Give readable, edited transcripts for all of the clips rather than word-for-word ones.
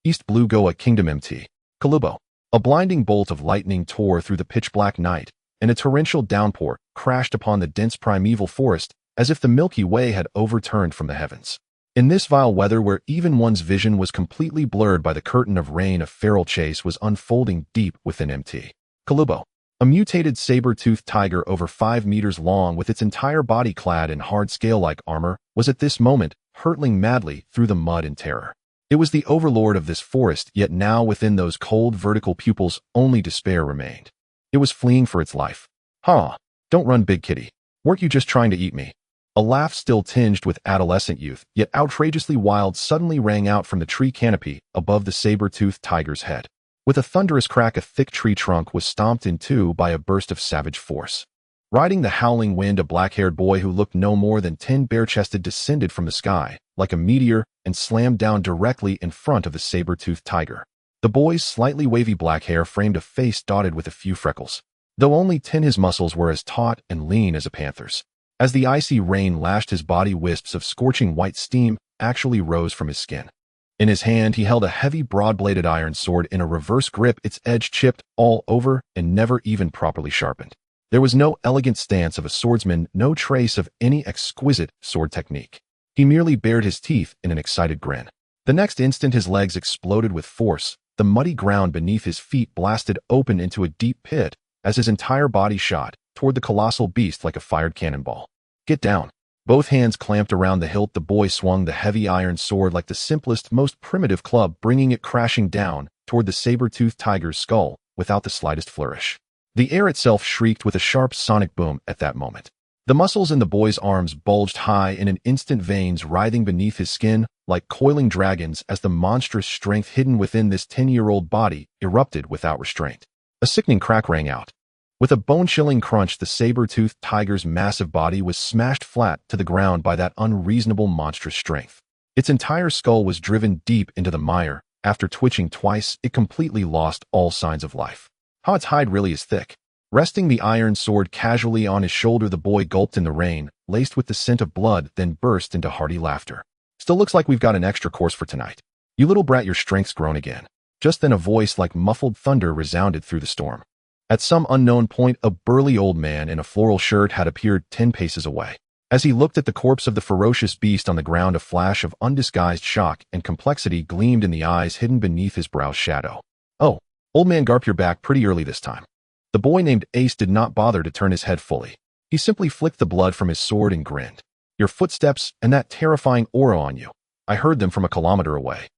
East Blue Goa Kingdom MT. Kalubo. A blinding bolt of lightning tore through the pitch-black night, and a torrential downpour crashed upon the dense primeval forest as if the Milky Way had overturned from the heavens. In this vile weather where even one's vision was completely blurred by the curtain of rain, a feral chase was unfolding deep within MT. Kalubo. A mutated saber-toothed tiger over 5 meters long with its entire body clad in hard scale-like armor was at this moment hurtling madly through the mud in terror. It was the overlord of this forest, yet now within those cold vertical pupils only despair remained. It was fleeing for its life. "Huh, don't run, big kitty. Weren't you just trying to eat me?" A laugh still tinged with adolescent youth, yet outrageously wild, suddenly rang out from the tree canopy above the saber-toothed tiger's head. With a thunderous crack, a thick tree trunk was stomped in two by a burst of savage force. Riding the howling wind, a black-haired boy who looked no more than 10 bare-chested descended from the sky, like a meteor, and slammed down directly in front of the saber-toothed tiger. The boy's slightly wavy black hair framed a face dotted with a few freckles. Though only 10, his muscles were as taut and lean as a panther's. As the icy rain lashed his body, wisps of scorching white steam actually rose from his skin. In his hand, he held a heavy, broad-bladed iron sword in a reverse grip, its edge chipped all over and never even properly sharpened. There was no elegant stance of a swordsman, no trace of any exquisite sword technique. He merely bared his teeth in an excited grin. The next instant, his legs exploded with force. The muddy ground beneath his feet blasted open into a deep pit as his entire body shot toward the colossal beast like a fired cannonball. "Get down." Both hands clamped around the hilt, the boy swung the heavy iron sword like the simplest, most primitive club, bringing it crashing down toward the saber-toothed tiger's skull without the slightest flourish. The air itself shrieked with a sharp sonic boom at that moment. The muscles in the boy's arms bulged high in an instant, veins writhing beneath his skin like coiling dragons as the monstrous strength hidden within this 10-year-old body erupted without restraint. A sickening crack rang out. With a bone-chilling crunch, the saber-toothed tiger's massive body was smashed flat to the ground by that unreasonable monstrous strength. Its entire skull was driven deep into the mire. After twitching twice, it completely lost all signs of life. How its hide really is thick. Resting the iron sword casually on his shoulder, the boy gulped in the rain, laced with the scent of blood, then burst into hearty laughter. "Still looks like we've got an extra course for tonight. You little brat, your strength's grown again." Just then a voice like muffled thunder resounded through the storm. At some unknown point, a burly old man in a floral shirt had appeared 10 paces away. As he looked at the corpse of the ferocious beast on the ground, a flash of undisguised shock and complexity gleamed in the eyes hidden beneath his brow's shadow. "Oh, old man Garp, you're back pretty early this time." The boy named Ace did not bother to turn his head fully. He simply flicked the blood from his sword and grinned. "Your footsteps and that terrifying aura on you. I heard them from a kilometer away."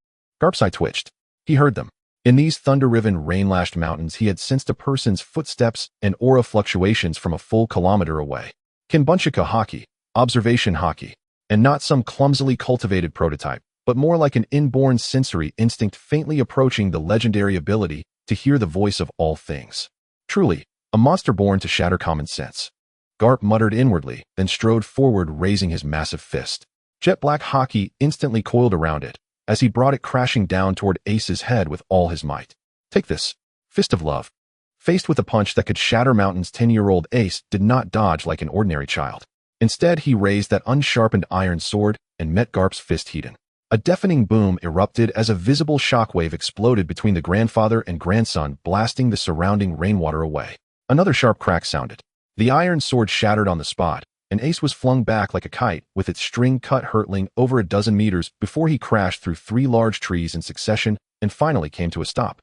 Garp's eye twitched. He heard them. In these thunder-riven, rain-lashed mountains, he had sensed a person's footsteps and aura fluctuations from a full kilometer away. Kinbunchika hockey, observation hockey, and not some clumsily cultivated prototype, but more like an inborn sensory instinct faintly approaching the legendary ability to hear the voice of all things. Truly, a monster born to shatter common sense. Garp muttered inwardly, then strode forward, raising his massive fist. Jet-black hockey instantly coiled around it, as he brought it crashing down toward Ace's head with all his might. "Take this. Fist of love." Faced with a punch that could shatter mountains, 10-year-old Ace did not dodge like an ordinary child. Instead, he raised that unsharpened iron sword and met Garp's fist heat. A deafening boom erupted as a visible shockwave exploded between the grandfather and grandson, blasting the surrounding rainwater away. Another sharp crack sounded. The iron sword shattered on the spot, and Ace was flung back like a kite, with its string cut hurtling over a dozen meters before he crashed through 3 large trees in succession and finally came to a stop.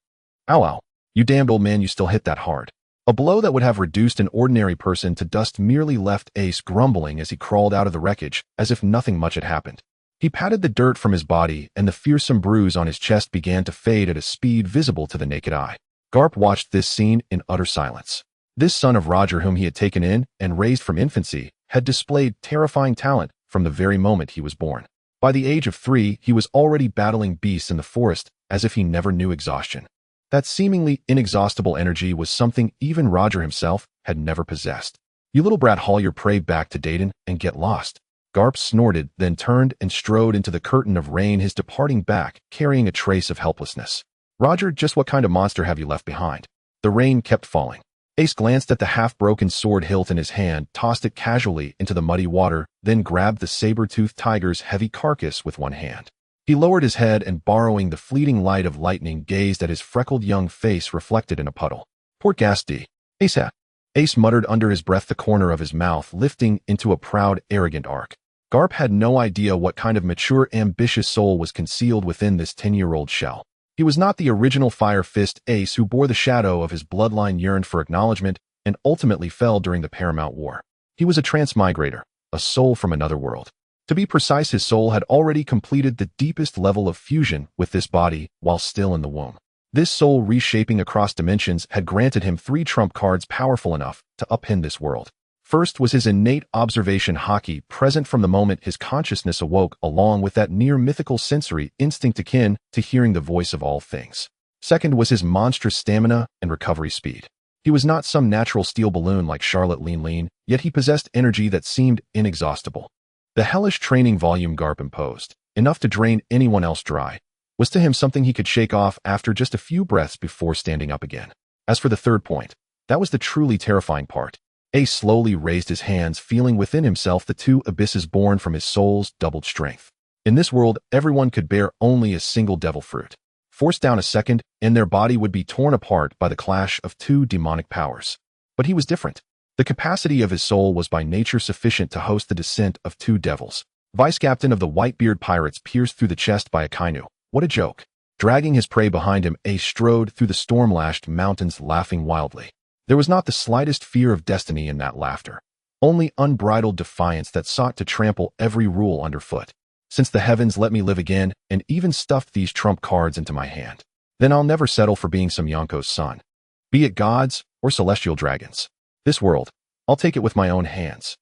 "Ow, ow. You damned old man, you still hit that hard." A blow that would have reduced an ordinary person to dust merely left Ace grumbling as he crawled out of the wreckage as if nothing much had happened. He patted the dirt from his body, and the fearsome bruise on his chest began to fade at a speed visible to the naked eye. Garp watched this scene in utter silence. This son of Roger, whom he had taken in and raised from infancy, had displayed terrifying talent from the very moment he was born. By the age of 3, he was already battling beasts in the forest as if he never knew exhaustion. That seemingly inexhaustible energy was something even Roger himself had never possessed. "You little brat, haul your prey back to Dayton and get lost." Garp snorted, then turned and strode into the curtain of rain, his departing back carrying a trace of helplessness. "Roger, just what kind of monster have you left behind?" The rain kept falling. Ace glanced at the half-broken sword hilt in his hand, tossed it casually into the muddy water, then grabbed the saber-toothed tiger's heavy carcass with one hand. He lowered his head and, borrowing the fleeting light of lightning, gazed at his freckled young face reflected in a puddle. Portgas D. Ace muttered under his breath, the corner of his mouth lifting into a proud, arrogant arc. Garp had no idea what kind of mature, ambitious soul was concealed within this 10-year-old shell. He was not the original Fire Fist Ace who bore the shadow of his bloodline, yearned for acknowledgement, and ultimately fell during the Paramount War. He was a transmigrator, a soul from another world. To be precise, his soul had already completed the deepest level of fusion with this body while still in the womb. This soul, reshaping across dimensions, had granted him 3 trump cards powerful enough to upend this world. First was his innate observation haki, present from the moment his consciousness awoke, along with that near-mythical sensory instinct akin to hearing the voice of all things. Second was his monstrous stamina and recovery speed. He was not some natural steel balloon like Charlotte Lean, yet he possessed energy that seemed inexhaustible. The hellish training volume Garp imposed, enough to drain anyone else dry, was to him something he could shake off after just a few breaths before standing up again. As for the third point, that was the truly terrifying part. Ace slowly raised his hands, feeling within himself the 2 abysses born from his soul's doubled strength. In this world, everyone could bear only a single devil fruit. Force down a second, and their body would be torn apart by the clash of 2 demonic powers. But he was different. The capacity of his soul was by nature sufficient to host the descent of 2 devils. Vice-captain of the Whitebeard Pirates, pierced through the chest by Akainu. What a joke. Dragging his prey behind him, Ace strode through the storm-lashed mountains, laughing wildly. There was not the slightest fear of destiny in that laughter, only unbridled defiance that sought to trample every rule underfoot. Since the heavens let me live again and even stuffed these trump cards into my hand, then I'll never settle for being some Yonko's son. Be it gods or celestial dragons. This world, I'll take it with my own hands.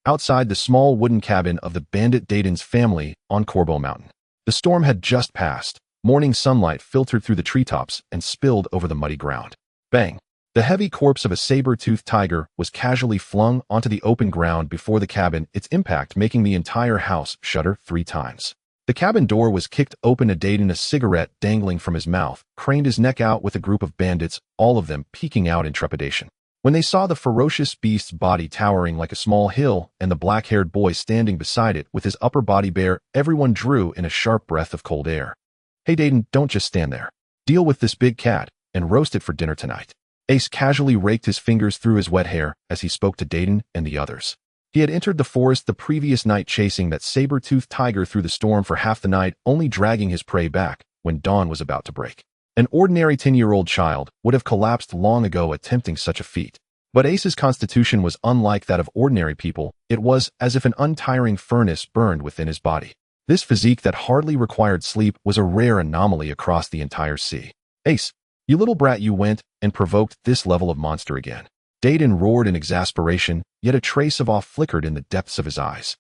Outside the small wooden cabin of the bandit Dayton's family on Corbo Mountain, the storm had just passed. Morning sunlight filtered through the treetops and spilled over the muddy ground. Bang! The heavy corpse of a saber-toothed tiger was casually flung onto the open ground before the cabin, its impact making the entire house shudder 3 times. The cabin door was kicked open. Dayton, a cigarette dangling from his mouth, craned his neck out with a group of bandits, all of them peeking out in trepidation. When they saw the ferocious beast's body towering like a small hill and the black-haired boy standing beside it with his upper body bare, everyone drew in a sharp breath of cold air. Hey Dayton, don't just stand there. Deal with this big cat and roast it for dinner tonight. Ace casually raked his fingers through his wet hair as he spoke to Dayton and the others. He had entered the forest the previous night, chasing that saber-toothed tiger through the storm for half the night, only dragging his prey back when dawn was about to break. An ordinary 10-year-old child would have collapsed long ago attempting such a feat. But Ace's constitution was unlike that of ordinary people. It was as if an untiring furnace burned within his body. This physique that hardly required sleep was a rare anomaly across the entire sea. Ace, you little brat, you went and provoked this level of monster again. Dayton roared in exasperation, yet a trace of awe flickered in the depths of his eyes.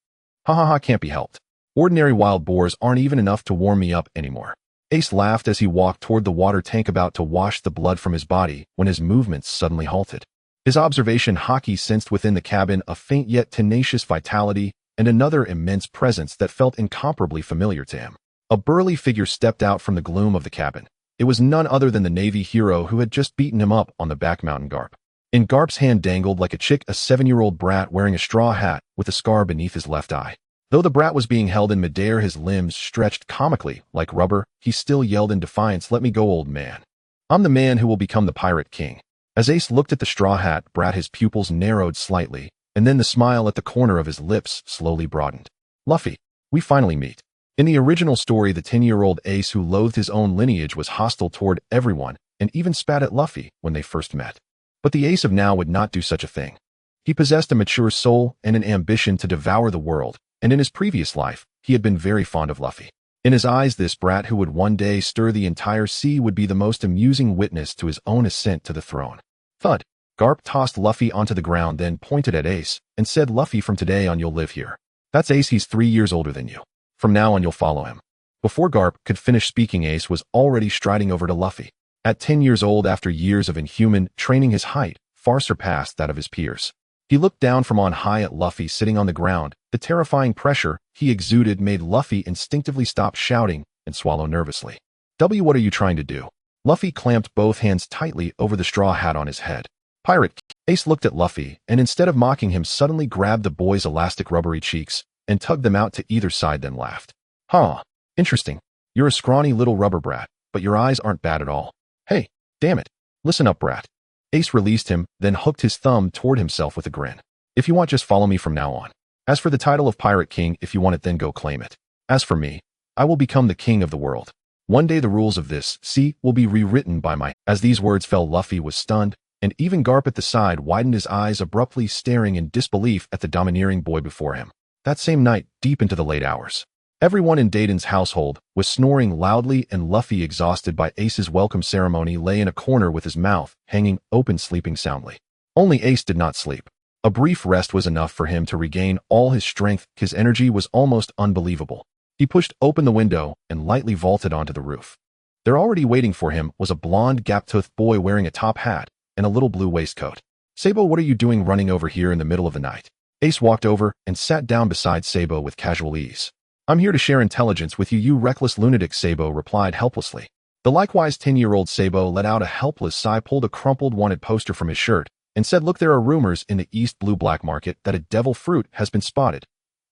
Ha ha ha, can't be helped. Ordinary wild boars aren't even enough to warm me up anymore. Ace laughed as he walked toward the water tank, about to wash the blood from his body when his movements suddenly halted. His observation haki sensed within the cabin a faint yet tenacious vitality and another immense presence that felt incomparably familiar to him. A burly figure stepped out from the gloom of the cabin. It was none other than the Navy hero who had just beaten him up on the back mountain. Garp. In Garp's hand dangled like a chick a 7-year-old brat wearing a straw hat with a scar beneath his left eye. Though the brat was being held in midair, his limbs stretched comically like rubber, he still yelled in defiance, "Let me go, old man. I'm the man who will become the pirate king." As Ace looked at the straw hat brat, his pupils narrowed slightly, and then the smile at the corner of his lips slowly broadened. Luffy, we finally meet. In the original story, the 10-year-old Ace, who loathed his own lineage, was hostile toward everyone and even spat at Luffy when they first met. But the Ace of now would not do such a thing. He possessed a mature soul and an ambition to devour the world, and in his previous life, he had been very fond of Luffy. In his eyes, this brat who would one day stir the entire sea would be the most amusing witness to his own ascent to the throne. Thud! Garp tossed Luffy onto the ground, then pointed at Ace and said, "Luffy, from today on you'll live here. That's Ace, he's 3 years older than you. From now on you'll follow him." Before Garp could finish speaking, Ace was already striding over to Luffy. At 10 years old, after years of inhuman training, his height far surpassed that of his peers. He looked down from on high at Luffy sitting on the ground. The terrifying pressure he exuded made Luffy instinctively stop shouting and swallow nervously. What are you trying to do?" Luffy clamped both hands tightly over the straw hat on his head. "Pirate." Ace looked at Luffy and, instead of mocking him, suddenly grabbed the boy's elastic rubbery cheeks and tugged them out to either side, then laughed. "Huh. Interesting. You're a scrawny little rubber brat, but your eyes aren't bad at all. Hey, damn it. Listen up, brat. Ace released him, then hooked his thumb toward himself with a grin. If you want, just follow me from now on. As for the title of Pirate King, if you want it, then go claim it. As for me, I will become the king of the world. One day the rules of this sea will be rewritten by my— As these words fell, Luffy was stunned, and even Garp at the side widened his eyes, abruptly staring in disbelief at the domineering boy before him. That same night, deep into the late hours, everyone in Dayton's household was snoring loudly, and Luffy, exhausted by Ace's welcome ceremony, lay in a corner with his mouth hanging open, sleeping soundly. Only Ace did not sleep. A brief rest was enough for him to regain all his strength. His energy was almost unbelievable. He pushed open the window and lightly vaulted onto the roof. There, already waiting for him, was a blonde, gap-toothed boy wearing a top hat and a little blue waistcoat. Sabo, what are you doing running over here in the middle of the night? Ace walked over and sat down beside Sabo with casual ease. I'm here to share intelligence with you, you reckless lunatic, Sabo replied helplessly. The likewise 10-year-old Sabo let out a helpless sigh, pulled a crumpled wanted poster from his shirt, and said, look, there are rumors in the East Blue black market that a devil fruit has been spotted.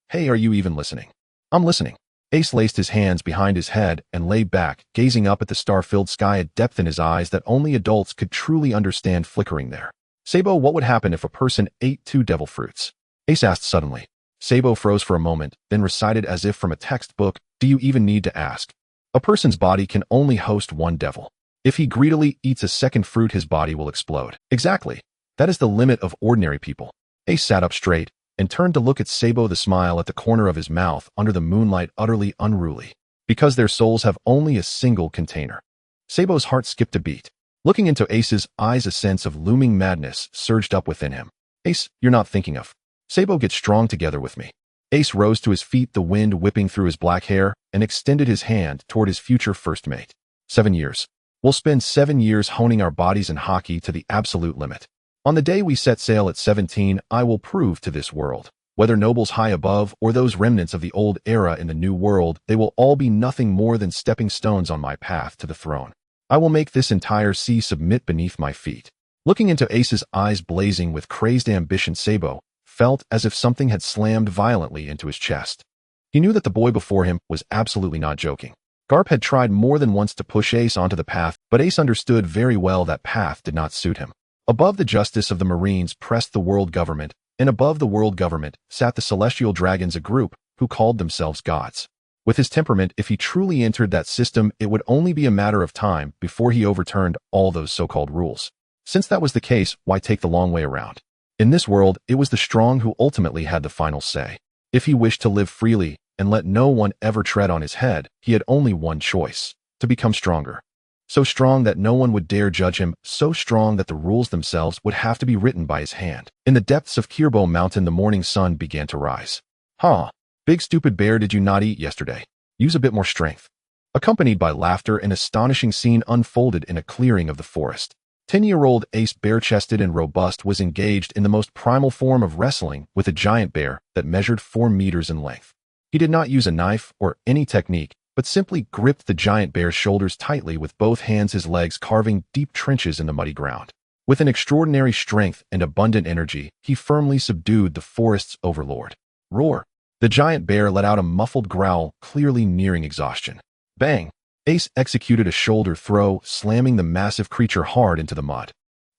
Hey, are you even listening? I'm listening. Ace laced his hands behind his head and lay back, gazing up at the star-filled sky, a depth in his eyes that only adults could truly understand flickering there. Sabo, what would happen if a person ate 2 devil fruits? Ace asked suddenly. Sabo froze for a moment, then recited as if from a textbook, do you even need to ask? A person's body can only host 1 devil. If he greedily eats a second fruit, his body will explode. Exactly. That is the limit of ordinary people. Ace sat up straight and turned to look at Sabo, the smile at the corner of his mouth under the moonlight utterly unruly. Because their souls have only a single container. Sabo's heart skipped a beat. Looking into Ace's eyes, a sense of looming madness surged up within him. Ace, you're not thinking of. Sabo, get strong together with me. Ace rose to his feet, the wind whipping through his black hair, and extended his hand toward his future first mate. 7 years. We'll spend 7 years honing our bodies in hockey to the absolute limit. On the day we set sail at 17, I will prove to this world, whether nobles high above or those remnants of the old era in the new world, they will all be nothing more than stepping stones on my path to the throne. I will make this entire sea submit beneath my feet. Looking into Ace's eyes blazing with crazed ambition, Sabo felt as if something had slammed violently into his chest. He knew that the boy before him was absolutely not joking. Garp had tried more than once to push Ace onto the path, but Ace understood very well that path did not suit him. Above the justice of the Marines pressed the world government, and above the world government sat the celestial dragons, a group who called themselves gods. With his temperament, if he truly entered that system, it would only be a matter of time before he overturned all those so-called rules. Since that was the case, why take the long way around? In this world, it was the strong who ultimately had the final say. If he wished to live freely and let no one ever tread on his head, he had only one choice: to become stronger. So strong that no one would dare judge him, so strong that the rules themselves would have to be written by his hand. In the depths of Kirbo Mountain, the morning sun began to rise. Huh, big stupid bear, did you not eat yesterday? Use a bit more strength. Accompanied by laughter, an astonishing scene unfolded in a clearing of the forest. 10-year-old Ace, bare-chested and robust, was engaged in the most primal form of wrestling with a giant bear that measured 4 meters in length. He did not use a knife or any technique, but simply gripped the giant bear's shoulders tightly with both hands, his legs carving deep trenches in the muddy ground. With an extraordinary strength and abundant energy, he firmly subdued the forest's overlord. Roar! The giant bear let out a muffled growl, clearly nearing exhaustion. Bang! Ace executed a shoulder throw, slamming the massive creature hard into the mud.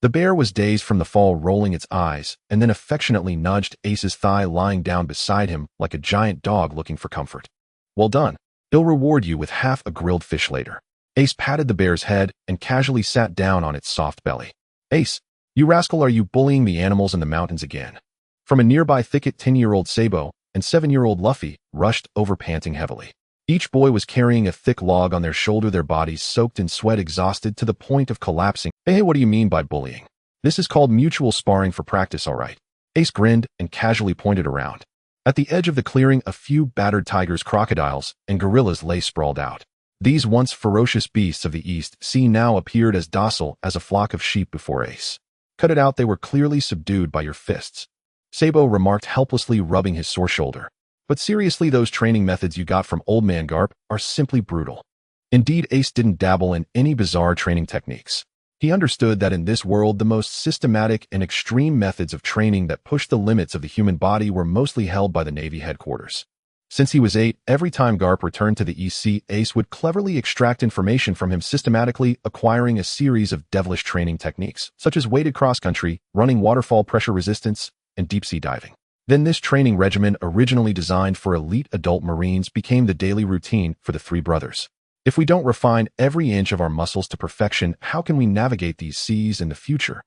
The bear was dazed from the fall, rolling its eyes, and then affectionately nudged Ace's thigh, lying down beside him like a giant dog looking for comfort. Well done. He'll reward you with half a grilled fish later. Ace patted the bear's head and casually sat down on its soft belly. Ace, you rascal, are you bullying the animals in the mountains again? From a nearby thicket, 10-year-old Sabo and 7-year-old Luffy rushed over, panting heavily. Each boy was carrying a thick log on their shoulder, their bodies soaked in sweat, exhausted to the point of collapsing. Hey, what do you mean by bullying? This is called mutual sparring for practice, all right. Ace grinned and casually pointed around. At the edge of the clearing, a few battered tigers, crocodiles, and gorillas lay sprawled out. These once ferocious beasts of the East Sea now appeared as docile as a flock of sheep before Ace. Cut it out, they were clearly subdued by your fists. Sabo remarked helplessly, rubbing his sore shoulder. But seriously, those training methods you got from old man Garp are simply brutal. Indeed, Ace didn't dabble in any bizarre training techniques. He understood that in this world, the most systematic and extreme methods of training that pushed the limits of the human body were mostly held by the Navy headquarters. Since he was 8, every time Garp returned to the East Sea, Ace would cleverly extract information from him, systematically acquiring a series of devilish training techniques, such as weighted cross-country, running waterfall pressure resistance, and deep-sea diving. Then this training regimen, originally designed for elite adult Marines, became the daily routine for the three brothers. If we don't refine every inch of our muscles to perfection, how can we navigate these seas in the future?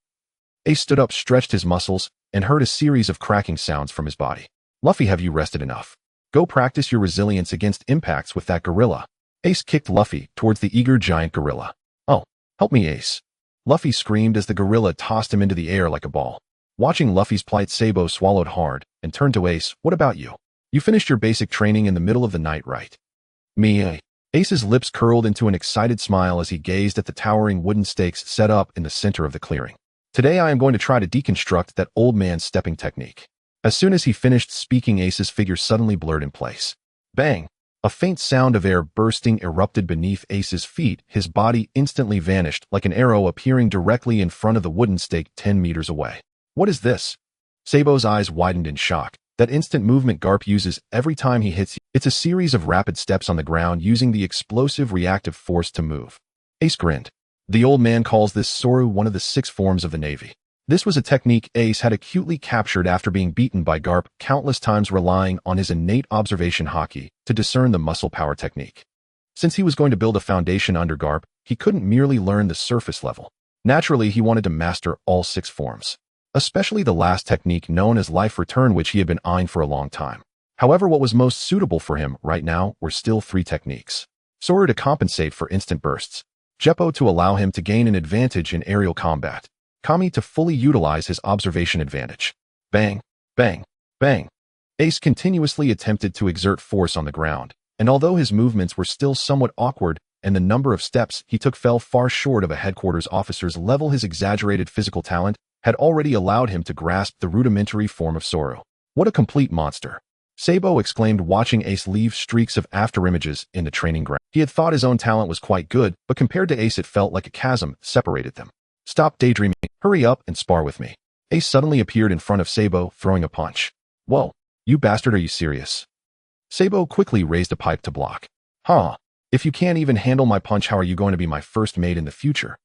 Ace stood up, stretched his muscles, and heard a series of cracking sounds from his body. Luffy, have you rested enough? Go practice your resilience against impacts with that gorilla. Ace kicked Luffy towards the eager giant gorilla. Oh, help me, Ace. Luffy screamed as the gorilla tossed him into the air like a ball. Watching Luffy's plight, Sabo swallowed hard and turned to Ace. What about you? You finished your basic training in the middle of the night, right? Me. Ace's lips curled into an excited smile as he gazed at the towering wooden stakes set up in the center of the clearing. Today I am going to try to deconstruct that old man's stepping technique. As soon as he finished speaking, Ace's figure suddenly blurred in place. Bang! A faint sound of air bursting erupted beneath Ace's feet. His body instantly vanished like an arrow, appearing directly in front of the wooden stake 10 meters away. What is this? Sabo's eyes widened in shock. That instant movement Garp uses every time he hits you. It's a series of rapid steps on the ground using the explosive reactive force to move. Ace grinned. The old man calls this Soru, one of the 6 forms of the Navy. This was a technique Ace had acutely captured after being beaten by Garp countless times, relying on his innate observation haki to discern the muscle power technique. Since he was going to build a foundation under Garp, he couldn't merely learn the surface level. Naturally, he wanted to master all 6 forms, especially the last technique known as life return, which he had been eyeing for a long time. However, what was most suitable for him right now were still 3 techniques. Soru to compensate for instant bursts, Jeppo to allow him to gain an advantage in aerial combat, Kami to fully utilize his observation advantage. Bang, bang, bang. Ace continuously attempted to exert force on the ground, and although his movements were still somewhat awkward and the number of steps he took fell far short of a headquarters officer's level, his exaggerated physical talent had already allowed him to grasp the rudimentary form of Soru. What a complete monster! Sabo exclaimed, watching Ace leave streaks of afterimages in the training ground. He had thought his own talent was quite good, but compared to Ace it felt like a chasm separated them. Stop daydreaming, hurry up and spar with me. Ace suddenly appeared in front of Sabo, throwing a punch. Whoa, you bastard, are you serious? Sabo quickly raised a pipe to block. Huh, if you can't even handle my punch, how are you going to be my first mate in the future?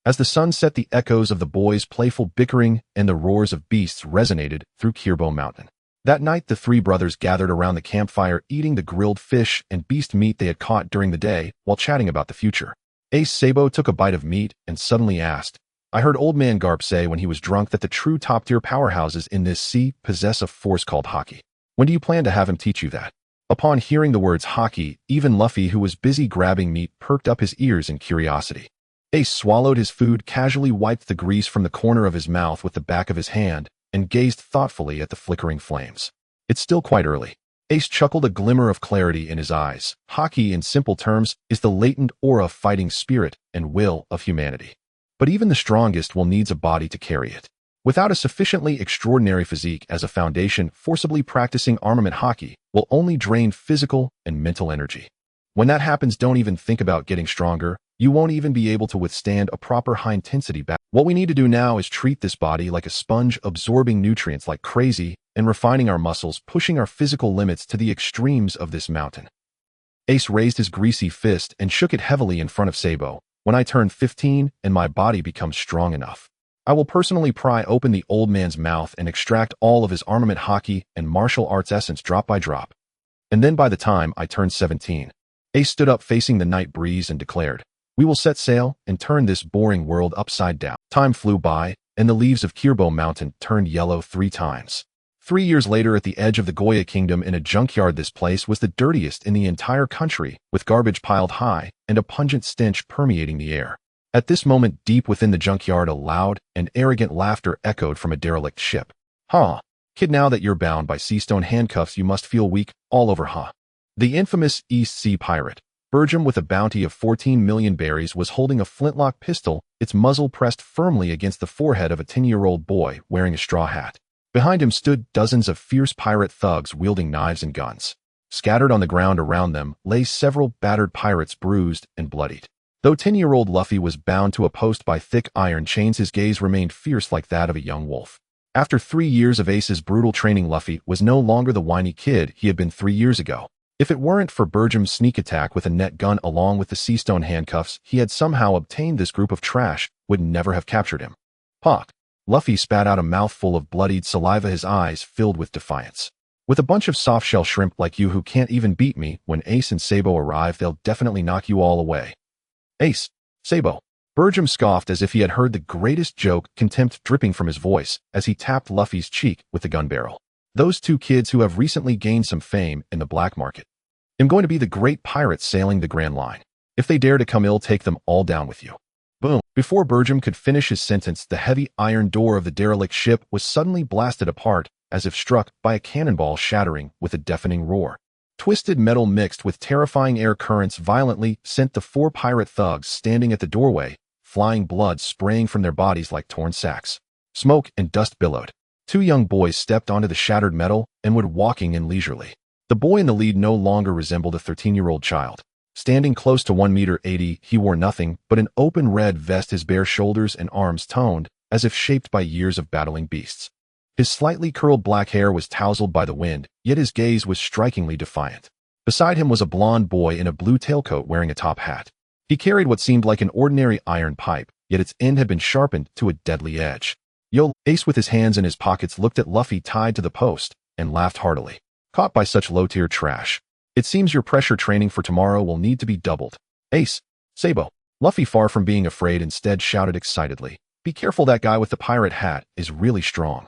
As the sun set, the echoes of the boys' playful bickering and the roars of beasts resonated through Kirbo Mountain. That night, the 3 brothers gathered around the campfire, eating the grilled fish and beast meat they had caught during the day while chatting about the future. Ace Sabo took a bite of meat and suddenly asked, I heard old man Garp say when he was drunk that the true top-tier powerhouses in this sea possess a force called haki. When do you plan to have him teach you that? Upon hearing the words haki, even Luffy, who was busy grabbing meat, perked up his ears in curiosity. Ace swallowed his food, casually wiped the grease from the corner of his mouth with the back of his hand, and gazed thoughtfully at the flickering flames. It's still quite early. Ace chuckled, a glimmer of clarity in his eyes. Haki, in simple terms, is the latent aura, fighting spirit, and will of humanity. But even the strongest will needs a body to carry it. Without a sufficiently extraordinary physique as a foundation, forcibly practicing armament haki will only drain physical and mental energy. When that happens, don't even think about getting stronger. You won't even be able to withstand a proper high-intensity battle. What we need to do now is treat this body like a sponge, absorbing nutrients like crazy, and refining our muscles, pushing our physical limits to the extremes of this mountain. Ace raised his greasy fist and shook it heavily in front of Sabo. When I turn 15 and my body becomes strong enough, I will personally pry open the old man's mouth and extract all of his armament haki and martial arts essence drop by drop. And then by the time I turn 17, Ace stood up, facing the night breeze, and declared, we will set sail and turn this boring world upside down. Time flew by, and the leaves of Kirbo Mountain turned yellow 3 times. 3 years later, at the edge of the Goya Kingdom in a junkyard, this place was the dirtiest in the entire country, with garbage piled high and a pungent stench permeating the air. At this moment, deep within the junkyard, a loud and arrogant laughter echoed from a derelict ship. Huh, kid, now that you're bound by seastone handcuffs, you must feel weak all over, huh? The infamous East Sea Pirate, Bergam, with a bounty of 14 million berries, was holding a flintlock pistol, its muzzle pressed firmly against the forehead of a 10-year-old boy wearing a straw hat. Behind him stood dozens of fierce pirate thugs wielding knives and guns. Scattered on the ground around them lay several battered pirates, bruised and bloodied. Though 10-year-old Luffy was bound to a post by thick iron chains, his gaze remained fierce like that of a young wolf. After 3 years of Ace's brutal training, Luffy was no longer the whiny kid he had been 3 years ago. If it weren't for Bergham's sneak attack with a net gun along with the seastone handcuffs he had somehow obtained, this group of trash would never have captured him. Pock. Luffy spat out a mouthful of bloodied saliva, his eyes filled with defiance. With a bunch of soft-shell shrimp like you who can't even beat me, when Ace and Sabo arrive, they'll definitely knock you all away. Ace. Sabo. Bergham scoffed as if he had heard the greatest joke, contempt dripping from his voice as he tapped Luffy's cheek with the gun barrel. Those two kids who have recently gained some fame in the black market. I'm going to be the great pirates sailing the Grand Line. If they dare to come, I'll take them all down with you. Boom. Before Bergham could finish his sentence, the heavy iron door of the derelict ship was suddenly blasted apart, as if struck by a cannonball, shattering with a deafening roar. Twisted metal mixed with terrifying air currents violently sent the 4 pirate thugs standing at the doorway, flying, blood spraying from their bodies like torn sacks. Smoke and dust billowed. 2 young boys stepped onto the shattered metal and were walking in leisurely. The boy in the lead no longer resembled a 13-year-old child. Standing close to 1.80 meters, he wore nothing but an open red vest, his bare shoulders and arms toned, as if shaped by years of battling beasts. His slightly curled black hair was tousled by the wind, yet his gaze was strikingly defiant. Beside him was a blond boy in a blue tailcoat wearing a top hat. He carried what seemed like an ordinary iron pipe, yet its end had been sharpened to a deadly edge. Yo, Ace, with his hands in his pockets, looked at Luffy tied to the post and laughed heartily. Caught by such low-tier trash. It seems your pressure training for tomorrow will need to be doubled. Ace. Sabo. Luffy, far from being afraid, instead shouted excitedly, "Be careful, that guy with the pirate hat is really strong.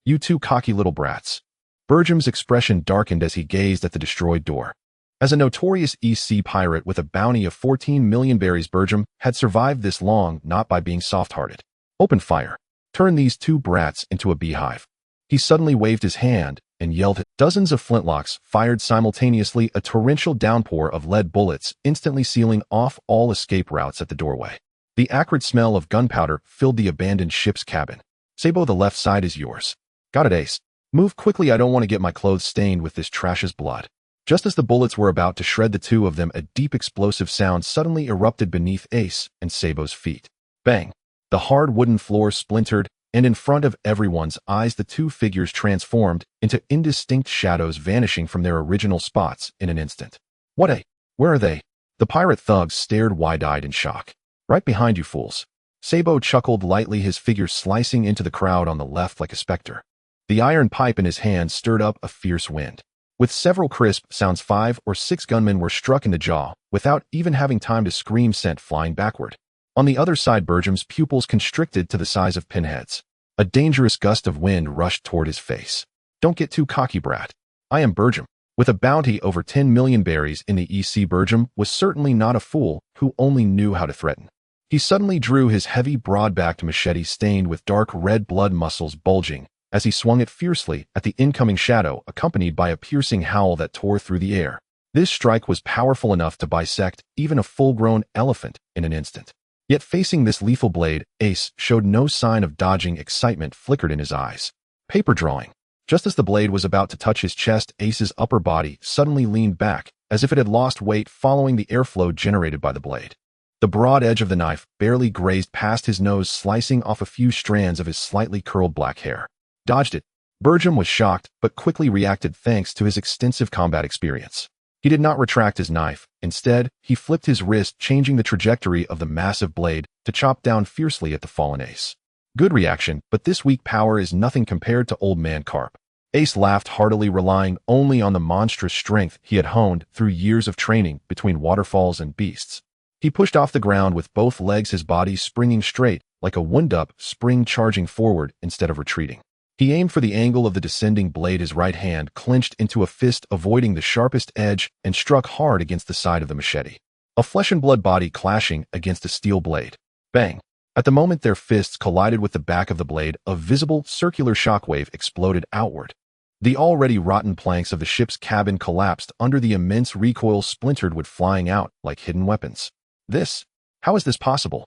You two cocky little brats." Bergham's expression darkened as he gazed at the destroyed door. As a notorious EC pirate with a bounty of 14 million berries, Bergham had survived this long not by being soft-hearted. Open fire. Turn these 2 brats into a beehive. He suddenly waved his hand and yelled. Dozens of flintlocks fired simultaneously, a torrential downpour of lead bullets instantly sealing off all escape routes at the doorway. The acrid smell of gunpowder filled the abandoned ship's cabin. Sabo, the left side is yours. Got it, Ace. Move quickly, I don't want to get my clothes stained with this trash's blood. Just as the bullets were about to shred the 2 of them, a deep explosive sound suddenly erupted beneath Ace and Sabo's feet. Bang! The hard wooden floor splintered, and in front of everyone's eyes the 2 figures transformed into indistinct shadows, vanishing from their original spots in an instant. Where are they? The pirate thugs stared wide-eyed in shock. Right behind you, fools. Sabo chuckled lightly, his figure slicing into the crowd on the left like a specter. The iron pipe in his hand stirred up a fierce wind. With several crisp sounds, 5 or 6 gunmen were struck in the jaw, without even having time to scream, sent flying backward. On the other side, Bergham's pupils constricted to the size of pinheads. A dangerous gust of wind rushed toward his face. Don't get too cocky, brat. I am Bergham. With a bounty over 10 million berries in the EC, Bergham was certainly not a fool who only knew how to threaten. He suddenly drew his heavy, broad-backed machete stained with dark red blood, muscles bulging, as he swung it fiercely at the incoming shadow, accompanied by a piercing howl that tore through the air. This strike was powerful enough to bisect even a full-grown elephant in an instant. Yet facing this lethal blade, Ace showed no sign of dodging. Excitement flickered in his eyes. Paper drawing. Just as the blade was about to touch his chest, Ace's upper body suddenly leaned back, as if it had lost weight following the airflow generated by the blade. The broad edge of the knife barely grazed past his nose, slicing off a few strands of his slightly curled black hair. Dodged it. Bergham was shocked, but quickly reacted thanks to his extensive combat experience. He did not retract his knife. Instead, he flipped his wrist, changing the trajectory of the massive blade to chop down fiercely at the fallen Ace. Good reaction, but this weak power is nothing compared to old man Garp. Ace laughed heartily, relying only on the monstrous strength he had honed through years of training between waterfalls and beasts. He pushed off the ground with both legs, his body springing straight, like a wound-up spring charging forward instead of retreating. He aimed for the angle of the descending blade, his right hand clenched into a fist, avoiding the sharpest edge, and struck hard against the side of the machete. A flesh-and-blood body clashing against a steel blade. Bang! At the moment their fists collided with the back of the blade, a visible circular shockwave exploded outward. The already rotten planks of the ship's cabin collapsed under the immense recoil, splintered wood flying out like hidden weapons. How is this possible?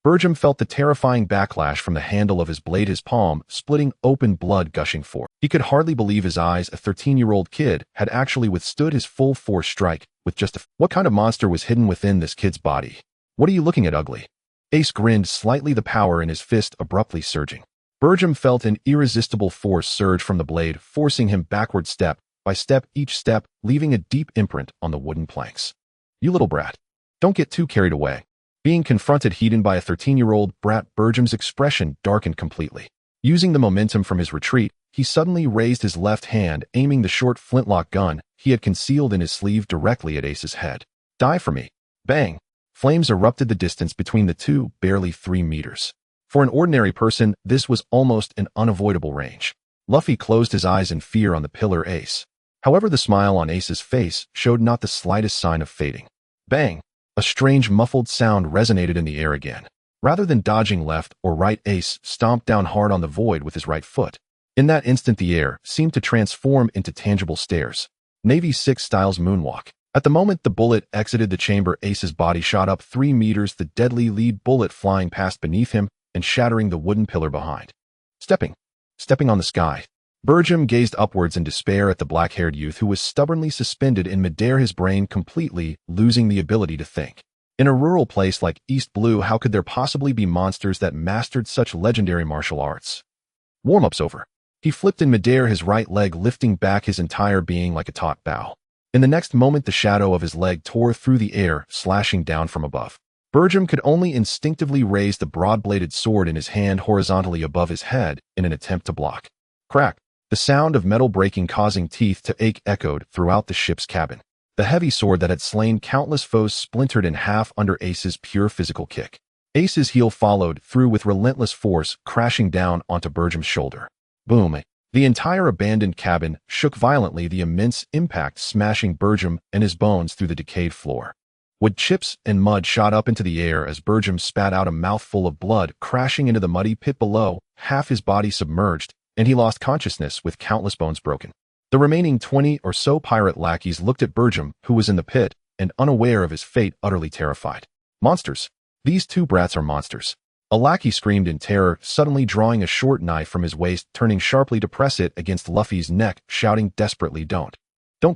Bergham felt the terrifying backlash from the handle of his blade, his palm splitting open, blood gushing forth. He could hardly believe his eyes. A 13-year-old kid had actually withstood his full force strike with just What kind of monster was hidden within this kid's body? What are you looking at, ugly? Ace grinned slightly, the power in his fist abruptly surging. Bergem felt an irresistible force surge from the blade, forcing him backward step by step, each step leaving a deep imprint on the wooden planks. You little brat. Don't get too carried away. Being confronted heat by a 13-year-old brat, Bergem's expression darkened completely. Using the momentum from his retreat, he suddenly raised his left hand, aiming the short flintlock gun he had concealed in his sleeve directly at Ace's head. Die for me. Bang! Flames erupted the distance between the two, barely 3 meters. For an ordinary person, this was almost an unavoidable range. Luffy closed his eyes in fear on the pillar Ace. However, the smile on Ace's face showed not the slightest sign of fading. Bang! A strange muffled sound resonated in the air again. Rather than dodging left or right, Ace stomped down hard on the void with his right foot. In that instant, the air seemed to transform into tangible stairs. Navy 6 styles moonwalk. At the moment the bullet exited the chamber, Ace's body shot up 3 meters, the deadly lead bullet flying past beneath him and shattering the wooden pillar behind. Stepping on the sky. Bergem gazed upwards in despair at the black-haired youth who was stubbornly suspended in midair, his brain completely losing the ability to think. In a rural place like East Blue, how could there possibly be monsters that mastered such legendary martial arts? Warm-up's over. He flipped in midair, his right leg lifting back his entire being like a taut bow. In the next moment, the shadow of his leg tore through the air, slashing down from above. Bergem could only instinctively raise the broad-bladed sword in his hand horizontally above his head in an attempt to block. Crack! The sound of metal breaking, causing teeth to ache, echoed throughout the ship's cabin. The heavy sword that had slain countless foes splintered in half under Ace's pure physical kick. Ace's heel followed through with relentless force, crashing down onto Bergem's shoulder. Boom! The entire abandoned cabin shook violently, the immense impact smashing Bergem and his bones through the decayed floor. Wood chips and mud shot up into the air as Bergem spat out a mouthful of blood, crashing into the muddy pit below, half his body submerged, and he lost consciousness with countless bones broken. The remaining 20 or so pirate lackeys looked at Bergem, who was in the pit, and unaware of his fate, utterly terrified. Monsters! These two brats are monsters. A lackey screamed in terror, suddenly drawing a short knife from his waist, turning sharply to press it against Luffy's neck, shouting desperately, Don't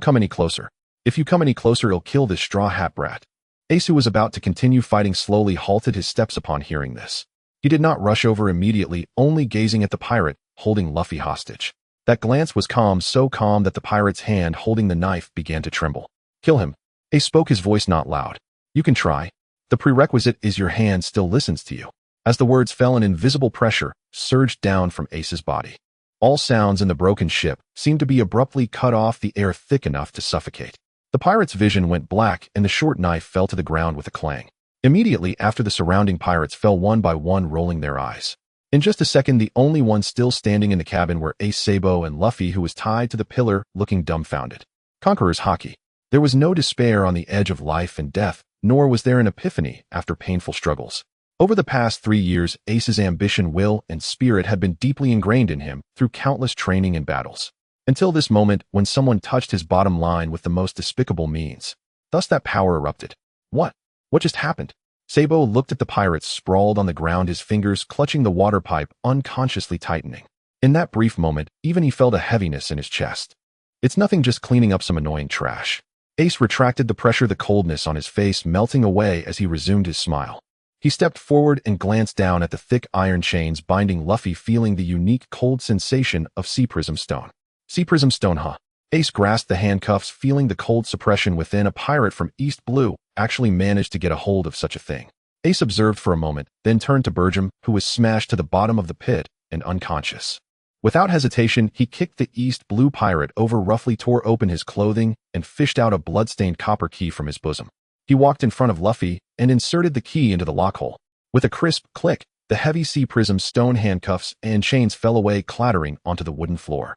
come any closer. If you come any closer, it'll kill this straw hat brat." Ace, who was about to continue fighting, slowly halted his steps upon hearing this. He did not rush over immediately, only gazing at the pirate, holding Luffy hostage. That glance was calm, so calm that the pirate's hand holding the knife began to tremble. "Kill him." Ace spoke, his voice not loud. "You can try. The prerequisite is your hand still listens to you." As the words fell, an invisible pressure surged down from Ace's body. All sounds in the broken ship seemed to be abruptly cut off, the air thick enough to suffocate. The pirate's vision went black, and the short knife fell to the ground with a clang. Immediately after, the surrounding pirates fell one by one, rolling their eyes. In just a second, the only ones still standing in the cabin were Ace, Sabo, and Luffy, who was tied to the pillar, looking dumbfounded. Conqueror's haki. There was no despair on the edge of life and death, nor was there an epiphany after painful struggles. Over the past 3 years, Ace's ambition, will, and spirit had been deeply ingrained in him through countless training and battles. Until this moment, when someone touched his bottom line with the most despicable means. Thus that power erupted. What just happened? Sabo looked at the pirates sprawled on the ground, his fingers clutching the water pipe, unconsciously tightening. In that brief moment, even he felt a heaviness in his chest. "It's nothing, just cleaning up some annoying trash." Ace retracted the pressure, the coldness on his face melting away as he resumed his smile. He stepped forward and glanced down at the thick iron chains binding Luffy, feeling the unique cold sensation of sea prism stone. Sea prism stone, huh? Ace grasped the handcuffs, feeling the cold suppression within. A pirate from East Blue actually managed to get a hold of such a thing. Ace observed for a moment, then turned to Bergem, who was smashed to the bottom of the pit and unconscious. Without hesitation, he kicked the East Blue pirate over, roughly tore open his clothing, and fished out a blood-stained copper key from his bosom. He walked in front of Luffy and inserted the key into the lock hole. With a crisp click, the heavy sea prism stone handcuffs and chains fell away, clattering onto the wooden floor.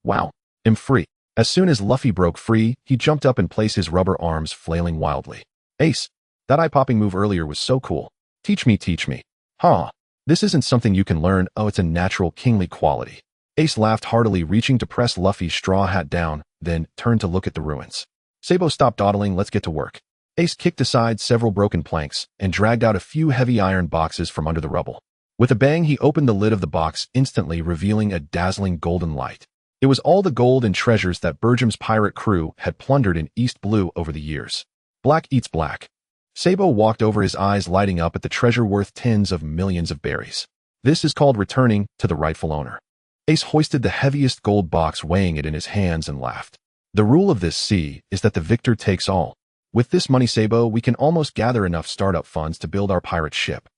"Wow, I'm free." As soon as Luffy broke free, he jumped up and placed his rubber arms flailing wildly. "Ace, that eye-popping move earlier was so cool. Teach me. Huh. This isn't something you can learn. Oh, it's a natural kingly quality." Ace laughed heartily, reaching to press Luffy's straw hat down, then turned to look at the ruins. "Sabo, stop dawdling, let's get to work." Ace kicked aside several broken planks and dragged out a few heavy iron boxes from under the rubble. With a bang, he opened the lid of the box, instantly revealing a dazzling golden light. It was all the gold and treasures that Bergem's pirate crew had plundered in East Blue over the years. Black eats black. Sabo walked over, his eyes lighting up at the treasure worth tens of millions of berries. This is called returning to the rightful owner. Ace hoisted the heaviest gold box, weighing it in his hands, and laughed. The rule of this sea is that the victor takes all. With this money, Sabo, we can almost gather enough startup funds to build our pirate ship.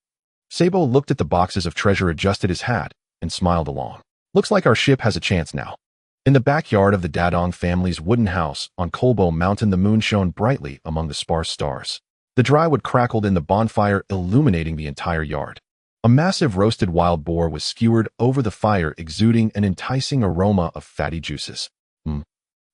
Sabo looked at the boxes of treasure, adjusted his hat, and smiled along. Looks like our ship has a chance now. In the backyard of the Dadong family's wooden house on Kolbo Mountain, the moon shone brightly among the sparse stars. The dry wood crackled in the bonfire, illuminating the entire yard. A massive roasted wild boar was skewered over the fire, exuding an enticing aroma of fatty juices.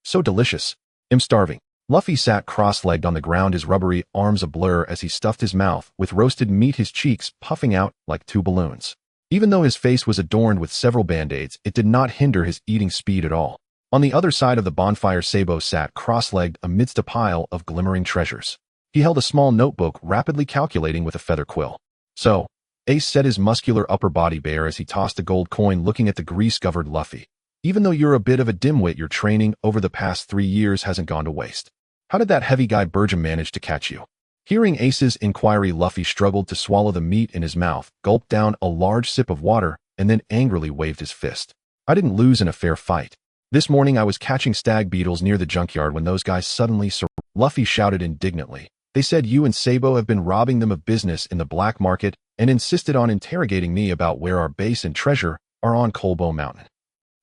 So delicious. I'm starving. Luffy sat cross-legged on the ground, his rubbery arms a blur as he stuffed his mouth with roasted meat, his cheeks puffing out like two balloons. Even though his face was adorned with several band-aids, it did not hinder his eating speed at all. On the other side of the bonfire, Sabo sat cross-legged amidst a pile of glimmering treasures. He held a small notebook, rapidly calculating with a feather quill. So, Ace set his muscular upper body bare as he tossed a gold coin, looking at the grease-covered Luffy. Even though you're a bit of a dimwit, your training over the past 3 years hasn't gone to waste. How did that heavy guy Burgum manage to catch you? Hearing Ace's inquiry, Luffy struggled to swallow the meat in his mouth, gulped down a large sip of water, and then angrily waved his fist. I didn't lose in a fair fight. This morning I was catching stag beetles near the junkyard when those guys suddenly Luffy shouted indignantly. They said you and Sabo have been robbing them of business in the black market and insisted on interrogating me about where our base and treasure are on Kolbo Mountain.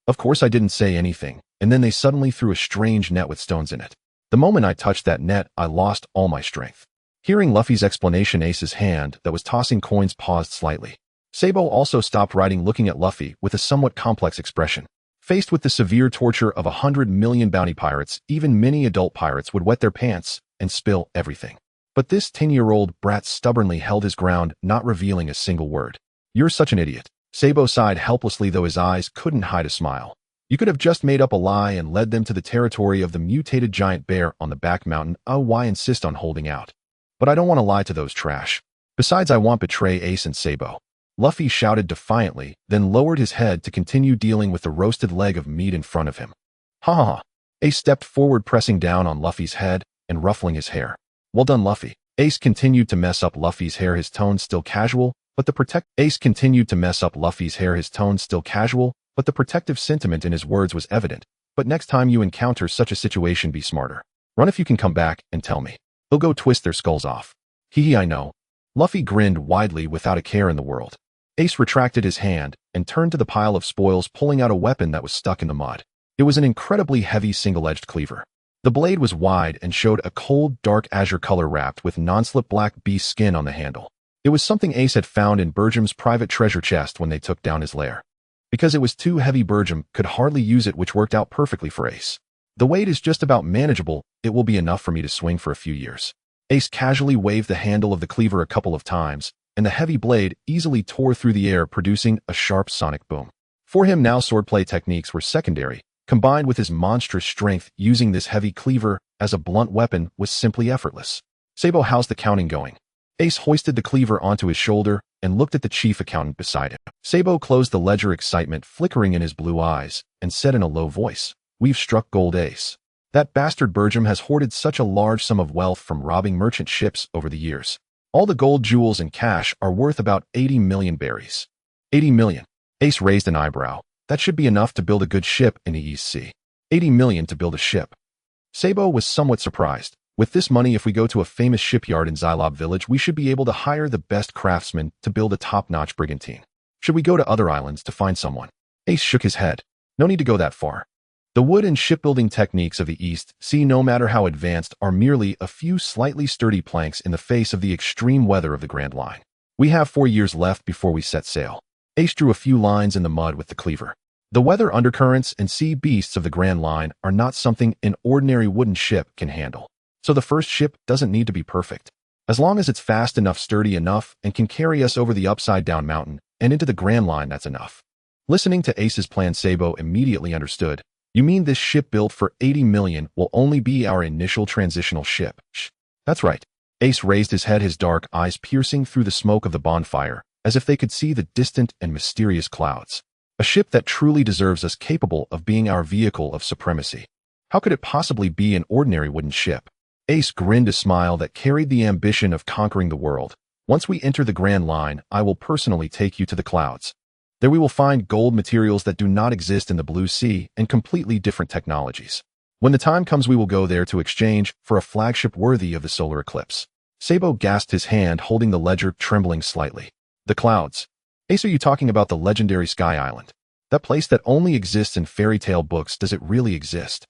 Of course I didn't say anything, and then they suddenly threw a strange net with stones in it. The moment I touched that net, I lost all my strength. Hearing Luffy's explanation, Ace's hand that was tossing coins paused slightly. Sabo also stopped writing, looking at Luffy with a somewhat complex expression. Faced with the severe torture of 100 million bounty pirates, even many adult pirates would wet their pants and spill everything. But this 10-year-old brat stubbornly held his ground, not revealing a single word. You're such an idiot. Sabo sighed helplessly, though his eyes couldn't hide a smile. You could have just made up a lie and led them to the territory of the mutated giant bear on the back mountain. Oh, why insist on holding out? But I don't want to lie to those trash. Besides, I won't betray Ace and Sabo. Luffy shouted defiantly, then lowered his head to continue dealing with the roasted leg of meat in front of him. Ha ha ha. Ace stepped forward, pressing down on Luffy's head and ruffling his hair. Well done, Luffy. Ace continued to mess up Luffy's hair, his tone still casual, but the protective sentiment in his words was evident. But next time you encounter such a situation, be smarter. Run if you can come back and tell me. He'll go twist their skulls off. Hee, I know. Luffy grinned widely without a care in the world. Ace retracted his hand and turned to the pile of spoils, pulling out a weapon that was stuck in the mud. It was an incredibly heavy single-edged cleaver. The blade was wide and showed a cold, dark azure color wrapped with non-slip black beast skin on the handle. It was something Ace had found in Burgum's private treasure chest when they took down his lair. Because it was too heavy, Burgum could hardly use it, which worked out perfectly for Ace. The weight is just about manageable. It will be enough for me to swing for a few years. Ace casually waved the handle of the cleaver a couple of times, and the heavy blade easily tore through the air, producing a sharp sonic boom. For him now, swordplay techniques were secondary. Combined with his monstrous strength, using this heavy cleaver as a blunt weapon was simply effortless. Sabo, how's the counting going? Ace hoisted the cleaver onto his shoulder and looked at the chief accountant beside him. Sabo closed the ledger, excitement flickering in his blue eyes, and said in a low voice, We've struck gold, Ace. That bastard Burgum has hoarded such a large sum of wealth from robbing merchant ships over the years. All the gold, jewels, and cash are worth about 80 million berries. 80 million. Ace raised an eyebrow. That should be enough to build a good ship in the East Sea. 80 million to build a ship. Sabo was somewhat surprised. With this money, if we go to a famous shipyard in Xylob village, we should be able to hire the best craftsmen to build a top-notch brigantine. Should we go to other islands to find someone? Ace shook his head. No need to go that far. The wood and shipbuilding techniques of the East Sea, no matter how advanced, are merely a few slightly sturdy planks in the face of the extreme weather of the Grand Line. We have 4 years left before we set sail. Ace drew a few lines in the mud with the cleaver. The weather undercurrents and sea beasts of the Grand Line are not something an ordinary wooden ship can handle. So the first ship doesn't need to be perfect. As long as it's fast enough, sturdy enough, and can carry us over the upside-down mountain and into the Grand Line, that's enough. Listening to Ace's plan, Sabo immediately understood. You mean this ship built for 80 million will only be our initial transitional ship? Shh. That's right. Ace raised his head, his dark eyes piercing through the smoke of the bonfire, as if they could see the distant and mysterious clouds. A ship that truly deserves us, capable of being our vehicle of supremacy. How could it possibly be an ordinary wooden ship? Ace grinned a smile that carried the ambition of conquering the world. Once we enter the Grand Line, I will personally take you to the clouds. There we will find gold materials that do not exist in the blue sea and completely different technologies. When the time comes, we will go there to exchange for a flagship worthy of the solar eclipse. Sabo gasped, his hand holding the ledger, trembling slightly. The clouds. Ace, are you talking about the legendary Sky Island? That place that only exists in fairy tale books, does it really exist?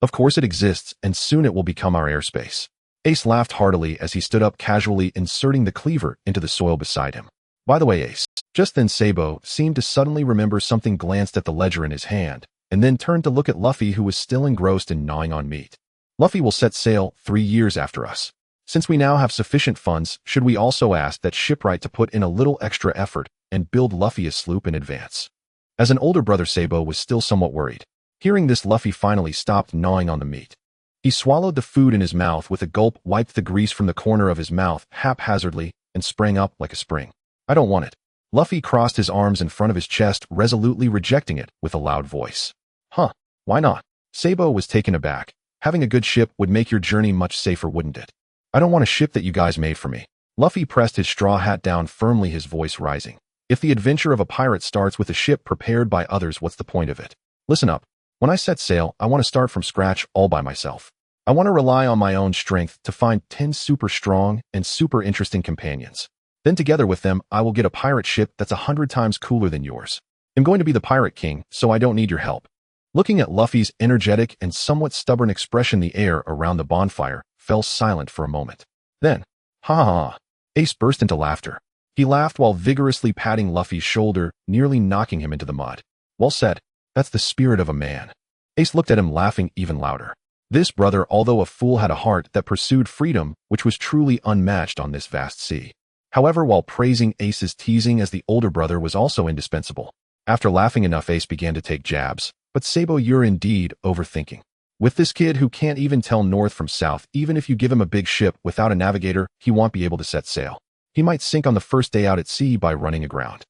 Of course it exists, and soon it will become our airspace. Ace laughed heartily as he stood up, casually inserting the cleaver into the soil beside him. By the way, Ace. Just then Sabo seemed to suddenly remember something, glanced at the ledger in his hand, and then turned to look at Luffy, who was still engrossed in gnawing on meat. Luffy will set sail 3 years after us. Since we now have sufficient funds, should we also ask that shipwright to put in a little extra effort and build Luffy a sloop in advance? As an older brother, Sabo was still somewhat worried. Hearing this, Luffy finally stopped gnawing on the meat. He swallowed the food in his mouth with a gulp, wiped the grease from the corner of his mouth haphazardly, and sprang up like a spring. I don't want it. Luffy crossed his arms in front of his chest, resolutely rejecting it with a loud voice. Huh, why not? Sabo was taken aback. Having a good ship would make your journey much safer, wouldn't it? I don't want a ship that you guys made for me. Luffy pressed his straw hat down firmly, his voice rising. If the adventure of a pirate starts with a ship prepared by others, what's the point of it? Listen up. When I set sail, I want to start from scratch all by myself. I want to rely on my own strength to find 10 super strong and super interesting companions. Then together with them, I will get a pirate ship that's 100 times cooler than yours. I'm going to be the pirate king, so I don't need your help. Looking at Luffy's energetic and somewhat stubborn expression, the air around the bonfire fell silent for a moment. Then, ha ha ha, Ace burst into laughter. He laughed while vigorously patting Luffy's shoulder, nearly knocking him into the mud. Well said. That's the spirit of a man. Ace looked at him, laughing even louder. This brother, although a fool, had a heart that pursued freedom, which was truly unmatched on this vast sea. However, while praising Ace's teasing as the older brother was also indispensable. After laughing enough, Ace began to take jabs. But Sabo, you're indeed overthinking. With this kid who can't even tell north from south, even if you give him a big ship without a navigator, he won't be able to set sail. He might sink on the first day out at sea by running aground.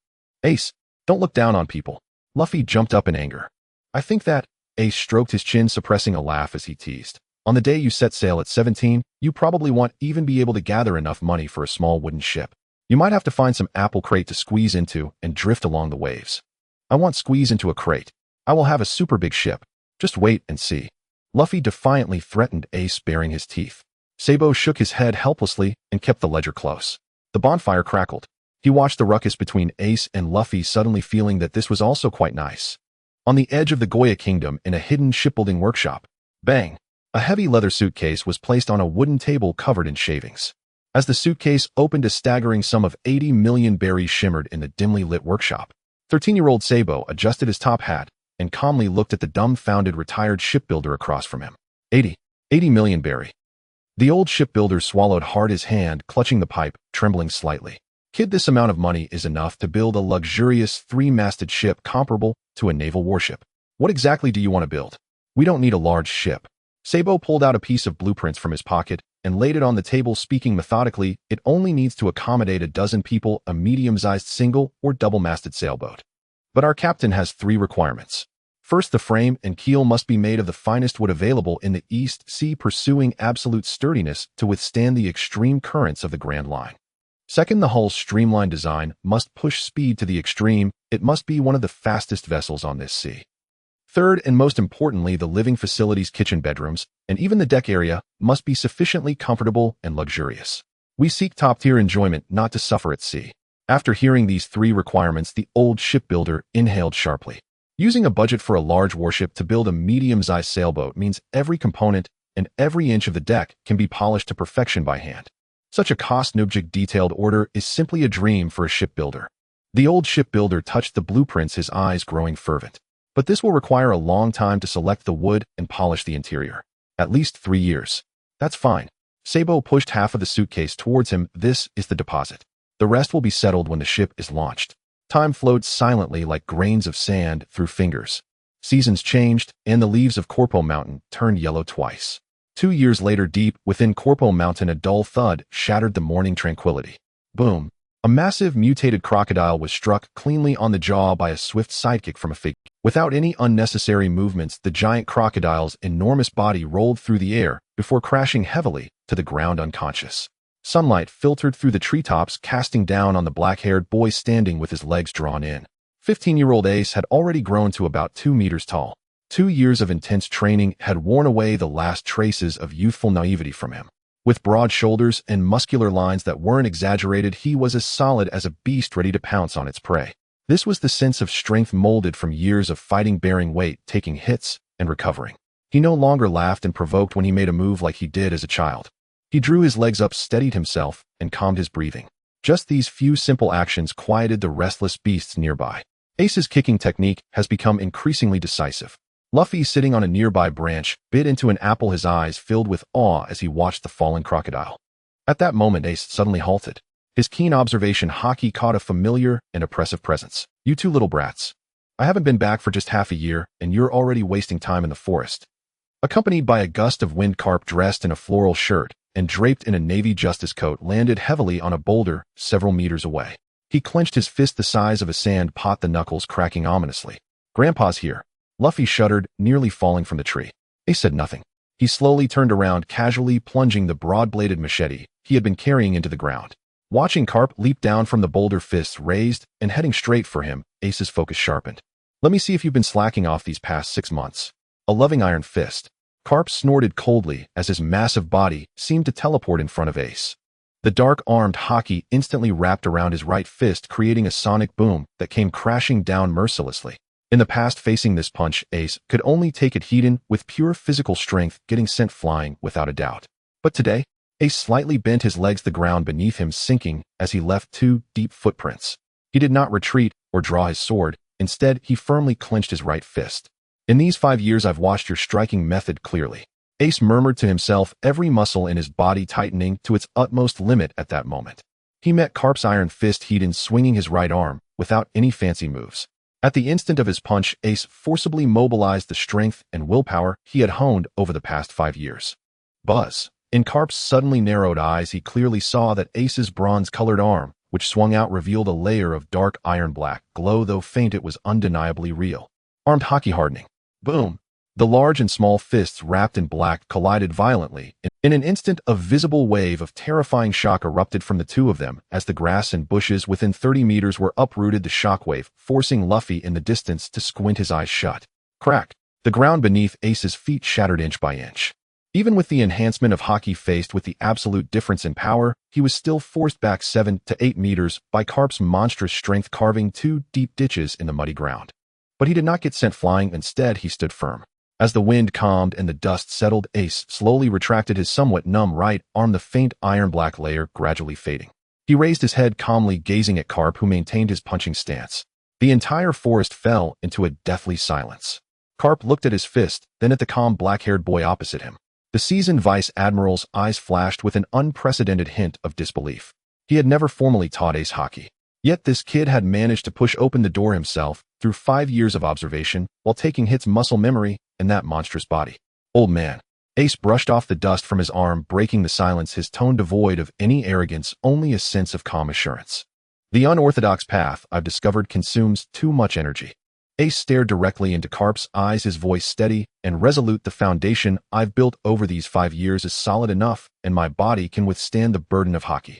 Ace, don't look down on people. Luffy jumped up in anger. I think that, Ace stroked his chin, suppressing a laugh as he teased. On the day you set sail at 17, you probably won't even be able to gather enough money for a small wooden ship. You might have to find some apple crate to squeeze into and drift along the waves. I won't squeeze into a crate. I will have a super big ship. Just wait and see. Luffy defiantly threatened Ace, baring his teeth. Sabo shook his head helplessly and kept the ledger close. The bonfire crackled. He watched the ruckus between Ace and Luffy, suddenly feeling that this was also quite nice. On the edge of the Goya Kingdom, in a hidden shipbuilding workshop, bang! A heavy leather suitcase was placed on a wooden table covered in shavings. As the suitcase opened, a staggering sum of 80 million berries shimmered in the dimly lit workshop. 13-year-old Sabo adjusted his top hat and calmly looked at the dumbfounded retired shipbuilder across from him. 80 million berry. The old shipbuilder swallowed hard, his hand clutching the pipe, trembling slightly. Kid, this amount of money is enough to build a luxurious 3-masted ship comparable to a naval warship. What exactly do you want to build? We don't need a large ship. Sabo pulled out a piece of blueprints from his pocket and laid it on the table, speaking methodically. It only needs to accommodate a dozen people, a medium-sized single or double-masted sailboat. But our captain has 3 requirements. First, the frame and keel must be made of the finest wood available in the East Sea, pursuing absolute sturdiness to withstand the extreme currents of the Grand Line. Second, the hull's streamlined design must push speed to the extreme. It must be one of the fastest vessels on this sea. Third, and most importantly, the living facilities, kitchen, bedrooms, and even the deck area must be sufficiently comfortable and luxurious. We seek top-tier enjoyment, not to suffer at sea. After hearing these 3 requirements, the old shipbuilder inhaled sharply. Using a budget for a large warship to build a medium-sized sailboat means every component and every inch of the deck can be polished to perfection by hand. Such a cost-object detailed order is simply a dream for a shipbuilder. The old shipbuilder touched the blueprints, his eyes growing fervent. But this will require a long time to select the wood and polish the interior. At least 3 years. That's fine. Sabo pushed half of the suitcase towards him. This is the deposit. The rest will be settled when the ship is launched. Time flowed silently like grains of sand through fingers. Seasons changed, and the leaves of Corpo Mountain turned yellow twice. 2 years later, deep within Corpo Mountain, a dull thud shattered the morning tranquility. Boom! A massive mutated crocodile was struck cleanly on the jaw by a swift sidekick from a figure. Without any unnecessary movements, the giant crocodile's enormous body rolled through the air before crashing heavily to the ground unconscious. Sunlight filtered through the treetops, casting down on the black-haired boy standing with his legs drawn in. 15-year-old Ace had already grown to about 2 meters tall. 2 years of intense training had worn away the last traces of youthful naivety from him. With broad shoulders and muscular lines that weren't exaggerated, he was as solid as a beast ready to pounce on its prey. This was the sense of strength molded from years of fighting, bearing weight, taking hits, and recovering. He no longer laughed and provoked when he made a move like he did as a child. He drew his legs up, steadied himself, and calmed his breathing. Just these few simple actions quieted the restless beasts nearby. Ace's kicking technique has become increasingly decisive. Luffy, sitting on a nearby branch, bit into an apple, his eyes filled with awe as he watched the fallen crocodile. At that moment, Ace suddenly halted. His keen observation Haki caught a familiar and oppressive presence. "You two little brats. I haven't been back for just half a year, and you're already wasting time in the forest." Accompanied by a gust of wind, Garp, dressed in a floral shirt and draped in a navy justice coat, landed heavily on a boulder several meters away. He clenched his fist the size of a sand pot, the knuckles cracking ominously. "Grandpa's here." Luffy shuddered, nearly falling from the tree. Ace said nothing. He slowly turned around, casually plunging the broad-bladed machete he had been carrying into the ground. Watching Garp leap down from the boulder, fists raised and heading straight for him, Ace's focus sharpened. "Let me see if you've been slacking off these past 6 months. A loving iron fist." Garp snorted coldly as his massive body seemed to teleport in front of Ace. The dark-armed Haki instantly wrapped around his right fist, creating a sonic boom that came crashing down mercilessly. In the past, facing this punch, Ace could only take it hidden with pure physical strength, getting sent flying without a doubt. But today, Ace slightly bent his legs, the ground beneath him sinking as he left 2 deep footprints. He did not retreat or draw his sword. Instead, he firmly clenched his right fist. "In these 5 years, I've watched your striking method clearly," Ace murmured to himself, every muscle in his body tightening to its utmost limit at that moment. He met Garp's iron fist hidden, swinging his right arm without any fancy moves. At the instant of his punch, Ace forcibly mobilized the strength and willpower he had honed over the past 5 years. Buzz. In Garp's suddenly narrowed eyes, he clearly saw that Ace's bronze-colored arm, which swung out, revealed a layer of dark iron-black glow. Though faint, it was undeniably real. Armed Haki hardening. Boom. The large and small fists wrapped in black collided violently. In an instant, a visible wave of terrifying shock erupted from the two of them as the grass and bushes within 30 meters were uprooted, the shockwave forcing Luffy in the distance to squint his eyes shut. Crack. The ground beneath Ace's feet shattered inch by inch. Even with the enhancement of Haki, faced with the absolute difference in power, he was still forced back 7 to 8 meters by Garp's monstrous strength, carving 2 deep ditches in the muddy ground. But he did not get sent flying. Instead, he stood firm. As the wind calmed and the dust settled, Ace slowly retracted his somewhat numb right arm, the faint iron-black layer gradually fading. He raised his head, calmly gazing at Garp, who maintained his punching stance. The entire forest fell into a deathly silence. Garp looked at his fist, then at the calm black-haired boy opposite him. The seasoned vice admiral's eyes flashed with an unprecedented hint of disbelief. He had never formally taught Ace Haki. Yet this kid had managed to push open the door himself through 5 years of observation while taking hits, muscle memory, and that monstrous body. "Old man." Ace brushed off the dust from his arm, breaking the silence, his tone devoid of any arrogance, only a sense of calm assurance. "The unorthodox path I've discovered consumes too much energy." Ace stared directly into Garp's eyes, his voice steady and resolute. "The foundation I've built over these 5 years is solid enough, and my body can withstand the burden of Haki.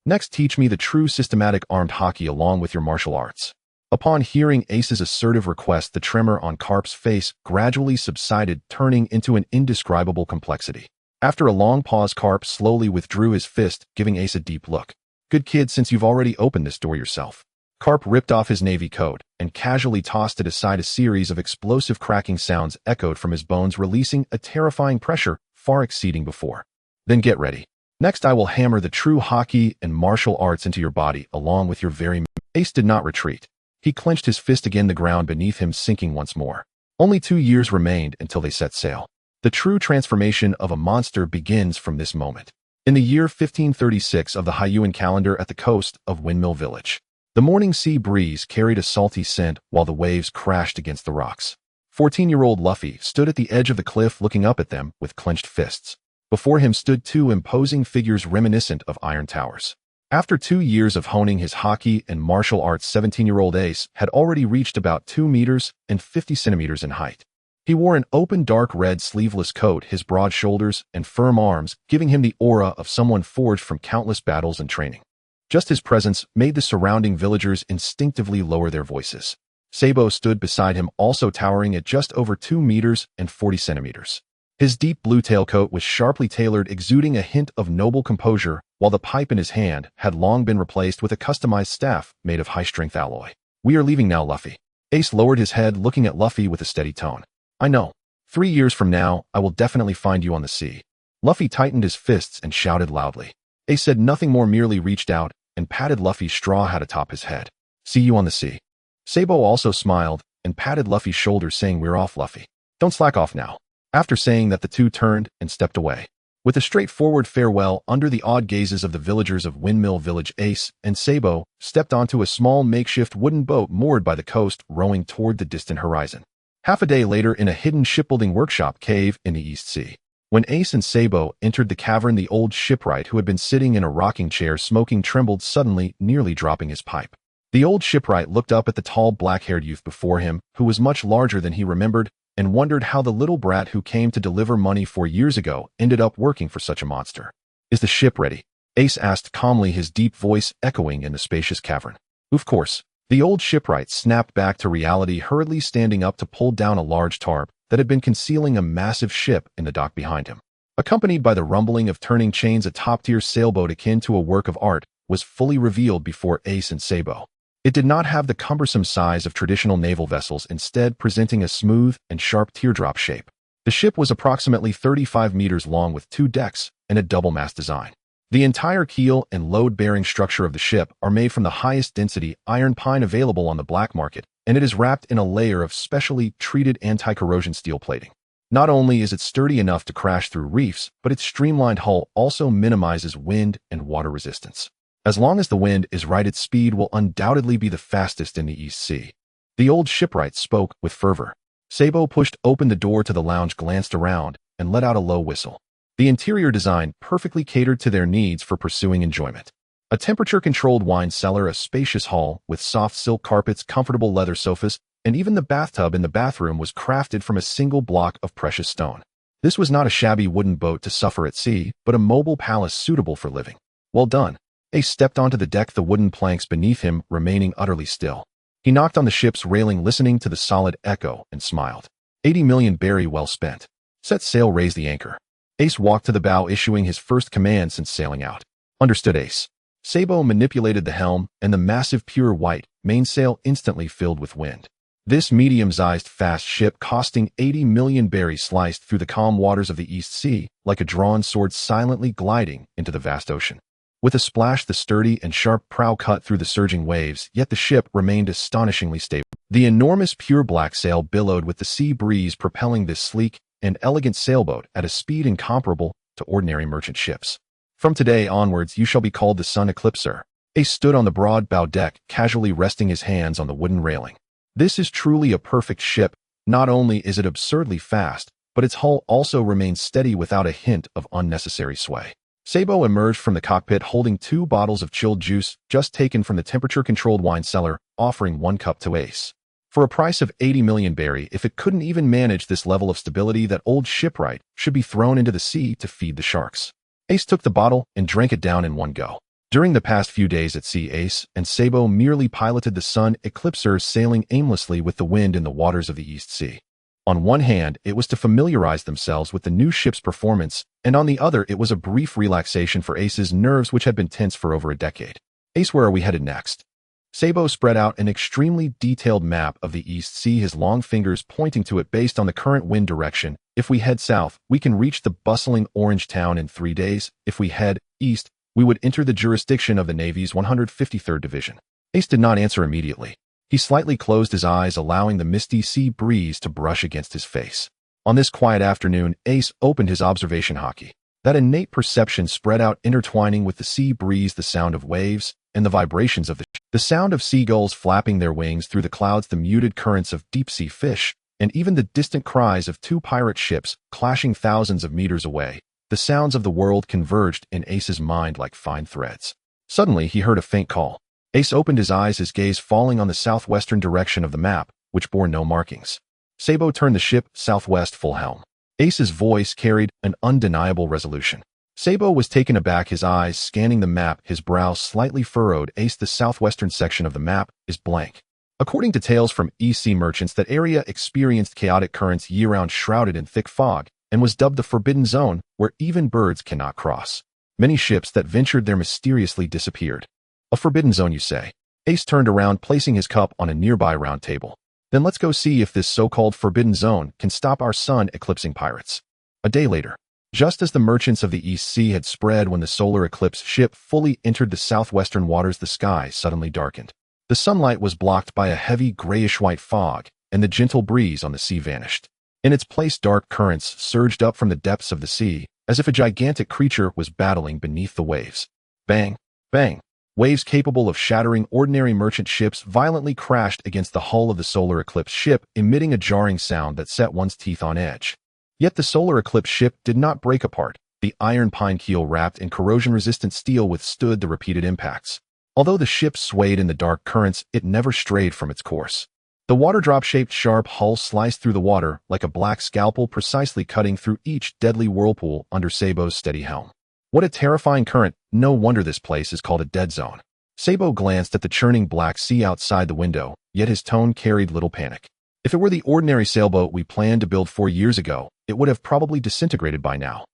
Next, teach me the true systematic armed Haki along with your martial arts." Upon hearing Ace's assertive request, the tremor on Garp's face gradually subsided, turning into an indescribable complexity. After a long pause, Garp slowly withdrew his fist, giving Ace a deep look. "Good kid, since you've already opened this door yourself." Garp ripped off his navy coat and casually tossed it aside. A series of explosive cracking sounds echoed from his bones, releasing a terrifying pressure far exceeding before. "Then get ready. Next, I will hammer the true Haki and martial arts into your body, along with your very..." Ace did not retreat. He clenched his fist again, the ground beneath him sinking once more. Only 2 years remained until they set sail. The true transformation of a monster begins from this moment. In the year 1536 of the Hyuan calendar, at the coast of Windmill Village, the morning sea breeze carried a salty scent while the waves crashed against the rocks. 14-year-old Luffy stood at the edge of the cliff, looking up at them with clenched fists. Before him stood 2 imposing figures reminiscent of iron towers. After 2 years of honing his Haki and martial arts, 17-year-old Ace had already reached about 2 meters and 50 centimeters in height. He wore an open dark red sleeveless coat, his broad shoulders and firm arms giving him the aura of someone forged from countless battles and training. Just his presence made the surrounding villagers instinctively lower their voices. Sabo stood beside him, also towering at just over 2 meters and 40 centimeters. His deep blue tailcoat was sharply tailored, exuding a hint of noble composure, while the pipe in his hand had long been replaced with a customized staff made of high-strength alloy. "We are leaving now, Luffy." Ace lowered his head, looking at Luffy with a steady tone. "I know. 3 years from now, I will definitely find you on the sea." Luffy tightened his fists and shouted loudly. Ace said nothing more, merely reached out and patted Luffy's straw hat atop his head. "See you on the sea." Sabo also smiled and patted Luffy's shoulder, saying, "We're off, Luffy. Don't slack off now." After saying that, the two turned and stepped away. With a straightforward farewell under the awed gazes of the villagers of Windmill Village, Ace and Sabo stepped onto a small makeshift wooden boat moored by the coast, rowing toward the distant horizon. Half a day later, in a hidden shipbuilding workshop cave in the East Sea. When Ace and Sabo entered the cavern, the old shipwright, who had been sitting in a rocking chair smoking, trembled suddenly, nearly dropping his pipe. The old shipwright looked up at the tall black-haired youth before him, who was much larger than he remembered, and wondered how the little brat who came to deliver money 4 years ago ended up working for such a monster. "Is the ship ready?" Ace asked calmly, his deep voice echoing in the spacious cavern. "Of course." The old shipwright snapped back to reality, hurriedly standing up to pull down a large tarp that had been concealing a massive ship in the dock behind him. Accompanied by the rumbling of turning chains, a top-tier sailboat akin to a work of art was fully revealed before Ace and Sabo. It did not have the cumbersome size of traditional naval vessels, instead presenting a smooth and sharp teardrop shape. The ship was approximately 35 meters long with 2 decks and a double-mast design. The entire keel and load-bearing structure of the ship are made from the highest density iron pine available on the black market, and it is wrapped in a layer of specially treated anti-corrosion steel plating. Not only is it sturdy enough to crash through reefs, but its streamlined hull also minimizes wind and water resistance. As long as the wind is right, its speed will undoubtedly be the fastest in the East Sea. The old shipwright spoke with fervor. Sabo pushed open the door to the lounge, glanced around, and let out a low whistle. The interior design perfectly catered to their needs for pursuing enjoyment. A temperature-controlled wine cellar, a spacious hall with soft silk carpets, comfortable leather sofas, and even the bathtub in the bathroom was crafted from a single block of precious stone. This was not a shabby wooden boat to suffer at sea, but a mobile palace suitable for living. "Well done." Ace stepped onto the deck, the wooden planks beneath him remaining utterly still. He knocked on the ship's railing, listening to the solid echo, and smiled. 80 million berry well spent. Set sail, raise the anchor. Ace walked to the bow, issuing his first command since sailing out. "Understood, Ace." Sabo manipulated the helm, and the massive pure white mainsail instantly filled with wind. This medium-sized fast ship, costing 80 million berries, sliced through the calm waters of the East Sea like a drawn sword, silently gliding into the vast ocean. With a splash, the sturdy and sharp prow cut through the surging waves, yet the ship remained astonishingly stable. The enormous pure black sail billowed with the sea breeze, propelling this sleek and elegant sailboat at a speed incomparable to ordinary merchant ships. "From today onwards, you shall be called the Sun Eclipser." Ace stood on the broad bow deck, casually resting his hands on the wooden railing. "This is truly a perfect ship. Not only is it absurdly fast, but its hull also remains steady without a hint of unnecessary sway." Sabo emerged from the cockpit holding 2 bottles of chilled juice just taken from the temperature-controlled wine cellar, offering 1 cup to Ace. For a price of 80 million berry, if it couldn't even manage this level of stability, that old shipwright should be thrown into the sea to feed the sharks. Ace took the bottle and drank it down in one go. During the past few days at sea, Ace and Sabo merely piloted the Sun Eclipser, sailing aimlessly with the wind in the waters of the East Sea. On one hand, it was to familiarize themselves with the new ship's performance, and on the other, it was a brief relaxation for Ace's nerves, which had been tense for over a decade. "Ace, where are we headed next?" Sabo spread out an extremely detailed map of the East Sea, his long fingers pointing to it based on the current wind direction. "If we head south, we can reach the bustling orange town in 3 days. If we head east, we would enter the jurisdiction of the Navy's 153rd Division." Ace did not answer immediately. He slightly closed his eyes, allowing the misty sea breeze to brush against his face. On this quiet afternoon, Ace opened his observation hockey. That innate perception spread out, intertwining with the sea breeze, the sound of waves and the vibrations of the sound of seagulls flapping their wings through the clouds, the muted currents of deep-sea fish, and even the distant cries of 2 pirate ships clashing thousands of meters away. The sounds of the world converged in Ace's mind like fine threads. Suddenly, he heard a faint call. Ace opened his eyes, his gaze falling on the southwestern direction of the map, which bore no markings. Sabo turned the ship southwest, full helm. Ace's voice carried an undeniable resolution. Sabo was taken aback, his eyes scanning the map, his brow slightly furrowed. "Ace, the southwestern section of the map is blank." According to tales from EC merchants, that area experienced chaotic currents year-round, shrouded in thick fog, and was dubbed the Forbidden Zone, where even birds cannot cross. Many ships that ventured there mysteriously disappeared. A forbidden zone, you say? Ace turned around, placing his cup on a nearby round table. Then let's go see if this so-called forbidden zone can stop our sun eclipsing pirates. A day later, just as the merchants of the East Sea had spread when the solar eclipse ship fully entered the southwestern waters, the sky suddenly darkened. The sunlight was blocked by a heavy grayish-white fog, and the gentle breeze on the sea vanished. In its place, dark currents surged up from the depths of the sea, as if a gigantic creature was battling beneath the waves. Bang! Bang! Waves capable of shattering ordinary merchant ships violently crashed against the hull of the solar eclipse ship, emitting a jarring sound that set one's teeth on edge. Yet the solar eclipse ship did not break apart. The iron pine keel wrapped in corrosion-resistant steel withstood the repeated impacts. Although the ship swayed in the dark currents, it never strayed from its course. The water-drop-shaped sharp hull sliced through the water like a black scalpel, precisely cutting through each deadly whirlpool under Sabo's steady helm. What a terrifying current! No wonder this place is called a dead zone. Sabo glanced at the churning black sea outside the window, yet his tone carried little panic. If it were the ordinary sailboat we planned to build 4 years ago, it would have probably disintegrated by now.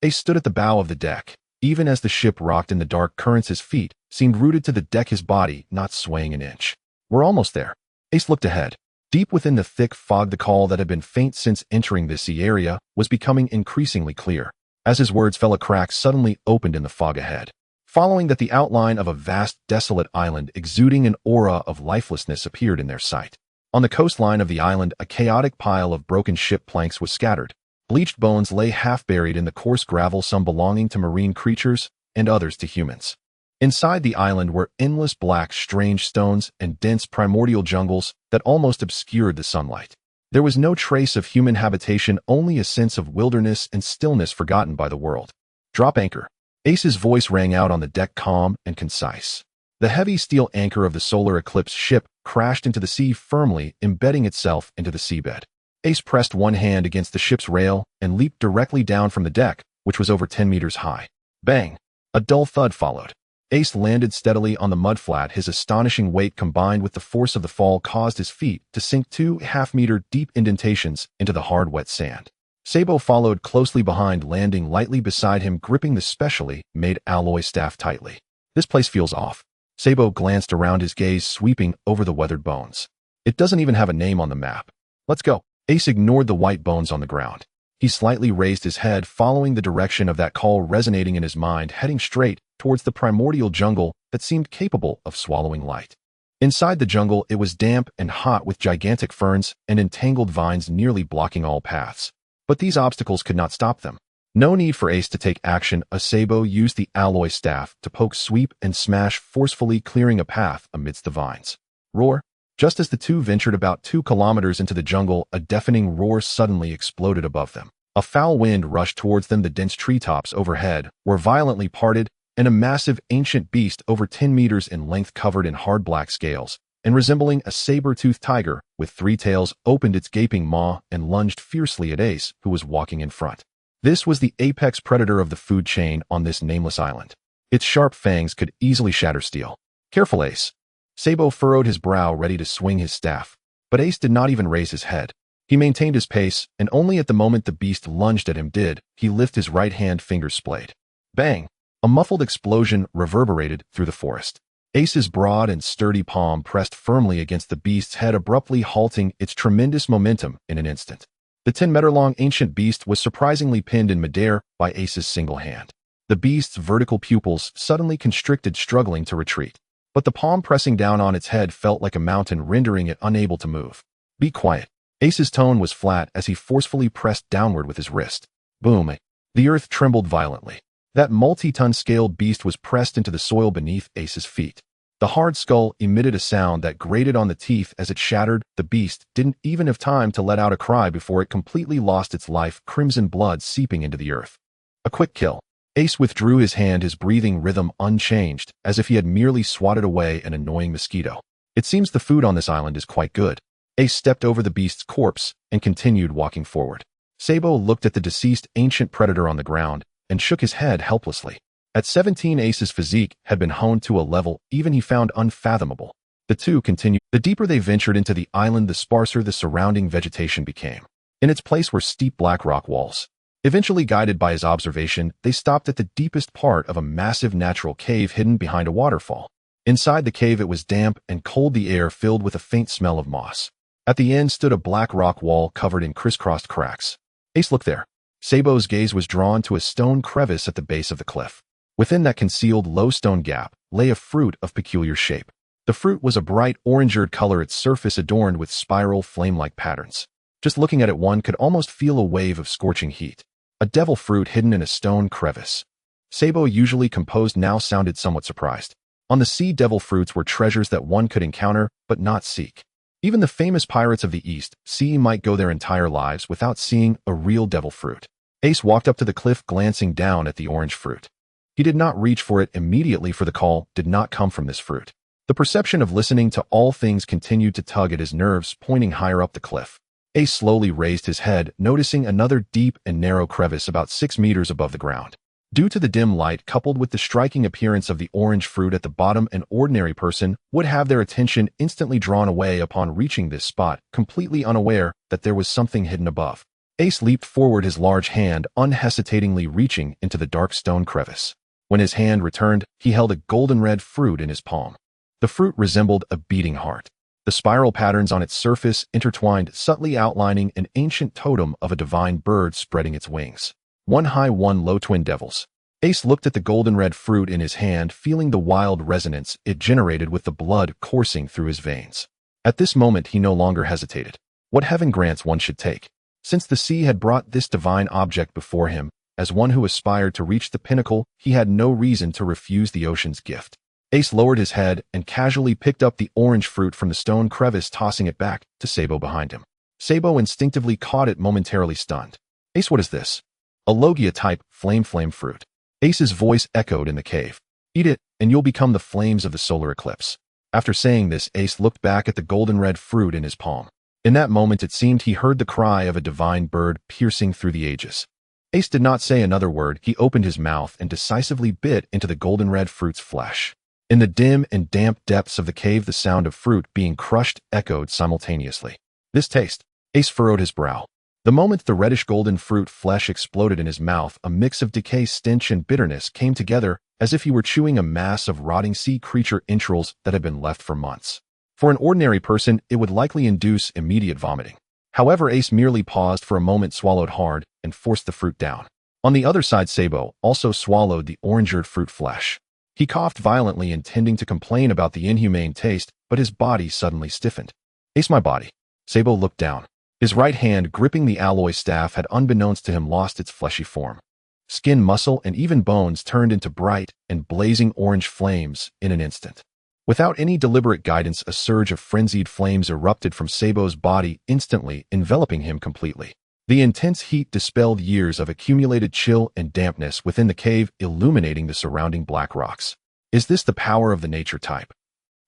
Ace stood at the bow of the deck. Even as the ship rocked in the dark currents, his feet seemed rooted to the deck, his body not swaying an inch. We're almost there. Ace looked ahead. Deep within the thick fog, the call that had been faint since entering the sea area was becoming increasingly clear. As his words fell, a crack suddenly opened in the fog ahead. Following that, the outline of a vast, desolate island exuding an aura of lifelessness appeared in their sight. On the coastline of the island, a chaotic pile of broken ship planks was scattered. Bleached bones lay half-buried in the coarse gravel, some belonging to marine creatures and others to humans. Inside the island were endless black, strange stones and dense primordial jungles that almost obscured the sunlight. There was no trace of human habitation, only a sense of wilderness and stillness forgotten by the world. Drop anchor. Ace's voice rang out on the deck, calm and concise. The heavy steel anchor of the solar eclipse ship crashed into the sea, firmly embedding itself into the seabed. Ace pressed one hand against the ship's rail and leaped directly down from the deck, which was over 10 meters high. Bang! A dull thud followed. Ace landed steadily on the mudflat. His astonishing weight combined with the force of the fall caused his feet to sink 2.5-meter deep indentations into the hard, wet sand. Sabo followed closely behind, landing lightly beside him, gripping the specially made alloy staff tightly. This place feels off. Sabo glanced around, his gaze sweeping over the weathered bones. It doesn't even have a name on the map. Let's go. Ace ignored the white bones on the ground. He slightly raised his head, following the direction of that call resonating in his mind, heading straight towards the primordial jungle that seemed capable of swallowing light. Inside the jungle, it was damp and hot, with gigantic ferns and entangled vines nearly blocking all paths. But these obstacles could not stop them. No need for Ace to take action. Sabo used the alloy staff to poke, sweep, and smash, forcefully clearing a path amidst the vines. Roar! Just as the two ventured about 2 kilometers into the jungle, a deafening roar suddenly exploded above them. A foul wind rushed towards them. The dense treetops overhead were violently parted, and a massive ancient beast over 10 meters in length, covered in hard black scales and resembling a saber-toothed tiger with 3 tails, opened its gaping maw and lunged fiercely at Ace, who was walking in front. This was the apex predator of the food chain on this nameless island. Its sharp fangs could easily shatter steel. Careful, Ace. Sabo furrowed his brow, ready to swing his staff. But Ace did not even raise his head. He maintained his pace, and only at the moment the beast lunged at him did he lift his right hand, fingers splayed. Bang! A muffled explosion reverberated through the forest. Ace's broad and sturdy palm pressed firmly against the beast's head, abruptly halting its tremendous momentum in an instant. The 10-meter-long ancient beast was surprisingly pinned in midair by Ace's single hand. The beast's vertical pupils suddenly constricted, struggling to retreat. But the palm pressing down on its head felt like a mountain, rendering it unable to move. Be quiet. Ace's tone was flat as he forcefully pressed downward with his wrist. Boom! The earth trembled violently. That multi-ton scaled beast was pressed into the soil beneath Ace's feet. The hard skull emitted a sound that grated on the teeth as it shattered. The beast didn't even have time to let out a cry before it completely lost its life, crimson blood seeping into the earth. A quick kill. Ace withdrew his hand, his breathing rhythm unchanged, as if he had merely swatted away an annoying mosquito. It seems the food on this island is quite good. Ace stepped over the beast's corpse and continued walking forward. Sabo looked at the deceased ancient predator on the ground and shook his head helplessly. At 17, Ace's physique had been honed to a level even he found unfathomable. The two continued. The deeper they ventured into the island, the sparser the surrounding vegetation became. In its place were steep black rock walls. Eventually guided by his observation, they stopped at the deepest part of a massive natural cave hidden behind a waterfall. Inside the cave it was damp and cold, the air filled with a faint smell of moss. At the end stood a black rock wall covered in crisscrossed cracks. Ace looked there. Sabo's gaze was drawn to a stone crevice at the base of the cliff. Within that concealed low stone gap lay a fruit of peculiar shape. The fruit was a bright orange-red color, its surface adorned with spiral flame-like patterns. Just looking at it one could almost feel a wave of scorching heat. A devil fruit hidden in a stone crevice. Sabo, usually composed, now sounded somewhat surprised. On the sea, devil fruits were treasures that one could encounter but not seek. Even the famous pirates of the East Sea might go their entire lives without seeing a real devil fruit. Ace walked up to the cliff, glancing down at the orange fruit. He did not reach for it immediately, for the call did not come from this fruit. The perception of listening to all things continued to tug at his nerves, pointing higher up the cliff. Ace slowly raised his head, noticing another deep and narrow crevice about 6 meters above the ground. Due to the dim light coupled with the striking appearance of the orange fruit at the bottom, an ordinary person would have their attention instantly drawn away upon reaching this spot, completely unaware that there was something hidden above. Ace leaped forward, his large hand unhesitatingly reaching into the dark stone crevice. When his hand returned, he held a golden red fruit in his palm. The fruit resembled a beating heart. The spiral patterns on its surface intertwined, subtly outlining an ancient totem of a divine bird spreading its wings. One high, one low, twin devils. Ace looked at the golden red fruit in his hand, feeling the wild resonance it generated with the blood coursing through his veins. At this moment he no longer hesitated. What heaven grants one should take. Since the sea had brought this divine object before him, as one who aspired to reach the pinnacle, he had no reason to refuse the ocean's gift. Ace lowered his head and casually picked up the orange fruit from the stone crevice, tossing it back to Sabo behind him. Sabo instinctively caught it, momentarily stunned. Ace, what is this? A Logia-type flame fruit. Ace's voice echoed in the cave. Eat it, and you'll become the flames of the solar eclipse. After saying this, Ace looked back at the golden red fruit in his palm. In that moment it seemed he heard the cry of a divine bird piercing through the ages. Ace did not say another word. He opened his mouth and decisively bit into the golden red fruit's flesh. In the dim and damp depths of the cave, the sound of fruit being crushed echoed simultaneously. This taste. Ace furrowed his brow. The moment the reddish golden fruit flesh exploded in his mouth, a mix of decay, stench, and bitterness came together, as if he were chewing a mass of rotting sea creature entrails that had been left for months. For an ordinary person, it would likely induce immediate vomiting. However, Ace merely paused for a moment, swallowed hard, and forced the fruit down. On the other side, Sabo also swallowed the orange-red fruit flesh. He coughed violently, intending to complain about the inhumane taste, but his body suddenly stiffened. Ace, my body. Sabo looked down. His right hand, gripping the alloy staff, had unbeknownst to him lost its fleshy form. Skin, muscle, and even bones turned into bright and blazing orange flames in an instant. Without any deliberate guidance, a surge of frenzied flames erupted from Sabo's body, instantly enveloping him completely. The intense heat dispelled years of accumulated chill and dampness within the cave, illuminating the surrounding black rocks. Is this the power of the nature type?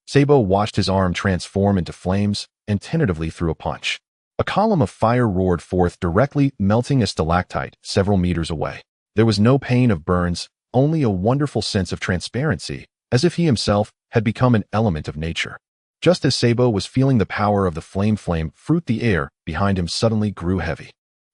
Sabo watched his arm transform into flames and tentatively threw a punch. A column of fire roared forth, directly melting a stalactite several meters away. There was no pain of burns, only a wonderful sense of transparency, as if he himself had become an element of nature. Just as Sabo was feeling the power of the flame fruit, the air behind him suddenly grew heavy.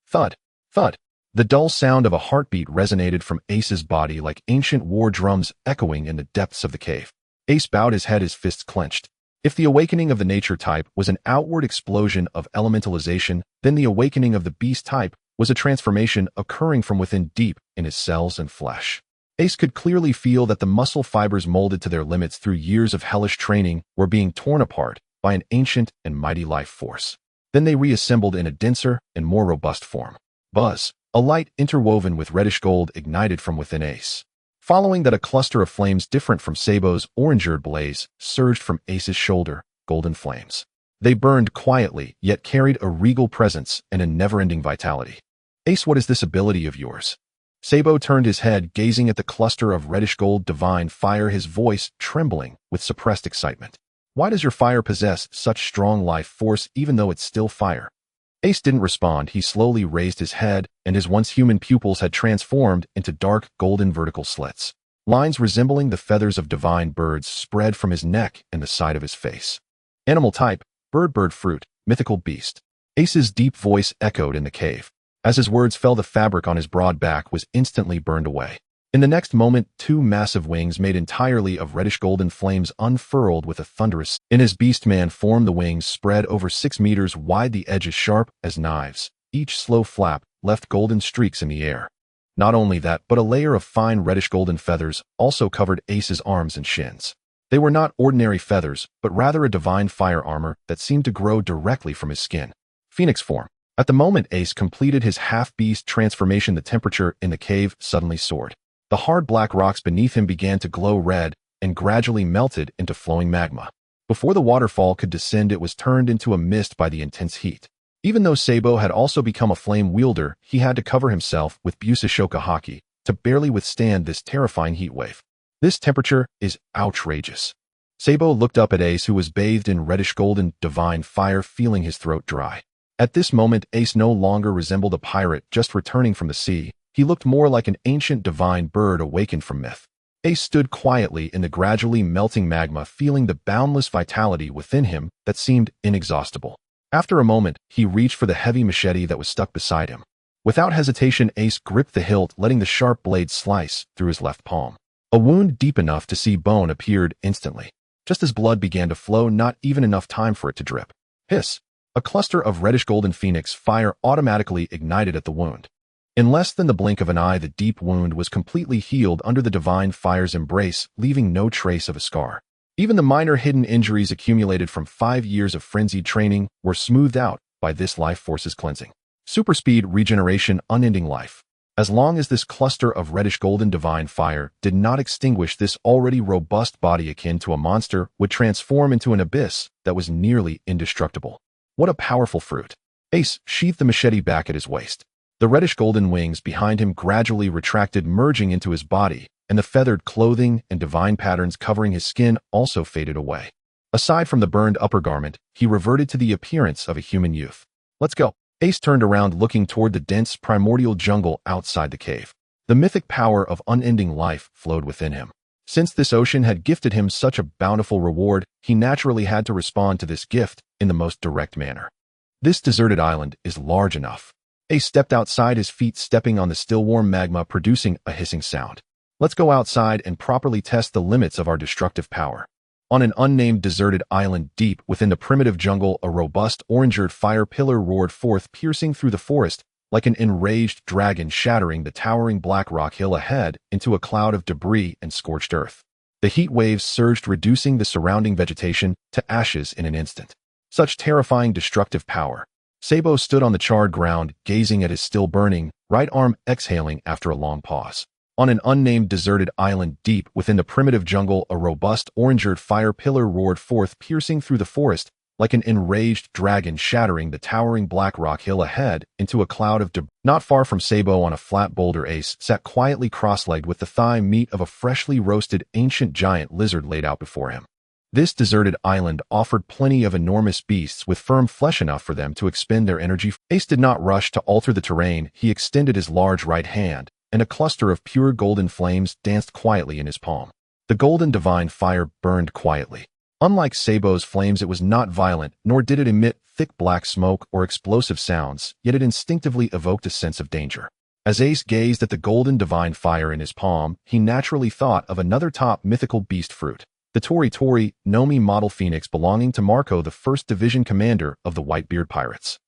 Thud, thud. The dull sound of a heartbeat resonated from Ace's body like ancient war drums echoing in the depths of the cave. Ace bowed his head, his fists clenched. If the awakening of the nature type was an outward explosion of elementalization, then the awakening of the beast type was a transformation occurring from within, deep in his cells and flesh. Ace could clearly feel that the muscle fibers molded to their limits through years of hellish training were being torn apart by an ancient and mighty life force. Then they reassembled in a denser and more robust form. Buzz, a light interwoven with reddish gold ignited from within Ace. Following that, a cluster of flames different from Sabo's orange-red blaze surged from Ace's shoulder, golden flames. They burned quietly, yet carried a regal presence and a never-ending vitality. Ace, what is this ability of yours? Sabo turned his head, gazing at the cluster of reddish gold divine fire, his voice trembling with suppressed excitement. Why does your fire possess such strong life force even though it's still fire? Ace didn't respond. He slowly raised his head, and his once human pupils had transformed into dark golden vertical slits. Lines resembling the feathers of divine birds spread from his neck and the side of his face. Animal type, bird fruit, mythical beast. Ace's deep voice echoed in the cave. As his words fell, the fabric on his broad back was instantly burned away. In the next moment, two massive wings made entirely of reddish-golden flames unfurled with a thunderous. In his beast-man form, the wings spread over 6 meters wide, the edges sharp as knives. Each slow flap left golden streaks in the air. Not only that, but a layer of fine reddish-golden feathers also covered Ace's arms and shins. They were not ordinary feathers, but rather a divine fire armor that seemed to grow directly from his skin. Phoenix form. At the moment Ace completed his half-beast transformation, the temperature in the cave suddenly soared. The hard black rocks beneath him began to glow red and gradually melted into flowing magma. Before the waterfall could descend, it was turned into a mist by the intense heat. Even though Sabo had also become a flame wielder, he had to cover himself with Busashoka haki to barely withstand this terrifying heat wave. This temperature is outrageous. Sabo looked up at Ace, who was bathed in reddish-golden divine fire, feeling his throat dry. At this moment, Ace no longer resembled a pirate just returning from the sea. He looked more like an ancient divine bird awakened from myth. Ace stood quietly in the gradually melting magma, feeling the boundless vitality within him that seemed inexhaustible. After a moment, he reached for the heavy machete that was stuck beside him. Without hesitation, Ace gripped the hilt, letting the sharp blade slice through his left palm. A wound deep enough to see bone appeared instantly. Just as blood began to flow, not even enough time for it to drip. Hiss! A cluster of reddish-golden phoenix fire automatically ignited at the wound. In less than the blink of an eye, the deep wound was completely healed under the divine fire's embrace, leaving no trace of a scar. Even the minor hidden injuries accumulated from 5 years of frenzied training were smoothed out by this life force's cleansing. Super speed, regeneration, unending life. As long as this cluster of reddish-golden divine fire did not extinguish, this already robust body akin to a monster would transform into an abyss that was nearly indestructible. What a powerful fruit. Ace sheathed the machete back at his waist. The reddish-golden wings behind him gradually retracted, merging into his body, and the feathered clothing and divine patterns covering his skin also faded away. Aside from the burned upper garment, he reverted to the appearance of a human youth. Let's go. Ace turned around, looking toward the dense primordial jungle outside the cave. The mythic power of unending life flowed within him. Since this ocean had gifted him such a bountiful reward, he naturally had to respond to this gift in the most direct manner. This deserted island is large enough. Ace stepped outside, his feet stepping on the still warm magma, producing a hissing sound. Let's go outside and properly test the limits of our destructive power. On an unnamed deserted island deep within the primitive jungle, a robust orange-earth fire pillar roared forth, piercing through the forest like an enraged dragon, shattering the towering black rock hill ahead into a cloud of debris and scorched earth. The heat waves surged, reducing the surrounding vegetation to ashes in an instant. Such terrifying destructive power. Sabo stood on the charred ground, gazing at his still burning right arm, exhaling after a long pause. On an unnamed deserted island deep within the primitive jungle, a robust orange-earth fire pillar roared forth, piercing through the forest like an enraged dragon, shattering the towering black rock hill ahead into a cloud of debris. Not far from Sabo, on a flat boulder, Ace sat quietly cross-legged with the thigh meat of a freshly roasted ancient giant lizard laid out before him. This deserted island offered plenty of enormous beasts with firm flesh enough for them to expend their energy. Ace did not rush to alter the terrain. He extended his large right hand, and a cluster of pure golden flames danced quietly in his palm. The golden divine fire burned quietly. Unlike Sabo's flames, it was not violent, nor did it emit thick black smoke or explosive sounds, yet it instinctively evoked a sense of danger. As Ace gazed at the golden divine fire in his palm, he naturally thought of another top mythical beast fruit, the Tori Nomi model phoenix belonging to Marco, the 1st Division commander of the Whitebeard Pirates.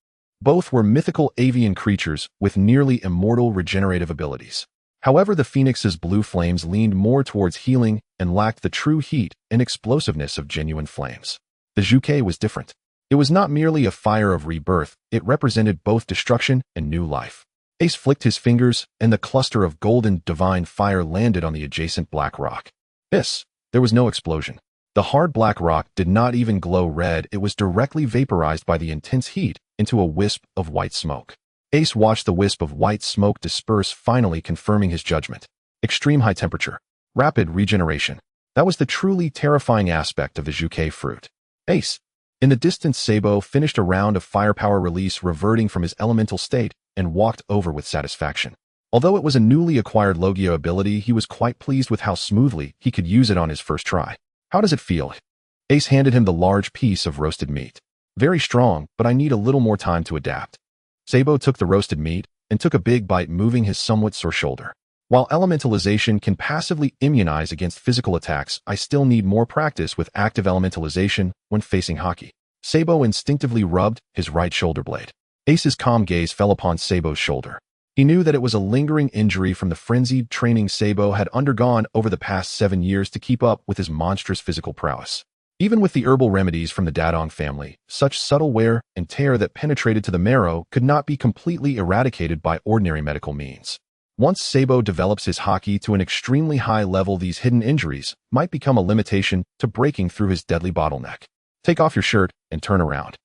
Both were mythical avian creatures with nearly immortal regenerative abilities. However, the phoenix's blue flames leaned more towards healing and lacked the true heat and explosiveness of genuine flames. The Juke was different. It was not merely a fire of rebirth, it represented both destruction and new life. Ace flicked his fingers, and the cluster of golden divine fire landed on the adjacent black rock. Hiss! There was no explosion. The hard black rock did not even glow red, it was directly vaporized by the intense heat into a wisp of white smoke. Ace watched the wisp of white smoke disperse, finally confirming his judgment. Extreme high temperature. Rapid regeneration. That was the truly terrifying aspect of the Juke fruit. Ace. In the distance, Sabo finished a round of firepower release, reverting from his elemental state, and walked over with satisfaction. Although it was a newly acquired Logia ability, he was quite pleased with how smoothly he could use it on his first try. How does it feel? Ace handed him the large piece of roasted meat. Very strong, but I need a little more time to adapt. Sabo took the roasted meat and took a big bite, moving his somewhat sore shoulder. While elementalization can passively immunize against physical attacks, I still need more practice with active elementalization when facing Haki. Sabo instinctively rubbed his right shoulder blade. Ace's calm gaze fell upon Sabo's shoulder. He knew that it was a lingering injury from the frenzied training Sabo had undergone over the past 7 years to keep up with his monstrous physical prowess. Even with the herbal remedies from the Dadong family, such subtle wear and tear that penetrated to the marrow could not be completely eradicated by ordinary medical means. Once Sabo develops his Haki to an extremely high level, these hidden injuries might become a limitation to breaking through his deadly bottleneck. Take off your shirt and turn around.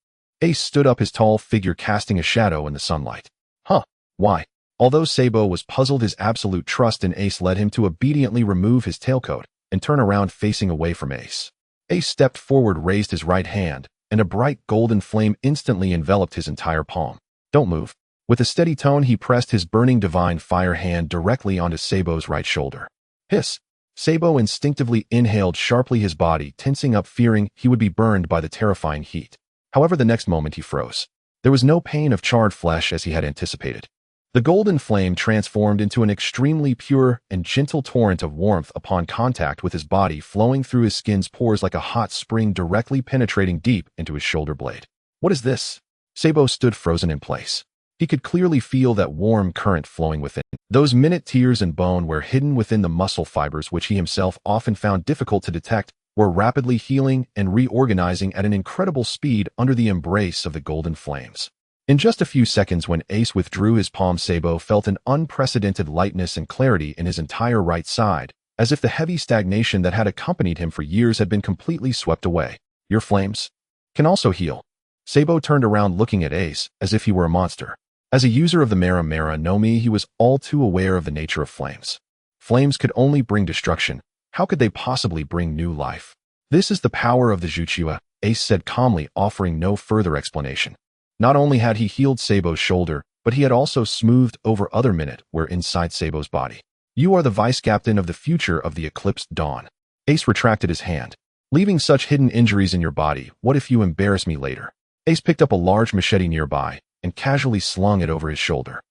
Ace stood up, his tall figure casting a shadow in the sunlight. Huh, why? Although Sabo was puzzled, his absolute trust in Ace led him to obediently remove his tailcoat and turn around, facing away from Ace. Ace stepped forward, raised his right hand, and a bright golden flame instantly enveloped his entire palm. Don't move. With a steady tone, he pressed his burning divine fire hand directly onto Sabo's right shoulder. Hiss! Sabo instinctively inhaled sharply, his body tensing up, fearing he would be burned by the terrifying heat. However, the next moment he froze. There was no pain of charred flesh as he had anticipated. The golden flame transformed into an extremely pure and gentle torrent of warmth upon contact with his body, flowing through his skin's pores like a hot spring, directly penetrating deep into his shoulder blade. What is this? Sabo stood frozen in place. He could clearly feel that warm current flowing within. Those minute tears and bone were hidden within the muscle fibers, which he himself often found difficult to detect, were rapidly healing and reorganizing at an incredible speed under the embrace of the golden flames. In just a few seconds, when Ace withdrew his palm, Sabo felt an unprecedented lightness and clarity in his entire right side, as if the heavy stagnation that had accompanied him for years had been completely swept away. Your flames can also heal. Sabo turned around, looking at Ace as if he were a monster. As a user of the Mara no Mi, he was all too aware of the nature of flames. Flames could only bring destruction. How could they possibly bring new life? This is the power of the Juchua, Ace said calmly, offering no further explanation. Not only had he healed Sabo's shoulder, but he had also smoothed over other minute wear inside Sabo's body. You are the vice captain of the future of the Eclipse Dawn. Ace retracted his hand. Leaving such hidden injuries in your body, what if you embarrass me later? Ace picked up a large machete nearby and casually slung it over his shoulder.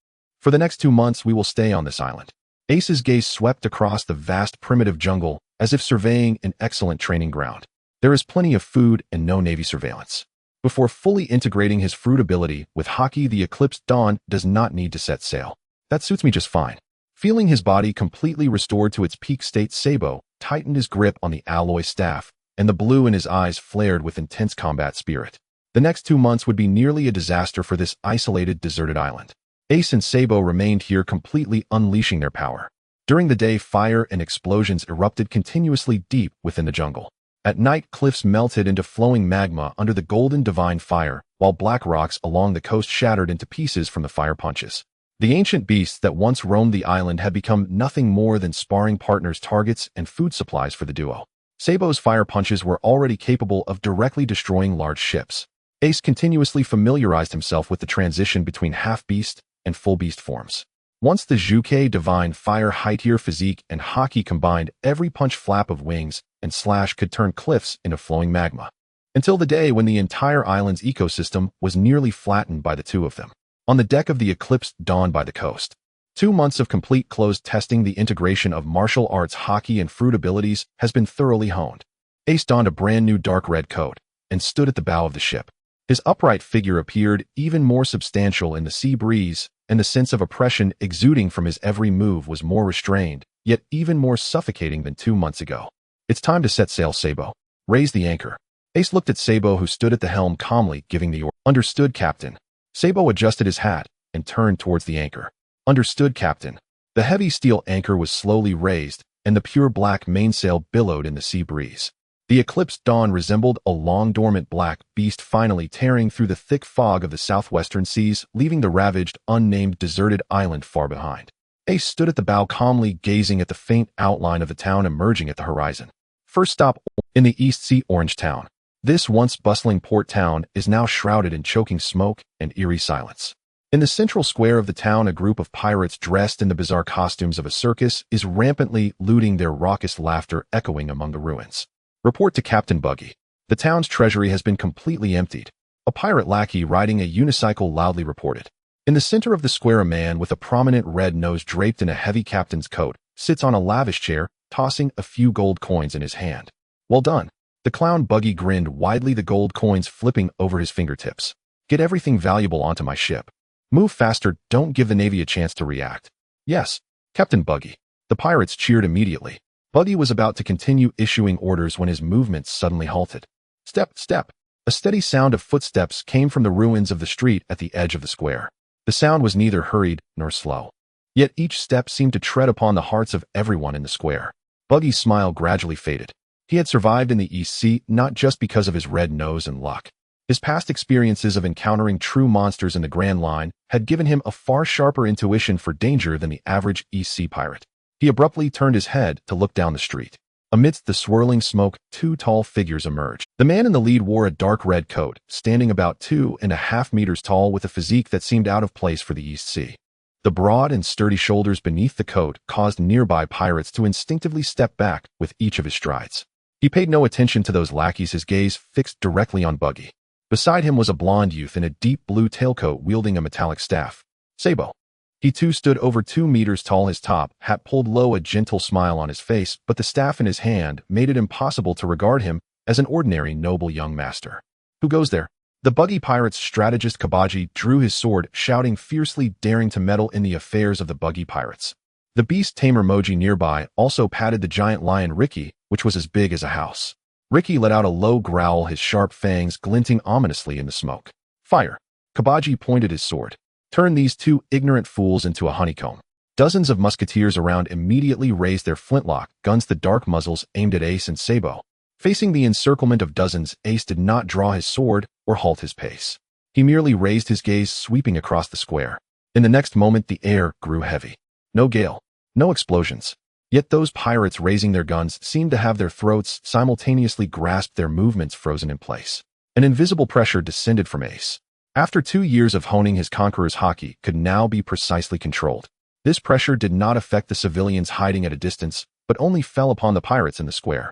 For the next 2 months, we will stay on this island. Ace's gaze swept across the vast primitive jungle as if surveying an excellent training ground. There is plenty of food and no Navy surveillance. Before fully integrating his fruit ability with Haki, the Eclipse Dawn does not need to set sail. That suits me just fine. Feeling his body completely restored to its peak state, Sabo tightened his grip on the alloy staff, and the blue in his eyes flared with intense combat spirit. The next 2 months would be nearly a disaster for this isolated, deserted island. Ace and Sabo remained here, completely unleashing their power. During the day, fire and explosions erupted continuously deep within the jungle. At night, cliffs melted into flowing magma under the golden divine fire, while black rocks along the coast shattered into pieces from the fire punches. The ancient beasts that once roamed the island had become nothing more than sparring partners, targets, and food supplies for the duo. Sabo's fire punches were already capable of directly destroying large ships. Ace continuously familiarized himself with the transition between half-beast and full-beast forms. Once the Juke Divine Fire high-tier physique and Haki combined, every punch, flap of wings, and slash could turn cliffs into flowing magma. Until the day when the entire island's ecosystem was nearly flattened by the two of them. On the deck of the Eclipse Dawn by the coast. 2 months of complete closed testing, the integration of martial arts, Haki, and fruit abilities has been thoroughly honed. Ace donned a brand new dark red coat and stood at the bow of the ship. His upright figure appeared even more substantial in the sea breeze, and the sense of oppression exuding from his every move was more restrained, yet even more suffocating than 2 months ago. It's time to set sail, Sabo. Raise the anchor. Ace looked at Sabo, who stood at the helm, calmly giving the order. Understood, Captain. Sabo adjusted his hat and turned towards the anchor. Understood, Captain. The heavy steel anchor was slowly raised, and the pure black mainsail billowed in the sea breeze. The Eclipse Dawn resembled a long dormant black beast finally tearing through the thick fog of the southwestern seas, leaving the ravaged, unnamed, deserted island far behind. Ace stood at the bow, calmly gazing at the faint outline of the town emerging at the horizon. First stop in the East Sea, Orangetown. This once bustling port town is now shrouded in choking smoke and eerie silence. In the central square of the town, a group of pirates dressed in the bizarre costumes of a circus is rampantly looting, their raucous laughter echoing among the ruins. Report to Captain Buggy. The town's treasury has been completely emptied. A pirate lackey riding a unicycle loudly reported. In the center of the square, a man with a prominent red nose draped in a heavy captain's coat sits on a lavish chair, tossing a few gold coins in his hand. Well done. The clown Buggy grinned widely, the gold coins flipping over his fingertips. Get everything valuable onto my ship. Move faster, don't give the Navy a chance to react. Yes, Captain Buggy. The pirates cheered immediately. Buggy was about to continue issuing orders when his movements suddenly halted. Step, step. A steady sound of footsteps came from the ruins of the street at the edge of the square. The sound was neither hurried nor slow. Yet each step seemed to tread upon the hearts of everyone in the square. Buggy's smile gradually faded. He had survived in the East Sea not just because of his red nose and luck. His past experiences of encountering true monsters in the Grand Line had given him a far sharper intuition for danger than the average East Sea pirate. He abruptly turned his head to look down the street. Amidst the swirling smoke, two tall figures emerged. The man in the lead wore a dark red coat, standing about 2.5 meters tall with a physique that seemed out of place for the East Sea. The broad and sturdy shoulders beneath the coat caused nearby pirates to instinctively step back with each of his strides. He paid no attention to those lackeys, his gaze fixed directly on Buggy. Beside him was a blond youth in a deep blue tailcoat wielding a metallic staff. Sabo. He too stood over 2 meters tall, his top hat pulled low, a gentle smile on his face, but the staff in his hand made it impossible to regard him as an ordinary noble young master. Who goes there? The Buggy Pirates' strategist Kabaji drew his sword, shouting fiercely, daring to meddle in the affairs of the Buggy Pirates. The beast tamer Moji nearby also patted the giant lion Ricky, which was as big as a house. Ricky let out a low growl, his sharp fangs glinting ominously in the smoke. Fire. Kabaji pointed his sword. Turn these two ignorant fools into a honeycomb. Dozens of musketeers around immediately raised their flintlock guns, the dark muzzles aimed at Ace and Sabo. Facing the encirclement of dozens, Ace did not draw his sword or halt his pace. He merely raised his gaze, sweeping across the square. In the next moment, the air grew heavy. No gale, no explosions. Yet those pirates raising their guns seemed to have their throats simultaneously grasped, their movements frozen in place. An invisible pressure descended from Ace. After 2 years of honing, his conqueror's hockey could now be precisely controlled. This pressure did not affect the civilians hiding at a distance, but only fell upon the pirates in the square.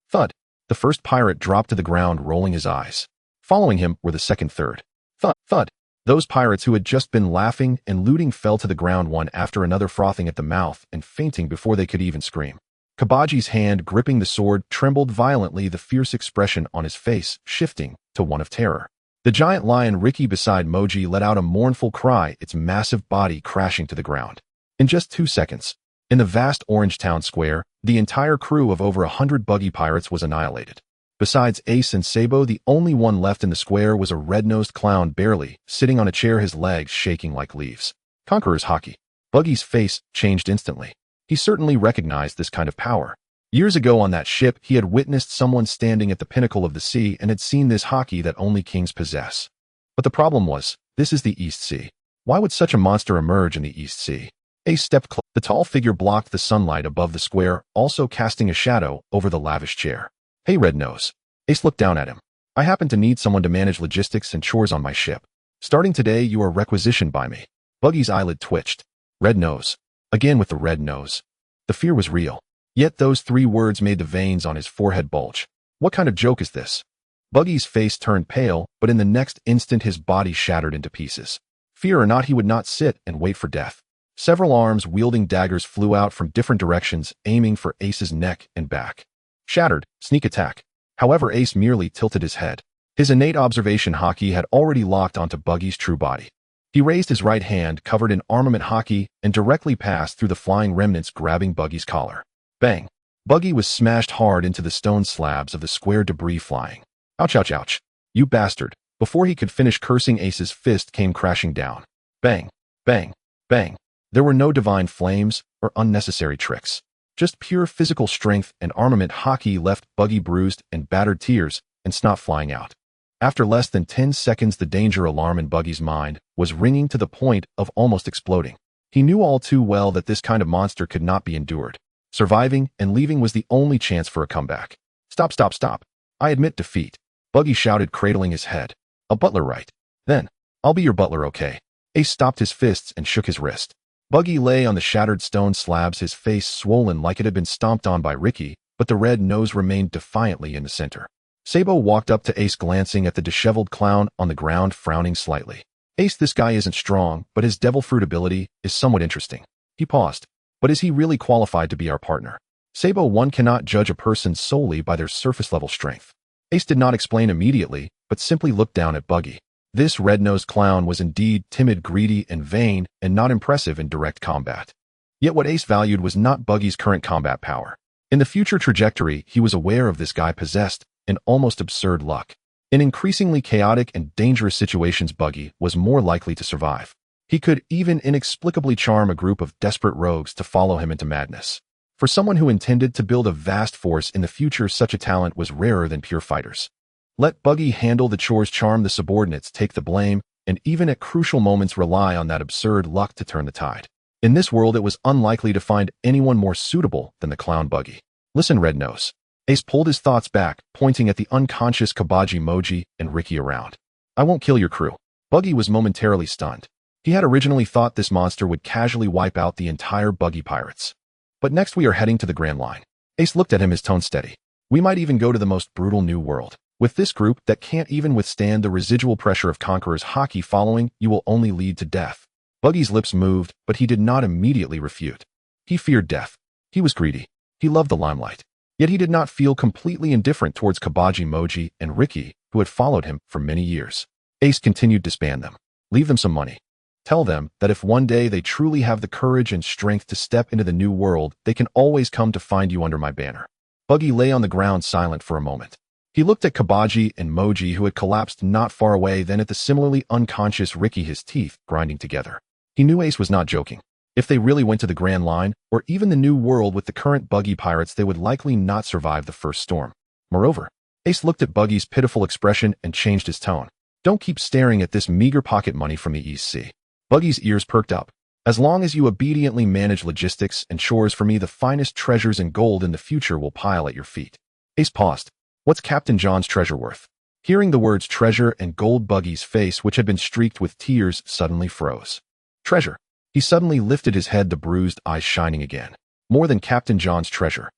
Thud. The first pirate dropped to the ground, rolling his eyes. Following him were the second, third. Thud, thud. Those pirates who had just been laughing and looting fell to the ground one after another, frothing at the mouth and fainting before they could even scream. Kabaji's hand gripping the sword trembled violently, the fierce expression on his face shifting to one of terror. The giant lion Ricky beside Moji let out a mournful cry, its massive body crashing to the ground. In just 2 seconds, in the vast Orange Town Square, the entire crew of over 100 Buggy Pirates was annihilated. Besides Ace and Sabo, the only one left in the square was a red-nosed clown, barely sitting on a chair, his legs shaking like leaves. Conqueror's hockey. Buggy's face changed instantly. He certainly recognized this kind of power. Years ago on that ship, he had witnessed someone standing at the pinnacle of the sea and had seen this hockey that only kings possess. But the problem was, this is the East Sea. Why would such a monster emerge in the East Sea? Ace stepped close. The tall figure blocked the sunlight above the square, also casting a shadow over the lavish chair. Hey, Red Nose. Ace looked down at him. I happen to need someone to manage logistics and chores on my ship. Starting today, you are requisitioned by me. Buggy's eyelid twitched. Red Nose. Again with the red nose. The fear was real. Yet those 3 words made the veins on his forehead bulge. What kind of joke is this? Buggy's face turned pale, but in the next instant his body shattered into pieces. Fear or not, he would not sit and wait for death. Several arms wielding daggers flew out from different directions, aiming for Ace's neck and back. Shattered, sneak attack. However, Ace merely tilted his head. His innate observation hockey had already locked onto Buggy's true body. He raised his right hand, covered in armament hockey, and directly passed through the flying remnants, grabbing Buggy's collar. Bang! Buggy was smashed hard into the stone slabs of the square, debris flying. Ouch, ouch, ouch. You bastard. Before he could finish cursing, Ace's fist came crashing down. Bang! Bang! Bang! There were no divine flames or unnecessary tricks. Just pure physical strength and armament hockey left Buggy bruised and battered, tears and snot flying out. After less than 10 seconds, the danger alarm in Buggy's mind was ringing to the point of almost exploding. He knew all too well that this kind of monster could not be endured. Surviving and leaving was the only chance for a comeback. Stop, stop, stop. I admit defeat. Buggy shouted, cradling his head. A butler, right? Then, I'll be your butler, okay? Ace stopped his fists and shook his wrist. Buggy lay on the shattered stone slabs, his face swollen like it had been stomped on by Ricky, but the red nose remained defiantly in the center. Sabo walked up to Ace, glancing at the disheveled clown on the ground, frowning slightly. Ace, this guy isn't strong, but his devil fruit ability is somewhat interesting. He paused. But is he really qualified to be our partner? Sabo, one cannot judge a person solely by their surface-level strength. Ace did not explain immediately, but simply looked down at Buggy. This red-nosed clown was indeed timid, greedy, and vain, and not impressive in direct combat. Yet what Ace valued was not Buggy's current combat power. In the future trajectory, he was aware of this guy possessed an almost absurd luck. In increasingly chaotic and dangerous situations, Buggy was more likely to survive. He could even inexplicably charm a group of desperate rogues to follow him into madness. For someone who intended to build a vast force in the future, such a talent was rarer than pure fighters. Let Buggy handle the chores, charm the subordinates, take the blame, and even at crucial moments rely on that absurd luck to turn the tide. In this world, it was unlikely to find anyone more suitable than the clown Buggy. Listen, Red Nose. Ace pulled his thoughts back, pointing at the unconscious Kabaji, Moji, and Ricky around. I won't kill your crew. Buggy was momentarily stunned. He had originally thought this monster would casually wipe out the entire Buggy Pirates. But next we are heading to the Grand Line. Ace looked at him, his tone steady. We might even go to the most brutal new world. With this group that can't even withstand the residual pressure of Conqueror's hockey following, you will only lead to death. Buggy's lips moved, but he did not immediately refute. He feared death. He was greedy. He loved the limelight. Yet he did not feel completely indifferent towards Kabaji, Moji, and Ricky, who had followed him for many years. Ace continued to span them. Leave them some money. Tell them that if one day they truly have the courage and strength to step into the new world, they can always come to find you under my banner. Buggy lay on the ground silent for a moment. He looked at Kabaji and Moji, who had collapsed not far away, then at the similarly unconscious Ricky, his teeth grinding together. He knew Ace was not joking. If they really went to the Grand Line, or even the New World with the current Buggy Pirates, they would likely not survive the first storm. Moreover, Ace looked at Buggy's pitiful expression and changed his tone. Don't keep staring at this meager pocket money from the East Sea. Buggy's ears perked up. As long as you obediently manage logistics and chores for me, the finest treasures and gold in the future will pile at your feet. Ace paused. What's Captain John's treasure worth? Hearing the words treasure and gold, Buggy's face, which had been streaked with tears, suddenly froze. Treasure. He suddenly lifted his head, the bruised eyes shining again. More than Captain John's treasure.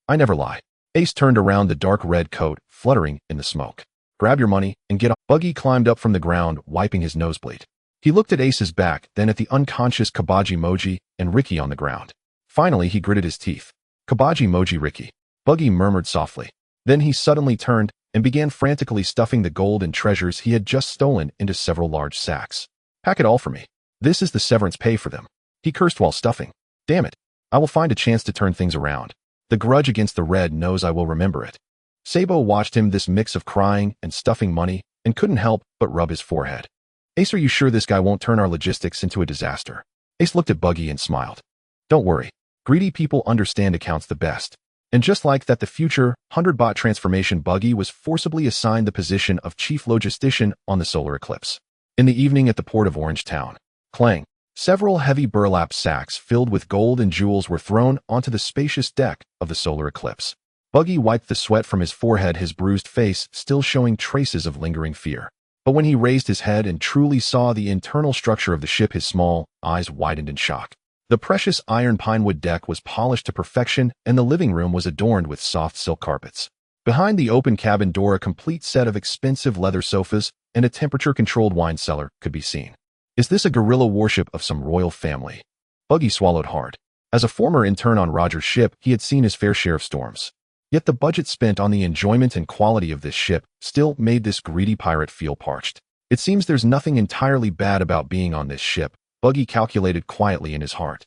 I never lie. Ace turned around, the dark red coat fluttering in the smoke. Grab your money and get up. Buggy climbed up from the ground, wiping his nosebleed. He looked at Ace's back, then at the unconscious Kabaji, Moji, and Ricky on the ground. Finally, he gritted his teeth. Kabaji, Moji, Ricky. Buggy murmured softly. Then he suddenly turned and began frantically stuffing the gold and treasures he had just stolen into several large sacks. Pack it all for me. This is the severance pay for them. He cursed while stuffing. Damn it. I will find a chance to turn things around. The grudge against the Red Nose, I will remember it. Sabo watched him, this mix of crying and stuffing money, and couldn't help but rub his forehead. Ace, are you sure this guy won't turn our logistics into a disaster? Ace looked at Buggy and smiled. Don't worry. Greedy people understand accounts the best. And just like that, the future 100-bot transformation, Buggy was forcibly assigned the position of chief logistician on the solar eclipse. In the evening at the port of Orange Town, clang, several heavy burlap sacks filled with gold and jewels were thrown onto the spacious deck of the solar eclipse. Buggy wiped the sweat from his forehead, his bruised face still showing traces of lingering fear. But when he raised his head and truly saw the internal structure of the ship, his small eyes widened in shock. The precious iron pinewood deck was polished to perfection, and the living room was adorned with soft silk carpets. Behind the open cabin door, a complete set of expensive leather sofas and a temperature-controlled wine cellar could be seen. Is this a guerrilla warship of some royal family? Buggy swallowed hard. As a former intern on Roger's ship, he had seen his fair share of storms. Yet the budget spent on the enjoyment and quality of this ship still made this greedy pirate feel parched. It seems there's nothing entirely bad about being on this ship, Buggy calculated quietly in his heart.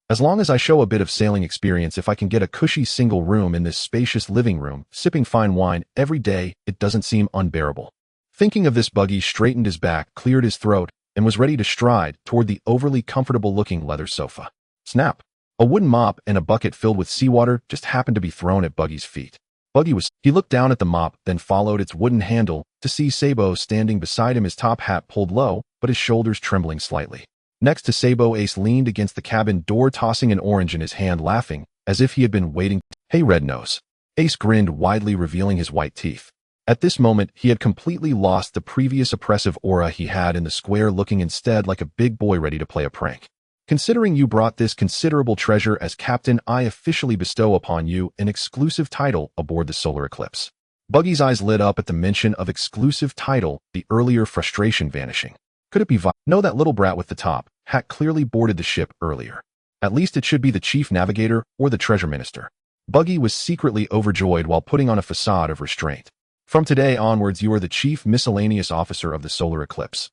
As long as I show a bit of sailing experience, if I can get a cushy single room in this spacious living room, sipping fine wine every day, it doesn't seem unbearable. Thinking of this, Buggy straightened his back, cleared his throat, and was ready to stride toward the overly comfortable-looking leather sofa. Snap! A wooden mop and a bucket filled with seawater just happened to be thrown at Buggy's feet. He looked down at the mop, then followed its wooden handle to see Sabo standing beside him, his top hat pulled low, but his shoulders trembling slightly. Next to Sabo, Ace leaned against the cabin door, tossing an orange in his hand, laughing, as if he had been waiting. Hey, Red Nose. Ace grinned widely, revealing his white teeth. At this moment, he had completely lost the previous oppressive aura he had in the square, looking instead like a big boy ready to play a prank. Considering you brought this considerable treasure as captain, I officially bestow upon you an exclusive title aboard the solar eclipse. Buggy's eyes lit up at the mention of exclusive title, the earlier frustration vanishing. Could it be No, that little brat with the top hat clearly boarded the ship earlier. At least it should be the chief navigator or the treasure minister. Buggy was secretly overjoyed while putting on a facade of restraint. From today onwards, you are the chief miscellaneous officer of the solar eclipse,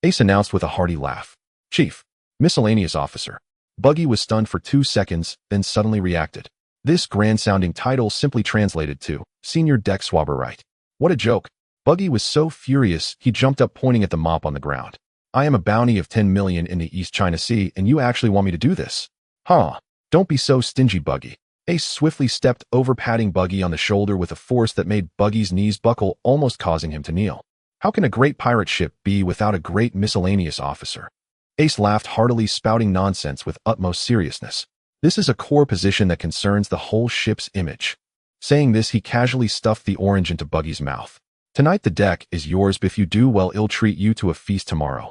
Ace announced with a hearty laugh. Chief miscellaneous officer. Buggy was stunned for 2 seconds, then suddenly reacted. This grand-sounding title simply translated to senior deck swabber, right? What a joke. Buggy was so furious, he jumped up pointing at the mop on the ground. I am a bounty of 10 million in the East China Sea, and you actually want me to do this? Huh. Don't be so stingy, Buggy. Ace swiftly stepped over, patting Buggy on the shoulder with a force that made Buggy's knees buckle, almost causing him to kneel. How can a great pirate ship be without a great miscellaneous officer? Ace laughed heartily, spouting nonsense with utmost seriousness. This is a core position that concerns the whole ship's image. Saying this, he casually stuffed the orange into Buggy's mouth. Tonight the deck is yours, but if you do well, I'll treat you to a feast tomorrow.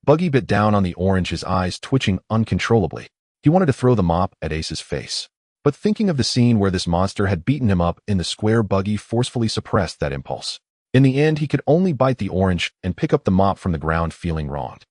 Buggy bit down on the orange, his eyes twitching uncontrollably. He wanted to throw the mop at Ace's face. But thinking of the scene where this monster had beaten him up in the square, Buggy forcefully suppressed that impulse. In the end, he could only bite the orange and pick up the mop from the ground, feeling wronged.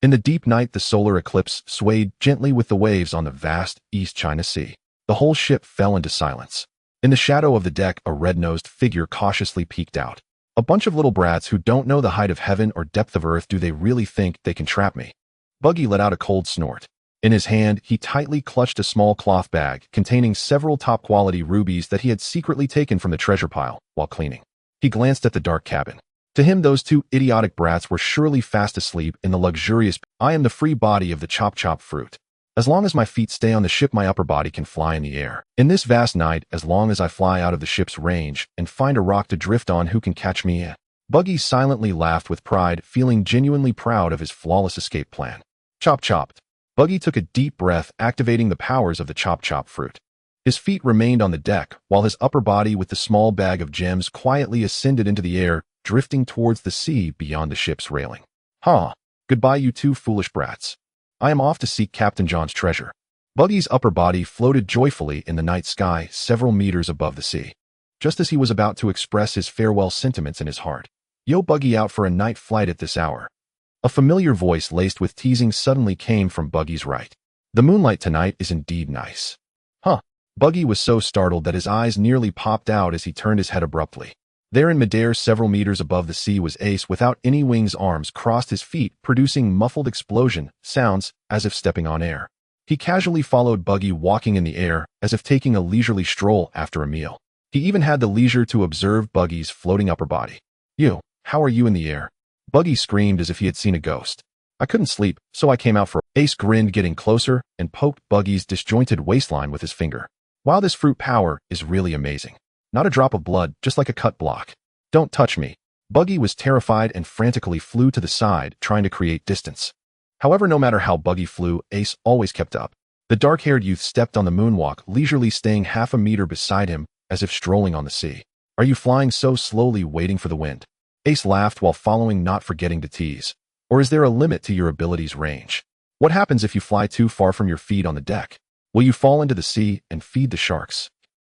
In the deep night, the solar eclipse swayed gently with the waves on the vast East China Sea. The whole ship fell into silence. In the shadow of the deck, a red-nosed figure cautiously peeked out. A bunch of little brats who don't know the height of heaven or depth of earth. Do they really think they can trap me? Buggy let out a cold snort. In his hand, he tightly clutched a small cloth bag containing several top-quality rubies that he had secretly taken from the treasure pile while cleaning. He glanced at the dark cabin. To him, those two idiotic brats were surely fast asleep in the luxurious. I am the free body of the chop-chop fruit. As long as my feet stay on the ship, my upper body can fly in the air. In this vast night, as long as I fly out of the ship's range and find a rock to drift on, who can catch me? Buggy silently laughed with pride, feeling genuinely proud of his flawless escape plan. Chop-chopped. Buggy took a deep breath, activating the powers of the chop-chop fruit. His feet remained on the deck, while his upper body with the small bag of gems quietly ascended into the air, drifting towards the sea beyond the ship's railing. Goodbye, you two foolish brats. I am off to seek Captain John's treasure. Buggy's upper body floated joyfully in the night sky several meters above the sea. Just as he was about to express his farewell sentiments in his heart. Yo, Buggy, out for a night flight at this hour. A familiar voice laced with teasing suddenly came from Buggy's right. The moonlight tonight is indeed nice. Buggy was so startled that his eyes nearly popped out as he turned his head abruptly. There in midair, several meters above the sea, was Ace without any wings. Arms crossed his feet, producing muffled explosion sounds as if stepping on air. He casually followed Buggy, walking in the air as if taking a leisurely stroll after a meal. He even had the leisure to observe Buggy's floating upper body. You, how are you in the air? Buggy screamed as if he had seen a ghost. I couldn't sleep, so I came out for. Ace grinned, getting closer, and poked Buggy's disjointed waistline with his finger. Wow, this fruit power is really amazing. Not a drop of blood, just like a cut block. Don't touch me. Buggy was terrified and frantically flew to the side, trying to create distance. However, no matter how Buggy flew, Ace always kept up. The dark-haired youth stepped on the moonwalk, leisurely staying half a meter beside him, as if strolling on the sea. Are you flying so slowly, waiting for the wind? Ace laughed while following, not forgetting to tease. Or is there a limit to your ability's range? What happens if you fly too far from your feet on the deck? Will you fall into the sea and feed the sharks?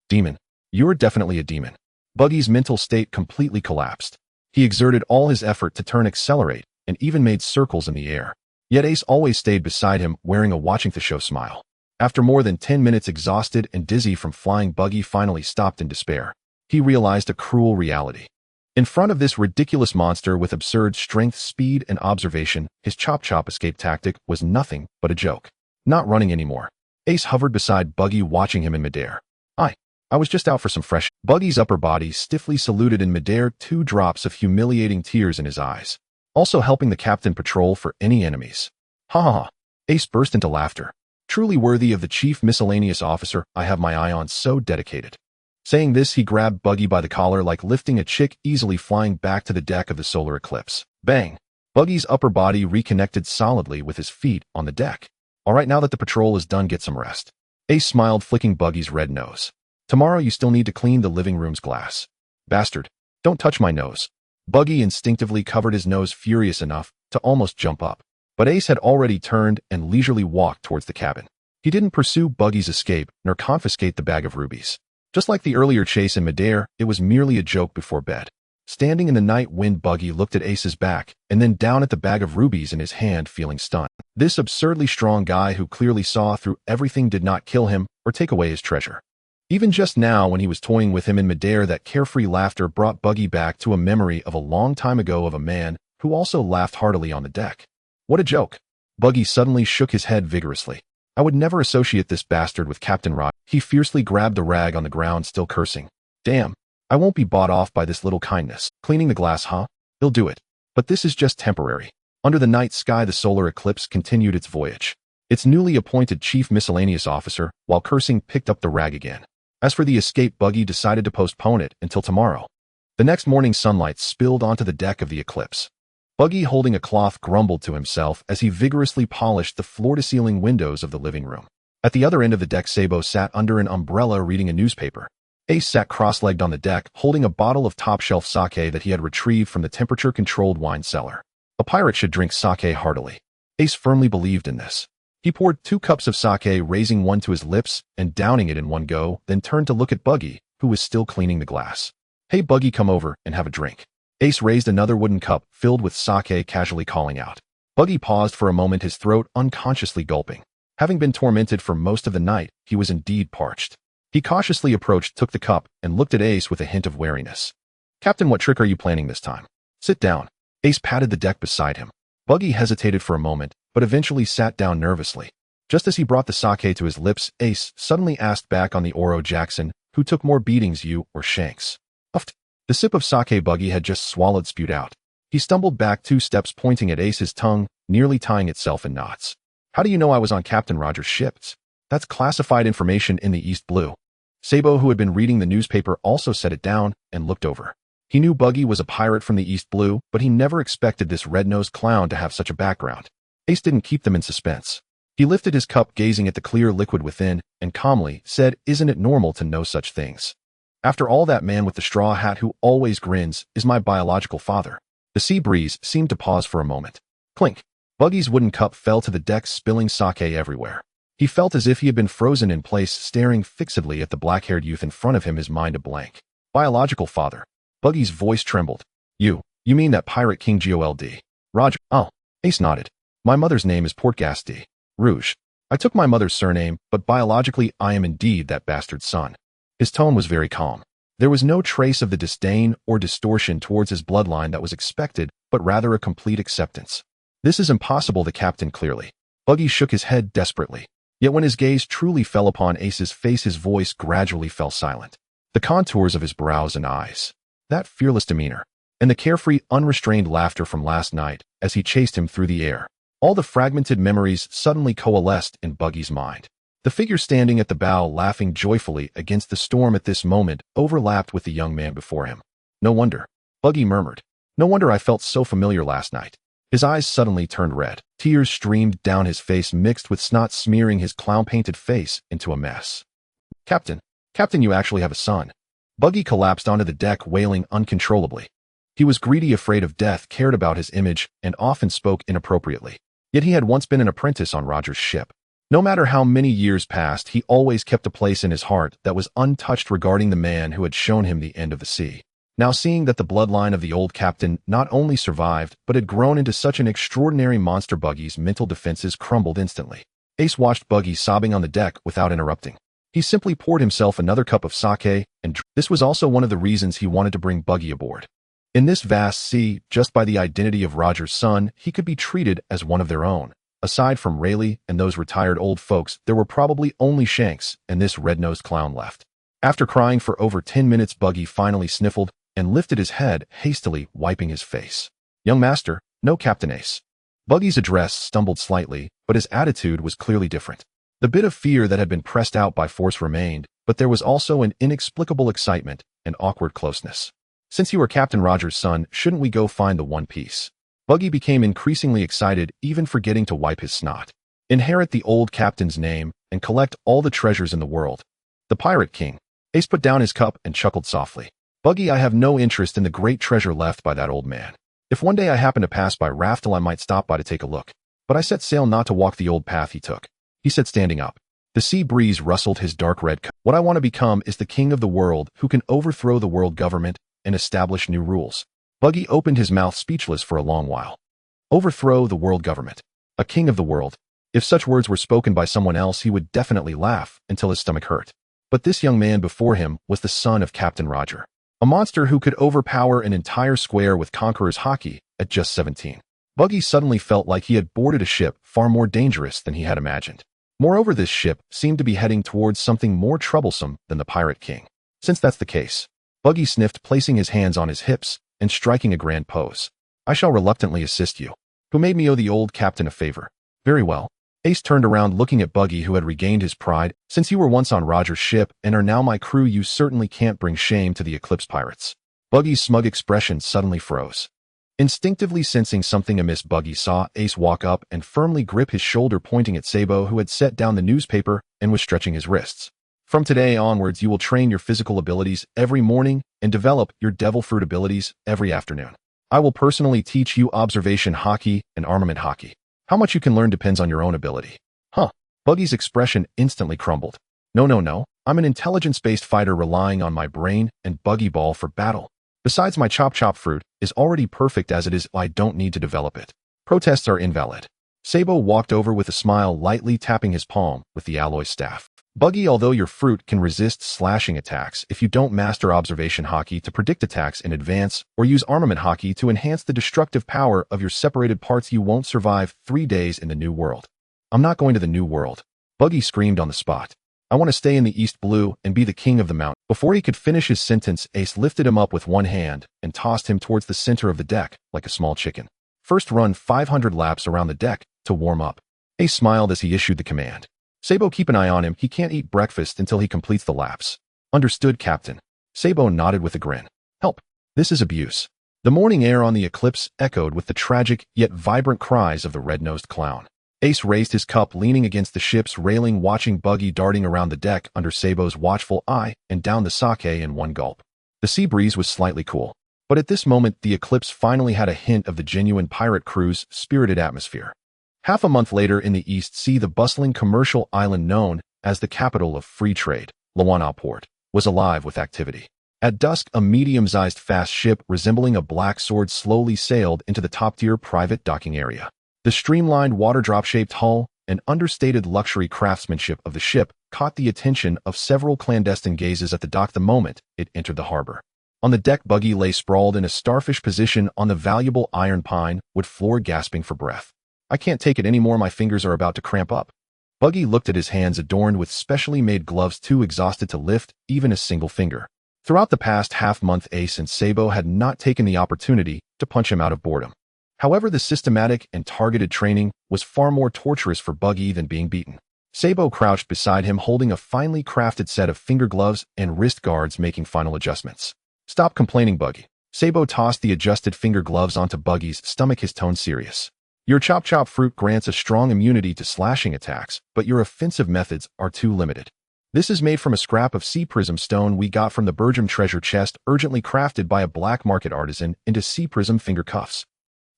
Demon. You're definitely a demon. Buggy's mental state completely collapsed. He exerted all his effort to turn accelerate and even made circles in the air. Yet Ace always stayed beside him, wearing a watching the show smile. After more than 10 minutes, exhausted and dizzy from flying, Buggy finally stopped in despair. He realized a cruel reality. In front of this ridiculous monster with absurd strength, speed, and observation, his chop-chop escape tactic was nothing but a joke. Not running anymore. Ace hovered beside Buggy, watching him in midair. I was just out for some fresh. Buggy's upper body stiffly saluted in midair, 2 drops of humiliating tears in his eyes. Also helping the captain patrol for any enemies. Ace burst into laughter. Truly worthy of the chief miscellaneous officer I have my eye on, so dedicated. Saying this, he grabbed Buggy by the collar like lifting a chick, easily flying back to the deck of the solar eclipse. Bang! Buggy's upper body reconnected solidly with his feet on the deck. All right, now that the patrol is done, get some rest. Ace smiled, flicking Buggy's red nose. Tomorrow you still need to clean the living room's glass. Bastard. Don't touch my nose. Buggy instinctively covered his nose, furious enough to almost jump up. But Ace had already turned and leisurely walked towards the cabin. He didn't pursue Buggy's escape nor confiscate the bag of rubies. Just like the earlier chase in midair, it was merely a joke before bed. Standing in the night wind, Buggy looked at Ace's back and then down at the bag of rubies in his hand, feeling stunned. This absurdly strong guy who clearly saw through everything did not kill him or take away his treasure. Even just now, when he was toying with him in midair, that carefree laughter brought Buggy back to a memory of a long time ago of a man who also laughed heartily on the deck. What a joke. Buggy suddenly shook his head vigorously. I would never associate this bastard with Captain Rod. He fiercely grabbed the rag on the ground, still cursing. Damn, I won't be bought off by this little kindness. Cleaning the glass, huh? He'll do it. But this is just temporary. Under the night sky, the solar eclipse continued its voyage. Its newly appointed chief miscellaneous officer, while cursing, picked up the rag again. As for the escape, Buggy decided to postpone it until tomorrow. The next morning, sunlight spilled onto the deck of the Eclipse. Buggy, holding a cloth, grumbled to himself as he vigorously polished the floor-to-ceiling windows of the living room. At the other end of the deck, Sabo sat under an umbrella reading a newspaper. Ace sat cross-legged on the deck, holding a bottle of top-shelf sake that he had retrieved from the temperature-controlled wine cellar. A pirate should drink sake heartily. Ace firmly believed in this. He poured 2 cups of sake, raising one to his lips and downing it in one go, then turned to look at Buggy, who was still cleaning the glass. Hey Buggy, come over and have a drink. Ace raised another wooden cup filled with sake, casually calling out. Buggy paused for a moment, his throat unconsciously gulping. Having been tormented for most of the night, he was indeed parched. He cautiously approached, took the cup, and looked at Ace with a hint of wariness. Captain, what trick are you planning this time? Sit down. Ace patted the deck beside him. Buggy hesitated for a moment, but eventually sat down nervously. Just as he brought the sake to his lips, Ace suddenly asked back on the Oro, Jackson, who took more beatings, you or Shanks? Uffed. The sip of sake Buggy had just swallowed spewed out. He stumbled back 2 steps, pointing at Ace, his tongue nearly tying itself in knots. How do you know I was on Captain Rogers' ships? That's classified information in the East Blue. Sabo, who had been reading the newspaper, also set it down and looked over. He knew Buggy was a pirate from the East Blue, but he never expected this red-nosed clown to have such a background. Ace didn't keep them in suspense. He lifted his cup, gazing at the clear liquid within, and calmly said, Isn't it normal to know such things? After all, that man with the straw hat who always grins is my biological father. The sea breeze seemed to pause for a moment. Clink. Buggy's wooden cup fell to the deck, spilling sake everywhere. He felt as if he had been frozen in place, staring fixedly at the black-haired youth in front of him, his mind a blank. Biological father. Buggy's voice trembled. You mean that pirate king Gold? Roger. Oh. Ace nodded. My mother's name is Portgas D. Rouge. I took my mother's surname, but biologically I am indeed that bastard's son. His tone was very calm. There was no trace of the disdain or distortion towards his bloodline that was expected, but rather a complete acceptance. This is impossible, the captain clearly. Buggy shook his head desperately. Yet when his gaze truly fell upon Ace's face, his voice gradually fell silent. The contours of his brows and eyes, that fearless demeanor, and the carefree, unrestrained laughter from last night as he chased him through the air. All the fragmented memories suddenly coalesced in Buggy's mind. The figure standing at the bow, laughing joyfully against the storm at this moment, overlapped with the young man before him. No wonder, Buggy murmured. No wonder I felt so familiar last night. His eyes suddenly turned red. Tears streamed down his face, mixed with snot, smearing his clown-painted face into a mess. Captain, you actually have a son. Buggy collapsed onto the deck, wailing uncontrollably. He was greedy, afraid of death, cared about his image, and often spoke inappropriately. Yet he had once been an apprentice on Roger's ship. No matter how many years passed, he always kept a place in his heart that was untouched regarding the man who had shown him the end of the sea. Now, seeing that the bloodline of the old captain not only survived, but had grown into such an extraordinary monster, Buggy's mental defenses crumbled instantly. Ace watched Buggy sobbing on the deck without interrupting. He simply poured himself another cup of sake, and this was also one of the reasons he wanted to bring Buggy aboard. In this vast sea, just by the identity of Roger's son, he could be treated as one of their own. Aside from Rayleigh and those retired old folks, there were probably only Shanks and this red-nosed clown left. After crying for over 10 minutes, Buggy finally sniffled and lifted his head, hastily wiping his face. Young master, no Captain Ace. Buggy's address stumbled slightly, but his attitude was clearly different. The bit of fear that had been pressed out by force remained, but there was also an inexplicable excitement and awkward closeness. Since you are Captain Rogers' son, shouldn't we go find the One Piece? Buggy became increasingly excited, even forgetting to wipe his snot. Inherit the old captain's name and collect all the treasures in the world. The Pirate King. Ace put down his cup and chuckled softly. Buggy, I have no interest in the great treasure left by that old man. If one day I happen to pass by Raftel, I might stop by to take a look. But I set sail not to walk the old path he took. He said, standing up. The sea breeze rustled his dark red coat. What I want to become is the king of the world who can overthrow the world government and establish new rules. Buggy opened his mouth speechless for a long while. Overthrow the world government. A king of the world. If such words were spoken by someone else, he would definitely laugh until his stomach hurt. But this young man before him was the son of Captain Roger. A monster who could overpower an entire square with Conqueror's hockey at just 17. Buggy suddenly felt like he had boarded a ship far more dangerous than he had imagined. Moreover, this ship seemed to be heading towards something more troublesome than the Pirate King. Since that's the case, Buggy sniffed, placing his hands on his hips and striking a grand pose. I shall reluctantly assist you. Who made me owe the old captain a favor? Very well. Ace turned around looking at Buggy, who had regained his pride. Since you were once on Roger's ship and are now my crew, you certainly can't bring shame to the Eclipse Pirates. Buggy's smug expression suddenly froze. Instinctively sensing something amiss, Buggy saw Ace walk up and firmly grip his shoulder, pointing at Sabo, who had set down the newspaper and was stretching his wrists. From today onwards, you will train your physical abilities every morning and develop your devil fruit abilities every afternoon. I will personally teach you observation hockey and armament hockey. How much you can learn depends on your own ability. Huh. Buggy's expression instantly crumbled. No. I'm an intelligence-based fighter relying on my brain and Buggy Ball for battle. Besides, my chop fruit is already perfect as it is. I don't need to develop it. Protests are invalid. Sabo walked over with a smile, lightly tapping his palm with the alloy staff. Buggy, although your fruit can resist slashing attacks if you don't master observation hockey to predict attacks in advance or use armament hockey to enhance the destructive power of your separated parts, you won't survive 3 days in the new world. I'm not going to the new world. Buggy screamed on the spot. I want to stay in the East Blue and be the king of the mountain. Before he could finish his sentence, Ace lifted him up with one hand and tossed him towards the center of the deck like a small chicken. First, run 500 laps around the deck to warm up. Ace smiled as he issued the command. Sabo, keep an eye on him. He can't eat breakfast until he completes the laps. Understood, Captain. Sabo nodded with a grin. Help. This is abuse. The morning air on the Eclipse echoed with the tragic yet vibrant cries of the red-nosed clown. Ace raised his cup, leaning against the ship's railing, watching Buggy darting around the deck under Sabo's watchful eye, and down the sake in one gulp. The sea breeze was slightly cool, but at this moment the Eclipse finally had a hint of the genuine pirate crew's spirited atmosphere. Half a month later, in the East Sea, the bustling commercial island known as the capital of free trade, Lawana Port, was alive with activity. At dusk, a medium-sized fast ship resembling a black sword slowly sailed into the top-tier private docking area. The streamlined water-drop-shaped hull and understated luxury craftsmanship of the ship caught the attention of several clandestine gazes at the dock the moment it entered the harbor. On the deck, Buggy lay sprawled in a starfish position on the valuable iron pine wood floor, gasping for breath. I can't take it anymore. My fingers are about to cramp up. Buggy looked at his hands, adorned with specially made gloves, too exhausted to lift even a single finger. Throughout the past half-month, Ace and Sabo had not taken the opportunity to punch him out of boredom. However, the systematic and targeted training was far more torturous for Buggy than being beaten. Sabo crouched beside him, holding a finely crafted set of finger gloves and wrist guards, making final adjustments. Stop complaining, Buggy. Sabo tossed the adjusted finger gloves onto Buggy's stomach, his tone serious. Your chop fruit grants a strong immunity to slashing attacks, but your offensive methods are too limited. This is made from a scrap of sea prism stone we got from the Bergam treasure chest, urgently crafted by a black market artisan into sea prism finger cuffs.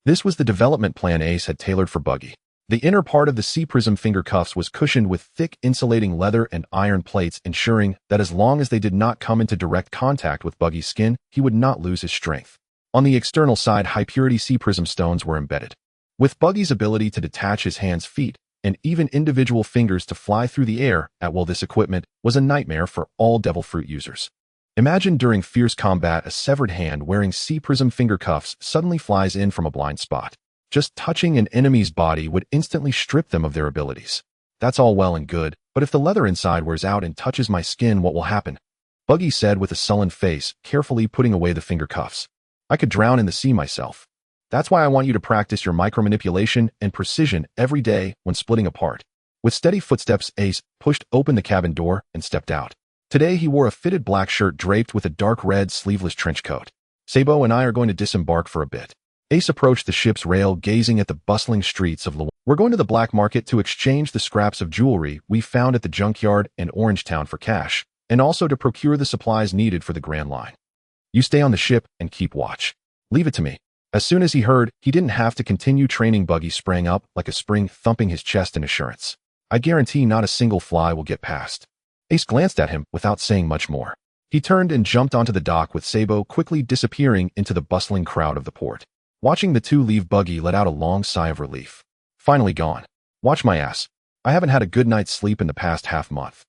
This was the development plan Ace had tailored for Buggy. The inner part of the sea prism finger cuffs was cushioned with thick insulating leather and iron plates, ensuring that as long as they did not come into direct contact with Buggy's skin, he would not lose his strength. On the external side, high-purity sea prism stones were embedded. With Buggy's ability to detach his hands, feet, and even individual fingers to fly through the air at will, this equipment was a nightmare for all devil fruit users. Imagine during fierce combat, a severed hand wearing sea prism finger cuffs suddenly flies in from a blind spot. Just touching an enemy's body would instantly strip them of their abilities. That's all well and good, but if the leather inside wears out and touches my skin, what will happen? Buggy said with a sullen face, carefully putting away the finger cuffs. I could drown in the sea myself. That's why I want you to practice your micromanipulation and precision every day when splitting apart. With steady footsteps, Ace pushed open the cabin door and stepped out. Today he wore a fitted black shirt draped with a dark red sleeveless trench coat. Sabo and I are going to disembark for a bit. Ace approached the ship's rail, gazing at the bustling streets of Lawana. We're going to the black market to exchange the scraps of jewelry we found at the junkyard in Orangetown for cash, and also to procure the supplies needed for the Grand Line. You stay on the ship and keep watch. Leave it to me. As soon as he heard, he didn't have to continue training. Buggy sprang up like a spring, thumping his chest in assurance. I guarantee not a single fly will get past. Ace glanced at him without saying much more. He turned and jumped onto the dock with Sabo quickly disappearing into the bustling crowd of the port. Watching the two leave, Buggy let out a long sigh of relief. Finally gone. Watch my ass. I haven't had a good night's sleep in the past half-month.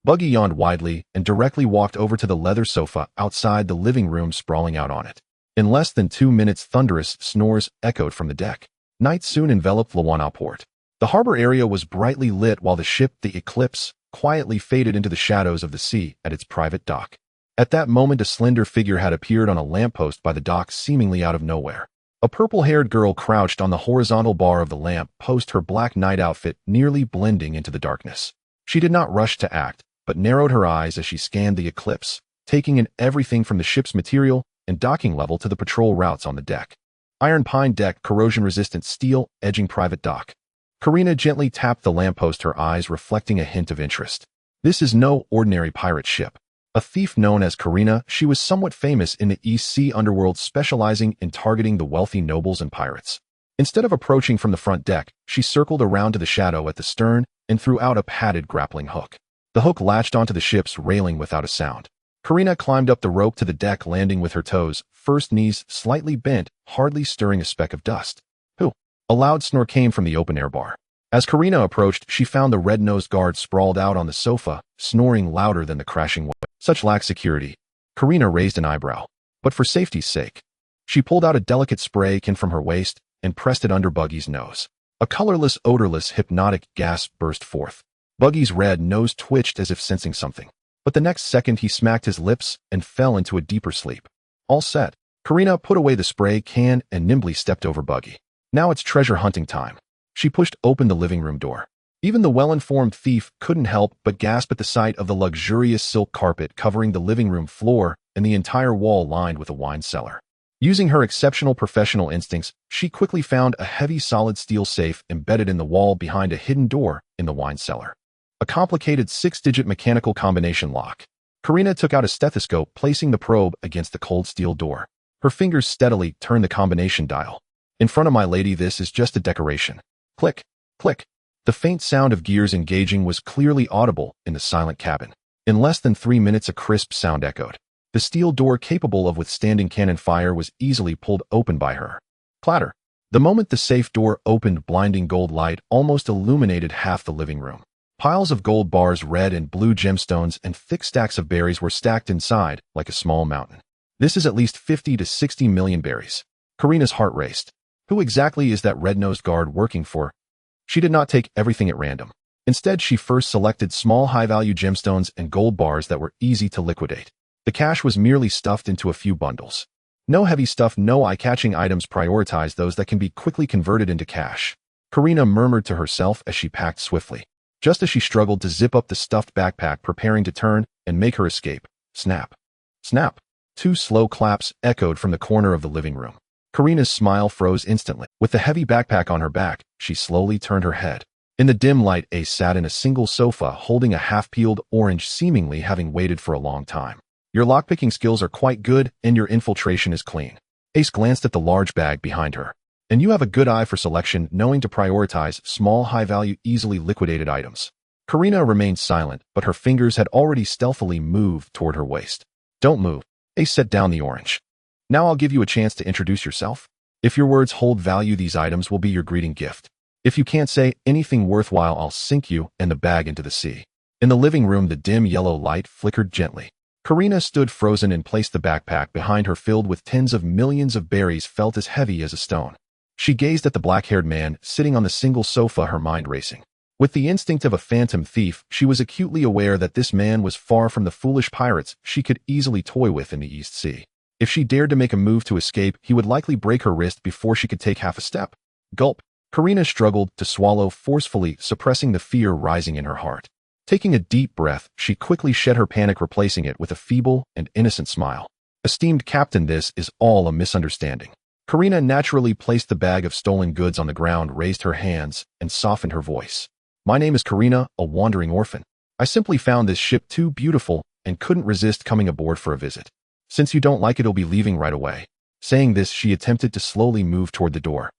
Buggy yawned widely and directly walked over to the leather sofa outside the living room, sprawling out on it. In less than 2 minutes, thunderous snores echoed from the deck. Night soon enveloped Lawana port. The harbor area was brightly lit while the ship, the Eclipse, quietly faded into the shadows of the sea at its private dock. At that moment, a slender figure had appeared on a lamppost by the dock, seemingly out of nowhere. A purple-haired girl crouched on the horizontal bar of the lamp post, her black night outfit nearly blending into the darkness. She did not rush to act, but narrowed her eyes as she scanned the Eclipse, taking in everything from the ship's material and docking level to the patrol routes on the deck. Iron pine deck, corrosion-resistant steel, edging private dock. Karina gently tapped the lamppost, her eyes reflecting a hint of interest. This is no ordinary pirate ship. A thief known as Karina, she was somewhat famous in the East Sea underworld, specializing in targeting the wealthy nobles and pirates. Instead of approaching from the front deck, she circled around to the shadow at the stern and threw out a padded grappling hook. The hook latched onto the ship's railing without a sound. Karina climbed up the rope to the deck, landing with her toes, first knees slightly bent, hardly stirring a speck of dust. Who? A loud snore came from the open-air bar. As Karina approached, she found the red-nosed guard sprawled out on the sofa, snoring louder than the crashing wave. Such lax security. Karina raised an eyebrow. But for safety's sake, she pulled out a delicate spray can from her waist and pressed it under Buggy's nose. A colorless, odorless, hypnotic gasp burst forth. Buggy's red nose twitched as if sensing something. But the next second he smacked his lips and fell into a deeper sleep. All set. Karina put away the spray can and nimbly stepped over Buggy. Now it's treasure hunting time. She pushed open the living room door. Even the well-informed thief couldn't help but gasp at the sight of the luxurious silk carpet covering the living room floor and the entire wall lined with a wine cellar. Using her exceptional professional instincts, she quickly found a heavy solid steel safe embedded in the wall behind a hidden door in the wine cellar. A complicated 6-digit mechanical combination lock. Karina took out a stethoscope, placing the probe against the cold steel door. Her fingers steadily turned the combination dial. In front of my lady, this is just a decoration. Click, click. The faint sound of gears engaging was clearly audible in the silent cabin. In less than 3 minutes, a crisp sound echoed. The steel door, capable of withstanding cannon fire, was easily pulled open by her. Clatter. The moment the safe door opened, blinding gold light almost illuminated half the living room. Piles of gold bars, red and blue gemstones, and thick stacks of berries were stacked inside like a small mountain. This is at least 50 to 60 million berries. Karina's heart raced. Who exactly is that red-nosed guard working for? She did not take everything at random. Instead, she first selected small high-value gemstones and gold bars that were easy to liquidate. The cash was merely stuffed into a few bundles. No heavy stuff, no eye-catching items. Prioritize those that can be quickly converted into cash. Karina murmured to herself as she packed swiftly. Just as she struggled to zip up the stuffed backpack, preparing to turn and make her escape, snap, snap. 2 slow claps echoed from the corner of the living room. Karina's smile froze instantly. With the heavy backpack on her back, she slowly turned her head. In the dim light, Ace sat in a single sofa holding a half-peeled orange, seemingly having waited for a long time. Your lockpicking skills are quite good and your infiltration is clean. Ace glanced at the large bag behind her. And you have a good eye for selection, knowing to prioritize small, high-value, easily liquidated items. Karina remained silent, but her fingers had already stealthily moved toward her waist. Don't move. Ace set down the orange. Now I'll give you a chance to introduce yourself. If your words hold value, these items will be your greeting gift. If you can't say anything worthwhile, I'll sink you and the bag into the sea. In the living room, the dim yellow light flickered gently. Karina stood frozen in place. The backpack behind her, filled with tens of millions of berries, felt as heavy as a stone. She gazed at the black-haired man sitting on the single sofa, her mind racing. With the instinct of a phantom thief, she was acutely aware that this man was far from the foolish pirates she could easily toy with in the East Sea. If she dared to make a move to escape, he would likely break her wrist before she could take half a step. Gulp. Karina struggled to swallow forcefully, suppressing the fear rising in her heart. Taking a deep breath, she quickly shed her panic, replacing it with a feeble and innocent smile. Esteemed Captain, this is all a misunderstanding. Karina naturally placed the bag of stolen goods on the ground, raised her hands, and softened her voice. My name is Karina, a wandering orphan. I simply found this ship too beautiful and couldn't resist coming aboard for a visit. Since you don't like it, it'll be leaving right away. Saying this, she attempted to slowly move toward the door.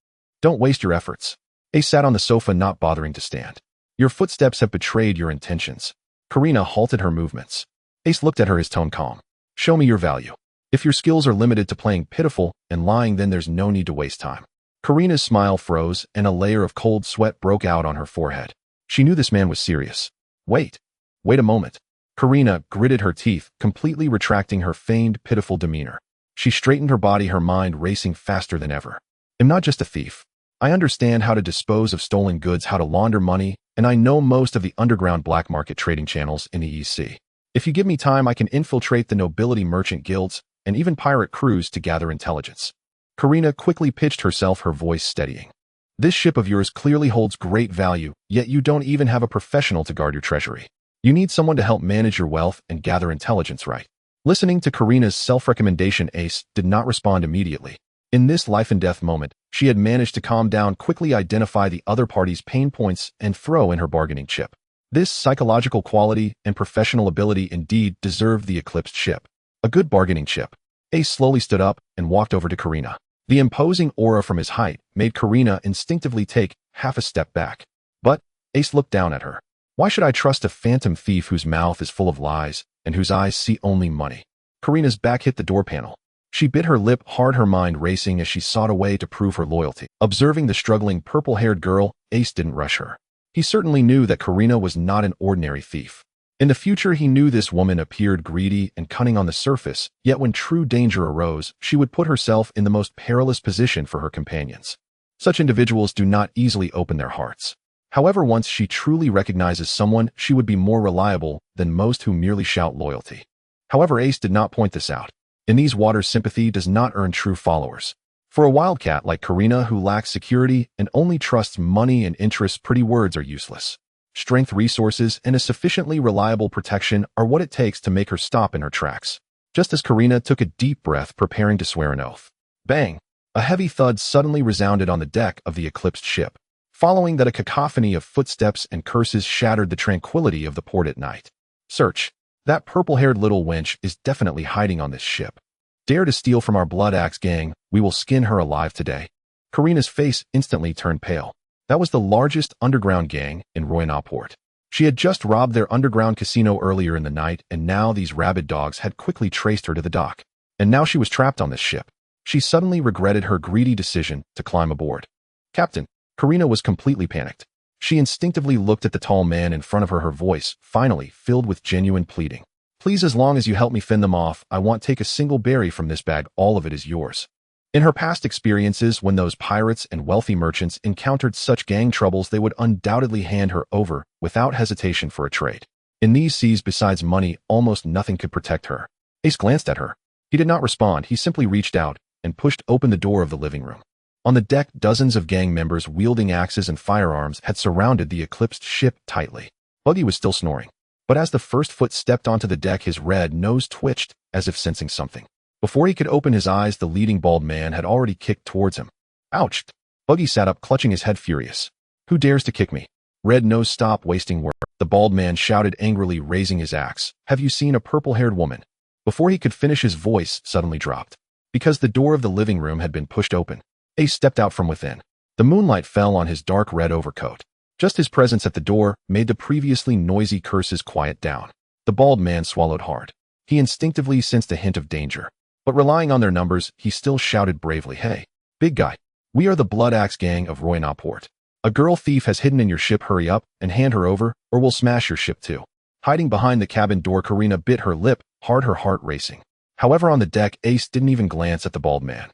Don't waste your efforts. Ace sat on the sofa, not bothering to stand. Your footsteps have betrayed your intentions. Karina halted her movements. Ace looked at her, his tone calm. Show me your value. If your skills are limited to playing pitiful and lying, then there's no need to waste time. Karina's smile froze, and a layer of cold sweat broke out on her forehead. She knew this man was serious. Wait a moment. Karina gritted her teeth, completely retracting her feigned, pitiful demeanor. She straightened her body, her mind racing faster than ever. I'm not just a thief. I understand how to dispose of stolen goods, how to launder money, and I know most of the underground black market trading channels in the EC. If you give me time, I can infiltrate the nobility merchant guilds and even pirate crews to gather intelligence. Karina quickly pitched herself, her voice steadying. This ship of yours clearly holds great value, yet you don't even have a professional to guard your treasury. You need someone to help manage your wealth and gather intelligence, right? Listening to Karina's self-recommendation, Ace did not respond immediately. In this life-and-death moment, she had managed to calm down, quickly identify the other party's pain points, and throw in her bargaining chip. This psychological quality and professional ability indeed deserved the eclipsed ship. A good bargaining chip. Ace slowly stood up and walked over to Karina. The imposing aura from his height made Karina instinctively take half a step back. But Ace looked down at her. Why should I trust a phantom thief whose mouth is full of lies and whose eyes see only money? Karina's back hit the door panel. She bit her lip hard, her mind racing as she sought a way to prove her loyalty. Observing the struggling purple-haired girl, Ace didn't rush her. He certainly knew that Karina was not an ordinary thief. In the future, he knew this woman appeared greedy and cunning on the surface, yet when true danger arose, she would put herself in the most perilous position for her companions. Such individuals do not easily open their hearts. However, once she truly recognizes someone, she would be more reliable than most who merely shout loyalty. However, Ace did not point this out. In these waters, sympathy does not earn true followers. For a wildcat like Karina, who lacks security and only trusts money and interest, pretty words are useless. Strength, resources, and a sufficiently reliable protection are what it takes to make her stop in her tracks. Just as Karina took a deep breath, preparing to swear an oath. Bang! A heavy thud suddenly resounded on the deck of the eclipsed ship. Following that, a cacophony of footsteps and curses shattered the tranquility of the port at night. Search. That purple-haired little wench is definitely hiding on this ship. Dare to steal from our Blood Axe gang, we will skin her alive today. Karina's face instantly turned pale. That was the largest underground gang in Royanaport. She had just robbed their underground casino earlier in the night, and now these rabid dogs had quickly traced her to the dock. And now she was trapped on this ship. She suddenly regretted her greedy decision to climb aboard. Captain, Karina was completely panicked. She instinctively looked at the tall man in front of her, her voice finally filled with genuine pleading. Please, as long as you help me fend them off, I won't take a single berry from this bag. All of it is yours. In her past experiences, when those pirates and wealthy merchants encountered such gang troubles, they would undoubtedly hand her over without hesitation for a trade. In these seas, besides money, almost nothing could protect her. Ace glanced at her. He did not respond. He simply reached out and pushed open the door of the living room. On the deck, dozens of gang members wielding axes and firearms had surrounded the eclipsed ship tightly. Buggy was still snoring, but as the first foot stepped onto the deck, his red nose twitched as if sensing something. Before he could open his eyes, the leading bald man had already kicked towards him. Ouch! Buggy sat up, clutching his head, furious. Who dares to kick me? Red Nose, stop wasting words. The bald man shouted angrily, raising his axe. Have you seen a purple-haired woman? Before he could finish, his voice suddenly dropped. Because the door of the living room had been pushed open, Ace stepped out from within. The moonlight fell on his dark red overcoat. Just his presence at the door made the previously noisy curses quiet down. The bald man swallowed hard. He instinctively sensed a hint of danger. But relying on their numbers, he still shouted bravely, Hey, big guy, we are the Blood Axe gang of Royanaport. A girl thief has hidden in your ship. Hurry up and hand her over, or we'll smash your ship too. Hiding behind the cabin door, Karina bit her lip hard, her heart racing. However, on the deck, Ace didn't even glance at the bald man.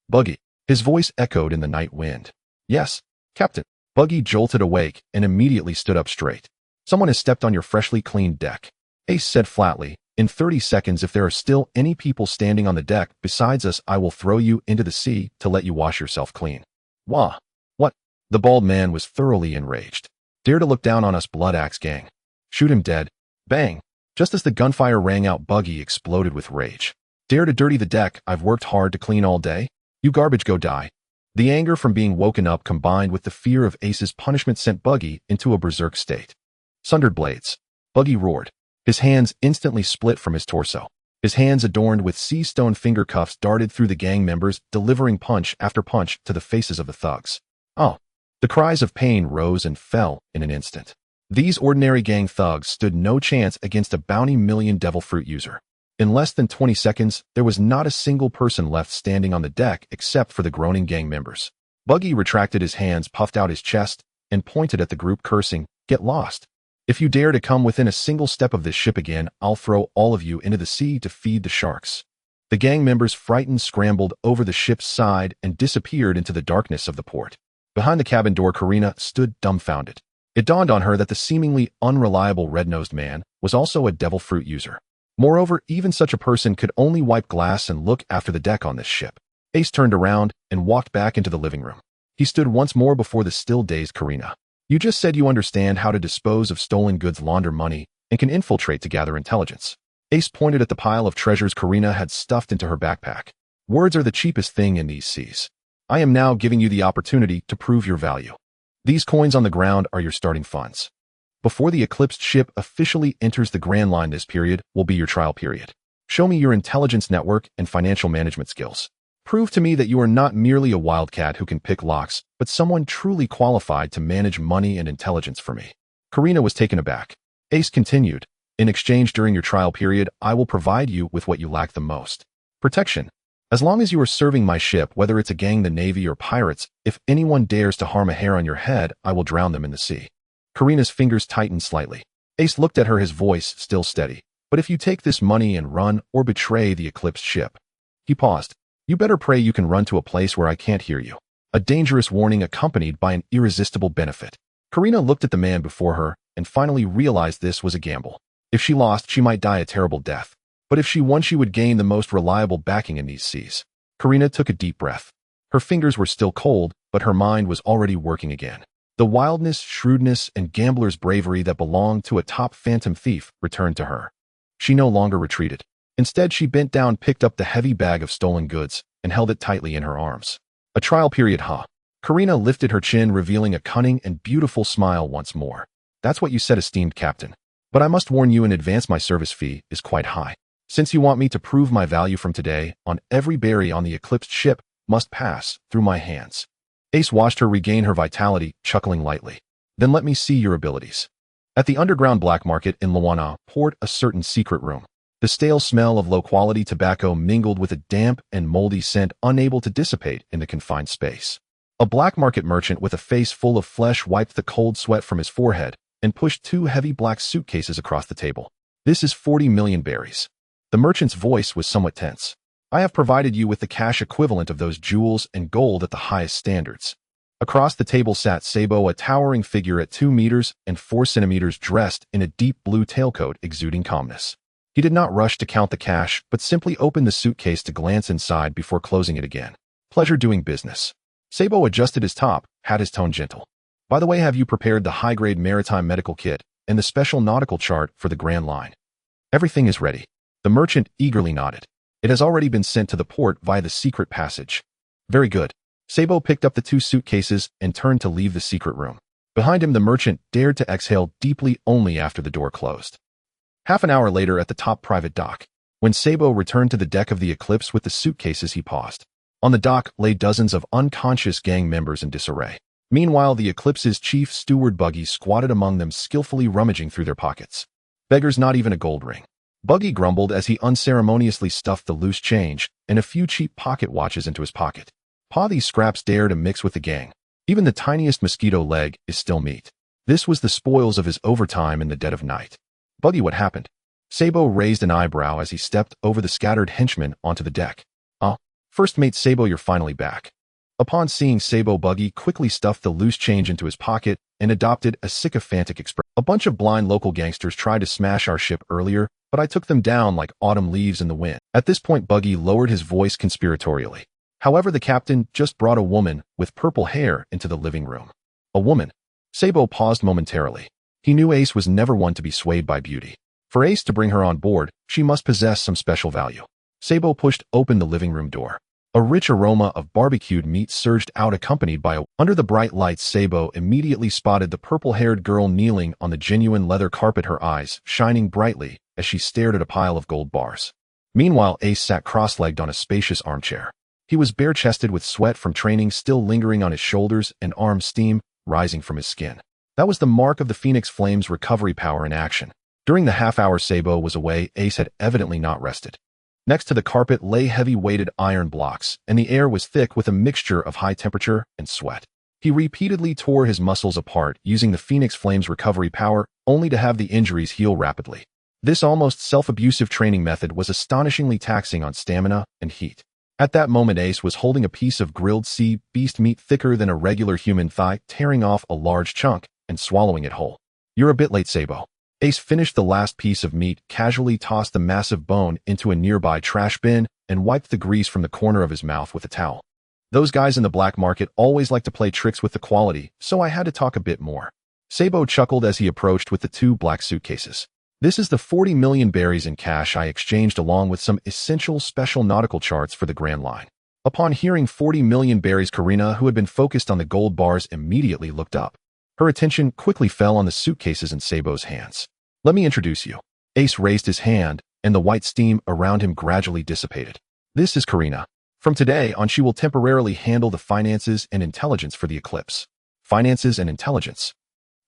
Buggy. His voice echoed in the night wind. Yes, Captain. Buggy jolted awake and immediately stood up straight. Someone has stepped on your freshly cleaned deck. Ace said flatly, In 30 seconds, if there are still any people standing on the deck besides us, I will throw you into the sea to let you wash yourself clean. Wah! What? The bald man was thoroughly enraged. Dare to look down on us, Blood Axe gang. Shoot him dead. Bang! Just as the gunfire rang out, Buggy exploded with rage. Dare to dirty the deck I've worked hard to clean all day? You garbage, go die. The anger from being woken up combined with the fear of Ace's punishment sent Buggy into a berserk state. Sundered blades. Buggy roared. His hands instantly split from his torso. His hands adorned with sea stone finger cuffs darted through the gang members, delivering punch after punch to the faces of the thugs. Oh! The cries of pain rose and fell in an instant. These ordinary gang thugs stood no chance against a bounty million devil fruit user. In less than 20 seconds, there was not a single person left standing on the deck except for the groaning gang members. Buggy retracted his hands, puffed out his chest, and pointed at the group, cursing, "Get lost. If you dare to come within a single step of this ship again, I'll throw all of you into the sea to feed the sharks." The gang members, frightened, scrambled over the ship's side and disappeared into the darkness of the port. Behind the cabin door, Karina stood dumbfounded. It dawned on her that the seemingly unreliable red-nosed man was also a devil fruit user. Moreover, even such a person could only wipe glass and look after the deck on this ship. Ace turned around and walked back into the living room. He stood once more before the still-dazed Karina. "You just said you understand how to dispose of stolen goods, launder money, and can infiltrate to gather intelligence." Ace pointed at the pile of treasures Karina had stuffed into her backpack. "Words are the cheapest thing in these seas. I am now giving you the opportunity to prove your value. These coins on the ground are your starting funds. Before the Eclipsed ship officially enters the Grand Line, this period will be your trial period. Show me your intelligence network and financial management skills. Prove to me that you are not merely a wildcat who can pick locks, but someone truly qualified to manage money and intelligence for me." Karina was taken aback. Ace continued, "In exchange, during your trial period, I will provide you with what you lack the most. Protection. As long as you are serving my ship, whether it's a gang, the Navy, or pirates, if anyone dares to harm a hair on your head, I will drown them in the sea." Karina's fingers tightened slightly. Ace looked at her, his voice still steady. "But if you take this money and run or betray the Eclipsed ship..." He paused. "You better pray you can run to a place where I can't hear you." A dangerous warning accompanied by an irresistible benefit. Karina looked at the man before her and finally realized this was a gamble. If she lost, she might die a terrible death. But if she won, she would gain the most reliable backing in these seas. Karina took a deep breath. Her fingers were still cold, but her mind was already working again. The wildness, shrewdness, and gambler's bravery that belonged to a top phantom thief returned to her. She no longer retreated. Instead, she bent down, picked up the heavy bag of stolen goods, and held it tightly in her arms. "A trial period, huh?" Karina lifted her chin, revealing a cunning and beautiful smile once more. "That's what you said, esteemed captain. But I must warn you in advance, my service fee is quite high. Since you want me to prove my value from today on, every berry on the Eclipsed ship must pass through my hands." Ace watched her regain her vitality, chuckling lightly. "Then let me see your abilities." At the underground black market in Luana port, a certain secret room. The stale smell of low-quality tobacco mingled with a damp and moldy scent, unable to dissipate in the confined space. A black market merchant with a face full of flesh wiped the cold sweat from his forehead and pushed 2 heavy black suitcases across the table. "This is 40 million berries." The merchant's voice was somewhat tense. "I have provided you with the cash equivalent of those jewels and gold at the highest standards." Across the table sat Sabo, a towering figure at 2 meters and 4 centimeters, dressed in a deep blue tailcoat exuding calmness. He did not rush to count the cash, but simply opened the suitcase to glance inside before closing it again. "Pleasure doing business." Sabo adjusted his top, had his tone gentle. "By the way, have you prepared the high-grade maritime medical kit and the special nautical chart for the Grand Line?" "Everything is ready." The merchant eagerly nodded. "It has already been sent to the port via the secret passage." "Very good." Sabo picked up the 2 suitcases and turned to leave the secret room. Behind him, the merchant dared to exhale deeply only after the door closed. Half an hour later, at the top private dock, when Sabo returned to the deck of the Eclipse with the suitcases, he paused. On the dock lay dozens of unconscious gang members in disarray. Meanwhile, the Eclipse's chief steward Buggy squatted among them, skillfully rummaging through their pockets. "Beggars, not even a gold ring." Buggy grumbled as he unceremoniously stuffed the loose change and a few cheap pocket watches into his pocket. "Pa, these scraps dare to mix with the gang. Even the tiniest mosquito leg is still meat." This was the spoils of his overtime in the dead of night. "Buggy, what happened?" Sabo raised an eyebrow as he stepped over the scattered henchmen onto the deck. First mate Sabo, you're finally back." Upon seeing Sabo, Buggy quickly stuffed the loose change into his pocket and adopted a sycophantic expression. "A bunch of blind local gangsters tried to smash our ship earlier, but I took them down like autumn leaves in the wind." At this point, Buggy lowered his voice conspiratorially. "However, the captain just brought a woman with purple hair into the living room." "A woman?" Sabo paused momentarily. He knew Ace was never one to be swayed by beauty. For Ace to bring her on board, she must possess some special value. Sabo pushed open the living room door. A rich aroma of barbecued meat surged out, accompanied by a... Under the bright lights, Sabo immediately spotted the purple-haired girl kneeling on the genuine leather carpet, her eyes shining brightly as she stared at a pile of gold bars. Meanwhile, Ace sat cross-legged on a spacious armchair. He was bare-chested with sweat from training still lingering on his shoulders and arms, steam rising from his skin. That was the mark of the Phoenix Flame's recovery power in action. During the half-hour Sabo was away, Ace had evidently not rested. Next to the carpet lay heavy-weighted iron blocks, and the air was thick with a mixture of high temperature and sweat. He repeatedly tore his muscles apart using the Phoenix Flame's recovery power, only to have the injuries heal rapidly. This almost self-abusive training method was astonishingly taxing on stamina and heat. At that moment, Ace was holding a piece of grilled sea beast meat thicker than a regular human thigh, tearing off a large chunk and swallowing it whole. "You're a bit late, Sabo." Ace finished the last piece of meat, casually tossed the massive bone into a nearby trash bin, and wiped the grease from the corner of his mouth with a towel. "Those guys in the black market always like to play tricks with the quality, so I had to talk a bit more." Sabo chuckled as he approached with the 2 black suitcases. "This is the 40 million berries in cash I exchanged along with some essential special nautical charts for the Grand Line." Upon hearing 40 million berries, Karina, who had been focused on the gold bars, immediately looked up. Her attention quickly fell on the suitcases in Sabo's hands. "Let me introduce you." Ace raised his hand, and the white steam around him gradually dissipated. "This is Karina. From today on, she will temporarily handle the finances and intelligence for the Eclipse." "Finances and intelligence?"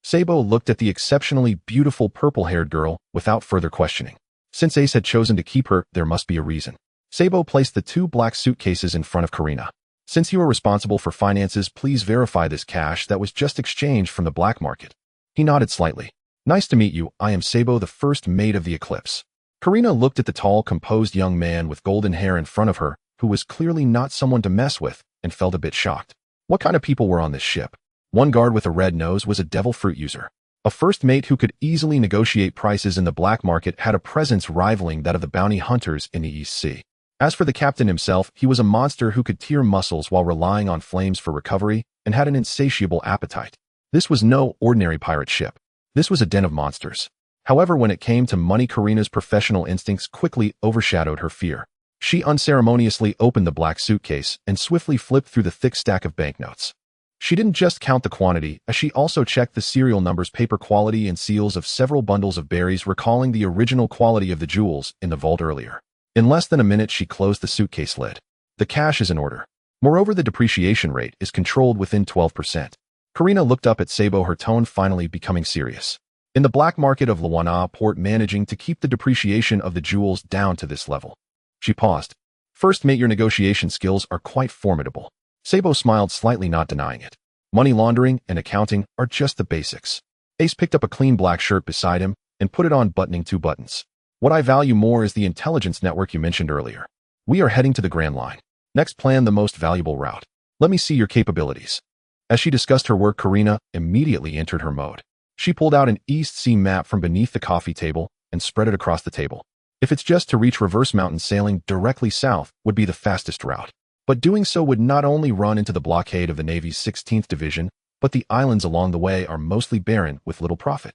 Sabo looked at the exceptionally beautiful purple-haired girl without further questioning. Since Ace had chosen to keep her, there must be a reason. Sabo placed the 2 black suitcases in front of Karina. "Since you are responsible for finances, please verify this cash that was just exchanged from the black market." He nodded slightly. "Nice to meet you. I am Sabo, the first mate of the Eclipse." Karina looked at the tall, composed young man with golden hair in front of her, who was clearly not someone to mess with, and felt a bit shocked. What kind of people were on this ship? One guard with a red nose was a devil fruit user. A first mate who could easily negotiate prices in the black market had a presence rivaling that of the bounty hunters in the East Sea. As for the captain himself, he was a monster who could tear muscles while relying on flames for recovery and had an insatiable appetite. This was no ordinary pirate ship. This was a den of monsters. However, when it came to money, Karina's professional instincts quickly overshadowed her fear. She unceremoniously opened the black suitcase and swiftly flipped through the thick stack of banknotes. She didn't just count the quantity, as she also checked the serial numbers, paper quality, and seals of several bundles of berries, recalling the original quality of the jewels in the vault earlier. In less than a minute, she closed the suitcase lid. The cash is in order. Moreover, the depreciation rate is controlled within 12%. Karina looked up at Sabo, her tone finally becoming serious. "In the black market of Luana port, managing to keep the depreciation of the jewels down to this level." She paused. "First mate, your negotiation skills are quite formidable." Sabo smiled slightly, not denying it. "Money laundering and accounting are just the basics." Ace picked up a clean black shirt beside him and put it on, buttoning 2 buttons. "What I value more is the intelligence network you mentioned earlier. We are heading to the Grand Line. Next, plan the most valuable route. Let me see your capabilities." As she discussed her work, Karina immediately entered her mode. She pulled out an East Sea map from beneath the coffee table and spread it across the table. If it's just to reach reverse mountain, sailing directly south would be the fastest route. But doing so would not only run into the blockade of the Navy's 16th Division, but the islands along the way are mostly barren with little profit.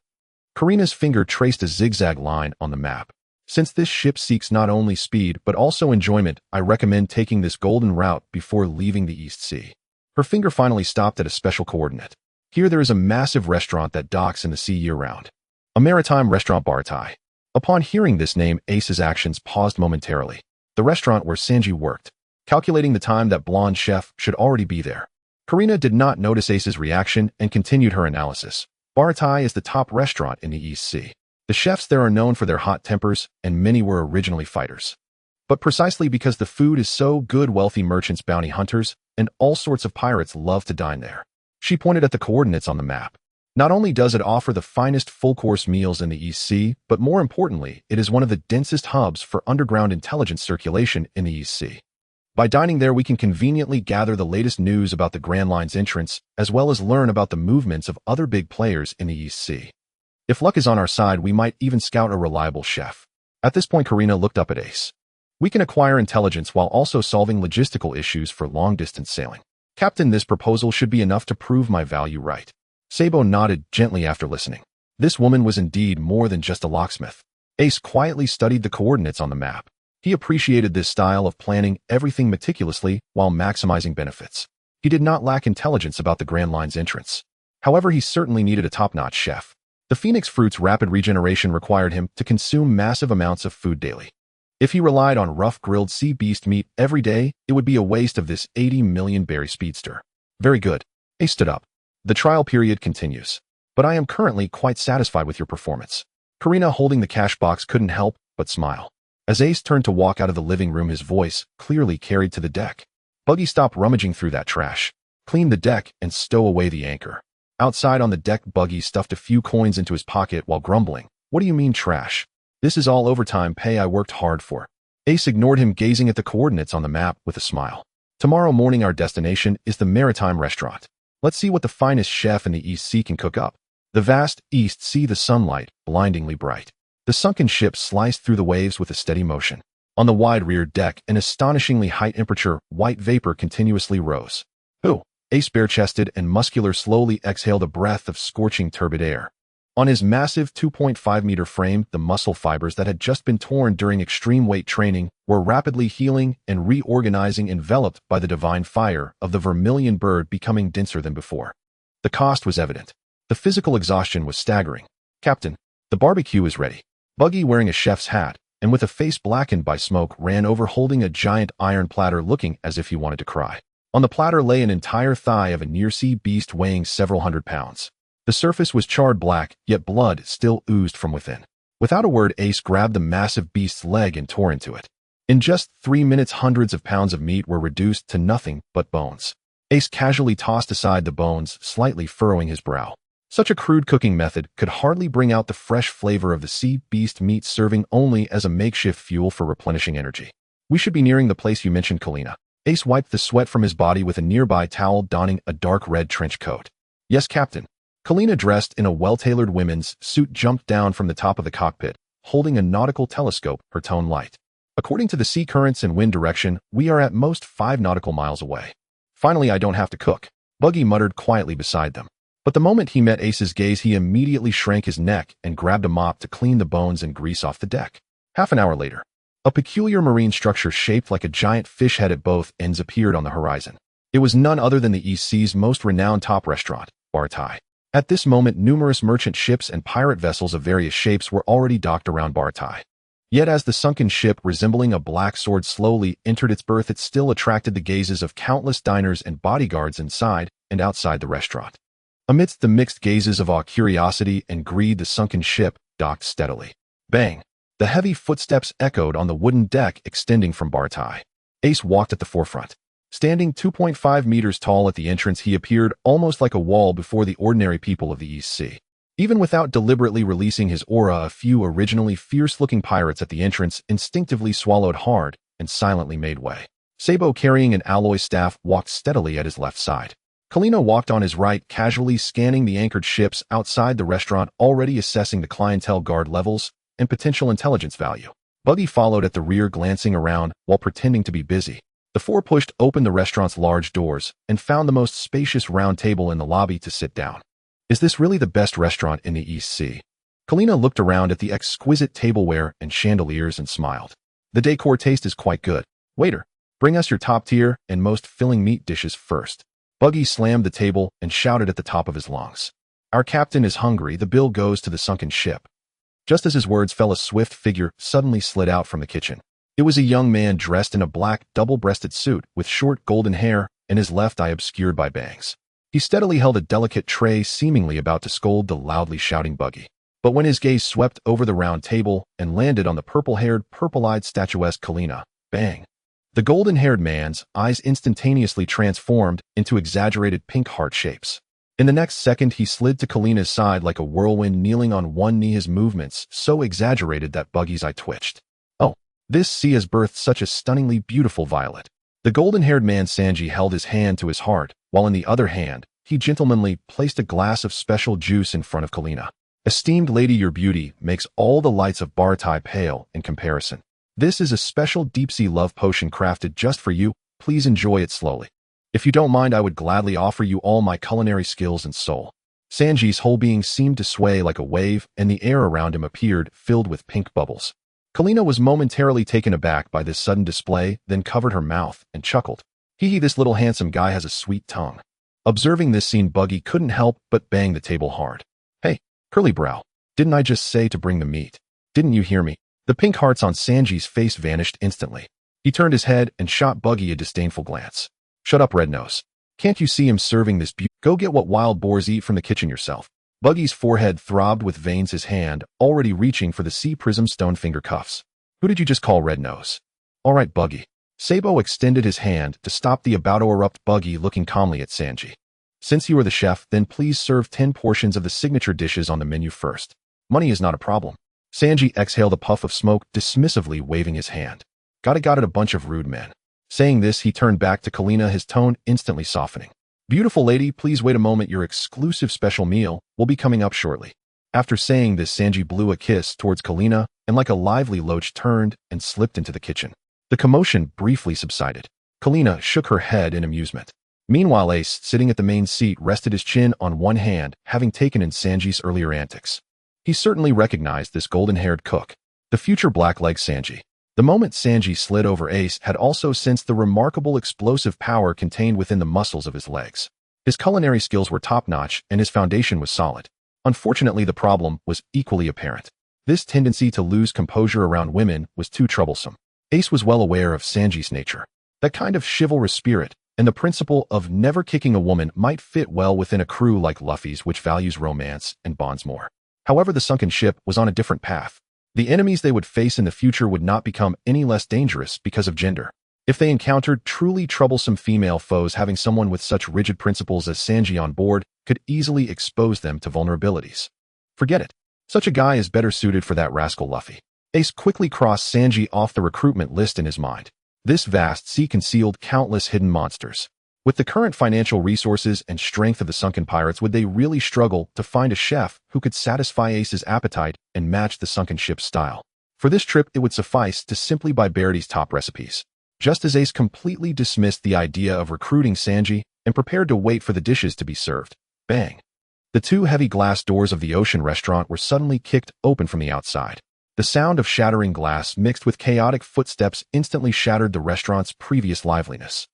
Karina's finger traced a zigzag line on the map. "Since this ship seeks not only speed but also enjoyment, I recommend taking this golden route before leaving the East Sea." Her finger finally stopped at a special coordinate. "Here there is a massive restaurant that docks in the sea year-round. A maritime restaurant, Baratai." Upon hearing this name, Ace's actions paused momentarily. The restaurant where Sanji worked. Calculating the time, that blonde chef should already be there. Karina did not notice Ace's reaction and continued her analysis. Baratai is the top restaurant in the East Sea. The chefs there are known for their hot tempers, and many were originally fighters. But precisely because the food is so good, wealthy merchants, bounty hunters, and all sorts of pirates love to dine there. She pointed at the coordinates on the map. Not only does it offer the finest full-course meals in the East Sea, but more importantly, it is one of the densest hubs for underground intelligence circulation in the East Sea. By dining there, we can conveniently gather the latest news about the Grand Line's entrance, as well as learn about the movements of other big players in the East Sea. If luck is on our side, we might even scout a reliable chef. At this point, Karina looked up at Ace. "We can acquire intelligence while also solving logistical issues for long-distance sailing. Captain, this proposal should be enough to prove my value right." Sabo nodded gently after listening. This woman was indeed more than just a locksmith. Ace quietly studied the coordinates on the map. He appreciated this style of planning everything meticulously while maximizing benefits. He did not lack intelligence about the Grand Line's entrance. However, he certainly needed a top-notch chef. The Phoenix Fruit's rapid regeneration required him to consume massive amounts of food daily. If he relied on rough grilled sea beast meat every day, it would be a waste of this 80 million berry speedster. Very good. Ace stood up. The trial period continues. But I am currently quite satisfied with your performance. Karina, holding the cash box, couldn't help but smile. As Ace turned to walk out of the living room, his voice clearly carried to the deck. Buggy, stop rummaging through that trash. Clean the deck and stow away the anchor. Outside on the deck, Buggy stuffed a few coins into his pocket while grumbling. What do you mean trash? This is all overtime pay I worked hard for. Ace ignored him, gazing at the coordinates on the map with a smile. Tomorrow morning our destination is the Maritime Restaurant. Let's see what the finest chef in the East Sea can cook up. The vast East Sea, the sunlight, blindingly bright. The sunken ship sliced through the waves with a steady motion. On the wide rear deck, an astonishingly high temperature, white vapor continuously rose. Ooh! Ace, bare-chested and muscular, slowly exhaled a breath of scorching turbid air. On his massive 2.5-meter frame, the muscle fibers that had just been torn during extreme weight training were rapidly healing and reorganizing, enveloped by the divine fire of the Vermilion Bird, becoming denser than before. The cost was evident. The physical exhaustion was staggering. Captain, the barbecue is ready. Buggy, wearing a chef's hat and with a face blackened by smoke, ran over holding a giant iron platter, looking as if he wanted to cry. On the platter lay an entire thigh of a near-sea beast weighing several hundred pounds. The surface was charred black, yet blood still oozed from within. Without a word, Ace grabbed the massive beast's leg and tore into it. In just 3 minutes, hundreds of pounds of meat were reduced to nothing but bones. Ace casually tossed aside the bones, slightly furrowing his brow. Such a crude cooking method could hardly bring out the fresh flavor of the sea beast meat, serving only as a makeshift fuel for replenishing energy. We should be nearing the place you mentioned, Kalina. Ace wiped the sweat from his body with a nearby towel, donning a dark red trench coat. Yes, Captain. Kalina, dressed in a well-tailored women's suit, jumped down from the top of the cockpit, holding a nautical telescope, her tone light. According to the sea currents and wind direction, we are at most 5 nautical miles away. Finally, I don't have to cook, Buggy muttered quietly beside them. But the moment he met Ace's gaze, he immediately shrank his neck and grabbed a mop to clean the bones and grease off the deck. Half an hour later, a peculiar marine structure shaped like a giant fish head at both ends appeared on the horizon. It was none other than the East Sea's most renowned top restaurant, Bar Thai. At this moment, numerous merchant ships and pirate vessels of various shapes were already docked around Bar Thai. Yet as the sunken ship, resembling a black sword, slowly entered its berth, it still attracted the gazes of countless diners and bodyguards inside and outside the restaurant. Amidst the mixed gazes of awe, curiosity, and greed, the sunken ship docked steadily. Bang! The heavy footsteps echoed on the wooden deck extending from Bar Thai. Ace walked at the forefront. Standing 2.5 meters tall at the entrance, he appeared almost like a wall before the ordinary people of the East Sea. Even without deliberately releasing his aura, a few originally fierce-looking pirates at the entrance instinctively swallowed hard and silently made way. Sabo, carrying an alloy staff, walked steadily at his left side. Kalina walked on his right, casually scanning the anchored ships outside the restaurant, already assessing the clientele guard levels and potential intelligence value. Buggy followed at the rear, glancing around while pretending to be busy. The four pushed open the restaurant's large doors and found the most spacious round table in the lobby to sit down. Is this really the best restaurant in the East Sea? Kalina looked around at the exquisite tableware and chandeliers and smiled. The decor taste is quite good. Waiter, bring us your top tier and most filling meat dishes first. Buggy slammed the table and shouted at the top of his lungs. Our captain is hungry. The bill goes to the sunken ship. Just as his words fell, a swift figure suddenly slid out from the kitchen. It was a young man dressed in a black, double-breasted suit with short golden hair and his left eye obscured by bangs. He steadily held a delicate tray, seemingly about to scold the loudly shouting Buggy. But when his gaze swept over the round table and landed on the purple-haired, purple-eyed, statuesque Kalina, bang! The golden-haired man's eyes instantaneously transformed into exaggerated pink heart shapes. In the next second, he slid to Kalina's side like a whirlwind, kneeling on one knee, his movements so exaggerated that Buggy's eye twitched. Oh, this sea has birthed such a stunningly beautiful violet. The golden-haired man Sanji held his hand to his heart, while in the other hand, he gentlemanly placed a glass of special juice in front of Kalina. Esteemed lady, your beauty makes all the lights of Bar Thai pale in comparison. This is a special deep-sea love potion crafted just for you. Please enjoy it slowly. If you don't mind, I would gladly offer you all my culinary skills and soul. Sanji's whole being seemed to sway like a wave, and the air around him appeared filled with pink bubbles. Kalina was momentarily taken aback by this sudden display, then covered her mouth and chuckled. Hee, this little handsome guy has a sweet tongue. Observing this scene, Buggy couldn't help but bang the table hard. Hey, curly brow, didn't I just say to bring the meat? Didn't you hear me? The pink hearts on Sanji's face vanished instantly. He turned his head and shot Buggy a disdainful glance. Shut up, Red Nose. Can't you see him serving this Go get what wild boars eat from the kitchen yourself. Buggy's forehead throbbed with veins, his hand already reaching for the sea prism stone finger cuffs. Who did you just call Red Nose? All right, Buggy. Sabo extended his hand to stop the about-to-erupt Buggy, looking calmly at Sanji. Since you are the chef, then please serve 10 portions of the signature dishes on the menu first. Money is not a problem. Sanji exhaled a puff of smoke, dismissively waving his hand. Got it, a bunch of rude men. Saying this, he turned back to Kalina, his tone instantly softening. Beautiful lady, please wait a moment. Your exclusive special meal will be coming up shortly. After saying this, Sanji blew a kiss towards Kalina and like a lively loach turned and slipped into the kitchen. The commotion briefly subsided. Kalina shook her head in amusement. Meanwhile, Ace, sitting at the main seat, rested his chin on one hand, having taken in Sanji's earlier antics. He certainly recognized this golden-haired cook, the future Blackleg Sanji. The moment Sanji slid over, Ace had also sensed the remarkable explosive power contained within the muscles of his legs. His culinary skills were top-notch, and his foundation was solid. Unfortunately, the problem was equally apparent. This tendency to lose composure around women was too troublesome. Ace was well aware of Sanji's nature. That kind of chivalrous spirit and the principle of never kicking a woman might fit well within a crew like Luffy's, which values romance and bonds more. However, the sunken ship was on a different path. The enemies they would face in the future would not become any less dangerous because of gender. If they encountered truly troublesome female foes, having someone with such rigid principles as Sanji on board could easily expose them to vulnerabilities. Forget it. Such a guy is better suited for that rascal Luffy. Ace quickly crossed Sanji off the recruitment list in his mind. This vast sea concealed countless hidden monsters. With the current financial resources and strength of the sunken pirates, would they really struggle to find a chef who could satisfy Ace's appetite and match the sunken ship's style? For this trip, it would suffice to simply buy Barity's top recipes. Just as Ace completely dismissed the idea of recruiting Sanji and prepared to wait for the dishes to be served, bang! The two heavy glass doors of the ocean restaurant were suddenly kicked open from the outside. The sound of shattering glass mixed with chaotic footsteps instantly shattered the restaurant's previous liveliness.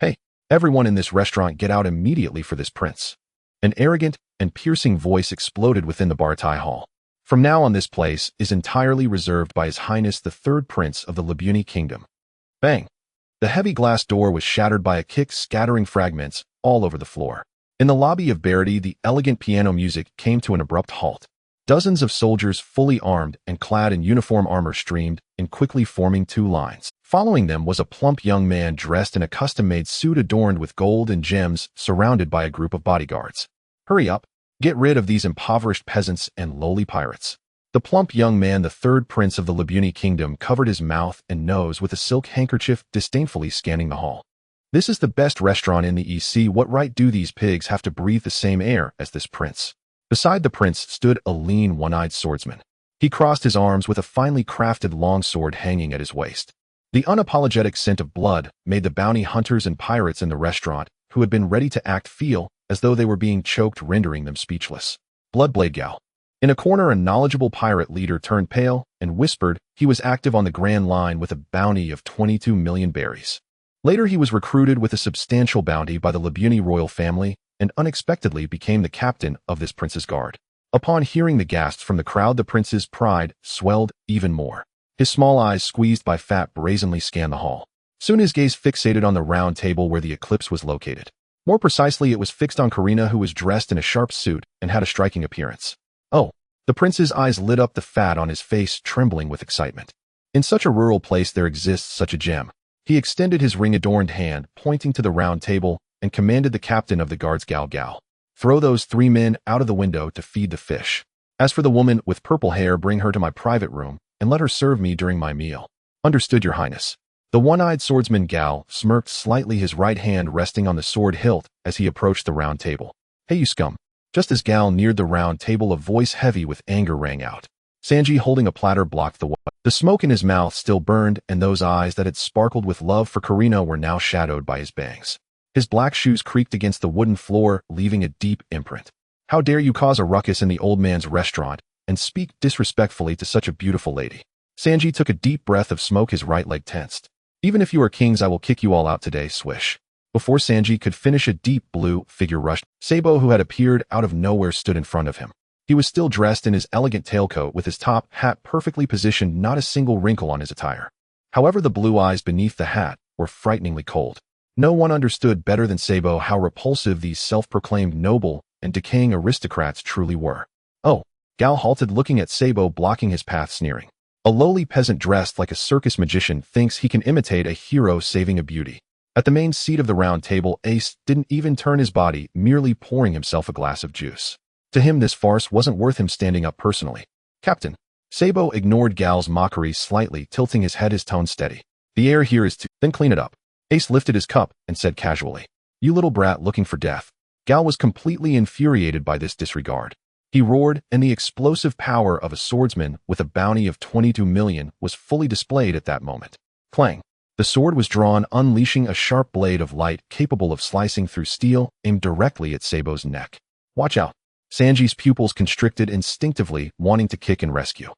Hey! Everyone in this restaurant, get out immediately for this prince. An arrogant and piercing voice exploded within the Bartai Hall. From now on, this place is entirely reserved by His Highness the Third Prince of the Libuni Kingdom. Bang! The heavy glass door was shattered by a kick, scattering fragments all over the floor. In the lobby of Barity, the elegant piano music came to an abrupt halt. Dozens of soldiers, fully armed and clad in uniform armor, streamed in, quickly forming two lines. Following them was a plump young man dressed in a custom-made suit adorned with gold and gems, surrounded by a group of bodyguards. Hurry up! Get rid of these impoverished peasants and lowly pirates. The plump young man, the third prince of the Libuni Kingdom, covered his mouth and nose with a silk handkerchief, disdainfully scanning the hall. This is the best restaurant in the EC. What right do these pigs have to breathe the same air as this prince? Beside the prince stood a lean, one-eyed swordsman. He crossed his arms with a finely crafted longsword hanging at his waist. The unapologetic scent of blood made the bounty hunters and pirates in the restaurant, who had been ready to act, feel as though they were being choked, rendering them speechless. Bloodblade Gal. In a corner, a knowledgeable pirate leader turned pale and whispered he was active on the Grand Line with a bounty of 22 million berries. Later, he was recruited with a substantial bounty by the Libuni royal family and unexpectedly became the captain of this prince's guard. Upon hearing the gasps from the crowd, the prince's pride swelled even more. His small eyes, squeezed by fat, brazenly scanned the hall. Soon his gaze fixated on the round table where the Eclipse was located. More precisely, it was fixed on Karina, who was dressed in a sharp suit and had a striking appearance. Oh! The prince's eyes lit up, the fat on his face trembling with excitement. In such a rural place there exists such a gem. He extended his ring-adorned hand, pointing to the round table, and commanded the captain of the guards, Gal, throw those 3 men out of the window to feed the fish. As for the woman with purple hair, bring her to my private room and let her serve me during my meal. Understood, Your Highness. The one-eyed swordsman Gal smirked slightly, his right hand resting on the sword hilt as he approached the round table. Hey, you scum. Just as Gal neared the round table, a voice heavy with anger rang out. Sanji, holding a platter, blocked the way. The smoke in his mouth still burned, and those eyes that had sparkled with love for Karina were now shadowed by his bangs. His black shoes creaked against the wooden floor, leaving a deep imprint. How dare you cause a ruckus in the old man's restaurant and speak disrespectfully to such a beautiful lady? Sanji took a deep breath of smoke, his right leg tensed. Even if you are kings, I will kick you all out today, swish. Before Sanji could finish, a deep blue figure rushed. Sabo, who had appeared out of nowhere, stood in front of him. He was still dressed in his elegant tailcoat with his top hat perfectly positioned, not a single wrinkle on his attire. However, the blue eyes beneath the hat were frighteningly cold. No one understood better than Sabo how repulsive these self-proclaimed noble and decaying aristocrats truly were. Oh, Gal halted, looking at Sabo, blocking his path, sneering. A lowly peasant dressed like a circus magician thinks he can imitate a hero saving a beauty. At the main seat of the round table, Ace didn't even turn his body, merely pouring himself a glass of juice. To him, this farce wasn't worth him standing up personally. Captain. Sabo ignored Gal's mockery slightly, tilting his head, his tone steady. The air here is too... Then clean it up. Ace lifted his cup and said casually. You little brat looking for death. Gal was completely infuriated by this disregard. He roared, and the explosive power of a swordsman with a bounty of 22 million was fully displayed at that moment. Clang. The sword was drawn, unleashing a sharp blade of light capable of slicing through steel, aimed directly at Sabo's neck. Watch out. Sanji's pupils constricted instinctively, wanting to kick and rescue.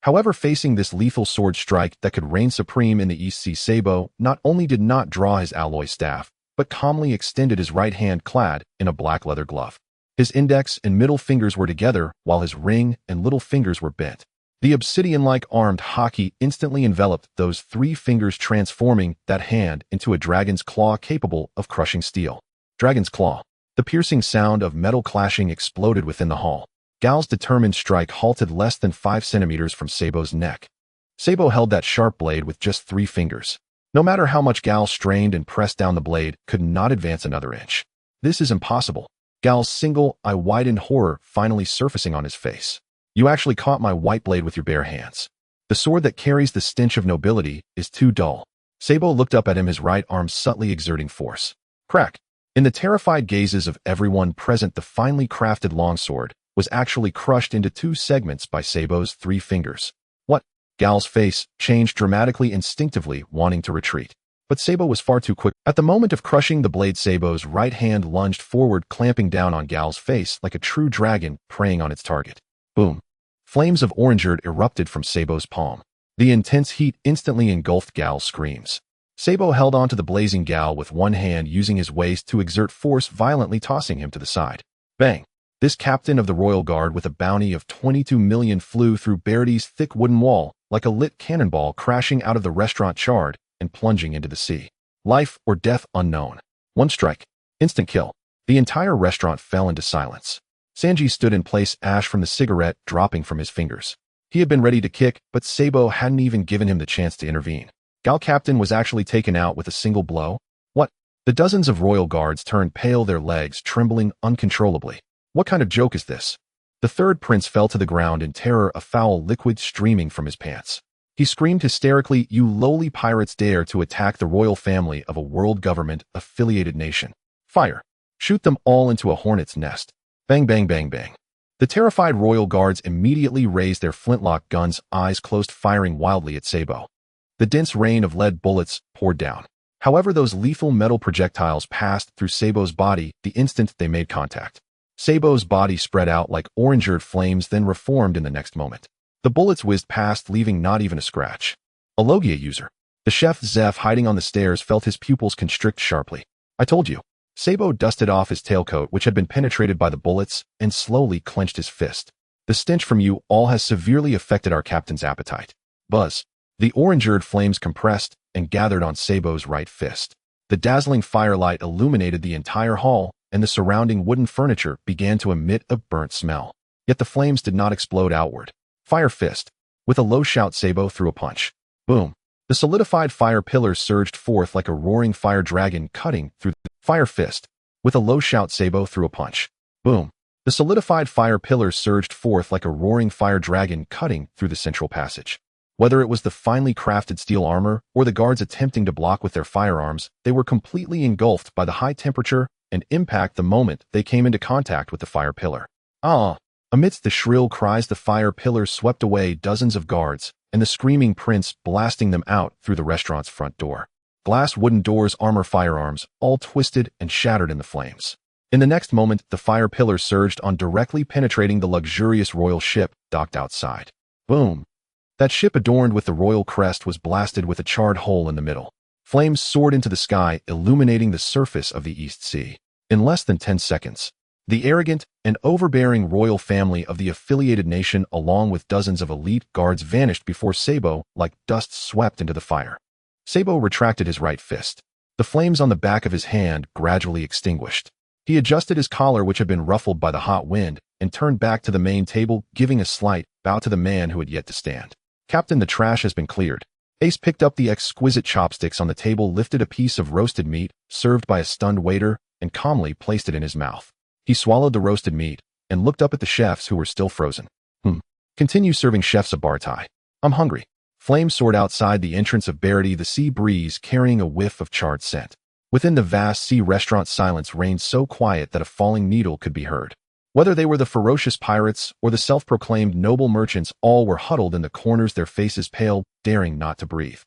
However, facing this lethal sword strike that could reign supreme in the East Sea, Sabo not only did not draw his alloy staff, but calmly extended his right hand clad in a black leather glove. His index and middle fingers were together, while his ring and little fingers were bent. The obsidian-like armed hockey instantly enveloped those 3 fingers, transforming that hand into a dragon's claw capable of crushing steel. Dragon's claw. The piercing sound of metal clashing exploded within the hall. Gal's determined strike halted less than 5 centimeters from Sabo's neck. Sabo held that sharp blade with just 3 fingers. No matter how much Gal strained and pressed down, the blade could not advance another inch. This is impossible. Gal's single eye widened, horror finally surfacing on his face. You actually caught my white blade with your bare hands. The sword that carries the stench of nobility is too dull. Sabo looked up at him, his right arm subtly exerting force. Crack. In the terrified gazes of everyone present, the finely crafted longsword was actually crushed into 2 segments by Sabo's 3 fingers. What? Gal's face changed dramatically, instinctively wanting to retreat. But Sabo was far too quick. At the moment of crushing the blade, Sabo's right hand lunged forward, clamping down on Gal's face like a true dragon preying on its target. Boom. Flames of orangeard erupted from Sabo's palm. The intense heat instantly engulfed Gal's screams. Sabo held onto the blazing Gal with one hand, using his waist to exert force, violently tossing him to the side. Bang! This captain of the Royal Guard with a bounty of 22 million flew through Bairdie's thick wooden wall like a lit cannonball, crashing out of the restaurant, charred and plunging into the sea. Life or death unknown. 1 strike. Instant kill. The entire restaurant fell into silence. Sanji stood in place, ash from the cigarette dropping from his fingers. He had been ready to kick, but Sabo hadn't even given him the chance to intervene. Gal Captain was actually taken out with a single blow. What? The dozens of royal guards turned pale, their legs trembling uncontrollably. What kind of joke is this? The 3rd prince fell to the ground in terror, a foul liquid streaming from his pants. He screamed hysterically, "You lowly pirates dare to attack the royal family of a world government-affiliated nation. Fire! Shoot them all into a hornet's nest." Bang, bang, bang, bang. The terrified royal guards immediately raised their flintlock guns, eyes closed, firing wildly at Sabo. The dense rain of lead bullets poured down. However, those lethal metal projectiles passed through Sabo's body the instant they made contact. Sabo's body spread out like orangeard flames, then reformed in the next moment. The bullets whizzed past, leaving not even a scratch. A Logia user. The chef Zeph, hiding on the stairs, felt his pupils constrict sharply. I told you. Sabo dusted off his tailcoat, which had been penetrated by the bullets, and slowly clenched his fist. The stench from you all has severely affected our captain's appetite. Buzz. The orangeard flames compressed and gathered on Sabo's right fist. The dazzling firelight illuminated the entire hall, and the surrounding wooden furniture began to emit a burnt smell. Yet the flames did not explode outward. Fire fist. With a low shout, Sabo threw a punch. Boom. The solidified fire pillars surged forth like a roaring fire dragon, cutting through the fire fist. With a low shout, Sabo threw a punch. Boom. The solidified fire pillars surged forth like a roaring fire dragon, cutting through the central passage. Whether it was the finely crafted steel armor or the guards attempting to block with their firearms, they were completely engulfed by the high temperature and impact the moment they came into contact with the fire pillar. Ah! Amidst the shrill cries, the fire pillars swept away dozens of guards, and the screaming prince blasting them out through the restaurant's front door. Glass, wooden doors, armor, firearms, all twisted and shattered in the flames. In the next moment, the fire pillars surged on, directly penetrating the luxurious royal ship docked outside. Boom! That ship, adorned with the royal crest, was blasted with a charred hole in the middle. Flames soared into the sky, illuminating the surface of the East Sea. In less than 10 seconds, The arrogant and overbearing royal family of the affiliated nation along with dozens of elite guards vanished before Sabo like dust swept into the fire. Sabo retracted his right fist. The flames on the back of his hand gradually extinguished. He adjusted his collar, which had been ruffled by the hot wind, and turned back to the main table, giving a slight bow to the man who had yet to stand. "Captain, the trash has been cleared." Ace picked up the exquisite chopsticks on the table, lifted a piece of roasted meat, served by a stunned waiter, and calmly placed it in his mouth. He swallowed the roasted meat and looked up at the chefs who were still frozen. Continue serving, chefs of Bartai. I'm hungry." Flames soared outside the entrance of Barity, the sea breeze carrying a whiff of charred scent. Within the vast sea restaurant, silence reigned so quiet that a falling needle could be heard. Whether they were the ferocious pirates or the self-proclaimed noble merchants, all were huddled in the corners, their faces pale, daring not to breathe.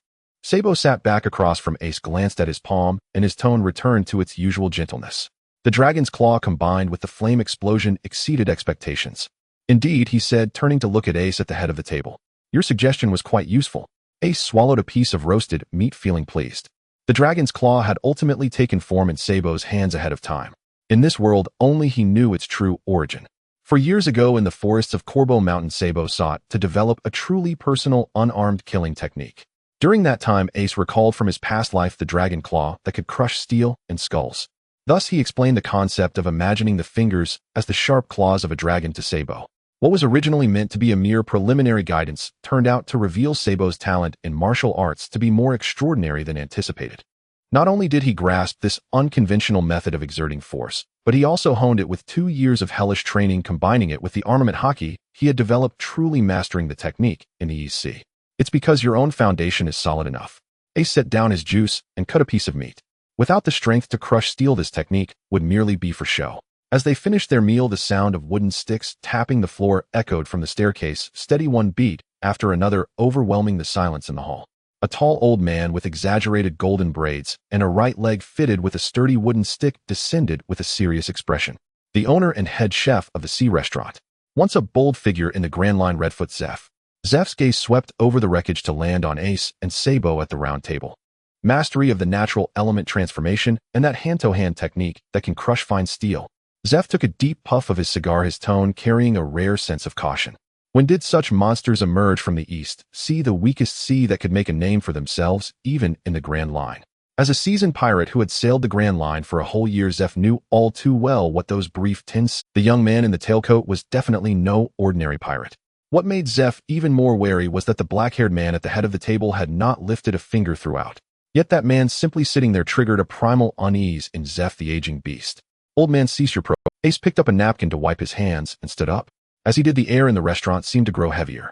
Sabo sat back across from Ace, glanced at his palm, and his tone returned to its usual gentleness. The dragon's claw combined with the flame explosion exceeded expectations. "Indeed," he said, turning to look at Ace at the head of the table. "Your suggestion was quite useful." Ace swallowed a piece of roasted meat, feeling pleased. The dragon's claw had ultimately taken form in Sabo's hands ahead of time. In this world, only he knew its true origin. For years ago in the forests of Corbo Mountain, Sabo sought to develop a truly personal, unarmed killing technique. During that time, Ace recalled from his past life the dragon claw that could crush steel and skulls. Thus, he explained the concept of imagining the fingers as the sharp claws of a dragon to Sabo. What was originally meant to be a mere preliminary guidance turned out to reveal Sabo's talent in martial arts to be more extraordinary than anticipated. Not only did he grasp this unconventional method of exerting force, but he also honed it with 2 years of hellish training, combining it with the armament haki he had developed, truly mastering the technique in the East Sea. "It's because your own foundation is solid enough." Ace set down his juice and cut a piece of meat. Without the strength to crush steel, this technique would merely be for show. As they finished their meal, the sound of wooden sticks tapping the floor echoed from the staircase, steady one beat after another, overwhelming the silence in the hall. A tall old man with exaggerated golden braids and a right leg fitted with a sturdy wooden stick descended with a serious expression. The owner and head chef of the sea restaurant. Once a bold figure in the Grand Line, Redfoot Zeph. Zeph's gaze swept over the wreckage to land on Ace and Sabo at the round table. Mastery of the natural element transformation and that hand-to-hand technique that can crush fine steel. Zeph took a deep puff of his cigar, his tone carrying a rare sense of caution. When did such monsters emerge from the East Sea, the weakest sea that could make a name for themselves, even in the Grand Line? As a seasoned pirate who had sailed the Grand Line for a whole year, Zeph knew all too well what those brief tints. The young man in the tailcoat was definitely no ordinary pirate. What made Zeph even more wary was that the black-haired man at the head of the table had not lifted a finger throughout. Yet that man simply sitting there triggered a primal unease in Zeph, the aging beast. "Old man, cease your Ace picked up a napkin to wipe his hands and stood up. As he did, the air in the restaurant seemed to grow heavier.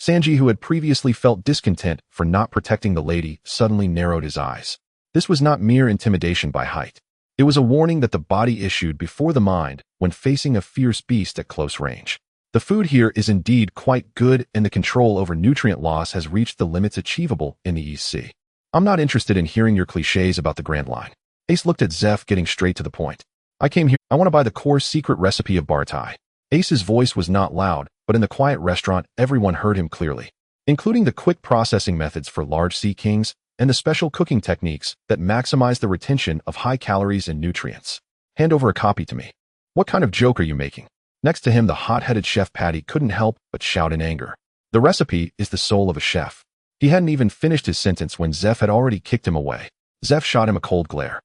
Sanji, who had previously felt discontent for not protecting the lady, suddenly narrowed his eyes. This was not mere intimidation by height. It was a warning that the body issued before the mind when facing a fierce beast at close range. The food here is indeed quite good, and the control over nutrient loss has reached the limits achievable in the East Sea. I'm not interested in hearing your cliches about the Grand Line." Ace looked at Zeph, getting straight to the point. "I came here. I want to buy the core secret recipe of Bartai." Ace's voice was not loud, but in the quiet restaurant, everyone heard him clearly, including the quick processing methods for large sea kings and the special cooking techniques that maximize the retention of high calories and nutrients. "Hand over a copy to me." "What kind of joke are you making?" Next to him, the hot-headed chef Patty couldn't help but shout in anger. "The recipe is the soul of a chef." He hadn't even finished his sentence when Zeph had already kicked him away. Zeph shot him a cold glare.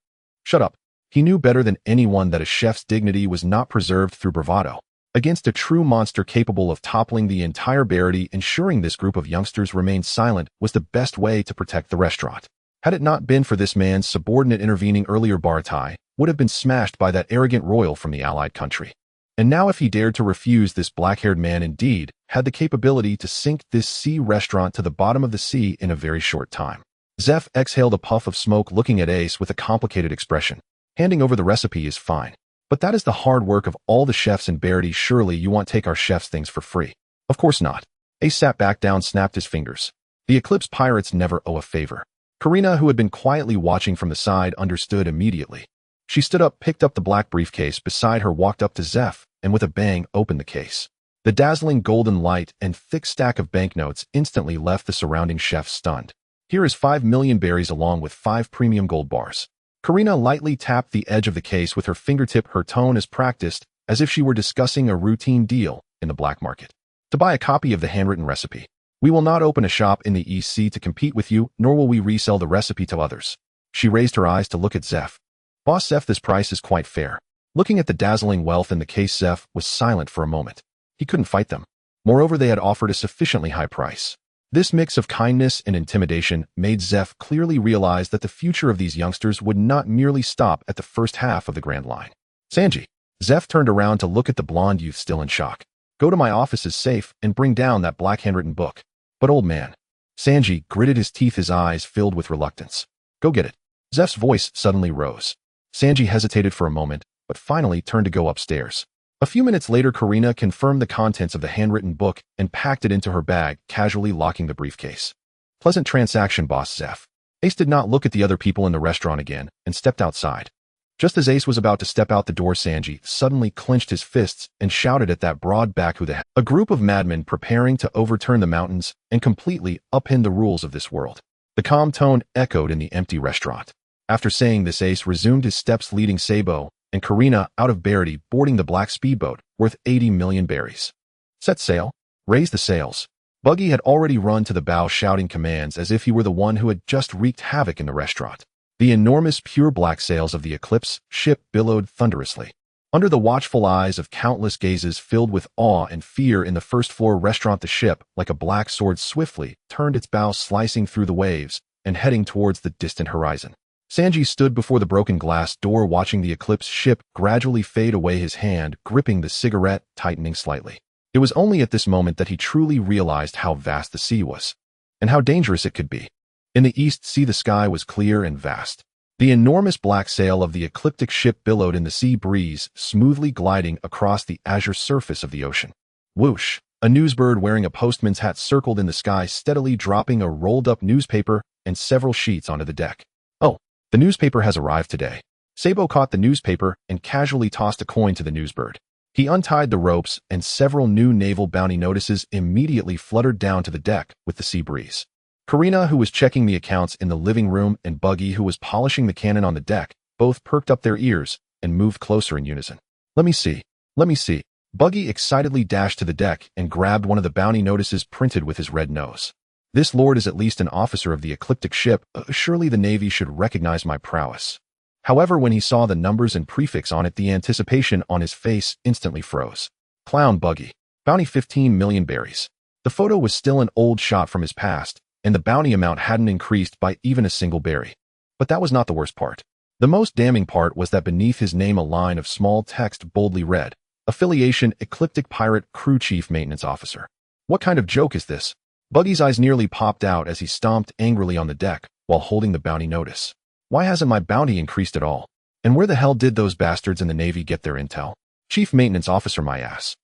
"Shut up." He knew better than anyone that a chef's dignity was not preserved through bravado. Against a true monster capable of toppling the entire Barity, ensuring this group of youngsters remained silent was the best way to protect the restaurant. Had it not been for this man's subordinate intervening earlier, Bartai would have been smashed by that arrogant royal from the allied country. And now if he dared to refuse, this black-haired man indeed had the capability to sink this sea restaurant to the bottom of the sea in a very short time. Zeph exhaled a puff of smoke, looking at Ace with a complicated expression. "Handing over the recipe is fine, but that is the hard work of all the chefs in Barity. Surely you won't take our chef's things for free." "Of course not." Ace sat back down, snapped his fingers. The Eclipse Pirates never owe a favor. Karina, who had been quietly watching from the side, understood immediately. She stood up, picked up the black briefcase beside her, walked up to Zeph, and with a bang opened the case. The dazzling golden light and thick stack of banknotes instantly left the surrounding chefs stunned. "Here is 5 million berries along with 5 premium gold bars." Karina lightly tapped the edge of the case with her fingertip, her tone as practiced as if she were discussing a routine deal in the black market. To buy a copy of the handwritten recipe. We will not open a shop in the EC to compete with you, nor will we resell the recipe to others. She raised her eyes to look at Zeph. Boss Zeph, this price is quite fair. Looking at the dazzling wealth in the case, Zeph was silent for a moment. He couldn't fight them. Moreover, they had offered a sufficiently high price. This mix of kindness and intimidation made Zeph clearly realize that the future of these youngsters would not merely stop at the first half of the Grand Line. Sanji. Zeph turned around to look at the blonde youth still in shock. Go to my office's safe and bring down that black handwritten book. But old man. Sanji gritted his teeth, his eyes filled with reluctance. Go get it. Zeph's voice suddenly rose. Sanji hesitated for a moment, but finally turned to go upstairs. A few minutes later, Karina confirmed the contents of the handwritten book and packed it into her bag, casually locking the briefcase. Pleasant transaction, boss Zeph. Ace did not look at the other people in the restaurant again and stepped outside. Just as Ace was about to step out the door, Sanji suddenly clenched his fists and shouted at that broad back, who the hell? A group of madmen preparing to overturn the mountains and completely upend the rules of this world. The calm tone echoed in the empty restaurant. After saying this, Ace resumed his steps, leading Sabo and Karina out of Barity, boarding the black speedboat worth 80 million berries. Set sail. Raise the sails. Buggy had already run to the bow, shouting commands as if he were the one who had just wreaked havoc in the restaurant. The enormous pure black sails of the Eclipse ship billowed thunderously. Under the watchful eyes of countless gazes filled with awe and fear in the first-floor restaurant, the ship, like a black sword, swiftly turned its bow, slicing through the waves and heading towards the distant horizon. Sanji stood before the broken glass door, watching the Eclipse ship gradually fade away, his hand gripping the cigarette, tightening slightly. It was only at this moment that he truly realized how vast the sea was, and how dangerous it could be. In the East Sea, the sky was clear and vast. The enormous black sail of the ecliptic ship billowed in the sea breeze, smoothly gliding across the azure surface of the ocean. Whoosh! A newsbird wearing a postman's hat circled in the sky, steadily dropping a rolled-up newspaper and several sheets onto the deck. Oh, the newspaper has arrived today. Sabo caught the newspaper and casually tossed a coin to the newsbird. He untied the ropes, and several new naval bounty notices immediately fluttered down to the deck with the sea breeze. Karina, who was checking the accounts in the living room, and Buggy, who was polishing the cannon on the deck, both perked up their ears and moved closer in unison. Let me see. Let me see. Buggy excitedly dashed to the deck and grabbed one of the bounty notices printed with his red nose. This lord is at least an officer of the ecliptic ship. Surely the Navy should recognize my prowess. However, when he saw the numbers and prefix on it, the anticipation on his face instantly froze. Clown Buggy. Bounty 15 million berries. The photo was still an old shot from his past, and the bounty amount hadn't increased by even a single berry. But that was not the worst part. The most damning part was that beneath his name a line of small text boldly read, Affiliation Ecliptic Pirate Crew Chief Maintenance Officer. What kind of joke is this? Buggy's eyes nearly popped out as he stomped angrily on the deck while holding the bounty notice. Why hasn't my bounty increased at all? And where the hell did those bastards in the Navy get their intel? Chief Maintenance Officer, my ass.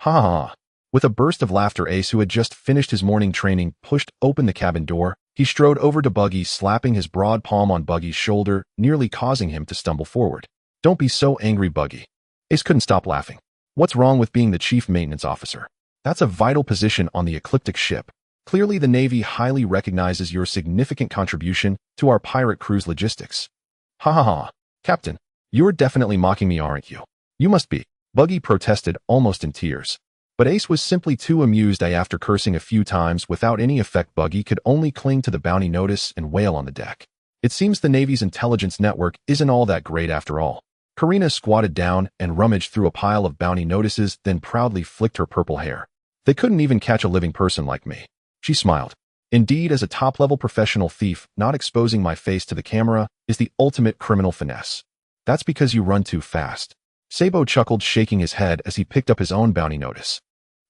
Ha ha ha. With a burst of laughter, Ace, who had just finished his morning training, pushed open the cabin door. He strode over to Buggy, slapping his broad palm on Buggy's shoulder, nearly causing him to stumble forward. Don't be so angry, Buggy. Ace couldn't stop laughing. What's wrong with being the Chief Maintenance Officer? That's a vital position on the ecliptic ship. Clearly the Navy highly recognizes your significant contribution to our pirate crew's logistics. Ha ha ha. Captain, you're definitely mocking me, aren't you? You must be. Buggy protested, almost in tears. But Ace was simply too amused. After cursing a few times without any effect, Buggy could only cling to the bounty notice and wail on the deck. It seems the Navy's intelligence network isn't all that great after all. Karina squatted down and rummaged through a pile of bounty notices, then proudly flicked her purple hair. They couldn't even catch a living person like me. She smiled. Indeed, as a top-level professional thief, not exposing my face to the camera is the ultimate criminal finesse. That's because you run too fast. Sabo chuckled, shaking his head as he picked up his own bounty notice.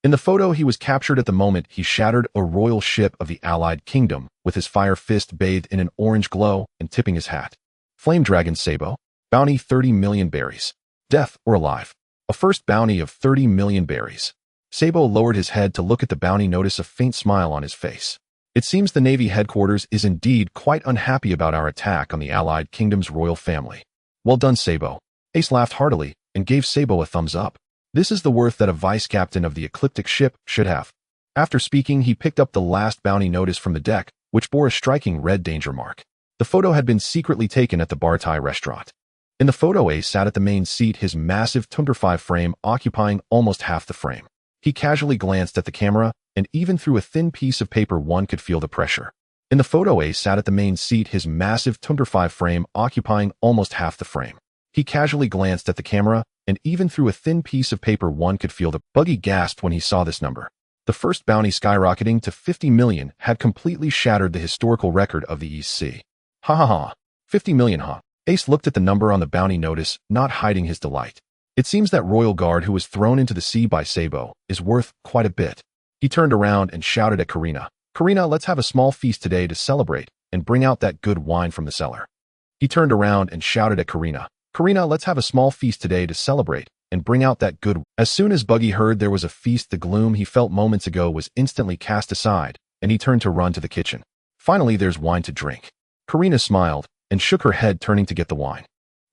In the photo, he was captured at the moment he shattered a royal ship of the Allied Kingdom, with his fire fist bathed in an orange glow and tipping his hat. Flame Dragon Sabo. Bounty 30 million berries. Death or alive. A first bounty of 30 million berries. Sabo lowered his head to look at the bounty notice, a faint smile on his face. It seems the Navy headquarters is indeed quite unhappy about our attack on the Allied Kingdom's royal family. Well done, Sabo. Ace laughed heartily and gave Sabo a thumbs up. This is the worth that a vice-captain of the ecliptic ship should have. After speaking, he picked up the last bounty notice from the deck, which bore a striking red danger mark. The photo had been secretly taken at the Bartai restaurant. In the photo, Ace sat at the main seat, his massive Tundra 5 frame occupying almost half the frame. He casually glanced at the camera, and even through a thin piece of paper one could feel the pressure. In the photo, Ace sat at the main seat, his massive Tundra 5 frame occupying almost half the frame. He casually glanced at the camera, and even through a thin piece of paper one could feel the Buggy gasped when he saw this number. The first bounty skyrocketing to 50 million had completely shattered the historical record of the East Sea. Ha ha ha. 50 million, huh? Ace looked at the number on the bounty notice, not hiding his delight. It seems that royal guard who was thrown into the sea by Sabo is worth quite a bit. He turned around and shouted at Karina. Karina, let's have a small feast today to celebrate, and bring out that good wine from the cellar. He turned around and shouted at Karina. Karina, let's have a small feast today to celebrate, and bring out that good. As soon as Buggy heard there was a feast, the gloom he felt moments ago was instantly cast aside, and he turned to run to the kitchen. Finally, there's wine to drink. Karina smiled, and shook her head, turning to get the wine.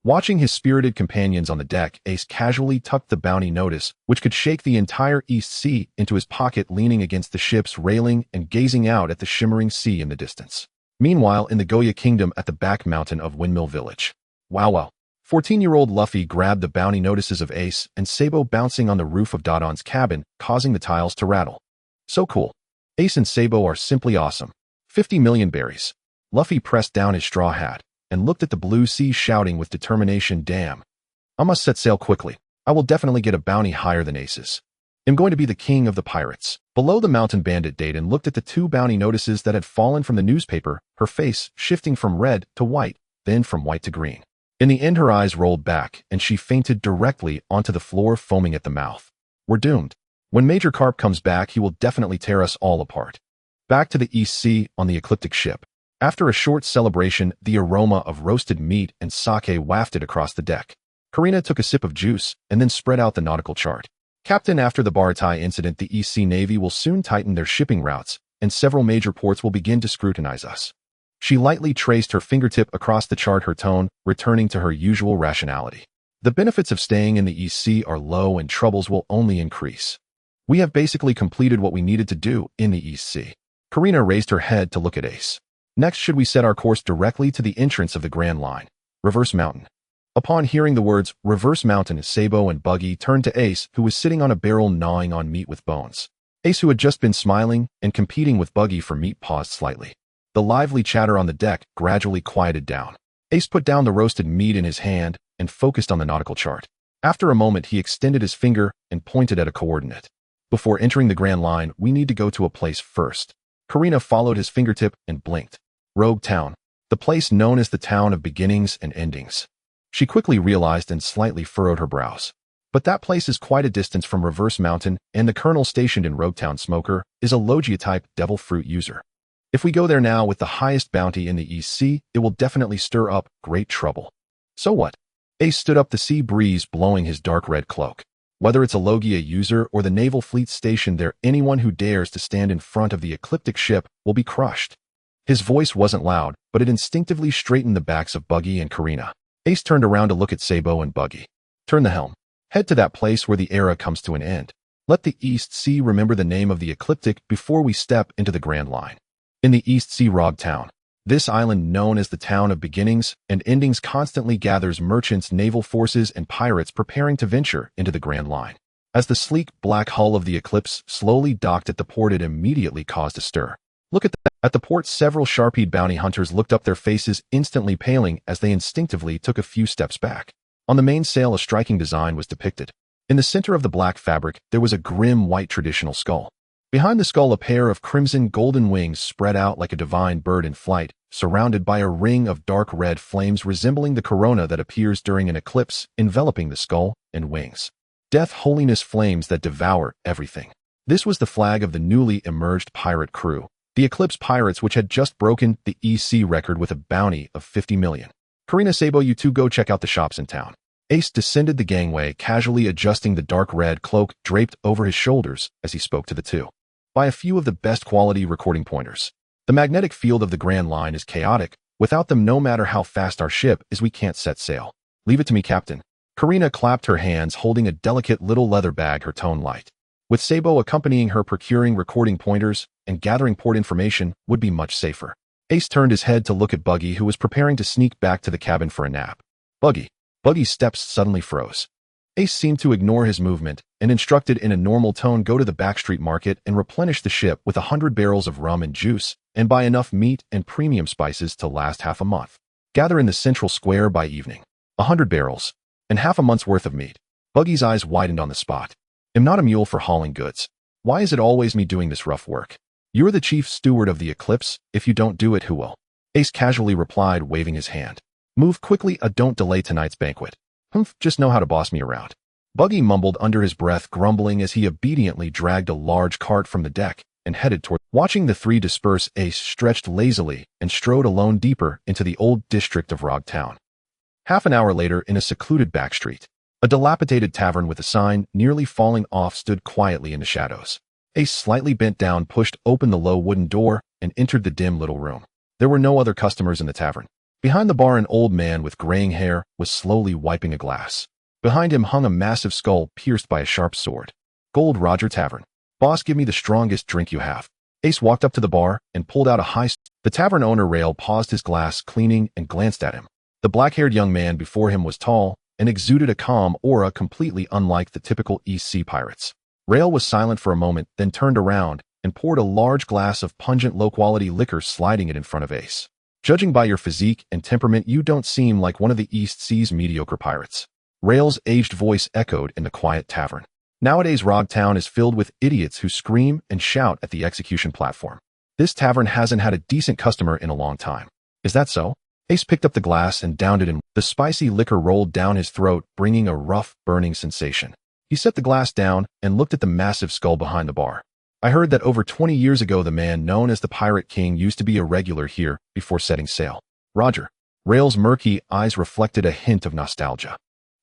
Watching his spirited companions on the deck, Ace casually tucked the bounty notice, which could shake the entire East Sea, into his pocket, leaning against the ship's railing and gazing out at the shimmering sea in the distance. Meanwhile, in the Goya Kingdom at the back mountain of Windmill Village. Wow. 14-year-old Luffy grabbed the bounty notices of Ace and Sabo bouncing on the roof of Dodon's cabin, causing the tiles to rattle. So cool. Ace and Sabo are simply awesome. 50 million berries. Luffy pressed down his straw hat and looked at the blue sea, shouting with determination, damn. I must set sail quickly. I will definitely get a bounty higher than Ace's. I'm going to be the king of the pirates. Below, the mountain bandit Dayton looked at the two bounty notices that had fallen from the newspaper, her face shifting from red to white, then from white to green. In the end, her eyes rolled back, and she fainted directly onto the floor, foaming at the mouth. We're doomed. When Major Garp comes back, he will definitely tear us all apart. Back to the East Sea on the Ecliptic ship. After a short celebration, the aroma of roasted meat and sake wafted across the deck. Karina took a sip of juice and then spread out the nautical chart. Captain, after the Baratai incident, the East Sea Navy will soon tighten their shipping routes, and several major ports will begin to scrutinize us. She lightly traced her fingertip across the chart, her tone returning to her usual rationality. The benefits of staying in the East Sea are low, and troubles will only increase. We have basically completed what we needed to do in the East Sea. Karina raised her head to look at Ace. Next, should we set our course directly to the entrance of the Grand Line, Reverse Mountain? Upon hearing the words Reverse Mountain, Sabo and Buggy turned to Ace, who was sitting on a barrel gnawing on meat with bones. Ace, who had just been smiling and competing with Buggy for meat, paused slightly. The lively chatter on the deck gradually quieted down. Ace put down the roasted meat in his hand and focused on the nautical chart. After a moment, he extended his finger and pointed at a coordinate. Before entering the Grand Line, we need to go to a place first. Karina followed his fingertip and blinked. Rogue Town, the place known as the Town of Beginnings and Endings. She quickly realized and slightly furrowed her brows. But that place is quite a distance from Reverse Mountain, and the colonel stationed in Rogue Town, Smoker, is a Logia-type devil fruit user. If we go there now with the highest bounty in the East Sea, it will definitely stir up great trouble. So what? Ace stood up, the sea breeze blowing his dark red cloak. Whether it's a Logia user or the naval fleet stationed there, anyone who dares to stand in front of the Ecliptic ship will be crushed. His voice wasn't loud, but it instinctively straightened the backs of Buggy and Karina. Ace turned around to look at Sabo and Buggy. Turn the helm. Head to that place where the era comes to an end. Let the East Sea remember the name of the Ecliptic before we step into the Grand Line. In the East Sea, Rogue Town. This island, known as the Town of Beginnings and Endings, constantly gathers merchants, naval forces, and pirates preparing to venture into the Grand Line. As the sleek black hull of the Eclipse slowly docked at the port, it immediately caused a stir. Look at that. At the port, several sharp-eyed bounty hunters looked up, their faces instantly paling as they instinctively took a few steps back. On the mainsail, a striking design was depicted. In the center of the black fabric, there was a grim white traditional skull. Behind the skull, a pair of crimson golden wings spread out like a divine bird in flight, surrounded by a ring of dark red flames resembling the corona that appears during an eclipse, enveloping the skull and wings. Death, holiness, flames that devour everything. This was the flag of the newly emerged pirate crew, the Eclipse Pirates, which had just broken the EC record with a bounty of 50 million. Karina, Sabo, you two go check out the shops in town. Ace descended the gangway, casually adjusting the dark red cloak draped over his shoulders as he spoke to the two. Buy a few of the best quality recording pointers. The magnetic field of the Grand Line is chaotic. Without them, no matter how fast our ship is, we can't set sail. Leave it to me, Captain. Karina clapped her hands, holding a delicate little leather bag, her tone light. With Sabo accompanying her, procuring recording pointers and gathering port information would be much safer. Ace turned his head to look at Buggy, who was preparing to sneak back to the cabin for a nap. Buggy, Buggy's steps suddenly froze. Ace seemed to ignore his movement and instructed in a normal tone, go to the backstreet market and replenish the ship with 100 barrels of rum and juice and buy enough meat and premium spices to last half a month. Gather in the central square by evening. 100 barrels and half a month's worth of meat. Buggy's eyes widened on the spot. I'm not a mule for hauling goods. Why is it always me doing this rough work? You're the chief steward of the Eclipse. If you don't do it, who will? Ace casually replied, waving his hand. Move quickly, don't delay tonight's banquet. Humph, just know how to boss me around. Buggy mumbled under his breath, grumbling as he obediently dragged a large cart from the deck and headed toward. Watching the three disperse, Ace stretched lazily and strode alone deeper into the old district of Rog Town. Half an hour later, in a secluded backstreet, a dilapidated tavern with a sign nearly falling off stood quietly in the shadows. Ace slightly bent down, pushed open the low wooden door, and entered the dim little room. There were no other customers in the tavern. Behind the bar, an old man with graying hair was slowly wiping a glass. Behind him hung a massive skull pierced by a sharp sword. Gold Roger Tavern. Boss, give me the strongest drink you have. Ace walked up to the bar and pulled out a The tavern owner, Rail, paused his glass cleaning and glanced at him. The black-haired young man before him was tall and exuded a calm aura completely unlike the typical East Sea pirates. Rail was silent for a moment, then turned around and poured a large glass of pungent low-quality liquor, sliding it in front of Ace. Judging by your physique and temperament, you don't seem like one of the East Sea's mediocre pirates. Rail's aged voice echoed in the quiet tavern. Nowadays, Rog Town is filled with idiots who scream and shout at the execution platform. This tavern hasn't had a decent customer in a long time. Is that so? Ace picked up the glass and downed it in. The spicy liquor rolled down his throat, bringing a rough, burning sensation. He set the glass down and looked at the massive skull behind the bar. I heard that over 20 years ago the man known as the Pirate King used to be a regular here before setting sail. Roger. Rail's murky eyes reflected a hint of nostalgia.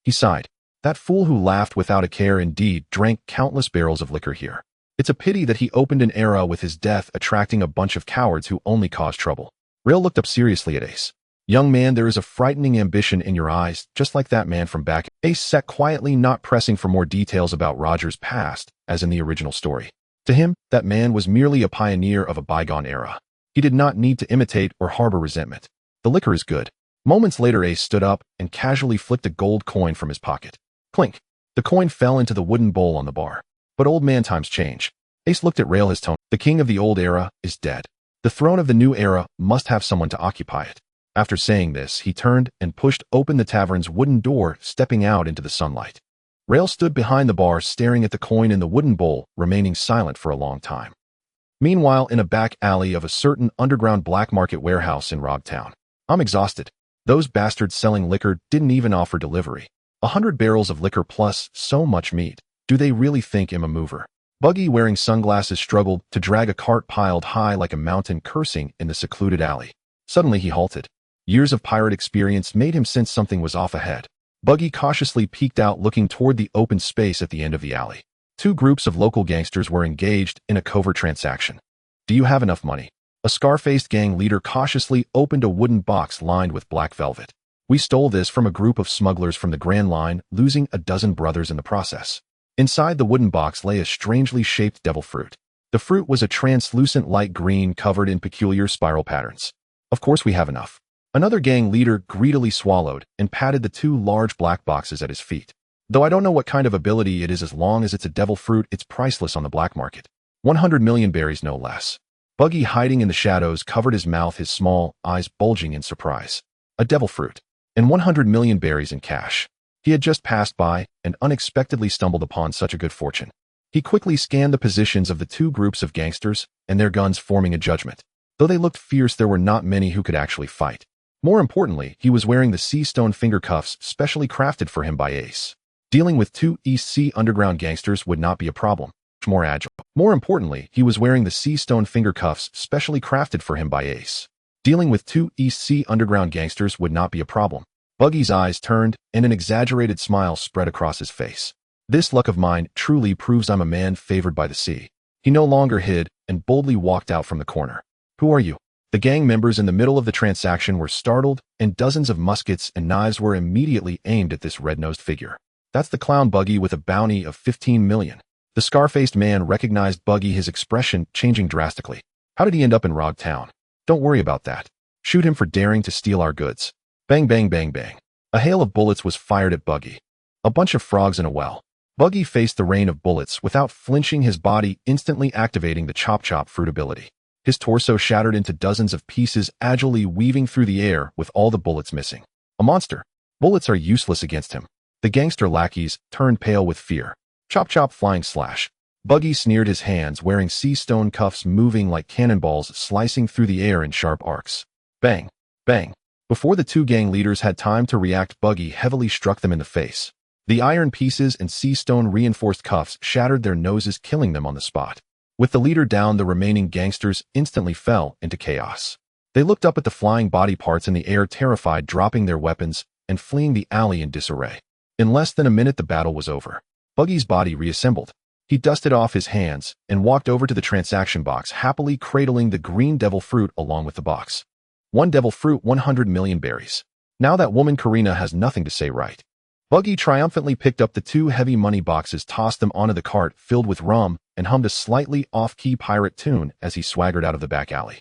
He sighed. That fool who laughed without a care indeed drank countless barrels of liquor here. It's a pity that he opened an era with his death, attracting a bunch of cowards who only cause trouble. Rail looked up seriously at Ace. Young man, there is a frightening ambition in your eyes, just like that man from back. Ace sat quietly, not pressing for more details about Roger's past, as in the original story. To him, that man was merely a pioneer of a bygone era. He did not need to imitate or harbor resentment. The liquor is good. Moments later, Ace stood up and casually flicked a gold coin from his pocket. Clink. The coin fell into the wooden bowl on the bar. But old man, times change. Ace looked at Rail, his tone. The king of the old era is dead. The throne of the new era must have someone to occupy it. After saying this, he turned and pushed open the tavern's wooden door, stepping out into the sunlight. Rail stood behind the bar, staring at the coin in the wooden bowl, remaining silent for a long time. Meanwhile, in a back alley of a certain underground black market warehouse in Rog Town. I'm exhausted. Those bastards selling liquor didn't even offer delivery. 100 barrels of liquor plus so much meat. Do they really think I'm a mover? Buggy, wearing sunglasses, struggled to drag a cart piled high like a mountain, cursing in the secluded alley. Suddenly he halted. Years of pirate experience made him sense something was off ahead. Buggy cautiously peeked out, looking toward the open space at the end of the alley. Two groups of local gangsters were engaged in a covert transaction. Do you have enough money? A scar-faced gang leader cautiously opened a wooden box lined with black velvet. We stole this from a group of smugglers from the Grand Line, losing a dozen brothers in the process. Inside the wooden box lay a strangely shaped devil fruit. The fruit was a translucent light green covered in peculiar spiral patterns. Of course we have enough. Another gang leader greedily swallowed and patted the two large black boxes at his feet. Though I don't know what kind of ability it is, as long as it's a devil fruit, it's priceless on the black market. 100 million berries, no less. Buggy, hiding in the shadows, covered his mouth, his small eyes bulging in surprise. A devil fruit. And 100 million berries in cash. He had just passed by and unexpectedly stumbled upon such a good fortune. He quickly scanned the positions of the two groups of gangsters and their guns, forming a judgment. Though they looked fierce, there were not many who could actually fight. More importantly, he was wearing the sea stone finger cuffs specially crafted for him by Ace. Dealing with two East Sea underground gangsters would not be a problem. More agile. More importantly, he was wearing the sea stone finger cuffs specially crafted for him by Ace. Dealing with two East Sea underground gangsters would not be a problem. Buggy's eyes turned, and an exaggerated smile spread across his face. This luck of mine truly proves I'm a man favored by the sea. He no longer hid and boldly walked out from the corner. Who are you? The gang members in the middle of the transaction were startled, and dozens of muskets and knives were immediately aimed at this red-nosed figure. That's the clown Buggy with a bounty of 15 million. The scar-faced man recognized Buggy, his expression changing drastically. How did he end up in Rog Town? Don't worry about that. Shoot him for daring to steal our goods. Bang, bang, bang, bang. A hail of bullets was fired at Buggy. A bunch of frogs in a well. Buggy faced the rain of bullets without flinching, his body instantly activating the chop-chop fruit ability. His torso shattered into dozens of pieces, agilely weaving through the air with all the bullets missing. A monster. Bullets are useless against him. The gangster lackeys turned pale with fear. Chop-chop flying slash. Buggy sneered, his hands wearing sea stone cuffs moving like cannonballs, slicing through the air in sharp arcs. Bang! Bang! Before the two gang leaders had time to react, Buggy heavily struck them in the face. The iron pieces and sea stone reinforced cuffs shattered their noses, killing them on the spot. With the leader down, the remaining gangsters instantly fell into chaos. They looked up at the flying body parts in the air, terrified, dropping their weapons and fleeing the alley in disarray. In less than a minute, the battle was over. Buggy's body reassembled. He dusted off his hands and walked over to the transaction box, happily cradling the green devil fruit along with the box. 1 devil fruit, 100 million berries. Now that woman Karina has nothing to say, right? Buggy triumphantly picked up the 2 heavy money boxes, tossed them onto the cart filled with rum, and hummed a slightly off-key pirate tune as he swaggered out of the back alley.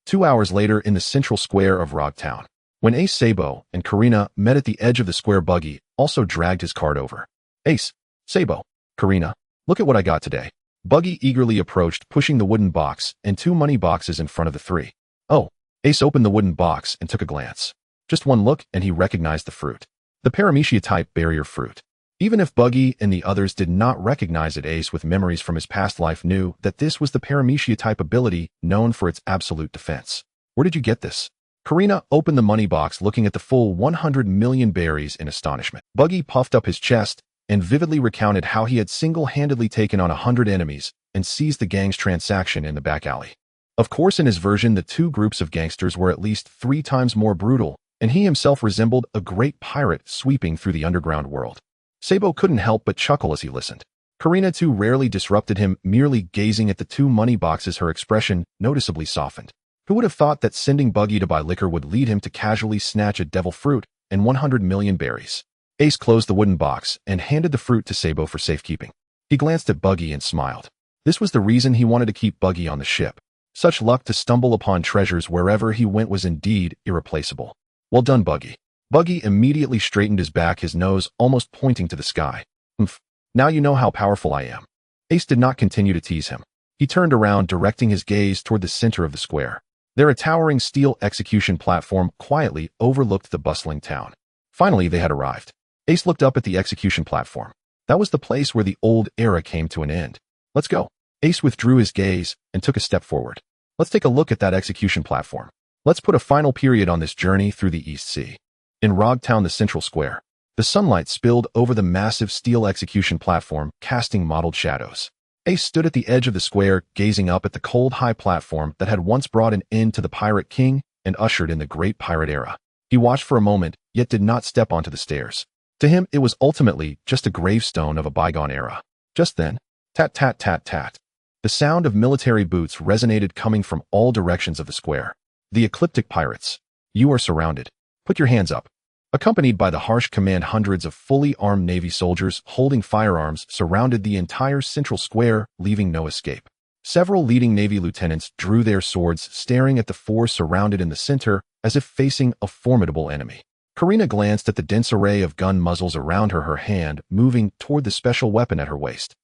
2 hours later, in the central square of Rogtown, when Ace, Sabo, and Karina met at the edge of the square, Buggy also dragged his cart over. Ace, Sabo, Karina, look at what I got today. Buggy eagerly approached, pushing the wooden box and 2 money boxes in front of the 3. Oh, Ace opened the wooden box and took a glance. Just one look and he recognized the fruit. The paramecia-type barrier fruit. Even if Buggy and the others did not recognize it, Ace, with memories from his past life, knew that this was the paramecia-type ability known for its absolute defense. Where did you get this? Karina opened the money box, looking at the full 100 million berries in astonishment. Buggy puffed up his chest and vividly recounted how he had single-handedly taken on 100 enemies and seized the gang's transaction in the back alley. Of course, in his version, the 2 groups of gangsters were at least 3 times more brutal, and he himself resembled a great pirate sweeping through the underground world. Sabo couldn't help but chuckle as he listened. Karina, too, rarely disrupted him, merely gazing at the 2 money boxes, her expression noticeably softened. Who would have thought that sending Buggy to buy liquor would lead him to casually snatch a devil fruit and 100 million berries? Ace closed the wooden box and handed the fruit to Sabo for safekeeping. He glanced at Buggy and smiled. This was the reason he wanted to keep Buggy on the ship. Such luck to stumble upon treasures wherever he went was indeed irreplaceable. Well done, Buggy. Buggy immediately straightened his back, his nose almost pointing to the sky. Humph. Now you know how powerful I am. Ace did not continue to tease him. He turned around, directing his gaze toward the center of the square. There, a towering steel execution platform quietly overlooked the bustling town. Finally, they had arrived. Ace looked up at the execution platform. That was the place where the old era came to an end. Let's go. Ace withdrew his gaze and took a step forward. Let's take a look at that execution platform. Let's put a final period on this journey through the East Sea. In Rogtown, the central square, the sunlight spilled over the massive steel execution platform, casting mottled shadows. Ace stood at the edge of the square, gazing up at the cold, high platform that had once brought an end to the Pirate King and ushered in the Great Pirate Era. He watched for a moment, yet did not step onto the stairs. To him, it was ultimately just a gravestone of a bygone era. Just then, tat, tat, tat, tat. The sound of military boots resonated, coming from all directions of the square. The Eclipse Pirates. You are surrounded. Put your hands up. Accompanied by the harsh command, hundreds of fully armed Navy soldiers holding firearms surrounded the entire central square, leaving no escape. Several leading Navy lieutenants drew their swords, staring at the 4 surrounded in the center as if facing a formidable enemy. Karina glanced at the dense array of gun muzzles around her, her hand moving toward the special weapon at her waist.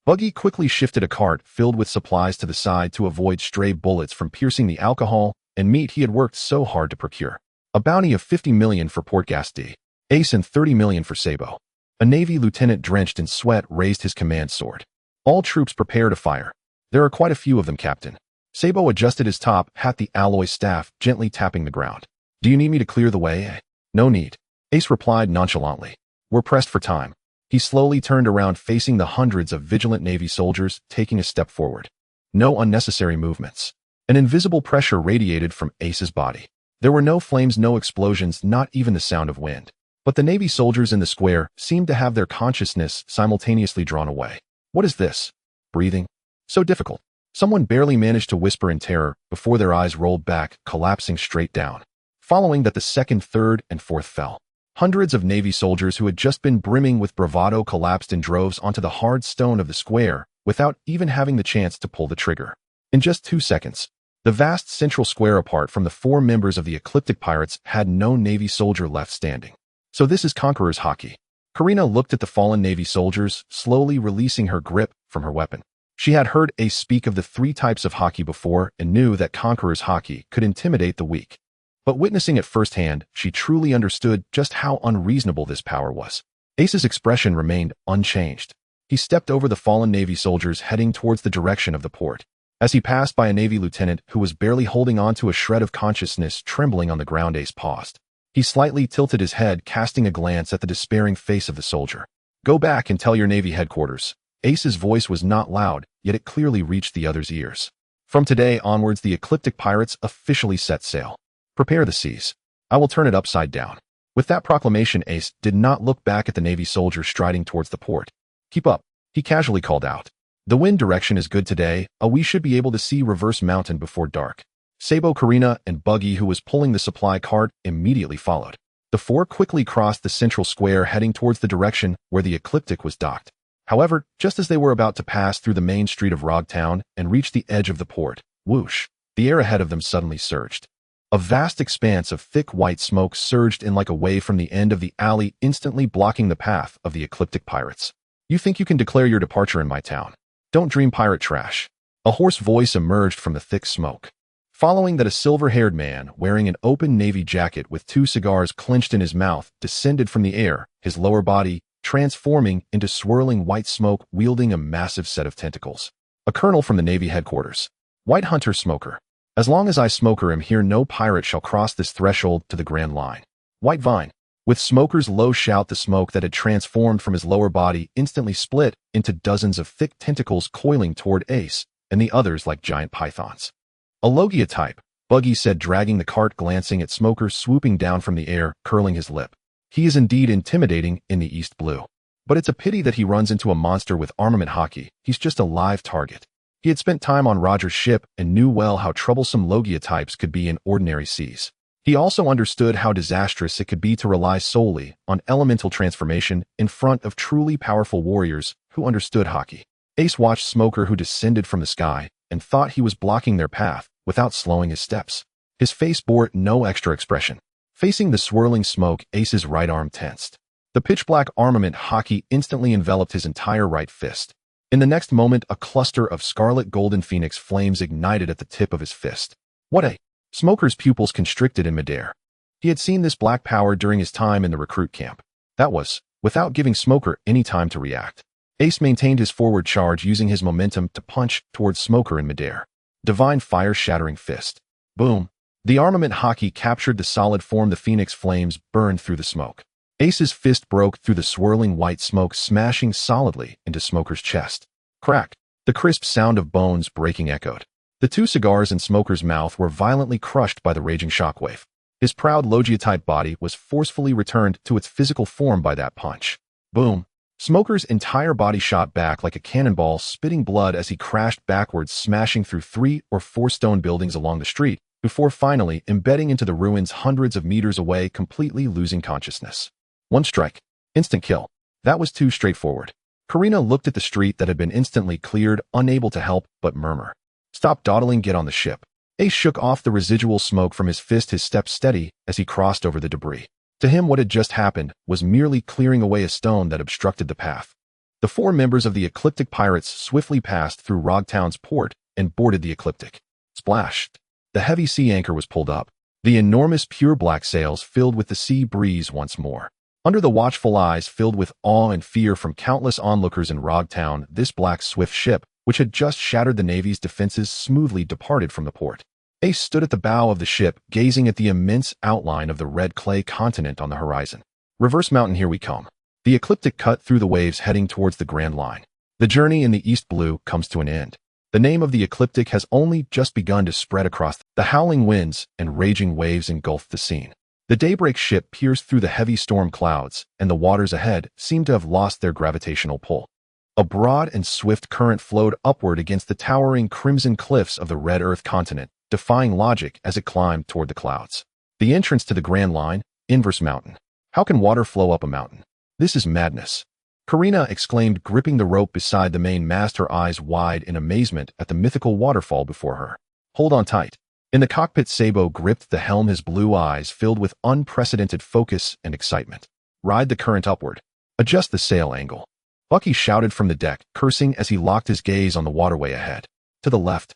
Buggy quickly shifted a cart filled with supplies to the side to avoid stray bullets from piercing the alcohol and meat he had worked so hard to procure. A bounty of 50 million for Portgas D, Ace, and 30 million for Sabo. A Navy lieutenant drenched in sweat raised his command sword. All troops prepare to fire. There are quite a few of them, Captain. Sabo adjusted his top hat, the alloy staff gently tapping the ground. Do you need me to clear the way? No need. Ace replied nonchalantly. We're pressed for time. He slowly turned around, facing the hundreds of vigilant Navy soldiers, taking a step forward. No unnecessary movements. An invisible pressure radiated from Ace's body. There were no flames, no explosions, not even the sound of wind. But the Navy soldiers in the square seemed to have their consciousness simultaneously drawn away. What is this? Breathing? So difficult. Someone barely managed to whisper in terror before their eyes rolled back, collapsing straight down. Following that, the 2nd, 3rd, and 4th fell. Hundreds of Navy soldiers who had just been brimming with bravado collapsed in droves onto the hard stone of the square without even having the chance to pull the trigger. In just 2 seconds, the vast central square, apart from the 4 members of the Eclipse Pirates, had no Navy soldier left standing. So this is Conqueror's Haki. Karina looked at the fallen Navy soldiers, slowly releasing her grip from her weapon. She had heard Ace speak of the 3 types of Haki before and knew that Conqueror's Haki could intimidate the weak. But witnessing it firsthand, she truly understood just how unreasonable this power was. Ace's expression remained unchanged. He stepped over the fallen Navy soldiers heading towards the direction of the port. As he passed by a Navy lieutenant who was barely holding on to a shred of consciousness trembling on the ground, Ace paused. He slightly tilted his head, casting a glance at the despairing face of the soldier. Go back and tell your Navy headquarters. Ace's voice was not loud, yet it clearly reached the other's ears. From today onwards, the Eclipse Pirates officially set sail. Prepare the seas. I will turn it upside down. With that proclamation, Ace did not look back at the Navy soldier striding towards the port. Keep up, he casually called out. The wind direction is good today. We should be able to see Reverse Mountain before dark. Sabo, Karina, and Buggy, who was pulling the supply cart, immediately followed. The 4 quickly crossed the central square, heading towards the direction where the Eclipse was docked. However, just as they were about to pass through the main street of Rogtown and reach the edge of the port, whoosh, the air ahead of them suddenly surged. A vast expanse of thick white smoke surged in like a wave from the end of the alley, instantly blocking the path of the Eclipse Pirates. You think you can declare your departure in my town? Don't dream, pirate trash. A hoarse voice emerged from the thick smoke. Following that, a silver-haired man, wearing an open navy jacket with 2 cigars clenched in his mouth, descended from the air, his lower body transforming into swirling white smoke, wielding a massive set of tentacles. A colonel from the Navy headquarters. White Hunter Smoker. As long as I, Smoker, am here, no pirate shall cross this threshold to the Grand Line. White Vine. With Smoker's low shout, the smoke that had transformed from his lower body instantly split into dozens of thick tentacles coiling toward Ace and the others like giant pythons. A Logia type, Buggy said, dragging the cart, glancing at Smoker swooping down from the air, curling his lip. He is indeed intimidating in the East Blue. But it's a pity that he runs into a monster with armament Haki. He's just a live target. He had spent time on Roger's ship and knew well how troublesome Logia types could be in ordinary seas. He also understood how disastrous it could be to rely solely on elemental transformation in front of truly powerful warriors who understood Haki. Ace watched Smoker, who descended from the sky, and thought he was blocking their path without slowing his steps. His face bore no extra expression. Facing the swirling smoke, Ace's right arm tensed. The pitch-black armament Haki instantly enveloped his entire right fist. In the next moment, a cluster of scarlet golden phoenix flames ignited at the tip of his fist. What a... Smoker's pupils constricted in midair. He had seen this black power during his time in the recruit camp. That was, without giving Smoker any time to react. Ace maintained his forward charge, using his momentum to punch towards Smoker in midair. Divine Fire, shattering fist. Boom. The armament Haki captured the solid form. The phoenix flames burned through the smoke. Ace's fist broke through the swirling white smoke, smashing solidly into Smoker's chest. Crack. The crisp sound of bones breaking echoed. The 2 cigars in Smoker's mouth were violently crushed by the raging shockwave. His proud Logia-type body was forcefully returned to its physical form by that punch. Boom. Smoker's entire body shot back like a cannonball, spitting blood as he crashed backwards, smashing through 3 or 4 stone buildings along the street, before finally embedding into the ruins hundreds of meters away, completely losing consciousness. 1 strike. Instant kill. That was too straightforward. Karina looked at the street that had been instantly cleared, unable to help but murmur. Stop dawdling, get on the ship. Ace shook off the residual smoke from his fist, his step steady as he crossed over the debris. To him, what had just happened was merely clearing away a stone that obstructed the path. The 4 members of the Eclipse Pirates swiftly passed through Rogtown's port and boarded the Eclipse. Splash. The heavy sea anchor was pulled up. The enormous pure black sails filled with the sea breeze once more. Under the watchful eyes filled with awe and fear from countless onlookers in Rogtown, this black swift ship, which had just shattered the Navy's defenses, smoothly departed from the port. Ace stood at the bow of the ship, gazing at the immense outline of the red clay continent on the horizon. Reverse Mountain, here we come. The Eclipse cut through the waves, heading towards the Grand Line. The journey in the East Blue comes to an end. The name of the Eclipse has only just begun to spread across. The howling winds and raging waves engulfed the scene. The daybreak ship pierced through the heavy storm clouds, and the waters ahead seemed to have lost their gravitational pull. A broad and swift current flowed upward against the towering crimson cliffs of the red Earth continent, defying logic as it climbed toward the clouds. The entrance to the Grand Line, Inverse Mountain. How can water flow up a mountain? This is madness. Karina exclaimed, gripping the rope beside the main mast, her eyes wide in amazement at the mythical waterfall before her. Hold on tight. In the cockpit, Sabo gripped the helm, his blue eyes filled with unprecedented focus and excitement. Ride the current upward. Adjust the sail angle. Bucky shouted from the deck, cursing as he locked his gaze on the waterway ahead. To the left.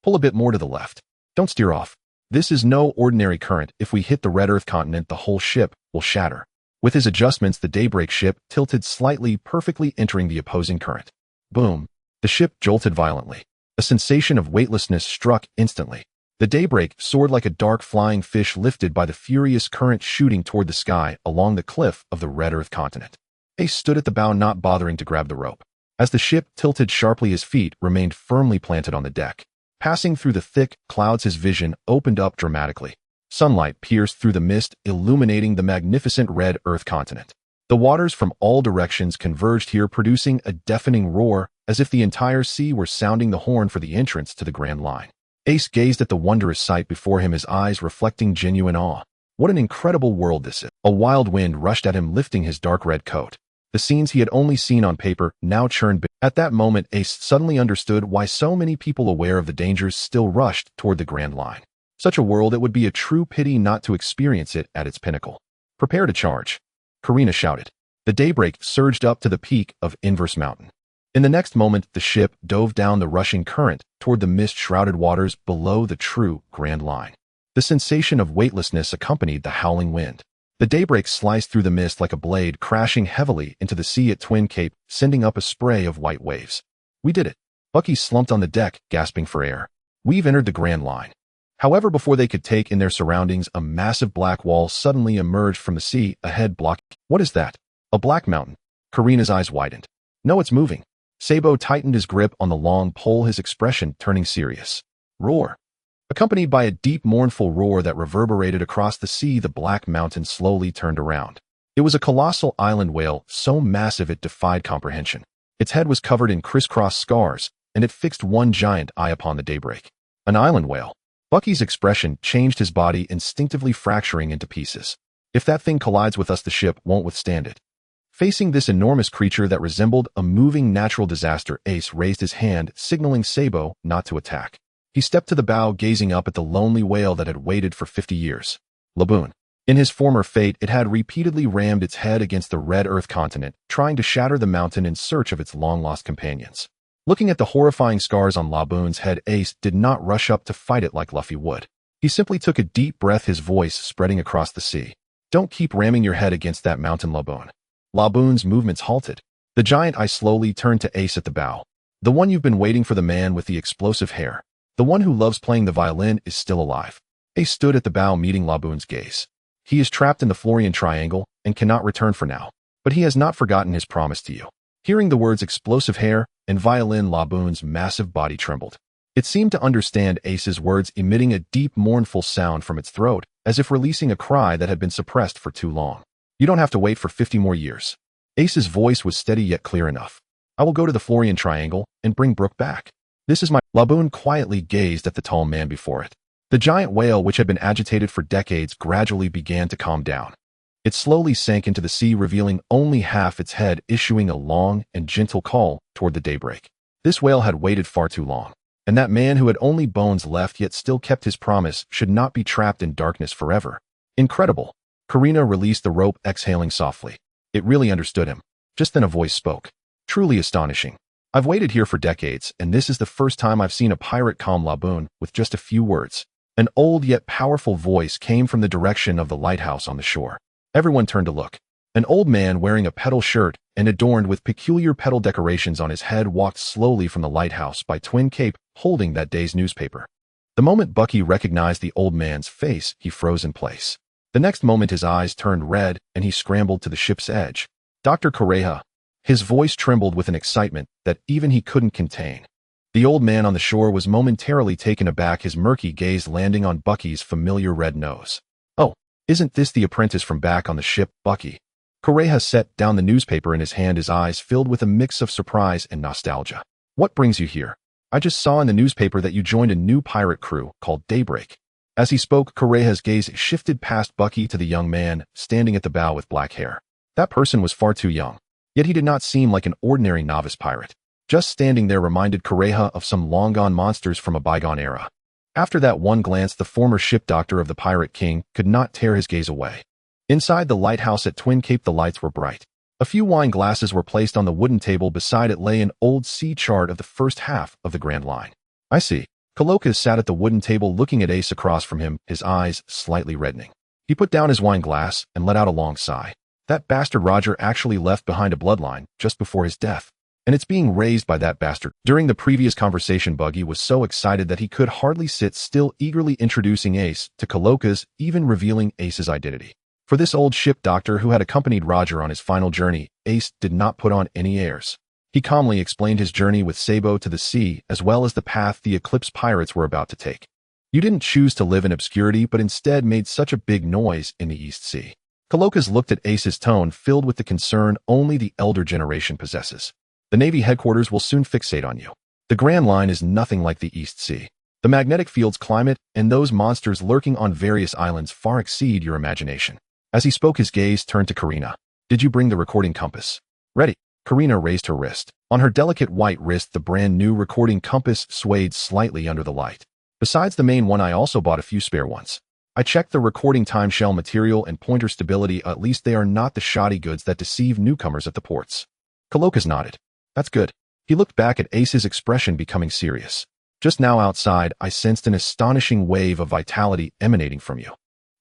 Pull a bit more to the left. Don't steer off. This is no ordinary current. If we hit the red Earth continent, the whole ship will shatter. With his adjustments, the Daybreak ship tilted slightly, perfectly entering the opposing current. Boom. The ship jolted violently. A sensation of weightlessness struck instantly. The Daybreak soared like a dark flying fish lifted by the furious current shooting toward the sky along the cliff of the red Earth continent. Ace stood at the bow, not bothering to grab the rope. As the ship tilted sharply, his feet remained firmly planted on the deck. Passing through the thick clouds, his vision opened up dramatically. Sunlight pierced through the mist, illuminating the magnificent red Earth continent. The waters from all directions converged here, producing a deafening roar, as if the entire sea were sounding the horn for the entrance to the Grand Line. Ace gazed at the wondrous sight before him, his eyes reflecting genuine awe. What an incredible world this is. A wild wind rushed at him, lifting his dark red coat. The scenes he had only seen on paper now churned. At that moment, Ace suddenly understood why so many people aware of the dangers still rushed toward the Grand Line. Such a world, it would be a true pity not to experience it at its pinnacle. Prepare to charge. Karina shouted. The Daybreak surged up to the peak of Inverse Mountain. In the next moment, the ship dove down the rushing current toward the mist-shrouded waters below the true Grand Line. The sensation of weightlessness accompanied the howling wind. The Daybreak sliced through the mist like a blade, crashing heavily into the sea at Twin Cape, sending up a spray of white waves. We did it. Bucky slumped on the deck, gasping for air. We've entered the Grand Line. However, before they could take in their surroundings, a massive black wall suddenly emerged from the sea ahead, blocking. What is that? A black mountain. Karina's eyes widened. No, it's moving. Sabo tightened his grip on the long pole, his expression turning serious. Roar. Accompanied by a deep, mournful roar that reverberated across the sea, the black mountain slowly turned around. It was a colossal island whale, so massive it defied comprehension. Its head was covered in crisscross scars, and it fixed one giant eye upon the Daybreak. An island whale. Bucky's expression changed, his body instinctively fracturing into pieces. If that thing collides with us, the ship won't withstand it. Facing this enormous creature that resembled a moving natural disaster, Ace raised his hand, signaling Sabo not to attack. He stepped to the bow, gazing up at the lonely whale that had waited for 50 years. Laboon. In his former fate, it had repeatedly rammed its head against the red Earth continent, trying to shatter the mountain in search of its long-lost companions. Looking at the horrifying scars on Laboon's head, Ace did not rush up to fight it like Luffy would. He simply took a deep breath, his voice spreading across the sea. Don't keep ramming your head against that mountain, Laboon. Laboon's movements halted. The giant eye slowly turned to Ace at the bow. The one you've been waiting for, the man with the explosive hair. The one who loves playing the violin is still alive. Ace stood at the bow, meeting Laboon's gaze. He is trapped in the Florian Triangle and cannot return for now, but he has not forgotten his promise to you. Hearing the words explosive hair and violin, Laboon's massive body trembled. It seemed to understand Ace's words, emitting a deep, mournful sound from its throat, as if releasing a cry that had been suppressed for too long. You don't have to wait for 50 more years. Ace's voice was steady yet clear enough. I will go to the Florian Triangle and bring Brook back. This is my... Laboon quietly gazed at the tall man before it. The giant whale, which had been agitated for decades, gradually began to calm down. It slowly sank into the sea, revealing only half its head, issuing a long and gentle call toward the Daybreak. This whale had waited far too long, and that man who had only bones left yet still kept his promise should not be trapped in darkness forever. Incredible. Karina released the rope, exhaling softly. It really understood him. Just then a voice spoke. Truly astonishing. I've waited here for decades, and this is the first time I've seen a pirate calm Laboon with just a few words. An old yet powerful voice came from the direction of the lighthouse on the shore. Everyone turned to look. An old man wearing a petal shirt and adorned with peculiar petal decorations on his head walked slowly from the lighthouse by Twin Cape, holding that day's newspaper. The moment Bucky recognized the old man's face, he froze in place. The next moment his eyes turned red and he scrambled to the ship's edge. Dr. Correja. His voice trembled with an excitement that even he couldn't contain. The old man on the shore was momentarily taken aback, his murky gaze landing on Bucky's familiar red nose. Oh, isn't this the apprentice from back on the ship, Bucky? Correja set down the newspaper in his hand, his eyes filled with a mix of surprise and nostalgia. What brings you here? I just saw in the newspaper that you joined a new pirate crew called Daybreak. As he spoke, Correja's gaze shifted past Bucky to the young man standing at the bow with black hair. That person was far too young. Yet he did not seem like an ordinary novice pirate. Just standing there reminded Correja of some long-gone monsters from a bygone era. After that one glance, the former ship doctor of the Pirate King could not tear his gaze away. Inside the lighthouse at Twin Cape the lights were bright. A few wine glasses were placed on the wooden table. Beside it lay an old sea chart of the first half of the Grand Line. I see. Colokas sat at the wooden table looking at Ace across from him, his eyes slightly reddening. He put down his wine glass and let out a long sigh. That bastard Roger actually left behind a bloodline just before his death. And it's being raised by that bastard. During the previous conversation, Buggy was so excited that he could hardly sit still, eagerly introducing Ace to Colokas, even revealing Ace's identity. For this old ship doctor who had accompanied Roger on his final journey, Ace did not put on any airs. He calmly explained his journey with Sabo to the sea, as well as the path the Eclipse Pirates were about to take. You didn't choose to live in obscurity, but instead made such a big noise in the East Sea. Colokas looked at Ace's tone, filled with the concern only the elder generation possesses. The Navy headquarters will soon fixate on you. The Grand Line is nothing like the East Sea. The magnetic field's climate and those monsters lurking on various islands far exceed your imagination. As he spoke, his gaze turned to Karina. Did you bring the recording compass? Ready. Karina raised her wrist. On her delicate white wrist, the brand new recording compass swayed slightly under the light. Besides the main one, I also bought a few spare ones. I checked the recording time shell material and pointer stability. At least they are not the shoddy goods that deceive newcomers at the ports. Colokas nodded. That's good. He looked back at Ace's expression becoming serious. Just now outside, I sensed an astonishing wave of vitality emanating from you.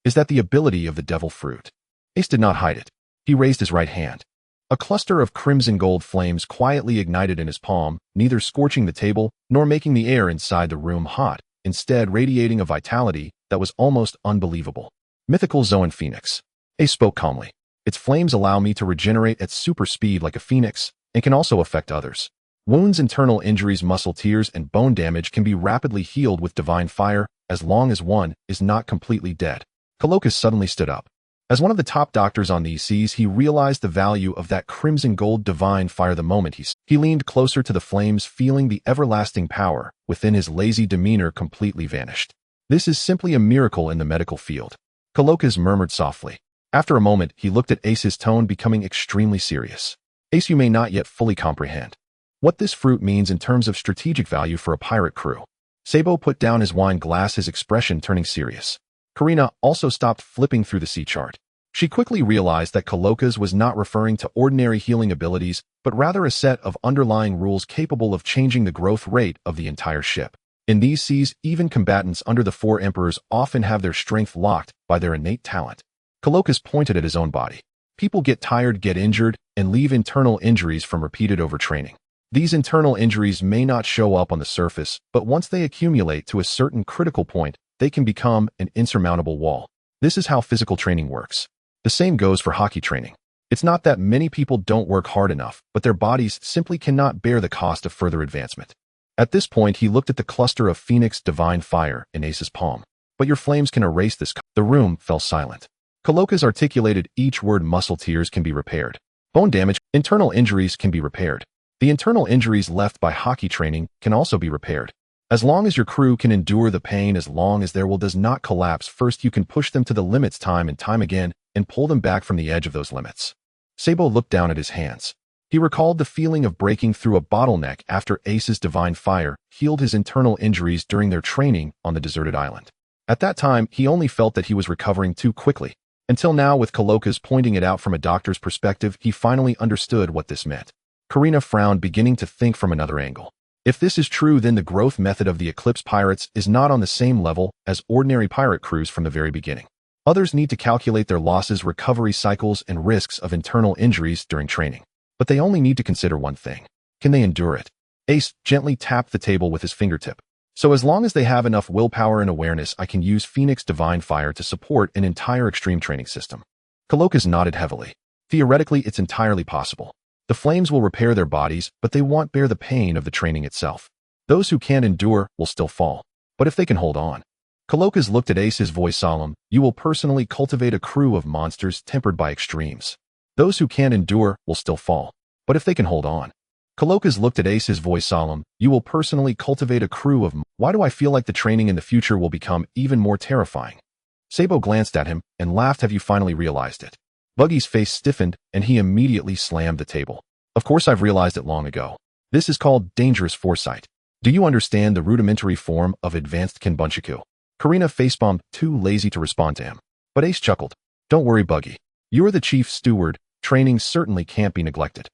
Is that the ability of the devil fruit? Ace did not hide it. He raised his right hand. A cluster of crimson gold flames quietly ignited in his palm, neither scorching the table nor making the air inside the room hot, instead radiating a vitality that was almost unbelievable. Mythical Zoan Phoenix. Ace spoke calmly. Its flames allow me to regenerate at super speed like a phoenix, and can also affect others. Wounds, internal injuries, muscle tears, and bone damage can be rapidly healed with divine fire, as long as one is not completely dead. Colokas suddenly stood up. As one of the top doctors on these seas, he realized the value of that crimson gold divine fire the moment he leaned closer to the flames, feeling the everlasting power within his lazy demeanor completely vanished. This is simply a miracle in the medical field. Colokas murmured softly. After a moment, he looked at Ace, his tone becoming extremely serious. Ace, you may not yet fully comprehend what this fruit means in terms of strategic value for a pirate crew. Sabo put down his wine glass, his expression turning serious. Karina also stopped flipping through the sea chart. She quickly realized that Colokas was not referring to ordinary healing abilities, but rather a set of underlying rules capable of changing the growth rate of the entire ship. In these seas, even combatants under the four emperors often have their strength locked by their innate talent. Colokas pointed at his own body. People get tired, get injured, and leave internal injuries from repeated overtraining. These internal injuries may not show up on the surface, but once they accumulate to a certain critical point, they can become an insurmountable wall. This is how physical training works. The same goes for hockey training. It's not that many people don't work hard enough, but their bodies simply cannot bear the cost of further advancement. At this point, he looked at the cluster of Phoenix Divine Fire in Ace's palm. But your flames can erase this. The room fell silent. Colokas articulated each word. Muscle tears can be repaired. Bone damage, internal injuries can be repaired. The internal injuries left by hockey training can also be repaired. As long as your crew can endure the pain, as long as their will does not collapse, first you can push them to the limits time and time again and pull them back from the edge of those limits. Sabo looked down at his hands. He recalled the feeling of breaking through a bottleneck after Ace's divine fire healed his internal injuries during their training on the deserted island. At that time, he only felt that he was recovering too quickly. Until now, with Colokas pointing it out from a doctor's perspective, he finally understood what this meant. Karina frowned, beginning to think from another angle. If this is true, then the growth method of the Eclipse Pirates is not on the same level as ordinary pirate crews from the very beginning. Others need to calculate their losses, recovery cycles, and risks of internal injuries during training. But they only need to consider one thing. Can they endure it? Ace gently tapped the table with his fingertip. So as long as they have enough willpower and awareness, I can use Phoenix Divine Fire to support an entire extreme training system. Colokas nodded heavily. Theoretically, it's entirely possible. The flames will repair their bodies, but they won't bear the pain of the training itself. Those who can't endure will still fall. But if they can hold on. Colokas looked at Ace, his voice solemn. You will personally cultivate a crew of monsters tempered by extremes. Those who can't endure will still fall. But if they can hold on. Colokas looked at Ace, his voice solemn. You will personally cultivate a crew of... Why do I feel like the training in the future will become even more terrifying? Sabo glanced at him and laughed. Have you finally realized it? Buggy's face stiffened, and he immediately slammed the table. Of course I've realized it long ago. This is called dangerous foresight. Do you understand the rudimentary form of advanced Kenbunchiku? Karina facepalmed, too lazy to respond to him. But Ace chuckled. Don't worry, Buggy. You're the chief steward. Training certainly can't be neglected.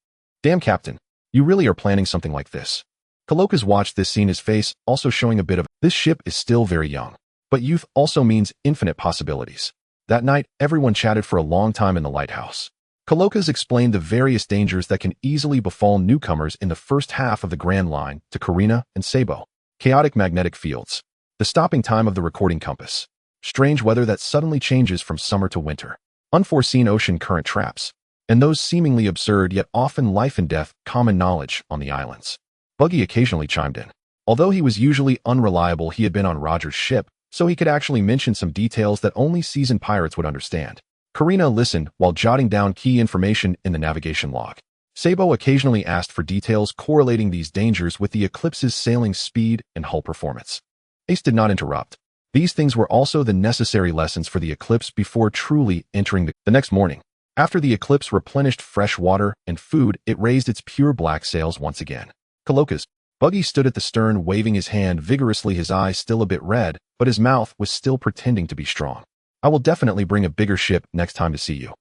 Damn, Captain. You really are planning something like this. Coloca's watched this scene, his face also showing a bit of, this ship is still very young. But youth also means infinite possibilities. That night, everyone chatted for a long time in the lighthouse. Coloca's explained the various dangers that can easily befall newcomers in the first half of the Grand Line to Karina and Sabo. Chaotic magnetic fields. The stopping time of the recording compass. Strange weather that suddenly changes from summer to winter. Unforeseen ocean current traps. And those seemingly absurd yet often life and death common knowledge on the islands. Buggy occasionally chimed in. Although he was usually unreliable, he had been on Roger's ship, so he could actually mention some details that only seasoned pirates would understand. Karina listened while jotting down key information in the navigation log. Sabo occasionally asked for details correlating these dangers with the Eclipse's sailing speed and hull performance. Ace did not interrupt. These things were also the necessary lessons for the Eclipse before truly entering the next morning. After the Eclipse replenished fresh water and food, it raised its pure black sails once again. Coloca's. Buggy stood at the stern waving his hand vigorously, his eyes still a bit red, but his mouth was still pretending to be strong. I will definitely bring a bigger ship next time to see you.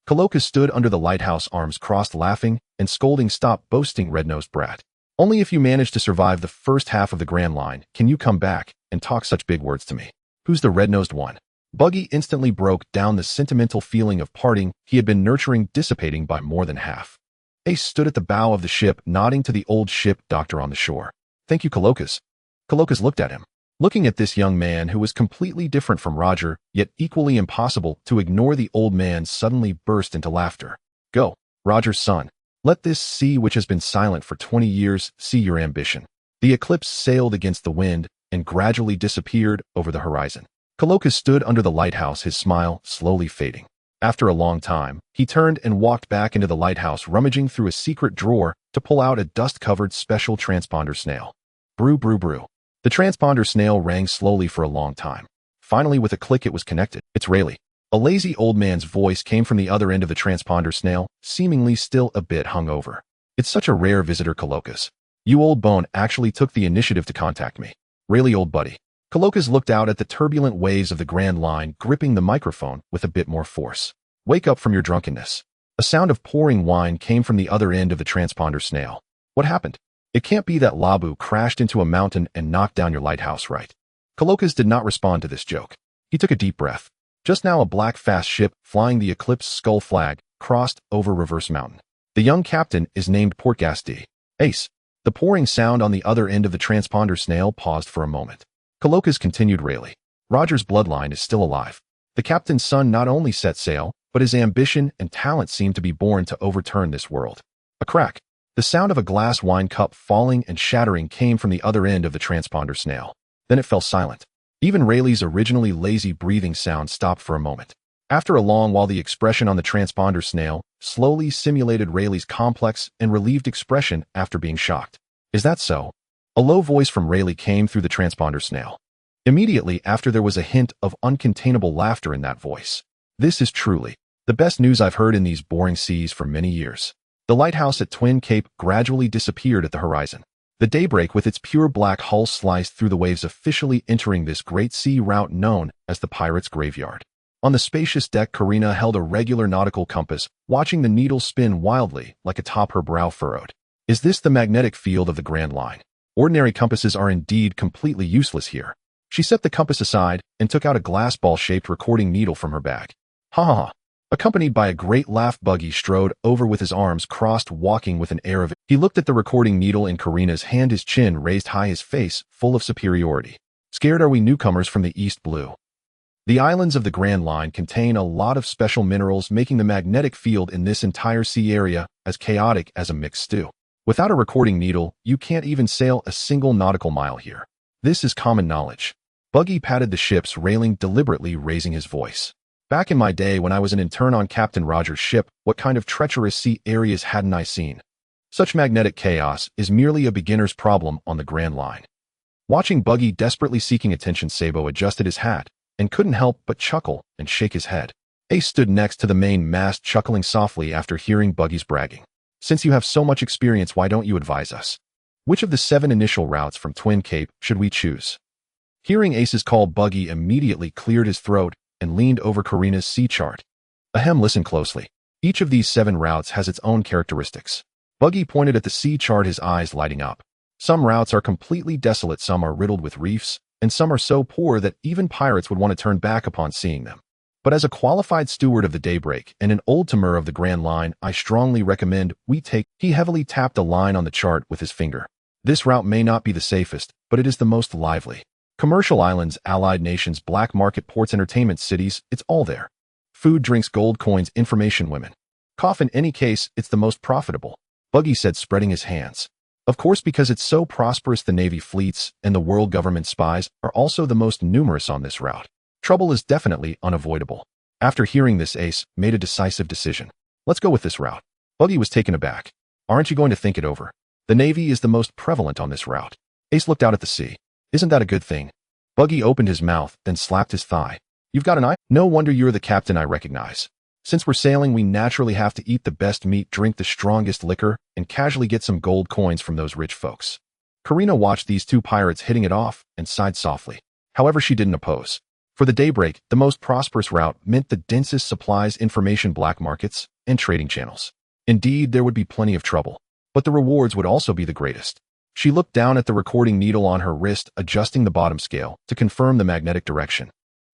Coloca stood under the lighthouse, arms crossed, laughing and scolding. Stop boasting, red-nosed brat. Only if you manage to survive the first half of the Grand Line can you come back and talk such big words to me. Who's the red-nosed one? Buggy instantly broke down the sentimental feeling of parting he had been nurturing, dissipating by more than half. Ace stood at the bow of the ship, nodding to the old ship doctor on the shore. Thank you, Coloca's. Coloca's looked at him. Looking at this young man who was completely different from Roger, yet equally impossible to ignore, the old man suddenly burst into laughter. Go, Roger's son. Let this sea, which has been silent for 20 years, see your ambition. The Eclipse sailed against the wind and gradually disappeared over the horizon. Coloca stood under the lighthouse, his smile slowly fading. After a long time, he turned and walked back into the lighthouse, rummaging through a secret drawer to pull out a dust-covered special transponder snail. Brew, brew, brew. The transponder snail rang slowly for a long time. Finally, with a click, it was connected. It's Rayleigh. A lazy old man's voice came from the other end of the transponder snail, seemingly still a bit hungover. It's such a rare visitor, Coloca's. You old bone actually took the initiative to contact me. Rayleigh, old buddy. Coloca's looked out at the turbulent waves of the Grand Line, gripping the microphone with a bit more force. Wake up from your drunkenness. A sound of pouring wine came from the other end of the transponder snail. What happened? It can't be that Labu crashed into a mountain and knocked down your lighthouse, right? Coloca's did not respond to this joke. He took a deep breath. Just now, a black fast ship flying the Eclipse skull flag crossed over Reverse Mountain. The young captain is named Portgas D. Ace. The pouring sound on the other end of the transponder snail paused for a moment. Coloca's continued. Rayleigh. Roger's bloodline is still alive. The captain's son not only set sail, but his ambition and talent seem to be born to overturn this world. A crack. The sound of a glass wine cup falling and shattering came from the other end of the transponder snail. Then it fell silent. Even Rayleigh's originally lazy breathing sound stopped for a moment. After a long while, the expression on the transponder snail slowly simulated Rayleigh's complex and relieved expression after being shocked. Is that so? A low voice from Rayleigh came through the transponder snail. Immediately after, there was a hint of uncontainable laughter in that voice. This is truly the best news I've heard in these boring seas for many years. The lighthouse at Twin Cape gradually disappeared at the horizon. The daybreak with its pure black hull sliced through the waves, officially entering this great sea route known as the Pirates' Graveyard. On the spacious deck, Karina held a regular nautical compass, watching the needle spin wildly like atop her brow furrowed. Is this the magnetic field of the Grand Line? Ordinary compasses are indeed completely useless here. She set the compass aside and took out a glass ball-shaped recording needle from her bag. Ha ha ha. Accompanied by a great laugh, Buggy strode over with his arms crossed, walking with an air of it. He looked at the recording needle in Karina's hand, his chin raised high, his face full of superiority. Scared are we newcomers from the East Blue? The islands of the Grand Line contain a lot of special minerals, making the magnetic field in this entire sea area as chaotic as a mixed stew. Without a recording needle, you can't even sail a single nautical mile here. This is common knowledge. Buggy patted the ship's railing, deliberately raising his voice. Back in my day when I was an intern on Captain Roger's ship, what kind of treacherous sea areas hadn't I seen? Such magnetic chaos is merely a beginner's problem on the Grand Line. Watching Buggy desperately seeking attention, Sabo adjusted his hat and couldn't help but chuckle and shake his head. Ace stood next to the main mast, chuckling softly after hearing Buggy's bragging. Since you have so much experience, why don't you advise us? Which of the 7 initial routes from Twin Cape should we choose? Hearing Ace's call, Buggy immediately cleared his throat and leaned over Karina's sea chart. Ahem, listen closely. Each of these 7 routes has its own characteristics. Buggy pointed at the sea chart, his eyes lighting up. Some routes are completely desolate, some are riddled with reefs, and some are so poor that even pirates would want to turn back upon seeing them. But as a qualified steward of the Daybreak and an old-timer of the Grand Line, I strongly recommend we take— He heavily tapped a line on the chart with his finger. This route may not be the safest, but it is the most lively. Commercial islands, allied nations, black market ports, entertainment cities, it's all there. Food, drinks, gold coins, information, women. Cough, in any case, it's the most profitable, Buggy said, spreading his hands. Of course, because it's so prosperous, the Navy fleets and the world government spies are also the most numerous on this route. Trouble is definitely unavoidable. After hearing this, Ace made a decisive decision. Let's go with this route. Buggy was taken aback. Aren't you going to think it over? The Navy is the most prevalent on this route. Ace looked out at the sea. Isn't that a good thing? Buggy opened his mouth, then slapped his thigh. You've got an eye? No wonder you're the captain I recognize. Since we're sailing, we naturally have to eat the best meat, drink the strongest liquor, and casually get some gold coins from those rich folks. Karina watched these 2 pirates hitting it off and sighed softly. However, she didn't oppose. For the Daybreak, the most prosperous route meant the densest supplies, information, black markets, and trading channels. Indeed, there would be plenty of trouble, but the rewards would also be the greatest. She looked down at the recording needle on her wrist, adjusting the bottom scale to confirm the magnetic direction.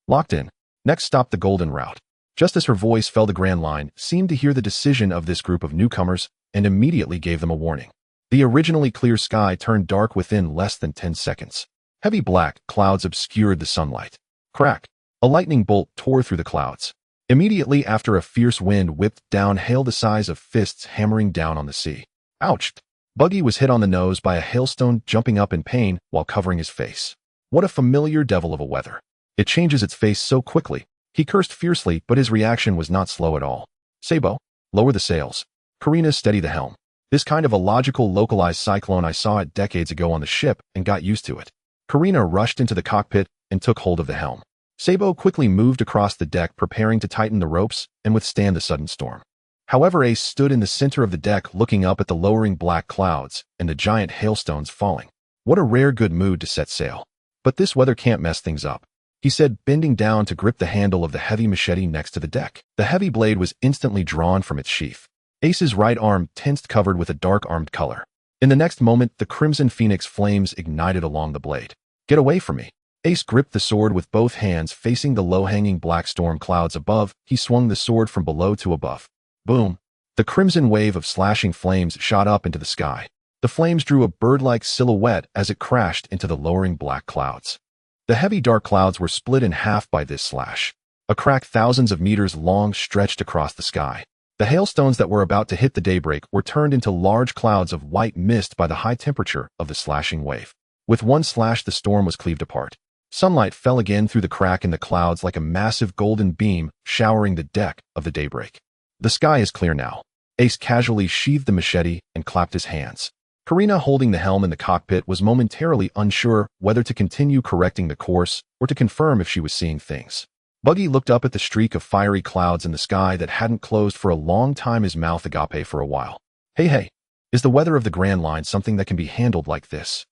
Locked in. Next stop, the Golden Route. Just as her voice fell, the Grand Line seemed to hear the decision of this group of newcomers and immediately gave them a warning. The originally clear sky turned dark within less than 10 seconds. Heavy black clouds obscured the sunlight. Crack! A lightning bolt tore through the clouds. Immediately after, a fierce wind whipped down hail the size of fists, hammering down on the sea. Ouch! Buggy was hit on the nose by a hailstone, jumping up in pain while covering his face. What a familiar devil of a weather. It changes its face so quickly. He cursed fiercely, but his reaction was not slow at all. Sabo, lower the sails. Karina, steady the helm. This kind of a logical, localized cyclone, I saw it decades ago on the ship and got used to it. Karina rushed into the cockpit and took hold of the helm. Sabo quickly moved across the deck, preparing to tighten the ropes and withstand the sudden storm. However, Ace stood in the center of the deck, looking up at the lowering black clouds and the giant hailstones falling. What a rare good mood to set sail. But this weather can't mess things up, he said, bending down to grip the handle of the heavy machete next to the deck. The heavy blade was instantly drawn from its sheath. Ace's right arm tensed, covered with a dark armed color. In the next moment, the crimson phoenix flames ignited along the blade. Get away from me. Ace gripped the sword with both hands, facing the low-hanging black storm clouds above. He swung the sword from below to above. Boom! The crimson wave of slashing flames shot up into the sky. The flames drew a bird-like silhouette as it crashed into the lowering black clouds. The heavy dark clouds were split in half by this slash. A crack thousands of meters long stretched across the sky. The hailstones that were about to hit the Daybreak were turned into large clouds of white mist by the high temperature of the slashing wave. With one slash, the storm was cleaved apart. Sunlight fell again through the crack in the clouds like a massive golden beam, showering the deck of the Daybreak. The sky is clear now. Ace casually sheathed the machete and clapped his hands. Karina, holding the helm in the cockpit, was momentarily unsure whether to continue correcting the course or to confirm if she was seeing things. Buggy looked up at the streak of fiery clouds in the sky that hadn't closed for a long time, his mouth agape for a while. Hey, is the weather of the Grand Line something that can be handled like this?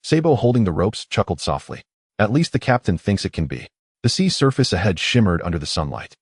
Sabo, holding the ropes, chuckled softly. At least the captain thinks it can be. The sea surface ahead shimmered under the sunlight.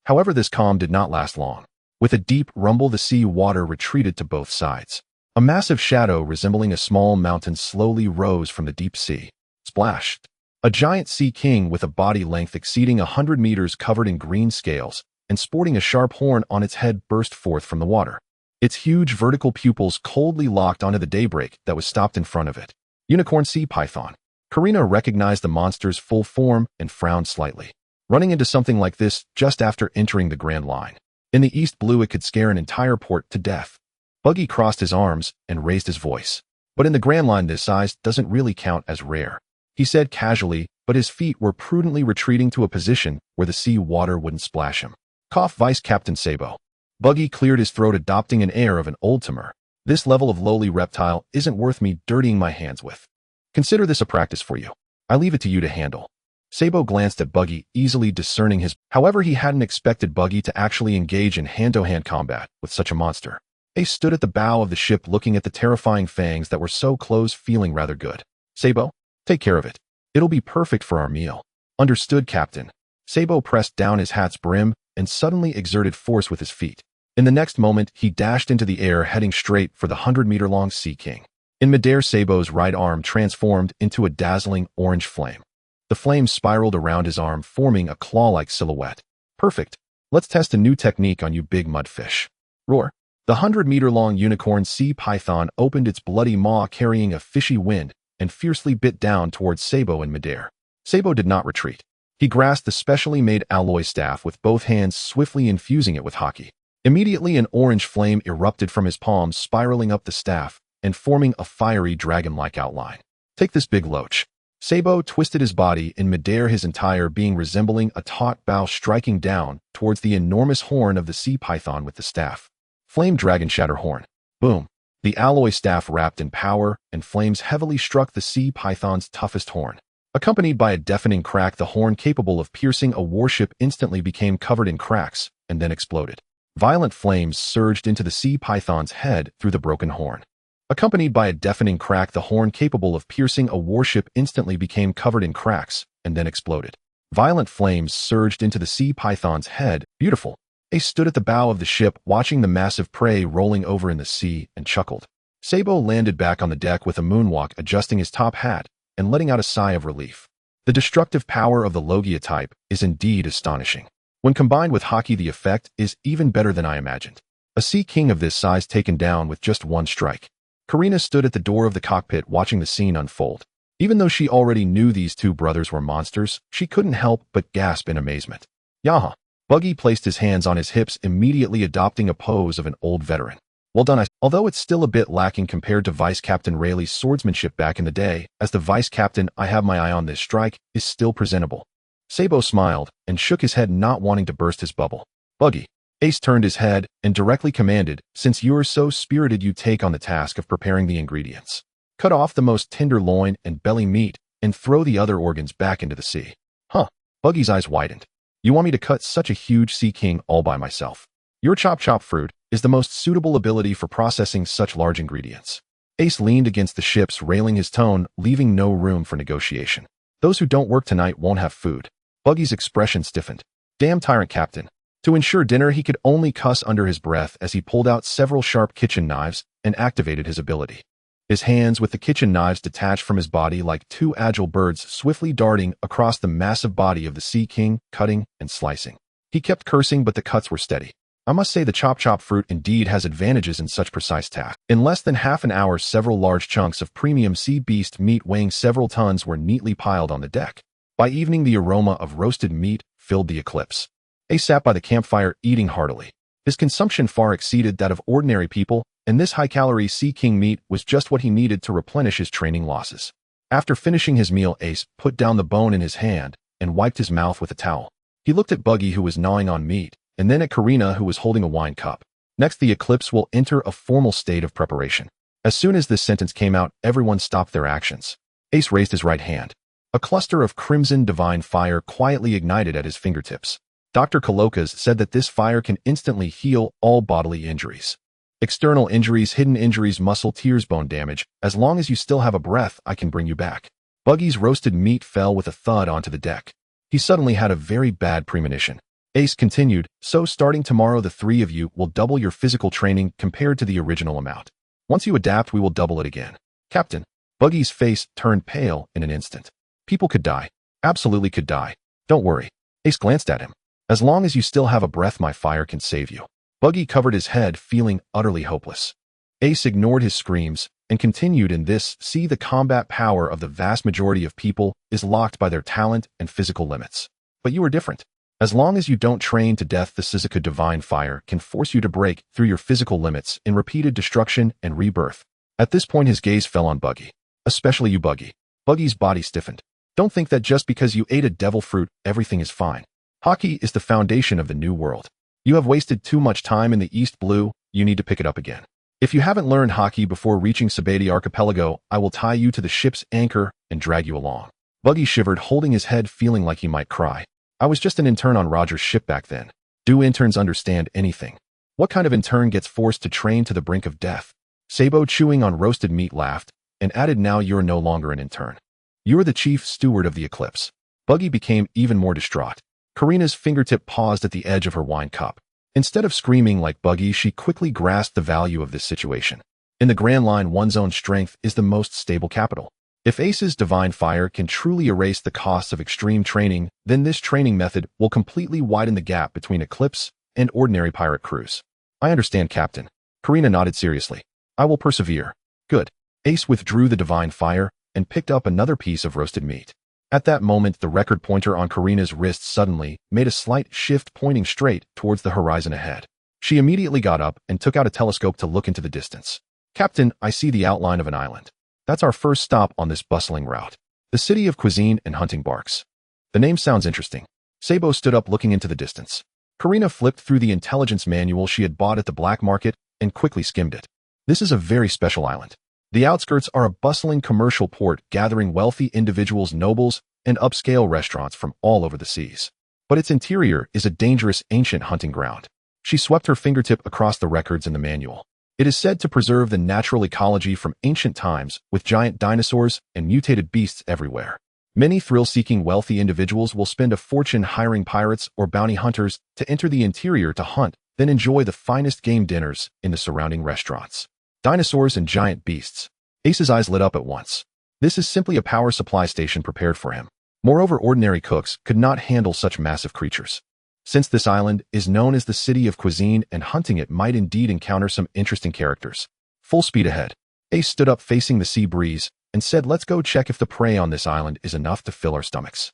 However, this calm did not last long. With a deep rumble, the sea water retreated to both sides. A massive shadow resembling a small mountain slowly rose from the deep sea. Splashed. A giant sea king with a body length exceeding 100 meters, covered in green scales and sporting a sharp horn on its head, burst forth from the water. Its huge vertical pupils coldly locked onto the Daybreak that was stopped in front of it. Unicorn sea python. Karina recognized the monster's full form and frowned slightly. Running into something like this just after entering the Grand Line. In the East Blue, it could scare an entire port to death. Buggy crossed his arms and raised his voice. But in the Grand Line, this size doesn't really count as rare, he said casually, but his feet were prudently retreating to a position where the sea water wouldn't splash him. Cough, Vice Captain Sabo. Buggy cleared his throat, adopting an air of an old-timer. This level of lowly reptile isn't worth me dirtying my hands with. Consider this a practice for you. I leave it to you to handle. Sabo glanced at Buggy, easily discerning his— However, he hadn't expected Buggy to actually engage in hand-to-hand combat with such a monster. Ace stood at the bow of the ship, looking at the terrifying fangs that were so close, feeling rather good. Sabo, take care of it. It'll be perfect for our meal. Understood, Captain. Sabo pressed down his hat's brim and suddenly exerted force with his feet. In the next moment, he dashed into the air, heading straight for the 100-meter-long Sea King. In midair, Sabo's right arm transformed into a dazzling orange flame. The flame spiraled around his arm, forming a claw-like silhouette. Perfect. Let's test a new technique on you big mudfish. Roar. The 100-meter-long unicorn sea python opened its bloody maw carrying a fishy wind and fiercely bit down towards Sabo in midair. Sabo did not retreat. He grasped the specially made alloy staff with both hands, swiftly infusing it with haki. Immediately, an orange flame erupted from his palms, spiraling up the staff and forming a fiery dragon-like outline. Take this, big loach. Sabo twisted his body in midair, his entire being resembling a taut bow, striking down towards the enormous horn of the sea python with the staff. Flame Dragon Shatter Horn. Boom. The alloy staff, wrapped in power and flames, heavily struck the sea python's toughest horn. Accompanied by a deafening crack, the horn, capable of piercing a warship, instantly became covered in cracks and then exploded. Violent flames surged into the sea python's head through the broken horn. Accompanied by a deafening crack, the horn, capable of piercing a warship, instantly became covered in cracks and then exploded. Violent flames surged into the sea python's head. Beautiful. Ace stood at the bow of the ship, watching the massive prey rolling over in the sea, and chuckled. Sabo landed back on the deck with a moonwalk, adjusting his top hat and letting out a sigh of relief. The destructive power of the Logia type is indeed astonishing. When combined with haki, the effect is even better than I imagined. A Sea King of this size taken down with just one strike. Karina stood at the door of the cockpit, watching the scene unfold. Even though she already knew these two brothers were monsters, she couldn't help but gasp in amazement. Yaha. Buggy placed his hands on his hips, immediately adopting a pose of an old veteran. Well done, although it's still a bit lacking compared to Vice Captain Rayleigh's swordsmanship back in the day. As the Vice Captain, I have my eye on this strike, is still presentable. Sabo smiled and shook his head, not wanting to burst his bubble. Buggy. Ace turned his head and directly commanded, since you're so spirited, you take on the task of preparing the ingredients. Cut off the most tender loin and belly meat and throw the other organs back into the sea. Huh. Buggy's eyes widened. You want me to cut such a huge Sea King all by myself? Your chop fruit is the most suitable ability for processing such large ingredients. Ace leaned against the ship's railing, his tone leaving no room for negotiation. Those who don't work tonight won't have food. Buggy's expression stiffened. Damn tyrant captain. To ensure dinner, he could only cuss under his breath as he pulled out several sharp kitchen knives and activated his ability. His hands with the kitchen knives detached from his body like two agile birds, swiftly darting across the massive body of the Sea King, cutting and slicing. He kept cursing, but the cuts were steady. I must say the chop fruit indeed has advantages in such precise tasks. In less than half an hour, several large chunks of premium sea beast meat weighing several tons were neatly piled on the deck. By evening, the aroma of roasted meat filled the Eclipse. Ace sat by the campfire, eating heartily. His consumption far exceeded that of ordinary people, and this high-calorie Sea King meat was just what he needed to replenish his training losses. After finishing his meal, Ace put down the bone in his hand and wiped his mouth with a towel. He looked at Buggy, who was gnawing on meat, and then at Karina, who was holding a wine cup. Next, the Eclipse will enter a formal state of preparation. As soon as this sentence came out, everyone stopped their actions. Ace raised his right hand. A cluster of crimson divine fire quietly ignited at his fingertips. Dr. Kalokas said that this fire can instantly heal all bodily injuries. External injuries, hidden injuries, muscle tears, bone damage. As long as you still have a breath, I can bring you back. Buggy's roasted meat fell with a thud onto the deck. He suddenly had a very bad premonition. Ace continued, so starting tomorrow, the three of you will double your physical training compared to the original amount. Once you adapt, we will double it again. Captain. Buggy's face turned pale in an instant. People could die. Absolutely could die. Don't worry. Ace glanced at him. As long as you still have a breath, my fire can save you. Buggy covered his head, feeling utterly hopeless. Ace ignored his screams and continued, in this, see, the combat power of the vast majority of people is locked by their talent and physical limits. But you are different. As long as you don't train to death, the Suzuka Divine Fire can force you to break through your physical limits in repeated destruction and rebirth. At this point, his gaze fell on Buggy. Especially you, Buggy. Buggy's body stiffened. Don't think that just because you ate a devil fruit, everything is fine. Haki is the foundation of the new world. You have wasted too much time in the East Blue, you need to pick it up again. If you haven't learned Haki before reaching Sabati Archipelago, I will tie you to the ship's anchor and drag you along. Buggy shivered, holding his head, feeling like he might cry. I was just an intern on Roger's ship back then. Do interns understand anything? What kind of intern gets forced to train to the brink of death? Sabo, chewing on roasted meat, laughed and added, now you're no longer an intern. You're the chief steward of the Eclipse. Buggy became even more distraught. Karina's fingertip paused at the edge of her wine cup. Instead of screaming like Buggy, she quickly grasped the value of this situation. In the Grand Line, one's own strength is the most stable capital. If Ace's Divine Fire can truly erase the costs of extreme training, then this training method will completely widen the gap between Eclipse and ordinary pirate crews. I understand, Captain. Karina nodded seriously. I will persevere. Good. Ace withdrew the Divine Fire and picked up another piece of roasted meat. At that moment, the record pointer on Karina's wrist suddenly made a slight shift, pointing straight towards the horizon ahead. She immediately got up and took out a telescope to look into the distance. Captain, I see the outline of an island. That's our first stop on this bustling route. The city of cuisine and hunting barks. The name sounds interesting. Sabo stood up, looking into the distance. Karina flipped through the intelligence manual she had bought at the black market and quickly skimmed it. This is a very special island. The outskirts are a bustling commercial port gathering wealthy individuals, nobles, and upscale restaurants from all over the seas. But its interior is a dangerous, ancient hunting ground. She swept her fingertip across the records in the manual. It is said to preserve the natural ecology from ancient times, with giant dinosaurs and mutated beasts everywhere. Many thrill-seeking wealthy individuals will spend a fortune hiring pirates or bounty hunters to enter the interior to hunt, then enjoy the finest game dinners in the surrounding restaurants. Dinosaurs and giant beasts. Ace's eyes lit up at once. This is simply a power supply station prepared for him. Moreover, ordinary cooks could not handle such massive creatures. Since this island is known as the City of Cuisine, and hunting it might indeed encounter some interesting characters. Full speed ahead. Ace stood up facing the sea breeze and said, let's go check if the prey on this island is enough to fill our stomachs.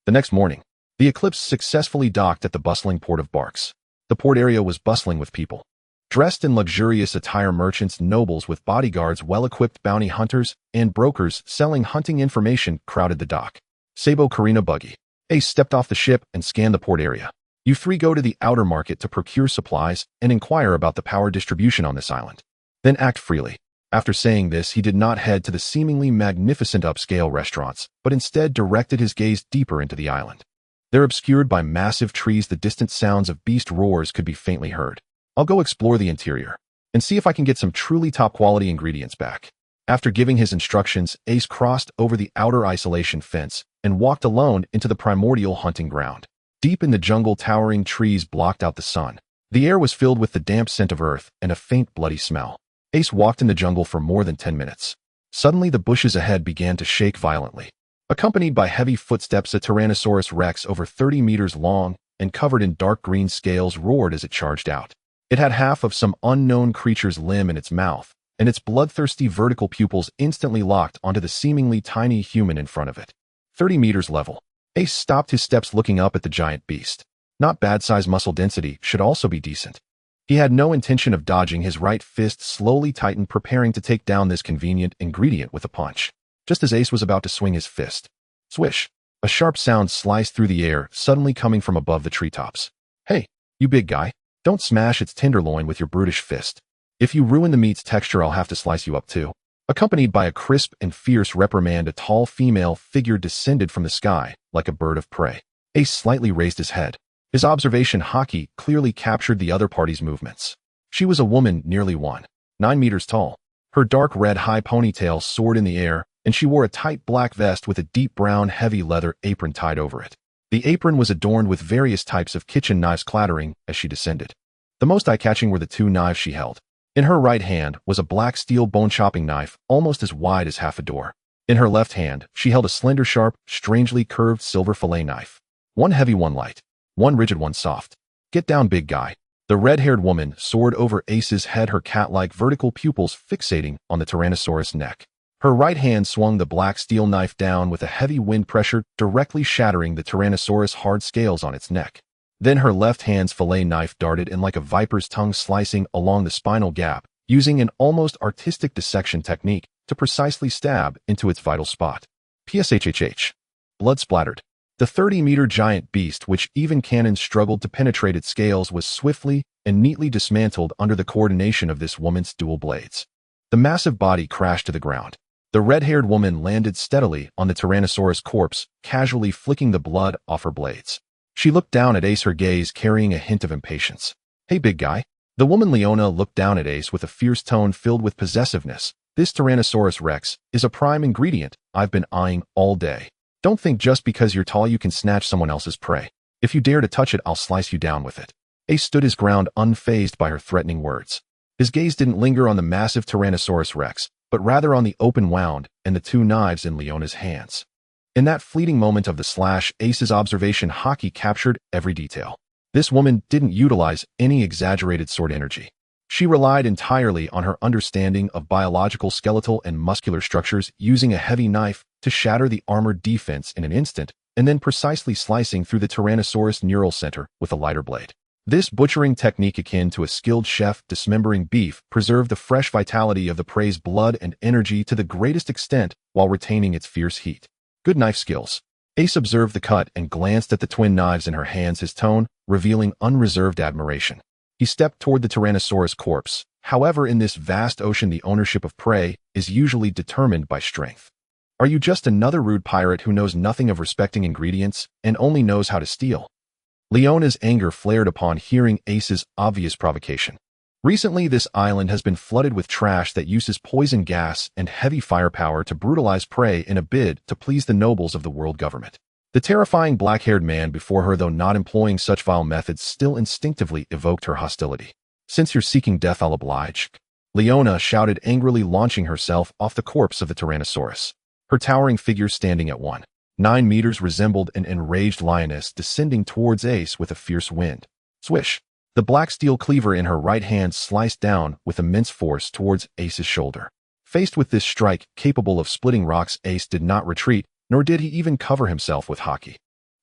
The next morning, the Eclipse successfully docked at the bustling port of Barks. The port area was bustling with people. Dressed in luxurious attire, merchants, nobles with bodyguards, well-equipped bounty hunters, and brokers selling hunting information crowded the dock. Sabo, Karina, Buggy. Ace stepped off the ship and scanned the port area. You three go to the outer market to procure supplies and inquire about the power distribution on this island. Then act freely. After saying this, he did not head to the seemingly magnificent upscale restaurants, but instead directed his gaze deeper into the island. There, obscured by massive trees, the distant sounds of beast roars could be faintly heard. I'll go explore the interior and see if I can get some truly top-quality ingredients back. After giving his instructions, Ace crossed over the outer isolation fence and walked alone into the primordial hunting ground. Deep in the jungle, towering trees blocked out the sun. The air was filled with the damp scent of earth and a faint, bloody smell. Ace walked in the jungle for more than 10 minutes. Suddenly, the bushes ahead began to shake violently. Accompanied by heavy footsteps, a Tyrannosaurus Rex over 30 meters long and covered in dark green scales roared as it charged out. It had half of some unknown creature's limb in its mouth, and its bloodthirsty vertical pupils instantly locked onto the seemingly tiny human in front of it. 30 meters level. Ace stopped his steps, looking up at the giant beast. Not bad size, muscle density should also be decent. He had no intention of dodging. His right fist slowly tightened, preparing to take down this convenient ingredient with a punch. Just as Ace was about to swing his fist, swish! A sharp sound sliced through the air, suddenly coming from above the treetops. Hey, you big guy. Don't smash its tenderloin with your brutish fist. If you ruin the meat's texture, I'll have to slice you up too. Accompanied by a crisp and fierce reprimand, a tall female figure descended from the sky like a bird of prey. Ace slightly raised his head. His observation hockey clearly captured the other party's movements. She was a woman nearly 9 meters tall. Her dark red high ponytail soared in the air, and she wore a tight black vest with a deep brown heavy leather apron tied over it. The apron was adorned with various types of kitchen knives clattering as she descended. The most eye-catching were the two knives she held. In her right hand was a black steel bone-chopping knife, almost as wide as half a door. In her left hand, she held a slender, sharp, strangely curved silver fillet knife. One heavy, one light. One rigid, one soft. Get down, big guy. The red-haired woman soared over Ace's head, her cat-like vertical pupils fixating on the Tyrannosaurus' neck. Her right hand swung the black steel knife down with a heavy wind pressure, directly shattering the Tyrannosaurus' hard scales on its neck. Then her left hand's fillet knife darted in like a viper's tongue, slicing along the spinal gap, using an almost artistic dissection technique to precisely stab into its vital spot. PSHHH. Blood splattered. The 30-meter giant beast, which even cannons struggled to penetrate its scales, was swiftly and neatly dismantled under the coordination of this woman's dual blades. The massive body crashed to the ground. The red-haired woman landed steadily on the Tyrannosaurus corpse, casually flicking the blood off her blades. She looked down at Ace, her gaze carrying a hint of impatience. Hey, big guy. The woman Leona looked down at Ace with a fierce tone filled with possessiveness. This Tyrannosaurus Rex is a prime ingredient I've been eyeing all day. Don't think just because you're tall you can snatch someone else's prey. If you dare to touch it, I'll slice you down with it. Ace stood his ground, unfazed by her threatening words. His gaze didn't linger on the massive Tyrannosaurus Rex, but rather on the open wound and the two knives in Leona's hands. In that fleeting moment of the slash, Ace's observation haki captured every detail. This woman didn't utilize any exaggerated sword energy. She relied entirely on her understanding of biological, skeletal, and muscular structures, using a heavy knife to shatter the armored defense in an instant, and then precisely slicing through the Tyrannosaurus neural center with a lighter blade. This butchering technique, akin to a skilled chef dismembering beef, preserved the fresh vitality of the prey's blood and energy to the greatest extent while retaining its fierce heat. Good knife skills. Ace observed the cut and glanced at the twin knives in her hands, his tone revealing unreserved admiration. He stepped toward the Tyrannosaurus corpse. However, in this vast ocean, the ownership of prey is usually determined by strength. Are you just another rude pirate who knows nothing of respecting ingredients and only knows how to steal? Leona's anger flared upon hearing Ace's obvious provocation. Recently, this island has been flooded with trash that uses poison gas and heavy firepower to brutalize prey in a bid to please the nobles of the world government. The terrifying black-haired man before her, though not employing such vile methods, still instinctively evoked her hostility. Since you're seeking death, I'll oblige. Leona shouted angrily, launching herself off the corpse of the Tyrannosaurus. Her towering figure, standing at 1.9 meters, resembled an enraged lioness descending towards Ace with a fierce wind. Swish! The black steel cleaver in her right hand sliced down with immense force towards Ace's shoulder. Faced with this strike capable of splitting rocks, Ace did not retreat, nor did he even cover himself with haki.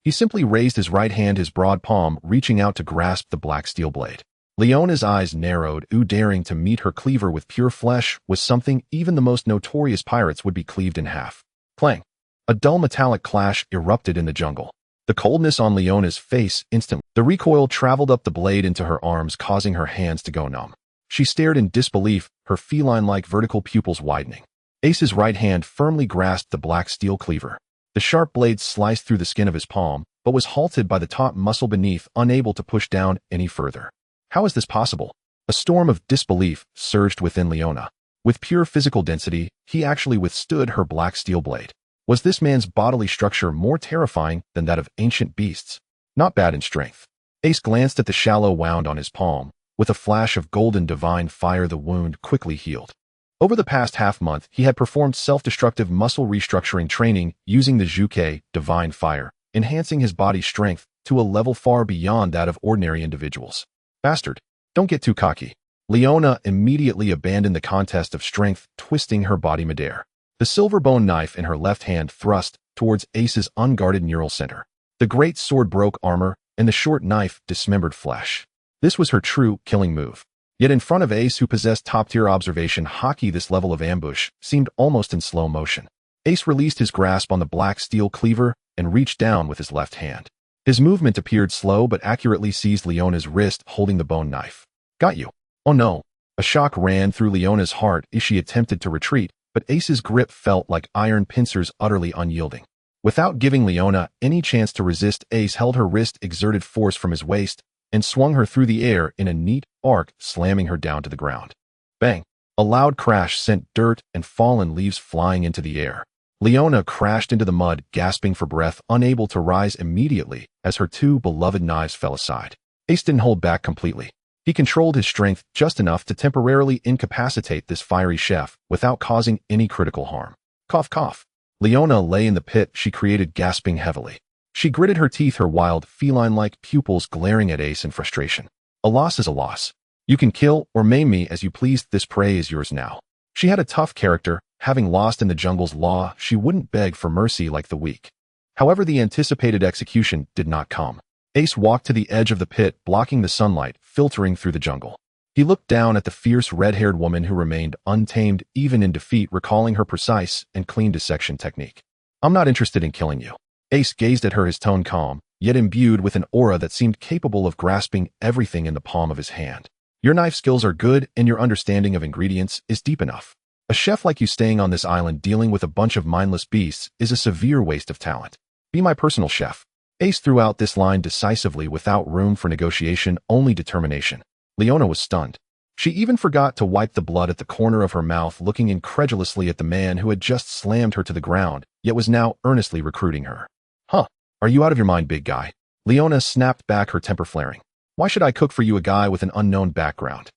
He simply raised his right hand, his broad palm reaching out to grasp the black steel blade. Leona's eyes narrowed. Daring to meet her cleaver with pure flesh was something even the most notorious pirates would be cleaved in half. Clang! A dull metallic clash erupted in the jungle. The coldness on Leona's face instantly. The recoil traveled up the blade into her arms, causing her hands to go numb. She stared in disbelief, her feline-like vertical pupils widening. Ace's right hand firmly grasped the black steel cleaver. The sharp blade sliced through the skin of his palm, but was halted by the taut muscle beneath, unable to push down any further. How is this possible? A storm of disbelief surged within Leona. With pure physical density, he actually withstood her black steel blade. Was this man's bodily structure more terrifying than that of ancient beasts? Not bad in strength. Ace glanced at the shallow wound on his palm. With a flash of golden divine fire, the wound quickly healed. Over the past half-month, he had performed self-destructive muscle restructuring training using the Eclipse Divine Fire, enhancing his body's strength to a level far beyond that of ordinary individuals. Bastard, don't get too cocky. Leona immediately abandoned the contest of strength, twisting her body midair. The silver bone knife in her left hand thrust towards Ace's unguarded neural center. The great sword broke armor, and the short knife dismembered flesh. This was her true killing move. Yet in front of Ace, who possessed top-tier observation haki, this level of ambush seemed almost in slow motion. Ace released his grasp on the black steel cleaver and reached down with his left hand. His movement appeared slow but accurately seized Leona's wrist, holding the bone knife. Got you. Oh no. A shock ran through Leona's heart as she attempted to retreat, but Ace's grip felt like iron pincers, utterly unyielding. Without giving Leona any chance to resist, Ace held her wrist, exerted force from his waist, and swung her through the air in a neat arc, slamming her down to the ground. Bang! A loud crash sent dirt and fallen leaves flying into the air. Leona crashed into the mud, gasping for breath, unable to rise immediately as her two beloved knives fell aside. Ace didn't hold back completely. He controlled his strength just enough to temporarily incapacitate this fiery chef without causing any critical harm. Cough, cough. Leona lay in the pit she created, gasping heavily. She gritted her teeth, her wild, feline-like pupils glaring at Ace in frustration. A loss is a loss. You can kill or maim me as you please. This prey is yours now. She had a tough character. Having lost in the jungle's law, she wouldn't beg for mercy like the weak. However, the anticipated execution did not come. Ace walked to the edge of the pit, blocking the sunlight filtering through the jungle. He looked down at the fierce red-haired woman who remained untamed even in defeat, recalling her precise and clean dissection technique. I'm not interested in killing you. Ace gazed at her, his tone calm, yet imbued with an aura that seemed capable of grasping everything in the palm of his hand. Your knife skills are good, and your understanding of ingredients is deep enough. A chef like you staying on this island dealing with a bunch of mindless beasts is a severe waste of talent. Be my personal chef. Ace threw out this line decisively, without room for negotiation, only determination. Leona was stunned. She even forgot to wipe the blood at the corner of her mouth, looking incredulously at the man who had just slammed her to the ground, yet was now earnestly recruiting her. Huh, are you out of your mind, big guy? Leona snapped back, her temper flaring. Why should I cook for you, a guy with an unknown background?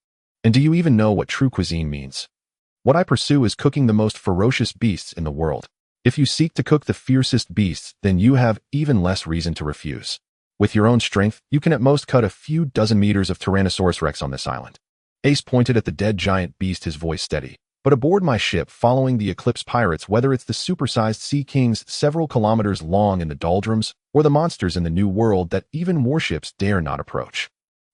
And do you even know what true cuisine means? What I pursue is cooking the most ferocious beasts in the world. If you seek to cook the fiercest beasts, then you have even less reason to refuse. With your own strength, you can at most cut a few dozen meters of Tyrannosaurus Rex on this island. Ace pointed at the dead giant beast, his voice steady. But aboard my ship, following the Eclipse Pirates, whether it's the supersized sea kings several kilometers long in the doldrums, or the monsters in the New World that even warships dare not approach.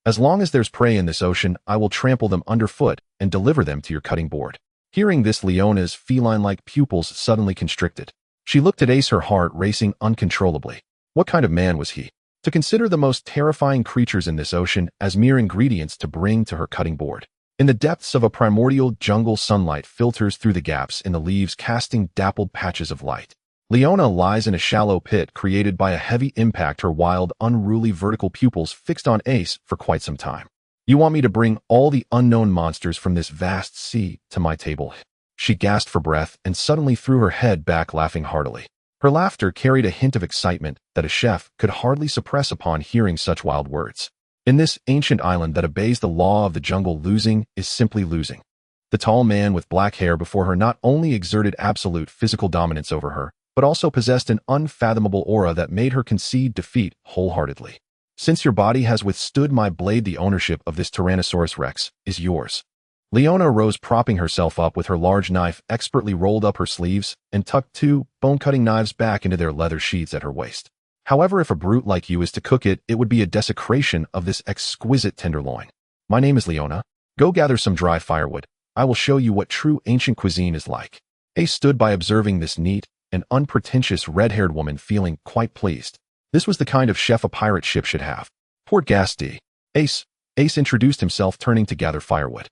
As long as there's prey in this ocean, I will trample them underfoot and deliver them to your cutting board. Hearing this, Leona's feline-like pupils suddenly constricted. She looked at Ace, her heart racing uncontrollably. What kind of man was he to consider the most terrifying creatures in this ocean as mere ingredients to bring to her cutting board? In the depths of a primordial jungle, sunlight filters through the gaps in the leaves, casting dappled patches of light. Leona lies in a shallow pit created by a heavy impact, her wild, unruly vertical pupils fixed on Ace for quite some time. You want me to bring all the unknown monsters from this vast sea to my table? She gasped for breath and suddenly threw her head back, laughing heartily. Her laughter carried a hint of excitement that a chef could hardly suppress upon hearing such wild words. In this ancient island that obeys the law of the jungle, losing is simply losing. The tall man with black hair before her not only exerted absolute physical dominance over her, but also possessed an unfathomable aura that made her concede defeat wholeheartedly. Since your body has withstood my blade, the ownership of this Tyrannosaurus Rex is yours. Leona rose, propping herself up with her large knife expertly rolled up her sleeves and tucked two bone-cutting knives back into their leather sheaths at her waist. However, if a brute like you is to cook it, it would be a desecration of this exquisite tenderloin. My name is Leona. Go gather some dry firewood. I will show you what true ancient cuisine is like. Ace stood by, observing this neat and unpretentious red-haired woman, feeling quite pleased. This was the kind of chef a pirate ship should have. Portgas D. Ace introduced himself, turning to gather firewood.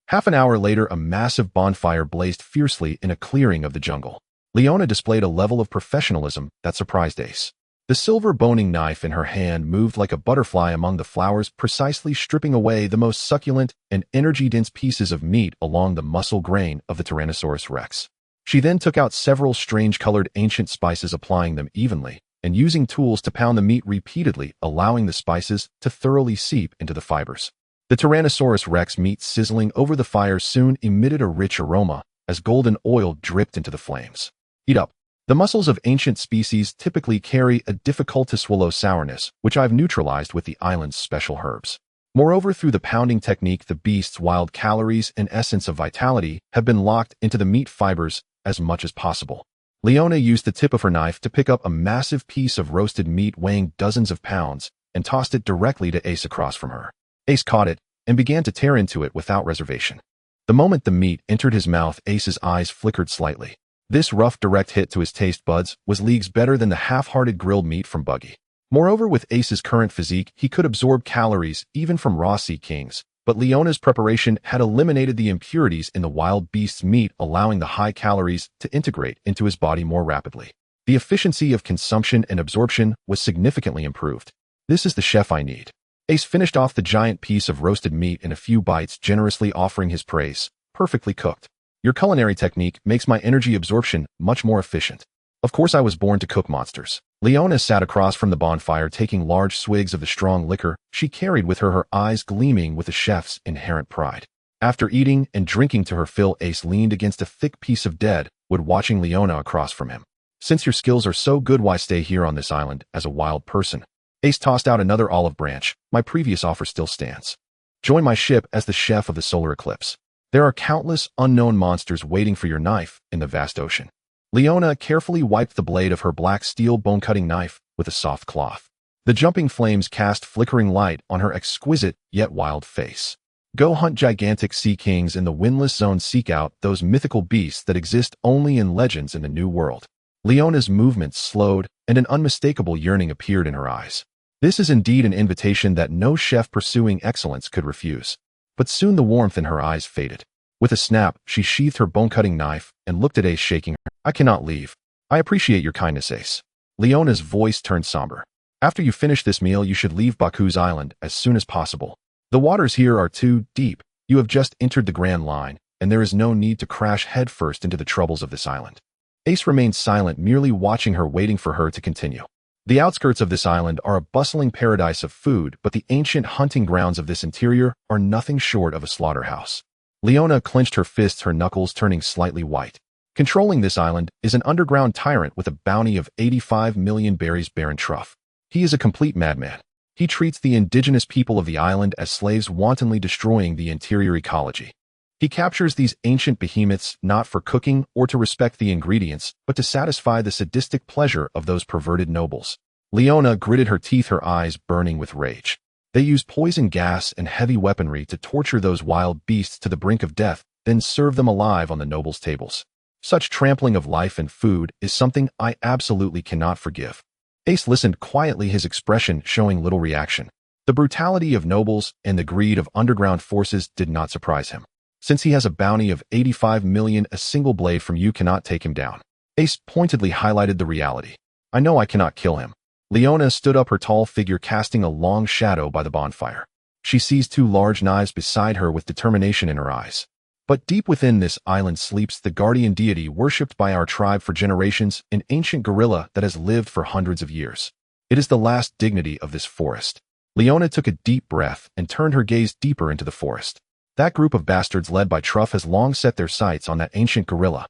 Half an hour later, a massive bonfire blazed fiercely in a clearing of the jungle. Leona displayed a level of professionalism that surprised Ace. The silver boning knife in her hand moved like a butterfly among the flowers, precisely stripping away the most succulent and energy-dense pieces of meat along the muscle grain of the Tyrannosaurus Rex. She then took out several strange-colored ancient spices, applying them evenly, and using tools to pound the meat repeatedly, allowing the spices to thoroughly seep into the fibers. The Tyrannosaurus Rex meat, sizzling over the fire, soon emitted a rich aroma as golden oil dripped into the flames. Eat up. The muscles of ancient species typically carry a difficult-to-swallow sourness, which I've neutralized with the island's special herbs. Moreover, through the pounding technique, the beast's wild calories and essence of vitality have been locked into the meat fibers as much as possible. Leona used the tip of her knife to pick up a massive piece of roasted meat weighing dozens of pounds and tossed it directly to Ace across from her. Ace caught it and began to tear into it without reservation. The moment the meat entered his mouth, Ace's eyes flickered slightly. This rough, direct hit to his taste buds was leagues better than the half-hearted grilled meat from Buggy. Moreover, with Ace's current physique, he could absorb calories even from raw sea kings, but Leona's preparation had eliminated the impurities in the wild beast's meat, allowing the high calories to integrate into his body more rapidly. The efficiency of consumption and absorption was significantly improved. This is the chef I need. Ace finished off the giant piece of roasted meat in a few bites, generously offering his praise. Perfectly cooked. Your culinary technique makes my energy absorption much more efficient. Of course, I was born to cook monsters. Leona sat across from the bonfire, taking large swigs of the strong liquor she carried with her eyes gleaming with the chef's inherent pride. After eating and drinking to her fill, Ace leaned against a thick piece of dead wood, watching Leona across from him. Since your skills are so good, why stay here on this island as a wild person? Ace tossed out another olive branch. My previous offer still stands. Join my ship as the chef of the solar eclipse. There are countless unknown monsters waiting for your knife in the vast ocean. Leona carefully wiped the blade of her black steel bone-cutting knife with a soft cloth. The jumping flames cast flickering light on her exquisite yet wild face. Go hunt gigantic sea kings in the windless zone. Seek out those mythical beasts that exist only in legends in the New World. Leona's movements slowed, and an unmistakable yearning appeared in her eyes. This is indeed an invitation that no chef pursuing excellence could refuse. But soon the warmth in her eyes faded. With a snap, she sheathed her bone-cutting knife and looked at Ace, shaking her. I cannot leave. I appreciate your kindness, Ace. Leona's voice turned somber. After you finish this meal, you should leave Baku's island as soon as possible. The waters here are too deep. You have just entered the Grand Line, and there is no need to crash headfirst into the troubles of this island. Ace remained silent, merely watching her, waiting for her to continue. The outskirts of this island are a bustling paradise of food, but the ancient hunting grounds of this interior are nothing short of a slaughterhouse. Leona clenched her fists, her knuckles turning slightly white. Controlling this island is an underground tyrant with a bounty of 85 million berries, Baron Truff. He is a complete madman. He treats the indigenous people of the island as slaves, wantonly destroying the interior ecology. He captures these ancient behemoths not for cooking or to respect the ingredients, but to satisfy the sadistic pleasure of those perverted nobles. Leona gritted her teeth, her eyes burning with rage. They use poison gas and heavy weaponry to torture those wild beasts to the brink of death, then serve them alive on the nobles' tables. Such trampling of life and food is something I absolutely cannot forgive. Ace listened quietly, his expression showing little reaction. The brutality of nobles and the greed of underground forces did not surprise him. Since he has a bounty of 85 million, a single blade from you cannot take him down. Ace pointedly highlighted the reality. I know I cannot kill him. Leona stood up, her tall figure casting a long shadow by the bonfire. She seized two large knives beside her with determination in her eyes. But deep within this island sleeps the guardian deity worshipped by our tribe for generations, an ancient gorilla that has lived for hundreds of years. It is the last dignity of this forest. Leona took a deep breath and turned her gaze deeper into the forest. That group of bastards led by Truff has long set their sights on that ancient gorilla.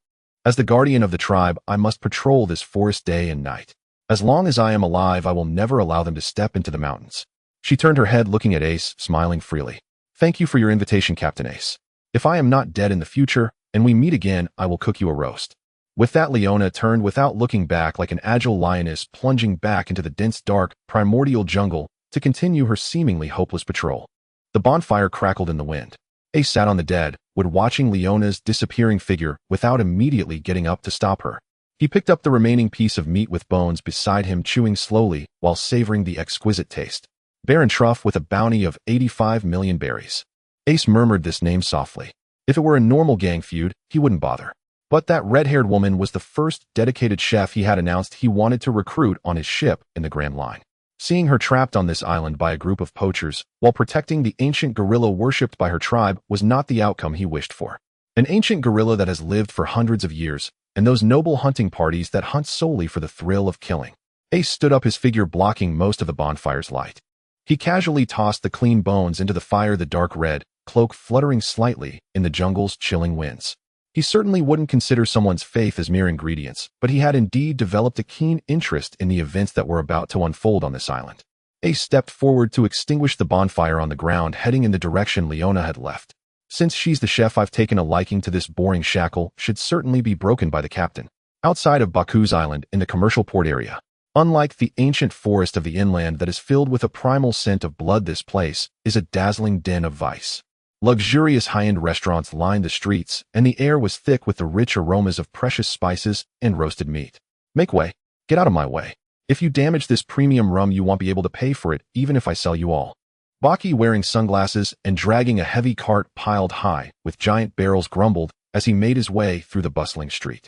As the guardian of the tribe, I must patrol this forest day and night. As long as I am alive, I will never allow them to step into the mountains. She turned her head, looking at Ace, smiling freely. Thank you for your invitation, Captain Ace. If I am not dead in the future, and we meet again, I will cook you a roast. With that, Leona turned without looking back, like an agile lioness plunging back into the dense, dark, primordial jungle to continue her seemingly hopeless patrol. The bonfire crackled in the wind. Ace sat on the dead wood, watching Leona's disappearing figure without immediately getting up to stop her. He picked up the remaining piece of meat with bones beside him, chewing slowly while savoring the exquisite taste. Baron Truff with a bounty of 85 million berries. Ace murmured this name softly. If it were a normal gang feud, he wouldn't bother. But that red-haired woman was the first dedicated chef he had announced he wanted to recruit on his ship in the Grand Line. Seeing her trapped on this island by a group of poachers while protecting the ancient gorilla worshipped by her tribe was not the outcome he wished for. An ancient gorilla that has lived for hundreds of years, and those noble hunting parties that hunt solely for the thrill of killing. Ace stood up, his figure blocking most of the bonfire's light. He casually tossed the clean bones into the fire, the dark red cloak fluttering slightly in the jungle's chilling winds. He certainly wouldn't consider someone's faith as mere ingredients, but he had indeed developed a keen interest in the events that were about to unfold on this island. Ace stepped forward to extinguish the bonfire on the ground, heading in the direction Leona had left. Since she's the chef, I've taken a liking to this boring shackle, should certainly be broken by the captain. Outside of Baku's island, in the commercial port area. Unlike the ancient forest of the inland that is filled with a primal scent of blood, this place is a dazzling den of vice. Luxurious high-end restaurants lined the streets, and the air was thick with the rich aromas of precious spices and roasted meat. Make way. Get out of my way. If you damage this premium rum, you won't be able to pay for it, even if I sell you all. Baki, wearing sunglasses and dragging a heavy cart piled high with giant barrels, grumbled as he made his way through the bustling street.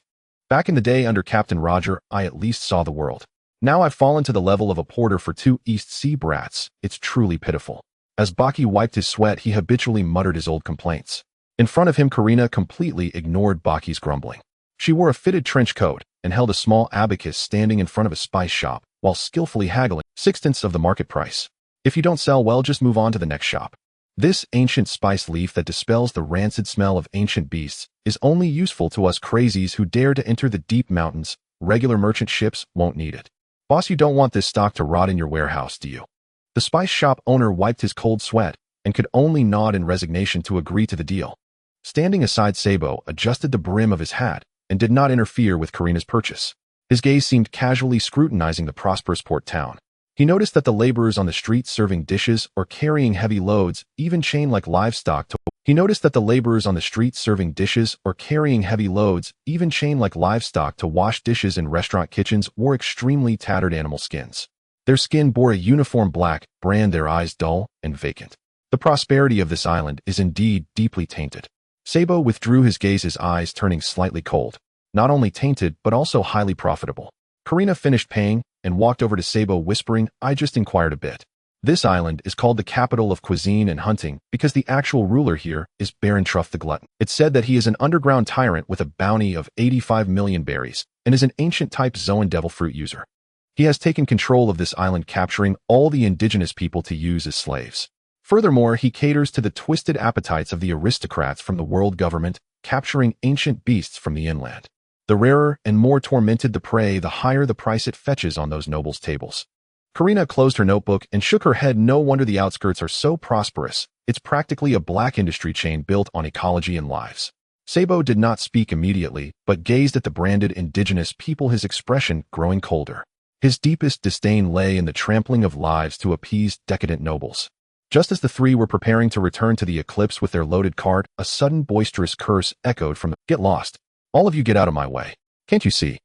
Back in the day under Captain Roger, I at least saw the world. Now I've fallen to the level of a porter for 2 East Sea brats. It's truly pitiful. As Baki wiped his sweat, he habitually muttered his old complaints. In front of him, Karina completely ignored Baki's grumbling. She wore a fitted trench coat and held a small abacus, standing in front of a spice shop while skillfully haggling 1/6 of the market price. If you don't sell well, just move on to the next shop. This ancient spice leaf that dispels the rancid smell of ancient beasts is only useful to us crazies who dare to enter the deep mountains. Regular merchant ships won't need it. Boss, you don't want this stock to rot in your warehouse, do you? The spice shop owner wiped his cold sweat and could only nod in resignation to agree to the deal. Standing aside, Sabo adjusted the brim of his hat and did not interfere with Karina's purchase. His gaze seemed casually scrutinizing the prosperous port town. He noticed that the laborers on the street serving dishes or carrying heavy loads, even chained like livestock to wash dishes in restaurant kitchens, wore extremely tattered animal skins. Their skin bore a uniform black brand, their eyes dull and vacant. The prosperity of this island is indeed deeply tainted. Sabo withdrew his gaze, his eyes turning slightly cold. Not only tainted, but also highly profitable. Karina finished paying and walked over to Sabo, whispering, I just inquired a bit. This island is called the capital of cuisine and hunting because the actual ruler here is Baron Truff the Glutton. It's said that he is an underground tyrant with a bounty of 85 million berries and is an ancient type Zoan devil fruit user. He has taken control of this island, capturing all the indigenous people to use as slaves. Furthermore, he caters to the twisted appetites of the aristocrats from the world government, capturing ancient beasts from the inland. The rarer and more tormented the prey, the higher the price it fetches on those nobles' tables. Karina closed her notebook and shook her head. No wonder the outskirts are so prosperous. It's practically a black industry chain built on ecology and lives. Sabo did not speak immediately, but gazed at the branded indigenous people, his expression growing colder. His deepest disdain lay in the trampling of lives to appease decadent nobles. Just as the three were preparing to return to the Eclipse with their loaded cart, a sudden boisterous curse echoed from the "Get lost! All of you get out of my way! Can't you see?"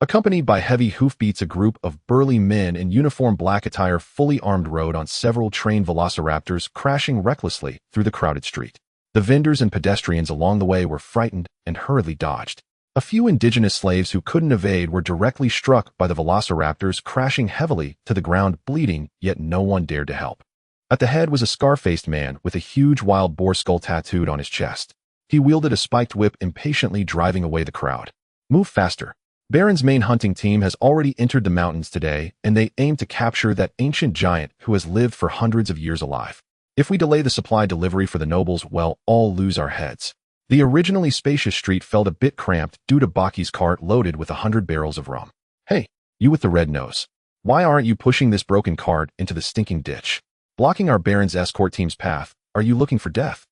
Accompanied by heavy hoofbeats, a group of burly men in uniform black attire, fully armed, rode on several trained velociraptors, crashing recklessly through the crowded street. The vendors and pedestrians along the way were frightened and hurriedly dodged. A few indigenous slaves who couldn't evade were directly struck by the velociraptors, crashing heavily to the ground, bleeding, yet no one dared to help. At the head was a scar-faced man with a huge wild boar skull tattooed on his chest. He wielded a spiked whip, impatiently driving away the crowd. "Move faster. Baron's main hunting team has already entered the mountains today, and they aim to capture that ancient giant who has lived for hundreds of years alive. If we delay the supply delivery for the nobles, we'll all lose our heads." The originally spacious street felt a bit cramped due to Baki's cart loaded with 100 barrels of rum. "Hey, you with the red nose. Why aren't you pushing this broken cart into the stinking ditch? Blocking our Baron's escort team's path. Are you looking for death?"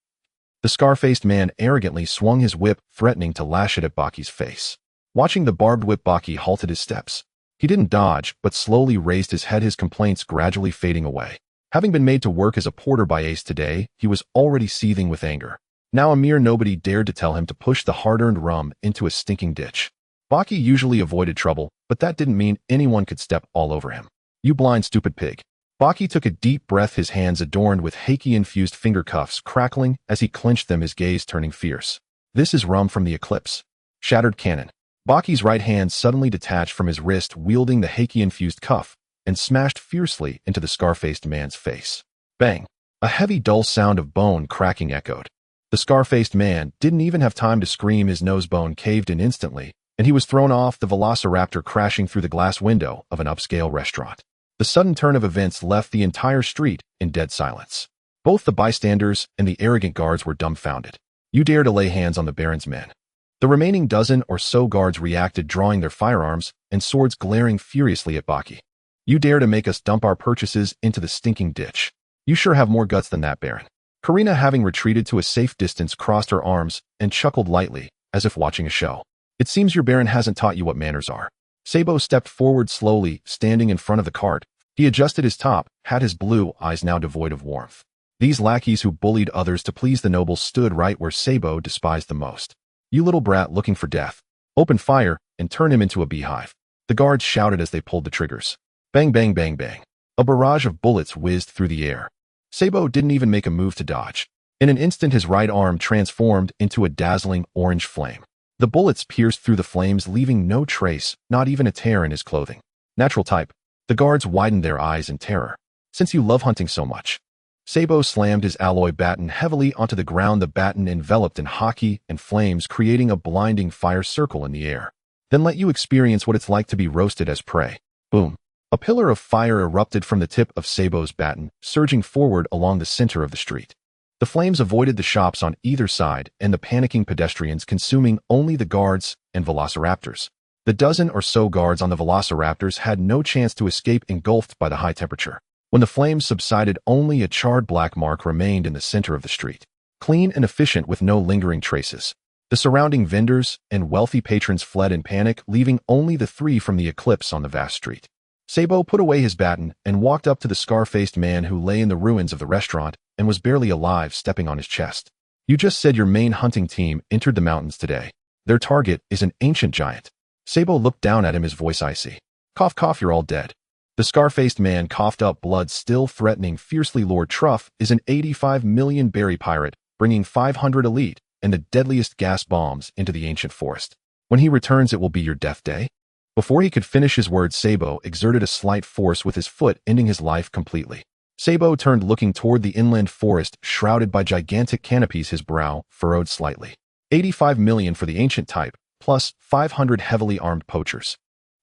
The scar-faced man arrogantly swung his whip, threatening to lash it at Baki's face. Watching the barbed whip, Baki halted his steps. He didn't dodge, but slowly raised his head, his complaints gradually fading away. Having been made to work as a porter by Ace today, he was already seething with anger. Now a mere nobody dared to tell him to push the hard-earned rum into a stinking ditch. Baki usually avoided trouble, but that didn't mean anyone could step all over him. "You blind, stupid pig." Baki took a deep breath, his hands adorned with haki-infused finger cuffs crackling as he clenched them, his gaze turning fierce. "This is rum from the Eclipse." Shattered cannon. Baki's right hand suddenly detached from his wrist, wielding the haki-infused cuff, and smashed fiercely into the scar-faced man's face. Bang! A heavy, dull sound of bone cracking echoed. The scar-faced man didn't even have time to scream. His nose bone caved in instantly, and he was thrown off the velociraptor, crashing through the glass window of an upscale restaurant. The sudden turn of events left the entire street in dead silence. Both the bystanders and the arrogant guards were dumbfounded. "You dare to lay hands on the Baron's men?" The remaining dozen or so guards reacted, drawing their firearms and swords, glaring furiously at Baki. "You dare to make us dump our purchases into the stinking ditch? You sure have more guts than that, Baron." Karina, having retreated to a safe distance, crossed her arms and chuckled lightly, as if watching a show. "It seems your Baron hasn't taught you what manners are." Sabo stepped forward slowly, standing in front of the cart. He adjusted his top hat, his blue eyes now devoid of warmth. These lackeys who bullied others to please the nobles stood right where Sabo despised the most. "You little brat looking for death. Open fire and turn him into a beehive." The guards shouted as they pulled the triggers. Bang, bang, bang, bang. A barrage of bullets whizzed through the air. Sabo didn't even make a move to dodge. In an instant, his right arm transformed into a dazzling orange flame. The bullets pierced through the flames, leaving no trace, not even a tear in his clothing. "Natural type." The guards widened their eyes in terror. "Since you love hunting so much." Sabo slammed his alloy baton heavily onto the ground, the baton enveloped in haki and flames, creating a blinding fire circle in the air. "Then let you experience what it's like to be roasted as prey." Boom. A pillar of fire erupted from the tip of Sabo's baton, surging forward along the center of the street. The flames avoided the shops on either side and the panicking pedestrians, consuming only the guards and velociraptors. The dozen or so guards on the velociraptors had no chance to escape, engulfed by the high temperature. When the flames subsided, only a charred black mark remained in the center of the street. Clean and efficient, with no lingering traces. The surrounding vendors and wealthy patrons fled in panic, leaving only the three from the Eclipse on the vast street. Sabo put away his baton and walked up to the scar-faced man who lay in the ruins of the restaurant and was barely alive, stepping on his chest. "You just said your main hunting team entered the mountains today. Their target is an ancient giant." Sabo looked down at him, his voice icy. "Cough, cough, you're all dead." The scar-faced man coughed up blood, still threatening fiercely. "Lord Truff is an 85 million berry pirate, bringing 500 elite and the deadliest gas bombs into the ancient forest. When he returns, it will be your death day." Before he could finish his words, Sabo exerted a slight force with his foot, ending his life completely. Sabo turned, looking toward the inland forest, shrouded by gigantic canopies, his brow furrowed slightly. 85 million for the ancient type, plus 500 heavily armed poachers.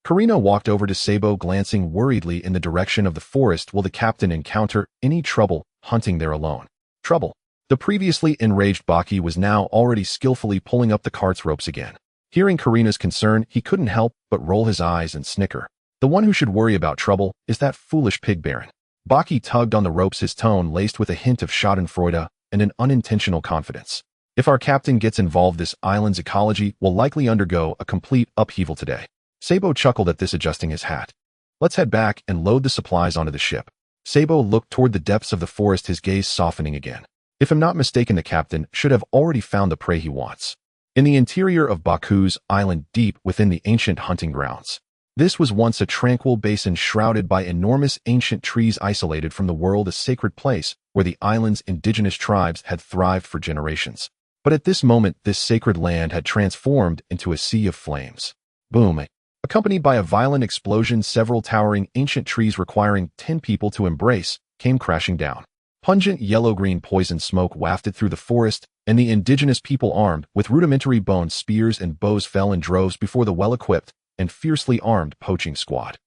Karina walked over to Sabo, glancing worriedly in the direction of the forest. Will the captain encounter any trouble hunting there alone? Trouble. The previously enraged Baki was now already skillfully pulling up the cart's ropes again. Hearing Karina's concern, he couldn't help but roll his eyes and snicker. The one who should worry about trouble is that foolish pig baron. Baki tugged on the ropes, his tone laced with a hint of schadenfreude and an unintentional confidence. If our captain gets involved, this island's ecology will likely undergo a complete upheaval today. Sabo chuckled at this, adjusting his hat. Let's head back and load the supplies onto the ship. Sabo looked toward the depths of the forest, his gaze softening again. If I'm not mistaken, the captain should have already found the prey he wants. In the interior of Baku's island, deep within the ancient hunting grounds. This was once a tranquil basin shrouded by enormous ancient trees, isolated from the world, a sacred place where the island's indigenous tribes had thrived for generations. But at this moment, this sacred land had transformed into a sea of flames. Boom! Accompanied by a violent explosion, several towering ancient trees requiring 10 people to embrace came crashing down. Pungent yellow-green poison smoke wafted through the forest, and the indigenous people armed with rudimentary bone spears and bows fell in droves before the well-equipped and fiercely armed poaching squad.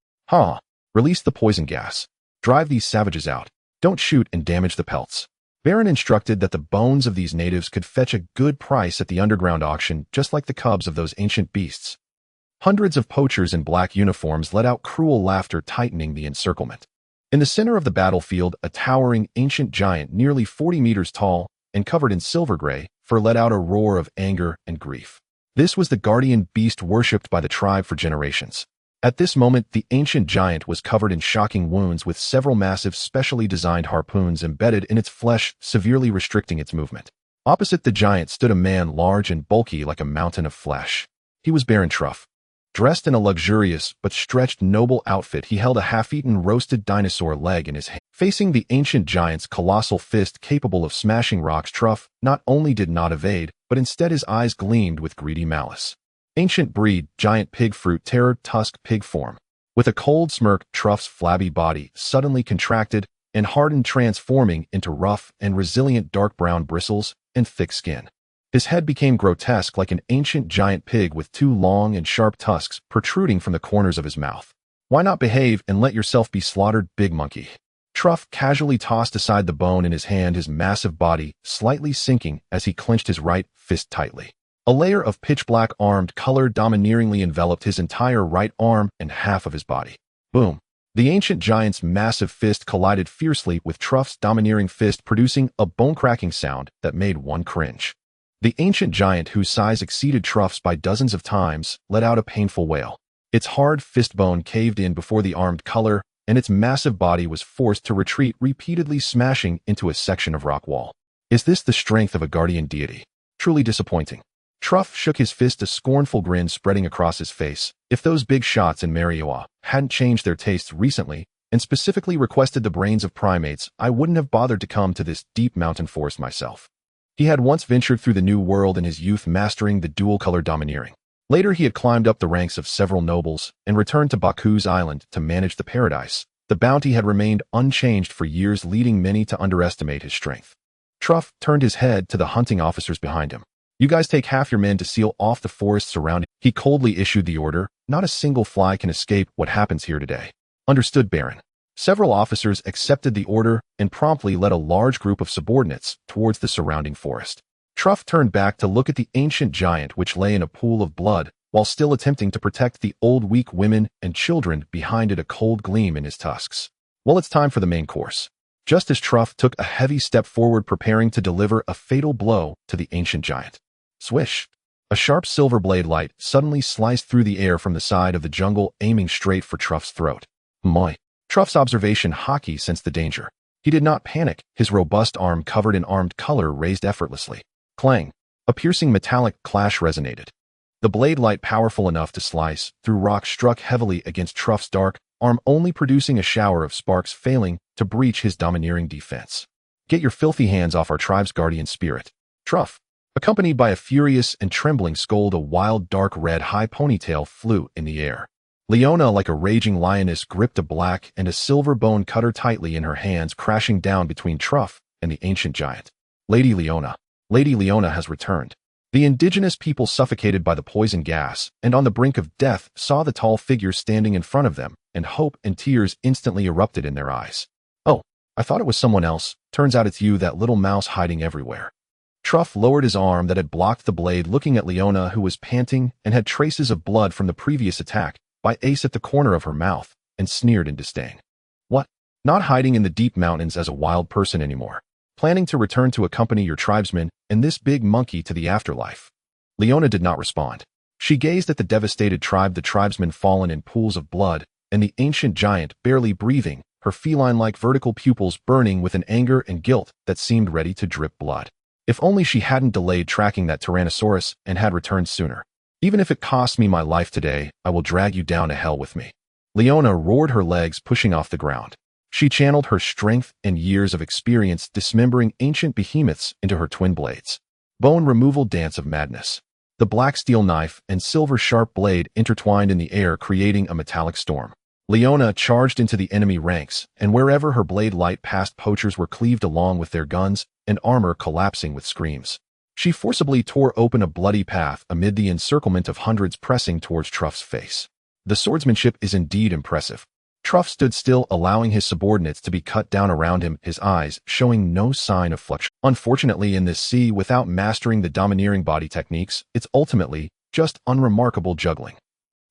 Release the poison gas. Drive these savages out. Don't shoot and damage the pelts. Baron instructed that the bones of these natives could fetch a good price at the underground auction, just like the cubs of those ancient beasts. Hundreds of poachers in black uniforms let out cruel laughter, tightening the encirclement. In the center of the battlefield, a towering ancient giant nearly 40 meters tall and covered in silver gray fur let out a roar of anger and grief. This was the guardian beast worshipped by the tribe for generations. At this moment, the ancient giant was covered in shocking wounds, with several massive, specially designed harpoons embedded in its flesh, severely restricting its movement. Opposite the giant stood a man large and bulky like a mountain of flesh. He was Baron Truff. Dressed in a luxurious but stretched noble outfit, he held a half-eaten roasted dinosaur leg in his hand. Facing the ancient giant's colossal fist capable of smashing rocks, Truff not only did not evade, but instead his eyes gleamed with greedy malice. Ancient breed, giant pig fruit terror, tusk pig form. With a cold smirk, Truff's flabby body suddenly contracted and hardened, transforming into rough and resilient dark brown bristles and thick skin. His head became grotesque, like an ancient giant pig with two long and sharp tusks protruding from the corners of his mouth. Why not behave and let yourself be slaughtered, big monkey? Truff casually tossed aside the bone in his hand, his massive body slightly sinking as he clenched his right fist tightly. A layer of pitch-black armed color domineeringly enveloped his entire right arm and half of his body. Boom! The ancient giant's massive fist collided fiercely with Truff's domineering fist, producing a bone-cracking sound that made one cringe. The ancient giant, whose size exceeded Truff's by dozens of times, let out a painful wail. Its hard fist bone caved in before the armed color, and its massive body was forced to retreat, repeatedly smashing into a section of rock wall. Is this the strength of a guardian deity? Truly disappointing. Truff shook his fist, a scornful grin spreading across his face. If those big shots in Marioa hadn't changed their tastes recently, and specifically requested the brains of primates, I wouldn't have bothered to come to this deep mountain forest myself. He had once ventured through the New World in his youth, mastering the dual-color domineering. Later, he had climbed up the ranks of several nobles and returned to Baku's island to manage the paradise. The bounty had remained unchanged for years, leading many to underestimate his strength. Truff turned his head to the hunting officers behind him. You guys take half your men to seal off the forest surrounding. He coldly issued the order. Not a single fly can escape what happens here today. Understood, Baron. Several officers accepted the order and promptly led a large group of subordinates towards the surrounding forest. Truff turned back to look at the ancient giant, which lay in a pool of blood, while still attempting to protect the old, weak women and children behind it, a cold gleam in his tusks. Well, it's time for the main course. Just as Truff took a heavy step forward, preparing to deliver a fatal blow to the ancient giant. Swish! A sharp silver blade light suddenly sliced through the air from the side of the jungle, aiming straight for Truff's throat. Moi! Truff's observation Haki sensed the danger. He did not panic, his robust arm covered in armed color raised effortlessly. Clang! A piercing metallic clash resonated. The blade light, powerful enough to slice through rock, struck heavily against Truff's dark arm, only producing a shower of sparks, failing to breach his domineering defense. Get your filthy hands off our tribe's guardian spirit. Truff, accompanied by a furious and trembling scold, a wild dark red high ponytail flew in the air. Leona, like a raging lioness, gripped a black and a silver bone cutter tightly in her hands, crashing down between Truff and the ancient giant. Lady Leona has returned. The indigenous people suffocated by the poison gas and on the brink of death saw the tall figure standing in front of them, and hope and tears instantly erupted in their eyes. "Oh, I thought it was someone else. Turns out it's you, that little mouse hiding everywhere." Truff lowered his arm that had blocked the blade, looking at Leona, who was panting and had traces of blood from the previous attack by Ace at the corner of her mouth, and sneered in disdain. "What? Not hiding in the deep mountains as a wild person anymore? Planning to return to accompany your tribesmen and this big monkey to the afterlife?" Leona did not respond. She gazed at the devastated tribe, the tribesmen fallen in pools of blood, and the ancient giant barely breathing, her feline-like vertical pupils burning with an anger and guilt that seemed ready to drip blood. If only she hadn't delayed tracking that Tyrannosaurus and had returned sooner. "Even if it costs me my life today, I will drag you down to hell with me." Leona roared, her legs pushing off the ground. She channeled her strength and years of experience dismembering ancient behemoths into her twin blades. Bone removal dance of madness. The black steel knife and silver sharp blade intertwined in the air, creating a metallic storm. Leona charged into the enemy ranks, and wherever her blade light passed, poachers were cleaved along with their guns and armor collapsing with screams. She forcibly tore open a bloody path amid the encirclement of hundreds pressing towards Truff's face. The swordsmanship is indeed impressive. Truff stood still, allowing his subordinates to be cut down around him, his eyes showing no sign of fluctuation. Unfortunately, in this sea, without mastering the domineering body techniques, it's ultimately just unremarkable juggling.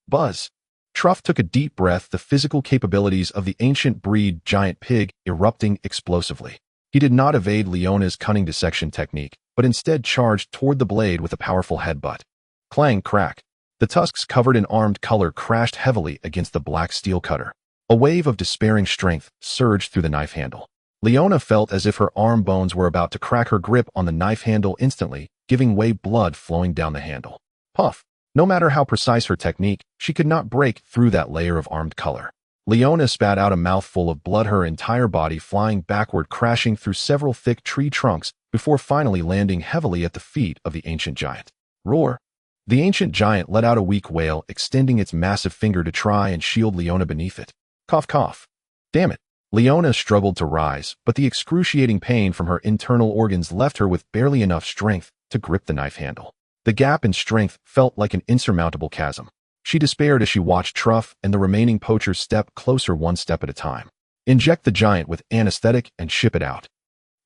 Buzz. Truff took a deep breath, the physical capabilities of the ancient breed giant pig erupting explosively. He did not evade Leona's cunning dissection technique, but instead charged toward the blade with a powerful headbutt. Clang, crack. The tusks covered in armed color crashed heavily against the black steel cutter. A wave of despairing strength surged through the knife handle. Leona felt as if her arm bones were about to crack, her grip on the knife handle instantly giving way, blood flowing down the handle. Puff. No matter how precise her technique, she could not break through that layer of armed color. Leona spat out a mouthful of blood, her entire body flying backward, crashing through several thick tree trunks before finally landing heavily at the feet of the ancient giant. Roar. The ancient giant let out a weak wail, extending its massive finger to try and shield Leona beneath it. Cough, cough. Damn it. Leona struggled to rise, but the excruciating pain from her internal organs left her with barely enough strength to grip the knife handle. The gap in strength felt like an insurmountable chasm. She despaired as she watched Truff and the remaining poachers step closer, one step at a time. Inject the giant with anesthetic and ship it out.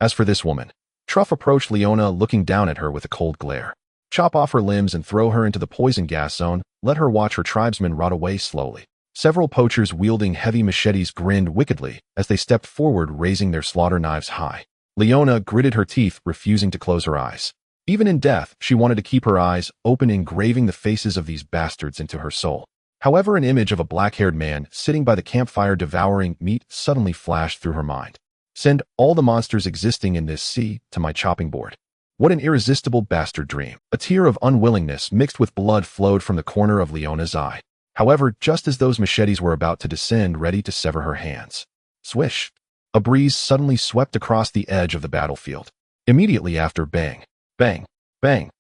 As for this woman, Truff approached Leona, looking down at her with a cold glare. Chop off her limbs and throw her into the poison gas zone. Let her watch her tribesmen rot away slowly. Several poachers wielding heavy machetes grinned wickedly as they stepped forward, raising their slaughter knives high. Leona gritted her teeth, refusing to close her eyes. Even in death, she wanted to keep her eyes open, engraving the faces of these bastards into her soul. However, an image of a black-haired man sitting by the campfire devouring meat suddenly flashed through her mind. Send all the monsters existing in this sea to my chopping board. What an irresistible bastard dream. A tear of unwillingness mixed with blood flowed from the corner of Leona's eye. However, just as those machetes were about to descend, ready to sever her hands. Swish! A breeze suddenly swept across the edge of the battlefield. Immediately after, bang, bang, bang.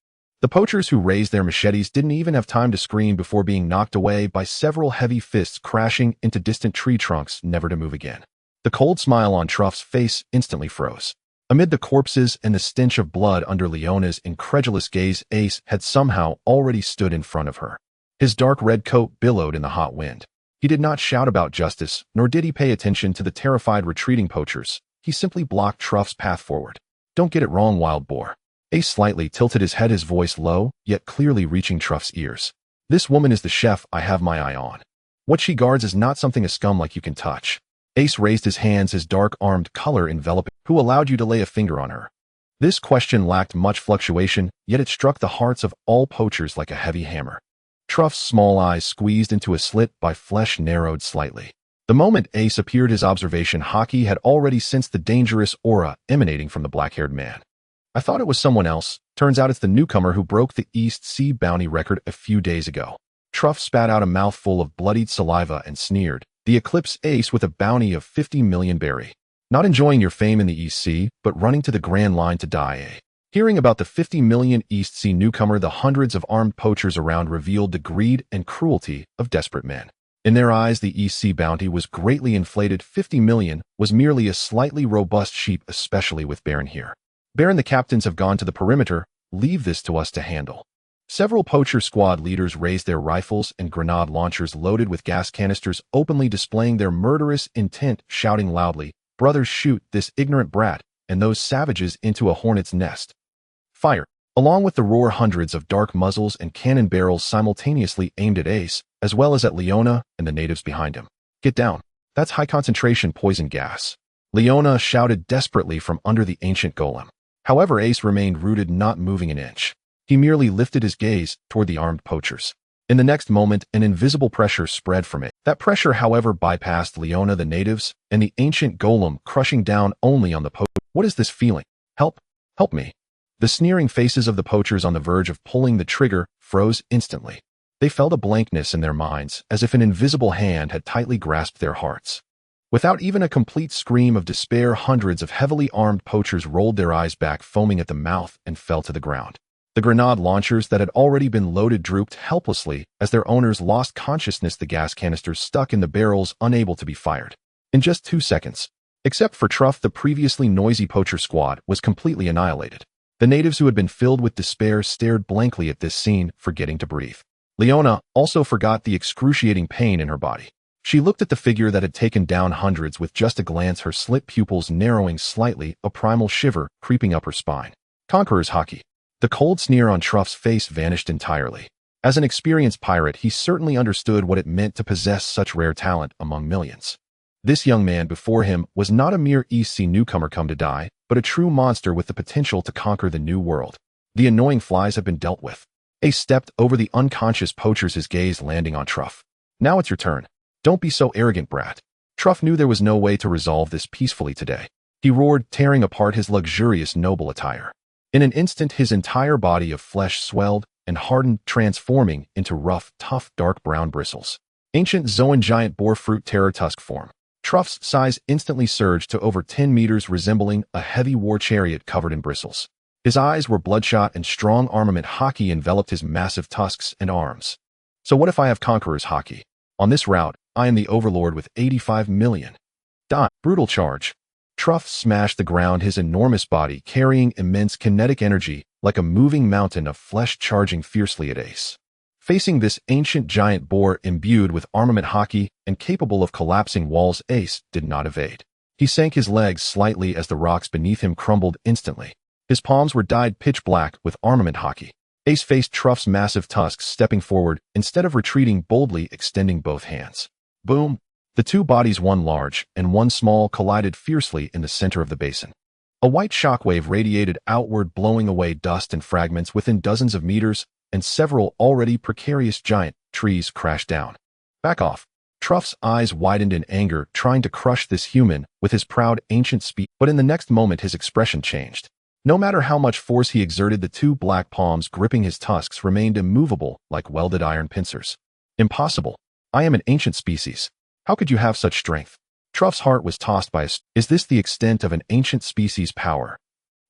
The poachers who raised their machetes didn't even have time to scream before being knocked away by several heavy fists crashing into distant tree trunks, never to move again. The cold smile on Truff's face instantly froze. Amid the corpses and the stench of blood under Leona's incredulous gaze, Ace had somehow already stood in front of her. His dark red coat billowed in the hot wind. He did not shout about justice, nor did he pay attention to the terrified retreating poachers. He simply blocked Truff's path forward. Don't get it wrong, wild boar. Ace slightly tilted his head, his voice low, yet clearly reaching Truff's ears. This woman is the chef I have my eye on. What she guards is not something a scum like you can touch. Ace raised his hands, his dark armed color enveloping. Who allowed you to lay a finger on her? This question lacked much fluctuation, yet it struck the hearts of all poachers like a heavy hammer. Truff's small eyes squeezed into a slit by flesh narrowed slightly. The moment Ace appeared, his observation hockey had already sensed the dangerous aura emanating from the black-haired man. I thought it was someone else. Turns out it's the newcomer who broke the East Sea bounty record a few days ago. Truff spat out a mouthful of bloodied saliva and sneered. The Eclipse Ace with a bounty of 50 million berry. Not enjoying your fame in the East Sea, but running to the Grand Line to die, eh? Hearing about the 50 million East Sea newcomer, the hundreds of armed poachers around revealed the greed and cruelty of desperate men. In their eyes, the East Sea bounty was greatly inflated. 50 million was merely a slightly robust sheep, especially with Baron here. Baron, the captains have gone to the perimeter. leave this to us to handle. Several poacher squad leaders raised their rifles and grenade launchers loaded with gas canisters, openly displaying their murderous intent, shouting loudly, "Brothers, shoot this ignorant brat and those savages into a hornet's nest." Fire! Along with the roar, hundreds of dark muzzles and cannon barrels simultaneously aimed at Ace, as well as at Leona and the natives behind him. "Get down. That's high-concentration poison gas," Leona shouted desperately from under the ancient golem. However, Ace remained rooted, not moving an inch. He merely lifted his gaze toward the armed poachers. In the next moment, an invisible pressure spread from it. That pressure, however, bypassed Leona, the natives, and the ancient golem, crushing down only on the poachers. "What is this feeling? Help! Help me!" The sneering faces of the poachers on the verge of pulling the trigger froze instantly. They felt a blankness in their minds, as if an invisible hand had tightly grasped their hearts. Without even a complete scream of despair, hundreds of heavily armed poachers rolled their eyes back, foaming at the mouth, and fell to the ground. The grenade launchers that had already been loaded drooped helplessly as their owners lost consciousness, the gas canisters stuck in the barrels, unable to be fired. In just 2 seconds, except for Truff, the previously noisy poacher squad was completely annihilated. The natives, who had been filled with despair, stared blankly at this scene, forgetting to breathe. Leona also forgot the excruciating pain in her body. She looked at the figure that had taken down hundreds with just a glance, her slit pupils narrowing slightly, a primal shiver creeping up her spine. Conqueror's haki. The cold sneer on Truff's face vanished entirely. As an experienced pirate, he certainly understood what it meant to possess such rare talent among millions. This young man before him was not a mere East Sea newcomer come to die, but a true monster with the potential to conquer the new world. The annoying flies have been dealt with. Ace stepped over the unconscious poachers, his gaze landing on Truff. "Now it's your turn. Don't be so arrogant, brat." Truff knew there was no way to resolve this peacefully today. He roared, tearing apart his luxurious noble attire. In an instant, his entire body of flesh swelled and hardened, transforming into rough, tough, dark brown bristles. Ancient Zoan giant boar fruit terror tusk form. Truff's size instantly surged to over 10 meters, resembling a heavy war chariot covered in bristles. His eyes were bloodshot and strong armament haki enveloped his massive tusks and arms. "So what if I have Conqueror's haki? On this route, I am the overlord with 85 million. Die." Brutal charge. Truff smashed the ground, his enormous body carrying immense kinetic energy like a moving mountain of flesh, charging fiercely at Ace. Facing this ancient giant boar imbued with armament haki and capable of collapsing walls, Ace did not evade. He sank his legs slightly as the rocks beneath him crumbled instantly. His palms were dyed pitch black with armament haki. Ace faced Truff's massive tusks, stepping forward instead of retreating, boldly extending both hands. Boom! The two bodies, one large and one small, collided fiercely in the center of the basin. A white shockwave radiated outward, blowing away dust and fragments within dozens of meters, and several already precarious giant trees crashed down. "Back off." Truff's eyes widened in anger, trying to crush this human with his proud ancient speed, but in the next moment his expression changed. No matter how much force he exerted, the two black palms gripping his tusks remained immovable like welded iron pincers. "Impossible. I am an ancient species. How could you have such strength?" Truff's heart was tossed by Is this the extent of an ancient species' power?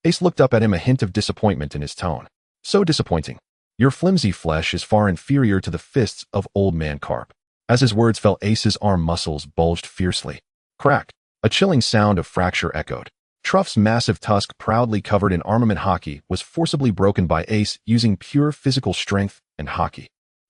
Ace looked up at him, a hint of disappointment in his tone. "So disappointing. Your flimsy flesh is far inferior to the fists of old man Garp." As his words fell, Ace's arm muscles bulged fiercely. Crack! A chilling sound of fracture echoed. Truff's massive tusk, proudly covered in armament haki, was forcibly broken by Ace using pure physical strength and haki.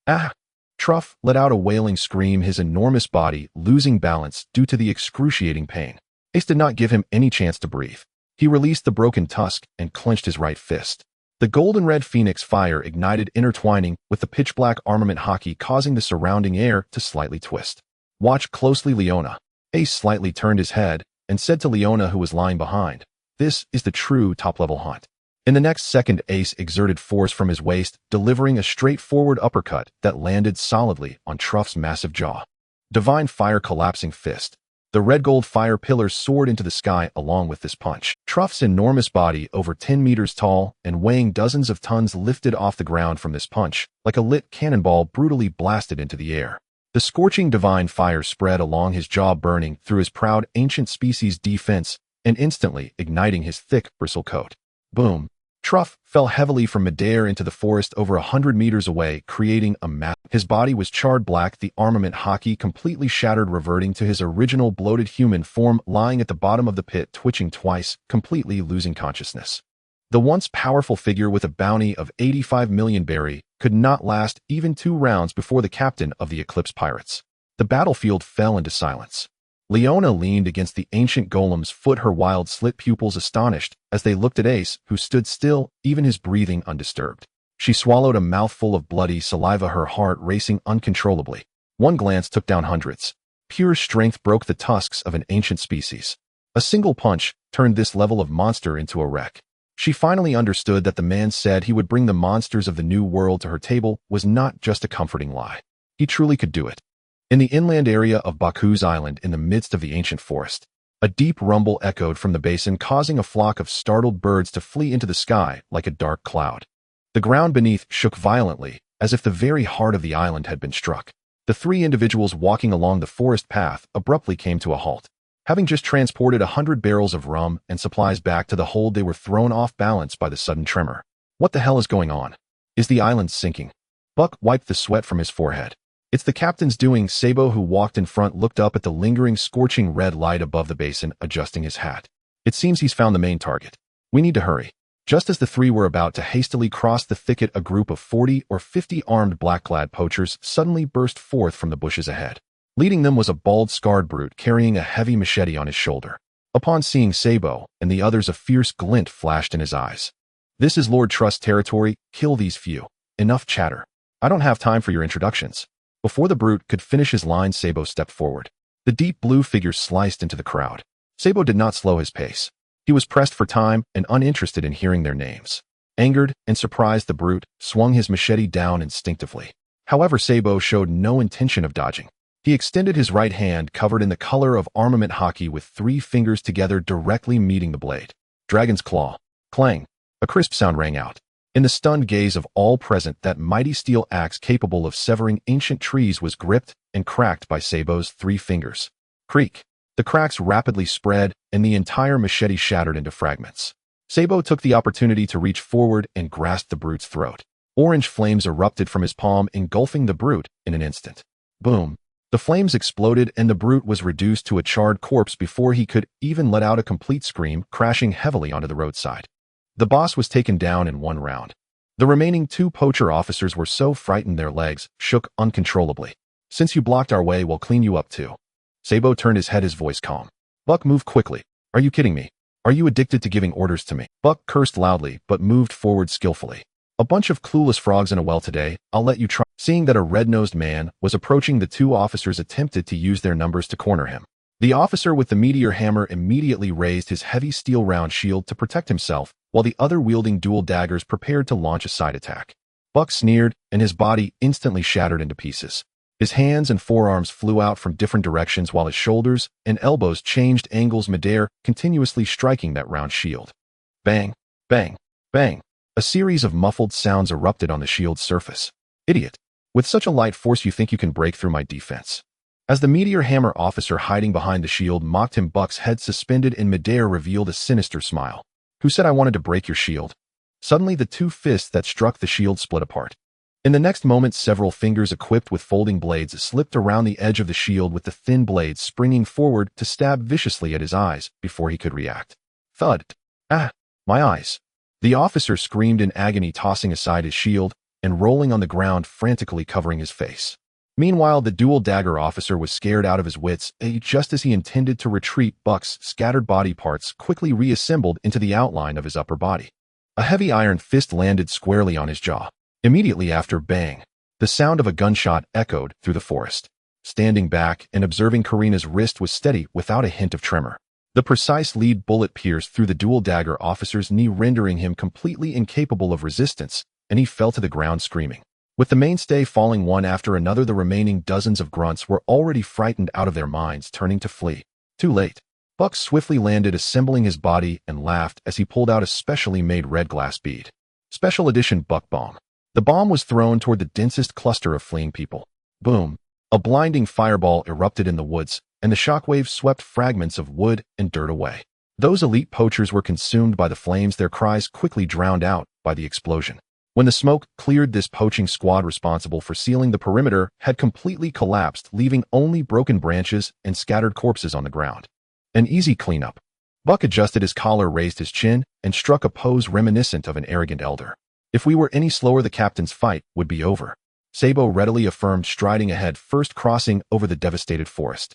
"Ah!" Truff let out a wailing scream, his enormous body losing balance due to the excruciating pain. Ace did not give him any chance to breathe. He released the broken tusk and clenched his right fist. The golden red phoenix fire ignited, intertwining with the pitch black armament haki, causing the surrounding air to slightly twist. "Watch closely, Leona." Ace slightly turned his head and said to Leona, who was lying behind, "This is the true top-level hunt." In the next second, Ace exerted force from his waist, delivering a straightforward uppercut that landed solidly on Truff's massive jaw. Divine Fire collapsing fist. The red-gold fire pillars soared into the sky along with this punch. Truff's enormous body, over 10 meters tall and weighing dozens of tons, lifted off the ground from this punch, like a lit cannonball brutally blasted into the air. The scorching divine fire spread along his jaw, burning through his proud ancient species defense and instantly igniting his thick bristle coat. Boom! Truff fell heavily from midair into the forest over 100 meters away, creating a mass. His body was charred black, the armament haki completely shattered, reverting to his original bloated human form, lying at the bottom of the pit, twitching twice, completely losing consciousness. The once powerful figure with a bounty of 85 million berry could not last even 2 rounds before the captain of the Eclipse Pirates. The battlefield fell into silence. Leona leaned against the ancient golem's foot, her wild slit pupils astonished as they looked at Ace, who stood still, even his breathing undisturbed. She swallowed a mouthful of bloody saliva, her heart racing uncontrollably. One glance took down hundreds. Pure strength broke the tusks of an ancient species. A single punch turned this level of monster into a wreck. She finally understood that the man said he would bring the monsters of the new world to her table was not just a comforting lie. He truly could do it. In the inland area of Baku's island, in the midst of the ancient forest, a deep rumble echoed from the basin, causing a flock of startled birds to flee into the sky like a dark cloud. The ground beneath shook violently, as if the very heart of the island had been struck. The 3 individuals walking along the forest path abruptly came to a halt. Having just transported 100 barrels of rum and supplies back to the hold, they were thrown off balance by the sudden tremor. What the hell is going on? Is the island sinking? Buck wiped the sweat from his forehead. It's the captain's doing. Sabo, who walked in front, looked up at the lingering scorching red light above the basin, adjusting his hat. It seems he's found the main target. We need to hurry. Just as the 3 were about to hastily cross the thicket, a group of 40 or 50 armed black-clad poachers suddenly burst forth from the bushes ahead. Leading them was a bald, scarred brute carrying a heavy machete on his shoulder. Upon seeing Sabo and the others, a fierce glint flashed in his eyes. This is Lord Trust territory. Kill these few. Enough chatter. I don't have time for your introductions. Before the brute could finish his line, Sabo stepped forward. The deep blue figure sliced into the crowd. Sabo did not slow his pace. He was pressed for time and uninterested in hearing their names. Angered and surprised, the brute swung his machete down instinctively. However, Sabo showed no intention of dodging. He extended his right hand, covered in the color of armament hockey, with 3 fingers together directly meeting the blade. Dragon's claw. Clang. A crisp sound rang out. In the stunned gaze of all present, that mighty steel axe capable of severing ancient trees was gripped and cracked by Sabo's 3 fingers. Creak. The cracks rapidly spread, and the entire machete shattered into fragments. Sabo took the opportunity to reach forward and grasp the brute's throat. Orange flames erupted from his palm, engulfing the brute in an instant. Boom. The flames exploded, and the brute was reduced to a charred corpse before he could even let out a complete scream, crashing heavily onto the roadside. The boss was taken down in 1 round. The remaining 2 poacher officers were so frightened their legs shook uncontrollably. Since you blocked our way, we'll clean you up too. Sabo turned his head, his voice calm. Buck, move quickly. Are you kidding me? Are you addicted to giving orders to me? Buck cursed loudly, but moved forward skillfully. A bunch of clueless frogs in a well today. I'll let you try. Seeing that a red-nosed man was approaching, the 2 officers attempted to use their numbers to corner him. The officer with the meteor hammer immediately raised his heavy steel round shield to protect himself, while the other, wielding dual daggers, prepared to launch a side attack. Buck sneered, and his body instantly shattered into pieces. His hands and forearms flew out from different directions, while his shoulders and elbows changed angles midair, continuously striking that round shield. Bang, bang, bang. A series of muffled sounds erupted on the shield's surface. Idiot. With such a light force, you think you can break through my defense? As the meteor hammer officer hiding behind the shield mocked him, Buck's head suspended in midair revealed a sinister smile. Who said I wanted to break your shield? Suddenly, the 2 fists that struck the shield split apart. In the next moment, several fingers equipped with folding blades slipped around the edge of the shield, with the thin blades springing forward to stab viciously at his eyes before he could react. Thud. Ah, my eyes. The officer screamed in agony, tossing aside his shield and rolling on the ground, frantically covering his face. Meanwhile, the dual dagger officer was scared out of his wits. Just as he intended to retreat, Buck's scattered body parts quickly reassembled into the outline of his upper body. A heavy iron fist landed squarely on his jaw. Immediately after, bang, the sound of a gunshot echoed through the forest. Standing back and observing, Karina's wrist was steady without a hint of tremor. The precise lead bullet pierced through the dual dagger officer's knee, rendering him completely incapable of resistance, and he fell to the ground screaming. With the mainstay falling one after another, the remaining dozens of grunts were already frightened out of their minds, turning to flee. Too late. Buck swiftly landed, assembling his body, and laughed as he pulled out a specially made red glass bead. Special edition Buck Bomb. The bomb was thrown toward the densest cluster of fleeing people. Boom. A blinding fireball erupted in the woods, and the shockwave swept fragments of wood and dirt away. Those elite poachers were consumed by the flames, their cries quickly drowned out by the explosion. When the smoke cleared, this poaching squad responsible for sealing the perimeter had completely collapsed, leaving only broken branches and scattered corpses on the ground. An easy cleanup. Buck adjusted his collar, raised his chin, and struck a pose reminiscent of an arrogant elder. If we were any slower, the captain's fight would be over. Sabo readily affirmed, striding ahead, first crossing over the devastated forest.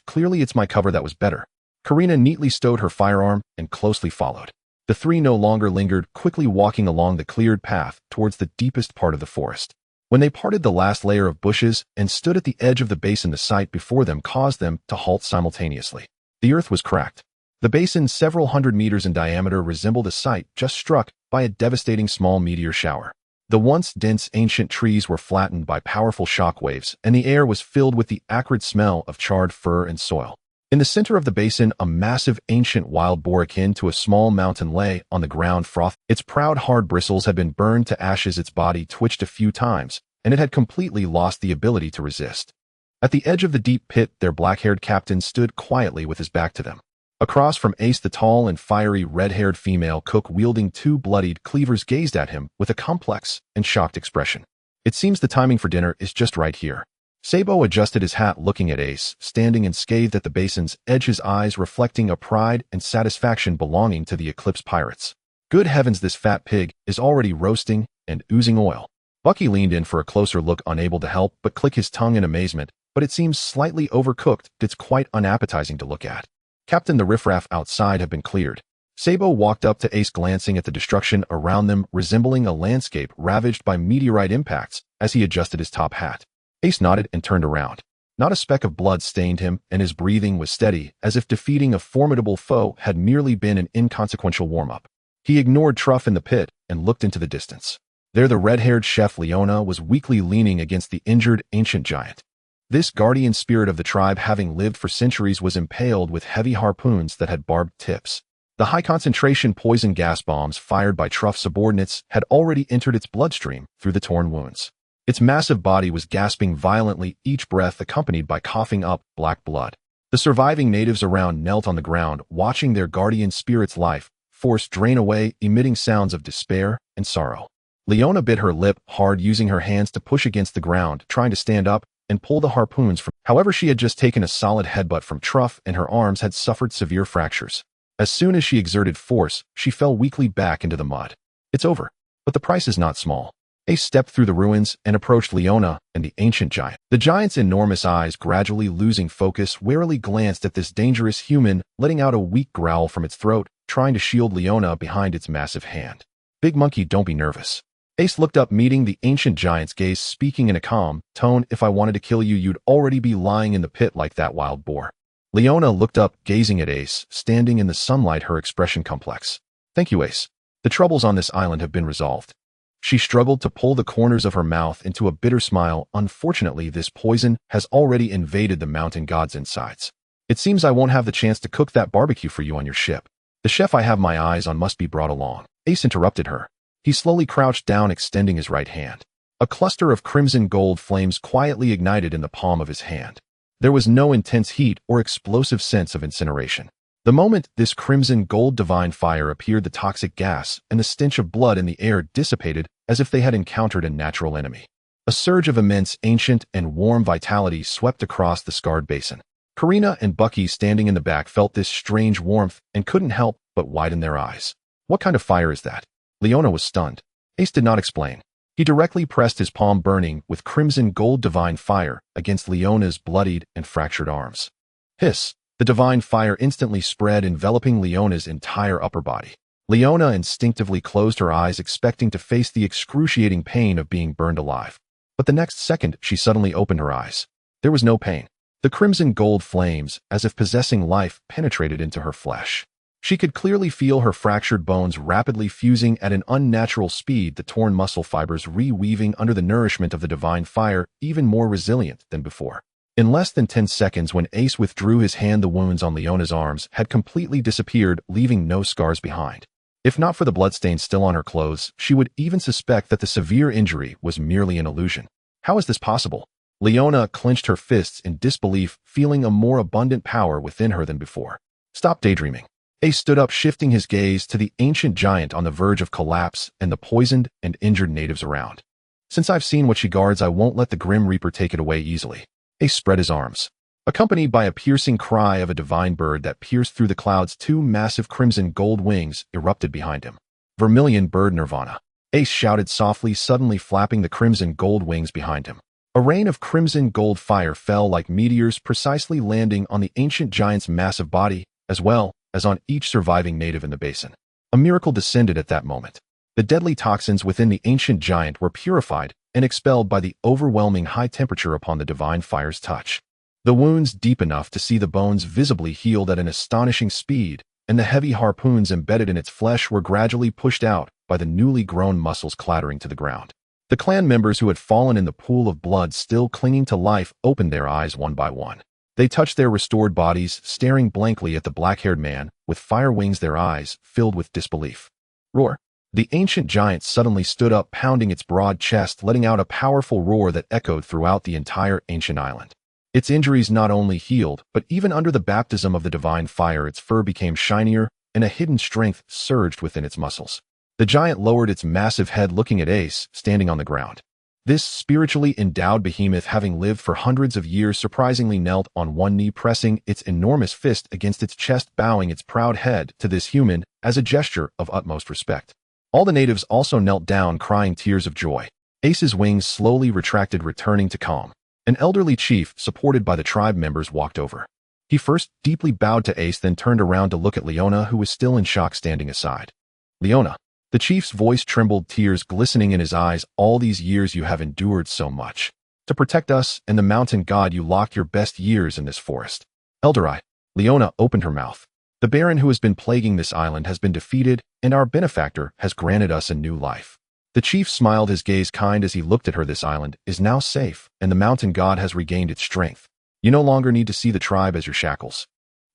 Clearly it's my cover that was better. Karina neatly stowed her firearm and closely followed. The three no longer lingered, quickly walking along the cleared path towards the deepest part of the forest. When they parted the last layer of bushes and stood at the edge of the basin, the sight before them caused them to halt simultaneously. The earth was cracked. The basin, several hundred meters in diameter, resembled a site just struck by a devastating small meteor shower. The once dense ancient trees were flattened by powerful shock waves, and the air was filled with the acrid smell of charred fur and soil. In the center of the basin, a massive ancient wild boar akin to a small mountain lay on the ground, froth. Its proud hard bristles had been burned to ashes, its body twitched a few times, and it had completely lost the ability to resist. At the edge of the deep pit, their black-haired captain stood quietly with his back to them. Across from Ace, the tall and fiery red-haired female cook wielding two bloodied cleavers gazed at him with a complex and shocked expression. It seems the timing for dinner is just right here. Sabo adjusted his hat, looking at Ace, standing and scathed at the basin's edge, his eyes reflecting a pride and satisfaction belonging to the Eclipse Pirates. Good heavens, this fat pig is already roasting and oozing oil. Bucky leaned in for a closer look, unable to help but click his tongue in amazement, but it seems slightly overcooked. It's quite unappetizing to look at. Captain, the riffraff outside have been cleared. Sabo walked up to Ace, glancing at the destruction around them, resembling a landscape ravaged by meteorite impacts, as he adjusted his top hat. Ace nodded and turned around. Not a speck of blood stained him, and his breathing was steady, as if defeating a formidable foe had merely been an inconsequential warm-up. He ignored Truff in the pit and looked into the distance. There, the red-haired chef Leona was weakly leaning against the injured ancient giant. This guardian spirit of the tribe, having lived for centuries, was impaled with heavy harpoons that had barbed tips. The high-concentration poison gas bombs fired by Truff's subordinates had already entered its bloodstream through the torn wounds. Its massive body was gasping violently, each breath accompanied by coughing up black blood. The surviving natives around knelt on the ground, watching their guardian spirit's life force drain away, emitting sounds of despair and sorrow. Leona bit her lip hard, using her hands to push against the ground, trying to stand up and pull the harpoons from. However, she had just taken a solid headbutt from Truff, and her arms had suffered severe fractures. As soon as she exerted force, she fell weakly back into the mud. It's over. But the price is not small. Ace stepped through the ruins and approached Leona and the ancient giant. The giant's enormous eyes, gradually losing focus, warily glanced at this dangerous human, letting out a weak growl from its throat, trying to shield Leona behind its massive hand. Big monkey, don't be nervous. Ace looked up, meeting the ancient giant's gaze, speaking in a calm tone. If I wanted to kill you, you'd already be lying in the pit like that wild boar. Leona looked up, gazing at Ace, standing in the sunlight, her expression complex. Thank you, Ace. The troubles on this island have been resolved. She struggled to pull the corners of her mouth into a bitter smile. Unfortunately, this poison has already invaded the mountain god's insides. It seems I won't have the chance to cook that barbecue for you on your ship. The chef I have my eyes on must be brought along. Ace interrupted her. He slowly crouched down, extending his right hand. A cluster of crimson gold flames quietly ignited in the palm of his hand. There was no intense heat or explosive sense of incineration. The moment this crimson gold divine fire appeared, the toxic gas and the stench of blood in the air dissipated as if they had encountered a natural enemy. A surge of immense, ancient, and warm vitality swept across the scarred basin. Karina and Bucky, standing in the back, felt this strange warmth and couldn't help but widen their eyes. What kind of fire is that? Leona was stunned. Ace did not explain. He directly pressed his palm, burning with crimson gold divine fire, against Leona's bloodied and fractured arms. Hiss! The divine fire instantly spread, enveloping Leona's entire upper body. Leona instinctively closed her eyes, expecting to face the excruciating pain of being burned alive. But the next second, she suddenly opened her eyes. There was no pain. The crimson gold flames, as if possessing life, penetrated into her flesh. She could clearly feel her fractured bones rapidly fusing at an unnatural speed, the torn muscle fibers reweaving under the nourishment of the divine fire, even more resilient than before. In less than 10 seconds, when Ace withdrew his hand, the wounds on Leona's arms had completely disappeared, leaving no scars behind. If not for the bloodstains still on her clothes, she would even suspect that the severe injury was merely an illusion. How is this possible? Leona clenched her fists in disbelief, feeling a more abundant power within her than before. Stop daydreaming. Ace stood up, shifting his gaze to the ancient giant on the verge of collapse and the poisoned and injured natives around. Since I've seen what she guards, I won't let the Grim Reaper take it away easily. Ace spread his arms. accompanied by a piercing cry of a divine bird that pierced through the clouds. Two massive crimson gold wings erupted behind him. Vermilion Bird Nirvana. Ace shouted softly, suddenly flapping the crimson gold wings behind him. A rain of crimson gold fire fell like meteors, precisely landing on the ancient giant's massive body, as well as on each surviving native in the basin. A miracle descended at that moment. The deadly toxins within the ancient giant were purified and expelled by the overwhelming high temperature upon the divine fire's touch. The wounds, deep enough to see the bones visibly, healed at an astonishing speed, and the heavy harpoons embedded in its flesh were gradually pushed out by the newly grown muscles clattering to the ground. The clan members who had fallen in the pool of blood still clinging to life opened their eyes one by one. They touched their restored bodies, staring blankly at the black-haired man, with fire wings, their eyes filled with disbelief. Roar! The ancient giant suddenly stood up, pounding its broad chest, letting out a powerful roar that echoed throughout the entire ancient island. Its injuries not only healed, but even under the baptism of the divine fire, its fur became shinier, and a hidden strength surged within its muscles. The giant lowered its massive head, looking at Ace, standing on the ground. This spiritually endowed behemoth, having lived for hundreds of years, surprisingly knelt on one knee, pressing its enormous fist against its chest, bowing its proud head to this human as a gesture of utmost respect. All the natives also knelt down, crying tears of joy. Ace's wings slowly retracted, returning to calm. An elderly chief, supported by the tribe members, walked over. He first deeply bowed to Ace, then turned around to look at Leona, who was still in shock, standing aside. Leona. The chief's voice trembled, tears glistening in his eyes. All these years you have endured so much. To protect us and the mountain god, you locked your best years in this forest. Elderai. Leona opened her mouth. The Baron who has been plaguing this island has been defeated, and our benefactor has granted us a new life. The chief smiled, his gaze kind as he looked at her. This island is now safe, and the mountain god has regained its strength. You no longer need to see the tribe as your shackles.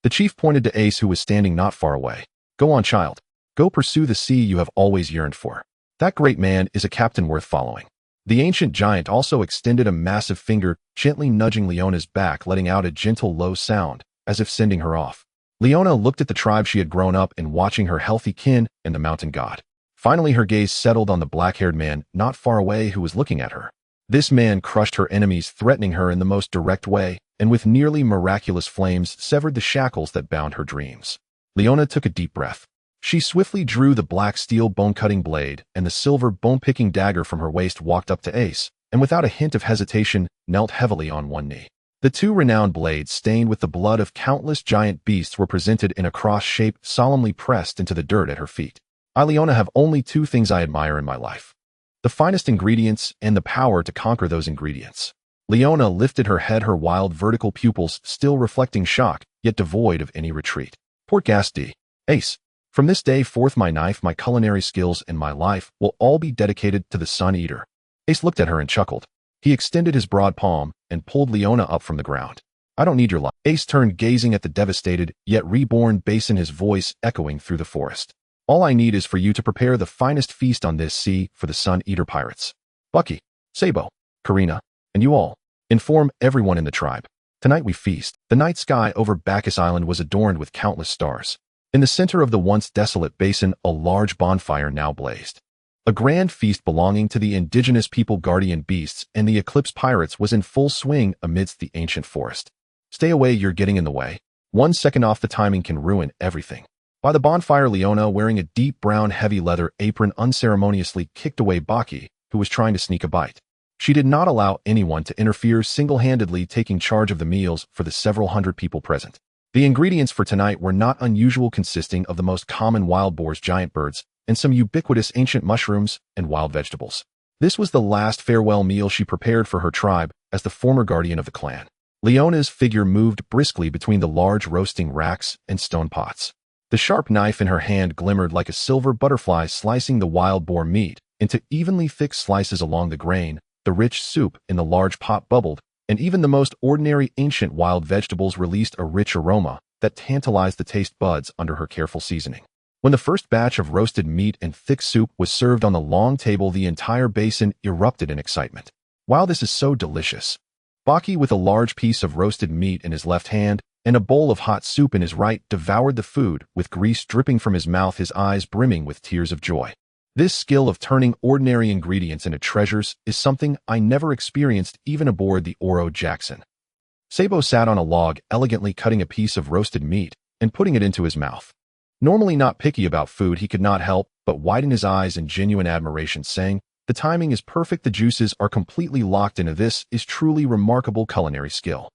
The chief pointed to Ace, who was standing not far away. Go on, child. Go pursue the sea you have always yearned for. That great man is a captain worth following. The ancient giant also extended a massive finger, gently nudging Leona's back, letting out a gentle low sound, as if sending her off. Leona looked at the tribe she had grown up in, watching her healthy kin and the mountain god. Finally, her gaze settled on the black-haired man not far away who was looking at her. This man crushed her enemies, threatening her in the most direct way, and with nearly miraculous flames severed the shackles that bound her dreams. Leona took a deep breath. She swiftly drew the black steel bone-cutting blade and the silver bone-picking dagger from her waist, walked up to Ace, and without a hint of hesitation, knelt heavily on one knee. The two renowned blades, stained with the blood of countless giant beasts, were presented in a cross shape, solemnly pressed into the dirt at her feet. I, Leona, have only two things I admire in my life: the finest ingredients and the power to conquer those ingredients. Leona lifted her head, her wild vertical pupils still reflecting shock, yet devoid of any retreat. Portgas D. Ace. From this day forth, my knife, my culinary skills, and my life will all be dedicated to the Sun Eater. Ace looked at her and chuckled. He extended his broad palm and pulled Leona up from the ground. I don't need your life. Ace turned, gazing at the devastated, yet reborn basin, his voice echoing through the forest. All I need is for you to prepare the finest feast on this sea for the Sun Eater pirates. Bucky, Sabo, Karina, and you all. Inform everyone in the tribe. Tonight we feast. The night sky over Bacchus Island was adorned with countless stars. In the center of the once desolate basin, a large bonfire now blazed. A grand feast belonging to the indigenous people, guardian beasts, and the Eclipse Pirates was in full swing amidst the ancient forest. Stay away, you're getting in the way. 1 second off the timing can ruin everything. By the bonfire, Leona, wearing a deep brown heavy leather apron, unceremoniously kicked away Baki, who was trying to sneak a bite. She did not allow anyone to interfere, single-handedly taking charge of the meals for the several hundred people present. The ingredients for tonight were not unusual, consisting of the most common wild boars, giant birds, and some ubiquitous ancient mushrooms and wild vegetables. This was the last farewell meal she prepared for her tribe as the former guardian of the clan. Leona's figure moved briskly between the large roasting racks and stone pots. The sharp knife in her hand glimmered like a silver butterfly, slicing the wild boar meat into evenly thick slices along the grain. The rich soup in the large pot bubbled, and even the most ordinary ancient wild vegetables released a rich aroma that tantalized the taste buds under her careful seasoning. When the first batch of roasted meat and thick soup was served on the long table, the entire basin erupted in excitement. Wow, this is so delicious. Baki, with a large piece of roasted meat in his left hand and a bowl of hot soup in his right, devoured the food with grease dripping from his mouth, his eyes brimming with tears of joy. This skill of turning ordinary ingredients into treasures is something I never experienced even aboard the Oro Jackson. Sabo sat on a log, elegantly cutting a piece of roasted meat and putting it into his mouth. Normally not picky about food, he could not help but widen his eyes in genuine admiration, saying, "The timing is perfect, the juices are completely locked into this is truly remarkable culinary skill."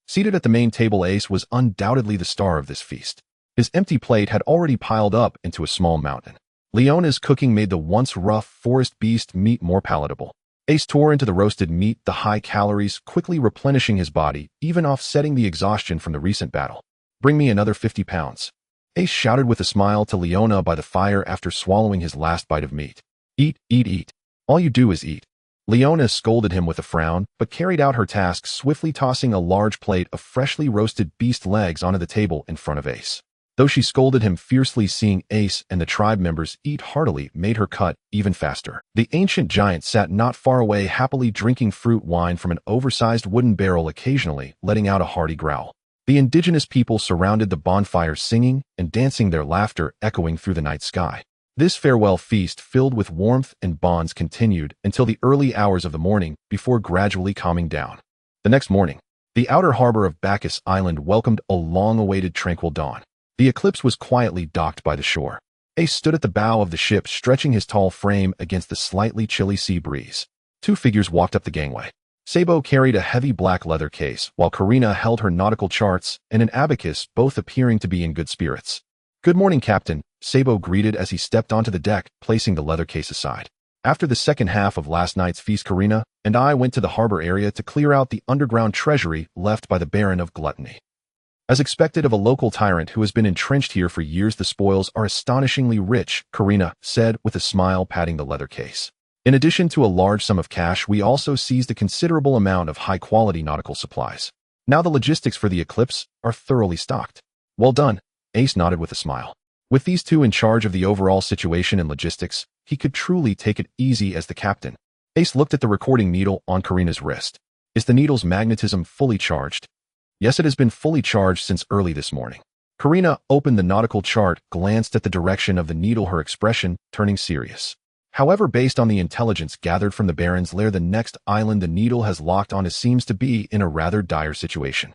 Seated at the main table, Ace was undoubtedly the star of this feast. His empty plate had already piled up into a small mountain. Leona's cooking made the once rough forest beast meat more palatable. Ace tore into the roasted meat, the high calories quickly replenishing his body, even offsetting the exhaustion from the recent battle. "Bring me another 50 pounds. Ace shouted with a smile to Leona by the fire after swallowing his last bite of meat. "Eat, eat, eat. All you do is eat." Leona scolded him with a frown, but carried out her task, swiftly tossing a large plate of freshly roasted beast legs onto the table in front of Ace. Though she scolded him fiercely, seeing Ace and the tribe members eat heartily made her cut even faster. The ancient giant sat not far away, happily drinking fruit wine from an oversized wooden barrel, occasionally letting out a hearty growl. The indigenous people surrounded the bonfire, singing and dancing, their laughter echoing through the night sky. This farewell feast, filled with warmth and bonds, continued until the early hours of the morning, before gradually calming down. The next morning, the outer harbor of Bacchus Island welcomed a long-awaited tranquil dawn. The Eclipse was quietly docked by the shore. Ace stood at the bow of the ship, stretching his tall frame against the slightly chilly sea breeze. Two figures walked up the gangway. Sabo carried a heavy black leather case, while Karina held her nautical charts and an abacus, both appearing to be in good spirits. "Good morning, Captain," Sabo greeted as he stepped onto the deck, placing the leather case aside. "After the second half of last night's feast, Karina and I went to the harbor area to clear out the underground treasury left by the Baron of Gluttony. As expected of a local tyrant who has been entrenched here for years, the spoils are astonishingly rich," Karina said with a smile, patting the leather case. "In addition to a large sum of cash, we also seized a considerable amount of high-quality nautical supplies. Now the logistics for the Eclipse are thoroughly stocked." "Well done," Ace nodded with a smile. With these two in charge of the overall situation and logistics, he could truly take it easy as the captain. Ace looked at the recording needle on Karina's wrist. "Is the needle's magnetism fully charged?" "Yes, it has been fully charged since early this morning." Karina opened the nautical chart, glanced at the direction of the needle, her expression turning serious. "However, based on the intelligence gathered from the Baron's lair, the next island the needle has locked on seems to be in a rather dire situation."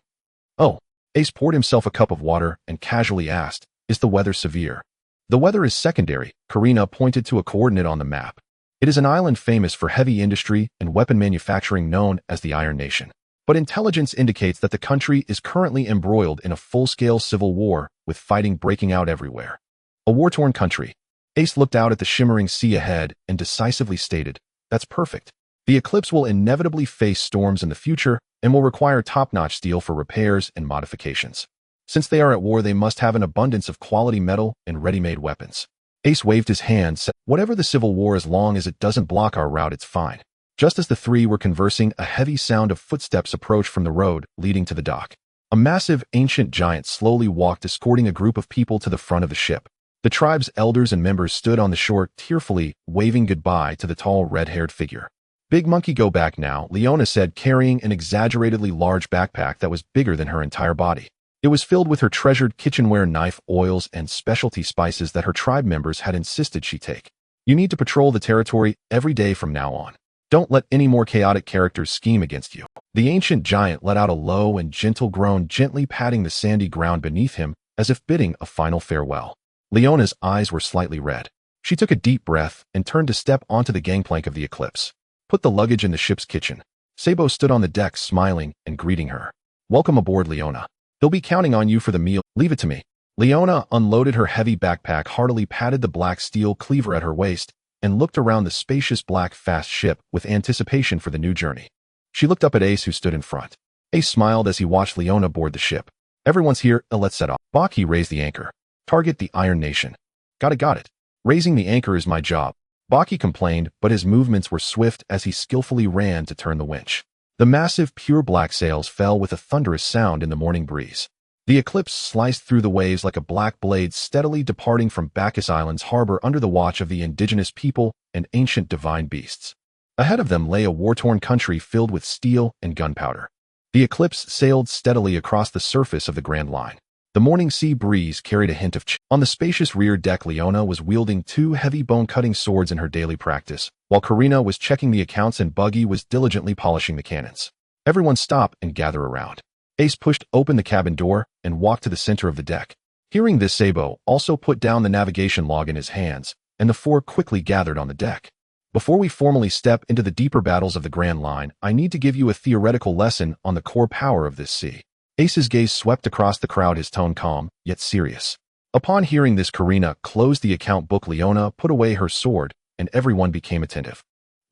"Oh." Ace poured himself a cup of water and casually asked, "Is the weather severe?" "The weather is secondary," Karina pointed to a coordinate on the map. "It is an island famous for heavy industry and weapon manufacturing known as the Iron Nation. But intelligence indicates that the country is currently embroiled in a full-scale civil war, with fighting breaking out everywhere." "A war-torn country." Ace looked out at the shimmering sea ahead and decisively stated, "That's perfect. The Eclipse will inevitably face storms in the future and will require top-notch steel for repairs and modifications. Since they are at war, they must have an abundance of quality metal and ready-made weapons." Ace waved his hand, said, "Whatever the civil war, as long as it doesn't block our route, it's fine." Just as the three were conversing, a heavy sound of footsteps approached from the road leading to the dock. A massive, ancient giant slowly walked, escorting a group of people to the front of the ship. The tribe's elders and members stood on the shore, tearfully waving goodbye to the tall, red-haired figure. "Big monkey, go back now," Leona said, carrying an exaggeratedly large backpack that was bigger than her entire body. It was filled with her treasured kitchenware, knife, oils, and specialty spices that her tribe members had insisted she take. "You need to patrol the territory every day from now on. Don't let any more chaotic characters scheme against you." The ancient giant let out a low and gentle groan, gently patting the sandy ground beneath him as if bidding a final farewell. Leona's eyes were slightly red. She took a deep breath and turned to step onto the gangplank of the Eclipse. "Put the luggage in the ship's kitchen." Sabo stood on the deck, smiling and greeting her. "Welcome aboard, Leona. They'll be counting on you for the meal. Leave it to me." Leona unloaded her heavy backpack, heartily patted the black steel cleaver at her waist, and looked around the spacious black fast ship with anticipation for the new journey. She looked up at Ace, who stood in front. Ace smiled as he watched Leona board the ship. "Everyone's here, let's set off." Baki raised the anchor. "Target the Iron Nation." Got it. "Raising the anchor is my job," Baki complained, but his movements were swift as he skillfully ran to turn the winch. The massive, pure black sails fell with a thunderous sound in the morning breeze. The Eclipse sliced through the waves like a black blade, steadily departing from Bacchus Island's harbor under the watch of the indigenous people and ancient divine beasts. Ahead of them lay a war-torn country filled with steel and gunpowder. The Eclipse sailed steadily across the surface of the Grand Line. The morning sea breeze carried a hint of chill. On the spacious rear deck, Leona was wielding two heavy bone-cutting swords in her daily practice, while Karina was checking the accounts and Buggy was diligently polishing the cannons. "Everyone stop and gather around." Ace pushed open the cabin door and walked to the center of the deck. Hearing this, Sabo also put down the navigation log in his hands, and the four quickly gathered on the deck. Before we formally step into the deeper battles of the Grand Line, I need to give you a theoretical lesson on the core power of this sea. Ace's gaze swept across the crowd, his tone calm, yet serious. Upon hearing this, Karina closed the account book. Leona put away her sword, and everyone became attentive.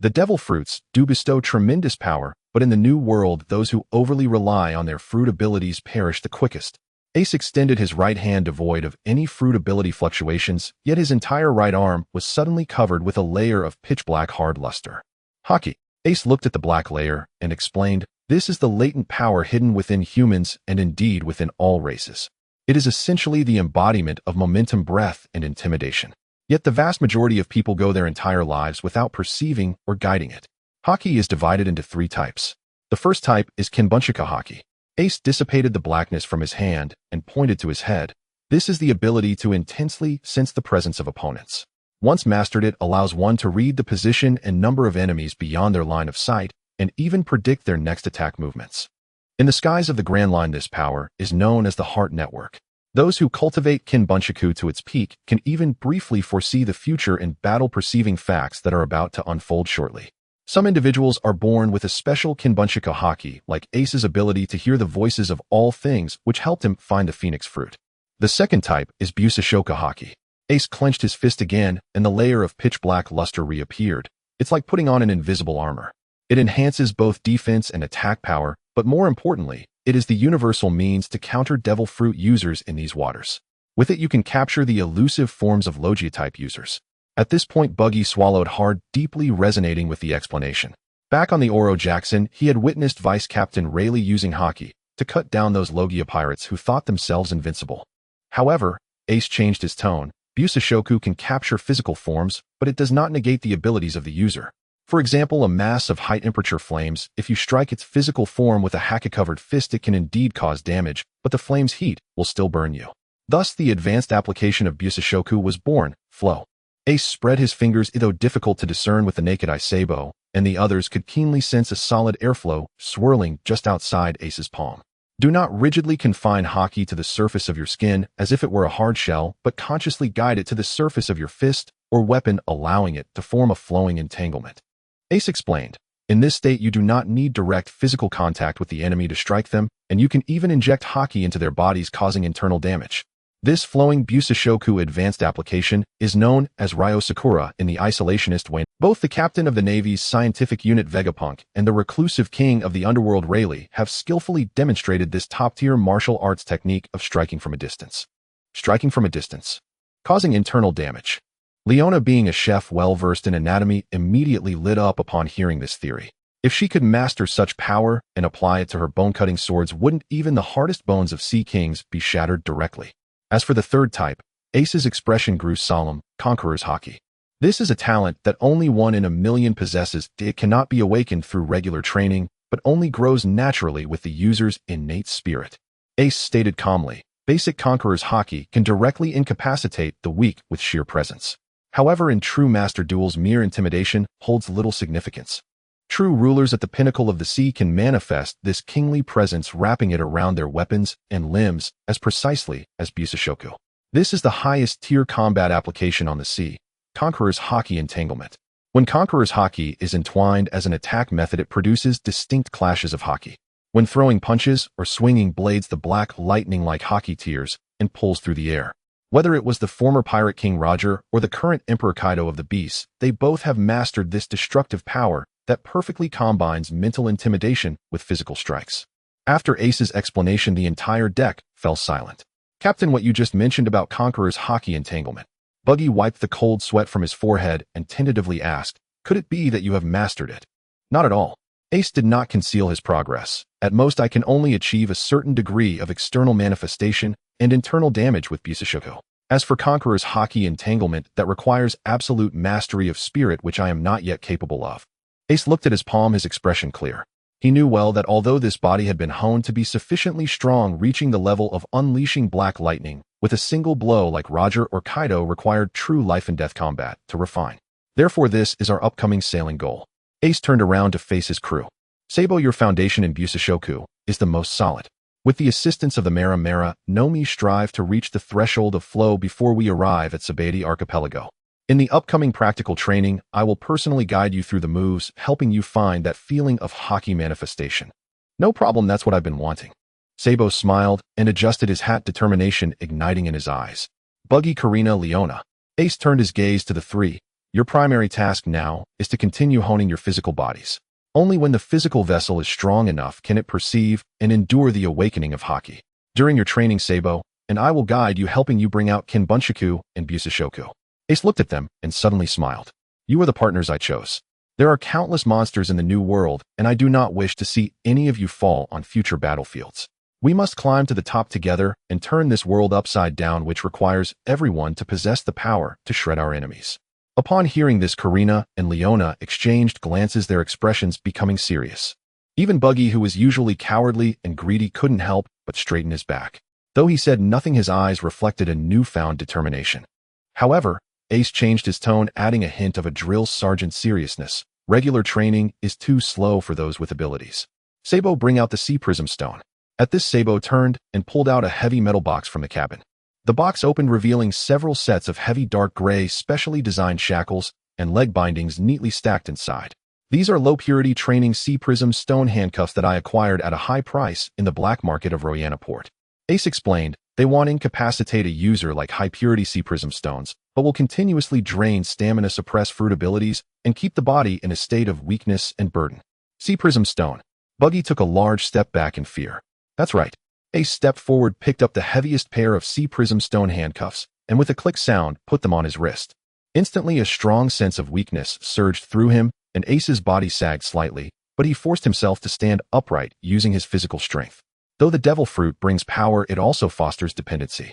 The devil fruits do bestow tremendous power, but in the new world, those who overly rely on their fruit abilities perish the quickest. Ace extended his right hand devoid of any fruit ability fluctuations, yet his entire right arm was suddenly covered with a layer of pitch-black hard luster. Haki. Ace looked at the black layer and explained, "This is the latent power hidden within humans and indeed within all races. It is essentially the embodiment of momentum, breath, and intimidation. Yet the vast majority of people go their entire lives without perceiving or guiding it." Haki is divided into 3 types. The first type is Kinbunshika Haki. Ace dissipated the blackness from his hand and pointed to his head. This is the ability to intensely sense the presence of opponents. Once mastered, it allows one to read the position and number of enemies beyond their line of sight and even predict their next attack movements. In the skies of the Grand Line, this power is known as the Heart Network. Those who cultivate Kinbunshiku to its peak can even briefly foresee the future in battle, perceiving facts that are about to unfold shortly. Some individuals are born with a special Kinbunshika Haki, like Ace's ability to hear the voices of all things, which helped him find the phoenix fruit. The second type is Busashoka Haki. Ace clenched his fist again, and the layer of pitch-black luster reappeared. It's like putting on an invisible armor. It enhances both defense and attack power, but more importantly, it is the universal means to counter devil fruit users in these waters. With it, you can capture the elusive forms of Logia-type users. At this point, Buggy swallowed hard, deeply resonating with the explanation. Back on the Oro Jackson, he had witnessed Vice Captain Rayleigh using Haki to cut down those Logia pirates who thought themselves invincible. However, Ace changed his tone. Busashoku can capture physical forms, but it does not negate the abilities of the user. For example, a mass of high-temperature flames, if you strike its physical form with a Haki-covered fist, it can indeed cause damage, but the flame's heat will still burn you. Thus, the advanced application of Busashoku was born, Flow. Ace spread his fingers, though difficult to discern with the naked eye. Sabo and the others could keenly sense a solid airflow swirling just outside Ace's palm. Do not rigidly confine Haki to the surface of your skin as if it were a hard shell, but consciously guide it to the surface of your fist or weapon, allowing it to form a flowing entanglement. Ace explained, "In this state, you do not need direct physical contact with the enemy to strike them, and you can even inject Haki into their bodies, causing internal damage. This flowing Busashoku advanced application is known as Ryo Sakura in the isolationist way. Both the captain of the Navy's scientific unit Vegapunk and the reclusive king of the underworld Rayleigh have skillfully demonstrated this top-tier martial arts technique of striking from a distance. Striking from a distance, causing internal damage." Leona, being a chef well-versed in anatomy, immediately lit up upon hearing this theory. If she could master such power and apply it to her bone-cutting swords, wouldn't even the hardest bones of Sea Kings be shattered directly? As for the third type, Ace's expression grew solemn, Conqueror's Haki. This is a talent that only 1 in a million possesses. It cannot be awakened through regular training, but only grows naturally with the user's innate spirit. Ace stated calmly, "Basic Conqueror's Haki can directly incapacitate the weak with sheer presence. However, in true master duels, mere intimidation holds little significance. True rulers at the pinnacle of the sea can manifest this kingly presence, wrapping it around their weapons and limbs as precisely as Busashoku. This is the highest tier combat application on the sea, Conqueror's Haki entanglement. When Conqueror's Haki is entwined as an attack method, it produces distinct clashes of Haki. When throwing punches or swinging blades, the black lightning-like Haki tears and pulls through the air. Whether it was the former Pirate King Roger or the current Emperor Kaido of the Beasts, they both have mastered this destructive power that perfectly combines mental intimidation with physical strikes." After Ace's explanation, the entire deck fell silent. "Captain, what you just mentioned about Conqueror's Haki entanglement." Buggy wiped the cold sweat from his forehead and tentatively asked, "Could it be that you have mastered it?" "Not at all." Ace did not conceal his progress. "At most, I can only achieve a certain degree of external manifestation and internal damage with Busashoku. As for Conqueror's Haki entanglement, that requires absolute mastery of spirit, which I am not yet capable of." Ace looked at his palm, his expression clear. He knew well that although this body had been honed to be sufficiently strong, reaching the level of unleashing black lightning with a single blow like Roger or Kaido required true life-and-death combat to refine. Therefore, this is our upcoming sailing goal. Ace turned around to face his crew. "Sabo, your foundation in Busashoku is the most solid. With the assistance of the Mara Mara, Nomi strive to reach the threshold of flow before we arrive at Sabati Archipelago. In the upcoming practical training, I will personally guide you through the moves, helping you find that feeling of hockey manifestation. No problem, that's what I've been wanting. Sabo smiled and adjusted his hat, determination igniting in his eyes. Buggy, Karina, Leona. Ace turned his gaze to the three. Your primary task now is to continue honing your physical bodies. Only when the physical vessel is strong enough can it perceive and endure the awakening of hockey. During your training, Sabo, and I will guide you, helping you bring out Kinbunshoku and Busashoku. Ace looked at them and suddenly smiled. You are the partners I chose. There are countless monsters in the new world, and I do not wish to see any of you fall on future battlefields. We must climb to the top together and turn this world upside down, which requires everyone to possess the power to shred our enemies. Upon hearing this, Karina and Leona exchanged glances, their expressions becoming serious. Even Buggy, who was usually cowardly and greedy, couldn't help but straighten his back. Though he said nothing, his eyes reflected a newfound determination. However, Ace changed his tone, adding a hint of a drill sergeant seriousness. Regular training is too slow for those with abilities. Sabo, bring out the Sea Prism Stone. At this, Sabo turned and pulled out a heavy metal box from the cabin. The box opened, revealing several sets of heavy dark gray, specially designed shackles and leg bindings neatly stacked inside. These are low-purity training Sea Prism Stone handcuffs that I acquired at a high price in the black market of Royana Port. Ace explained, they won't incapacitate a user like high-purity Sea Prism Stones, but will continuously drain stamina, suppress fruit abilities, and keep the body in a state of weakness and burden. Sea Prism Stone. Buggy took a large step back in fear. That's right. Ace stepped forward, picked up the heaviest pair of Sea Prism Stone handcuffs, and with a click sound, put them on his wrist. Instantly, a strong sense of weakness surged through him, and Ace's body sagged slightly, but he forced himself to stand upright using his physical strength. Though the devil fruit brings power, it also fosters dependency.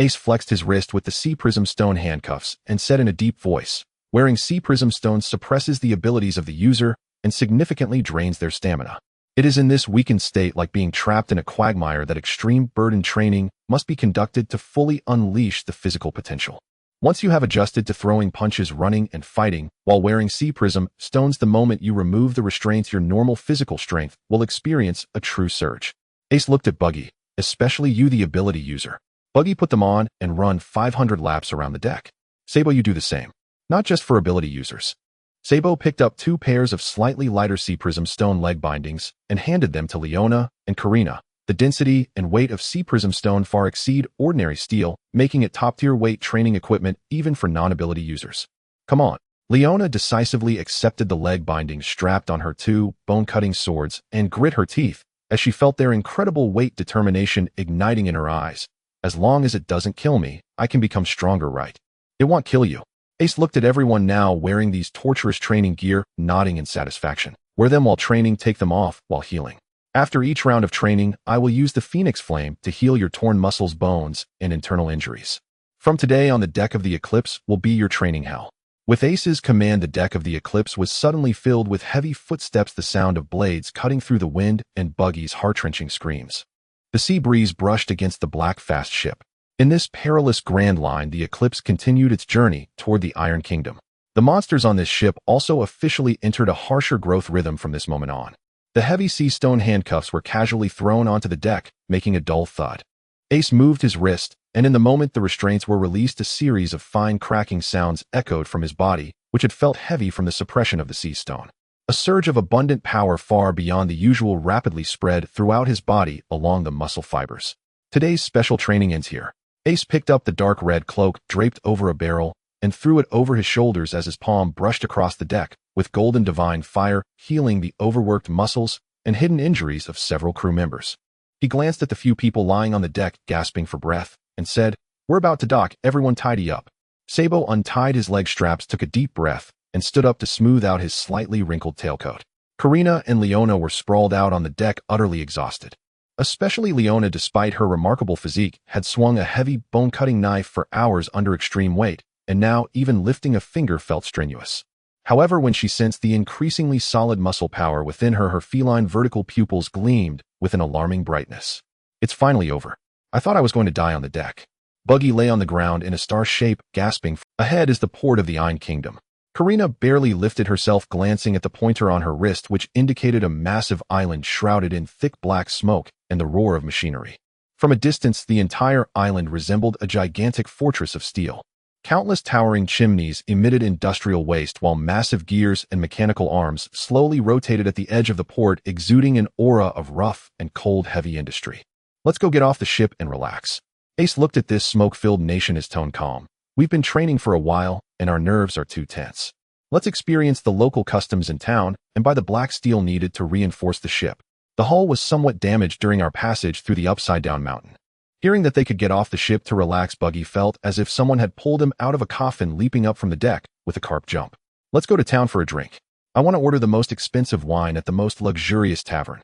Ace flexed his wrist with the Sea Prism Stone handcuffs and said in a deep voice, wearing Sea Prism Stones suppresses the abilities of the user and significantly drains their stamina. It is in this weakened state, like being trapped in a quagmire, that extreme burden training must be conducted to fully unleash the physical potential. Once you have adjusted to throwing punches, running, and fighting while wearing Sea Prism Stones, the moment you remove the restraints, your normal physical strength will experience a true surge. Ace looked at Buggy, especially you, the ability user. Buggy, put them on and run 500 laps around the deck. Sabo, you do the same. Not just for ability users. Sabo picked up 2 pairs of slightly lighter Sea Prism Stone leg bindings and handed them to Leona and Karina. The density and weight of Sea Prism Stone far exceed ordinary steel, making it top-tier weight training equipment even for non-ability users. Come on. Leona decisively accepted the leg bindings strapped on her 2 bone-cutting swords and grit her teeth as she felt their incredible weight, determination igniting in her eyes. As long as it doesn't kill me, I can become stronger, right? It won't kill you. Ace looked at everyone now wearing these torturous training gear, nodding in satisfaction. Wear them while training, take them off while healing. After each round of training, I will use the Phoenix Flame to heal your torn muscles, bones, and internal injuries. From today on, the deck of the Eclipse will be your training hell. With Ace's command, the deck of the Eclipse was suddenly filled with heavy footsteps, the sound of blades cutting through the wind, and Buggy's heart-wrenching screams. The sea breeze brushed against the black, fast ship. In this perilous grand line, the Eclipse continued its journey toward the Iron Kingdom. The monsters on this ship also officially entered a harsher growth rhythm from this moment on. The heavy sea stone handcuffs were casually thrown onto the deck, making a dull thud. Ace moved his wrist, and in the moment the restraints were released, a series of fine cracking sounds echoed from his body, which had felt heavy from the suppression of the sea stone. A surge of abundant power far beyond the usual rapidly spread throughout his body along the muscle fibers. Today's special training ends here. Ace picked up the dark red cloak draped over a barrel and threw it over his shoulders as his palm brushed across the deck, with golden divine fire healing the overworked muscles and hidden injuries of several crew members. He glanced at the few people lying on the deck, gasping for breath, and said, "We're about to dock, everyone tidy up." Sabo untied his leg straps, took a deep breath, and stood up to smooth out his slightly wrinkled tailcoat. Karina and Leona were sprawled out on the deck, utterly exhausted. Especially Leona, despite her remarkable physique, had swung a heavy, bone-cutting knife for hours under extreme weight, and now even lifting a finger felt strenuous. However, when she sensed the increasingly solid muscle power within her, her feline vertical pupils gleamed with an alarming brightness. It's finally over. I thought I was going to die on the deck. Buggy lay on the ground in a star shape, gasping. Ahead is the port of the Iron Kingdom. Karina barely lifted herself, glancing at the pointer on her wrist, which indicated a massive island shrouded in thick black smoke and the roar of machinery. From a distance, the entire island resembled a gigantic fortress of steel. Countless towering chimneys emitted industrial waste, while massive gears and mechanical arms slowly rotated at the edge of the port, exuding an aura of rough and cold heavy industry. Let's go get off the ship and relax. Ace looked at this smoke-filled nation, his tone calm. We've been training for a while, and our nerves are too tense. Let's experience the local customs in town and buy the black steel needed to reinforce the ship. The hull was somewhat damaged during our passage through the upside-down mountain. Hearing that they could get off the ship to relax, Buggy felt as if someone had pulled him out of a coffin, leaping up from the deck with a carp jump. Let's go to town for a drink. I want to order the most expensive wine at the most luxurious tavern.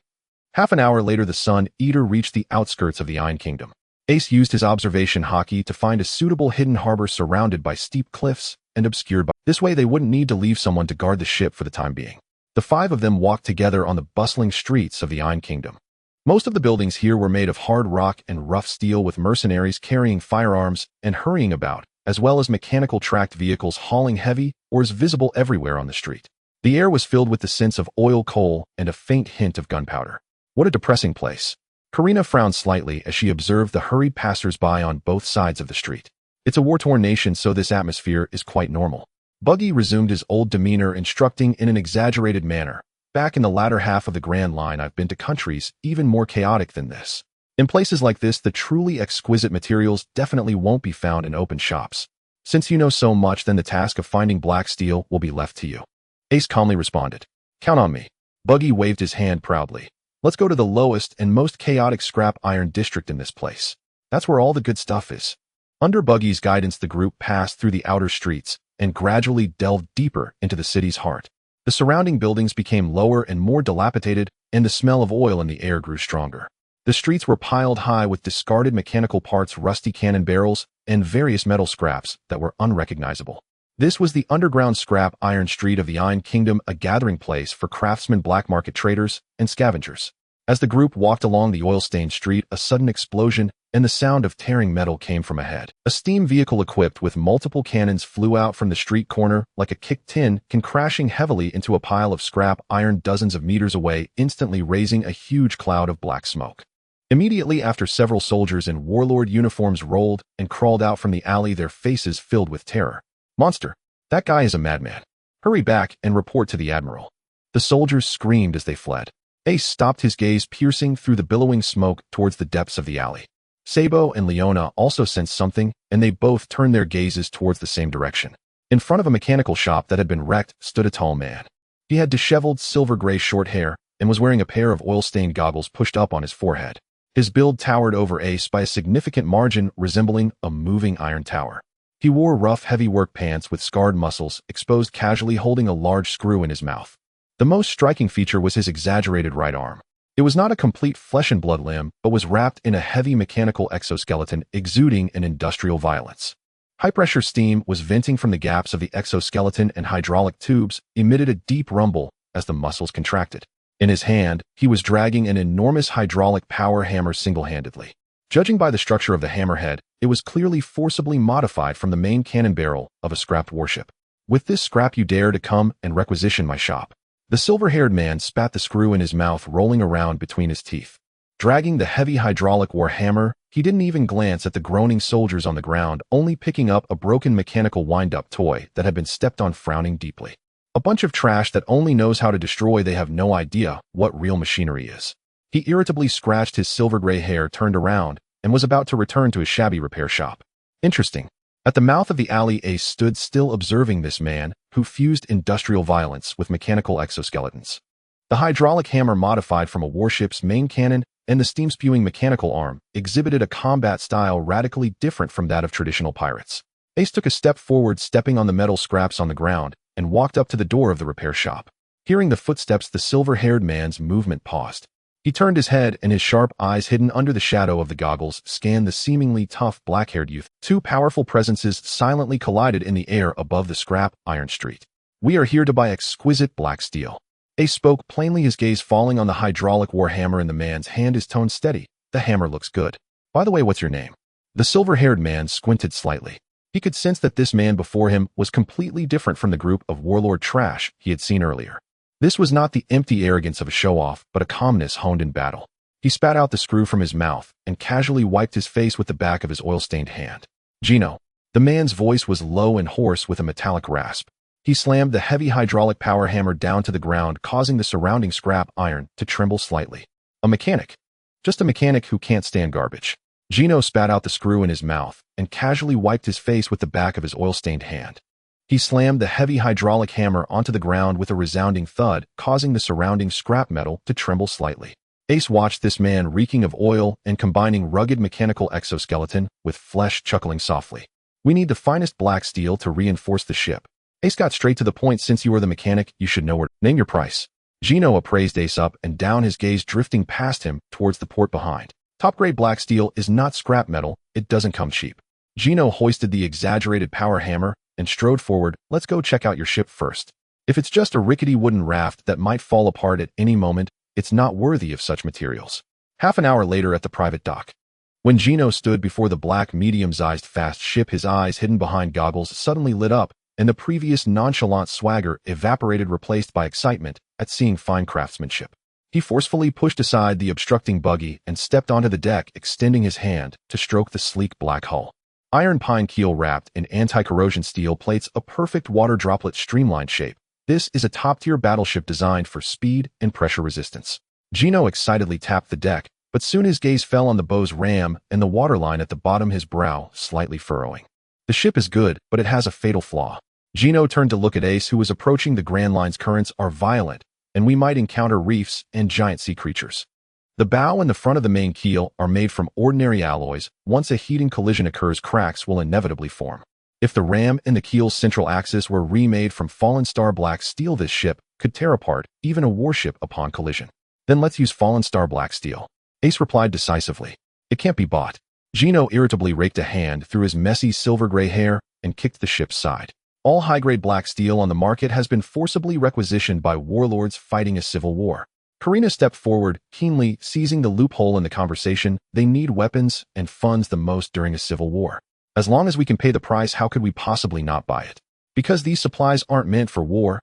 Half an hour later, the Sun Eater reached the outskirts of the Iron Kingdom. Ace used his observation hockey to find a suitable hidden harbor surrounded by steep cliffs and obscured by. This way they wouldn't need to leave someone to guard the ship for the time being. The five of them walked together on the bustling streets of the Iron Kingdom. Most of the buildings here were made of hard rock and rough steel, with mercenaries carrying firearms and hurrying about, as well as mechanical tracked vehicles hauling heavy ores visible everywhere on the street. The air was filled with the scents of oil, coal, and a faint hint of gunpowder. What a depressing place. Karina frowned slightly as she observed the hurried passers-by on both sides of the street. It's a war-torn nation, so this atmosphere is quite normal. Buggy resumed his old demeanor, instructing in an exaggerated manner. Back in the latter half of the Grand Line, I've been to countries even more chaotic than this. In places like this, the truly exquisite materials definitely won't be found in open shops. Since you know so much, then the task of finding black steel will be left to you. Ace calmly responded. Count on me. Buggy waved his hand proudly. Let's go to the lowest and most chaotic scrap iron district in this place. That's where all the good stuff is. Under Buggy's guidance, the group passed through the outer streets and gradually delved deeper into the city's heart. The surrounding buildings became lower and more dilapidated, and the smell of oil in the air grew stronger. The streets were piled high with discarded mechanical parts, rusty cannon barrels, and various metal scraps that were unrecognizable. This was the underground scrap iron street of the Iron Kingdom, a gathering place for craftsmen, black market traders, and scavengers. As the group walked along the oil-stained street, a sudden explosion and the sound of tearing metal came from ahead. A steam vehicle equipped with multiple cannons flew out from the street corner like a kicked tin can, crashing heavily into a pile of scrap iron dozens of meters away, instantly raising a huge cloud of black smoke. Immediately after, several soldiers in warlord uniforms rolled and crawled out from the alley, their faces filled with terror. Monster! That guy is a madman. Hurry back and report to the Admiral. The soldiers screamed as they fled. Ace stopped, his gaze piercing through the billowing smoke towards the depths of the alley. Sabo and Leona also sensed something, and they both turned their gazes towards the same direction. In front of a mechanical shop that had been wrecked stood a tall man. He had disheveled silver-gray short hair and was wearing a pair of oil-stained goggles pushed up on his forehead. His build towered over Ace by a significant margin, resembling a moving iron tower. He wore rough, heavy work pants with scarred muscles exposed, casually holding a large screw in his mouth. The most striking feature was his exaggerated right arm. It was not a complete flesh-and-blood limb, but was wrapped in a heavy mechanical exoskeleton exuding an industrial violence. High-pressure steam was venting from the gaps of the exoskeleton, and hydraulic tubes emitted a deep rumble as the muscles contracted. In his hand, he was dragging an enormous hydraulic power hammer single-handedly. Judging by the structure of the hammerhead, it was clearly forcibly modified from the main cannon barrel of a scrapped warship. With this scrap you dare to come and requisition my shop? The silver-haired man spat the screw in his mouth, rolling around between his teeth. Dragging the heavy hydraulic war hammer, he didn't even glance at the groaning soldiers on the ground, only picking up a broken mechanical wind-up toy that had been stepped on, frowning deeply. A bunch of trash that only knows how to destroy. They have no idea what real machinery is. He irritably scratched his silver-gray hair, turned around, and was about to return to his shabby repair shop. Interesting. At the mouth of the alley, Ace stood still, observing this man, who fused industrial violence with mechanical exoskeletons. The hydraulic hammer, modified from a warship's main cannon, and the steam-spewing mechanical arm exhibited a combat style radically different from that of traditional pirates. Ace took a step forward, stepping on the metal scraps on the ground, and walked up to the door of the repair shop. Hearing the footsteps, the silver-haired man's movement paused. He turned his head, and his sharp eyes, hidden under the shadow of the goggles, scanned the seemingly tough, black-haired youth. Two powerful presences silently collided in the air above the scrap iron street. We are here to buy exquisite black steel. Ace spoke plainly, his gaze falling on the hydraulic war hammer in the man's hand, his tone steady. The hammer looks good. By the way, what's your name? The silver-haired man squinted slightly. He could sense that this man before him was completely different from the group of warlord trash he had seen earlier. This was not the empty arrogance of a show-off, but a calmness honed in battle. He spat out the screw from his mouth and casually wiped his face with the back of his oil-stained hand. Gino. The man's voice was low and hoarse with a metallic rasp. He slammed the heavy hydraulic power hammer down to the ground, causing the surrounding scrap iron to tremble slightly. A mechanic. Just a mechanic who can't stand garbage. Gino spat out the screw in his mouth and casually wiped his face with the back of his oil-stained hand. He slammed the heavy hydraulic hammer onto the ground with a resounding thud, causing the surrounding scrap metal to tremble slightly. Ace watched this man reeking of oil and combining rugged mechanical exoskeleton with flesh, chuckling softly. We need the finest black steel to reinforce the ship. Ace got straight to the point. Since you are the mechanic, you should know where. Name your price. Gino appraised Ace up and down, his gaze drifting past him towards the port behind. Top-grade black steel is not scrap metal, it doesn't come cheap. Gino hoisted the exaggerated power hammer and strode forward. Let's go check out your ship first. If it's just a rickety wooden raft that might fall apart at any moment, it's not worthy of such materials. Half an hour later at the private dock. When Gino stood before the black medium-sized fast ship, his eyes hidden behind goggles suddenly lit up, and the previous nonchalant swagger evaporated, replaced by excitement at seeing fine craftsmanship. He forcefully pushed aside the obstructing buggy and stepped onto the deck, extending his hand to stroke the sleek black hull. Iron pine keel wrapped in anti-corrosion steel plates, a perfect water droplet streamlined shape. This is a top-tier battleship designed for speed and pressure resistance. Gino excitedly tapped the deck, but soon his gaze fell on the bow's ram and the waterline at the bottom, his brow slightly furrowing. The ship is good, but it has a fatal flaw. Gino turned to look at Ace, who was approaching. The Grand Line's currents are violent, and we might encounter reefs and giant sea creatures. The bow and the front of the main keel are made from ordinary alloys. Once a heating collision occurs, cracks will inevitably form. If the ram and the keel's central axis were remade from fallen star black steel, this ship could tear apart, even a warship, upon collision. Then let's use fallen star black steel. Ace replied decisively. It can't be bought. Gino irritably raked a hand through his messy silver-gray hair and kicked the ship's side. All high-grade black steel on the market has been forcibly requisitioned by warlords fighting a civil war. Karina stepped forward, keenly seizing the loophole in the conversation. They need weapons and funds the most during a civil war. As long as we can pay the price, how could we possibly not buy it? Because these supplies aren't meant for war.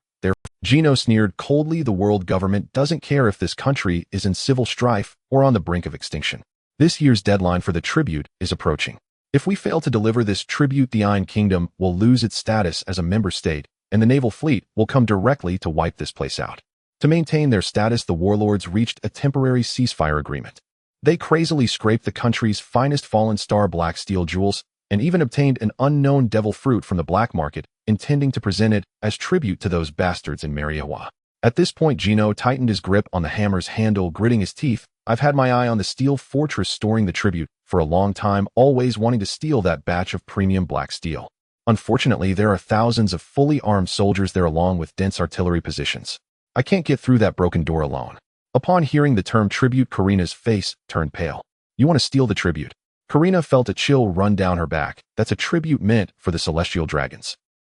Gino sneered coldly. The world government doesn't care if this country is in civil strife or on the brink of extinction. This year's deadline for the tribute is approaching. If we fail to deliver this tribute, the Iron Kingdom will lose its status as a member state, and the naval fleet will come directly to wipe this place out. To maintain their status, the warlords reached a temporary ceasefire agreement. They crazily scraped the country's finest fallen star black steel jewels and even obtained an unknown devil fruit from the black market, intending to present it as tribute to those bastards in Mariawa. At this point, Gino tightened his grip on the hammer's handle, gritting his teeth. I've had my eye on the steel fortress storing the tribute for a long time, always wanting to steal that batch of premium black steel. Unfortunately, there are thousands of fully armed soldiers there, along with dense artillery positions. I can't get through that broken door alone. Upon hearing the term tribute, Karina's face turned pale. You want to steal the tribute? Karina felt a chill run down her back. That's a tribute meant for the celestial dragons.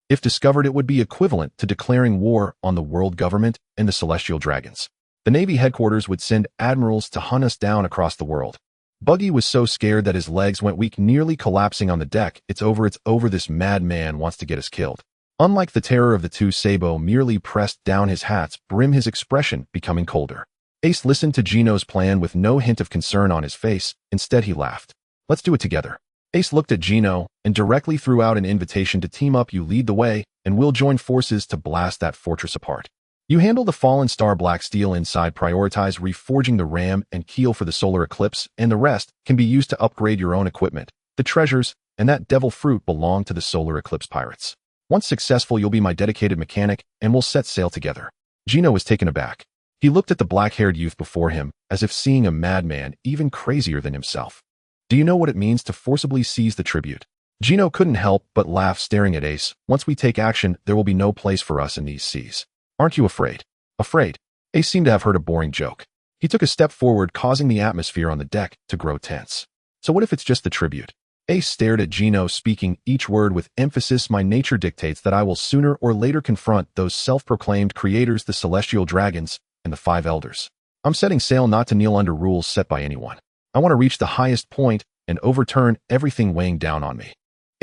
If discovered, it would be equivalent to declaring war on the world government and the celestial dragons. The Navy headquarters would send admirals to hunt us down across the world. Buggy was so scared that his legs went weak, nearly collapsing on the deck. It's over, this madman wants to get us killed. Unlike the terror of the two, Sabo merely pressed down his hat's brim, his expression becoming colder. Ace listened to Gino's plan with no hint of concern on his face. Instead, he laughed. Let's do it together. Ace looked at Gino and directly threw out an invitation to team up. You lead the way, and we'll join forces to blast that fortress apart. You handle the fallen star black steel inside, prioritize reforging the ram and keel for the solar eclipse, and the rest can be used to upgrade your own equipment. The treasures and that devil fruit belong to the solar Eclipse Pirates. Once successful, you'll be my dedicated mechanic, and we'll set sail together. Gino was taken aback. He looked at the black-haired youth before him, as if seeing a madman even crazier than himself. Do you know what it means to forcibly seize the tribute? Gino couldn't help but laugh, staring at Ace. Once we take action, there will be no place for us in these seas. Aren't you afraid? Afraid? Ace seemed to have heard a boring joke. He took a step forward, causing the atmosphere on the deck to grow tense. So what if it's just the tribute? Ace stared at Gino, speaking each word with emphasis. My nature dictates that I will sooner or later confront those self-proclaimed creators, the celestial dragons, and the five elders. I'm setting sail not to kneel under rules set by anyone. I want to reach the highest point and overturn everything weighing down on me.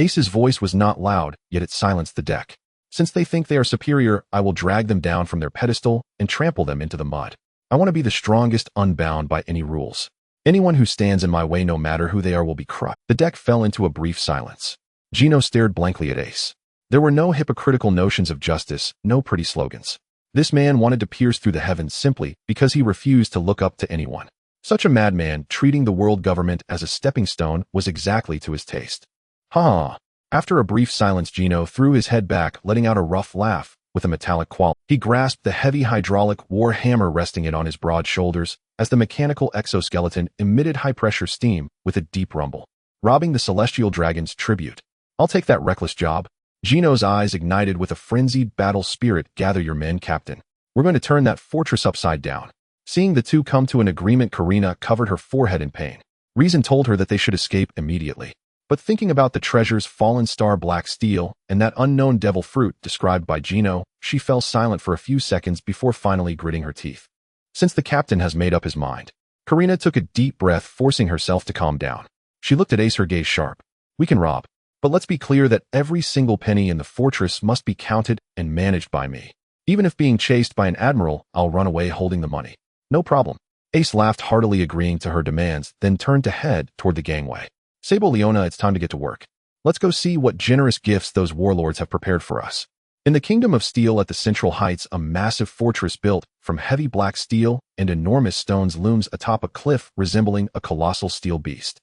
Ace's voice was not loud, yet it silenced the deck. Since they think they are superior, I will drag them down from their pedestal and trample them into the mud. I want to be the strongest, unbound by any rules. Anyone who stands in my way, no matter who they are, will be crushed. The deck fell into a brief silence. Gino stared blankly at Ace. There were no hypocritical notions of justice, no pretty slogans. This man wanted to pierce through the heavens simply because he refused to look up to anyone. Such a madman, treating the world government as a stepping stone, was exactly to his taste. Ha! After a brief silence, Gino threw his head back, letting out a rough laugh with a metallic quality. He grasped the heavy hydraulic war hammer, resting it on his broad shoulders as the mechanical exoskeleton emitted high-pressure steam with a deep rumble, robbing the celestial dragon's tribute. I'll take that reckless job. Gino's eyes ignited with a frenzied battle spirit. Gather your men, Captain. We're going to turn that fortress upside down. Seeing the two come to an agreement, Karina covered her forehead in pain. Reason told her that they should escape immediately. But thinking about the treasures, fallen star black steel, and that unknown devil fruit described by Gino, she fell silent for a few seconds before finally gritting her teeth. Since the captain has made up his mind. Karina took a deep breath, forcing herself to calm down. She looked at Ace, her gaze sharp. We can rob. But let's be clear that every single penny in the fortress must be counted and managed by me. Even if being chased by an admiral, I'll run away holding the money. No problem. Ace laughed heartily, agreeing to her demands, then turned to head toward the gangway. Sabo, Leona, it's time to get to work. Let's go see what generous gifts those warlords have prepared for us. In the Kingdom of Steel at the Central Heights, a massive fortress built from heavy black steel and enormous stones looms atop a cliff resembling a colossal steel beast.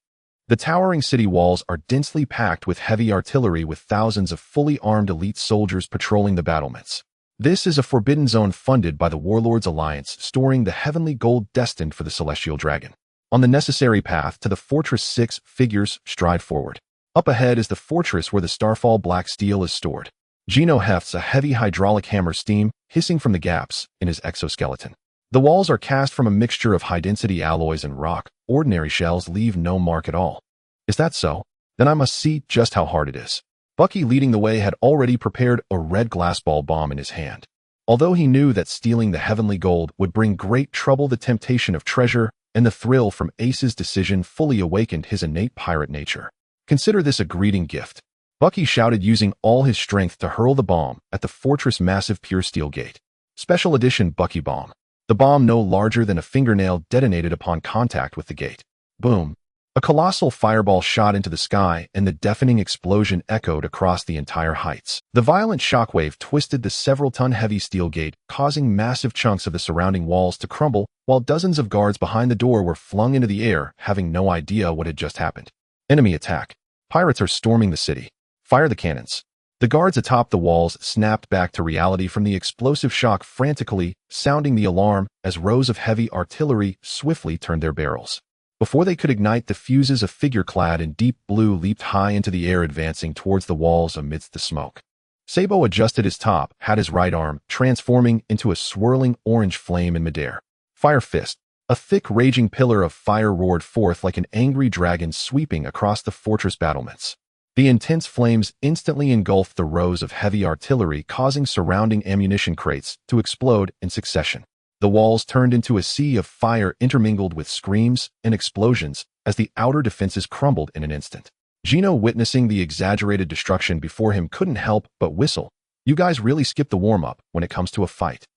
The towering city walls are densely packed with heavy artillery, with thousands of fully armed elite soldiers patrolling the battlements. This is a forbidden zone funded by the Warlords Alliance, storing the heavenly gold destined for the Celestial Dragon. On the necessary path to the fortress, 6 figures stride forward. Up ahead is the fortress where the Starfall black steel is stored. Gino hefts a heavy hydraulic hammer, steam hissing from the gaps in his exoskeleton. The walls are cast from a mixture of high-density alloys and rock. Ordinary shells leave no mark at all. Is that so? Then I must see just how hard it is. Bucky, leading the way, had already prepared a red glass ball bomb in his hand. Although he knew that stealing the heavenly gold would bring great trouble, the temptation of treasure and the thrill from Ace's decision fully awakened his innate pirate nature. Consider this a greeting gift. Bucky shouted, using all his strength to hurl the bomb at the fortress' massive pure steel gate. Special edition Bucky bomb. The bomb, no larger than a fingernail, detonated upon contact with the gate. Boom. A colossal fireball shot into the sky, and the deafening explosion echoed across the entire heights. The violent shockwave twisted the several-ton heavy steel gate, causing massive chunks of the surrounding walls to crumble, while dozens of guards behind the door were flung into the air, having no idea what had just happened. Enemy attack. Pirates are storming the city. Fire the cannons. The guards atop the walls snapped back to reality from the explosive shock, frantically sounding the alarm as rows of heavy artillery swiftly turned their barrels. Before they could ignite the fuses, a figure clad in deep blue leaped high into the air, advancing towards the walls amidst the smoke. Sabo adjusted his top, had his right arm transforming into a swirling orange flame in midair. Fire fist. A thick, raging pillar of fire roared forth like an angry dragon, sweeping across the fortress battlements. The intense flames instantly engulfed the rows of heavy artillery, causing surrounding ammunition crates to explode in succession. The walls turned into a sea of fire, intermingled with screams and explosions as the outer defenses crumbled in an instant. Gino, witnessing the exaggerated destruction before him, couldn't help but whistle. You guys really skip the warm-up when it comes to a fight.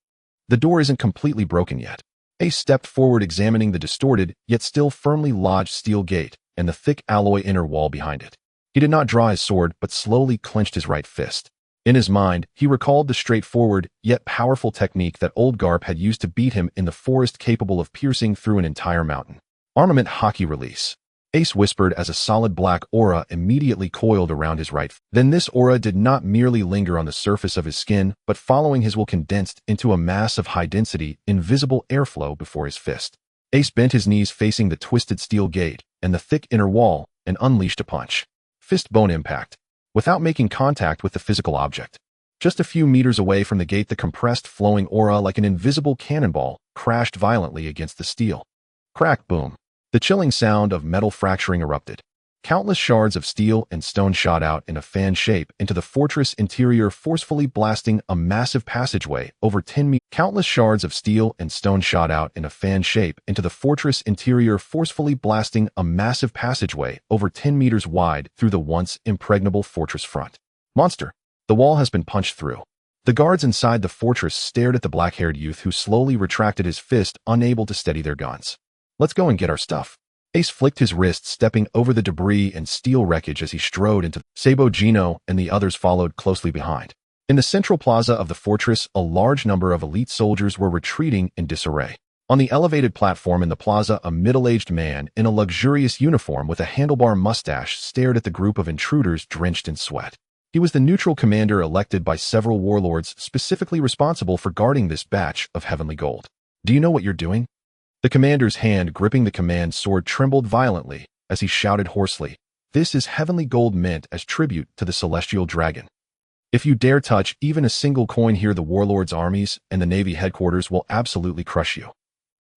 The door isn't completely broken yet. Ace stepped forward, examining the distorted, yet still firmly lodged steel gate and the thick alloy inner wall behind it. He did not draw his sword, but slowly clenched his right fist. In his mind, he recalled the straightforward, yet powerful technique that old Garp had used to beat him in the forest, capable of piercing through an entire mountain. Armament hockey release. Ace whispered as a solid black aura immediately coiled around his right. Then this aura did not merely linger on the surface of his skin, but following his will condensed into a mass of high-density, invisible airflow before his fist. Ace bent his knees, facing the twisted steel gate and the thick inner wall, and unleashed a punch. Fist bone impact. Without making contact with the physical object. Just a few meters away from the gate, the compressed, flowing aura, like an invisible cannonball, crashed violently against the steel. Crack, boom. The chilling sound of metal fracturing erupted. Countless shards of steel and stone shot out in a fan shape into the fortress interior, forcefully blasting a massive passageway over 10 meters. Countless shards of steel and stone shot out in a fan shape into the fortress interior, forcefully blasting a massive passageway over 10 meters wide through the once impregnable fortress front. Monster! The wall has been punched through. The guards inside the fortress stared at the black-haired youth who slowly retracted his fist, unable to steady their guns. Let's go and get our stuff. Ace flicked his wrist, stepping over the debris and steel wreckage as he strode into Sabo. Gino and the others followed closely behind. In the central plaza of the fortress, a large number of elite soldiers were retreating in disarray. On the elevated platform in the plaza, a middle-aged man in a luxurious uniform with a handlebar mustache stared at the group of intruders drenched in sweat. He was the neutral commander elected by several warlords specifically responsible for guarding this batch of heavenly gold. Do you know what you're doing? The commander's hand gripping the command sword trembled violently as he shouted hoarsely, "This is heavenly gold meant as tribute to the celestial dragon. If you dare touch even a single coin here, the warlord's armies and the Navy headquarters will absolutely crush you."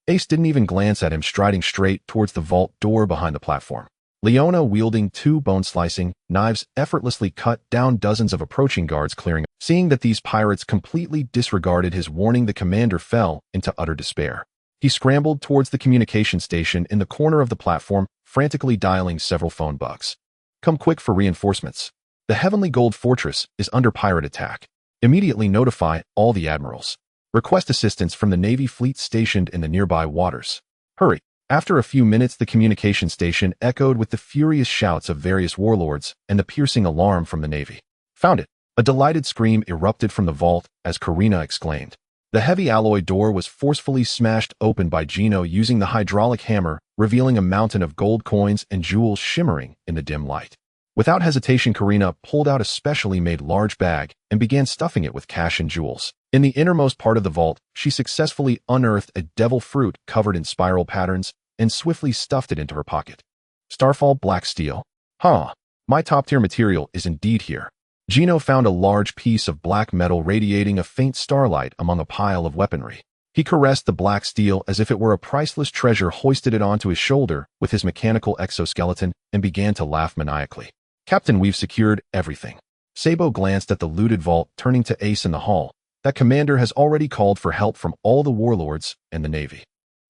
Ace didn't even glance at him, striding straight towards the vault door behind the platform. Leona, wielding two bone-slicing knives, effortlessly cut down dozens of approaching guards, clearing. Seeing that these pirates completely disregarded his warning, the commander fell into utter despair. He scrambled towards the communication station in the corner of the platform, frantically dialing several phone bugs. "Come quick for reinforcements. The Heavenly Gold Fortress is under pirate attack. Immediately notify all the admirals. Request assistance from the Navy fleet stationed in the nearby waters. Hurry." After a few minutes, the communication station echoed with the furious shouts of various warlords and the piercing alarm from the Navy. "Found it!" A delighted scream erupted from the vault as Karina exclaimed. The heavy alloy door was forcefully smashed open by Gino using the hydraulic hammer, revealing a mountain of gold coins and jewels shimmering in the dim light. Without hesitation, Karina pulled out a specially made large bag and began stuffing it with cash and jewels. In the innermost part of the vault, she successfully unearthed a devil fruit covered in spiral patterns and swiftly stuffed it into her pocket. Starfall black steel. Huh. My top-tier material is indeed here. Gino found a large piece of black metal radiating a faint starlight among a pile of weaponry. He caressed the black steel as if it were a priceless treasure, hoisted it onto his shoulder with his mechanical exoskeleton, and began to laugh maniacally. "Captain, we've secured everything." Sabo glanced at the looted vault, turning to Ace in the hall. "That commander has already called for help from all the warlords and the Navy.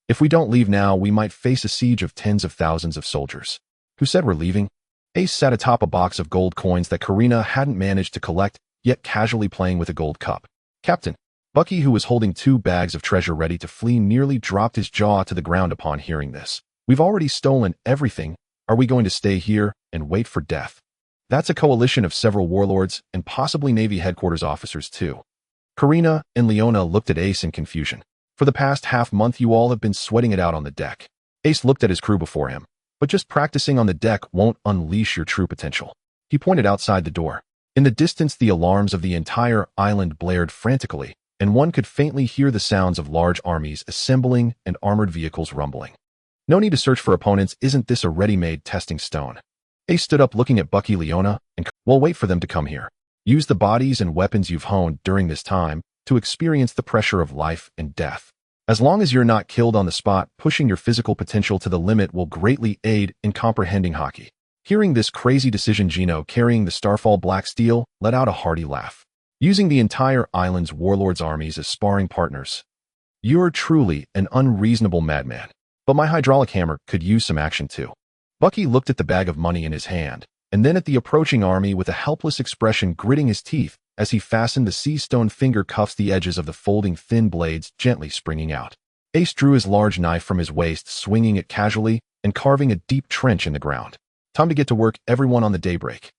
If we don't leave now, we might face a siege of tens of thousands of soldiers." "Who said we're leaving?" Ace sat atop a box of gold coins that Karina hadn't managed to collect, yet casually playing with a gold cup. "Captain." Bucky, who was holding 2 bags of treasure ready to flee, nearly dropped his jaw to the ground upon hearing this. "We've already stolen everything. Are we going to stay here and wait for death?" "That's a coalition of several warlords and possibly Navy headquarters officers too." Karina and Leona looked at Ace in confusion. "For the past half-month, you all have been sweating it out on the deck." Ace looked at his crew before him. "But just practicing on the deck won't unleash your true potential." He pointed outside the door. In the distance, the alarms of the entire island blared frantically, and one could faintly hear the sounds of large armies assembling and armored vehicles rumbling. "No need to search for opponents. Isn't this a ready-made testing stone?" Ace stood up, looking at Bucky, Leona, and "We'll wait for them to come here. Use the bodies and weapons you've honed during this time to experience the pressure of life and death. As long as you're not killed on the spot, pushing your physical potential to the limit will greatly aid in comprehending hockey." Hearing this crazy decision, Gino, carrying the Starfall black steel, let out a hearty laugh. "Using the entire island's warlords' armies as sparring partners. You're truly an unreasonable madman. But my hydraulic hammer could use some action too." Bucky looked at the bag of money in his hand, and then at the approaching army with a helpless expression, gritting his teeth as he fastened the sea stone finger cuffs, the edges of the folding thin blades gently springing out. Ace drew his large knife from his waist, swinging it casually and carving a deep trench in the ground. "Time to get to work, everyone." On the daybreak,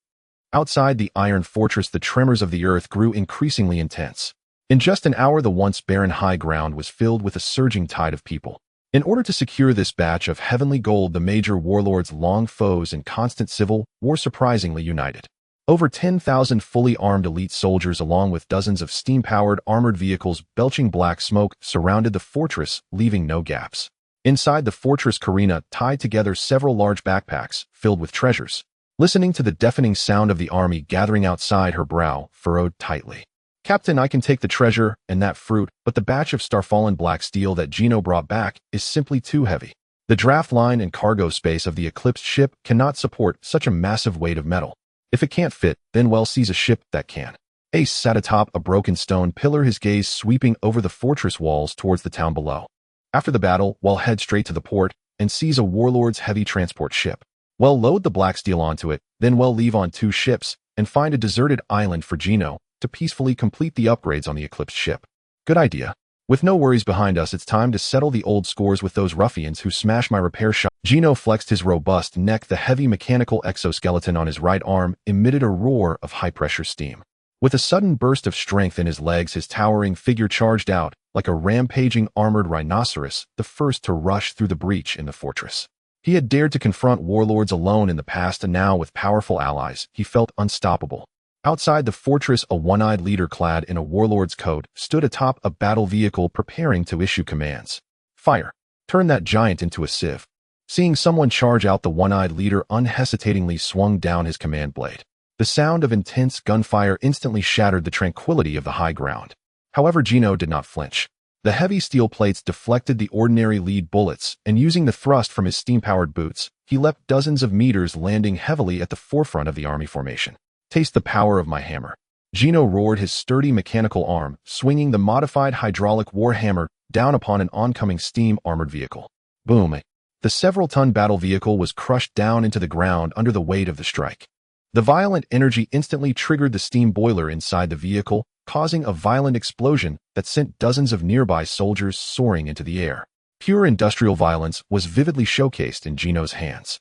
outside the iron fortress, the tremors of the earth grew increasingly intense. In just an hour, the once barren high ground was filled with a surging tide of people. In order to secure this batch of heavenly gold, the major warlords, long foes in constant civil war, surprisingly united. Over 10,000 fully armed elite soldiers, along with dozens of steam-powered armored vehicles belching black smoke, surrounded the fortress, leaving no gaps. Inside the fortress, Karina tied together several large backpacks filled with treasures. Listening to the deafening sound of the army gathering outside, her brow furrowed tightly. "Captain, I can take the treasure and that fruit, but the batch of starfallen black steel that Gino brought back is simply too heavy." The draft line and cargo space of the Eclipse ship cannot support such a massive weight of metal. If it can't fit, then well seize a ship that can. Ace sat atop a broken stone pillar, his gaze sweeping over the fortress walls towards the town below. After the battle, we'll head straight to the port and seize a warlord's heavy transport ship. We'll load the black steel onto it, then we'll leave on 2 ships and find a deserted island for Gino to peacefully complete the upgrades on the Eclipse ship. Good idea. With no worries behind us, it's time to settle the old scores with those ruffians who smashed my repair shop. Gino flexed his robust neck. The heavy mechanical exoskeleton on his right arm emitted a roar of high-pressure steam. With a sudden burst of strength in his legs, his towering figure charged out like a rampaging armored rhinoceros, the first to rush through the breach in the fortress. He had dared to confront warlords alone in the past, and now, with powerful allies, he felt unstoppable. Outside the fortress, a one-eyed leader clad in a warlord's coat stood atop a battle vehicle preparing to issue commands. Fire. Turn that giant into a sieve. Seeing someone charge out, the one-eyed leader unhesitatingly swung down his command blade. The sound of intense gunfire instantly shattered the tranquility of the high ground. However, Gino did not flinch. The heavy steel plates deflected the ordinary lead bullets, and using the thrust from his steam-powered boots, he leapt dozens of meters, landing heavily at the forefront of the army formation. Taste the power of my hammer. Gino roared, his sturdy mechanical arm swinging the modified hydraulic war hammer down upon an oncoming steam-armored vehicle. Boom! The several-ton battle vehicle was crushed down into the ground under the weight of the strike. The violent energy instantly triggered the steam boiler inside the vehicle, causing a violent explosion that sent dozens of nearby soldiers soaring into the air. Pure industrial violence was vividly showcased in Gino's hands.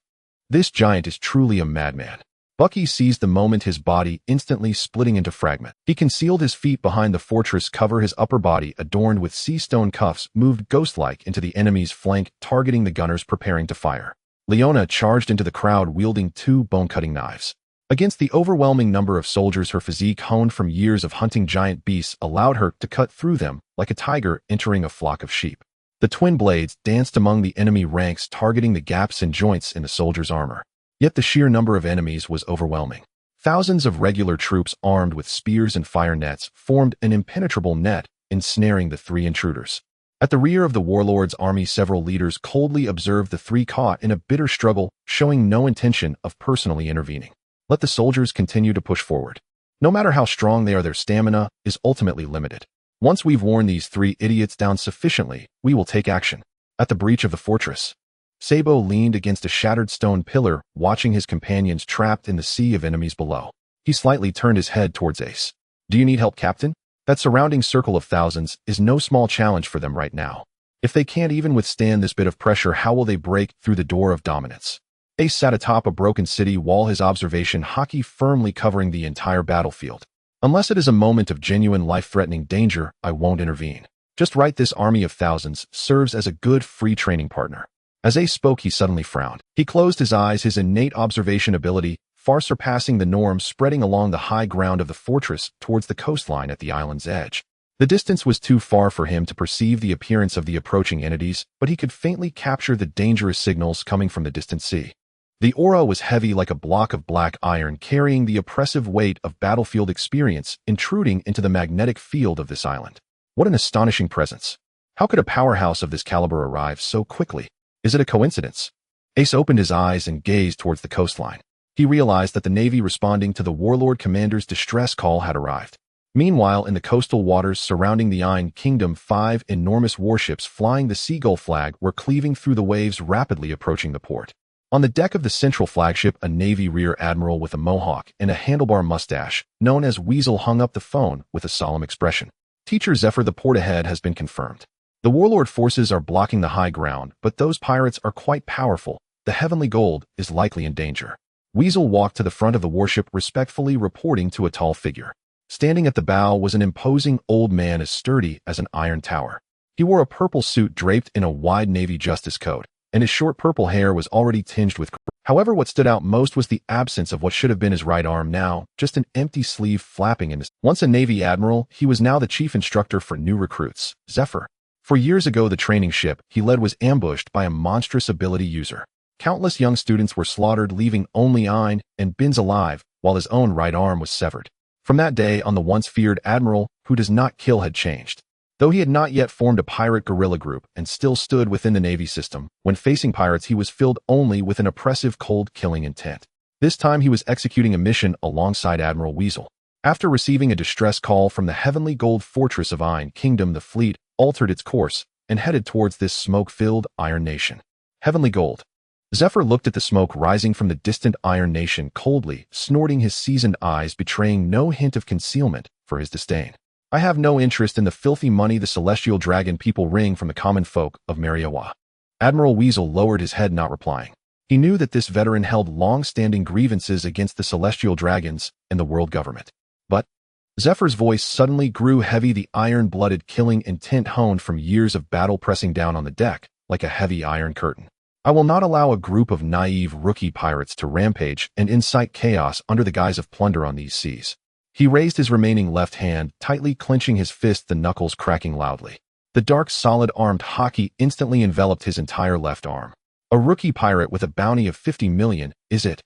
This giant is truly a madman. Bucky seized the moment, his body instantly splitting into fragments. He concealed his feet behind the fortress cover, his upper body, adorned with sea stone cuffs, moved ghost-like into the enemy's flank, targeting the gunners preparing to fire. Leona charged into the crowd wielding 2 bone-cutting knives. Against the overwhelming number of soldiers, her physique, honed from years of hunting giant beasts, allowed her to cut through them like a tiger entering a flock of sheep. The twin blades danced among the enemy ranks, targeting the gaps and joints in the soldiers' armor. Yet the sheer number of enemies was overwhelming. Thousands of regular troops armed with spears and fire nets formed an impenetrable net, ensnaring the 3 intruders. At the rear of the warlord's army, several leaders coldly observed the 3 caught in a bitter struggle, showing no intention of personally intervening. Let the soldiers continue to push forward. No matter how strong they are, their stamina is ultimately limited. Once we've worn these 3 idiots down sufficiently, we will take action. At the breach of the fortress, Sabo leaned against a shattered stone pillar, watching his companions trapped in the sea of enemies below. He slightly turned his head towards Ace. Do you need help, Captain? That surrounding circle of thousands is no small challenge for them right now. If they can't even withstand this bit of pressure, how will they break through the door of dominance? Ace sat atop a broken city wall, his observation hockey firmly covering the entire battlefield. Unless it is a moment of genuine life-threatening danger, I won't intervene. Just right, this army of thousands serves as a good free training partner. As Ace spoke, he suddenly frowned. He closed his eyes, his innate observation ability far surpassing the norm, spreading along the high ground of the fortress towards the coastline at the island's edge. The distance was too far for him to perceive the appearance of the approaching entities, but he could faintly capture the dangerous signals coming from the distant sea. The aura was heavy like a block of black iron, carrying the oppressive weight of battlefield experience, intruding into the magnetic field of this island. What an astonishing presence! How could a powerhouse of this caliber arrive so quickly? Is it a coincidence? Ace opened his eyes and gazed towards the coastline. He realized that the Navy responding to the Warlord Commander's distress call had arrived. Meanwhile, in the coastal waters surrounding the Ain Kingdom, 5 enormous warships flying the Seagull flag were cleaving through the waves, rapidly approaching the port. On the deck of the central flagship, a Navy Rear Admiral with a mohawk and a handlebar mustache, known as Weasel, hung up the phone with a solemn expression. Teacher Zephyr, the port ahead has been confirmed. The Warlord forces are blocking the high ground, but those pirates are quite powerful. The Heavenly Gold is likely in danger. Weasel walked to the front of the warship, respectfully reporting to a tall figure. Standing at the bow was an imposing old man as sturdy as an iron tower. He wore a purple suit draped in a wide Navy justice coat, and his short purple hair was already tinged with. However, what stood out most was the absence of what should have been his right arm, now just an empty sleeve flapping in his. Once a Navy admiral, he was now the chief instructor for new recruits, Zephyr. 4 years ago, the training ship he led was ambushed by a monstrous ability user. Countless young students were slaughtered, leaving only Ain and Binz alive, while his own right arm was severed. From that day on, the once feared admiral who does not kill had changed. Though he had not yet formed a pirate guerrilla group and still stood within the Navy system, when facing pirates he was filled only with an oppressive cold-killing intent. This time he was executing a mission alongside Admiral Weasel. After receiving a distress call from the heavenly gold fortress of Iron Kingdom, the fleet altered its course and headed towards this smoke-filled Iron Nation. Heavenly Gold. Zephyr looked at the smoke rising from the distant Iron Nation coldly, snorting, his seasoned eyes betraying no hint of concealment for his disdain. I have no interest in the filthy money the celestial dragon people wring from the common folk of Mariawa. Admiral Weasel lowered his head, not replying. He knew that this veteran held long-standing grievances against the celestial dragons and the world government. But Zephyr's voice suddenly grew heavy, the iron-blooded killing intent honed from years of battle pressing down on the deck like a heavy iron curtain. I will not allow a group of naive rookie pirates to rampage and incite chaos under the guise of plunder on these seas. He raised his remaining left hand, tightly clenching his fist, the knuckles cracking loudly. The dark, solid-armed hockey instantly enveloped his entire left arm. A rookie pirate with a bounty of 50 million, is it?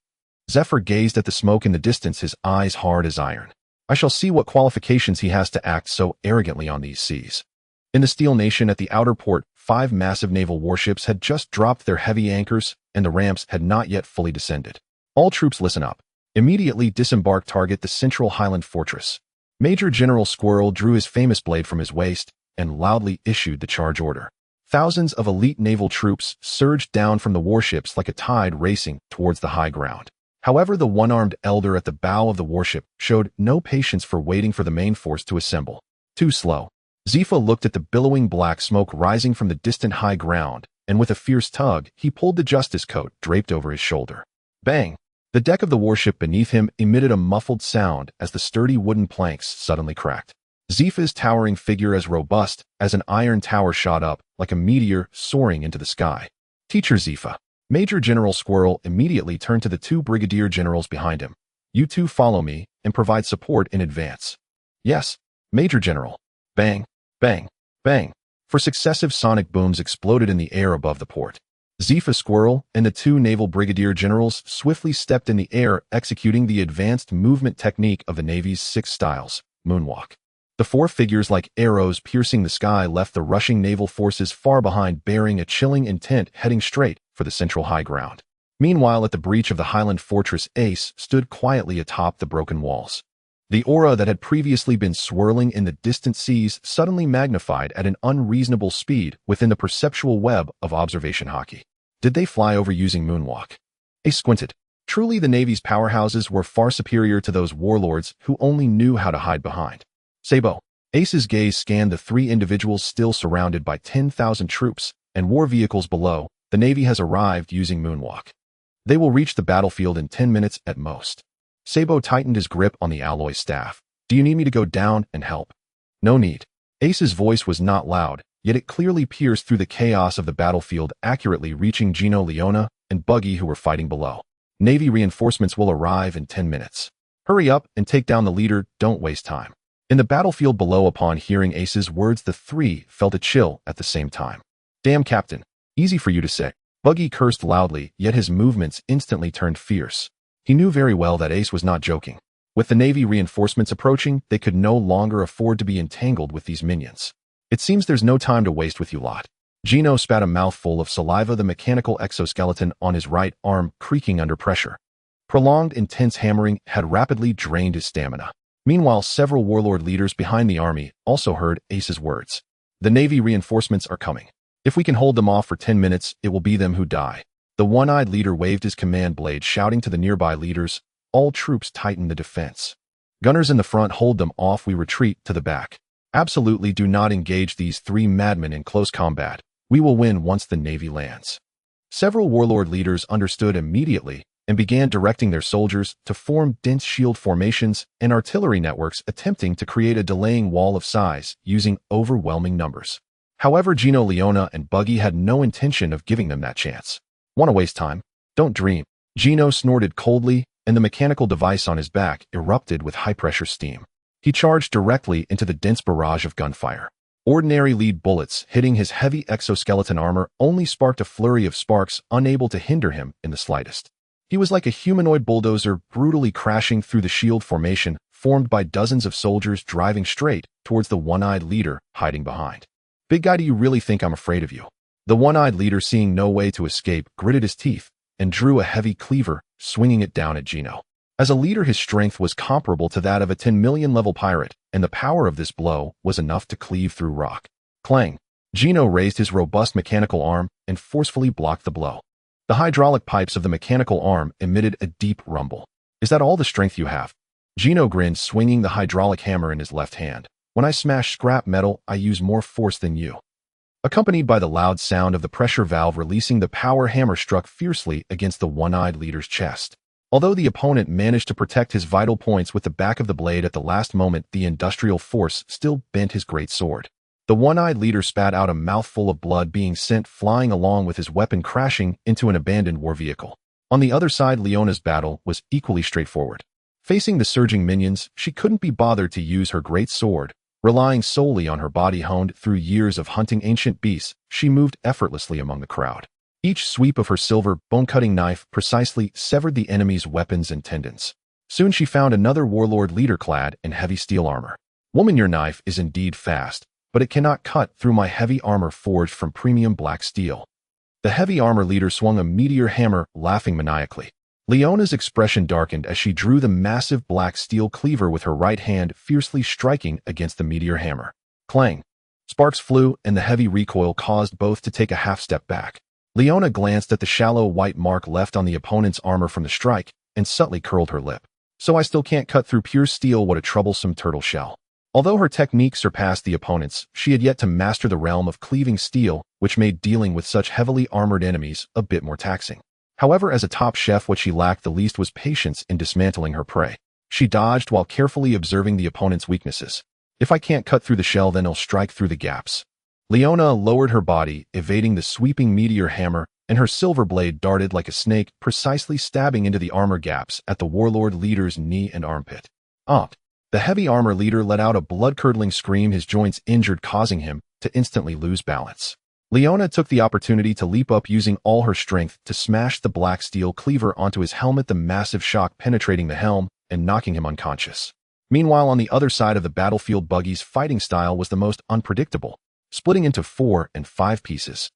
Zephyr gazed at the smoke in the distance, his eyes hard as iron. I shall see what qualifications he has to act so arrogantly on these seas. In the Steel Nation at the outer port, 5 massive naval warships had just dropped their heavy anchors, and the ramps had not yet fully descended. All troops listen up. Immediately disembark, target the central Highland fortress. Major General Squirrel drew his famous blade from his waist and loudly issued the charge order. Thousands of elite naval troops surged down from the warships like a tide racing towards the high ground. However, the one-armed elder at the bow of the warship showed no patience for waiting for the main force to assemble. Too slow. Zifa looked at the billowing black smoke rising from the distant high ground, and with a fierce tug, he pulled the justice coat draped over his shoulder. Bang! The deck of the warship beneath him emitted a muffled sound as the sturdy wooden planks suddenly cracked. Zifa's towering figure, as robust as an iron tower, shot up like a meteor soaring into the sky. Teacher Zifa. Major General Squirrel immediately turned to the 2 brigadier generals behind him. You two follow me and provide support in advance. Yes, Major General. Bang, bang, bang. For successive sonic booms exploded in the air above the port. Zifa, Squirrel, and the 2 naval brigadier generals swiftly stepped in the air, executing the advanced movement technique of the Navy's 6 styles, moonwalk. The 4 figures like arrows piercing the sky left the rushing naval forces far behind, bearing a chilling intent, heading straight for the central high ground. Meanwhile, at the breach of the Highland fortress, Ace stood quietly atop the broken walls. The aura that had previously been swirling in the distant seas suddenly magnified at an unreasonable speed within the perceptual web of observation hockey. Did they fly over using moonwalk? Ace squinted. Truly, the Navy's powerhouses were far superior to those warlords who only knew how to hide behind. Sabo. Ace's gaze scanned the 3 individuals still surrounded by 10,000 troops and war vehicles below. The Navy has arrived using moonwalk. They will reach the battlefield in 10 minutes at most. Sabo tightened his grip on the alloy staff. Do you need me to go down and help? No need. Ace's voice was not loud, yet it clearly pierced through the chaos of the battlefield, accurately reaching Gino, Leona, and Buggy, who were fighting below. Navy reinforcements will arrive in 10 minutes. Hurry up and take down the leader, don't waste time. In the battlefield below, upon hearing Ace's words, the 3 felt a chill at the same time. Damn, Captain. Easy for you to say. Buggy cursed loudly, yet his movements instantly turned fierce. He knew very well that Ace was not joking. With the Navy reinforcements approaching, they could no longer afford to be entangled with these minions. It seems there's no time to waste with you lot. Gino spat a mouthful of saliva, the mechanical exoskeleton on his right arm creaking under pressure. Prolonged, intense hammering had rapidly drained his stamina. Meanwhile, several warlord leaders behind the army also heard Ace's words. The Navy reinforcements are coming. If we can hold them off for 10 minutes, it will be them who die. The one-eyed leader waved his command blade, shouting to the nearby leaders. All troops tighten the defense. Gunners in the front, hold them off. We retreat to the back. Absolutely do not engage these 3 madmen in close combat. We will win once the Navy lands. Several warlord leaders understood immediately and began directing their soldiers to form dense shield formations and artillery networks, attempting to create a delaying wall of size using overwhelming numbers. However, Gino, Leona, and Buggy had no intention of giving them that chance. Want to waste time? Don't dream. Gino snorted coldly, and the mechanical device on his back erupted with high-pressure steam. He charged directly into the dense barrage of gunfire. Ordinary lead bullets hitting his heavy exoskeleton armor only sparked a flurry of sparks, unable to hinder him in the slightest. He was like a humanoid bulldozer brutally crashing through the shield formation, formed by dozens of soldiers driving straight towards the one-eyed leader hiding behind. "Big guy, do you really think I'm afraid of you?" The one-eyed leader, seeing no way to escape, gritted his teeth and drew a heavy cleaver, swinging it down at Gino. As a leader, his strength was comparable to that of a 10 million level pirate, and the power of this blow was enough to cleave through rock. Clang! Gino raised his robust mechanical arm and forcefully blocked the blow. The hydraulic pipes of the mechanical arm emitted a deep rumble. "Is that all the strength you have?" Gino grinned, swinging the hydraulic hammer in his left hand. "When I smash scrap metal, I use more force than you." Accompanied by the loud sound of the pressure valve releasing, the power hammer struck fiercely against the one-eyed leader's chest. Although the opponent managed to protect his vital points with the back of the blade at the last moment, the industrial force still bent his great sword. The one-eyed leader spat out a mouthful of blood, being sent flying along with his weapon, crashing into an abandoned war vehicle. On the other side, Leona's battle was equally straightforward. Facing the surging minions, she couldn't be bothered to use her great sword. Relying solely on her body honed through years of hunting ancient beasts, she moved effortlessly among the crowd. Each sweep of her silver, bone-cutting knife precisely severed the enemy's weapons and tendons. Soon she found another warlord leader clad in heavy steel armor. "Woman, your knife is indeed fast, but it cannot cut through my heavy armor forged from premium black steel." The heavy armor leader swung a meteor hammer, laughing maniacally. Leona's expression darkened as she drew the massive black steel cleaver with her right hand, fiercely striking against the meteor hammer. Clang! Sparks flew, and the heavy recoil caused both to take a half-step back. Leona glanced at the shallow white mark left on the opponent's armor from the strike and subtly curled her lip. "So I still can't cut through pure steel? What a troublesome turtle shell." Although her technique surpassed the opponent's, she had yet to master the realm of cleaving steel, which made dealing with such heavily armored enemies a bit more taxing. However, as a top chef, what she lacked the least was patience in dismantling her prey. She dodged while carefully observing the opponent's weaknesses. "If I can't cut through the shell, then I'll strike through the gaps." Leona lowered her body, evading the sweeping meteor hammer, and her silver blade darted like a snake, precisely stabbing into the armor gaps at the warlord leader's knee and armpit. The heavy armor leader let out a blood-curdling scream, his joints injured, causing him to instantly lose balance. Leona took the opportunity to leap up, using all her strength to smash the black steel cleaver onto his helmet, the massive shock penetrating the helm and knocking him unconscious. Meanwhile, on the other side of the battlefield, Buggy's fighting style was the most unpredictable, splitting into 4 and 5 pieces.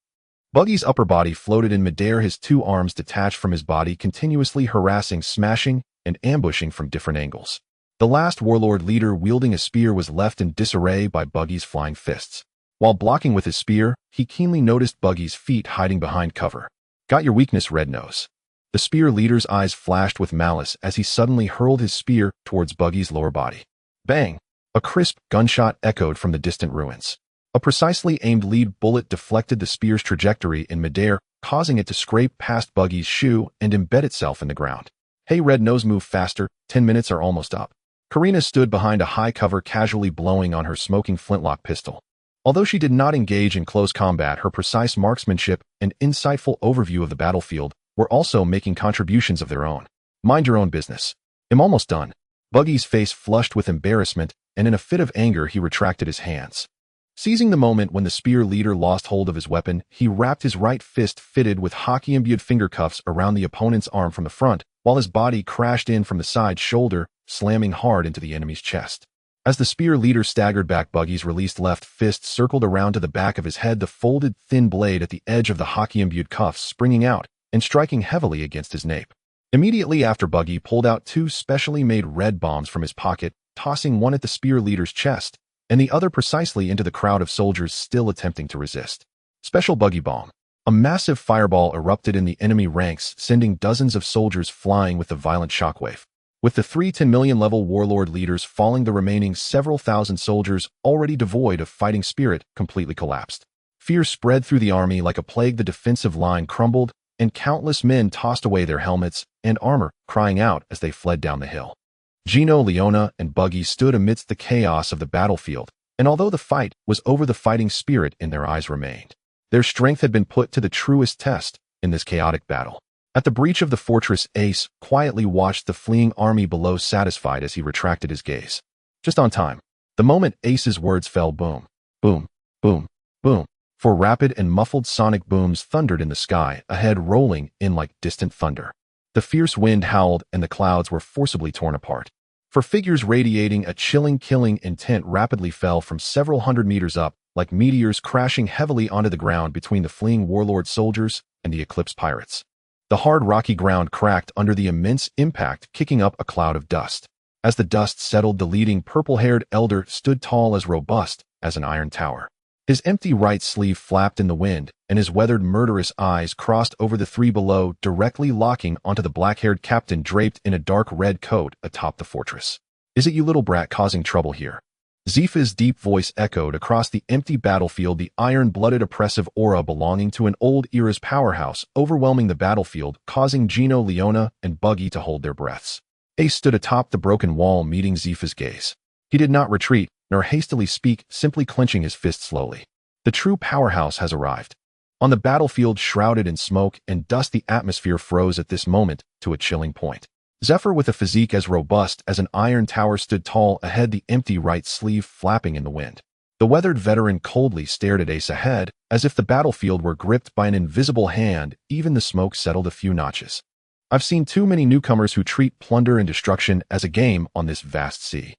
Buggy's upper body floated in midair, his 2 arms detached from his body, continuously harassing, smashing, and ambushing from different angles. The last warlord leader, wielding a spear, was left in disarray by Buggy's flying fists. While blocking with his spear, he keenly noticed Buggy's feet hiding behind cover. "Got your weakness, Red Nose." The spear leader's eyes flashed with malice as he suddenly hurled his spear towards Buggy's lower body. Bang! A crisp gunshot echoed from the distant ruins. A precisely aimed lead bullet deflected the spear's trajectory in midair, causing it to scrape past Buggy's shoe and embed itself in the ground. "Hey, Red Nose, move faster. 10 minutes are almost up." Karina stood behind a high cover, casually blowing on her smoking flintlock pistol. Although she did not engage in close combat, her precise marksmanship and insightful overview of the battlefield were also making contributions of their own. "Mind your own business. I'm almost done." Buggy's face flushed with embarrassment, and in a fit of anger he retracted his hands. Seizing the moment when the spear leader lost hold of his weapon, he wrapped his right fist, fitted with hockey-imbued finger cuffs, around the opponent's arm from the front, while his body crashed in from the side shoulder, slamming hard into the enemy's chest. As the spear leader staggered back, Buggy's released left fist circled around to the back of his head, the folded, thin blade at the edge of the hockey-imbued cuffs springing out and striking heavily against his nape. Immediately after, Buggy pulled out 2 specially made red bombs from his pocket, tossing one at the spear leader's chest and the other precisely into the crowd of soldiers still attempting to resist. Special Buggy Bomb. A massive fireball erupted in the enemy ranks, sending dozens of soldiers flying with the violent shockwave. With the 3 10 million level warlord leaders falling, the remaining several thousand soldiers, already devoid of fighting spirit, completely collapsed. Fear spread through the army like a plague. The defensive line crumbled, and countless men tossed away their helmets and armor, crying out as they fled down the hill. Gino, Leona, and Buggy stood amidst the chaos of the battlefield, and although the fight was over, the fighting spirit in their eyes remained. Their strength had been put to the truest test in this chaotic battle. At the breach of the fortress, Ace quietly watched the fleeing army below, satisfied as he retracted his gaze. Just on time. The moment Ace's words fell, boom, boom, boom, boom. 4 rapid and muffled sonic booms thundered in the sky ahead, rolling in like distant thunder. The fierce wind howled, and the clouds were forcibly torn apart. For figures radiating a chilling killing intent rapidly fell from several hundred meters up, like meteors crashing heavily onto the ground between the fleeing warlord soldiers and the Eclipse Pirates. The hard rocky ground cracked under the immense impact, kicking up a cloud of dust. As the dust settled, the leading purple-haired elder stood tall as robust as an iron tower. His empty right sleeve flapped in the wind, and his weathered murderous eyes crossed over the three below, directly locking onto the black-haired captain draped in a dark red coat atop the fortress. "Is it you little brat causing trouble here?" Zifa's deep voice echoed across the empty battlefield, the iron-blooded oppressive aura belonging to an old era's powerhouse overwhelming the battlefield, causing Gino, Leona, and Buggy to hold their breaths. Ace stood atop the broken wall, meeting Zifa's gaze. He did not retreat, nor hastily speak, simply clenching his fist slowly. The true powerhouse has arrived. On the battlefield, shrouded in smoke and dust, the atmosphere froze at this moment to a chilling point. Zephyr, with a physique as robust as an iron tower, stood tall ahead, the empty right sleeve flapping in the wind. The weathered veteran coldly stared at Ace ahead, as if the battlefield were gripped by an invisible hand. Even the smoke settled a few notches. "I've seen too many newcomers who treat plunder and destruction as a game on this vast sea."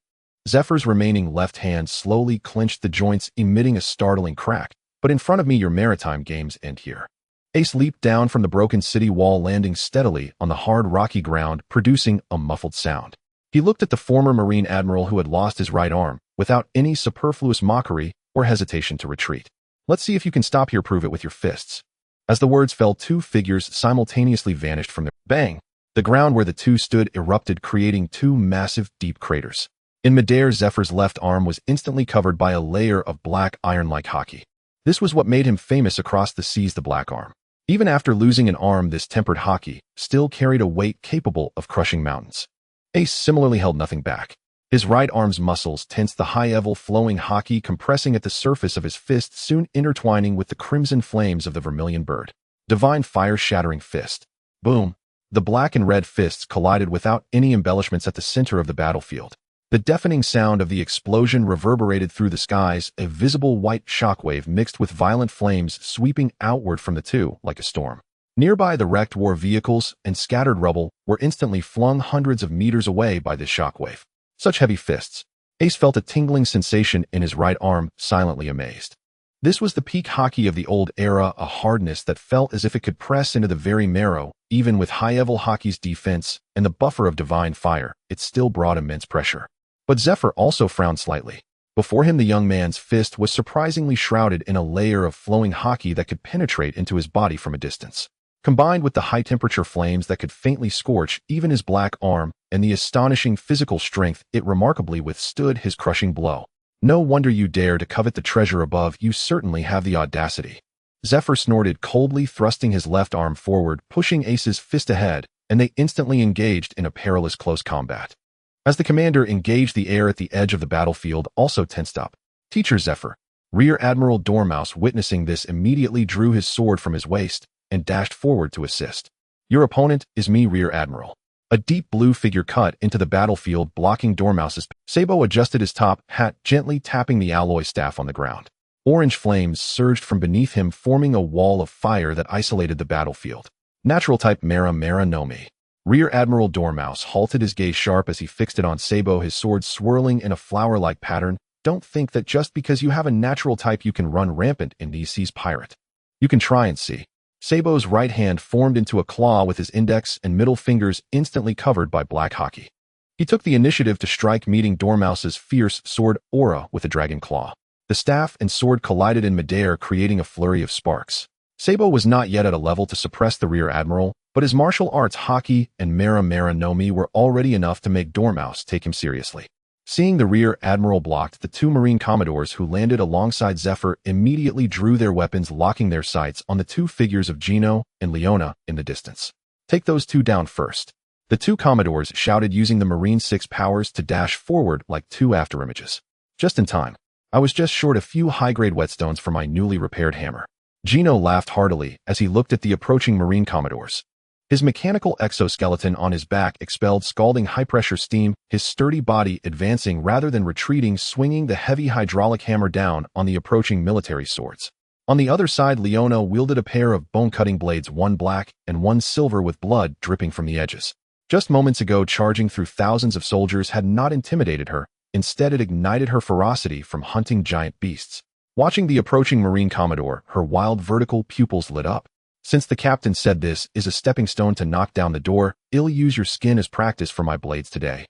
Zephyr's remaining left hand slowly clenched the joints, emitting a startling crack. "But in front of me, your maritime games end here." Ace leaped down from the broken city wall, landing steadily on the hard rocky ground, producing a muffled sound. He looked at the former Marine Admiral who had lost his right arm, without any superfluous mockery or hesitation to retreat. "Let's see if you can stop here. Prove it with your fists." As the words fell, two figures simultaneously vanished from their bang. The ground where the two stood erupted, creating two massive, deep craters. In midair, Zephyr's left arm was instantly covered by a layer of black iron-like hockey. This was what made him famous across the seas, the Black Arm. Even after losing an arm, this tempered hockey still carried a weight capable of crushing mountains. Ace similarly held nothing back. His right arm's muscles tensed, the high-level flowing hockey compressing at the surface of his fist, soon intertwining with the crimson flames of the Vermilion Bird Divine Fire shattering fist. Boom! The black and red fists collided without any embellishments at the center of the battlefield. The deafening sound of the explosion reverberated through the skies, a visible white shockwave mixed with violent flames sweeping outward from the two like a storm. Nearby, the wrecked war vehicles and scattered rubble were instantly flung hundreds of meters away by this shockwave. Such heavy fists. Ace felt a tingling sensation in his right arm, silently amazed. This was the peak hockey of the old era, a hardness that felt as if it could press into the very marrow. Even with high-level hockey's defense and the buffer of divine fire, it still brought immense pressure. But Zephyr also frowned slightly. Before him, the young man's fist was surprisingly shrouded in a layer of flowing hockey that could penetrate into his body from a distance. Combined with the high-temperature flames that could faintly scorch even his black arm and the astonishing physical strength, it remarkably withstood his crushing blow. "No wonder you dare to covet the treasure above. You certainly have the audacity." Zephyr snorted coldly, thrusting his left arm forward, pushing Ace's fist ahead, and they instantly engaged in a perilous close combat. As the commander engaged, the air at the edge of the battlefield also tensed up. "Teacher Zephyr." Rear Admiral Dormouse, witnessing this, immediately drew his sword from his waist and dashed forward to assist. "Your opponent is me, Rear Admiral." A deep blue figure cut into the battlefield, blocking Dormouse's. Sabo adjusted his top hat, gently tapping the alloy staff on the ground. Orange flames surged from beneath him, forming a wall of fire that isolated the battlefield. "Natural type Mara Mara no Mi." Rear Admiral Dormouse halted, his gaze sharp as he fixed it on Sabo, his sword swirling in a flower-like pattern. "Don't think that just because you have a natural type you can run rampant in these seas, pirate. You can try and see." Sabo's right hand formed into a claw, with his index and middle fingers instantly covered by black hockey. He took the initiative to strike, meeting Dormouse's fierce sword aura with a dragon claw. The staff and sword collided in midair, creating a flurry of sparks. Sabo was not yet at a level to suppress the Rear Admiral, but his martial arts hockey and Mara Mara no Mi were already enough to make Dormouse take him seriously. Seeing the Rear Admiral blocked, the two Marine Commodores who landed alongside Zephyr immediately drew their weapons, locking their sights on the two figures of Gino and Leona in the distance. "Take those two down first." The two Commodores shouted, using the Marine 6 powers to dash forward like two afterimages. "Just in time. I was just short a few high-grade whetstones for my newly repaired hammer." Gino laughed heartily as he looked at the approaching Marine Commodores. His mechanical exoskeleton on his back expelled scalding high-pressure steam, his sturdy body advancing rather than retreating, swinging the heavy hydraulic hammer down on the approaching military swords. On the other side, Leona wielded a pair of bone-cutting blades, one black and one silver, with blood dripping from the edges. Just moments ago, charging through thousands of soldiers had not intimidated her. Instead, it ignited her ferocity from hunting giant beasts. Watching the approaching Marine Commodore, her wild vertical pupils lit up. Since the captain said this is a stepping stone to knock down the door, I'll use your skin as practice for my blades today.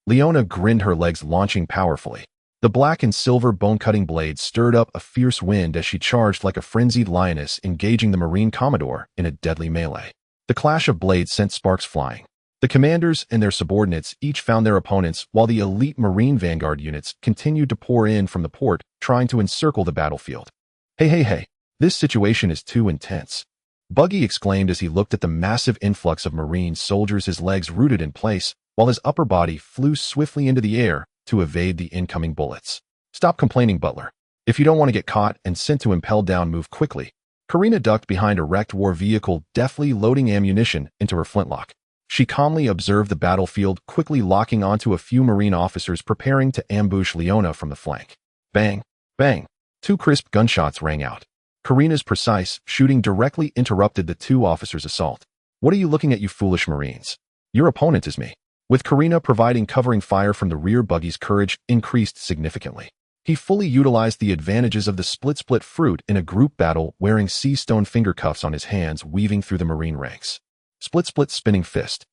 Leona grinned, her legs launching powerfully. The black and silver bone-cutting blades stirred up a fierce wind as she charged like a frenzied lioness, engaging the Marine Commodore in a deadly melee. The clash of blades sent sparks flying. The commanders and their subordinates each found their opponents, while the elite Marine Vanguard units continued to pour in from the port, trying to encircle the battlefield. Hey, this situation is too intense. Buggy exclaimed as he looked at the massive influx of Marine soldiers, his legs rooted in place, while his upper body flew swiftly into the air to evade the incoming bullets. Stop complaining, Butler. If you don't want to get caught and sent to impelled down, move quickly. Karina ducked behind a wrecked war vehicle, deftly loading ammunition into her flintlock. She calmly observed the battlefield, quickly locking onto a few Marine officers preparing to ambush Leona from the flank. Bang, bang. 2 crisp gunshots rang out. Karina's precise shooting directly interrupted the 2 officers' assault. What are you looking at, you foolish Marines? Your opponent is me. With Karina providing covering fire from the rear, Buggy's courage increased significantly. He fully utilized the advantages of the split fruit in a group battle, wearing sea stone finger cuffs on his hands, weaving through the Marine ranks. Split spinning fist.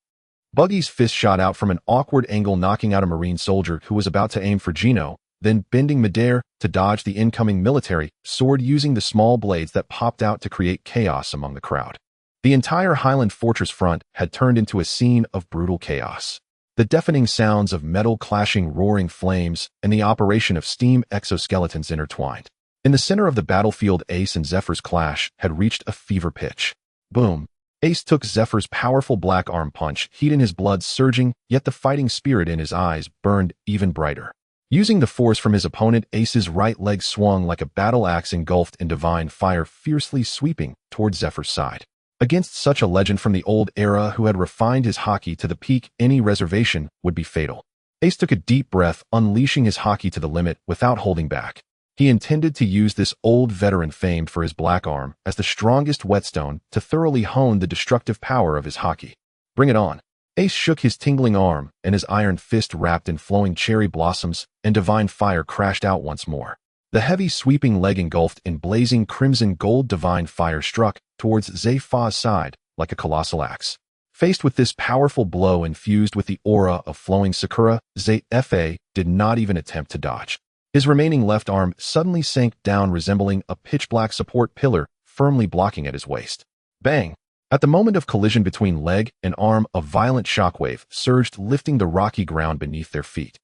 Buggy's fist shot out from an awkward angle, knocking out a Marine soldier who was about to aim for Gino, then bending midair to dodge the incoming military sword, using the small blades that popped out to create chaos among the crowd. The entire Highland Fortress front had turned into a scene of brutal chaos. The deafening sounds of metal clashing, roaring flames, and the operation of steam exoskeletons intertwined. In the center of the battlefield, Ace and Zephyr's clash had reached a fever pitch. Boom. Ace took Zephyr's powerful black arm punch, heat in his blood surging, yet the fighting spirit in his eyes burned even brighter. Using the force from his opponent, Ace's right leg swung like a battle axe, engulfed in divine fire, fiercely sweeping towards Zephyr's side. Against such a legend from the old era who had refined his hockey to the peak, any reservation would be fatal. Ace took a deep breath, unleashing his hockey to the limit without holding back. He intended to use this old veteran, famed for his black arm, as the strongest whetstone to thoroughly hone the destructive power of his hockey. Bring it on. Ace shook his tingling arm, and his iron fist, wrapped in flowing cherry blossoms and divine fire, crashed out once more. The heavy sweeping leg, engulfed in blazing crimson gold divine fire, struck towards Zephyr's side like a colossal axe. Faced with this powerful blow infused with the aura of flowing Sakura, Zephyr did not even attempt to dodge. His remaining left arm suddenly sank down, resembling a pitch-black support pillar firmly blocking at his waist. Bang! At the moment of collision between leg and arm, a violent shockwave surged, lifting the rocky ground beneath their feet.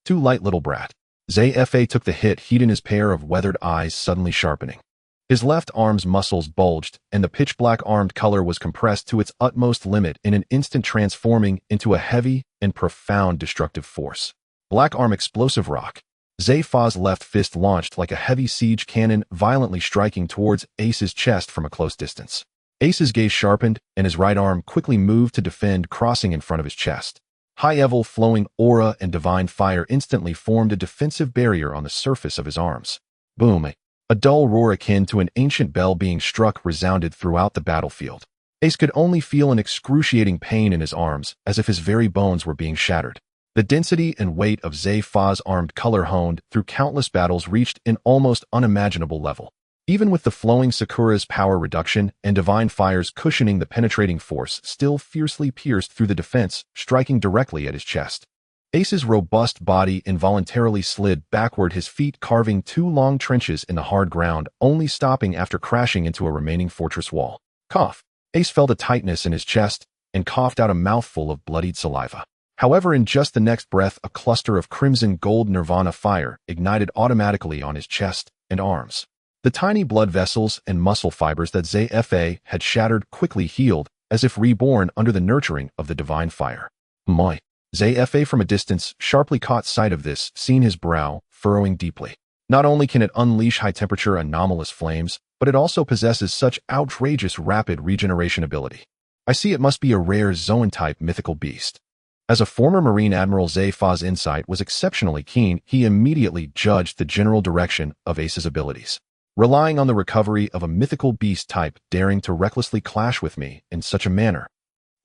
Too light, little brat. Zephyr took the hit, heat in his pair of weathered eyes suddenly sharpening. His left arm's muscles bulged, and the pitch-black armed color was compressed to its utmost limit in an instant, transforming into a heavy and profound destructive force. Black arm explosive rock. Zephyr's left fist launched like a heavy siege cannon, violently striking towards Ace's chest from a close distance. Ace's gaze sharpened, and his right arm quickly moved to defend, crossing in front of his chest. High-level flowing aura and divine fire instantly formed a defensive barrier on the surface of his arms. Boom! A dull roar akin to an ancient bell being struck resounded throughout the battlefield. Ace could only feel an excruciating pain in his arms, as if his very bones were being shattered. The density and weight of Zephyr's armed color, honed through countless battles, reached an almost unimaginable level. Even with the flowing Sakura's power reduction and divine fire's cushioning, the penetrating force still fiercely pierced through the defense, striking directly at his chest. Ace's robust body involuntarily slid backward, his feet carving 2 long trenches in the hard ground, only stopping after crashing into a remaining fortress wall. Cough. Ace felt a tightness in his chest and coughed out a mouthful of bloodied saliva. However, in just the next breath, a cluster of crimson gold nirvana fire ignited automatically on his chest and arms. The tiny blood vessels and muscle fibers that Zephyr had shattered quickly healed, as if reborn under the nurturing of the divine fire. My. Zephyr from a distance sharply caught sight of this, seeing his brow furrowing deeply. Not only can it unleash high-temperature anomalous flames, but it also possesses such outrageous rapid regeneration ability. I see it must be a rare Zoan-type mythical beast. As a former Marine Admiral, Zephyr's insight was exceptionally keen. He immediately judged the general direction of Ace's abilities. Relying on the recovery of a mythical beast type daring to recklessly clash with me in such a manner.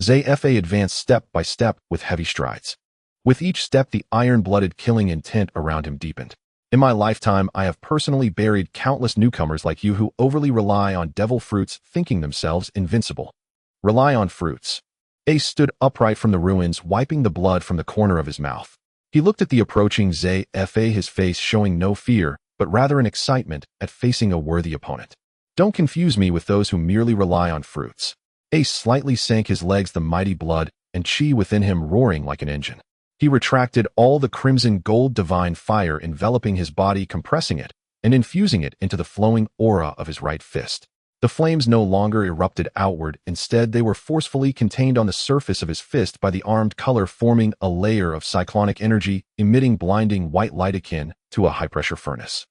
Zfa advanced step by step with heavy strides. With each step, the iron-blooded killing intent around him deepened. In my lifetime, I have personally buried countless newcomers like you who overly rely on devil fruits, thinking themselves invincible. Rely on fruits. Ace stood upright from the ruins, wiping the blood from the corner of his mouth. He looked at the approaching Zfa, his face showing no fear, but rather an excitement at facing a worthy opponent. Don't confuse me with those who merely rely on fruits. Ace slightly sank his legs, the mighty blood and chi within him roaring like an engine. He retracted all the crimson gold divine fire enveloping his body, compressing it and infusing it into the flowing aura of his right fist. The flames no longer erupted outward. Instead, they were forcefully contained on the surface of his fist by the armed color, forming a layer of cyclonic energy, emitting blinding white light akin to a high-pressure furnace.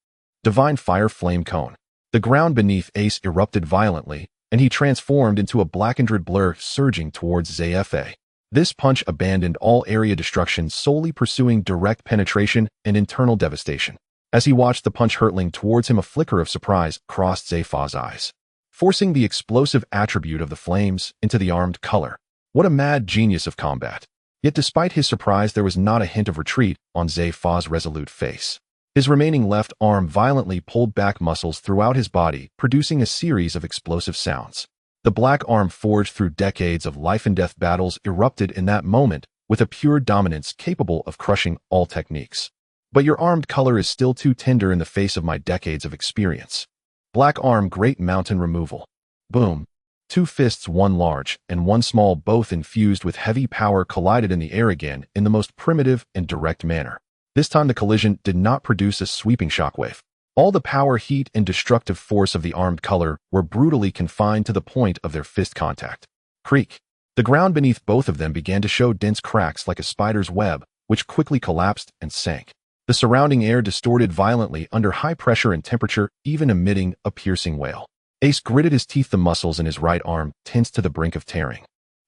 Divine Fire Flame Cone. The ground beneath Ace erupted violently, and he transformed into a blackened blur surging towards Zfa. This punch abandoned all area destruction, solely pursuing direct penetration and internal devastation. As he watched the punch hurtling towards him, a flicker of surprise crossed Zfa's eyes, forcing the explosive attribute of the flames into the armed color. What a mad genius of combat! Yet despite his surprise, there was not a hint of retreat on Zfa's resolute face. His remaining left arm violently pulled back muscles throughout his body, producing a series of explosive sounds. The black arm, forged through decades of life-and-death battles, erupted in that moment with a pure dominance capable of crushing all techniques. But your armed color is still too tender in the face of my decades of experience. Black arm, great mountain removal. Boom. Two fists, one large and one small, both infused with heavy power, collided in the air again in the most primitive and direct manner. This time the collision did not produce a sweeping shockwave. All the power, heat, and destructive force of the armed color were brutally confined to the point of their fist contact. Creak. The ground beneath both of them began to show dense cracks like a spider's web, which quickly collapsed and sank. The surrounding air distorted violently under high pressure and temperature, even emitting a piercing wail. Ace gritted his teeth, the muscles in his right arm tensed to the brink of tearing.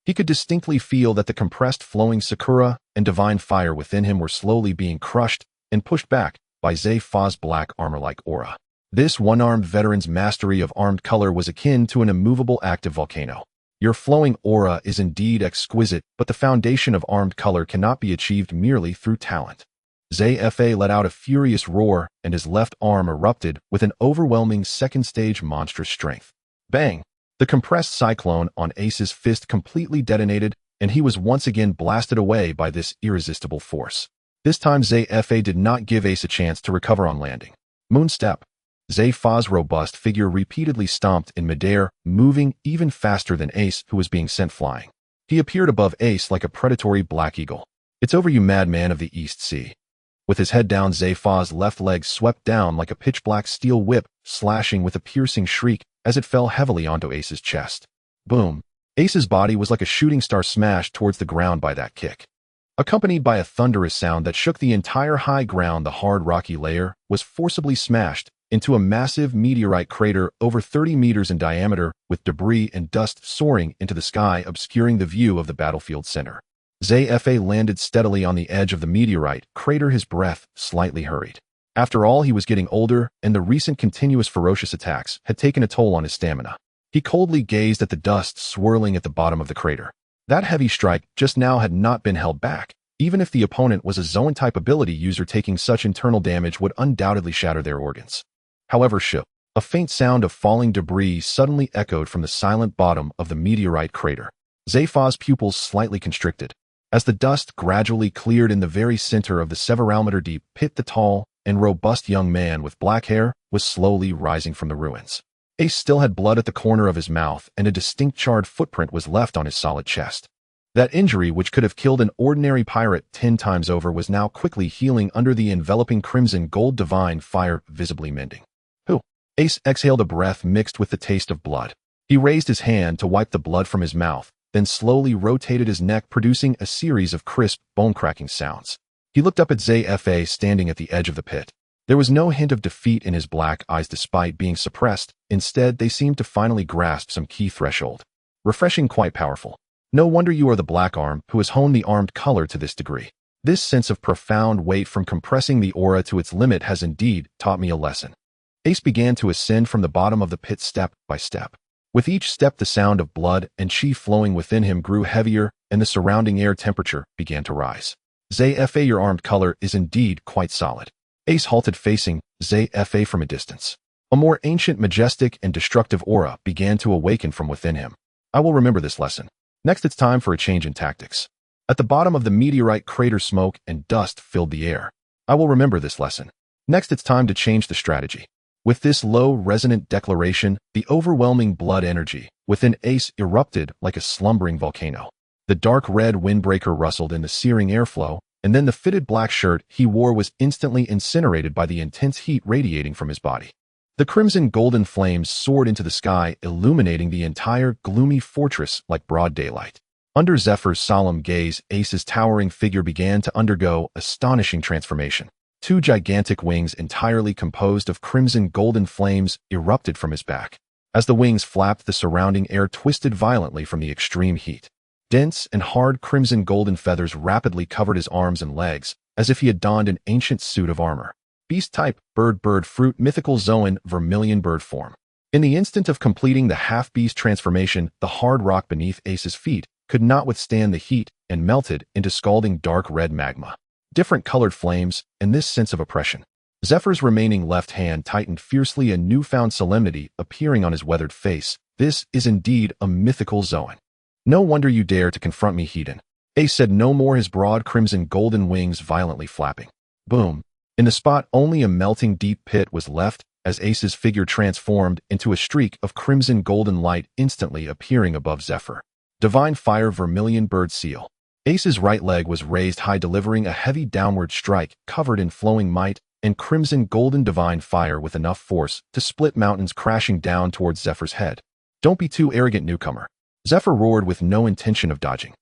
He could distinctly feel that the compressed, flowing Sakura and divine fire within him were slowly being crushed and pushed back by Zfa's black armor-like aura. This one-armed veteran's mastery of armed color was akin to an immovable active volcano. Your flowing aura is indeed exquisite, but the foundation of armed color cannot be achieved merely through talent. Zfa let out a furious roar, and his left arm erupted with an overwhelming second-stage monstrous strength. Bang! The compressed cyclone on Ace's fist completely detonated, and he was once again blasted away by this irresistible force. This time Zfa did not give Ace a chance to recover on landing. Moonstep. Zfa's robust figure repeatedly stomped in midair, moving even faster than Ace, who was being sent flying. He appeared above Ace like a predatory black eagle. It's over, you madman of the East Sea. With his head down, Zfa's left leg swept down like a pitch-black steel whip, slashing with a piercing shriek as it fell heavily onto Ace's chest. Boom. Ace's body was like a shooting star smashed towards the ground by that kick. Accompanied by a thunderous sound that shook the entire high ground, the hard rocky layer was forcibly smashed into a massive meteorite crater over 30 meters in diameter, with debris and dust soaring into the sky, obscuring the view of the battlefield center. Zfa landed steadily on the edge of the meteorite crater, his breath slightly hurried. After all, he was getting older, and the recent continuous ferocious attacks had taken a toll on his stamina. He coldly gazed at the dust swirling at the bottom of the crater. That heavy strike just now had not been held back. Even if the opponent was a Zoan-type ability user, taking such internal damage would undoubtedly shatter their organs. However, a faint sound of falling debris suddenly echoed from the silent bottom of the meteorite crater. Zfa's pupils slightly constricted. As the dust gradually cleared in the very center of the several meter deep pit, the tall and robust young man with black hair was slowly rising from the ruins. Ace still had blood at the corner of his mouth, and a distinct charred footprint was left on his solid chest. That injury, which could have killed an ordinary pirate 10 times over, was now quickly healing under the enveloping crimson gold divine fire, visibly mending. Ace exhaled a breath mixed with the taste of blood. He raised his hand to wipe the blood from his mouth, then slowly rotated his neck, producing a series of crisp, bone-cracking sounds. He looked up at Zfa standing at the edge of the pit. There was no hint of defeat in his black eyes despite being suppressed. Instead, they seemed to finally grasp some key threshold. Refreshing, quite powerful. No wonder you are the Black Arm who has honed the armed color to this degree. This sense of profound weight from compressing the aura to its limit has indeed taught me a lesson. Ace began to ascend from the bottom of the pit step by step. With each step, the sound of blood and chi flowing within him grew heavier, and the surrounding air temperature began to rise. Zfa, your armed color is indeed quite solid. Ace halted, facing Zfa from a distance. A more ancient, majestic, and destructive aura began to awaken from within him. I will remember this lesson. Next, it's time for a change in tactics. At the bottom of the meteorite crater, smoke and dust filled the air. I will remember this lesson. Next, it's time to change the strategy. With this low, resonant declaration, the overwhelming blood energy within Ace erupted like a slumbering volcano. The dark red windbreaker rustled in the searing airflow, and then the fitted black shirt he wore was instantly incinerated by the intense heat radiating from his body. The crimson golden flames soared into the sky, illuminating the entire gloomy fortress like broad daylight. Under Zephyr's solemn gaze, Ace's towering figure began to undergo astonishing transformation. Two gigantic wings entirely composed of crimson golden flames erupted from his back. As the wings flapped, the surrounding air twisted violently from the extreme heat. Dense and hard crimson golden feathers rapidly covered his arms and legs, as if he had donned an ancient suit of armor. Beast type, bird fruit, mythical Zoan, vermilion bird form. In the instant of completing the half-beast transformation, the hard rock beneath Ace's feet could not withstand the heat and melted into scalding dark red magma. Different colored flames, and this sense of oppression. Zephyr's remaining left hand tightened fiercely, a newfound solemnity appearing on his weathered face. This is indeed a mythical Zoan. No wonder you dare to confront me, Hedon. Ace said no more, his broad crimson golden wings violently flapping. Boom. In the spot, only a melting deep pit was left, as Ace's figure transformed into a streak of crimson golden light instantly appearing above Zephyr. Divine Fire, Vermilion Bird Seal. Ace's right leg was raised high, delivering a heavy downward strike covered in flowing might and crimson golden divine fire with enough force to split mountains, crashing down towards Zephyr's head. Don't be too arrogant, newcomer. Zephyr roared with no intention of dodging.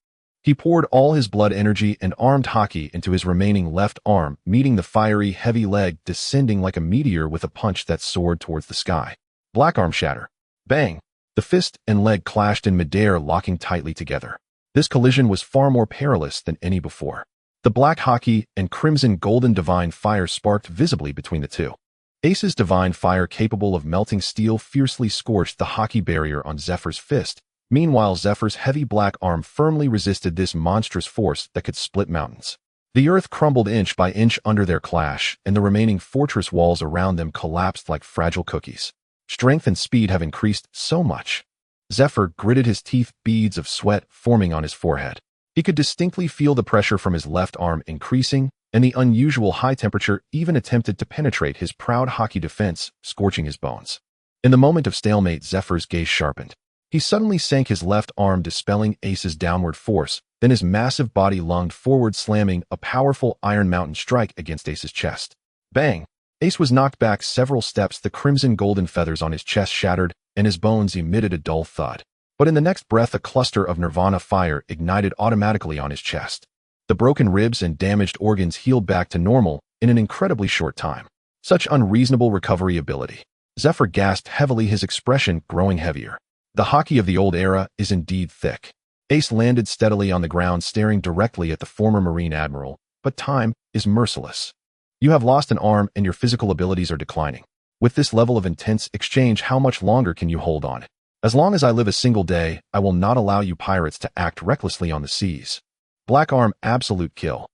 He poured all his blood energy and armed hockey into his remaining left arm, meeting the fiery, heavy leg, descending like a meteor with a punch that soared towards the sky. Black arm shatter. Bang! The fist and leg clashed in midair, locking tightly together. This collision was far more perilous than any before. The black hockey and crimson golden divine fire sparked visibly between the two. Ace's divine fire, capable of melting steel, fiercely scorched the hockey barrier on Zephyr's fist. Meanwhile, Zephyr's heavy black arm firmly resisted this monstrous force that could split mountains. The earth crumbled inch by inch under their clash, and the remaining fortress walls around them collapsed like fragile cookies. Strength and speed have increased so much. Zephyr gritted his teeth, beads of sweat forming on his forehead. He could distinctly feel the pressure from his left arm increasing, and the unusual high temperature even attempted to penetrate his proud hockey defense, scorching his bones. In the moment of stalemate, Zephyr's gaze sharpened. He suddenly sank his left arm, dispelling Ace's downward force, then his massive body lunged forward, slamming a powerful Iron Mountain strike against Ace's chest. Bang! Ace was knocked back several steps, the crimson golden feathers on his chest shattered, and his bones emitted a dull thud. But in the next breath, a cluster of nirvana fire ignited automatically on his chest. The broken ribs and damaged organs healed back to normal in an incredibly short time. Such unreasonable recovery ability. Zephyr gasped heavily, his expression growing heavier. The hockey of the old era is indeed thick. Ace landed steadily on the ground, staring directly at the former Marine Admiral, but time is merciless. You have lost an arm and your physical abilities are declining. With this level of intense exchange, how much longer can you hold on? As long as I live a single day, I will not allow you pirates to act recklessly on the seas. Black arm, absolute kill.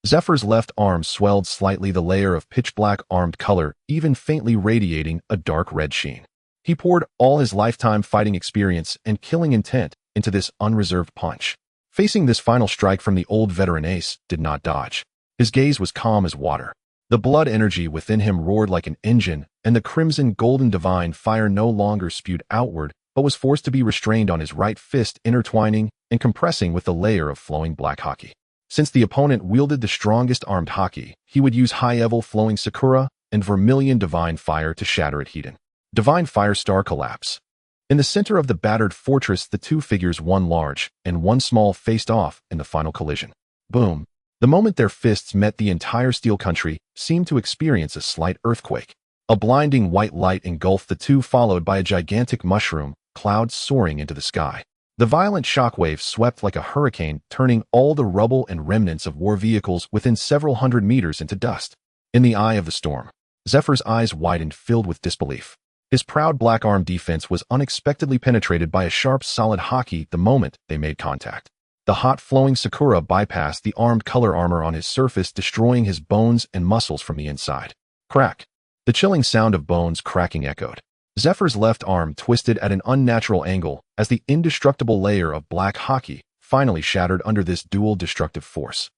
Zephyr's left arm swelled slightly, the layer of pitch-black armed color even faintly radiating a dark red sheen. He poured all his lifetime fighting experience and killing intent into this unreserved punch. Facing this final strike from the old veteran, Ace did not dodge. His gaze was calm as water. The blood energy within him roared like an engine, and the crimson golden divine fire no longer spewed outward, but was forced to be restrained on his right fist, intertwining and compressing with the layer of flowing black hockey. Since the opponent wielded the strongest armed hockey, he would use high-level flowing Sakura and Vermilion Divine Fire to shatter it. Hedon. Divine Fire Star Collapse. In the center of the battered fortress, the two figures, one large and one small, faced off in the final collision. Boom. The moment their fists met, the entire steel country seemed to experience a slight earthquake. A blinding white light engulfed the two, followed by a gigantic mushroom cloud soaring into the sky. The violent shockwave swept like a hurricane, turning all the rubble and remnants of war vehicles within several hundred meters into dust. In the eye of the storm, Zephyr's eyes widened, filled with disbelief. His proud black arm defense was unexpectedly penetrated by a sharp, solid haki the moment they made contact. The hot, flowing Sakura bypassed the armed color armor on his surface, destroying his bones and muscles from the inside. Crack. The chilling sound of bones cracking echoed. Zephyr's left arm twisted at an unnatural angle as the indestructible layer of black haki finally shattered under this dual destructive force.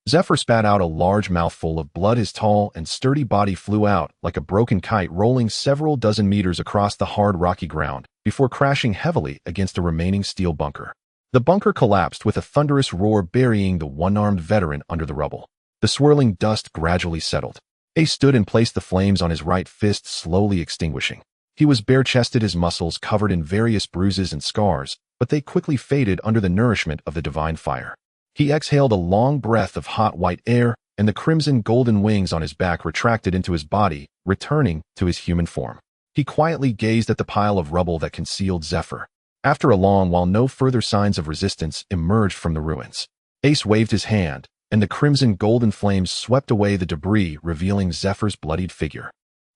Zephyr spat out a large mouthful of blood. His tall and sturdy body flew out like a broken kite, rolling several dozen meters across the hard, rocky ground before crashing heavily against a remaining steel bunker. The bunker collapsed with a thunderous roar, burying the one-armed veteran under the rubble. The swirling dust gradually settled. Ace stood and placed the flames on his right fist, slowly extinguishing. He was bare-chested, his muscles covered in various bruises and scars, but they quickly faded under the nourishment of the divine fire. He exhaled a long breath of hot white air, and the crimson golden wings on his back retracted into his body, returning to his human form. He quietly gazed at the pile of rubble that concealed Zephyr. After a long while, no further signs of resistance emerged from the ruins. Ace waved his hand, and the crimson golden flames swept away the debris, revealing Zephyr's bloodied figure.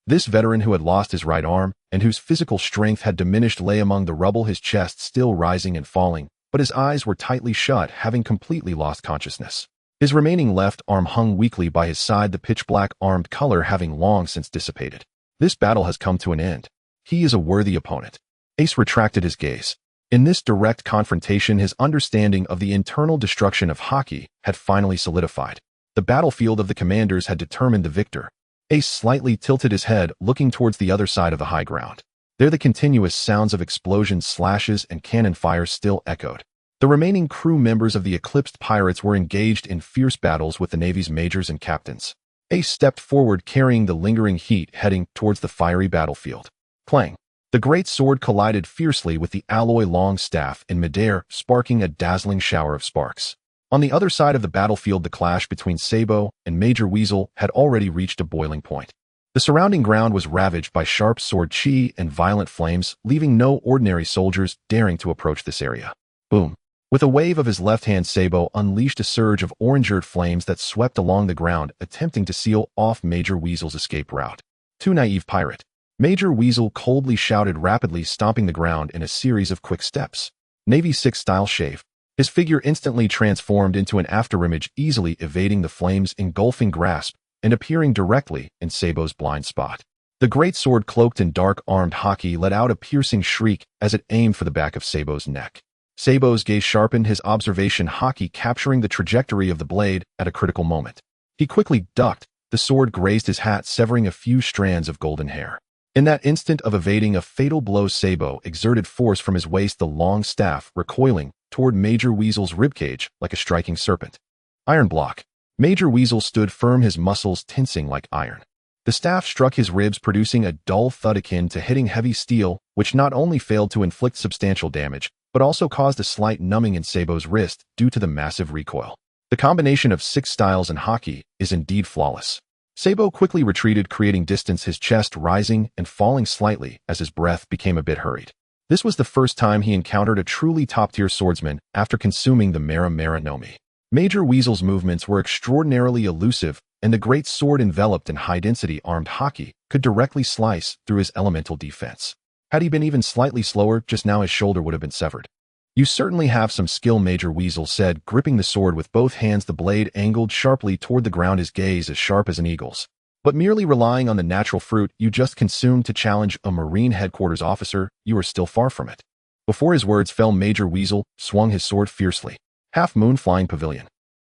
This veteran, who had lost his right arm and whose physical strength had diminished, lay among the rubble, his chest still rising and falling, but his eyes were tightly shut, having completely lost consciousness. His remaining left arm hung weakly by his side, the pitch-black armed color having long since dissipated. This battle has come to an end. He is a worthy opponent. Ace retracted his gaze. In this direct confrontation, his understanding of the internal destruction of haki had finally solidified. The battlefield of the commanders had determined the victor. Ace slightly tilted his head, looking towards the other side of the high ground. There the continuous sounds of explosions, slashes, and cannon fire still echoed. The remaining crew members of the Eclipse Pirates were engaged in fierce battles with the Navy's majors and captains. Ace stepped forward, carrying the lingering heat, heading towards the fiery battlefield. Clang! The great sword collided fiercely with the alloy long staff in midair, sparking a dazzling shower of sparks. On the other side of the battlefield, the clash between Sabo and Major Weasel had already reached a boiling point. The surrounding ground was ravaged by sharp sword chi and violent flames, leaving no ordinary soldiers daring to approach this area. Boom! With a wave of his left hand, Sabo unleashed a surge of orange-earth flames that swept along the ground, attempting to seal off Major Weasel's escape route. Too naive, pirate! Major Weasel coldly shouted, rapidly stomping the ground in a series of quick steps. Navy 6-style shave. His figure instantly transformed into an afterimage, easily evading the flames' engulfing grasp and appearing directly in Sabo's blind spot. The great sword, cloaked in dark armed haki, let out a piercing shriek as it aimed for the back of Sabo's neck. Sabo's gaze sharpened, his observation haki capturing the trajectory of the blade at a critical moment. He quickly ducked. The sword grazed his hat, severing a few strands of golden hair. In that instant of evading a fatal blow, Sabo exerted force from his waist, the long staff recoiling toward Major Weasel's ribcage like a striking serpent. Iron block. Major Weasel stood firm, his muscles tensing like iron. The staff struck his ribs, producing a dull thud akin to hitting heavy steel, which not only failed to inflict substantial damage, but also caused a slight numbing in Sabo's wrist due to the massive recoil. The combination of 6 styles and haki is indeed flawless. Sabo quickly retreated, creating distance, his chest rising and falling slightly as his breath became a bit hurried. This was the first time he encountered a truly top-tier swordsman after consuming the Mera Mera Nomi. Major Weasel's movements were extraordinarily elusive, and the great sword, enveloped in high-density armed haki, could directly slice through his elemental defense. Had he been even slightly slower, just now his shoulder would have been severed. "You certainly have some skill," Major Weasel said, gripping the sword with both hands, the blade angled sharply toward the ground, his gaze as sharp as an eagle's. "But merely relying on the natural fruit you just consumed to challenge a Marine headquarters officer, you are still far from it." Before his words fell, Major Weasel swung his sword fiercely. Half Moon Flying Pavilion.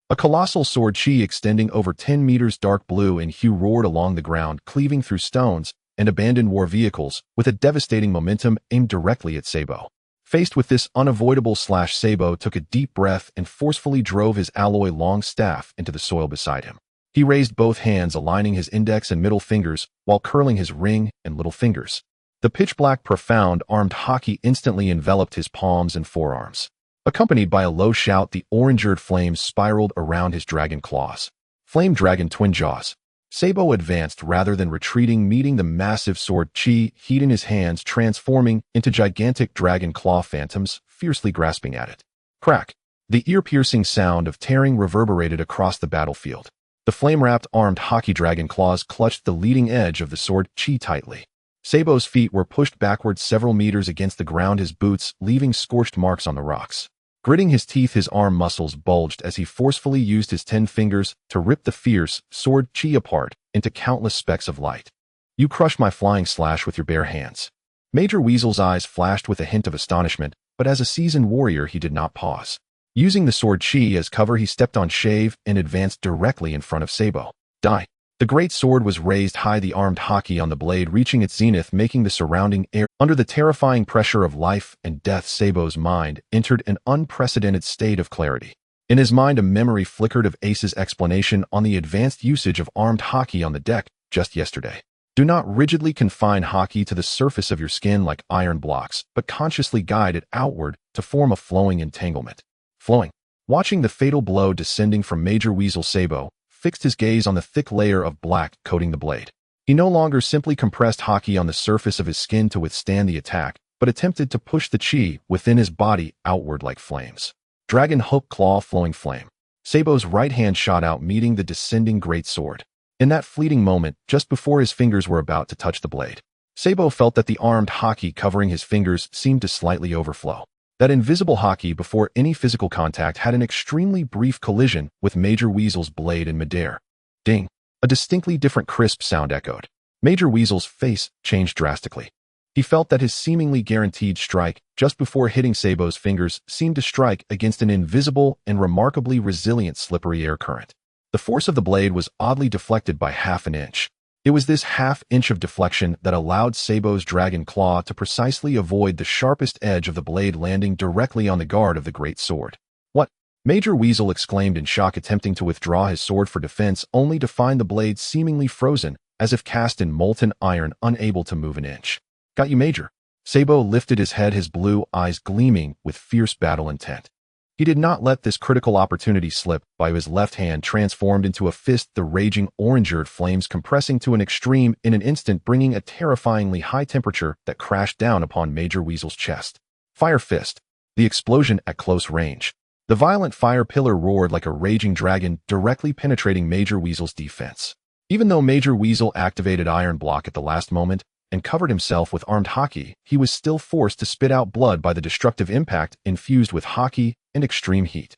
A colossal sword, chi extending over 10 meters, dark blue in hue, roared along the ground, cleaving through stones and abandoned war vehicles with a devastating momentum aimed directly at Sabo. Faced with this unavoidable slash, Sabo took a deep breath and forcefully drove his alloy long staff into the soil beside him. He raised both hands, aligning his index and middle fingers while curling his ring and little fingers. The pitch-black, profound armed haki instantly enveloped his palms and forearms. Accompanied by a low shout, the orange-earth flames spiraled around his dragon claws. Flame Dragon Twin Jaws. Sabo advanced rather than retreating, meeting the massive sword, chi heat in his hands, transforming into gigantic dragon claw phantoms, fiercely grasping at it. Crack! The ear-piercing sound of tearing reverberated across the battlefield. The flame-wrapped armed haki dragon claws clutched the leading edge of the sword, chi tightly. Sabo's feet were pushed backwards several meters against the ground, his boots leaving scorched marks on the rocks. Gritting his teeth, his arm muscles bulged as he forcefully used his 10 fingers to rip the fierce sword chi apart into countless specks of light. You crush my flying slash with your bare hands. Major Weasel's eyes flashed with a hint of astonishment, but as a seasoned warrior he did not pause. Using the sword chi as cover, he stepped on Shave and advanced directly in front of Sabo. Die. The great sword was raised high, the armed haki on the blade reaching its zenith, making the surrounding air. Under the terrifying pressure of life and death, Sabo's mind entered an unprecedented state of clarity. In his mind, a memory flickered of Ace's explanation on the advanced usage of armed haki on the deck just yesterday. Do not rigidly confine haki to the surface of your skin like iron blocks, but consciously guide it outward to form a flowing entanglement. Flowing. Watching the fatal blow descending from Major Weasel, Sabo fixed his gaze on the thick layer of black coating the blade. He no longer simply compressed haki on the surface of his skin to withstand the attack, but attempted to push the chi within his body outward like flames. Dragon hook claw flowing flame. Sabo's right hand shot out, meeting the descending great sword. In that fleeting moment, just before his fingers were about to touch the blade, Sabo felt that the armed haki covering his fingers seemed to slightly overflow. That invisible haki, before any physical contact, had an extremely brief collision with Major Weasel's blade in midair. Ding! A distinctly different crisp sound echoed. Major Weasel's face changed drastically. He felt that his seemingly guaranteed strike, just before hitting Sabo's fingers, seemed to strike against an invisible and remarkably resilient slippery air current. The force of the blade was oddly deflected by half an inch. It was this half-inch of deflection that allowed Sabo's dragon claw to precisely avoid the sharpest edge of the blade, landing directly on the guard of the great sword. What? Major Weasel exclaimed in shock, attempting to withdraw his sword for defense, only to find the blade seemingly frozen, as if cast in molten iron, unable to move an inch. Got you, Major. Sabo lifted his head, his blue eyes gleaming with fierce battle intent. He did not let this critical opportunity slip by. His left hand transformed into a fist, the raging orange-eared flames compressing to an extreme in an instant, bringing a terrifyingly high temperature that crashed down upon Major Weasel's chest. Fire fist. The explosion at close range. The violent fire pillar roared like a raging dragon, directly penetrating Major Weasel's defense. Even though Major Weasel activated Iron Block at the last moment and covered himself with armed haki, he was still forced to spit out blood by the destructive impact infused with haki and extreme heat.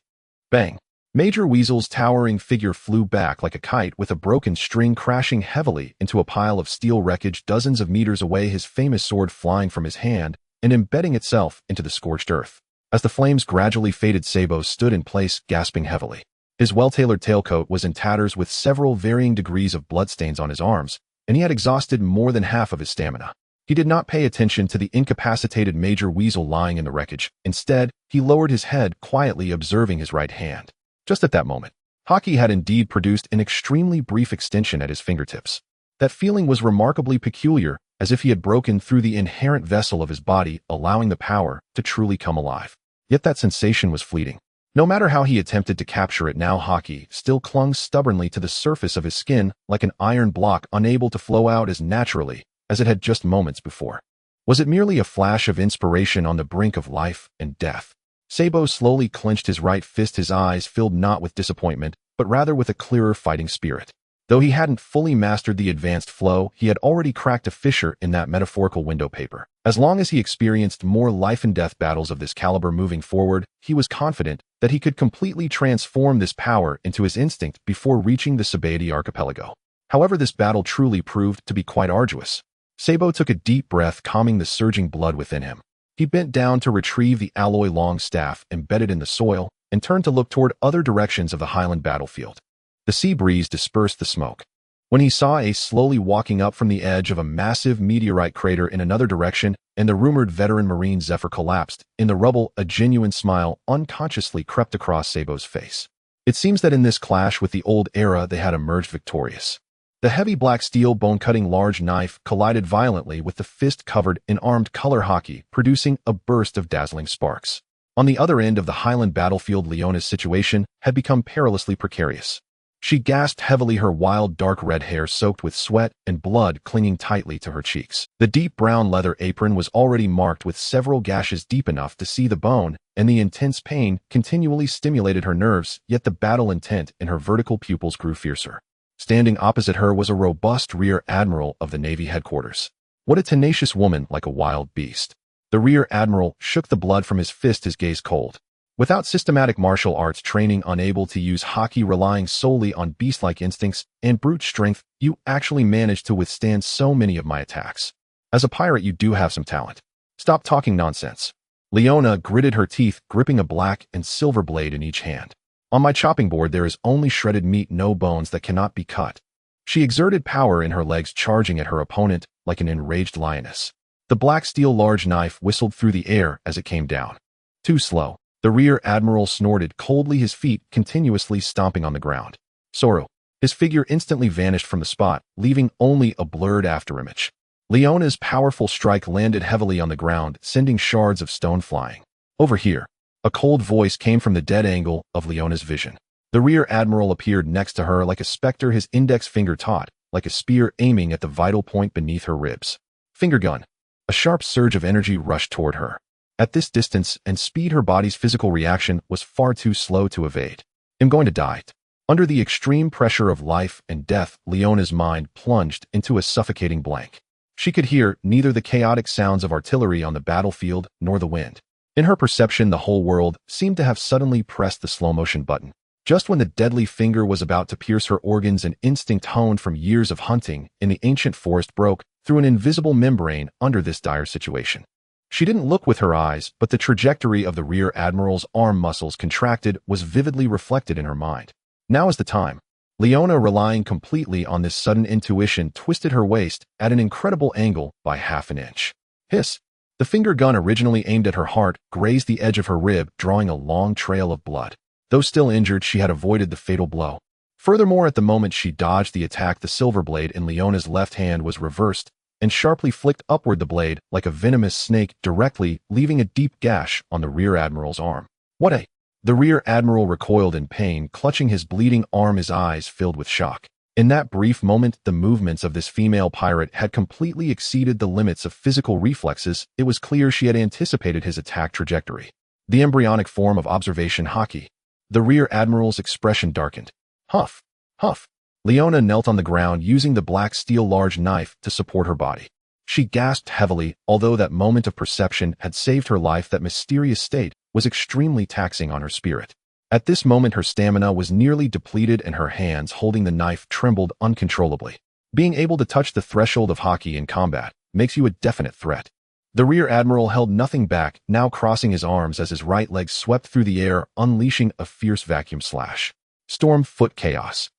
Bang! Major Weasel's towering figure flew back like a kite, with a broken string crashing heavily into a pile of steel wreckage dozens of meters away, his famous sword flying from his hand and embedding itself into the scorched earth. As the flames gradually faded, Sabo stood in place, gasping heavily. His well-tailored tailcoat was in tatters, with several varying degrees of bloodstains on his arms, and he had exhausted more than half of his stamina. He did not pay attention to the incapacitated Major Weasel lying in the wreckage. Instead, he lowered his head, quietly observing his right hand. Just at that moment, haki had indeed produced an extremely brief extension at his fingertips. That feeling was remarkably peculiar, as if he had broken through the inherent vessel of his body, allowing the power to truly come alive. Yet that sensation was fleeting. No matter how he attempted to capture it now, haki still clung stubbornly to the surface of his skin like an iron block, unable to flow out as naturally as it had just moments before. Was it merely a flash of inspiration on the brink of life and death? Sabo slowly clenched his right fist, his eyes filled not with disappointment, but rather with a clearer fighting spirit. Though he hadn't fully mastered the advanced flow, he had already cracked a fissure in that metaphorical window paper. As long as he experienced more life-and-death battles of this caliber moving forward, he was confident that he could completely transform this power into his instinct before reaching the Sabaody archipelago. However, this battle truly proved to be quite arduous. Sabo took a deep breath, calming the surging blood within him. He bent down to retrieve the alloy-long staff embedded in the soil and turned to look toward other directions of the highland battlefield. The sea breeze dispersed the smoke. When he saw Ace slowly walking up from the edge of a massive meteorite crater in another direction, and the rumored veteran Marine Zephyr collapsed in the rubble, a genuine smile unconsciously crept across Sabo's face. It seems that in this clash with the old era they had emerged victorious. The heavy black steel bone-cutting large knife collided violently with the fist covered in armed color haki, producing a burst of dazzling sparks. On the other end of the highland battlefield, Leona's situation had become perilously precarious. She gasped heavily, her wild dark red hair soaked with sweat and blood clinging tightly to her cheeks. The deep brown leather apron was already marked with several gashes deep enough to see the bone, and the intense pain continually stimulated her nerves, yet the battle intent in her vertical pupils grew fiercer. Standing opposite her was a robust rear admiral of the Navy headquarters. What a tenacious woman, like a wild beast. The Rear Admiral shook the blood from his fist, his gaze cold. Without systematic martial arts training, unable to use haki, relying solely on beast-like instincts and brute strength, you actually managed to withstand so many of my attacks. As a pirate, you do have some talent. Stop talking nonsense. Leona gritted her teeth, gripping a black and silver blade in each hand. On my chopping board there is only shredded meat, no bones that cannot be cut. She exerted power in her legs, charging at her opponent like an enraged lioness. The black steel large knife whistled through the air as it came down. Too slow. The Rear Admiral snorted coldly, his feet continuously stomping on the ground. Soru. His figure instantly vanished from the spot, leaving only a blurred afterimage. Leona's powerful strike landed heavily on the ground, sending shards of stone flying. Over here. A cold voice came from the dead angle of Leona's vision. The Rear Admiral appeared next to her like a specter, his index finger taut, like a spear aiming at the vital point beneath her ribs. Finger gun. A sharp surge of energy rushed toward her. At this distance and speed, her body's physical reaction was far too slow to evade. I'm going to die. Under the extreme pressure of life and death, Leona's mind plunged into a suffocating blank. She could hear neither the chaotic sounds of artillery on the battlefield nor the wind. In her perception, the whole world seemed to have suddenly pressed the slow-motion button. Just when the deadly finger was about to pierce her organs, an instinct honed from years of hunting in the ancient forest broke through an invisible membrane under this dire situation. She didn't look with her eyes, but the trajectory of the Rear Admiral's arm muscles contracted was vividly reflected in her mind. Now is the time. Leona, relying completely on this sudden intuition, twisted her waist at an incredible angle by half an inch. Hiss! The finger gun, originally aimed at her heart, grazed the edge of her rib, drawing a long trail of blood. Though still injured, she had avoided the fatal blow. Furthermore, at the moment she dodged the attack, the silver blade in Leona's left hand was reversed and sharply flicked upward, the blade like a venomous snake, directly leaving a deep gash on the Rear Admiral's arm. What a... The Rear Admiral recoiled in pain, clutching his bleeding arm, his eyes filled with shock. In that brief moment, the movements of this female pirate had completely exceeded the limits of physical reflexes. It was clear she had anticipated his attack trajectory. The embryonic form of observation haki. The Rear Admiral's expression darkened. Huff! Huff! Leona knelt on the ground, using the black steel large knife to support her body. She gasped heavily, although that moment of perception had saved her life. That mysterious state was extremely taxing on her spirit. At this moment her stamina was nearly depleted and her hands holding the knife trembled uncontrollably. Being able to touch the threshold of haki in combat makes you a definite threat. The Rear Admiral held nothing back, now crossing his arms as his right leg swept through the air, unleashing a fierce vacuum slash. Storm foot chaos.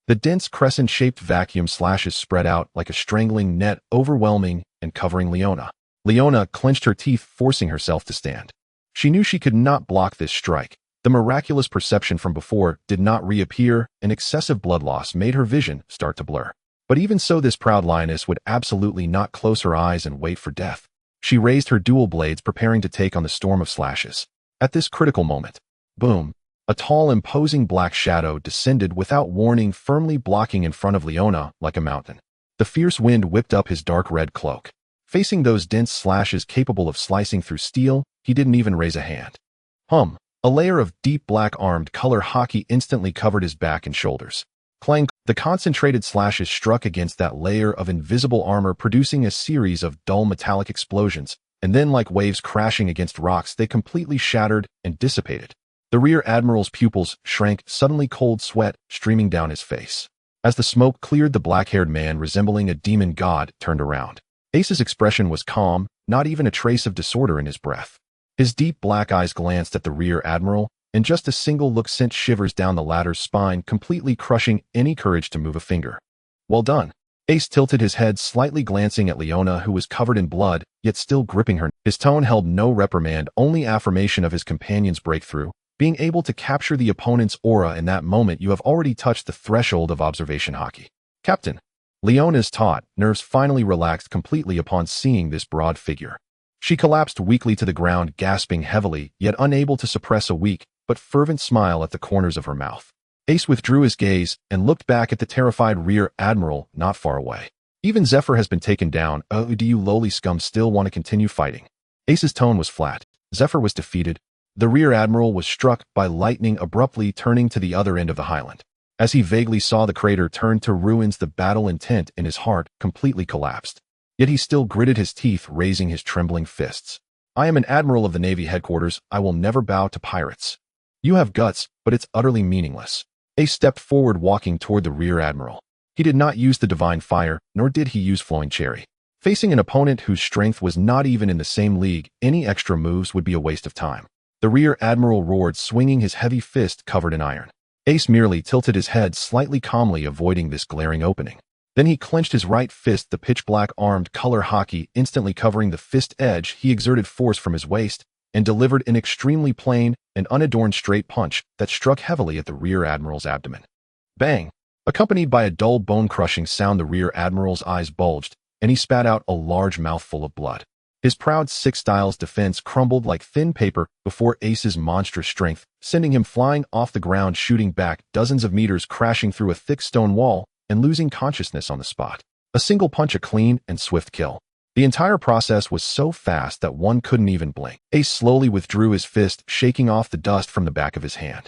The dense crescent-shaped vacuum slashes spread out like a strangling net, overwhelming and covering Leona. Leona clenched her teeth, forcing herself to stand. She knew she could not block this strike. The miraculous perception from before did not reappear, and excessive blood loss made her vision start to blur. But even so, this proud lioness would absolutely not close her eyes and wait for death. She raised her dual blades, preparing to take on the storm of slashes. At this critical moment, boom! A tall, imposing black shadow descended without warning, firmly blocking in front of Leona like a mountain. The fierce wind whipped up his dark red cloak. Facing those dense slashes capable of slicing through steel, he didn't even raise a hand. A layer of deep black armed color haki instantly covered his back and shoulders. Clang! The concentrated slashes struck against that layer of invisible armor, producing a series of dull metallic explosions, and then, like waves crashing against rocks, they completely shattered and dissipated. The Rear Admiral's pupils shrank, suddenly cold sweat streaming down his face. As the smoke cleared, the black-haired man, resembling a demon god, turned around. Ace's expression was calm, not even a trace of disorder in his breath. His deep black eyes glanced at the Rear Admiral, and just a single look sent shivers down the latter's spine, completely crushing any courage to move a finger. Well done. Ace tilted his head slightly, glancing at Leona, who was covered in blood, yet still gripping her. His tone held no reprimand, only affirmation of his companion's breakthrough. Being able to capture the opponent's aura in that moment, you have already touched the threshold of observation haki. Captain. Leona's taut nerves finally relaxed completely upon seeing this broad figure. She collapsed weakly to the ground, gasping heavily, yet unable to suppress a weak but fervent smile at the corners of her mouth. Ace withdrew his gaze and looked back at the terrified Rear Admiral not far away. Even Zephyr has been taken down. Oh, do you lowly scum still want to continue fighting? Ace's tone was flat. Zephyr was defeated. The Rear Admiral was struck by lightning, abruptly turning to the other end of the highland. As he vaguely saw the crater turn to ruins, the battle intent in his heart completely collapsed. Yet he still gritted his teeth, raising his trembling fists. I am an admiral of the Navy headquarters. I will never bow to pirates. You have guts, but it's utterly meaningless. Ace stepped forward, walking toward the rear admiral. He did not use the Divine Fire, nor did he use Flowing Cherry. Facing an opponent whose strength was not even in the same league, any extra moves would be a waste of time. The rear admiral roared, swinging his heavy fist covered in iron. Ace merely tilted his head slightly, calmly avoiding this glaring opening. Then he clenched his right fist, the pitch-black armed color hockey instantly covering the fist edge. He exerted force from his waist and delivered an extremely plain and unadorned straight punch that struck heavily at the rear admiral's abdomen. Bang! Accompanied by a dull bone-crushing sound, the rear admiral's eyes bulged, and he spat out a large mouthful of blood. His proud six-styles defense crumbled like thin paper before Ace's monstrous strength, sending him flying off the ground, shooting back dozens of meters, crashing through a thick stone wall, and losing consciousness on the spot. A single punch, a clean and swift kill. The entire process was so fast that one couldn't even blink. Ace slowly withdrew his fist, shaking off the dust from the back of his hand.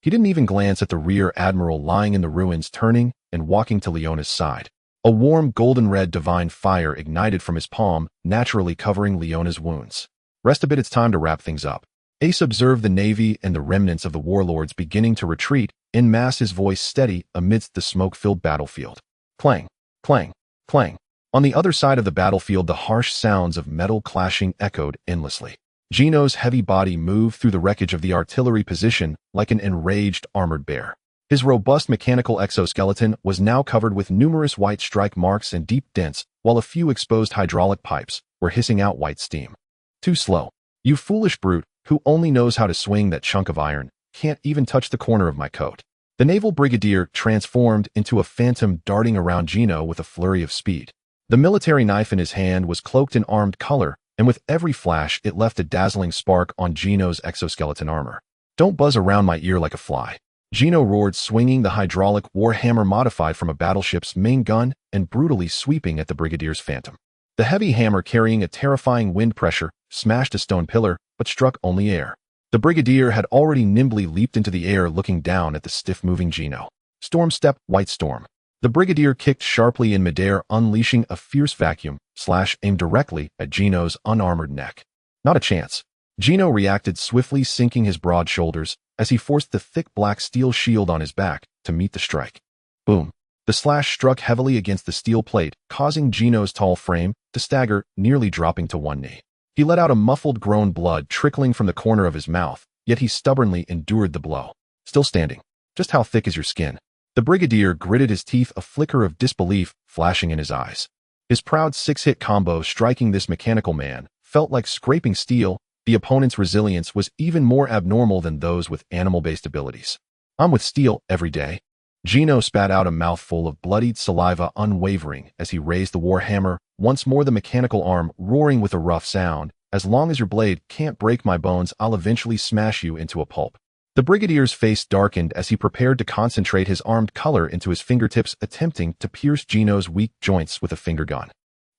He didn't even glance at the rear admiral lying in the ruins, turning and walking to Leona's side. A warm golden-red divine fire ignited from his palm, naturally covering Leona's wounds. Rest a bit, it's time to wrap things up. Ace observed the Navy and the remnants of the warlords beginning to retreat, en masse, his voice steady amidst the smoke-filled battlefield. Clang, clang, clang. On the other side of the battlefield, the harsh sounds of metal clashing echoed endlessly. Gino's heavy body moved through the wreckage of the artillery position like an enraged armored bear. His robust mechanical exoskeleton was now covered with numerous white strike marks and deep dents, while a few exposed hydraulic pipes were hissing out white steam. Too slow. You foolish brute, who only knows how to swing that chunk of iron, can't even touch the corner of my coat. The naval brigadier transformed into a phantom, darting around Gino with a flurry of speed. The military knife in his hand was cloaked in armed color, and with every flash it left a dazzling spark on Gino's exoskeleton armor. Don't buzz around my ear like a fly. Gino roared, swinging the hydraulic warhammer modified from a battleship's main gun and brutally sweeping at the brigadier's phantom. The heavy hammer, carrying a terrifying wind pressure, smashed a stone pillar, but struck only air. The brigadier had already nimbly leaped into the air, looking down at the stiff-moving Gino. Storm step, white storm. The brigadier kicked sharply in midair, unleashing a fierce vacuum slash aimed directly at Gino's unarmored neck. Not a chance. Gino reacted swiftly, sinking his broad shoulders as he forced the thick black steel shield on his back to meet the strike. Boom. The slash struck heavily against the steel plate, causing Gino's tall frame to stagger, nearly dropping to one knee. He let out a muffled groan, blood trickling from the corner of his mouth, yet he stubbornly endured the blow. Still standing. Just how thick is your skin? The brigadier gritted his teeth, a flicker of disbelief flashing in his eyes. His proud six-hit combo striking this mechanical man felt like scraping steel. The opponent's resilience was even more abnormal than those with animal-based abilities. I'm with steel every day. Gino spat out a mouthful of bloodied saliva, unwavering as he raised the warhammer, once more the mechanical arm roaring with a rough sound. As long as your blade can't break my bones, I'll eventually smash you into a pulp. The brigadier's face darkened as he prepared to concentrate his armed color into his fingertips, attempting to pierce Gino's weak joints with a finger gun.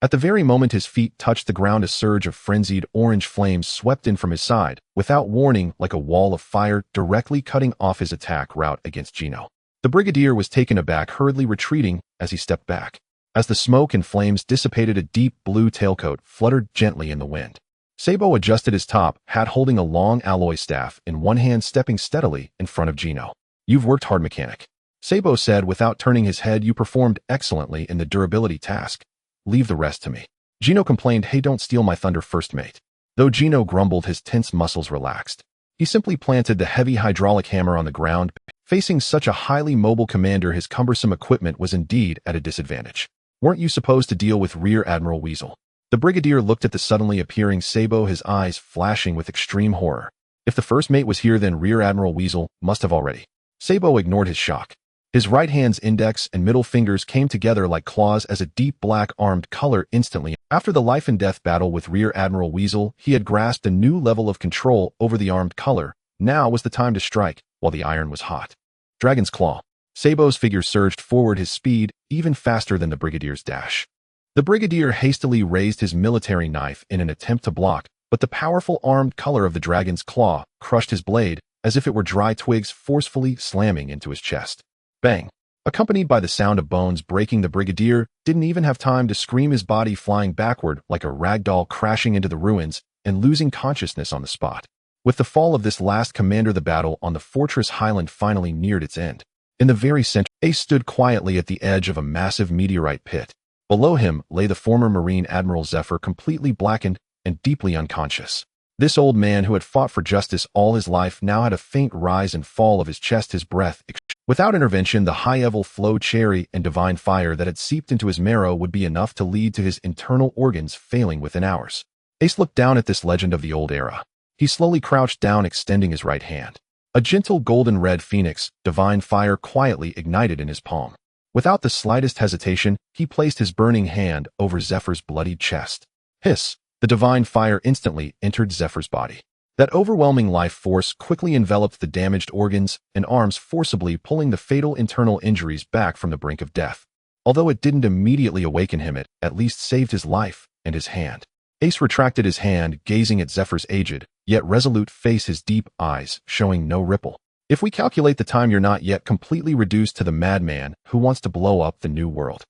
At the very moment his feet touched the ground, a surge of frenzied orange flames swept in from his side, without warning, like a wall of fire, directly cutting off his attack route against Gino. The brigadier was taken aback, hurriedly retreating as he stepped back. As the smoke and flames dissipated, a deep blue tailcoat fluttered gently in the wind. Sabo adjusted his top hat, holding a long alloy staff in one hand, stepping steadily in front of Gino. You've worked hard, mechanic. Sabo said without turning his head. You performed excellently in the durability task. Leave the rest to me. Gino complained, hey, don't steal my thunder, first mate. Though Gino grumbled, his tense muscles relaxed. He simply planted the heavy hydraulic hammer on the ground. Facing such a highly mobile commander, his cumbersome equipment was indeed at a disadvantage. Weren't you supposed to deal with Rear Admiral Weasel? The brigadier looked at the suddenly appearing Sabo, his eyes flashing with extreme horror. If the first mate was here, then Rear Admiral Weasel must have already. Sabo ignored his shock. His right hand's index and middle fingers came together like claws as a deep black armed color instantly. After the life and death battle with Rear Admiral Weasel, he had grasped a new level of control over the armed color. Now was the time to strike while the iron was hot. Dragon's Claw. Sabo's figure surged forward, his speed even faster than the brigadier's dash. The brigadier hastily raised his military knife in an attempt to block, but the powerful armed color of the dragon's claw crushed his blade as if it were dry twigs, forcefully slamming into his chest. Bang! Accompanied by the sound of bones breaking, the brigadier didn't even have time to scream, his body flying backward like a ragdoll, crashing into the ruins and losing consciousness on the spot. With the fall of this last commander, the battle on the fortress highland finally neared its end. In the very center, Ace stood quietly at the edge of a massive meteorite pit. Below him lay the former Marine Admiral Zephyr, completely blackened and deeply unconscious. This old man, who had fought for justice all his life, now had a faint rise and fall of his chest, his breath. Without intervention, the high-level flow cherry and divine fire that had seeped into his marrow would be enough to lead to his internal organs failing within hours. Ace looked down at this legend of the old era. He slowly crouched down, extending his right hand. A gentle golden-red phoenix, divine fire, quietly ignited in his palm. Without the slightest hesitation, he placed his burning hand over Zephyr's bloodied chest. Hiss! The divine fire instantly entered Zephyr's body. That overwhelming life force quickly enveloped the damaged organs and arms, forcibly pulling the fatal internal injuries back from the brink of death. Although it didn't immediately awaken him, it at least saved his life and his hand. Ace retracted his hand, gazing at Zephyr's aged, yet resolute face, his deep eyes showing no ripple. If we calculate the time, you're not yet completely reduced to the madman who wants to blow up the new world.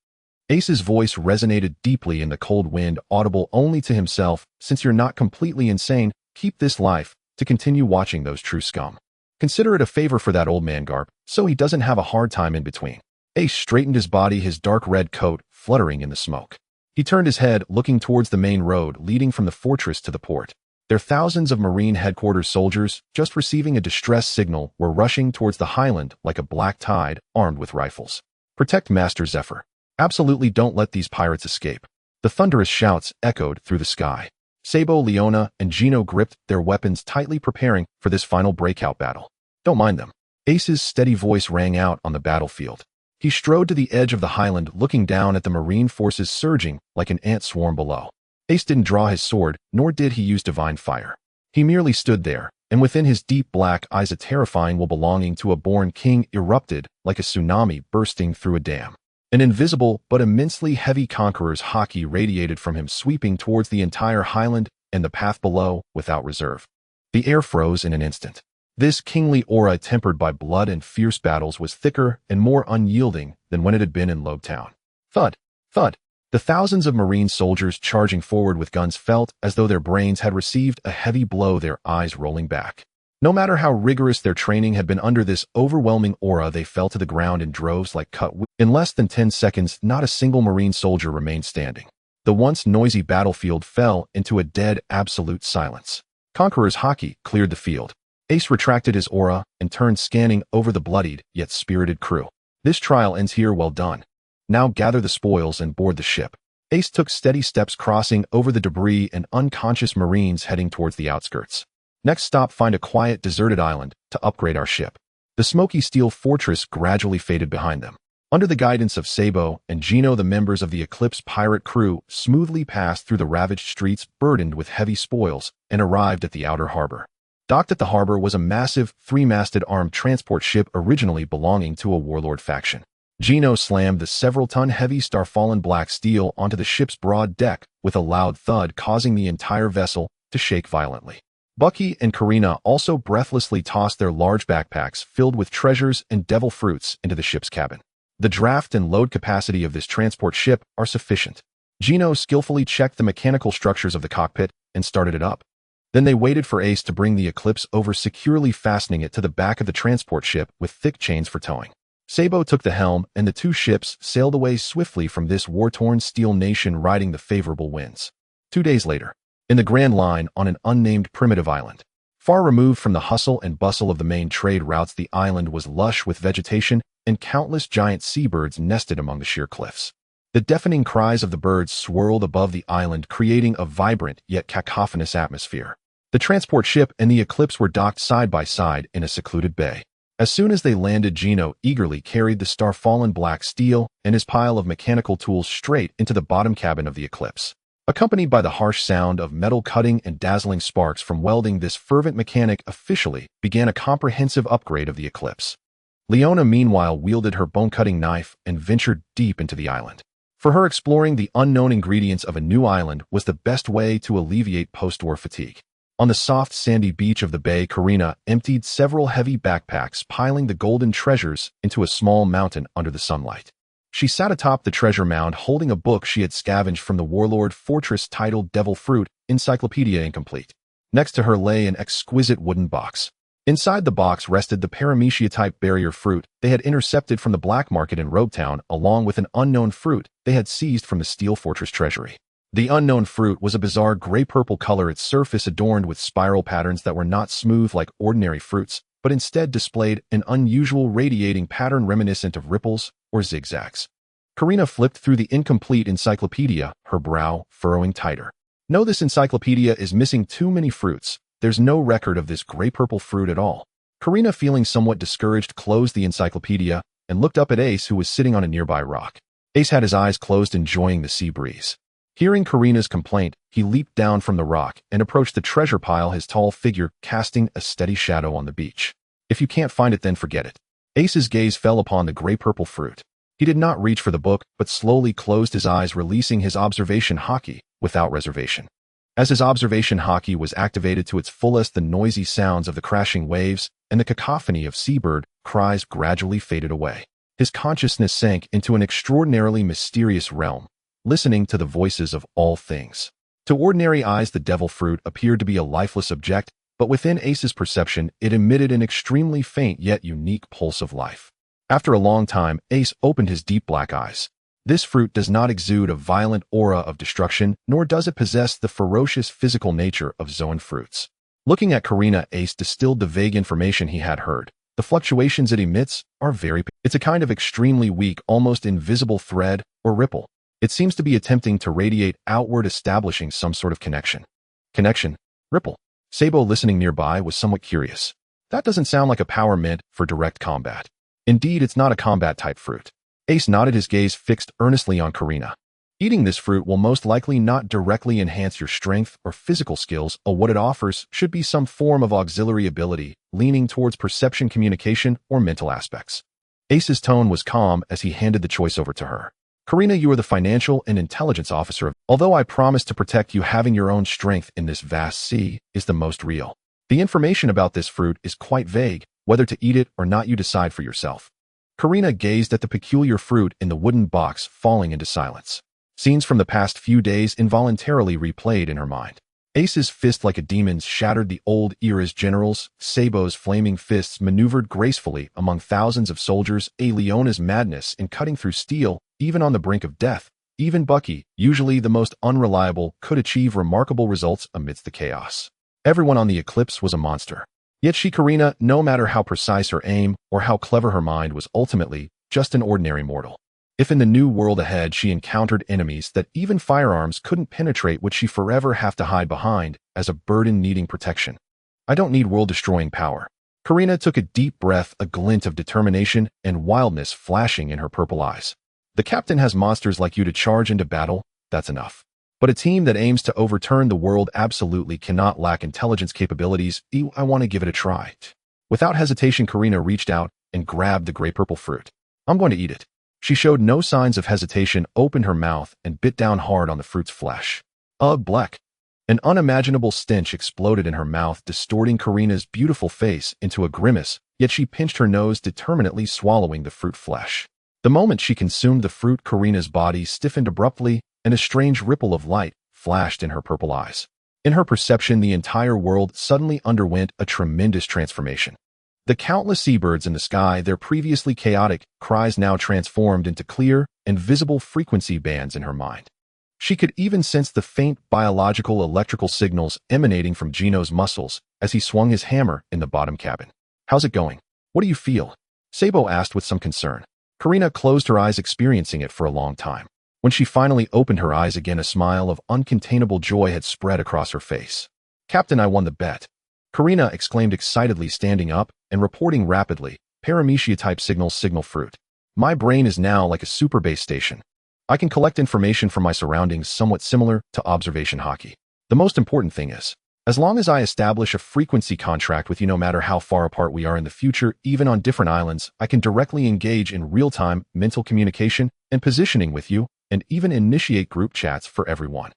Ace's voice resonated deeply in the cold wind, audible only to himself. Since you're not completely insane, keep this life to continue watching those true scum. Consider it a favor for that old man, Garp, so he doesn't have a hard time in between. Ace straightened his body, his dark red coat fluttering in the smoke. He turned his head, looking towards the main road leading from the fortress to the port. There, thousands of Marine headquarters soldiers, just receiving a distress signal, were rushing towards the highland like a black tide, armed with rifles. Protect Master Zephyr. Absolutely don't let these pirates escape. The thunderous shouts echoed through the sky. Sabo, Leona, and Gino gripped their weapons tightly, preparing for this final breakout battle. Don't mind them. Ace's steady voice rang out on the battlefield. He strode to the edge of the highland, looking down at the Marine forces surging like an ant swarm below. Ace didn't draw his sword, nor did he use divine fire. He merely stood there, and within his deep black eyes a terrifying will belonging to a born king erupted like a tsunami bursting through a dam. An invisible but immensely heavy conqueror's haki radiated from him, sweeping towards the entire highland and the path below without reserve. The air froze in an instant. This kingly aura, tempered by blood and fierce battles, was thicker and more unyielding than when it had been in Lobetown. Thud! Thud! The thousands of Marine soldiers charging forward with guns felt as though their brains had received a heavy blow, their eyes rolling back. No matter how rigorous their training had been, under this overwhelming aura they fell to the ground in droves like cut wood. In less than 10 seconds, not a single Marine soldier remained standing. The once noisy battlefield fell into a dead, absolute silence. Conqueror's haki cleared the field. Ace retracted his aura and turned, scanning over the bloodied yet spirited crew. This trial ends here, well done. Now gather the spoils and board the ship. Ace took steady steps, crossing over the debris and unconscious Marines heading towards the outskirts. Next stop, find a quiet, deserted island to upgrade our ship. The smoky steel fortress gradually faded behind them. Under the guidance of Sabo and Gino, the members of the Eclipse pirate crew smoothly passed through the ravaged streets burdened with heavy spoils and arrived at the outer harbor. Docked at the harbor was a massive, three-masted armed transport ship originally belonging to a warlord faction. Gino slammed the several-ton heavy Starfallen black steel onto the ship's broad deck with a loud thud, causing the entire vessel to shake violently. Bucky and Karina also breathlessly tossed their large backpacks filled with treasures and devil fruits into the ship's cabin. The draft and load capacity of this transport ship are sufficient. Gino skillfully checked the mechanical structures of the cockpit and started it up. Then they waited for Ace to bring the Eclipse over, securely fastening it to the back of the transport ship with thick chains for towing. Sabo took the helm, and the two ships sailed away swiftly from this war-torn steel nation, riding the favorable winds. 2 days later, in the Grand Line, on an unnamed primitive island, far removed from the hustle and bustle of the main trade routes, the island was lush with vegetation, and countless giant seabirds nested among the sheer cliffs. The deafening cries of the birds swirled above the island, creating a vibrant yet cacophonous atmosphere. The transport ship and the Eclipse were docked side by side in a secluded bay. As soon as they landed, Gino eagerly carried the Starfallen black steel and his pile of mechanical tools straight into the bottom cabin of the Eclipse. Accompanied by the harsh sound of metal cutting and dazzling sparks from welding, this fervent mechanic officially began a comprehensive upgrade of the Eclipse. Leona, meanwhile, wielded her bone-cutting knife and ventured deep into the island. For her, exploring the unknown ingredients of a new island was the best way to alleviate post-war fatigue. On the soft, sandy beach of the bay, Karina emptied several heavy backpacks, piling the golden treasures into a small mountain under the sunlight. She sat atop the treasure mound holding a book she had scavenged from the warlord fortress titled Devil Fruit, Encyclopedia Incomplete. Next to her lay an exquisite wooden box. Inside the box rested the paramecia-type barrier fruit they had intercepted from the black market in Robetown, along with an unknown fruit they had seized from the Steel Fortress treasury. The unknown fruit was a bizarre gray-purple color, its surface adorned with spiral patterns that were not smooth like ordinary fruits, but instead displayed an unusual radiating pattern reminiscent of ripples or zigzags. Karina flipped through the incomplete encyclopedia, her brow furrowing tighter. No, this encyclopedia is missing too many fruits. There's no record of this gray-purple fruit at all. Karina, feeling somewhat discouraged, closed the encyclopedia and looked up at Ace, who was sitting on a nearby rock. Ace had his eyes closed, enjoying the sea breeze. Hearing Karina's complaint, he leaped down from the rock and approached the treasure pile, his tall figure casting a steady shadow on the beach. If you can't find it, then forget it. Ace's gaze fell upon the gray-purple fruit. He did not reach for the book, but slowly closed his eyes, releasing his observation haki without reservation. As his observation haki was activated to its fullest, the noisy sounds of the crashing waves and the cacophony of seabird cries gradually faded away. His consciousness sank into an extraordinarily mysterious realm, listening to the voices of all things. To ordinary eyes, the devil fruit appeared to be a lifeless object, but within Ace's perception, it emitted an extremely faint yet unique pulse of life. After a long time, Ace opened his deep black eyes. This fruit does not exude a violent aura of destruction, nor does it possess the ferocious physical nature of Zoan fruits. Looking at Karina, Ace distilled the vague information he had heard. The fluctuations it emits are very... It's a kind of extremely weak, almost invisible thread or ripple. It seems to be attempting to radiate outward, establishing some sort of connection. Connection? Ripple? Sabo, listening nearby, was somewhat curious. That doesn't sound like a power meant for direct combat. Indeed, it's not a combat-type fruit. Ace nodded, his gaze fixed earnestly on Karina. Eating this fruit will most likely not directly enhance your strength or physical skills, or what it offers should be some form of auxiliary ability, leaning towards perception, communication, or mental aspects. Ace's tone was calm as he handed the choice over to her. Karina, you are the financial and intelligence officer. Although I promise to protect you, having your own strength in this vast sea is the most real. The information about this fruit is quite vague. Whether to eat it or not, you decide for yourself. Karina gazed at the peculiar fruit in the wooden box, falling into silence. Scenes from the past few days involuntarily replayed in her mind. Ace's fist, like a demon's, shattered the old era's generals. Sabo's flaming fists maneuvered gracefully among thousands of soldiers. A Leona's madness in cutting through steel, even on the brink of death. Even Bucky, usually the most unreliable, could achieve remarkable results amidst the chaos. Everyone on the Eclipse was a monster. Yet she, Karina, no matter how precise her aim or how clever her mind, was ultimately just an ordinary mortal. If in the new world ahead she encountered enemies that even firearms couldn't penetrate, would she forever have to hide behind as a burden needing protection? I don't need world-destroying power. Karina took a deep breath, a glint of determination and wildness flashing in her purple eyes. The captain has monsters like you to charge into battle, that's enough. But a team that aims to overturn the world absolutely cannot lack intelligence capabilities. I want to give it a try. Without hesitation, Karina reached out and grabbed the gray-purple fruit. I'm going to eat it. She showed no signs of hesitation, opened her mouth, and bit down hard on the fruit's flesh. Black. An unimaginable stench exploded in her mouth, distorting Karina's beautiful face into a grimace, yet she pinched her nose, determinedly swallowing the fruit flesh. The moment she consumed the fruit, Karina's body stiffened abruptly, and a strange ripple of light flashed in her purple eyes. In her perception, the entire world suddenly underwent a tremendous transformation. The countless seabirds in the sky, their previously chaotic cries now transformed into clear and visible frequency bands in her mind. She could even sense the faint biological electrical signals emanating from Gino's muscles as he swung his hammer in the bottom cabin. How's it going? What do you feel? Sabo asked with some concern. Karina closed her eyes, experiencing it for a long time. When she finally opened her eyes again, a smile of uncontainable joy had spread across her face. Captain, I won the bet. Karina exclaimed excitedly, standing up and reporting rapidly. Paramecia-type signal fruit. My brain is now like a super base station. I can collect information from my surroundings, somewhat similar to observation haki. The most important thing is, as long as I establish a frequency contract with you, no matter how far apart we are in the future, even on different islands, I can directly engage in real-time mental communication and positioning with you, and even initiate group chats for everyone.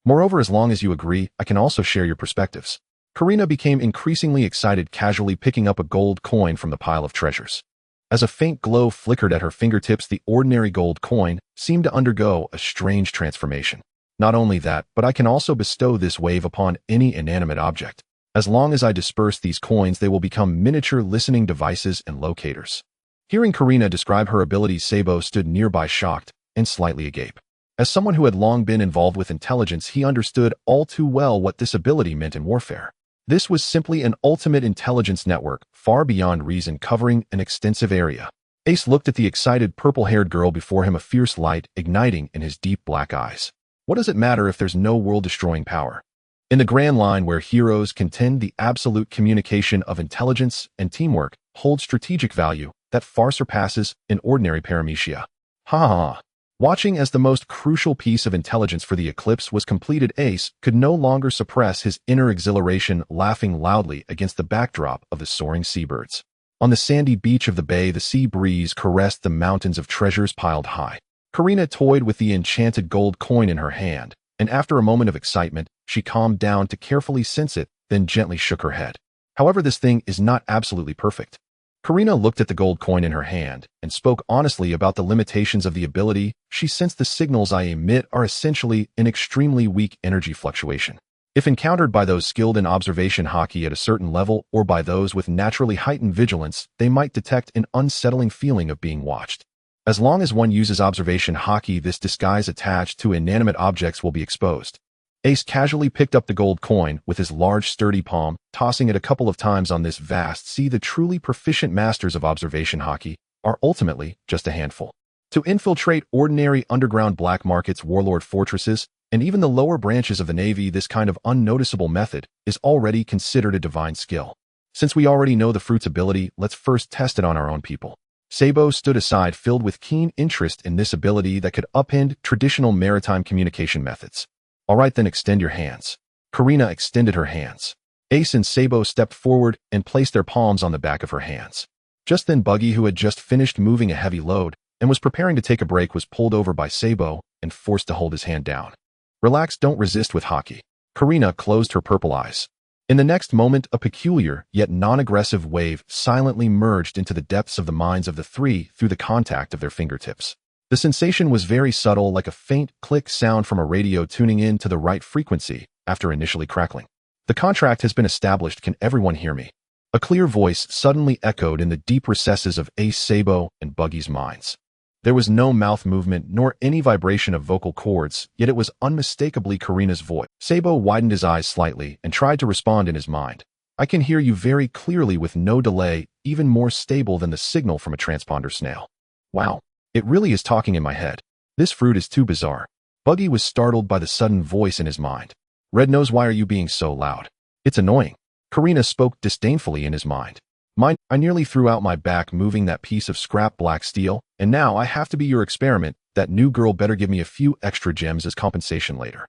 Moreover, as long as you agree, I can also share your perspectives. Karina became increasingly excited, casually picking up a gold coin from the pile of treasures. As a faint glow flickered at her fingertips, the ordinary gold coin seemed to undergo a strange transformation. Not only that, but I can also bestow this wave upon any inanimate object. As long as I disperse these coins, they will become miniature listening devices and locators. Hearing Karina describe her abilities, Sabo stood nearby, shocked and slightly agape. As someone who had long been involved with intelligence, he understood all too well what this ability meant in warfare. This was simply an ultimate intelligence network, far beyond reason, covering an extensive area. Ace looked at the excited purple-haired girl before him, a fierce light igniting in his deep black eyes. What does it matter if there's no world-destroying power? In the grand line where heroes contend, the absolute communication of intelligence and teamwork holds strategic value that far surpasses an ordinary paramecia. Ha ha. Watching as the most crucial piece of intelligence for the Eclipse was completed, Ace could no longer suppress his inner exhilaration, laughing loudly against the backdrop of the soaring seabirds. On the sandy beach of the bay, the sea breeze caressed the mountains of treasures piled high. Karina toyed with the enchanted gold coin in her hand, and after a moment of excitement, she calmed down to carefully sense it, then gently shook her head. However, this thing is not absolutely perfect. Karina looked at the gold coin in her hand and spoke honestly about the limitations of the ability. She sensed the signals I emit are essentially an extremely weak energy fluctuation. If encountered by those skilled in observation hockey at a certain level or by those with naturally heightened vigilance, they might detect an unsettling feeling of being watched. As long as one uses observation hockey, this disguise attached to inanimate objects will be exposed. Ace casually picked up the gold coin with his large, sturdy palm, tossing it a couple of times on this vast sea. The truly proficient masters of observation hockey are ultimately just a handful. To infiltrate ordinary underground black markets, warlord fortresses, and even the lower branches of the Navy, this kind of unnoticeable method is already considered a divine skill. Since we already know the fruit's ability, let's first test it on our own people. Sabo stood aside, filled with keen interest in this ability that could upend traditional maritime communication methods. All right, then extend your hands. Karina extended her hands. Ace and Sabo stepped forward and placed their palms on the back of her hands. Just then, Buggy, who had just finished moving a heavy load and was preparing to take a break, was pulled over by Sabo and forced to hold his hand down. Relax, don't resist with hockey. Karina closed her purple eyes. In the next moment, a peculiar yet non-aggressive wave silently merged into the depths of the minds of the three through the contact of their fingertips. The sensation was very subtle, like a faint click sound from a radio tuning in to the right frequency after initially crackling. The contract has been established. Can everyone hear me? A clear voice suddenly echoed in the deep recesses of Ace, Sabo, and Buggy's minds. There was no mouth movement nor any vibration of vocal cords, yet it was unmistakably Karina's voice. Sabo widened his eyes slightly and tried to respond in his mind. I can hear you very clearly with no delay, even more stable than the signal from a transponder snail. Wow. It really is talking in my head. This fruit is too bizarre. Buggy was startled by the sudden voice in his mind. Red Nose, why are you being so loud? It's annoying. Karina spoke disdainfully in his mind. I nearly threw out my back moving that piece of scrap black steel, and now I have to be your experiment. That new girl better give me a few extra gems as compensation later.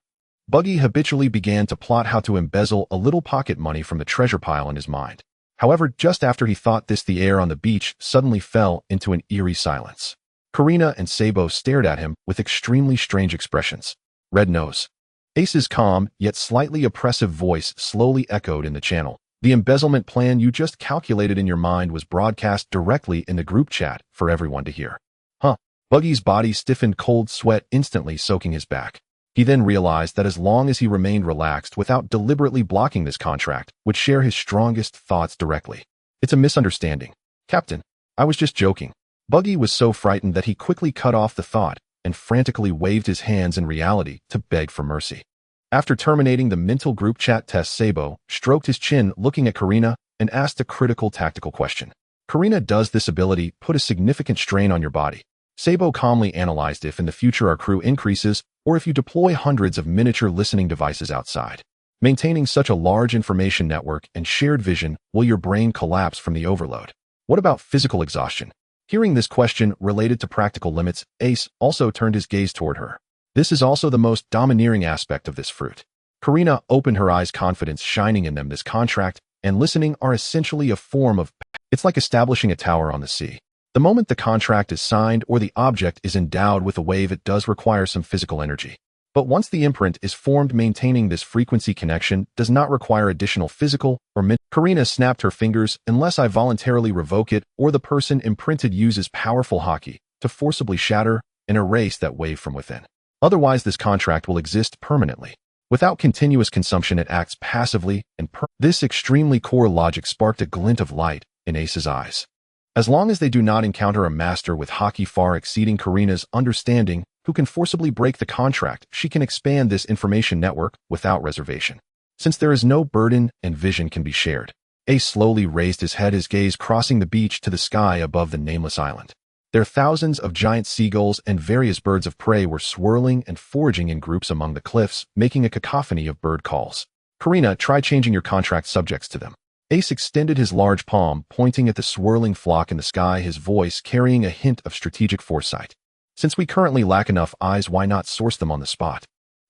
Buggy habitually began to plot how to embezzle a little pocket money from the treasure pile in his mind. However, just after he thought this, the air on the beach suddenly fell into an eerie silence. Karina and Sabo stared at him with extremely strange expressions. Red Nose. Ace's calm, yet slightly oppressive voice slowly echoed in the channel. The embezzlement plan you just calculated in your mind was broadcast directly in the group chat for everyone to hear. Huh. Buggy's body stiffened, cold sweat instantly soaking his back. He then realized that as long as he remained relaxed without deliberately blocking this contract, would share his strongest thoughts directly. It's a misunderstanding. Captain, I was just joking. Buggy was so frightened that he quickly cut off the thought and frantically waved his hands in reality to beg for mercy. After terminating the mental group chat test, Sabo stroked his chin, looking at Karina, and asked a critical tactical question. Karina, does this ability put a significant strain on your body? Sabo calmly analyzed if in the future our crew increases or if you deploy hundreds of miniature listening devices outside. Maintaining such a large information network and shared vision, will your brain collapse from the overload? What about physical exhaustion? Hearing this question related to practical limits, Ace also turned his gaze toward her. This is also the most domineering aspect of this fruit. Karina opened her eyes, confidence shining in them. This contract and listening are essentially a form of... It's like establishing a tower on the sea. The moment the contract is signed or the object is endowed with a wave, it does require some physical energy. But once the imprint is formed, maintaining this frequency connection does not require additional physical or mental. Karina snapped her fingers. Unless I voluntarily revoke it or the person imprinted uses powerful haki to forcibly shatter and erase that wave from within. Otherwise, this contract will exist permanently. Without continuous consumption, it acts passively and this extremely core logic sparked a glint of light in Ace's eyes. As long as they do not encounter a master with haki far exceeding Karina's understanding, who can forcibly break the contract, she can expand this information network without reservation. Since there is no burden and vision can be shared. Ace slowly raised his head, his gaze crossing the beach to the sky above the nameless island. There thousands of giant seagulls and various birds of prey were swirling and foraging in groups among the cliffs, making a cacophony of bird calls. Karina, try changing your contract subjects to them. Ace extended his large palm, pointing at the swirling flock in the sky, his voice carrying a hint of strategic foresight. Since we currently lack enough eyes, why not source them on the spot?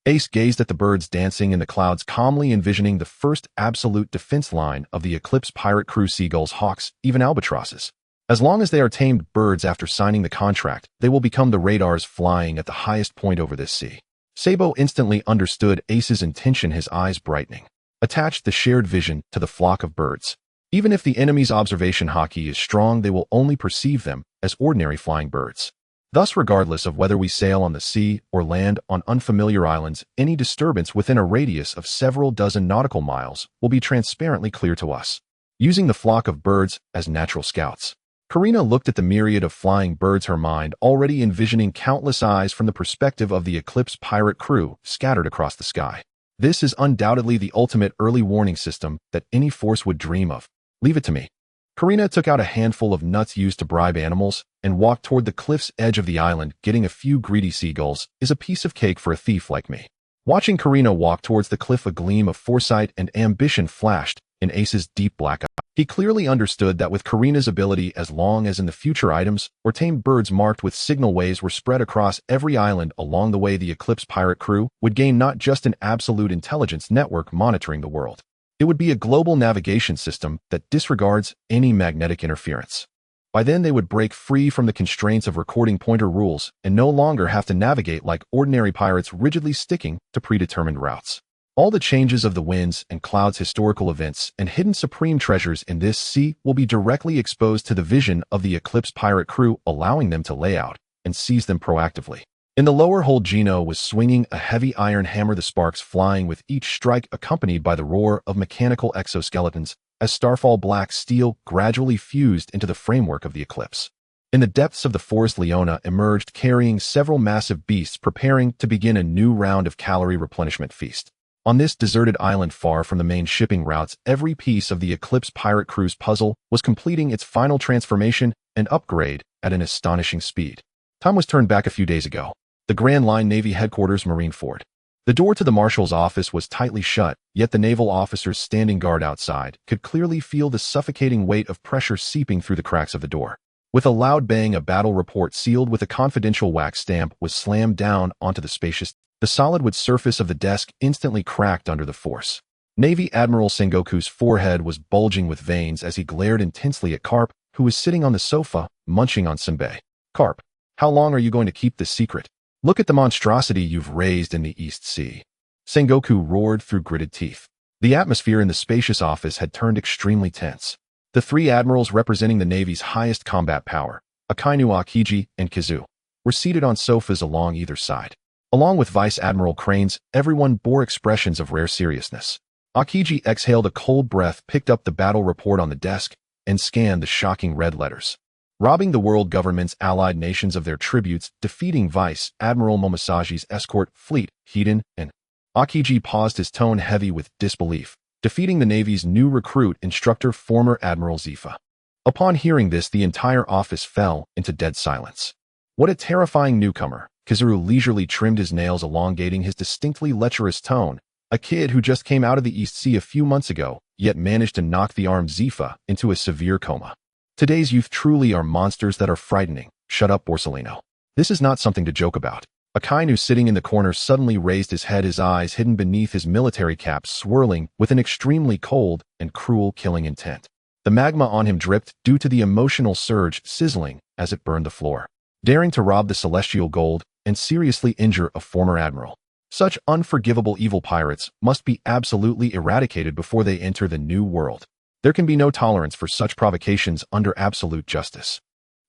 Ace gazed at the birds dancing in the clouds, calmly envisioning the first absolute defense line of the Eclipse pirate crew: seagulls, hawks, even albatrosses. As long as they are tamed birds after signing the contract, they will become the radars flying at the highest point over this sea. Sabo instantly understood Ace's intention, his eyes brightening. Attached the shared vision to the flock of birds. Even if the enemy's observation haki is strong, they will only perceive them as ordinary flying birds. Thus, regardless of whether we sail on the sea or land on unfamiliar islands, any disturbance within a radius of several dozen nautical miles will be transparently clear to us. Using the flock of birds as natural scouts. Karina looked at the myriad of flying birds, her mind already envisioning countless eyes from the perspective of the Eclipse pirate crew scattered across the sky. This is undoubtedly the ultimate early warning system that any force would dream of. Leave it to me. Karina took out a handful of nuts used to bribe animals and walked toward the cliff's edge of the island. Getting a few greedy seagulls is a piece of cake for a thief like me. Watching Karina walk towards the cliff, a gleam of foresight and ambition flashed in Ace's deep black eye. He clearly understood that with Karina's ability, as long as in the future items or tamed birds marked with signal waves were spread across every island along the way, the Eclipse pirate crew would gain not just an absolute intelligence network monitoring the world. It would be a global navigation system that disregards any magnetic interference. By then, they would break free from the constraints of recording pointer rules and no longer have to navigate like ordinary pirates, rigidly sticking to predetermined routes. All the changes of the winds and clouds, historical events, and hidden supreme treasures in this sea will be directly exposed to the vision of the Eclipse pirate crew, allowing them to lay out and seize them proactively. In the lower hold, Gino was swinging a heavy iron hammer, the sparks flying with each strike, accompanied by the roar of mechanical exoskeletons as starfall black steel gradually fused into the framework of the Eclipse. In the depths of the forest, Leona emerged carrying several massive beasts, preparing to begin a new round of calorie replenishment feast. On this deserted island far from the main shipping routes, every piece of the Eclipse pirate crew's puzzle was completing its final transformation and upgrade at an astonishing speed. Time was turned back a few days ago. The Grand Line Navy Headquarters, Marineford. The door to the marshal's office was tightly shut, yet the naval officers standing guard outside could clearly feel the suffocating weight of pressure seeping through the cracks of the door. With a loud bang, a battle report sealed with a confidential wax stamp was slammed down onto the spacious. The solid wood surface of the desk instantly cracked under the force. Navy Admiral Sengoku's forehead was bulging with veins as he glared intensely at Garp, who was sitting on the sofa, munching on senbei. Garp, how long are you going to keep this secret? Look at the monstrosity you've raised in the East Sea. Sengoku roared through gritted teeth. The atmosphere in the spacious office had turned extremely tense. The three admirals representing the Navy's highest combat power, Akainu, Akiji, and Kizu, were seated on sofas along either side. Along with Vice Admiral Cranes, everyone bore expressions of rare seriousness. Akiji exhaled a cold breath, picked up the battle report on the desk, and scanned the shocking red letters. Robbing the world government's allied nations of their tributes, defeating Vice Admiral Momosagi's escort fleet, Hiden, and Akiji paused, his tone heavy with disbelief, defeating the Navy's new recruit instructor, former Admiral Zifa. Upon hearing this, the entire office fell into dead silence. What a terrifying newcomer. Kizuru leisurely trimmed his nails, elongating his distinctly lecherous tone. A kid who just came out of the East Sea a few months ago, yet managed to knock the armed Zifa into a severe coma. Today's youth truly are monsters that are frightening. Shut up, Borsellino. This is not something to joke about. Akainu, sitting in the corner, suddenly raised his head, his eyes hidden beneath his military cap, swirling with an extremely cold and cruel killing intent. The magma on him dripped due to the emotional surge, sizzling as it burned the floor. Daring to rob the celestial gold and seriously injure a former admiral. Such unforgivable evil pirates must be absolutely eradicated before they enter the new world. There can be no tolerance for such provocations under absolute justice.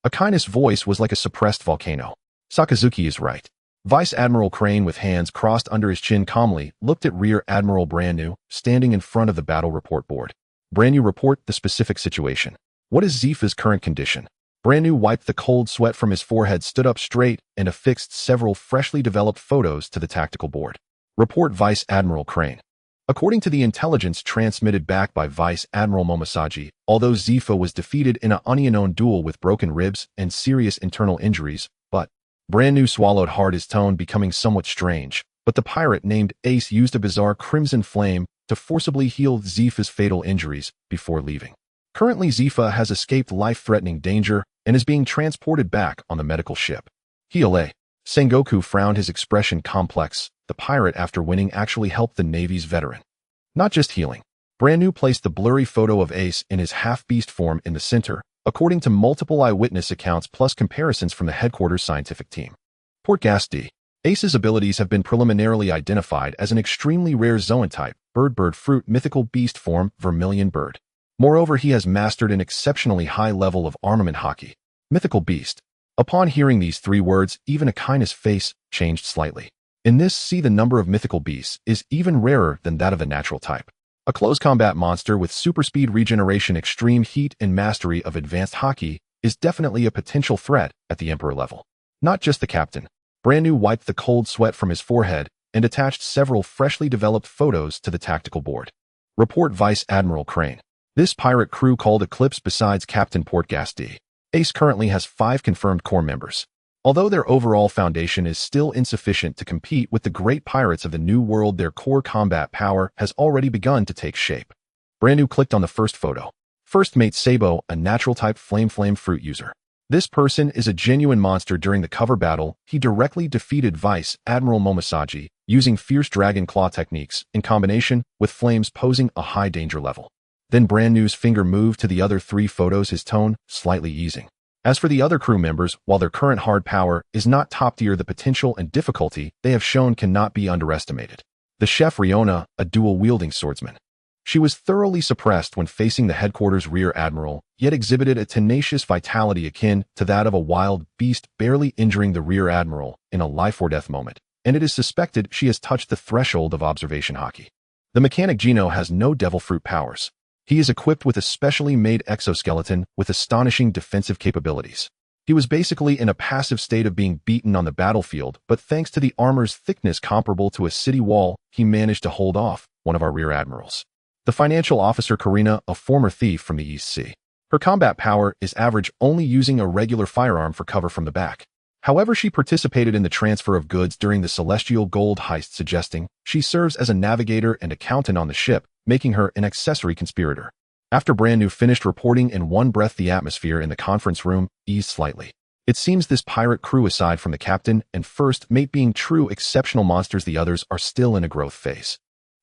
Akainu's voice was like a suppressed volcano. Sakazuki is right. Vice Admiral Crane, with hands crossed under his chin, calmly looked at Rear Admiral Brand-New, standing in front of the battle report board. Brand-New, report the specific situation. What is Zifa's current condition? Brand-New wiped the cold sweat from his forehead, stood up straight, and affixed several freshly developed photos to the tactical board. Report, Vice Admiral Crane. According to the intelligence transmitted back by Vice Admiral Momosaji, although Zifa was defeated in an unknown duel with broken ribs and serious internal injuries, Brand-New swallowed hard, his tone becoming somewhat strange, but the pirate named Ace used a bizarre crimson flame to forcibly heal Zifa's fatal injuries before leaving. Currently, Zifa has escaped life-threatening danger and is being transported back on the medical ship. Heal. Sengoku frowned, his expression complex. The pirate, after winning, actually helped the Navy's veteran. Not just healing. Brand-New placed the blurry photo of Ace in his half-beast form in the center, according to multiple eyewitness accounts plus comparisons from the headquarters scientific team. Portgas D. Ace's abilities have been preliminarily identified as an extremely rare zoonotype, bird fruit mythical beast form, Vermilion Bird. Moreover, he has mastered an exceptionally high level of armament hockey. Mythical beast. Upon hearing these three words, even Akainu's face changed slightly. In this, see, the number of mythical beasts is even rarer than that of the natural type. A close combat monster with super speed, regeneration, extreme heat, and mastery of advanced hockey is definitely a potential threat at the Emperor level. Not just the captain. Brand-New wiped the cold sweat from his forehead and attached several freshly developed photos to the tactical board. Report, Vice Admiral Crane. This pirate crew called Eclipse, besides Captain Portgas D. Ace, currently has 5 confirmed core members. Although their overall foundation is still insufficient to compete with the great pirates of the New World, their core combat power has already begun to take shape. Brand-New clicked on the first photo. First mate Sabo, a natural-type flame fruit user. This person is a genuine monster. During the cover battle, he directly defeated Vice Admiral Momosaji, using fierce dragon claw techniques in combination with flames posing a high danger level. Then Brand-New's finger moved to the other 3 photos, his tone slightly easing. As for the other crew members, while their current hard power is not top tier, the potential and difficulty they have shown cannot be underestimated. The chef Riona, a dual-wielding swordsman. She was thoroughly suppressed when facing the headquarters rear admiral, yet exhibited a tenacious vitality akin to that of a wild beast, barely injuring the rear admiral in a life-or-death moment, and it is suspected she has touched the threshold of observation hockey. The mechanic Gino has no devil fruit powers. He is equipped with a specially made exoskeleton with astonishing defensive capabilities. He was basically in a passive state of being beaten on the battlefield, but thanks to the armor's thickness comparable to a city wall, he managed to hold off one of our rear admirals. The financial officer Karina, a former thief from the East Sea. Her combat power is average, only using a regular firearm for cover from the back. However, she participated in the transfer of goods during the Celestial Gold heist, suggesting she serves as a navigator and accountant on the ship, making her an accessory conspirator. After Brand-New finished reporting in one breath, the atmosphere in the conference room eased slightly. It seems this pirate crew, aside from the captain and first mate being true exceptional monsters, the others are still in a growth phase.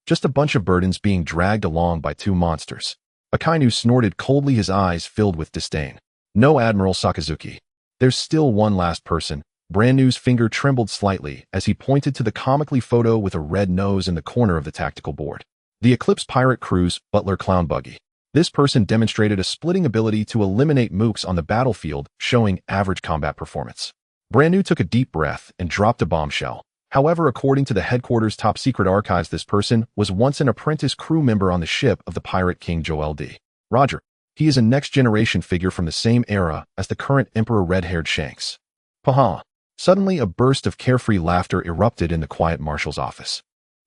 Just a bunch of burdens being dragged along by 2 monsters. Akainu snorted coldly, his eyes filled with disdain. No, Admiral Sakazuki. There's still one last person. Brand-New's finger trembled slightly as he pointed to the comically photo with a red nose in the corner of the tactical board. The Eclipse Pirate crew's butler clown buggy. This person demonstrated a splitting ability to eliminate mooks on the battlefield, showing average combat performance. Brand-New took a deep breath and dropped a bombshell. However, according to the headquarters top secret archives, this person was once an apprentice crew member on the ship of the pirate King Joel D. Roger. He is a next-generation figure from the same era as the current Emperor, red-haired Shanks. Paha. Suddenly, a burst of carefree laughter erupted in the quiet marshal's office.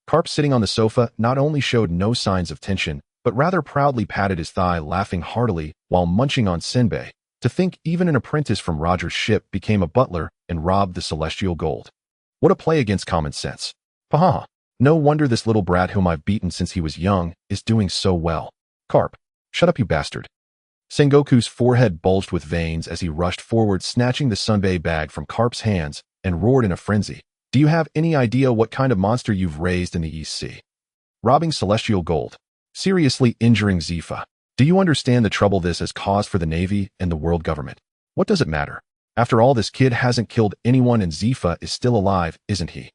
Garp, sitting on the sofa, not only showed no signs of tension, but rather proudly patted his thigh, laughing heartily while munching on senbei. To think even an apprentice from Roger's ship became a butler and robbed the Celestial Gold. What a play against common sense. Paha. No wonder this little brat, whom I've beaten since he was young, is doing so well. Garp. Shut up, you bastard. Sengoku's forehead bulged with veins as he rushed forward, snatching the senbei bag from Garp's hands, and roared in a frenzy. Do you have any idea what kind of monster you've raised in the East Sea? Robbing Celestial Gold. Seriously injuring Zifa. Do you understand the trouble this has caused for the Navy and the world government? What does it matter? After all, this kid hasn't killed anyone and Zifa is still alive, isn't he?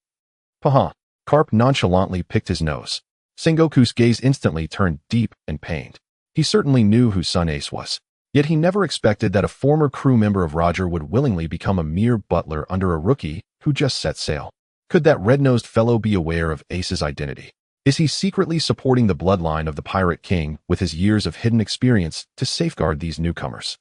Paha. Garp nonchalantly picked his nose. Sengoku's gaze instantly turned deep and pained. He certainly knew who Son Ace was. Yet he never expected that a former crew member of Roger would willingly become a mere butler under a rookie who just set sail. Could that red-nosed fellow be aware of Ace's identity? Is he secretly supporting the bloodline of the Pirate King with his years of hidden experience to safeguard these newcomers?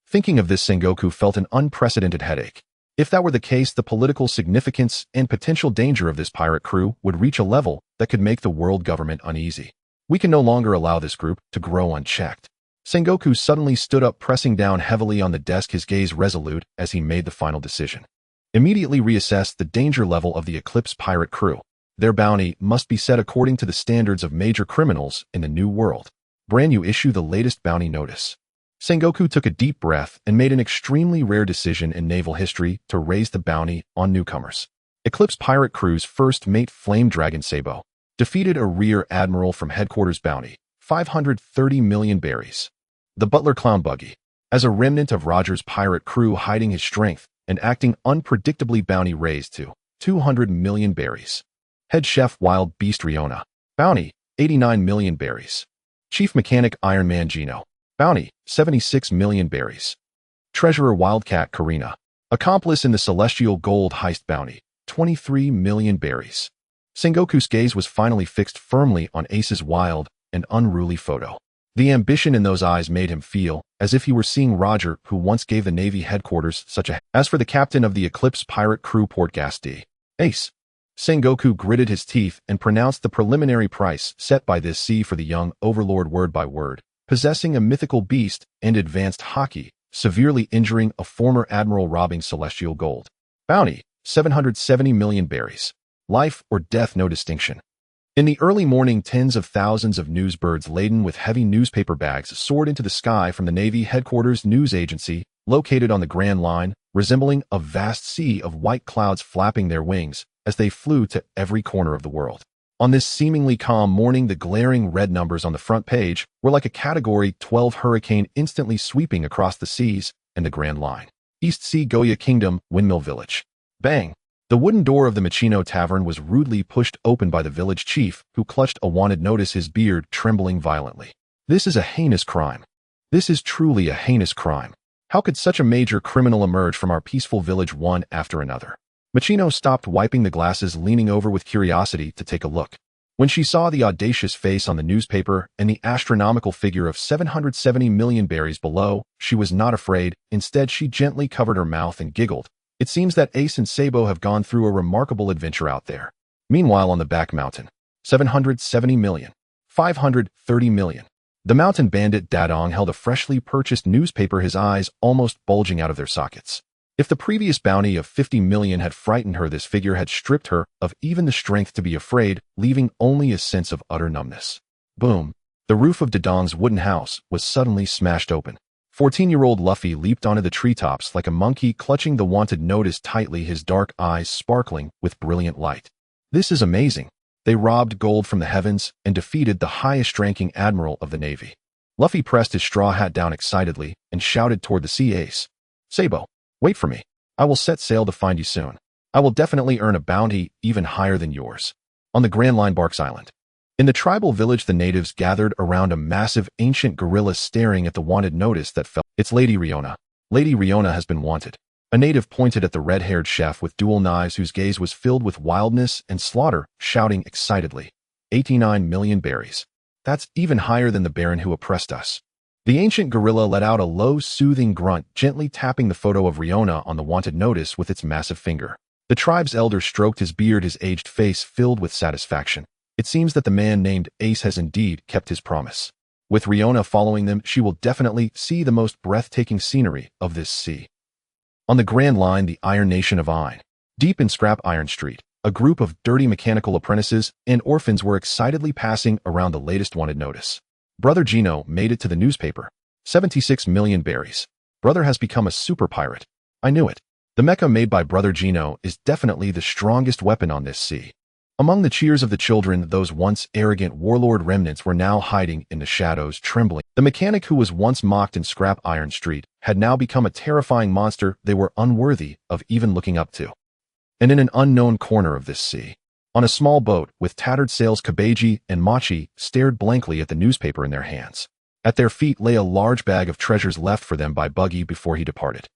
Thinking of this, Sengoku felt an unprecedented headache. If that were the case, the political significance and potential danger of this pirate crew would reach a level that could make the world government uneasy. We can no longer allow this group to grow unchecked. Sengoku suddenly stood up, pressing down heavily on the desk, his gaze resolute as he made the final decision. Immediately reassess the danger level of the Eclipse Pirate crew. Their bounty must be set according to the standards of major criminals in the New World. Brand new issue, the latest bounty notice. Sengoku took a deep breath and made an extremely rare decision in naval history to raise the bounty on newcomers. Eclipse Pirate crew's first mate, Flame Dragon Sabo, defeated a rear admiral from headquarters. Bounty 530 million berries. The Butler Clown Buggy, as a remnant of Roger's pirate crew hiding his strength and acting unpredictably, bounty raised to 200 million berries. Head Chef Wild Beast Riona, bounty 89 million berries. Chief Mechanic Iron Man Gino, bounty 76 million berries. Treasurer Wildcat Karina, accomplice in the Celestial Gold Heist, bounty 23 million berries. Sengoku's gaze was finally fixed firmly on Ace's wild and unruly photo. The ambition in those eyes made him feel as if he were seeing Roger, who once gave the Navy headquarters such a... As for the captain of the Eclipse Pirate crew, Portgas D, Ace. Sengoku gritted his teeth and pronounced the preliminary price set by this sea for the young overlord, word by word, possessing a mythical beast and advanced hockey, severely injuring a former admiral, robbing celestial gold. Bounty 770 million berries. Life or death, no distinction. In the early morning, tens of thousands of newsbirds laden with heavy newspaper bags soared into the sky from the Navy headquarters news agency, located on the Grand Line, resembling a vast sea of white clouds flapping their wings as they flew to every corner of the world. On this seemingly calm morning, the glaring red numbers on the front page were like a Category 12 hurricane instantly sweeping across the seas and the Grand Line. East Sea Goya Kingdom, Windmill Village. Bang! The wooden door of the Machino Tavern was rudely pushed open by the village chief, who clutched a wanted notice, his beard trembling violently. This is a heinous crime. This is truly a heinous crime. How could such a major criminal emerge from our peaceful village one after another? Machino stopped wiping the glasses, leaning over with curiosity to take a look. When she saw the audacious face on the newspaper and the astronomical figure of 770 million berries below, she was not afraid. Instead, she gently covered her mouth and giggled. It seems that Ace and Sabo have gone through a remarkable adventure out there. Meanwhile, on the back mountain, 770 million, 530 million. The mountain bandit Dadong held a freshly purchased newspaper, his eyes almost bulging out of their sockets. If the previous bounty of 50 million had frightened her, this figure had stripped her of even the strength to be afraid, leaving only a sense of utter numbness. Boom! The roof of Dadong's wooden house was suddenly smashed open. 14-year-old Luffy leaped onto the treetops like a monkey, clutching the wanted notice tightly, his dark eyes sparkling with brilliant light. This is amazing. They robbed gold from the heavens and defeated the highest-ranking admiral of the Navy. Luffy pressed his straw hat down excitedly and shouted toward the sea ace. Sabo, wait for me. I will set sail to find you soon. I will definitely earn a bounty even higher than yours. On the Grand Line, Barks Island. In the tribal village, the natives gathered around a massive ancient gorilla staring at the wanted notice that fell. It's Lady Riona. Lady Riona has been wanted. A native pointed at the red-haired chef with dual knives, whose gaze was filled with wildness and slaughter, shouting excitedly. 89 million berries. That's even higher than the baron who oppressed us. The ancient gorilla let out a low, soothing grunt, gently tapping the photo of Riona on the wanted notice with its massive finger. The tribe's elder stroked his beard, his aged face filled with satisfaction. It seems that the man named Ace has indeed kept his promise. With Riona following them, she will definitely see the most breathtaking scenery of this sea. On the Grand Line, the Iron Nation of Ain. Deep in Scrap Iron Street, a group of dirty mechanical apprentices and orphans were excitedly passing around the latest wanted notice. Brother Gino made it to the newspaper. 76 million berries. Brother has become a super pirate. I knew it. The mecha made by Brother Gino is definitely the strongest weapon on this sea. Among the cheers of the children, those once arrogant warlord remnants were now hiding in the shadows, trembling. The mechanic who was once mocked in Scrap Iron Street had now become a terrifying monster they were unworthy of even looking up to. And in an unknown corner of this sea, On a small boat with tattered sails, Kabeji and Machi stared blankly at the newspaper in their hands. At their feet lay a large bag of treasures left for them by Buggy before he departed.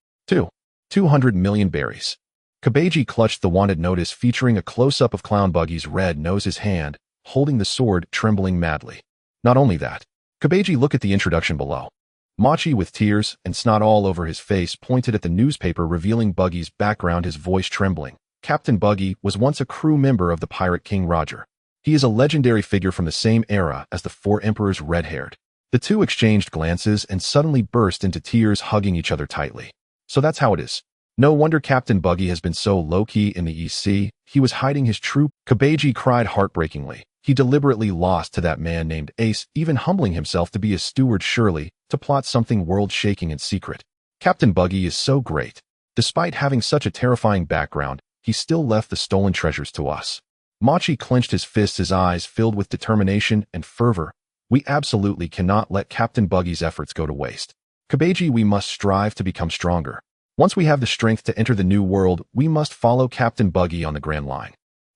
200 million berries. Kabeji clutched the wanted notice featuring a close-up of Clown Buggy's red nose, his hand, holding the sword, trembling madly. Not only that, Kabeji looked at the introduction below. Machi, with tears and snot all over his face, pointed at the newspaper revealing Buggy's background, his voice trembling. Captain Buggy was once a crew member of the pirate King Roger. He is a legendary figure from the same era as the four emperors, red-haired. The two exchanged glances and suddenly burst into tears, hugging each other tightly. So that's how it is. No wonder Captain Buggy has been so low-key in the EC. He was hiding his true. Kabeji cried heartbreakingly. He deliberately lost to that man named Ace, even humbling himself to be a steward, surely, to plot something world-shaking in secret. Captain Buggy is so great. Despite having such a terrifying background, he still left the stolen treasures to us. Machi clenched his fists, his eyes filled with determination and fervor. We absolutely cannot let Captain Buggy's efforts go to waste. Kabeji, we must strive to become stronger. Once we have the strength to enter the new world, we must follow Captain Buggy on the Grand Line.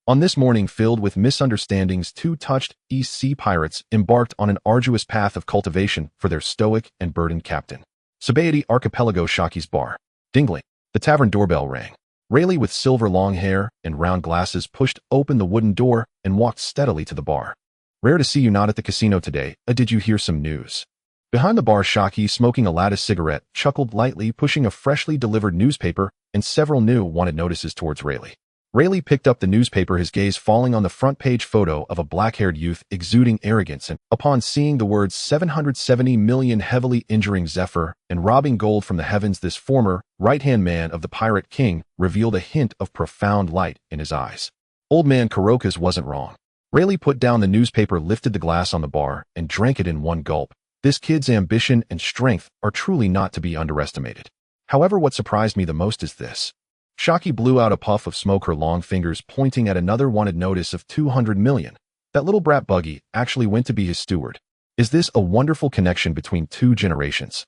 On this morning filled with misunderstandings, two touched EC pirates embarked on an arduous path of cultivation for their stoic and burdened captain. Sabaody Archipelago Shaki's bar. Dingling. The tavern doorbell rang. Rayleigh, with silver long hair and round glasses, pushed open the wooden door and walked steadily to the bar. Rare to see you not at the casino today. Did you hear some news? Behind the bar, Shaki, smoking a lattice cigarette, chuckled lightly, pushing a freshly delivered newspaper and several new wanted notices towards Rayleigh. Rayleigh picked up the newspaper, his gaze falling on the front-page photo of a black-haired youth exuding arrogance, and, upon seeing the words 770 million heavily injuring Zephyr and robbing gold from the heavens, this former right-hand man of the Pirate King revealed a hint of profound light in his eyes. Old man Kuroka's wasn't wrong. Rayleigh put down the newspaper, lifted the glass on the bar, and drank it in one gulp. This kid's ambition and strength are truly not to be underestimated. However, what surprised me the most is this. Shaki blew out a puff of smoke, her long fingers pointing at another wanted notice of 200 million. That little brat Buggy actually went to be his steward. Is this a wonderful connection between two generations?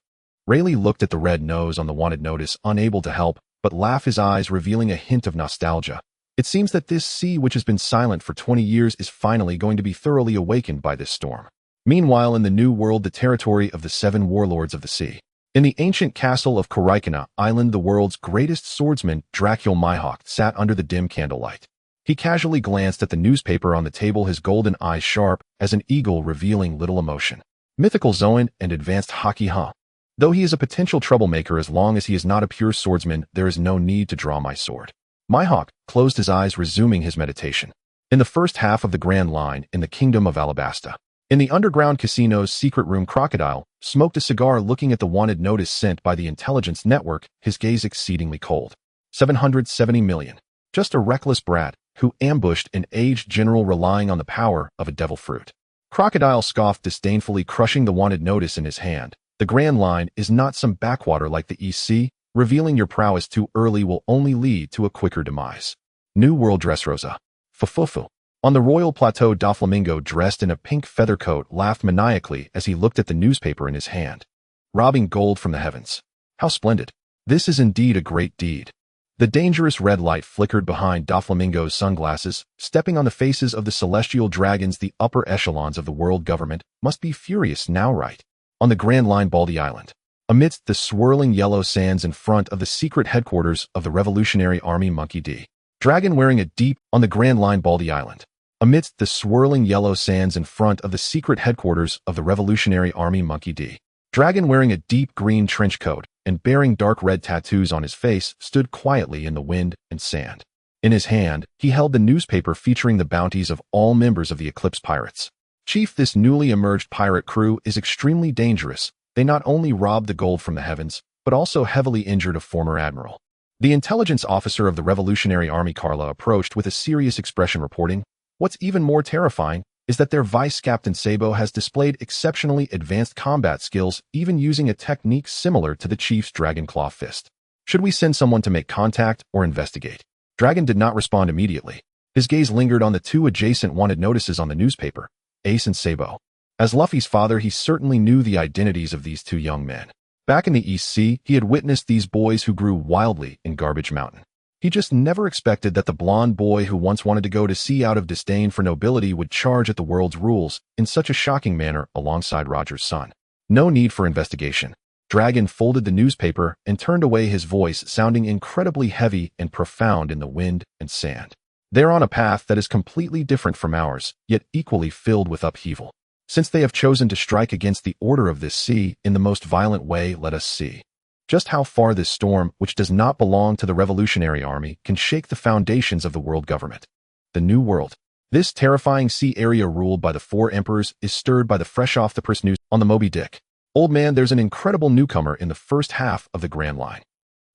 Rayleigh looked at the red nose on the wanted notice, unable to help but laugh, his eyes revealing a hint of nostalgia. It seems that this sea, which has been silent for 20 years, is finally going to be thoroughly awakened by this storm. Meanwhile, in the new world, the territory of the seven warlords of the sea. In the ancient castle of Koraikana Island, the world's greatest swordsman, Dracul Mihawk, sat under the dim candlelight. He casually glanced at the newspaper on the table, his golden eyes sharp as an eagle, revealing little emotion. Mythical Zoan and advanced Haki Ha. Though he is a potential troublemaker, as long as he is not a pure swordsman, there is no need to draw my sword. Mihawk closed his eyes, resuming his meditation. In the first half of the Grand Line in the Kingdom of Alabasta. In the underground casino's secret room, Crocodile smoked a cigar, looking at the wanted notice sent by the intelligence network, his gaze exceedingly cold. 770 million. Just a reckless brat who ambushed an aged general relying on the power of a devil fruit. Crocodile scoffed disdainfully, crushing the wanted notice in his hand. The Grand Line is not some backwater like the EC. Revealing your prowess too early will only lead to a quicker demise. New World Dressrosa. Fufufu. On the royal plateau, Doflamingo, dressed in a pink feather coat, laughed maniacally as he looked at the newspaper in his hand. Robbing gold from the heavens. How splendid. This is indeed a great deed. The dangerous red light flickered behind Doflamingo's sunglasses, stepping on the faces of the celestial dragons. The upper echelons of the world government must be furious now, right? On the Grand Line, Baldy Island. Amidst the swirling yellow sands in front of the secret headquarters of the Revolutionary Army, Monkey D. Dragon wearing a deep on the Grand Line, Baldy Island. Amidst the swirling yellow sands in front of the secret headquarters of the Revolutionary Army, Monkey D. Dragon wearing a deep green trench coat and bearing dark red tattoos on his face stood quietly in the wind and sand. In his hand, he held the newspaper featuring the bounties of all members of the Eclipse Pirates. Chief, this newly emerged pirate crew is extremely dangerous. They not only robbed the gold from the heavens, but also heavily injured a former admiral. The intelligence officer of the Revolutionary Army, Carla, approached with a serious expression, reporting, "What's even more terrifying is that their vice captain Sabo has displayed exceptionally advanced combat skills, even using a technique similar to the chief's Dragon Claw fist. Should we send someone to make contact or investigate?" Dragon did not respond immediately. His gaze lingered on the two adjacent wanted notices on the newspaper, Ace and Sabo. As Luffy's father, he certainly knew the identities of these two young men. Back in the East Sea, he had witnessed these boys who grew wildly in Garbage Mountain. He just never expected that the blonde boy who once wanted to go to sea out of disdain for nobility would charge at the world's rules in such a shocking manner alongside Roger's son. No need for investigation. Dragon folded the newspaper and turned away, his voice sounding incredibly heavy and profound in the wind and sand. They're on a path that is completely different from ours, yet equally filled with upheaval. Since they have chosen to strike against the order of this sea in the most violent way, let us see just how far this storm, which does not belong to the Revolutionary Army, can shake the foundations of the world government. The New World. This terrifying sea area ruled by the 4 emperors is stirred by the fresh-off-the-press news on the Moby Dick. Old man, there's an incredible newcomer in the first half of the Grand Line.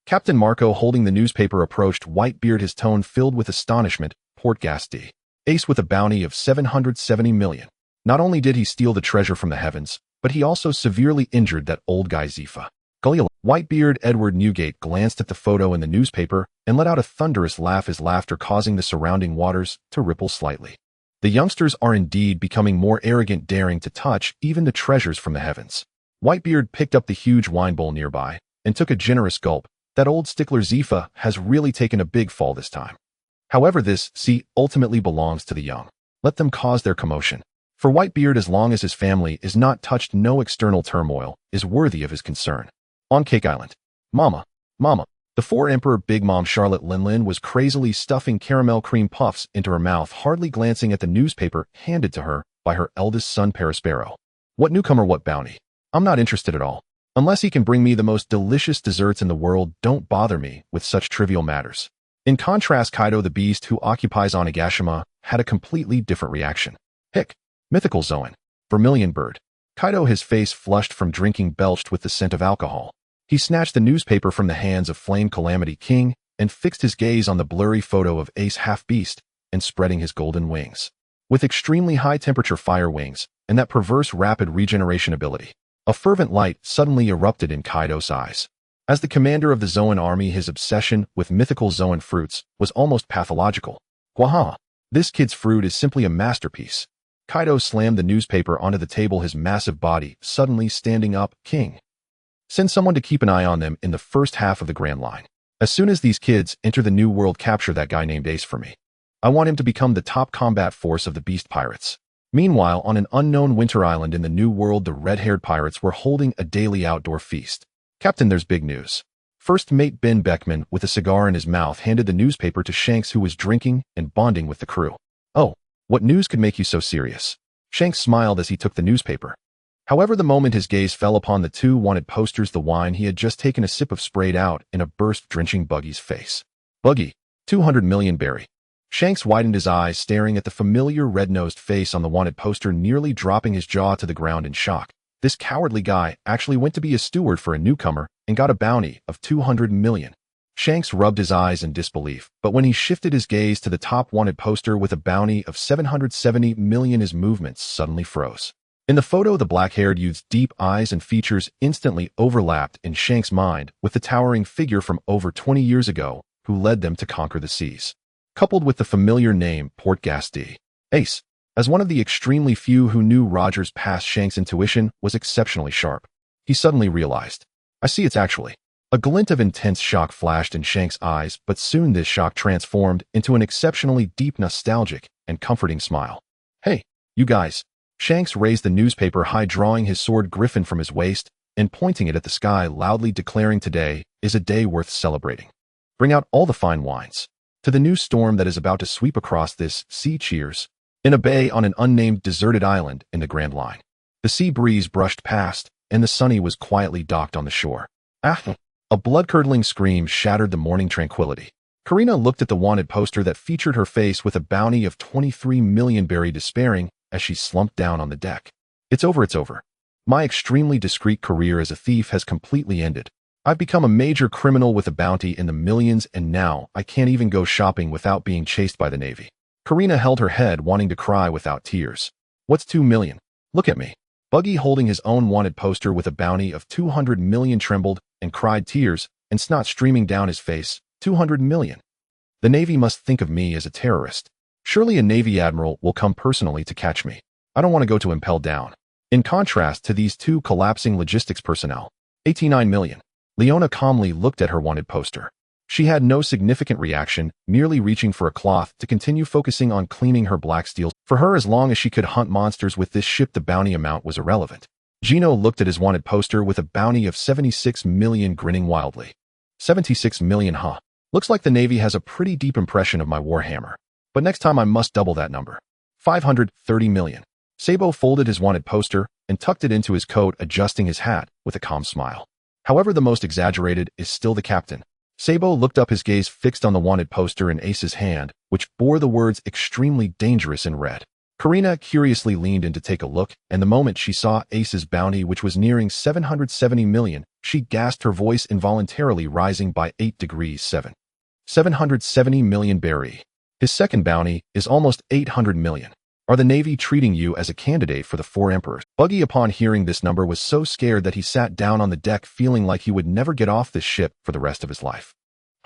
Captain Marco, holding the newspaper, approached Whitebeard, his tone filled with astonishment. Portgas D. Ace with a bounty of 770 million. Not only did he steal the treasure from the heavens, but he also severely injured that old guy Zifa. Whitebeard Edward Newgate glanced at the photo in the newspaper and let out a thunderous laugh, his laughter causing the surrounding waters to ripple slightly. The youngsters are indeed becoming more arrogant, daring to touch even the treasures from the heavens. Whitebeard picked up the huge wine bowl nearby and took a generous gulp. That old stickler Zifa has really taken a big fall this time. However, this sea ultimately belongs to the young. Let them cause their commotion. For Whitebeard, as long as his family is not touched, no external turmoil is worthy of his concern. On Cake Island. Mama. The 4 Emperor Big Mom Charlotte Linlin was crazily stuffing caramel cream puffs into her mouth, hardly glancing at the newspaper handed to her by her eldest son Perispero. What newcomer, what bounty? I'm not interested at all. Unless he can bring me the most delicious desserts in the world, don't bother me with such trivial matters. In contrast, Kaido the Beast, who occupies Onigashima, had a completely different reaction. Hick. Mythical Zoan. Vermilion Bird. Kaido, his face flushed from drinking, belched with the scent of alcohol. He snatched the newspaper from the hands of Flame Calamity King and fixed his gaze on the blurry photo of Ace Half-Beast and spreading his golden wings. With extremely high-temperature fire wings and that perverse rapid regeneration ability, a fervent light suddenly erupted in Kaido's eyes. As the commander of the Zoan army, his obsession with mythical Zoan fruits was almost pathological. Waha! This kid's fruit is simply a masterpiece. Kaido slammed the newspaper onto the table, his massive body suddenly standing up. King. Send someone to keep an eye on them in the first half of the Grand Line. As soon as these kids enter the New World, capture that guy named Ace for me. I want him to become the top combat force of the Beast Pirates. Meanwhile, on an unknown winter island in the New World, the red-haired pirates were holding a daily outdoor feast. Captain, there's big news. First Mate Ben Beckman, with a cigar in his mouth, handed the newspaper to Shanks, who was drinking and bonding with the crew. Oh, what news could make you so serious? Shanks smiled as he took the newspaper. However, the moment his gaze fell upon the 2 wanted posters, the wine he had just taken a sip of sprayed out in a burst, drenching Buggy's face. Buggy, 200 million berry. Shanks widened his eyes, staring at the familiar red-nosed face on the wanted poster, nearly dropping his jaw to the ground in shock. This cowardly guy actually went to be a steward for a newcomer and got a bounty of 200 million. Shanks rubbed his eyes in disbelief, but when he shifted his gaze to the top wanted poster with a bounty of 770 million, his movements suddenly froze. In the photo, the black-haired youth's deep eyes and features instantly overlapped in Shanks' mind with the towering figure from over 20 years ago who led them to conquer the seas. Coupled with the familiar name Portgas D. Ace. As one of the extremely few who knew Roger's past, Shanks' intuition was exceptionally sharp. He suddenly realized, I see, it's actually. A glint of intense shock flashed in Shanks' eyes, but soon this shock transformed into an exceptionally deep, nostalgic, and comforting smile. Hey, you guys. Shanks raised the newspaper high, drawing his sword Griffin from his waist and pointing it at the sky, loudly declaring, today is a day worth celebrating. Bring out all the fine wines. To the new storm that is about to sweep across this sea, cheers. In a bay on an unnamed deserted island in the Grand Line, the sea breeze brushed past, and the Sunny was quietly docked on the shore. Ah! A blood-curdling scream shattered the morning tranquility. Karina looked at the wanted poster that featured her face with a bounty of 23 million berry, despairing as she slumped down on the deck. It's over. My extremely discreet career as a thief has completely ended. I've become a major criminal with a bounty in the millions, and now I can't even go shopping without being chased by the Navy. Karina held her head, wanting to cry without tears. What's 2 million? Look at me. Buggy, holding his own wanted poster with a bounty of 200 million, trembled and cried, tears and snot streaming down his face. 200 million. The Navy must think of me as a terrorist. Surely a Navy admiral will come personally to catch me. I don't want to go to impel down. In contrast to these 2 collapsing logistics personnel. 89 million. Leona calmly looked at her wanted poster. She had no significant reaction, merely reaching for a cloth to continue focusing on cleaning her black steel. For her, as long as she could hunt monsters with this ship, the bounty amount was irrelevant. Gino looked at his wanted poster with a bounty of 76 million, grinning wildly. 76 million, huh? Looks like the Navy has a pretty deep impression of my Warhammer. But next time I must double that number. 530 million. Sabo folded his wanted poster and tucked it into his coat, adjusting his hat with a calm smile. However, the most exaggerated is still the captain. Sabo looked up, his gaze fixed on the wanted poster in Ace's hand, which bore the words "extremely dangerous" in red. Karina curiously leaned in to take a look, and the moment she saw Ace's bounty, which was nearing 770 million, she gasped, her voice involuntarily rising by 8 degrees 7. 770 million berry. His second bounty is almost 800 million. Are the Navy treating you as a candidate for the 4 emperors? Buggy, upon hearing this number, was so scared that he sat down on the deck, feeling like he would never get off this ship for the rest of his life.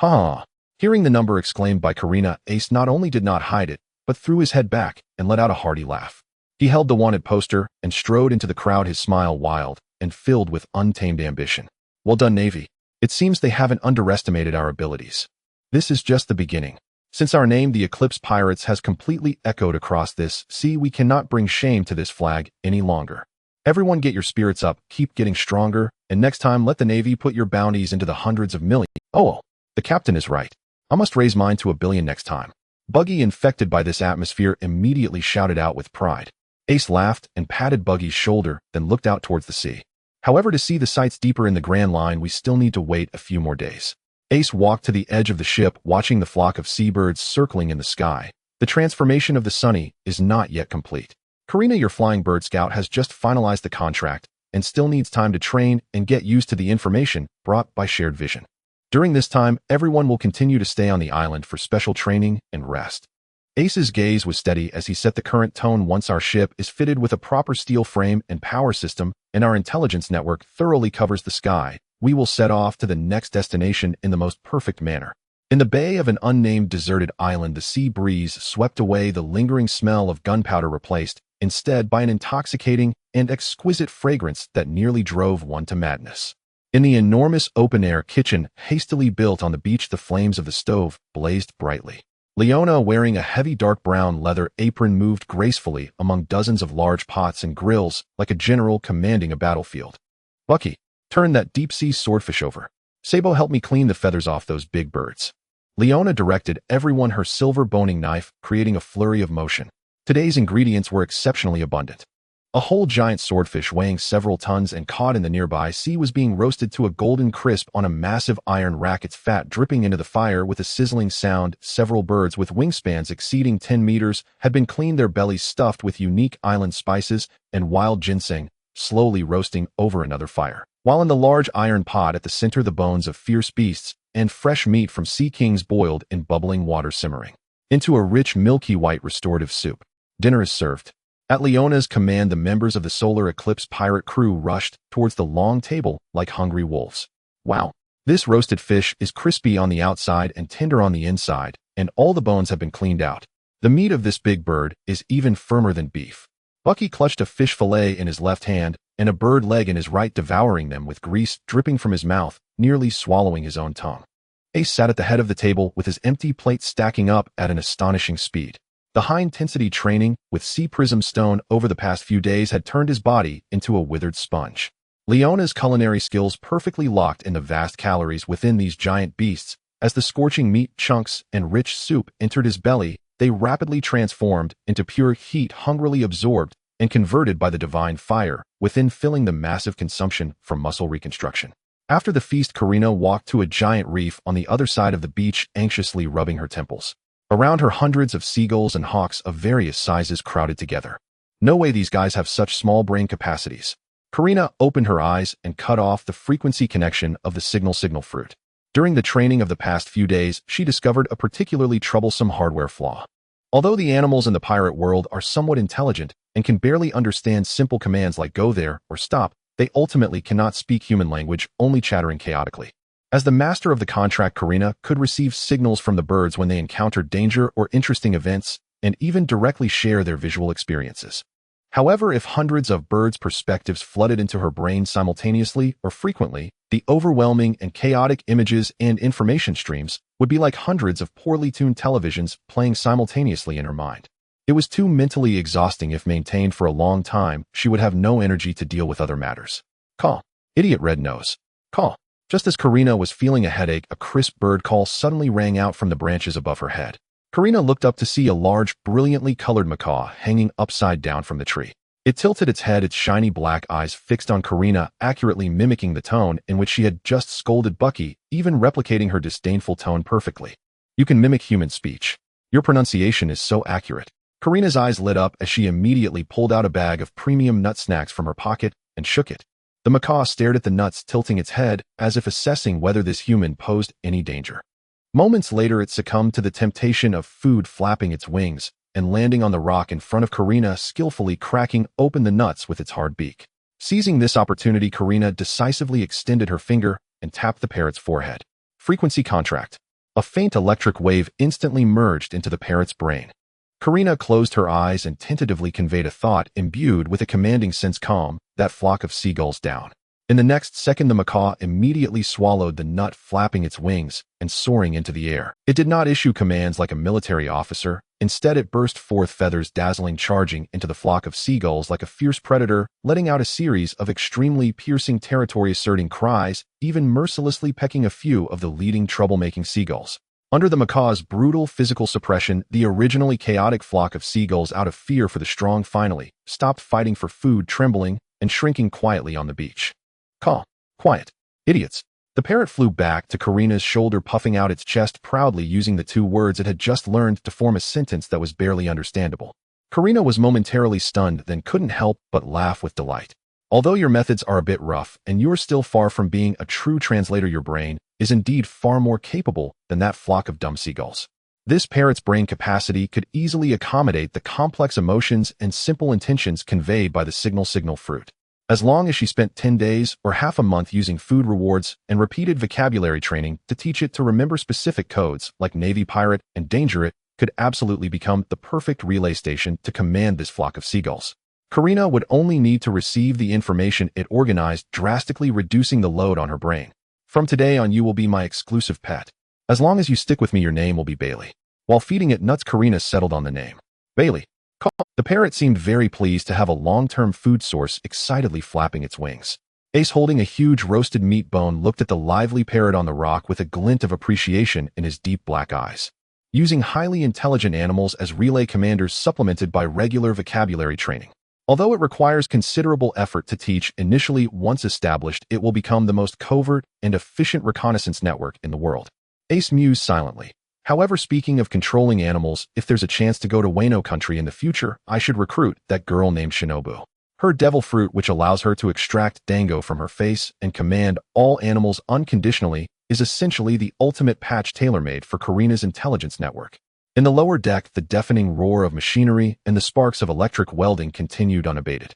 Ha! Hearing the number exclaimed by Karina, Ace not only did not hide it, but threw his head back and let out a hearty laugh. He held the wanted poster and strode into the crowd, his smile wild and filled with untamed ambition. Well done, Navy. It seems they haven't underestimated our abilities. This is just the beginning. Since our name, the Eclipse Pirates, has completely echoed across this sea, we cannot bring shame to this flag any longer. Everyone get your spirits up, keep getting stronger, and next time let the Navy put your bounties into the hundreds of millions. Oh, the captain is right. I must raise mine to 1 billion next time. Buggy, infected by this atmosphere, immediately shouted out with pride. Ace laughed and patted Buggy's shoulder, then looked out towards the sea. However, to see the sights deeper in the Grand Line, we still need to wait a few more days. Ace walked to the edge of the ship, watching the flock of seabirds circling in the sky. The transformation of the Sunny is not yet complete. Karina, your flying bird scout, has just finalized the contract and still needs time to train and get used to the information brought by shared vision. During this time, everyone will continue to stay on the island for special training and rest. Ace's gaze was steady as he set the current tone. Once our ship is fitted with a proper steel frame and power system, and our intelligence network thoroughly covers the sky, we will set off to the next destination in the most perfect manner. In the bay of an unnamed deserted island, the sea breeze swept away the lingering smell of gunpowder, replaced instead by an intoxicating and exquisite fragrance that nearly drove one to madness. In the enormous open-air kitchen hastily built on the beach, the flames of the stove blazed brightly. Leona, wearing a heavy dark brown leather apron, moved gracefully among dozens of large pots and grills like a general commanding a battlefield. Bucky, turn that deep-sea swordfish over. Sabo, help me clean the feathers off those big birds. Leona directed everyone her silver boning knife, creating a flurry of motion. Today's ingredients were exceptionally abundant. A whole giant swordfish weighing several tons and caught in the nearby sea was being roasted to a golden crisp on a massive iron rack, its fat dripping into the fire with a sizzling sound. Several birds with wingspans exceeding 10 meters had been cleaned, their bellies stuffed with unique island spices and wild ginseng, slowly roasting over another fire. While in the large iron pot at the center, the bones of fierce beasts and fresh meat from sea kings boiled in bubbling water, simmering into a rich milky white restorative soup. Dinner is served. At Leona's command, the members of the Solar Eclipse pirate crew rushed towards the long table like hungry wolves. Wow! This roasted fish is crispy on the outside and tender on the inside, and all the bones have been cleaned out. The meat of this big bird is even firmer than beef. Bucky clutched a fish fillet in his left hand and a bird leg in his right, devouring them with grease dripping from his mouth, nearly swallowing his own tongue. Ace sat at the head of the table with his empty plate stacking up at an astonishing speed. The high-intensity training with sea prism stone over the past few days had turned his body into a withered sponge. Leona's culinary skills perfectly locked in the vast calories within these giant beasts. As the scorching meat chunks and rich soup entered his belly, they rapidly transformed into pure heat, hungrily absorbed and converted by the divine fire within, filling the massive consumption for muscle reconstruction. After the feast, Karina walked to a giant reef on the other side of the beach, anxiously rubbing her temples. Around her, hundreds of seagulls and hawks of various sizes crowded together. No way these guys have such small brain capacities. Karina opened her eyes and cut off the frequency connection of the signal fruit. During the training of the past few days, she discovered a particularly troublesome hardware flaw. Although the animals in the pirate world are somewhat intelligent and can barely understand simple commands like go there or stop, they ultimately cannot speak human language, only chattering chaotically. As the master of the contract, Karina could receive signals from the birds when they encountered danger or interesting events, and even directly share their visual experiences. However, if hundreds of birds' perspectives flooded into her brain simultaneously or frequently, The overwhelming and chaotic images and information streams would be like hundreds of poorly tuned televisions playing simultaneously in her mind. It was too mentally exhausting. If maintained for a long time, she would have no energy to deal with other matters. Call. Idiot red nose. Call. Just as Karina was feeling a headache, a crisp bird call suddenly rang out from the branches above her head. Karina looked up to see a large, brilliantly colored macaw hanging upside down from the tree. It tilted its head, its shiny black eyes fixed on Karina, accurately mimicking the tone in which she had just scolded Bucky, even replicating her disdainful tone perfectly. You can mimic human speech. Your pronunciation is so accurate. Karina's eyes lit up as she immediately pulled out a bag of premium nut snacks from her pocket and shook it. The macaw stared at the nuts, tilting its head as if assessing whether this human posed any danger. Moments later, it succumbed to the temptation of food, flapping its wings and landing on the rock in front of Karina, skillfully cracking open the nuts with its hard beak. Seizing this opportunity, Karina decisively extended her finger and tapped the parrot's forehead. Frequency contract. A faint electric wave instantly merged into the parrot's brain. Karina closed her eyes and tentatively conveyed a thought imbued with a commanding sense. Calm that flock of seagulls down. In the next second, the macaw immediately swallowed the nut, flapping its wings and soaring into the air. It did not issue commands like a military officer. Instead, it burst forth, feathers dazzling, charging into the flock of seagulls like a fierce predator, letting out a series of extremely piercing, territory-asserting cries, even mercilessly pecking a few of the leading troublemaking seagulls. Under the macaw's brutal physical suppression, the originally chaotic flock of seagulls, out of fear for the strong, finally stopped fighting for food, trembling and shrinking quietly on the beach. Calm. Quiet. Idiots. The parrot flew back to Karina's shoulder, puffing out its chest proudly, using the two words it had just learned to form a sentence that was barely understandable. Karina was momentarily stunned, then couldn't help but laugh with delight. Although your methods are a bit rough and you're still far from being a true translator, your brain is indeed far more capable than that flock of dumb seagulls. This parrot's brain capacity could easily accommodate the complex emotions and simple intentions conveyed by the signal fruit. As long as she spent 10 days or half a month using food rewards and repeated vocabulary training to teach it to remember specific codes like Navy Pirate and Danger, it could absolutely become the perfect relay station to command this flock of seagulls. Karina would only need to receive the information it organized, drastically reducing the load on her brain. From today on, you will be my exclusive pet. As long as you stick with me, your name will be Bailey. While feeding it nuts, Karina settled on the name. Bailey. The parrot seemed very pleased to have a long-term food source, excitedly flapping its wings. Ace, holding a huge roasted meat bone, looked at the lively parrot on the rock with a glint of appreciation in his deep black eyes. Using highly intelligent animals as relay commanders, supplemented by regular vocabulary training. Although it requires considerable effort to teach initially, once established, it will become the most covert and efficient reconnaissance network in the world. Ace mused silently. However, speaking of controlling animals, if there's a chance to go to Wano country in the future, I should recruit that girl named Shinobu. Her devil fruit, which allows her to extract dango from her face and command all animals unconditionally, is essentially the ultimate patch tailor-made for Karina's intelligence network. In the lower deck, the deafening roar of machinery and the sparks of electric welding continued unabated.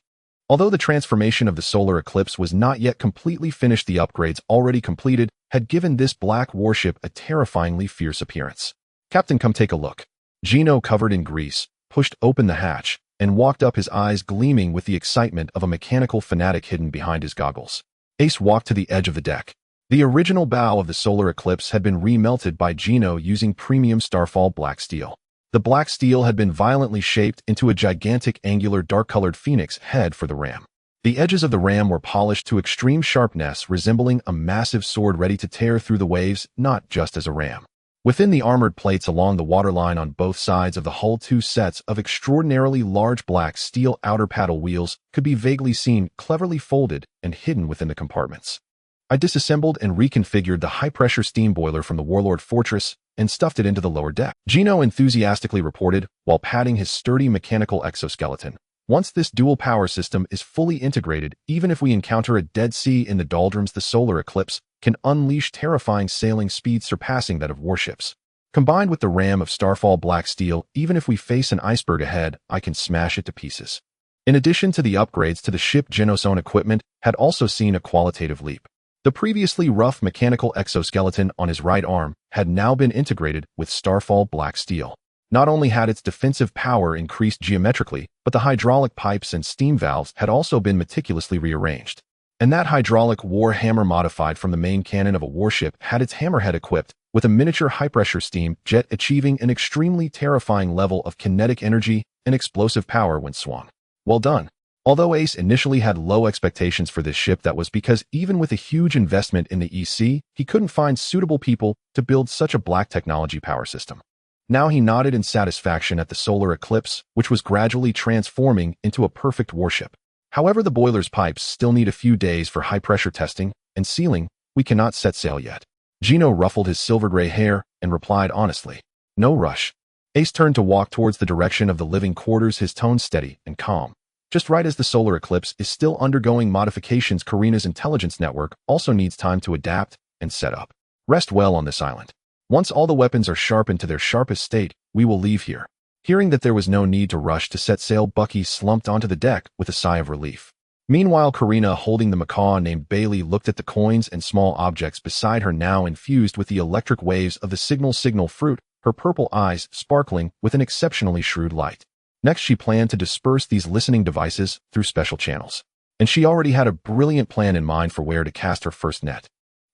Although the transformation of the solar eclipse was not yet completely finished, the upgrades already completed had given this black warship a terrifyingly fierce appearance. Captain, come take a look. Gino, covered in grease, pushed open the hatch and walked up, his eyes gleaming with the excitement of a mechanical fanatic hidden behind his goggles. Ace walked to the edge of the deck. The original bow of the solar eclipse had been remelted by Gino using premium Starfall black steel. The black steel had been violently shaped into a gigantic angular dark-colored phoenix head for the ram. The edges of the ram were polished to extreme sharpness, resembling a massive sword ready to tear through the waves, not just as a ram. Within the armored plates along the waterline on both sides of the hull, 2 sets of extraordinarily large black steel outer paddle wheels could be vaguely seen, cleverly folded and hidden within the compartments. I disassembled and reconfigured the high-pressure steam boiler from the Warlord Fortress and stuffed it into the lower deck, Gino enthusiastically reported while patting his sturdy mechanical exoskeleton. Once this dual power system is fully integrated, even if we encounter a dead sea in the doldrums, the solar eclipse can unleash terrifying sailing speeds surpassing that of warships. Combined with the ram of Starfall black steel, even if we face an iceberg ahead, I can smash it to pieces. In addition to the upgrades to the ship, Gino's own equipment had also seen a qualitative leap. The previously rough mechanical exoskeleton on his right arm had now been integrated with Starfall black steel. Not only had its defensive power increased geometrically, but the hydraulic pipes and steam valves had also been meticulously rearranged. And that hydraulic war hammer modified from the main cannon of a warship had its hammerhead equipped with a miniature high-pressure steam jet achieving an extremely terrifying level of kinetic energy and explosive power when swung. Well done. Although Ace initially had low expectations for this ship, that was because even with a huge investment in the EC, he couldn't find suitable people to build such a black technology power system. Now he nodded in satisfaction at the solar eclipse, which was gradually transforming into a perfect warship. However, the boiler's pipes still need a few days for high-pressure testing and sealing. We cannot set sail yet. Gino ruffled his silver-gray hair and replied honestly, "No rush." Ace turned to walk towards the direction of the living quarters, his tone steady and calm. Just right as the solar eclipse is still undergoing modifications, Karina's intelligence network also needs time to adapt and set up. Rest well on this island. Once all the weapons are sharpened to their sharpest state, we will leave here. Hearing that there was no need to rush to set sail, Bucky slumped onto the deck with a sigh of relief. Meanwhile, Karina, holding the macaw named Bailey, looked at the coins and small objects beside her, now infused with the electric waves of the signal fruit, her purple eyes sparkling with an exceptionally shrewd light. Next, she planned to disperse these listening devices through special channels. And she already had a brilliant plan in mind for where to cast her first net.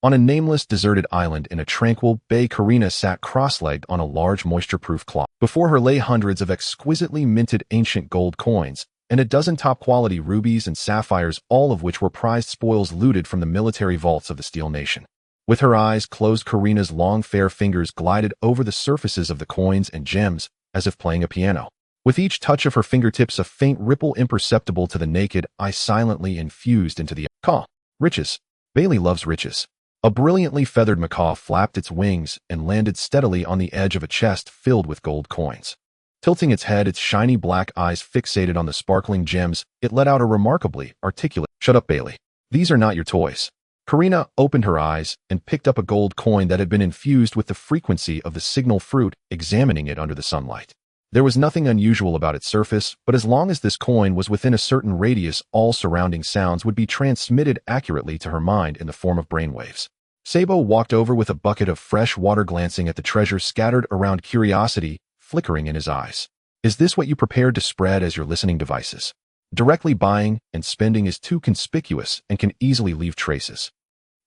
On a nameless, deserted island in a tranquil bay, Karina sat cross-legged on a large moisture-proof cloth. Before her lay hundreds of exquisitely minted ancient gold coins and a dozen top-quality rubies and sapphires, all of which were prized spoils looted from the military vaults of the Steel Nation. With her eyes closed, Karina's long, fair fingers glided over the surfaces of the coins and gems as if playing a piano. With each touch of her fingertips, a faint ripple imperceptible to the naked eye silently infused into the macaw. Riches. Bailey loves riches. A brilliantly feathered macaw flapped its wings and landed steadily on the edge of a chest filled with gold coins. Tilting its head, its shiny black eyes fixated on the sparkling gems, it let out a remarkably articulate, "Shut up, Bailey. These are not your toys." Karina opened her eyes and picked up a gold coin that had been infused with the frequency of the signal fruit, examining it under the sunlight. There was nothing unusual about its surface, but as long as this coin was within a certain radius, all surrounding sounds would be transmitted accurately to her mind in the form of brainwaves. Sabo walked over with a bucket of fresh water, glancing at the treasure scattered around, curiosity flickering in his eyes. "Is this what you prepared to spread as your listening devices? Directly buying and spending is too conspicuous and can easily leave traces."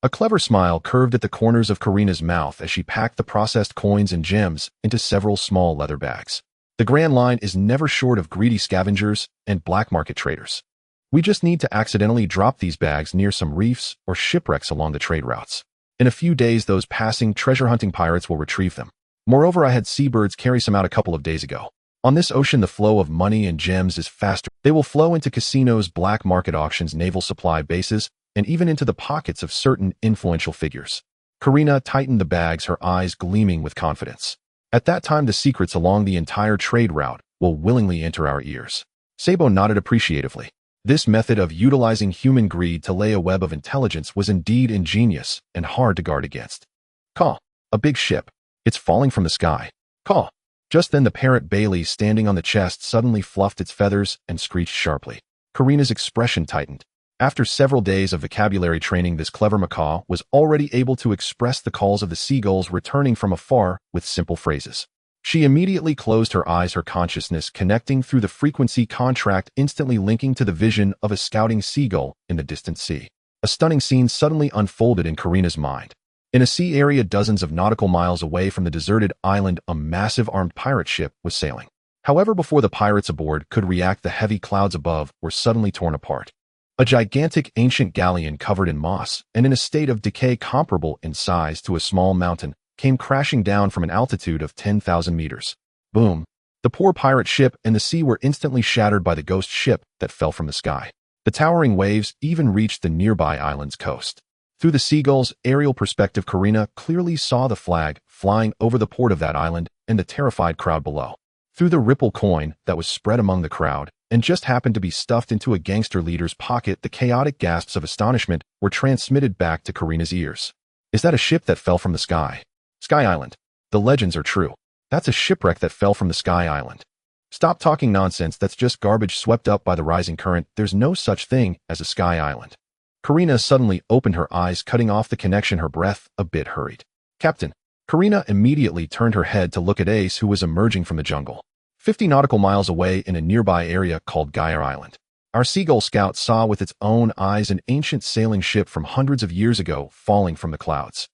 A clever smile curved at the corners of Karina's mouth as she packed the processed coins and gems into several small leather bags. "The Grand Line is never short of greedy scavengers and black market traders. We just need to accidentally drop these bags near some reefs or shipwrecks along the trade routes. In a few days, those passing treasure-hunting pirates will retrieve them. Moreover, I had seabirds carry some out a couple of days ago. On this ocean, the flow of money and gems is faster. They will flow into casinos, black market auctions, naval supply bases, and even into the pockets of certain influential figures." Karina tightened the bags, her eyes gleaming with confidence. "At that time, the secrets along the entire trade route will willingly enter our ears." Sabo nodded appreciatively. This method of utilizing human greed to lay a web of intelligence was indeed ingenious and hard to guard against. "Caw. A big ship. It's falling from the sky. Caw." Just then, the parrot Bailey, standing on the chest, suddenly fluffed its feathers and screeched sharply. Karina's expression tightened. After several days of vocabulary training, this clever macaw was already able to express the calls of the seagulls returning from afar with simple phrases. She immediately closed her eyes, her consciousness connecting through the frequency contract, instantly linking to the vision of a scouting seagull in the distant sea. A stunning scene suddenly unfolded in Karina's mind. In a sea area dozens of nautical miles away from the deserted island, a massive armed pirate ship was sailing. However, before the pirates aboard could react, the heavy clouds above were suddenly torn apart. A gigantic ancient galleon covered in moss and in a state of decay comparable in size to a small mountain came crashing down from an altitude of 10,000 meters. Boom! The poor pirate ship and the sea were instantly shattered by the ghost ship that fell from the sky. The towering waves even reached the nearby island's coast. Through the seagull's aerial perspective, Karina clearly saw the flag flying over the port of that island and the terrified crowd below. Through the ripple coin that was spread among the crowd and just happened to be stuffed into a gangster leader's pocket, the chaotic gasps of astonishment were transmitted back to Karina's ears. "Is that a ship that fell from the sky? Sky Island. The legends are true. That's a shipwreck that fell from the Sky Island. Stop talking nonsense. That's just garbage swept up by the rising current. There's no such thing as a Sky Island." Karina suddenly opened her eyes, cutting off the connection, her breath a bit hurried. "Captain." Karina immediately turned her head to look at Ace, who was emerging from the jungle, 50 nautical miles away in a nearby area called Gyre Island. Our Seagull Scout saw with its own eyes an ancient sailing ship from hundreds of years ago falling from the clouds.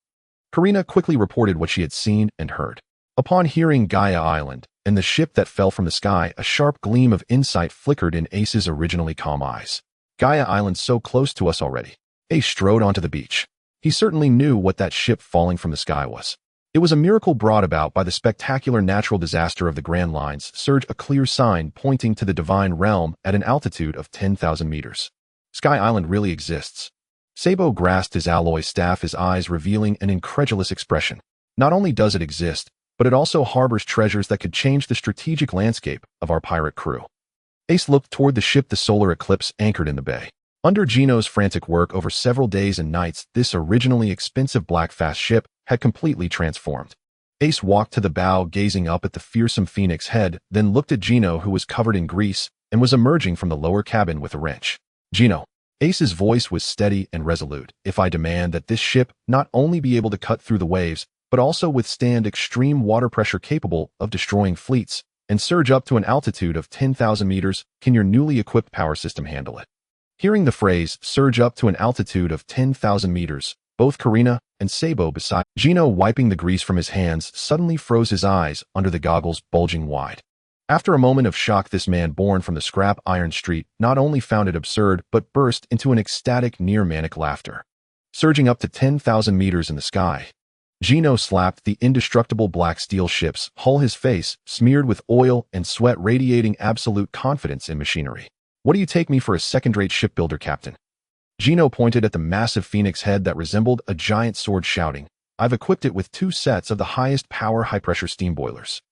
Karina quickly reported what she had seen and heard. Upon hearing Gaia Island and the ship that fell from the sky, a sharp gleam of insight flickered in Ace's originally calm eyes. Gaia Island so close to us already. Ace strode onto the beach. He certainly knew what that ship falling from the sky was. It was a miracle brought about by the spectacular natural disaster of the Grand Line's surge, a clear sign pointing to the divine realm at an altitude of 10,000 meters. Sky Island really exists. Sabo grasped his alloy staff, his eyes revealing an incredulous expression. Not only does it exist, but it also harbors treasures that could change the strategic landscape of our pirate crew. Ace looked toward the ship, the Solar Eclipse, anchored in the bay. Under Gino's frantic work over several days and nights, this originally expensive black fast ship had completely transformed. Ace walked to the bow, gazing up at the fearsome phoenix head, then looked at Gino, who was covered in grease and was emerging from the lower cabin with a wrench. Gino. Ace's voice was steady and resolute. If I demand that this ship not only be able to cut through the waves, but also withstand extreme water pressure capable of destroying fleets and surge up to an altitude of 10,000 meters, can your newly equipped power system handle it? Hearing the phrase, surge up to an altitude of 10,000 meters, both Karina and Sabo beside Gino, wiping the grease from his hands, suddenly froze, his eyes under the goggles bulging wide. After a moment of shock, this man born from the scrap iron street not only found it absurd, but burst into an ecstatic, near-manic laughter. Surging up to 10,000 meters in the sky, Gino slapped the indestructible black steel ship's hull, his face smeared with oil and sweat, radiating absolute confidence in machinery. What do you take me for, a second-rate shipbuilder, Captain? Gino pointed at the massive phoenix head that resembled a giant sword, shouting, I've equipped it with 2 sets of the highest power high-pressure steam boilers,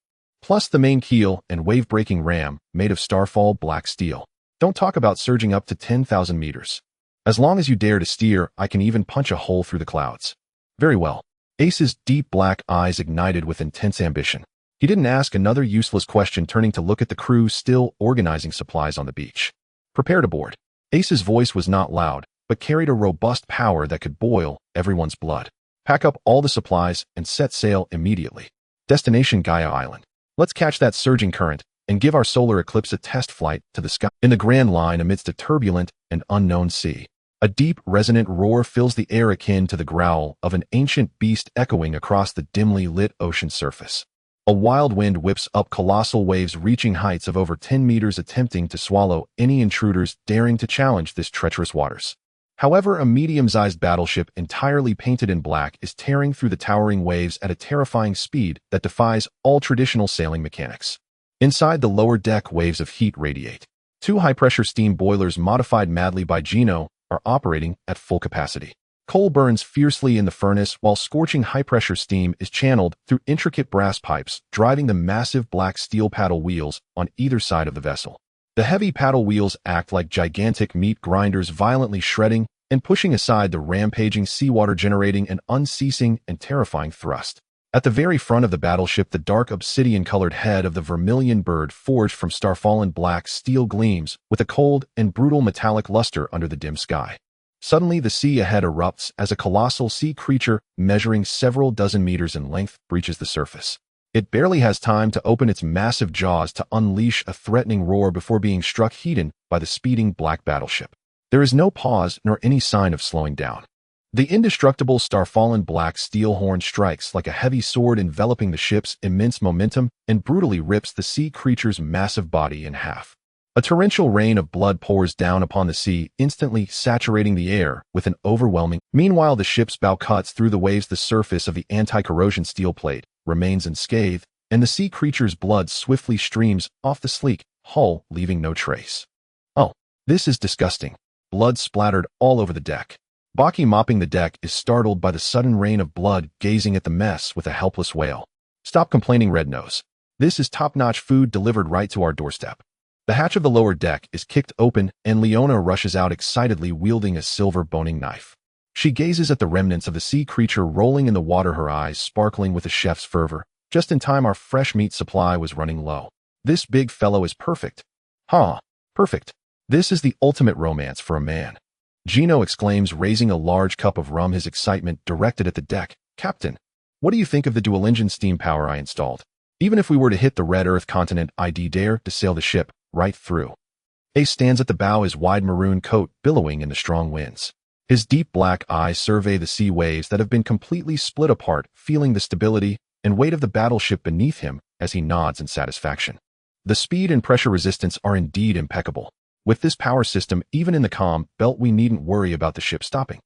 plus the main keel and wave-breaking ram made of Starfall black steel. Don't talk about surging up to 10,000 meters. As long as you dare to steer, I can even punch a hole through the clouds. Very well. Ace's deep black eyes ignited with intense ambition. He didn't ask another useless question, turning to look at the crew still organizing supplies on the beach. Prepare to board. Ace's voice was not loud, but carried a robust power that could boil everyone's blood. Pack up all the supplies and set sail immediately. Destination Gaia Island. Let's catch that surging current and give our solar eclipse a test flight to the sky. In the Grand Line, amidst a turbulent and unknown sea, a deep, resonant roar fills the air, akin to the growl of an ancient beast echoing across the dimly lit ocean surface. A wild wind whips up colossal waves reaching heights of over 10 meters, attempting to swallow any intruders daring to challenge this treacherous waters. However, a medium-sized battleship entirely painted in black is tearing through the towering waves at a terrifying speed that defies all traditional sailing mechanics. Inside the lower deck, waves of heat radiate. 2 high-pressure steam boilers, modified madly by Gino, are operating at full capacity. Coal burns fiercely in the furnace, while scorching high-pressure steam is channeled through intricate brass pipes, driving the massive black steel paddle wheels on either side of the vessel. The heavy paddle wheels act like gigantic meat grinders, violently shredding and pushing aside the rampaging seawater, generating an unceasing and terrifying thrust. At the very front of the battleship, the dark obsidian-colored head of the Vermilion Bird, forged from starfallen black steel, gleams with a cold and brutal metallic luster under the dim sky. Suddenly, the sea ahead erupts as a colossal sea creature measuring several dozen meters in length breaches the surface. It barely has time to open its massive jaws to unleash a threatening roar before being struck head-on by the speeding black battleship. There is no pause nor any sign of slowing down. The indestructible starfallen black steel horn strikes like a heavy sword, enveloping the ship's immense momentum and brutally rips the sea creature's massive body in half. A torrential rain of blood pours down upon the sea, instantly saturating the air with an overwhelming. Meanwhile, the ship's bow cuts through the waves. The surface of the anti-corrosion steel plate remains unscathed, and the sea creature's blood swiftly streams off the sleek hull, leaving no trace. Oh, this is disgusting. Blood splattered all over the deck. Baki, mopping the deck, is startled by the sudden rain of blood, gazing at the mess with a helpless wail. Stop complaining, Red Nose. This is top-notch food delivered right to our doorstep. The hatch of the lower deck is kicked open, and Leona rushes out excitedly, wielding a silver boning knife. She gazes at the remnants of the sea creature rolling in the water, her eyes sparkling with a chef's fervor. Just in time, our fresh meat supply was running low. This big fellow is perfect. Perfect. This is the ultimate romance for a man. Gino exclaims, raising a large cup of rum, his excitement directed at the deck. Captain, what do you think of the dual-engine steam power I installed? Even if we were to hit the Red Earth continent, I'd dare to sail the ship right through. Ace stands at the bow, his wide maroon coat billowing in the strong winds. His deep black eyes survey the sea waves that have been completely split apart, feeling the stability and weight of the battleship beneath him as he nods in satisfaction. The speed and pressure resistance are indeed impeccable. With this power system, even in the calm belt, we needn't worry about the ship stopping.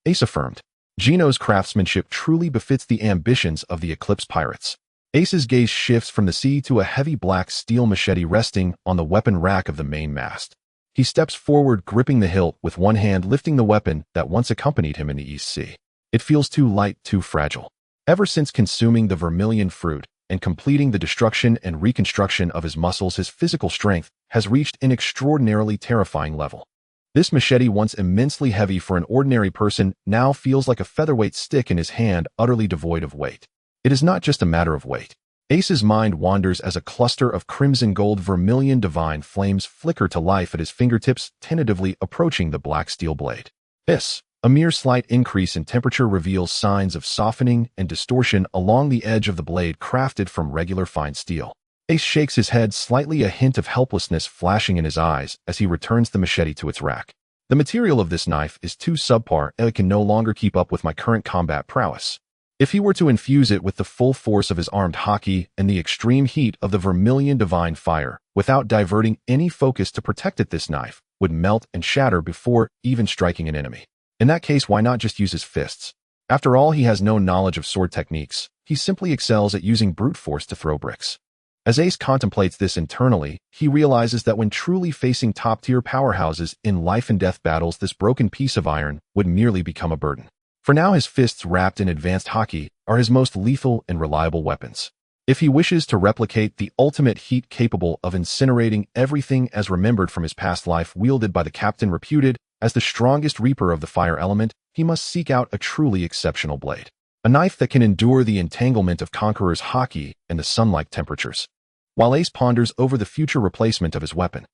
Ace affirmed. Gino's craftsmanship truly befits the ambitions of the Eclipse Pirates. Ace's gaze shifts from the sea to a heavy black steel machete resting on the weapon rack of the main mast. He steps forward, gripping the hilt with one hand, lifting the weapon that once accompanied him in the East Sea. It feels too light, too fragile. Ever since consuming the vermilion fruit and completing the destruction and reconstruction of his muscles, his physical strength has reached an extraordinarily terrifying level. This machete, once immensely heavy for an ordinary person, now feels like a featherweight stick in his hand, utterly devoid of weight. It is not just a matter of weight. Ace's mind wanders as a cluster of crimson gold vermilion divine flames flicker to life at his fingertips, tentatively approaching the black steel blade. A mere slight increase in temperature reveals signs of softening and distortion along the edge of the blade crafted from regular fine steel. Ace shakes his head slightly, a hint of helplessness flashing in his eyes as he returns the machete to its rack. The material of this knife is too subpar, and it can no longer keep up with my current combat prowess. If he were to infuse it with the full force of his armed haki and the extreme heat of the Vermilion Divine Fire, without diverting any focus to protect it, this knife would melt and shatter before even striking an enemy. In that case, why not just use his fists? After all, he has no knowledge of sword techniques. He simply excels at using brute force to throw bricks. As Ace contemplates this internally, he realizes that when truly facing top-tier powerhouses in life-and-death battles, this broken piece of iron would merely become a burden. For now, his fists wrapped in advanced haki are his most lethal and reliable weapons. If he wishes to replicate the ultimate heat capable of incinerating everything as remembered from his past life, wielded by the captain reputed as the strongest reaper of the fire element, he must seek out a truly exceptional blade. A knife that can endure the entanglement of Conqueror's haki and the sun-like temperatures. While Ace ponders over the future replacement of his weapon.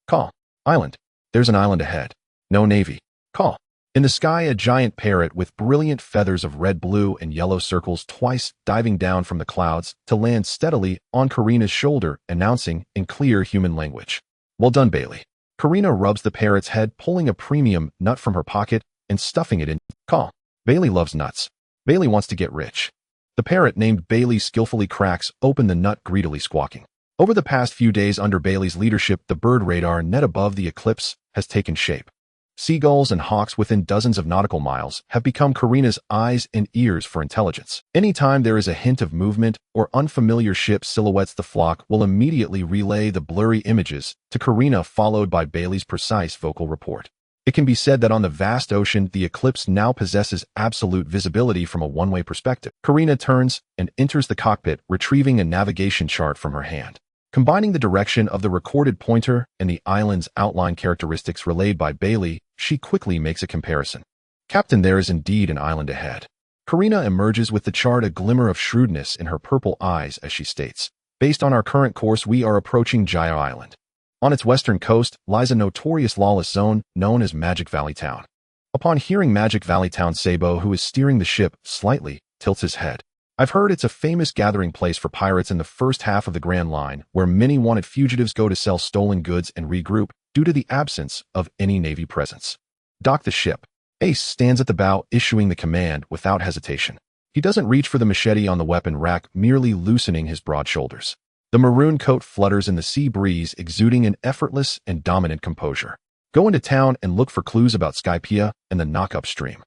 Call. Island. There's an island ahead. No navy. Call. In the sky, a giant parrot with brilliant feathers of red, blue, and yellow circles twice diving down from the clouds to land steadily on Karina's shoulder, announcing in clear human language. Well done, Bailey. Karina rubs the parrot's head, pulling a premium nut from her pocket and stuffing it in. Call. Bailey loves nuts. Bailey wants to get rich. The parrot named Bailey skillfully cracks open the nut, greedily squawking. Over the past few days under Bailey's leadership, the bird radar net above the Eclipse has taken shape. Seagulls and hawks within dozens of nautical miles have become Karina's eyes and ears for intelligence. Anytime there is a hint of movement or unfamiliar ship silhouettes, the flock will immediately relay the blurry images to Karina, followed by Bailey's precise vocal report. It can be said that on the vast ocean, the Eclipse now possesses absolute visibility from a one-way perspective. Karina turns and enters the cockpit, retrieving a navigation chart from her hand. Combining the direction of the recorded pointer and the island's outline characteristics relayed by Bailey, she quickly makes a comparison. Captain, there is indeed an island ahead. Karina emerges with the chart, a glimmer of shrewdness in her purple eyes as she states, based on our current course, we are approaching Jaya Island. On its western coast lies a notorious lawless zone known as Magic Valley Town. Upon hearing Magic Valley Town, Sabo, who is steering the ship, slightly tilts his head. I've heard it's a famous gathering place for pirates in the first half of the Grand Line, where many wanted fugitives go to sell stolen goods and regroup due to the absence of any Navy presence. Dock the ship. Ace stands at the bow, issuing the command without hesitation. He doesn't reach for the machete on the weapon rack, merely loosening his broad shoulders. The maroon coat flutters in the sea breeze, exuding an effortless and dominant composure. Go into town and look for clues about Skypea and the knock-up stream.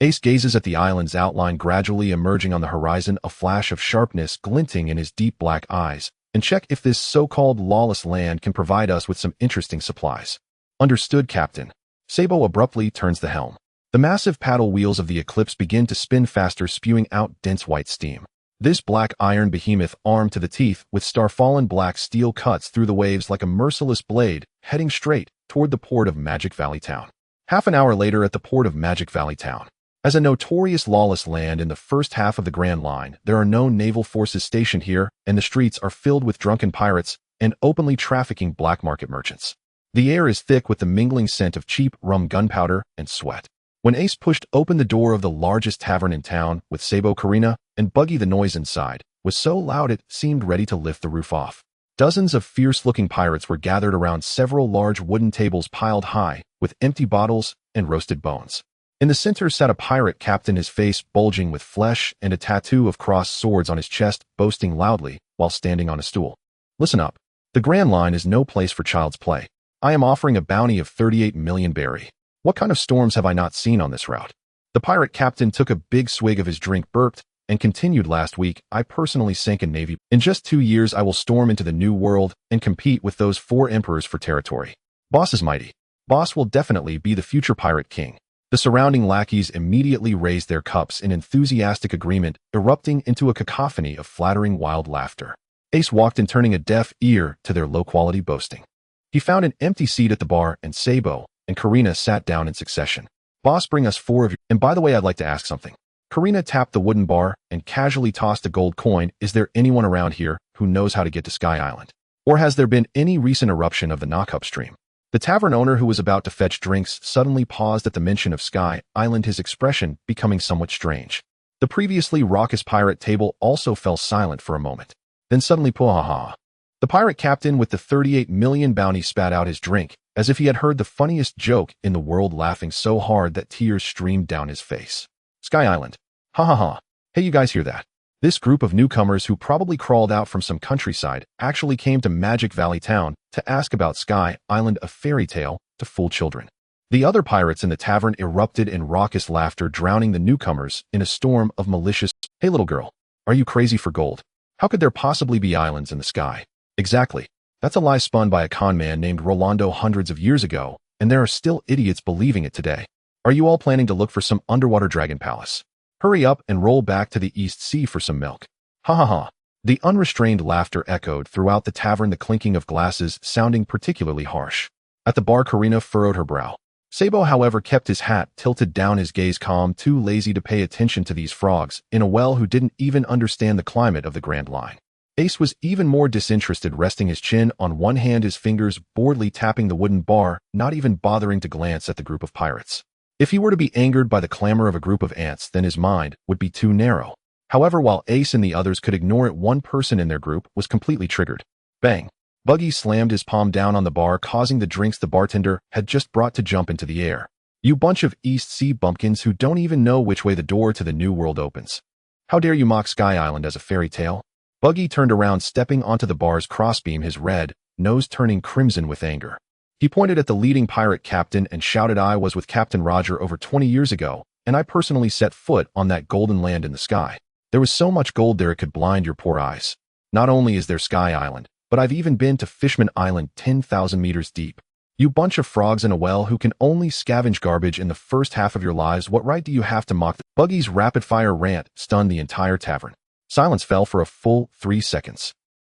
Ace gazes at the island's outline gradually emerging on the horizon, a flash of sharpness glinting in his deep black eyes, and check if this so-called lawless land can provide us with some interesting supplies. Understood, Captain. Sabo abruptly turns the helm. The massive paddle wheels of the Eclipse begin to spin faster, spewing out dense white steam. This black iron behemoth, armed to the teeth with star-fallen black steel, cuts through the waves like a merciless blade, heading straight toward the port of Magic Valley Town. Half an hour later, at the port of Magic Valley Town. As a notorious lawless land in the first half of the Grand Line, there are no naval forces stationed here, and the streets are filled with drunken pirates and openly trafficking black market merchants. The air is thick with the mingling scent of cheap rum, gunpowder, and sweat. When Ace pushed open the door of the largest tavern in town with Sabo, Karina, and Buggy, the noise inside was so loud it seemed ready to lift the roof off. Dozens of fierce-looking pirates were gathered around several large wooden tables piled high, with empty bottles and roasted bones. In the center sat a pirate captain, his face bulging with flesh and a tattoo of crossed swords on his chest, boasting loudly while standing on a stool. Listen up. The Grand Line is no place for child's play. I am offering a bounty of 38 million berry. What kind of storms have I not seen on this route? The pirate captain took a big swig of his drink, burped, and continued. Last week, I personally sank a navy. In just 2 years, I will storm into the New World and compete with those 4 emperors for territory. Boss is mighty. Boss will definitely be the future pirate king. The surrounding lackeys immediately raised their cups in enthusiastic agreement, erupting into a cacophony of flattering wild laughter. Ace walked in, turning a deaf ear to their low-quality boasting. He found an empty seat at the bar, and Sabo and Karina sat down in succession. Boss, bring us 4 of you. And by the way, I'd like to ask something. Karina tapped the wooden bar and casually tossed a gold coin. Is there anyone around here who knows how to get to Sky Island? Or has there been any recent eruption of the knock-up stream? The tavern owner, who was about to fetch drinks, suddenly paused at the mention of Sky Island, his expression becoming somewhat strange. The previously raucous pirate table also fell silent for a moment. Then suddenly, "Pwahaha." The pirate captain with the 38 million bounty spat out his drink, as if he had heard the funniest joke in the world, laughing so hard that tears streamed down his face. Sky Island. Ha ha ha. Hey, you guys hear that? This group of newcomers who probably crawled out from some countryside actually came to Magic Valley Town to ask about Sky Island, a fairy tale to fool children. The other pirates in the tavern erupted in raucous laughter, drowning the newcomers in a storm of malicious, "Hey little girl, are you crazy for gold? How could there possibly be islands in the sky?" Exactly. That's a lie spun by a con man named Rolando hundreds of years ago, and there are still idiots believing it today. Are you all planning to look for some underwater dragon palace? Hurry up and roll back to the East Sea for some milk. Ha ha ha. The unrestrained laughter echoed throughout the tavern, the clinking of glasses sounding particularly harsh. At the bar, Karina furrowed her brow. Sabo, however, kept his hat tilted down, his gaze calm, too lazy to pay attention to these frogs in a well who didn't even understand the climate of the Grand Line. Ace was even more disinterested, resting his chin on one hand, his fingers boredly tapping the wooden bar, not even bothering to glance at the group of pirates. If he were to be angered by the clamor of a group of ants, then his mind would be too narrow. However, while Ace and the others could ignore it, one person in their group was completely triggered. Bang! Buggy slammed his palm down on the bar, causing the drinks the bartender had just brought to jump into the air. You bunch of East Sea bumpkins who don't even know which way the door to the New World opens. How dare you mock Sky Island as a fairy tale? Buggy turned around, stepping onto the bar's crossbeam, his red nose turning crimson with anger. He pointed at the leading pirate captain and shouted, "I was with Captain Roger over 20 years ago, and I personally set foot on that golden land in the sky. There was so much gold there it could blind your poor eyes. Not only is there Sky Island, but I've even been to Fishman Island 10,000 meters deep. You bunch of frogs in a well who can only scavenge garbage in the first half of your lives, what right do you have to mock?" Buggy's rapid-fire rant stunned the entire tavern. Silence fell for a full 3 seconds.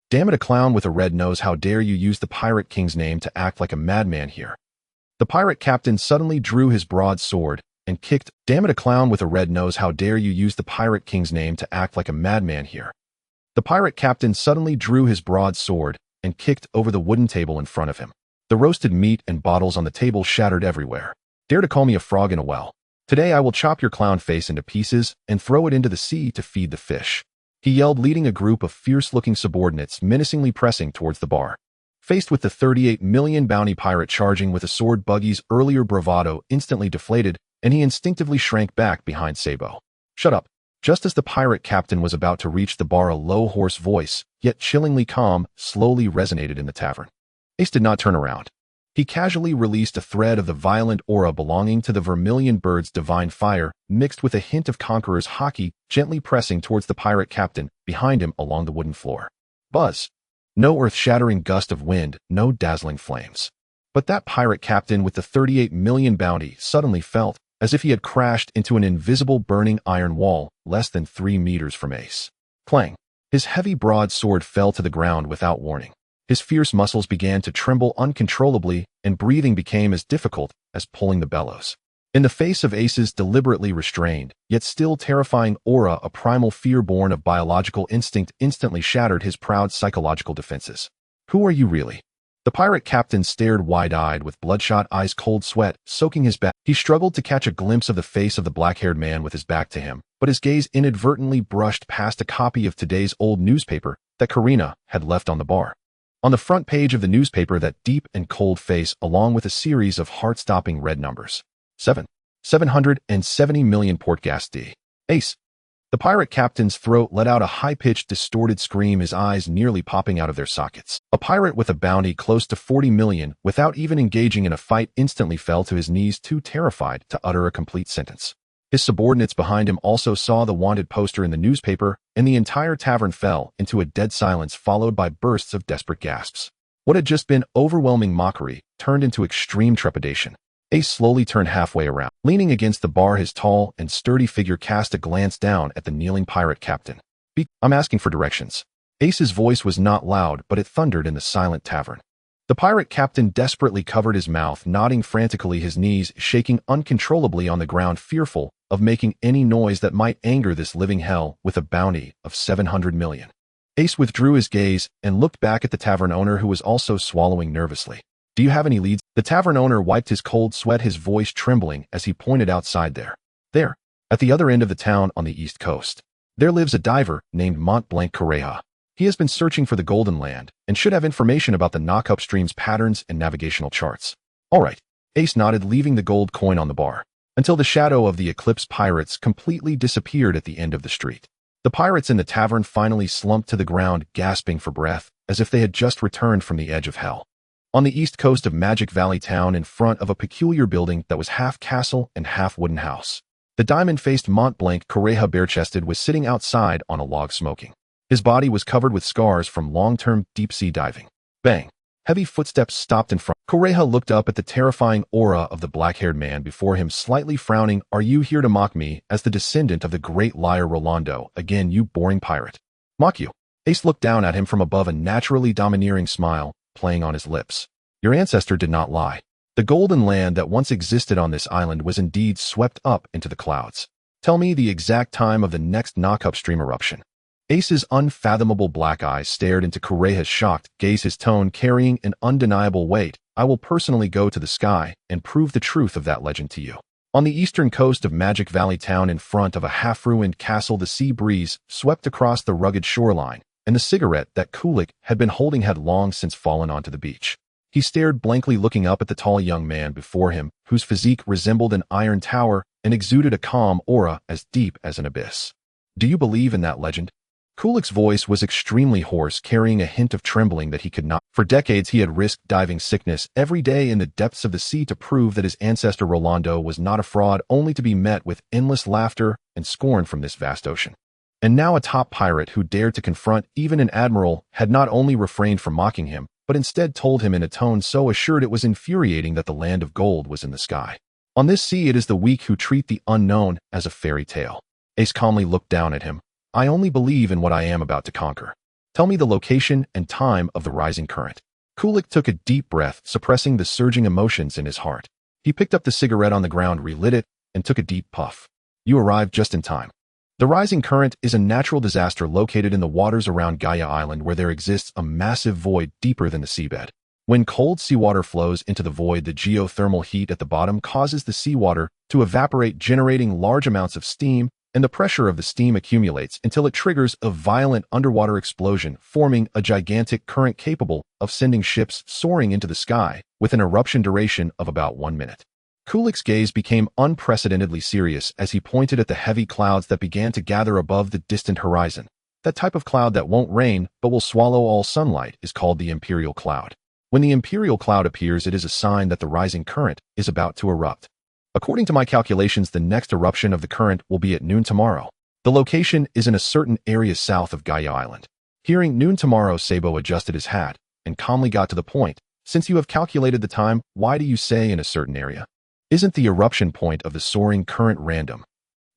"Damn it, a clown with a red nose, how dare you use the Pirate King's name to act like a madman here?" The pirate captain suddenly drew his broadsword and kicked. "Damn it, a clown with a red nose, how dare you use the Pirate King's name to act like a madman here?" The pirate captain suddenly drew his broadsword and kicked over the wooden table in front of him. The roasted meat and bottles on the table shattered everywhere. "Dare to call me a frog in a well? Today I will chop your clown face into pieces and throw it into the sea to feed the fish," he yelled, leading a group of fierce-looking subordinates menacingly pressing towards the bar. Faced with the 38 million bounty pirate charging with a sword, Buggy's earlier bravado instantly deflated, and he instinctively shrank back behind Sabo. "Shut up." Just as the pirate captain was about to reach the bar, a low, hoarse voice, yet chillingly calm, slowly resonated in the tavern. Ace did not turn around. He casually released a thread of the violent aura belonging to the Vermilion Bird's Divine Fire, mixed with a hint of Conqueror's Haki, gently pressing towards the pirate captain behind him along the wooden floor. Buzz. No earth-shattering gust of wind, no dazzling flames. But that pirate captain with the 38 million bounty suddenly felt as if he had crashed into an invisible burning iron wall less than 3 meters from Ace. Clang! His heavy broadsword fell to the ground without warning. His fierce muscles began to tremble uncontrollably, and breathing became as difficult as pulling the bellows. In the face of Ace's deliberately restrained, yet still terrifying aura, a primal fear born of biological instinct instantly shattered his proud psychological defenses. "Who are you really?" The pirate captain stared wide-eyed with bloodshot eyes, cold sweat soaking his back. He struggled to catch a glimpse of the face of the black-haired man with his back to him, but his gaze inadvertently brushed past a copy of today's old newspaper that Karina had left on the bar. On the front page of the newspaper, that deep and cold face, along with a series of heart-stopping red numbers. 770 million Portgas D. Ace. The pirate captain's throat let out a high-pitched, distorted scream, his eyes nearly popping out of their sockets. A pirate with a bounty close to 40 million, without even engaging in a fight, instantly fell to his knees, too terrified to utter a complete sentence. His subordinates behind him also saw the wanted poster in the newspaper, and the entire tavern fell into a dead silence, followed by bursts of desperate gasps. What had just been overwhelming mockery turned into extreme trepidation. Ace slowly turned halfway around. Leaning against the bar, his tall and sturdy figure cast a glance down at the kneeling pirate captain. I'm asking for directions. Ace's voice was not loud, but it thundered in the silent tavern. The pirate captain desperately covered his mouth, nodding frantically, his knees shaking uncontrollably on the ground, fearful of making any noise that might anger this living hell with a bounty of 700 million. Ace withdrew his gaze and looked back at the tavern owner, who was also swallowing nervously. Do you have any leads? The tavern owner wiped his cold sweat, his voice trembling as he pointed outside. There, at the other end of the town on the east coast, there lives a diver named Mont-Blanc Correja. He has been searching for the Golden Land and should have information about the knock-up stream's patterns and navigational charts. All right, Ace nodded, leaving the gold coin on the bar, until the shadow of the Eclipse Pirates completely disappeared at the end of the street. The pirates in the tavern finally slumped to the ground, gasping for breath, as if they had just returned from the edge of hell. On the east coast of Magic Valley Town, in front of a peculiar building that was half castle and half wooden house, the diamond-faced Mont-Blanc Correja, bare-chested, was sitting outside on a log, smoking. His body was covered with scars from long-term deep-sea diving. Bang! Heavy footsteps stopped in front. Correja looked up at the terrifying aura of the black-haired man before him, slightly frowning. Are you here to mock me as the descendant of the great liar Rolando? Again, you boring pirate. Mock you? Ace looked down at him from above, a naturally domineering smile playing on his lips. Your ancestor did not lie. The golden land that once existed on this island was indeed swept up into the clouds. Tell me the exact time of the next knock-up stream eruption. Ace's unfathomable black eyes stared into Correja's shocked gaze, his tone carrying an undeniable weight. I will personally go to the sky and prove the truth of that legend to you. On the eastern coast of Magic Valley Town, in front of a half-ruined castle, the sea breeze swept across the rugged shoreline, and the cigarette that Kulik had been holding had long since fallen onto the beach. He stared blankly, looking up at the tall young man before him, whose physique resembled an iron tower and exuded a calm aura as deep as an abyss. Do you believe in that legend? Kulik's voice was extremely hoarse, carrying a hint of trembling that he could not. For decades he had risked diving sickness every day in the depths of the sea to prove that his ancestor Rolando was not a fraud, only to be met with endless laughter and scorn from this vast ocean. And now a top pirate who dared to confront even an admiral had not only refrained from mocking him, but instead told him in a tone so assured it was infuriating that the land of gold was in the sky. On this sea it is the weak who treat the unknown as a fairy tale. Ace calmly looked down at him. I only believe in what I am about to conquer. Tell me the location and time of the rising current. Kulik took a deep breath, suppressing the surging emotions in his heart. He picked up the cigarette on the ground, relit it, and took a deep puff. You arrived just in time. The rising current is a natural disaster located in the waters around Gaia Island, where there exists a massive void deeper than the seabed. When cold seawater flows into the void, the geothermal heat at the bottom causes the seawater to evaporate, generating large amounts of steam, and the pressure of the steam accumulates until it triggers a violent underwater explosion, forming a gigantic current capable of sending ships soaring into the sky with an eruption duration of about 1 minute. Kulik's gaze became unprecedentedly serious as he pointed at the heavy clouds that began to gather above the distant horizon. That type of cloud that won't rain but will swallow all sunlight is called the imperial cloud. When the imperial cloud appears, it is a sign that the rising current is about to erupt. According to my calculations, the next eruption of the current will be at noon tomorrow. The location is in a certain area south of Gaia Island. Hearing noon tomorrow, Sabo adjusted his hat and calmly got to the point. Since you have calculated the time, why do you say in a certain area? Isn't the eruption point of the soaring current random?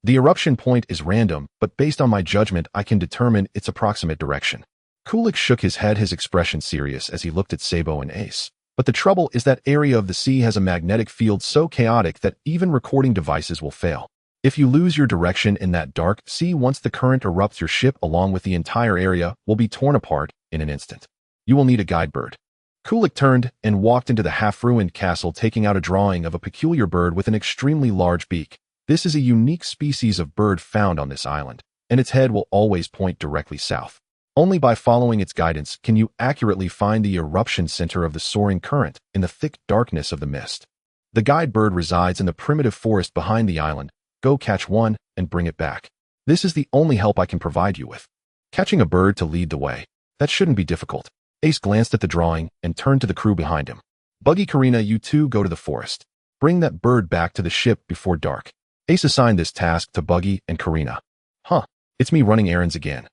The eruption point is random, but based on my judgment, I can determine its approximate direction. Kulik shook his head, his expression serious as he looked at Sabo and Ace. But the trouble is that area of the sea has a magnetic field so chaotic that even recording devices will fail. If you lose your direction in that dark sea once the current erupts, your ship along with the entire area will be torn apart in an instant. You will need a guide bird. Kulik turned and walked into the half-ruined castle, taking out a drawing of a peculiar bird with an extremely large beak. This is a unique species of bird found on this island, and its head will always point directly south. Only by following its guidance can you accurately find the eruption center of the soaring current in the thick darkness of the mist. The guide bird resides in the primitive forest behind the island. Go catch one and bring it back. This is the only help I can provide you with. Catching a bird to lead the way. That shouldn't be difficult. Ace glanced at the drawing and turned to the crew behind him. Buggy, Karina, you two go to the forest. Bring that bird back to the ship before dark. Ace assigned this task to Buggy and Karina. Huh, it's me running errands again.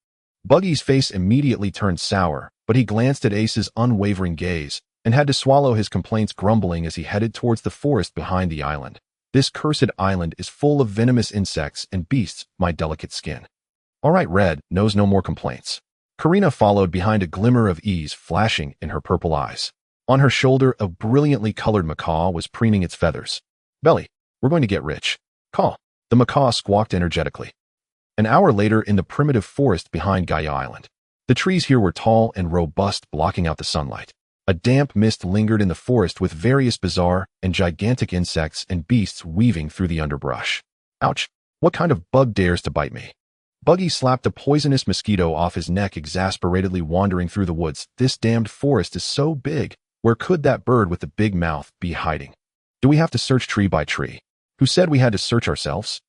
Buggy's face immediately turned sour, but he glanced at Ace's unwavering gaze and had to swallow his complaints, grumbling as he headed towards the forest behind the island. This cursed island is full of venomous insects and beasts, my delicate skin. All right, Red knows no more complaints. Karina followed behind, a glimmer of ease flashing in her purple eyes. On her shoulder, a brilliantly colored macaw was preening its feathers. Belly, we're going to get rich. Caw. The macaw squawked energetically. An hour later, in the primitive forest behind Gaia Island. The trees here were tall and robust, blocking out the sunlight. A damp mist lingered in the forest with various bizarre and gigantic insects and beasts weaving through the underbrush. Ouch! What kind of bug dares to bite me? Buggy slapped a poisonous mosquito off his neck, exasperatedly wandering through the woods. This damned forest is so big. Where could that bird with the big mouth be hiding? Do we have to search tree by tree? Who said we had to search ourselves?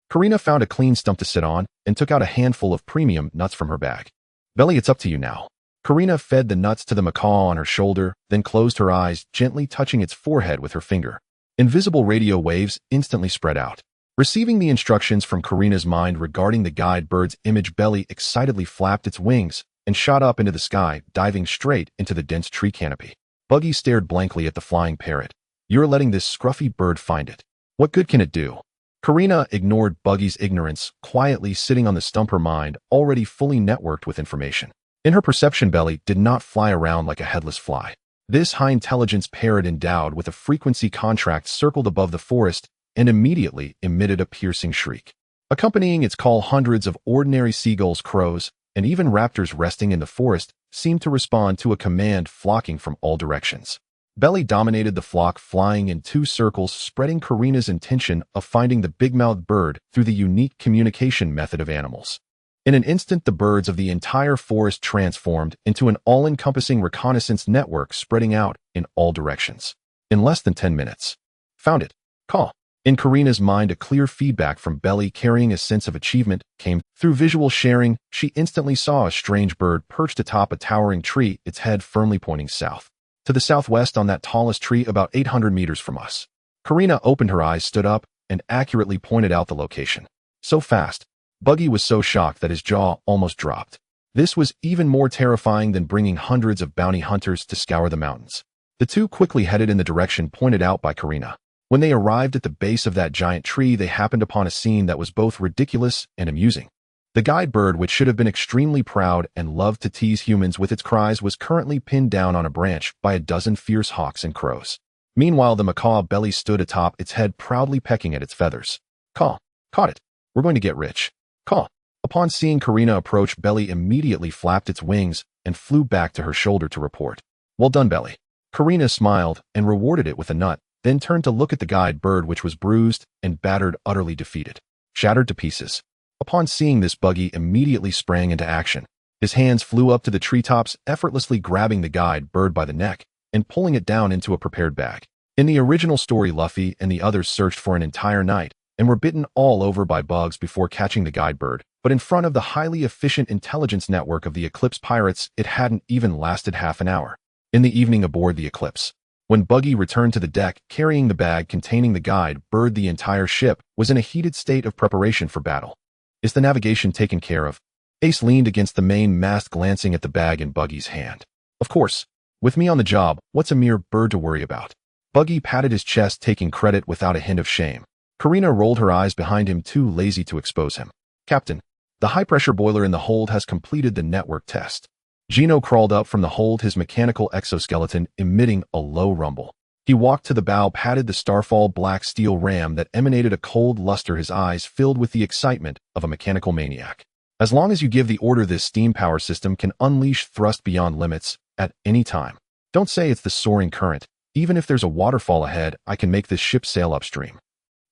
Karina found a clean stump to sit on and took out a handful of premium nuts from her bag. Belly, it's up to you now. Karina fed the nuts to the macaw on her shoulder, then closed her eyes, gently touching its forehead with her finger. Invisible radio waves instantly spread out. Receiving the instructions from Karina's mind regarding the guide bird's image, Belly excitedly flapped its wings and shot up into the sky, diving straight into the dense tree canopy. Buggy stared blankly at the flying parrot. You're letting this scruffy bird find it. What good can it do? Karina ignored Buggy's ignorance, quietly sitting on the stump, her mind already fully networked with information. In her perception, Belly did not fly around like a headless fly. This high-intelligence parrot, endowed with a frequency contract, circled above the forest and immediately emitted a piercing shriek. Accompanying its call, hundreds of ordinary seagulls, crows, and even raptors resting in the forest seemed to respond to a command, flocking from all directions. Belly dominated the flock, flying in 2 circles, spreading Karina's intention of finding the big-mouthed bird through the unique communication method of animals. In an instant, the birds of the entire forest transformed into an all-encompassing reconnaissance network, spreading out in all directions. In less than 10 minutes. Found it. Caw. In Karina's mind, a clear feedback from Belly, carrying a sense of achievement, came through visual sharing. She instantly saw a strange bird perched atop a towering tree, its head firmly pointing south. To the southwest, on that tallest tree about 800 meters from us. Karina opened her eyes, stood up, and accurately pointed out the location. So fast. Buggy was so shocked that his jaw almost dropped. This was even more terrifying than bringing hundreds of bounty hunters to scour the mountains. The two quickly headed in the direction pointed out by Karina. When they arrived at the base of that giant tree, they happened upon a scene that was both ridiculous and amusing. The guide bird, which should have been extremely proud and loved to tease humans with its cries, was currently pinned down on a branch by a dozen fierce hawks and crows. Meanwhile, the macaw, Belly, stood atop its head, proudly pecking at its feathers. Caw. Caught it. We're going to get rich. Caw. Upon seeing Karina approach, Belly immediately flapped its wings and flew back to her shoulder to report. Well done, Belly. Karina smiled and rewarded it with a nut, then turned to look at the guide bird, which was bruised and battered, utterly defeated, shattered to pieces. Upon seeing this, Buggy immediately sprang into action. His hands flew up to the treetops, effortlessly grabbing the guide bird by the neck and pulling it down into a prepared bag. In the original story, Luffy and the others searched for an entire night and were bitten all over by bugs before catching the guide bird, but in front of the highly efficient intelligence network of the Eclipse Pirates, it hadn't even lasted half an hour. In the evening, aboard the Eclipse, when Buggy returned to the deck carrying the bag containing the guide bird, the entire ship was in a heated state of preparation for battle. Is the navigation taken care of? Ace leaned against the main mast, glancing at the bag in Buggy's hand. Of course. With me on the job, what's a mere bird to worry about? Buggy patted his chest, taking credit without a hint of shame. Karina rolled her eyes behind him, too lazy to expose him. Captain, the high-pressure boiler in the hold has completed the network test. Gino crawled up from the hold, his mechanical exoskeleton emitting a low rumble. He walked to the bow, patted the Starfall black steel ram that emanated a cold luster, his eyes filled with the excitement of a mechanical maniac. As long as you give the order, this steam power system can unleash thrust beyond limits at any time. Don't say it's the soaring current. Even if there's a waterfall ahead, I can make this ship sail upstream.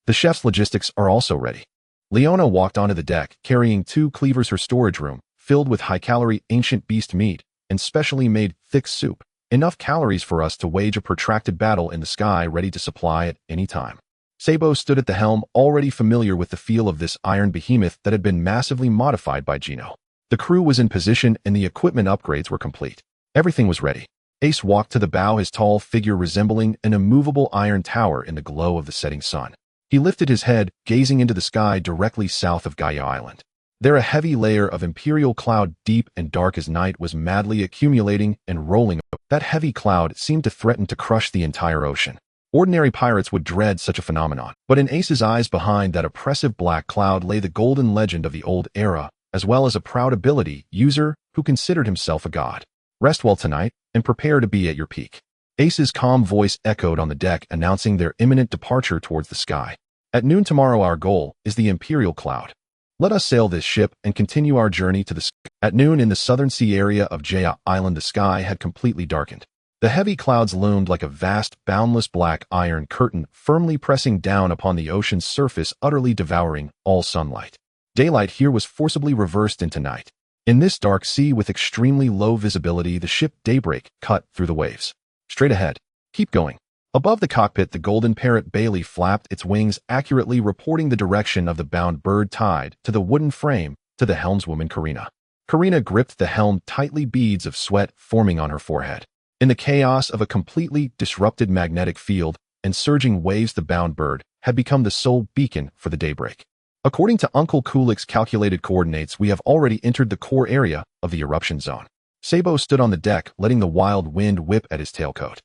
The chef's logistics are also ready. Leona walked onto the deck, carrying 2 cleavers, her storage room filled with high-calorie ancient beast meat and specially made thick soup. Enough calories for us to wage a protracted battle in the sky, ready to supply at any time. Sabo stood at the helm, already familiar with the feel of this iron behemoth that had been massively modified by Gino. The crew was in position and the equipment upgrades were complete. Everything was ready. Ace walked to the bow, his tall figure resembling an immovable iron tower in the glow of the setting sun. He lifted his head, gazing into the sky directly south of Gaia Island. There a heavy layer of imperial cloud, deep and dark as night, was madly accumulating and rolling. That heavy cloud seemed to threaten to crush the entire ocean. Ordinary pirates would dread such a phenomenon, but in Ace's eyes behind that oppressive black cloud lay the golden legend of the old era, as well as a proud ability user who considered himself a god. Rest well tonight, and prepare to be at your peak. Ace's calm voice echoed on the deck, announcing their imminent departure towards the sky. At noon tomorrow our goal is the Imperial Cloud. Let us sail this ship and continue our journey to the sky. At noon in the southern sea area of Gaia Island, the sky had completely darkened. The heavy clouds loomed like a vast, boundless black iron curtain, firmly pressing down upon the ocean's surface, utterly devouring all sunlight. Daylight here was forcibly reversed into night. In this dark sea with extremely low visibility, the ship Daybreak cut through the waves. Straight ahead. Keep going. Above the cockpit, the golden parrot Bailey flapped its wings, accurately reporting the direction of the bound bird, tied to the wooden frame to the helmswoman Karina. Karina gripped the helm tightly, beads of sweat forming on her forehead. In the chaos of a completely disrupted magnetic field and surging waves, the bound bird had become the sole beacon for the Daybreak. According to Uncle Kulik's calculated coordinates, we have already entered the core area of the eruption zone. Sabo stood on the deck, letting the wild wind whip at his tailcoat.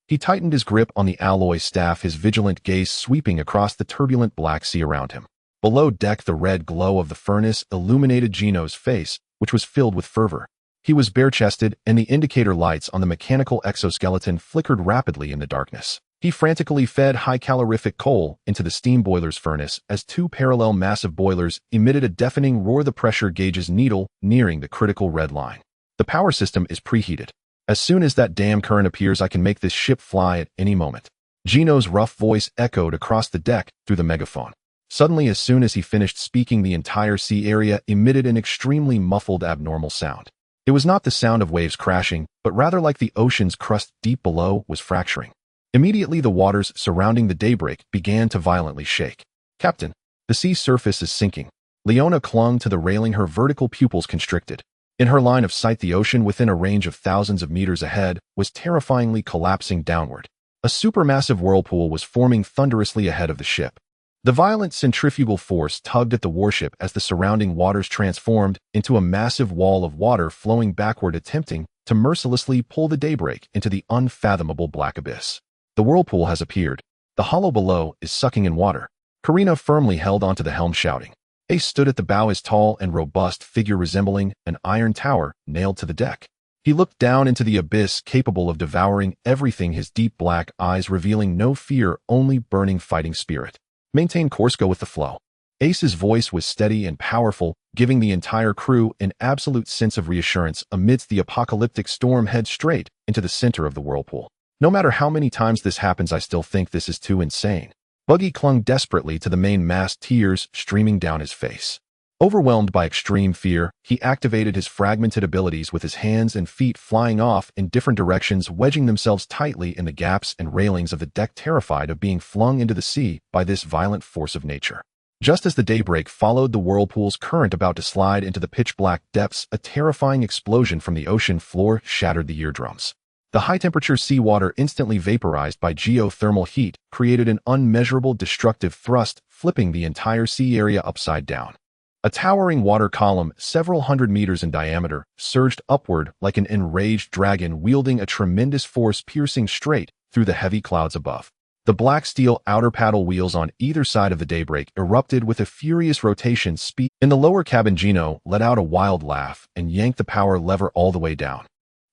He tightened his grip on the alloy staff, his vigilant gaze sweeping across the turbulent black sea around him. Below deck, the red glow of the furnace illuminated Gino's face, which was filled with fervor. He was bare-chested, and the indicator lights on the mechanical exoskeleton flickered rapidly in the darkness. He frantically fed high-calorific coal into the steam boiler's furnace as two parallel massive boilers emitted a deafening roar, the pressure gauge's needle nearing the critical red line. The power system is preheated. As soon as that damn current appears, I can make this ship fly at any moment. Gino's rough voice echoed across the deck through the megaphone. Suddenly, as soon as he finished speaking, the entire sea area emitted an extremely muffled, abnormal sound. It was not the sound of waves crashing, but rather like the ocean's crust deep below was fracturing. Immediately, the waters surrounding the Daybreak began to violently shake. Captain, the sea surface is sinking. Leona clung to the railing, her vertical pupils constricted. In her line of sight, the ocean within a range of thousands of meters ahead was terrifyingly collapsing downward. A supermassive whirlpool was forming thunderously ahead of the ship. The violent centrifugal force tugged at the warship as the surrounding waters transformed into a massive wall of water flowing backward, attempting to mercilessly pull the Daybreak into the unfathomable black abyss. The whirlpool has appeared. The hollow below is sucking in water. Karina firmly held onto the helm, shouting. Ace stood at the bow, his tall and robust figure resembling an iron tower nailed to the deck. He looked down into the abyss, capable of devouring everything, his deep black eyes revealing no fear, only burning fighting spirit. Maintain course, go with the flow. Ace's voice was steady and powerful, giving the entire crew an absolute sense of reassurance amidst the apocalyptic storm. Head straight into the center of the whirlpool. No matter how many times this happens, I still think this is too insane. Buggy clung desperately to the mainmast, tears streaming down his face. Overwhelmed by extreme fear, he activated his fragmented abilities, with his hands and feet flying off in different directions, wedging themselves tightly in the gaps and railings of the deck, terrified of being flung into the sea by this violent force of nature. Just as the Daybreak followed the whirlpool's current, about to slide into the pitch-black depths, a terrifying explosion from the ocean floor shattered the eardrums. The high-temperature seawater, instantly vaporized by geothermal heat, created an unmeasurable destructive thrust, flipping the entire sea area upside down. A towering water column, several hundred meters in diameter, surged upward like an enraged dragon, wielding a tremendous force, piercing straight through the heavy clouds above. The black steel outer paddle wheels on either side of the Daybreak erupted with a furious rotation speed. In the lower cabin, Gino let out a wild laugh and yanked the power lever all the way down.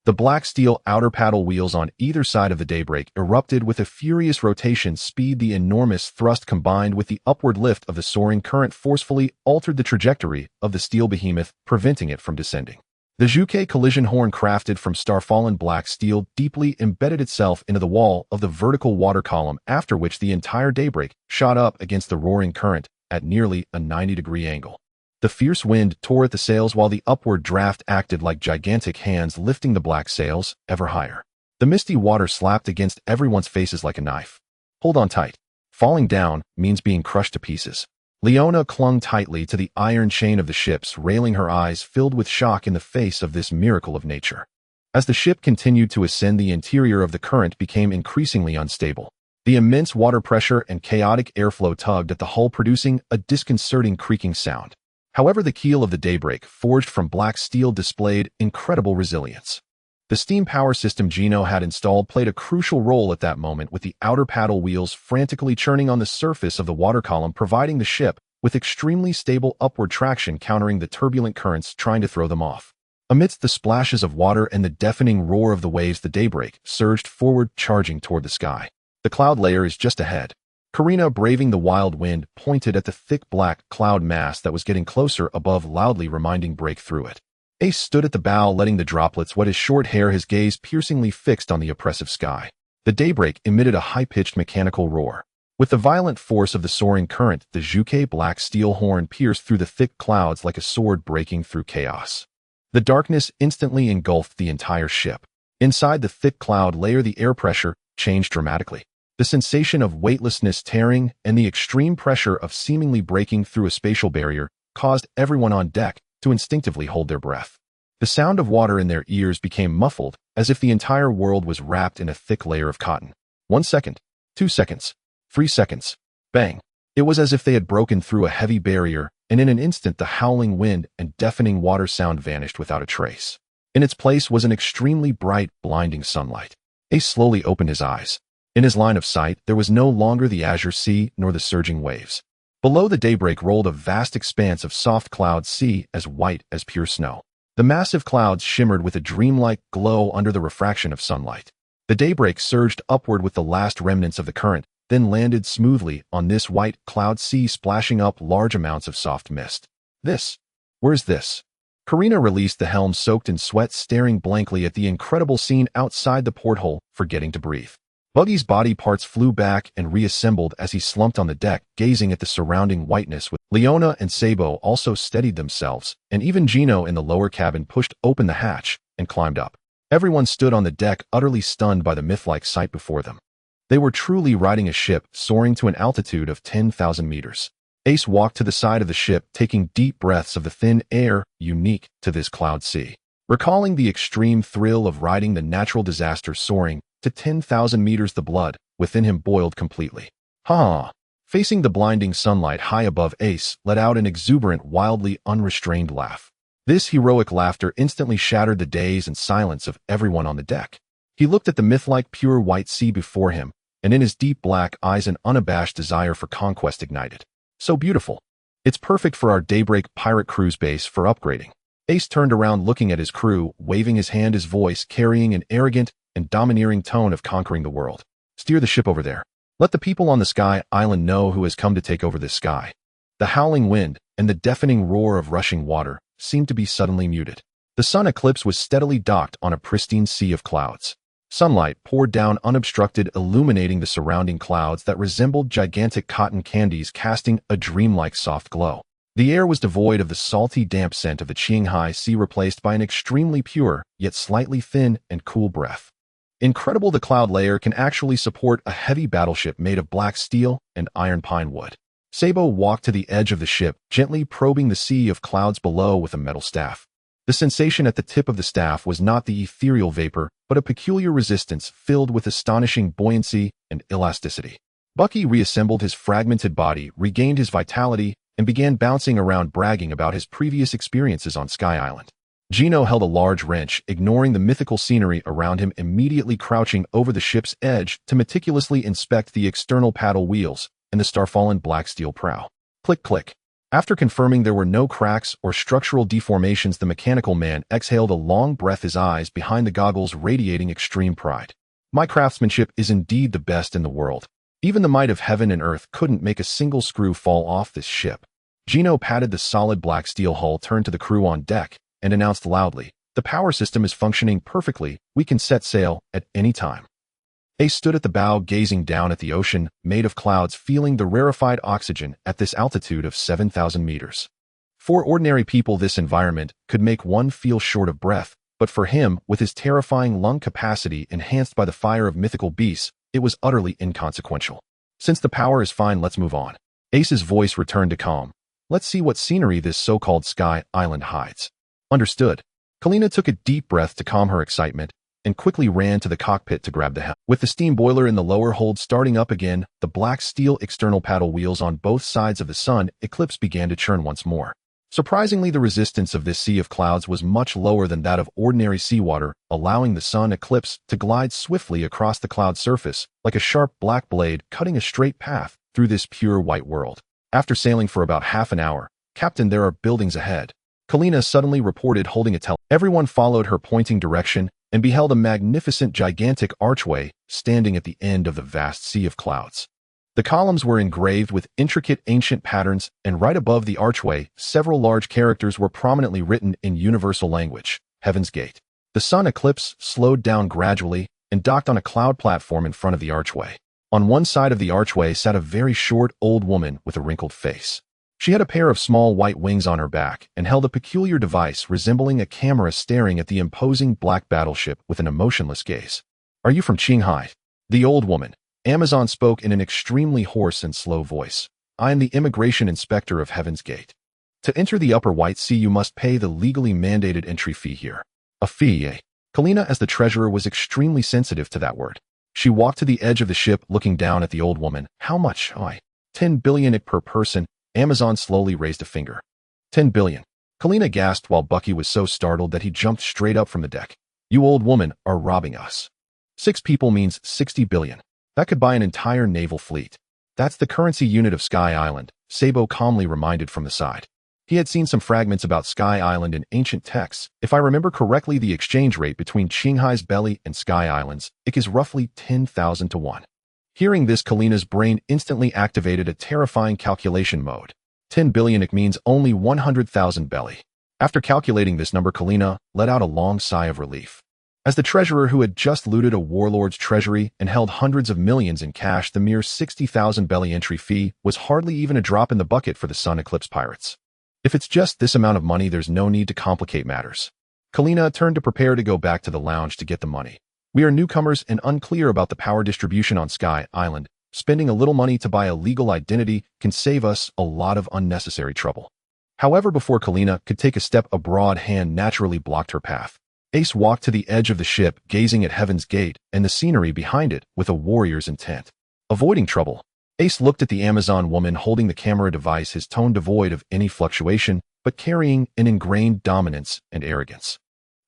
The black steel outer paddle wheels on either side of the Daybreak erupted with a furious rotation speed. The enormous thrust combined with the upward lift of the soaring current forcefully altered the trajectory of the steel behemoth, preventing it from descending. The Juke collision horn, crafted from star-fallen black steel, deeply embedded itself into the wall of the vertical water column, after which the entire Daybreak shot up against the roaring current at nearly a 90-degree angle. The fierce wind tore at the sails while the upward draft acted like gigantic hands lifting the black sails ever higher. The misty water slapped against everyone's faces like a knife. Hold on tight. Falling down means being crushed to pieces. Leona clung tightly to the iron chain of the ships, railing, her eyes filled with shock in the face of this miracle of nature. As the ship continued to ascend, the interior of the current became increasingly unstable. The immense water pressure and chaotic airflow tugged at the hull, producing a disconcerting creaking sound. However, the keel of the Daybreak, forged from black steel, displayed incredible resilience. The steam power system Gino had installed played a crucial role at that moment, with the outer paddle wheels frantically churning on the surface of the water column, providing the ship with extremely stable upward traction, countering the turbulent currents trying to throw them off. Amidst the splashes of water and the deafening roar of the waves, the Daybreak surged forward, charging toward the sky. The cloud layer is just ahead. Karina, braving the wild wind, pointed at the thick black cloud mass that was getting closer above, loudly reminding break through it. Ace stood at the bow, letting the droplets wet his short hair, his gaze piercingly fixed on the oppressive sky. The Daybreak emitted a high-pitched mechanical roar. With the violent force of the soaring current, the Juke black steel horn pierced through the thick clouds like a sword breaking through chaos. The darkness instantly engulfed the entire ship. Inside the thick cloud layer, the air pressure changed dramatically. The sensation of weightlessness tearing and the extreme pressure of seemingly breaking through a spatial barrier caused everyone on deck to instinctively hold their breath. The sound of water in their ears became muffled, as if the entire world was wrapped in a thick layer of cotton. 1 second, 2 seconds, 3 seconds. Bang! It was as if they had broken through a heavy barrier, and in an instant the howling wind and deafening water sound vanished without a trace. In its place was an extremely bright, blinding sunlight. Ace slowly opened his eyes. In his line of sight, there was no longer the azure sea nor the surging waves. Below the Daybreak rolled a vast expanse of soft cloud sea, as white as pure snow. The massive clouds shimmered with a dreamlike glow under the refraction of sunlight. The Daybreak surged upward with the last remnants of the current, then landed smoothly on this white cloud sea, splashing up large amounts of soft mist. Where's this? Karina released the helm, soaked in sweat, staring blankly at the incredible scene outside the porthole, forgetting to breathe. Buggy's body parts flew back and reassembled as he slumped on the deck, gazing at the surrounding whiteness. With Leona and Sabo also steadied themselves, and even Gino in the lower cabin pushed open the hatch and climbed up. Everyone stood on the deck, utterly stunned by the myth-like sight before them. They were truly riding a ship soaring to an altitude of 10,000 meters. Ace walked to the side of the ship, taking deep breaths of the thin air unique to this cloud sea. Recalling the extreme thrill of riding the natural disaster soaring to 10,000 meters, the blood within him boiled completely. Ha! Facing the blinding sunlight high above, Ace let out an exuberant, wildly unrestrained laugh. This heroic laughter instantly shattered the daze and silence of everyone on the deck. He looked at the myth-like pure white sea before him, and in his deep black eyes an unabashed desire for conquest ignited. So beautiful. It's perfect for our Daybreak pirate cruise base for upgrading. Ace turned around, looking at his crew, waving his hand, his voice carrying an arrogant and domineering tone of conquering the world. Steer the ship over there. Let the people on the Sky Island know who has come to take over this sky. The howling wind and the deafening roar of rushing water seemed to be suddenly muted. The sun eclipse was steadily docked on a pristine sea of clouds. Sunlight poured down unobstructed, illuminating the surrounding clouds that resembled gigantic cotton candies, casting a dreamlike soft glow. The air was devoid of the salty, damp scent of the Qinghai Sea, replaced by an extremely pure, yet slightly thin and cool breath. Incredible, the cloud layer can actually support a heavy battleship made of black steel and iron pine wood. Sabo walked to the edge of the ship, gently probing the sea of clouds below with a metal staff. The sensation at the tip of the staff was not the ethereal vapor, but a peculiar resistance filled with astonishing buoyancy and elasticity. Bucky reassembled his fragmented body, regained his vitality, and began bouncing around, bragging about his previous experiences on Sky Island. Gino held a large wrench, ignoring the mythical scenery around him, immediately crouching over the ship's edge to meticulously inspect the external paddle wheels and the starfallen black steel prow. Click, click. After confirming there were no cracks or structural deformations, the mechanical man exhaled a long breath, his eyes behind the goggles radiating extreme pride. My craftsmanship is indeed the best in the world. Even the might of heaven and earth couldn't make a single screw fall off this ship. Gino patted the solid black steel hull, turned to the crew on deck, and announced loudly, "The power system is functioning perfectly. We can set sail at any time." Ace stood at the bow, gazing down at the ocean made of clouds, feeling the rarefied oxygen at this altitude of 7,000 meters. For ordinary people, this environment could make one feel short of breath, but for him, with his terrifying lung capacity enhanced by the fire of mythical beasts, it was utterly inconsequential. Since the power is fine, let's move on. Ace's voice returned to calm. Let's see what scenery this so-called Sky Island hides. Understood. Kalina took a deep breath to calm her excitement and quickly ran to the cockpit to grab the helm. With the steam boiler in the lower hold starting up again, the black steel external paddle wheels on both sides of the sun Eclipse began to churn once more. Surprisingly, the resistance of this sea of clouds was much lower than that of ordinary seawater, allowing the sun Eclipse to glide swiftly across the cloud surface like a sharp black blade cutting a straight path through this pure white world. After sailing for about half an hour, "Captain, there are buildings ahead," Kalina suddenly reported, holding a Everyone followed her pointing direction and beheld a magnificent gigantic archway standing at the end of the vast sea of clouds. The columns were engraved with intricate ancient patterns, and right above the archway, several large characters were prominently written in universal language, Heaven's Gate. The sun Eclipse slowed down gradually and docked on a cloud platform in front of the archway. On one side of the archway sat a very short old woman with a wrinkled face. She had a pair of small white wings on her back and held a peculiar device resembling a camera staring at the imposing black battleship with an emotionless gaze. "Are you from Qinghai?" The old woman, Amazon, spoke in an extremely hoarse and slow voice. "I am the immigration inspector of Heaven's Gate. To enter the Upper White Sea, you must pay the legally mandated entry fee here." "A fee, eh?" Kalina, as the treasurer, was extremely sensitive to that word. She walked to the edge of the ship, looking down at the old woman. "How much?" "I. 10 billion per person." Amazon slowly raised a finger. 10 billion. Kalina gasped while Bucky was so startled that he jumped straight up from the deck. "You old woman are robbing us. 6 people means 60 billion. That could buy an entire naval fleet." "That's the currency unit of Sky Island," Sabo calmly reminded from the side. He had seen some fragments about Sky Island in ancient texts. "If I remember correctly, the exchange rate between Qinghai's belly and Sky Island's is roughly 10,000 to 1. Hearing this, Kalina's brain instantly activated a terrifying calculation mode. 10 billion means only 100,000 belly. After calculating this number, Kalina let out a long sigh of relief. As the treasurer who had just looted a warlord's treasury and held hundreds of millions in cash, the mere 60,000 belly entry fee was hardly even a drop in the bucket for the Sun Eclipse Pirates. If it's just this amount of money, there's no need to complicate matters. Kalina turned to prepare to go back to the lounge to get the money. "We are newcomers and unclear about the power distribution on Sky Island. Spending a little money to buy a legal identity can save us a lot of unnecessary trouble." However, before Kalina could take a step, a broad hand naturally blocked her path. Ace walked to the edge of the ship, gazing at Heaven's Gate and the scenery behind it with a warrior's intent. Avoiding trouble, Ace looked at the Amazon woman holding the camera device, his tone devoid of any fluctuation, but carrying an ingrained dominance and arrogance.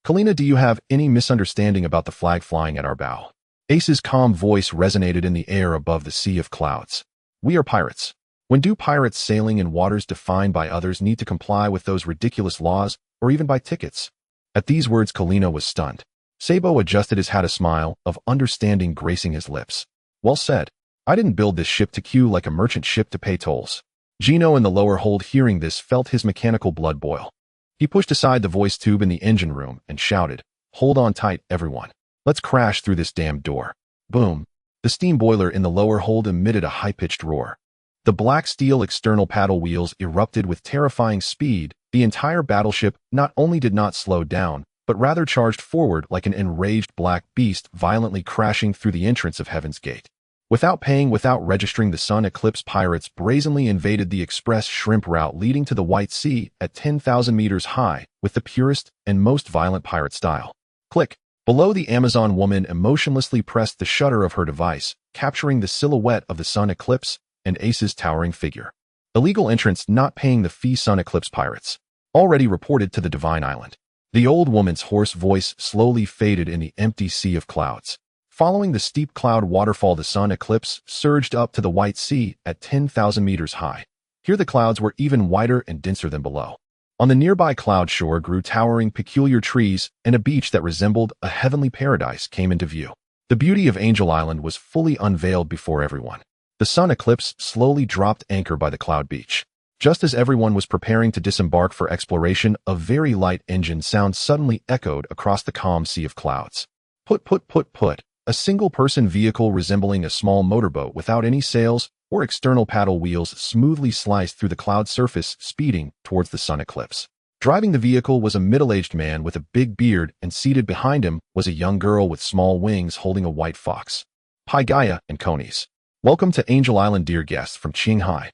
"Kalina, do you have any misunderstanding about the flag flying at our bow?" Ace's calm voice resonated in the air above the sea of clouds. "We are pirates. When do pirates sailing in waters defined by others need to comply with those ridiculous laws, or even buy tickets?" At these words, Kalina was stunned. Sabo adjusted his hat, a smile of understanding gracing his lips. "Well said. I didn't build this ship to queue like a merchant ship to pay tolls." Gino in the lower hold, hearing this, felt his mechanical blood boil. He pushed aside the voice tube in the engine room and shouted, "Hold on tight, everyone. Let's crash through this damned door." Boom! The steam boiler in the lower hold emitted a high-pitched roar. The black steel external paddle wheels erupted with terrifying speed. The entire battleship not only did not slow down, but rather charged forward like an enraged black beast, violently crashing through the entrance of Heaven's Gate. Without registering, the Sun Eclipse Pirates brazenly invaded the express shrimp route leading to the White Sea at 10,000 meters high with the purest and most violent pirate style. Click. Below, the Amazon woman emotionlessly pressed the shutter of her device, capturing the silhouette of the Sun Eclipse and Ace's towering figure. Illegal entrance not paying the fee. Sun Eclipse Pirates already reported to the Divine Island. The old woman's hoarse voice slowly faded in the empty sea of clouds. Following the steep cloud waterfall, the Sun Eclipse surged up to the White Sea at 10,000 meters high. Here the clouds were even wider and denser than below. On the nearby cloud shore grew towering peculiar trees, and a beach that resembled a heavenly paradise came into view. The beauty of Angel Island was fully unveiled before everyone. The Sun Eclipse slowly dropped anchor by the cloud beach. Just as everyone was preparing to disembark for exploration, a very light engine sound suddenly echoed across the calm sea of clouds. Put. A single-person vehicle resembling a small motorboat without any sails or external paddle wheels smoothly sliced through the cloud surface, speeding towards the sun eclipse. Driving the vehicle was a middle-aged man with a big beard, and seated behind him was a young girl with small wings holding a white fox. Paigaia and Conies. Welcome to Angel Island, dear guests from Qinghai.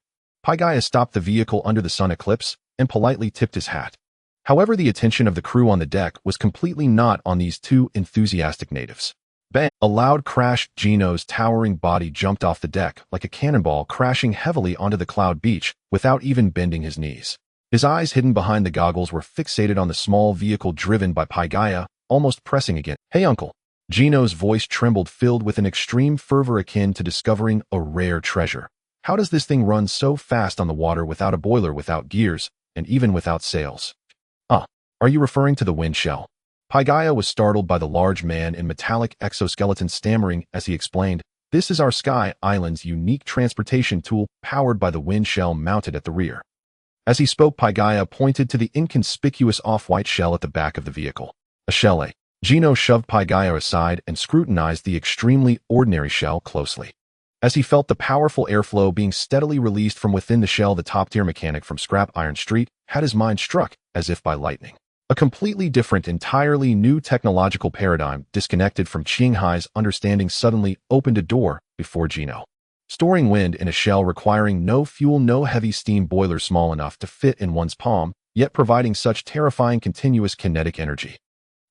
Paigaia stopped the vehicle under the sun eclipse and politely tipped his hat. However, the attention of the crew on the deck was completely not on these two enthusiastic natives. Bang! A loud crash. Gino's towering body jumped off the deck like a cannonball, crashing heavily onto the cloud beach without even bending his knees. His eyes, hidden behind the goggles, were fixated on the small vehicle driven by Paigaia, almost pressing again. Hey, uncle. Gino's voice trembled, filled with an extreme fervor akin to discovering a rare treasure. How does this thing run so fast on the water without a boiler, without gears, and even without sails? Are you referring to the wind shell? Paigaia was startled by the large man in metallic exoskeleton, stammering as he explained, "This is our Sky Island's unique transportation tool, powered by the wind shell mounted at the rear." As he spoke, Paigaia pointed to the inconspicuous off-white shell at the back of the vehicle. A shell. Gino shoved Paigaia aside and scrutinized the extremely ordinary shell closely. As he felt the powerful airflow being steadily released from within the shell, the top-tier mechanic from Scrap Iron Street had his mind struck as if by lightning. A completely different, entirely new technological paradigm, disconnected from Qinghai's understanding, suddenly opened a door before Gino. Storing wind in a shell requiring no fuel, no heavy steam boiler, small enough to fit in one's palm, yet providing such terrifying continuous kinetic energy.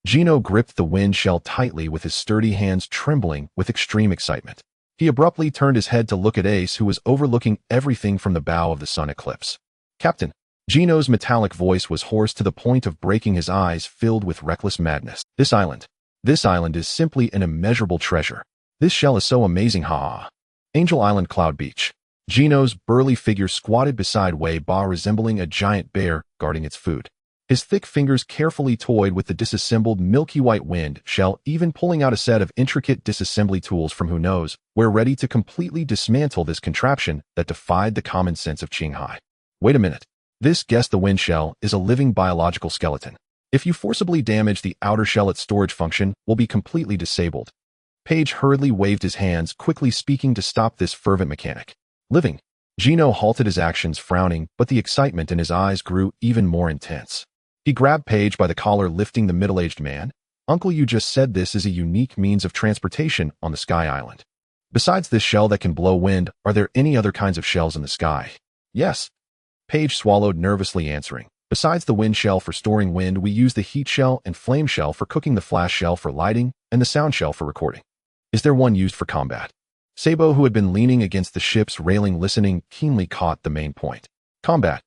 Gino gripped the wind shell tightly with his sturdy hands, trembling with extreme excitement. He abruptly turned his head to look at Ace, who was overlooking everything from the bow of the sun eclipse. "Captain." Gino's metallic voice was hoarse to the point of breaking, his eyes filled with reckless madness. This island is simply an immeasurable treasure. This shell is so amazing, ha! Angel Island, Cloud Beach. Gino's burly figure squatted beside Wei Ba, resembling a giant bear guarding its food. His thick fingers carefully toyed with the disassembled milky white wind shell, even pulling out a set of intricate disassembly tools from who knows where, ready to completely dismantle this contraption that defied the common sense of Qinghai. Wait a minute. This, guessed the wind shell, is a living biological skeleton. If you forcibly damage the outer shell, its storage function will be completely disabled. Page hurriedly waved his hands, quickly speaking to stop this fervent mechanic. Living. Gino halted his actions, frowning, but the excitement in his eyes grew even more intense. He grabbed Page by the collar, lifting the middle-aged man. "Uncle, you just said this is a unique means of transportation on the Sky Island. Besides this shell that can blow wind, are there any other kinds of shells in the sky?" "Yes." Page swallowed, nervously answering. "Besides the wind shell for storing wind, we use the heat shell and flame shell for cooking, the flash shell for lighting, and the sound shell for recording." "Is there one used for combat?" Sabo, who had been leaning against the ship's railing listening, keenly caught the main point. "Combat."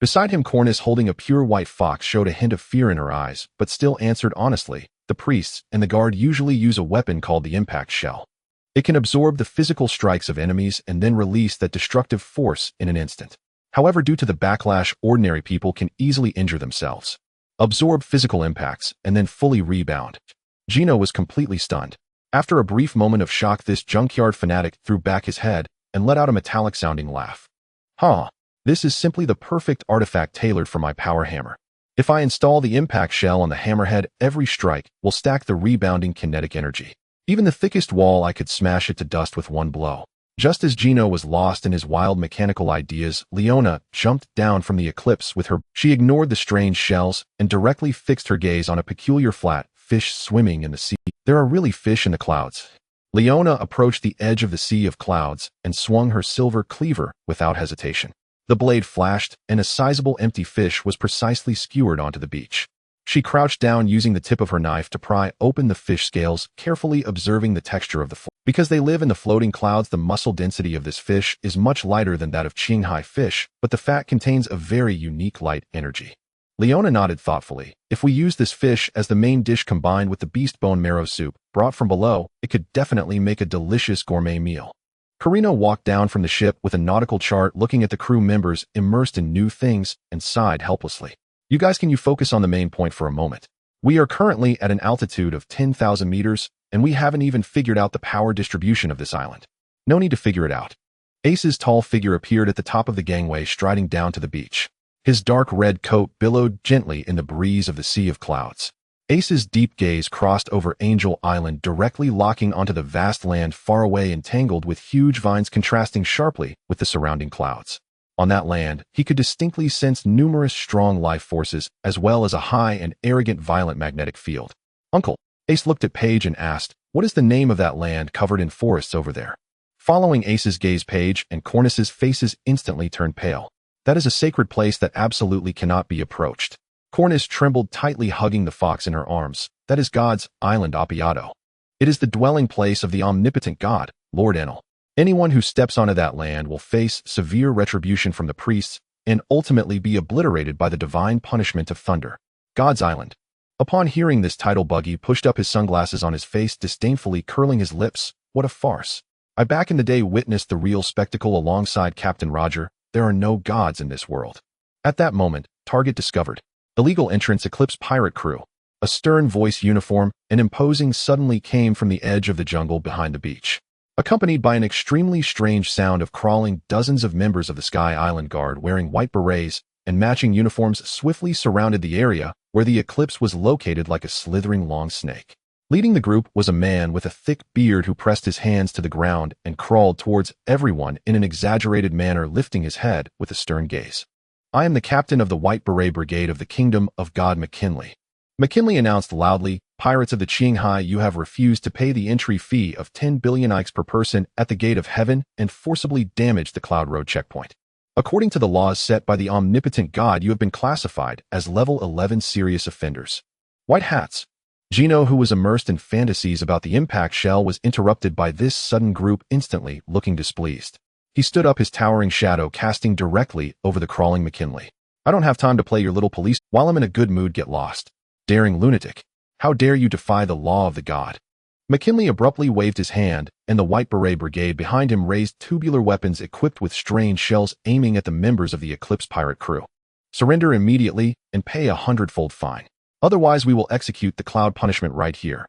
Beside him, Cornice, holding a pure white fox, showed a hint of fear in her eyes, but still answered honestly, "The priests and the guard usually use a weapon called the impact shell. It can absorb the physical strikes of enemies and then release that destructive force in an instant. However, due to the backlash, ordinary people can easily injure themselves, absorb physical impacts, and then fully rebound." Gino was completely stunned. After a brief moment of shock, this junkyard fanatic threw back his head and let out a metallic-sounding laugh. "Huh. This is simply the perfect artifact tailored for my power hammer. If I install the impact shell on the hammerhead, every strike will stack the rebounding kinetic energy. Even the thickest wall, I could smash it to dust with one blow." Just as Gino was lost in his wild mechanical ideas, Leona jumped down from the eclipse with her. She ignored the strange shells and directly fixed her gaze on a peculiar flat fish swimming in the sea. "There are really fish in the clouds." Leona approached the edge of the sea of clouds and swung her silver cleaver without hesitation. The blade flashed, and a sizable empty fish was precisely skewered onto the beach. She crouched down, using the tip of her knife to pry open the fish scales, carefully observing the texture of the flesh. Because they live in the floating clouds, the muscle density of this fish is much lighter than that of Qinghai fish, but the fat contains a very unique light energy. Leona nodded thoughtfully. "If we use this fish as the main dish combined with the beast bone marrow soup brought from below, it could definitely make a delicious gourmet meal." Carino walked down from the ship with a nautical chart, looking at the crew members immersed in new things, and sighed helplessly. "You guys, can you focus on the main point for a moment? We are currently at an altitude of 10,000 meters, and we haven't even figured out the power distribution of this island." "No need to figure it out." Ace's tall figure appeared at the top of the gangway, striding down to the beach. His dark red coat billowed gently in the breeze of the sea of clouds. Ace's deep gaze crossed over Angel Island, directly locking onto the vast land far away and tangled with huge vines contrasting sharply with the surrounding clouds. On that land, he could distinctly sense numerous strong life forces, as well as a high and arrogant violent magnetic field. "Uncle," Ace looked at Paige and asked, "what is the name of that land covered in forests over there?" Following Ace's gaze, Paige and Cornus's faces instantly turned pale. "That is a sacred place that absolutely cannot be approached." Cornus trembled, tightly hugging the fox in her arms. "That is God's island, Appiato. It is the dwelling place of the omnipotent God, Lord Enel. Anyone who steps onto that land will face severe retribution from the priests and ultimately be obliterated by the divine punishment of thunder. God's island." Upon hearing this title, Buggy pushed up his sunglasses on his face, disdainfully curling his lips. "What a farce. I back in the day witnessed the real spectacle alongside Captain Roger. There are no gods in this world." At that moment, target discovered. Illegal entrance, Eclipse pirate crew. A stern voice, uniform and imposing, suddenly came from the edge of the jungle behind the beach. Accompanied by an extremely strange sound of crawling, dozens of members of the Sky Island Guard wearing white berets and matching uniforms swiftly surrounded the area where the Eclipse was located like a slithering long snake. Leading the group was a man with a thick beard who pressed his hands to the ground and crawled towards everyone in an exaggerated manner, lifting his head with a stern gaze. "I am the captain of the White Beret Brigade of the Kingdom of God, McKinley." McKinley announced loudly. "Pirates of the Qinghai, you have refused to pay the entry fee of 10 billion ikes per person at the Gate of Heaven and forcibly damaged the Cloud Road checkpoint. According to the laws set by the omnipotent God, you have been classified as level 11 serious offenders." White hats. Gino, who was immersed in fantasies about the impact shell, was interrupted by this sudden group, instantly looking displeased. He stood up, his towering shadow casting directly over the crawling McKinley. "I don't have time to play your little police. While I'm in a good mood, get lost. Daring lunatic. How dare you defy the law of the god?" McKinley abruptly waved his hand, and the White Beret Brigade behind him raised tubular weapons equipped with strange shells, aiming at the members of the Eclipse pirate crew. "Surrender immediately and pay a 100-fold fine. Otherwise we will execute the cloud punishment right here."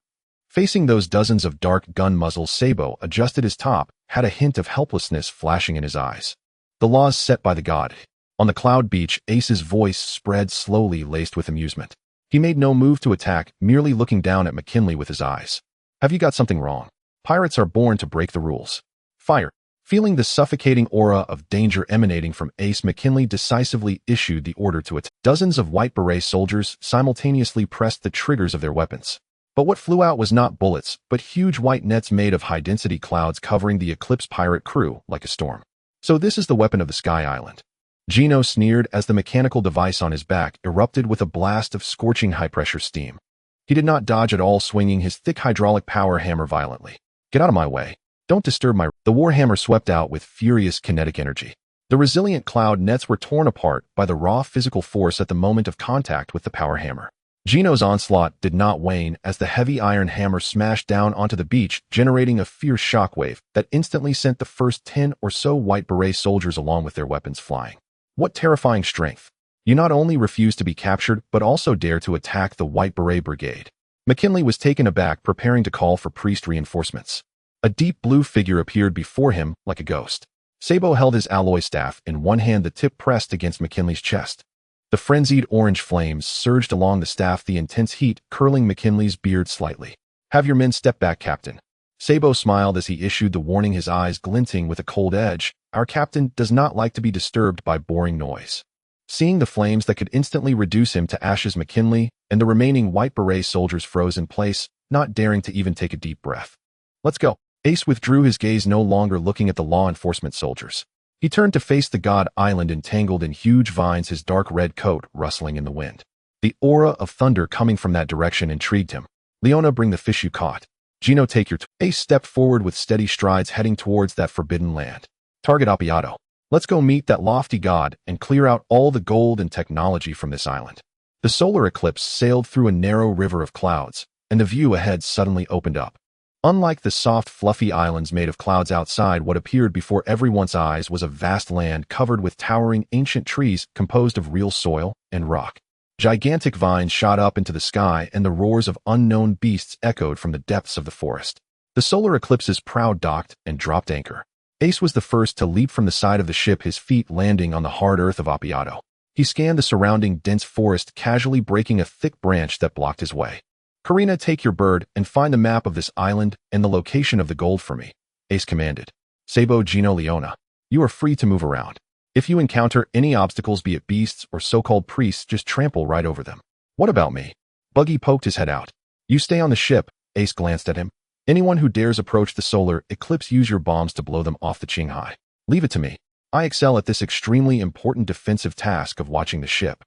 Facing those dozens of dark gun muzzles, Sabo adjusted his top, had a hint of helplessness flashing in his eyes. "The laws set by the god." On the cloud beach, Ace's voice spread slowly, laced with amusement. He made no move to attack, merely looking down at McKinley with his eyes. "Have you got something wrong? Pirates are born to break the rules. Fire." Feeling the suffocating aura of danger emanating from Ace, McKinley decisively issued the order to attack. Dozens of White Beret soldiers simultaneously pressed the triggers of their weapons. But what flew out was not bullets, but huge white nets made of high-density clouds covering the Eclipse pirate crew like a storm. "So this is the weapon of the Sky Island." Gino sneered as the mechanical device on his back erupted with a blast of scorching high-pressure steam. He did not dodge at all, swinging his thick hydraulic power hammer violently. "Get out of my way. Don't disturb my..." The warhammer swept out with furious kinetic energy. The resilient cloud nets were torn apart by the raw physical force at the moment of contact with the power hammer. Gino's onslaught did not wane as the heavy iron hammer smashed down onto the beach, generating a fierce shockwave that instantly sent the first 10 or so White Beret soldiers along with their weapons flying. What terrifying strength! You not only refuse to be captured, but also dare to attack the White Beret Brigade. McKinley was taken aback, preparing to call for priest reinforcements. A deep blue figure appeared before him like a ghost. Sabo held his alloy staff in one hand, the tip pressed against McKinley's chest. The frenzied orange flames surged along the staff, the intense heat curling McKinley's beard slightly. "Have your men step back, Captain." Sabo smiled as he issued the warning, his eyes glinting with a cold edge. "Our captain does not like to be disturbed by boring noise." Seeing the flames that could instantly reduce him to ashes, McKinley and the remaining White Beret soldiers froze in place, not daring to even take a deep breath. "Let's go." Ace withdrew his gaze, no longer looking at the law enforcement soldiers. He turned to face the god island entangled in huge vines, his dark red coat rustling in the wind. The aura of thunder coming from that direction intrigued him. "Leona, bring the fish you caught." "Gino, take your..." Ace stepped forward with steady strides, heading towards that forbidden land. "Target Appiato. Let's go meet that lofty god and clear out all the gold and technology from this island." The solar eclipse sailed through a narrow river of clouds, and the view ahead suddenly opened up. Unlike the soft, fluffy islands made of clouds outside, what appeared before everyone's eyes was a vast land covered with towering ancient trees composed of real soil and rock. Gigantic vines shot up into the sky, and the roars of unknown beasts echoed from the depths of the forest. The solar eclipse's prow docked and dropped anchor. Ace was the first to leap from the side of the ship, his feet landing on the hard earth of Appiato. He scanned the surrounding dense forest, casually breaking a thick branch that blocked his way. "Karina, take your bird and find the map of this island and the location of the gold for me," Ace commanded. "Sabo, Gino, Leona, you are free to move around. If you encounter any obstacles, be it beasts or so-called priests, just trample right over them." "What about me?" Buggy poked his head out. "You stay on the ship," Ace glanced at him. "Anyone who dares approach the solar eclipse, use your bombs to blow them off the Qinghai. Leave it to me. I excel at this extremely important defensive task of watching the ship."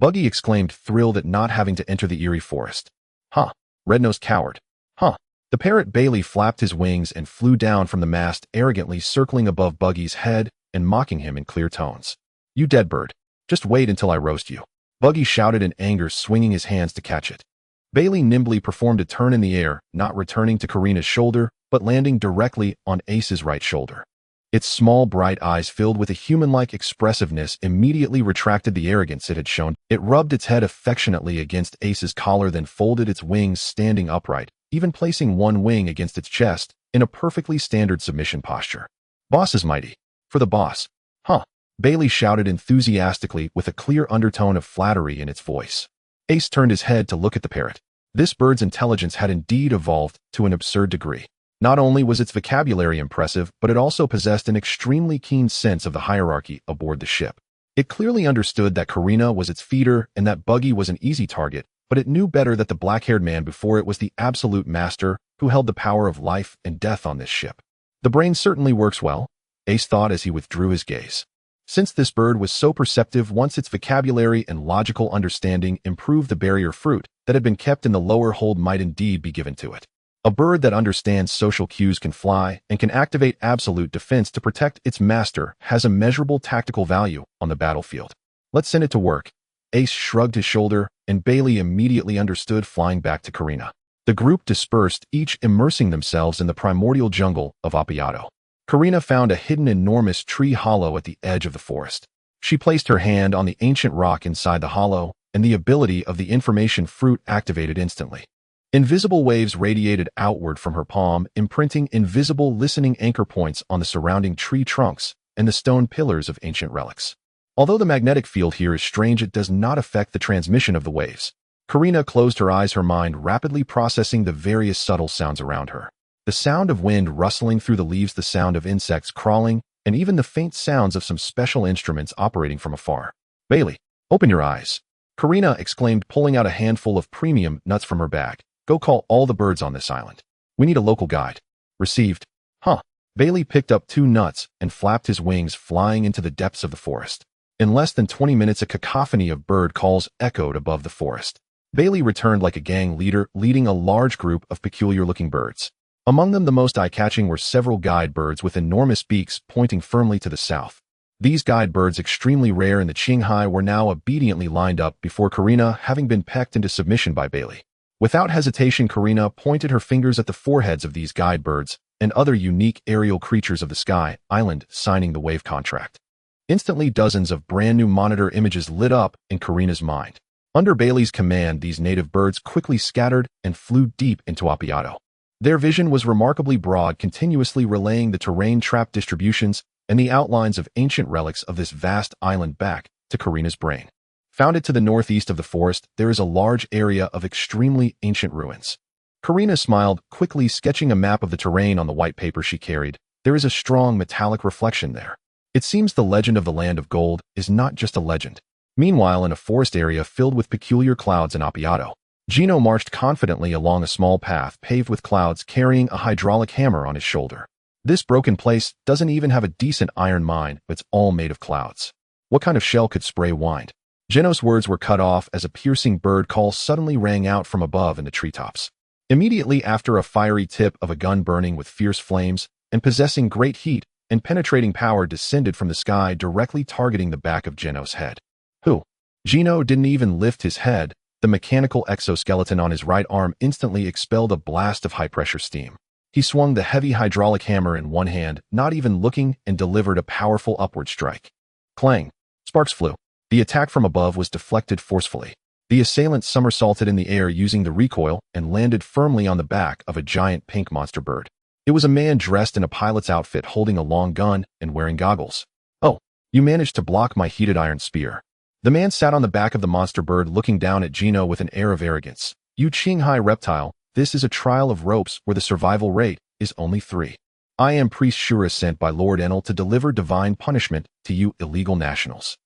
Buggy exclaimed, thrilled at not having to enter the eerie forest. "Huh. Red-nosed coward. Huh." The parrot Bailey flapped his wings and flew down from the mast, arrogantly circling above Buggy's head and mocking him in clear tones. "You dead bird. Just wait until I roast you." Buggy shouted in anger, swinging his hands to catch it. Bailey nimbly performed a turn in the air, not returning to Karina's shoulder, but landing directly on Ace's right shoulder. Its small, bright eyes, filled with a human-like expressiveness, immediately retracted the arrogance it had shown. It rubbed its head affectionately against Ace's collar, then folded its wings, standing upright, even placing one wing against its chest, in a perfectly standard submission posture. "Boss is mighty. For the boss." "Huh," Bailey shouted enthusiastically with a clear undertone of flattery in its voice. Ace turned his head to look at the parrot. This bird's intelligence had indeed evolved to an absurd degree. Not only was its vocabulary impressive, but it also possessed an extremely keen sense of the hierarchy aboard the ship. It clearly understood that Karina was its feeder and that Buggy was an easy target, but it knew better that the black-haired man before it was the absolute master who held the power of life and death on this ship. "The brain certainly works well," Ace thought as he withdrew his gaze. Since this bird was so perceptive, once its vocabulary and logical understanding improved, the barrier fruit that had been kept in the lower hold might indeed be given to it. A bird that understands social cues, can fly, and can activate absolute defense to protect its master has immeasurable tactical value on the battlefield. "Let's send it to work." Ace shrugged his shoulder, and Bailey immediately understood, flying back to Karina. The group dispersed, each immersing themselves in the primordial jungle of Appiato. Karina found a hidden enormous tree hollow at the edge of the forest. She placed her hand on the ancient rock inside the hollow, and the ability of the information fruit activated instantly. Invisible waves radiated outward from her palm, imprinting invisible listening anchor points on the surrounding tree trunks and the stone pillars of ancient relics. Although the magnetic field here is strange, it does not affect the transmission of the waves. Karina closed her eyes, her mind rapidly processing the various subtle sounds around her. The sound of wind rustling through the leaves, the sound of insects crawling, and even the faint sounds of some special instruments operating from afar. "Bailey, open your eyes," Karina exclaimed, pulling out a handful of premium nuts from her bag. "Go call all the birds on this island. We need a local guide." "Received." "Huh." Bailey picked up 2 nuts and flapped his wings, flying into the depths of the forest. In less than 20 minutes, a cacophony of bird calls echoed above the forest. Bailey returned like a gang leader, leading a large group of peculiar-looking birds. Among them, the most eye-catching were several guide birds with enormous beaks pointing firmly to the south. These guide birds, extremely rare in the Qinghai, were now obediently lined up before Karina, having been pecked into submission by Bailey. Without hesitation, Karina pointed her fingers at the foreheads of these guide birds and other unique aerial creatures of the sky island, signing the wave contract. Instantly, dozens of brand-new monitor images lit up in Karina's mind. Under Bailey's command, these native birds quickly scattered and flew deep into Appiato. Their vision was remarkably broad, continuously relaying the terrain trap distributions and the outlines of ancient relics of this vast island back to Karina's brain. Founded to the northeast of the forest, there is a large area of extremely ancient ruins. Karina smiled, quickly sketching a map of the terrain on the white paper she carried. There is a strong metallic reflection there. It seems the legend of the Land of Gold is not just a legend. Meanwhile, in a forest area filled with peculiar clouds in Appiato, Gino marched confidently along a small path paved with clouds, carrying a hydraulic hammer on his shoulder. This broken place doesn't even have a decent iron mine, but it's all made of clouds. What kind of shell could spray wind? Gino's words were cut off as a piercing bird call suddenly rang out from above in the treetops. Immediately after, a fiery tip of a gun burning with fierce flames and possessing great heat and penetrating power descended from the sky, directly targeting the back of Gino's head. Who? Gino didn't even lift his head. The mechanical exoskeleton on his right arm instantly expelled a blast of high-pressure steam. He swung the heavy hydraulic hammer in one hand, not even looking, and delivered a powerful upward strike. Clang! Sparks flew. The attack from above was deflected forcefully. The assailant somersaulted in the air using the recoil and landed firmly on the back of a giant pink monster bird. It was a man dressed in a pilot's outfit, holding a long gun and wearing goggles. "Oh, you managed to block my heated iron spear." The man sat on the back of the monster bird looking down at Gino with an air of arrogance. You Qinghai reptile, this is a trial of ropes where the survival rate is only 3. I am Priest Shura sent by Lord Enel to deliver divine punishment to you illegal nationals.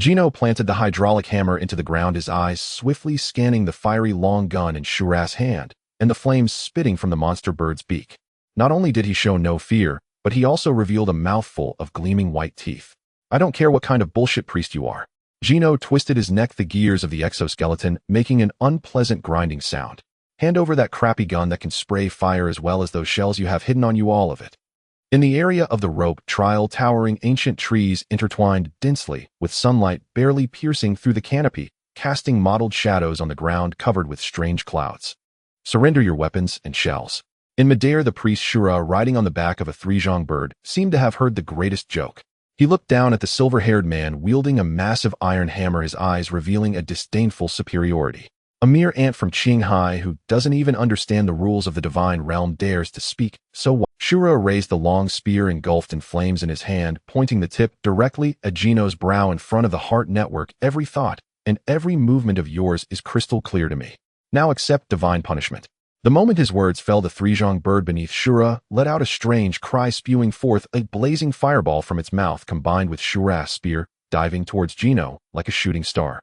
Gino planted the hydraulic hammer into the ground, his eyes swiftly scanning the fiery long gun in Shura's hand, and the flames spitting from the monster bird's beak. Not only did he show no fear, but he also revealed a mouthful of gleaming white teeth. I don't care what kind of bullshit priest you are. Gino twisted his neck, the gears of the exoskeleton making an unpleasant grinding sound. Hand over that crappy gun that can spray fire as well as those shells you have hidden on you, all of it. In the area of the rope trial, towering ancient trees intertwined densely, with sunlight barely piercing through the canopy, casting mottled shadows on the ground covered with strange clouds. Surrender your weapons and shells. In midair, the priest Shura, riding on the back of a three-zhong bird, seemed to have heard the greatest joke. He looked down at the silver-haired man wielding a massive iron hammer, his eyes revealing a disdainful superiority. A mere ant from Qinghai who doesn't even understand the rules of the divine realm dares to speak, so what? Shura raised the long spear engulfed in flames in his hand, pointing the tip directly at Gino's brow in front of the heart network. Every thought and every movement of yours is crystal clear to me. Now accept divine punishment. The moment his words fell, the three-zhong bird beneath Shura let out a strange cry, spewing forth a blazing fireball from its mouth, combined with Shura's spear, diving towards Gino like a shooting star.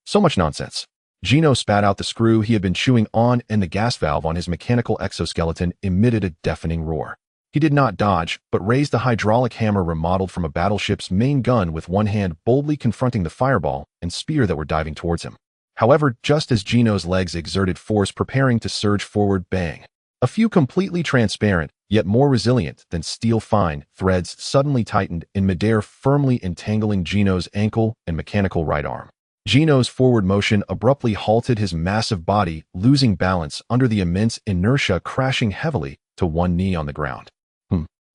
So much nonsense. Gino spat out the screw he had been chewing on, and the gas valve on his mechanical exoskeleton emitted a deafening roar. He did not dodge, but raised the hydraulic hammer remodeled from a battleship's main gun with one hand, boldly confronting the fireball and spear that were diving towards him. However, just as Gino's legs exerted force preparing to surge forward, bang! A few completely transparent, yet more resilient than steel fine, threads suddenly tightened in midair, firmly entangling Gino's ankle and mechanical right arm. Gino's forward motion abruptly halted, his massive body losing balance under the immense inertia, crashing heavily to one knee on the ground.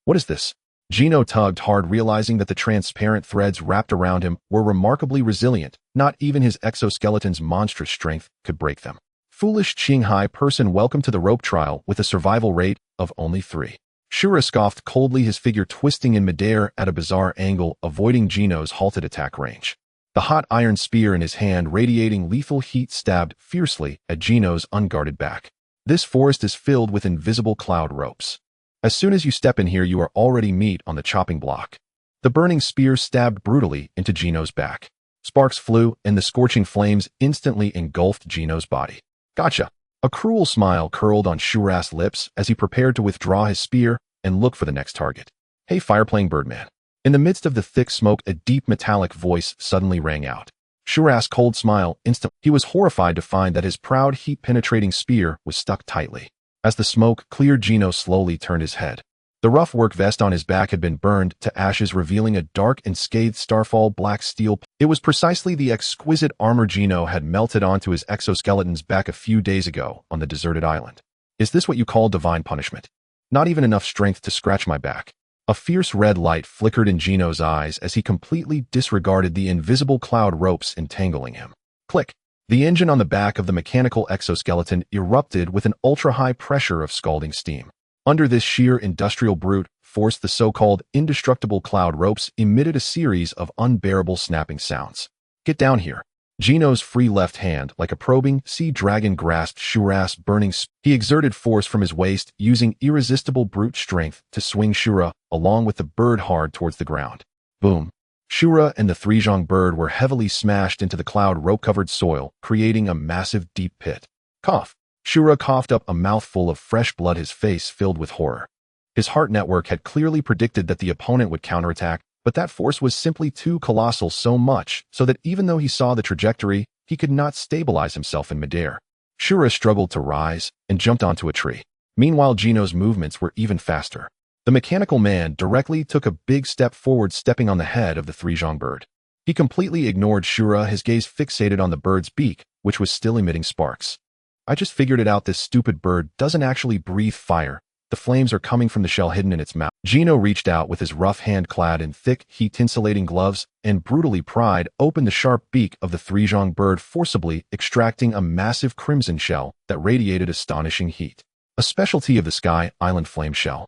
What is this? Gino tugged hard, realizing that the transparent threads wrapped around him were remarkably resilient. Not even his exoskeleton's monstrous strength could break them. Foolish Qinghai person, welcome to the rope trial with a survival rate of only 3. Shura scoffed coldly, his figure twisting in midair at a bizarre angle, avoiding Gino's halted attack range. The hot iron spear in his hand, radiating lethal heat, stabbed fiercely at Gino's unguarded back. This forest is filled with invisible cloud ropes. As soon as you step in here, you are already meat on the chopping block. The burning spear stabbed brutally into Gino's back. Sparks flew, and the scorching flames instantly engulfed Gino's body. Gotcha! A cruel smile curled on Shura's lips as he prepared to withdraw his spear and look for the next target. Hey, fire-playing birdman. In the midst of the thick smoke, a deep metallic voice suddenly rang out. Shura's cold smile instantly. He was horrified to find that his proud, heat-penetrating spear was stuck tightly. As the smoke cleared, Gino slowly turned his head. The rough work vest on his back had been burned to ashes, revealing a dark and scathed starfall black steel. It was precisely the exquisite armor Gino had melted onto his exoskeleton's back a few days ago on the deserted island. Is this what you call divine punishment? Not even enough strength to scratch my back. A fierce red light flickered in Gino's eyes as he completely disregarded the invisible cloud ropes entangling him. Click! The engine on the back of the mechanical exoskeleton erupted with an ultra-high pressure of scalding steam. Under this sheer industrial brute force, the so-called indestructible cloud ropes emitted a series of unbearable snapping sounds. Get down here. Gino's free left hand, like a probing sea dragon, grasped Shura's burning spear. He exerted force from his waist, using irresistible brute strength to swing Shura along with the bird hard towards the ground. Boom! Shura and the three-zhong bird were heavily smashed into the cloud rope-covered soil, creating a massive deep pit. Cough! Shura coughed up a mouthful of fresh blood, his face filled with horror. His heart network had clearly predicted that the opponent would counterattack, but that force was simply too colossal, so much so that even though he saw the trajectory, he could not stabilize himself in midair. Shura struggled to rise and jumped onto a tree. Meanwhile, Gino's movements were even faster. The mechanical man directly took a big step forward, stepping on the head of the three-zhong bird. He completely ignored Shura, his gaze fixated on the bird's beak, which was still emitting sparks. I just figured it out, this stupid bird doesn't actually breathe fire. The flames are coming from the shell hidden in its mouth. Gino reached out with his rough hand clad in thick, heat-insulating gloves and brutally pried open the sharp beak of the three-zhong bird, forcibly extracting a massive crimson shell that radiated astonishing heat. A specialty of the Sky Island flame shell.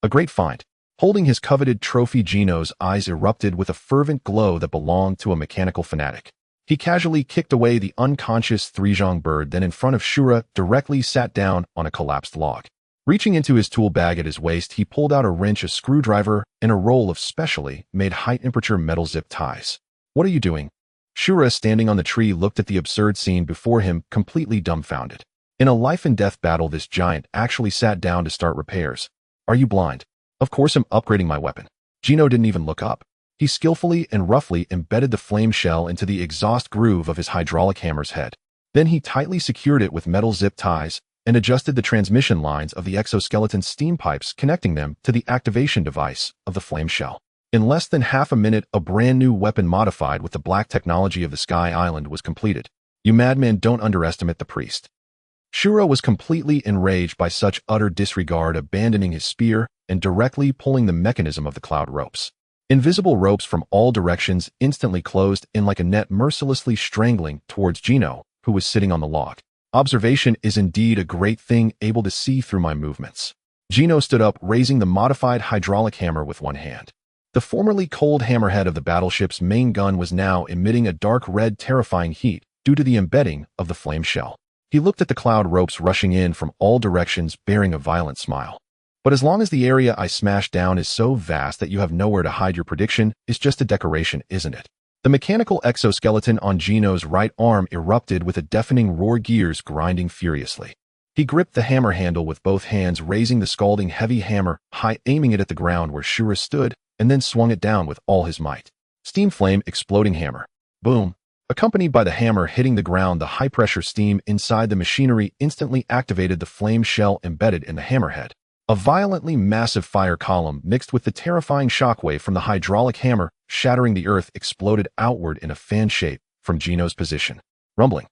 A great find. Holding his coveted trophy, Gino's eyes erupted with a fervent glow that belonged to a mechanical fanatic. He casually kicked away the unconscious Vermilion Bird, then in front of Shura, directly sat down on a collapsed log. Reaching into his tool bag at his waist, he pulled out a wrench, a screwdriver, and a roll of specially made high-temperature metal zip ties. "What are you doing?" Shura, standing on the tree, looked at the absurd scene before him, completely dumbfounded. In a life-and-death battle, this giant actually sat down to start repairs. "Are you blind?" "Of course I'm upgrading my weapon." Gino didn't even look up. He skillfully and roughly embedded the flame shell into the exhaust groove of his hydraulic hammer's head. Then he tightly secured it with metal zip ties and adjusted the transmission lines of the exoskeleton steam pipes, connecting them to the activation device of the flame shell. In less than half a minute, a brand new weapon modified with the black technology of the Sky Island was completed. "You madman, don't underestimate the priest." Shura was completely enraged by such utter disregard, abandoning his spear and directly pulling the mechanism of the cloud ropes. Invisible ropes from all directions instantly closed in like a net, mercilessly strangling towards Gino, who was sitting on the log. "Observation is indeed a great thing, able to see through my movements." Gino stood up, raising the modified hydraulic hammer with one hand. The formerly cold hammerhead of the battleship's main gun was now emitting a dark red, terrifying heat due to the embedding of the flame shell. He looked at the cloud ropes rushing in from all directions, bearing a violent smile. "But as long as the area I smashed down is so vast that you have nowhere to hide, your prediction is just a decoration, isn't it?" The mechanical exoskeleton on Gino's right arm erupted with a deafening roar, gears grinding furiously. He gripped the hammer handle with both hands, raising the scalding heavy hammer high, aiming it at the ground where Shura stood, and then swung it down with all his might. Steam flame, exploding hammer. Boom. Accompanied by the hammer hitting the ground, the high-pressure steam inside the machinery instantly activated the flame shell embedded in the hammerhead. A violently massive fire column mixed with the terrifying shockwave from the hydraulic hammer shattering the earth exploded outward in a fan shape from Gino's position. Rumbling.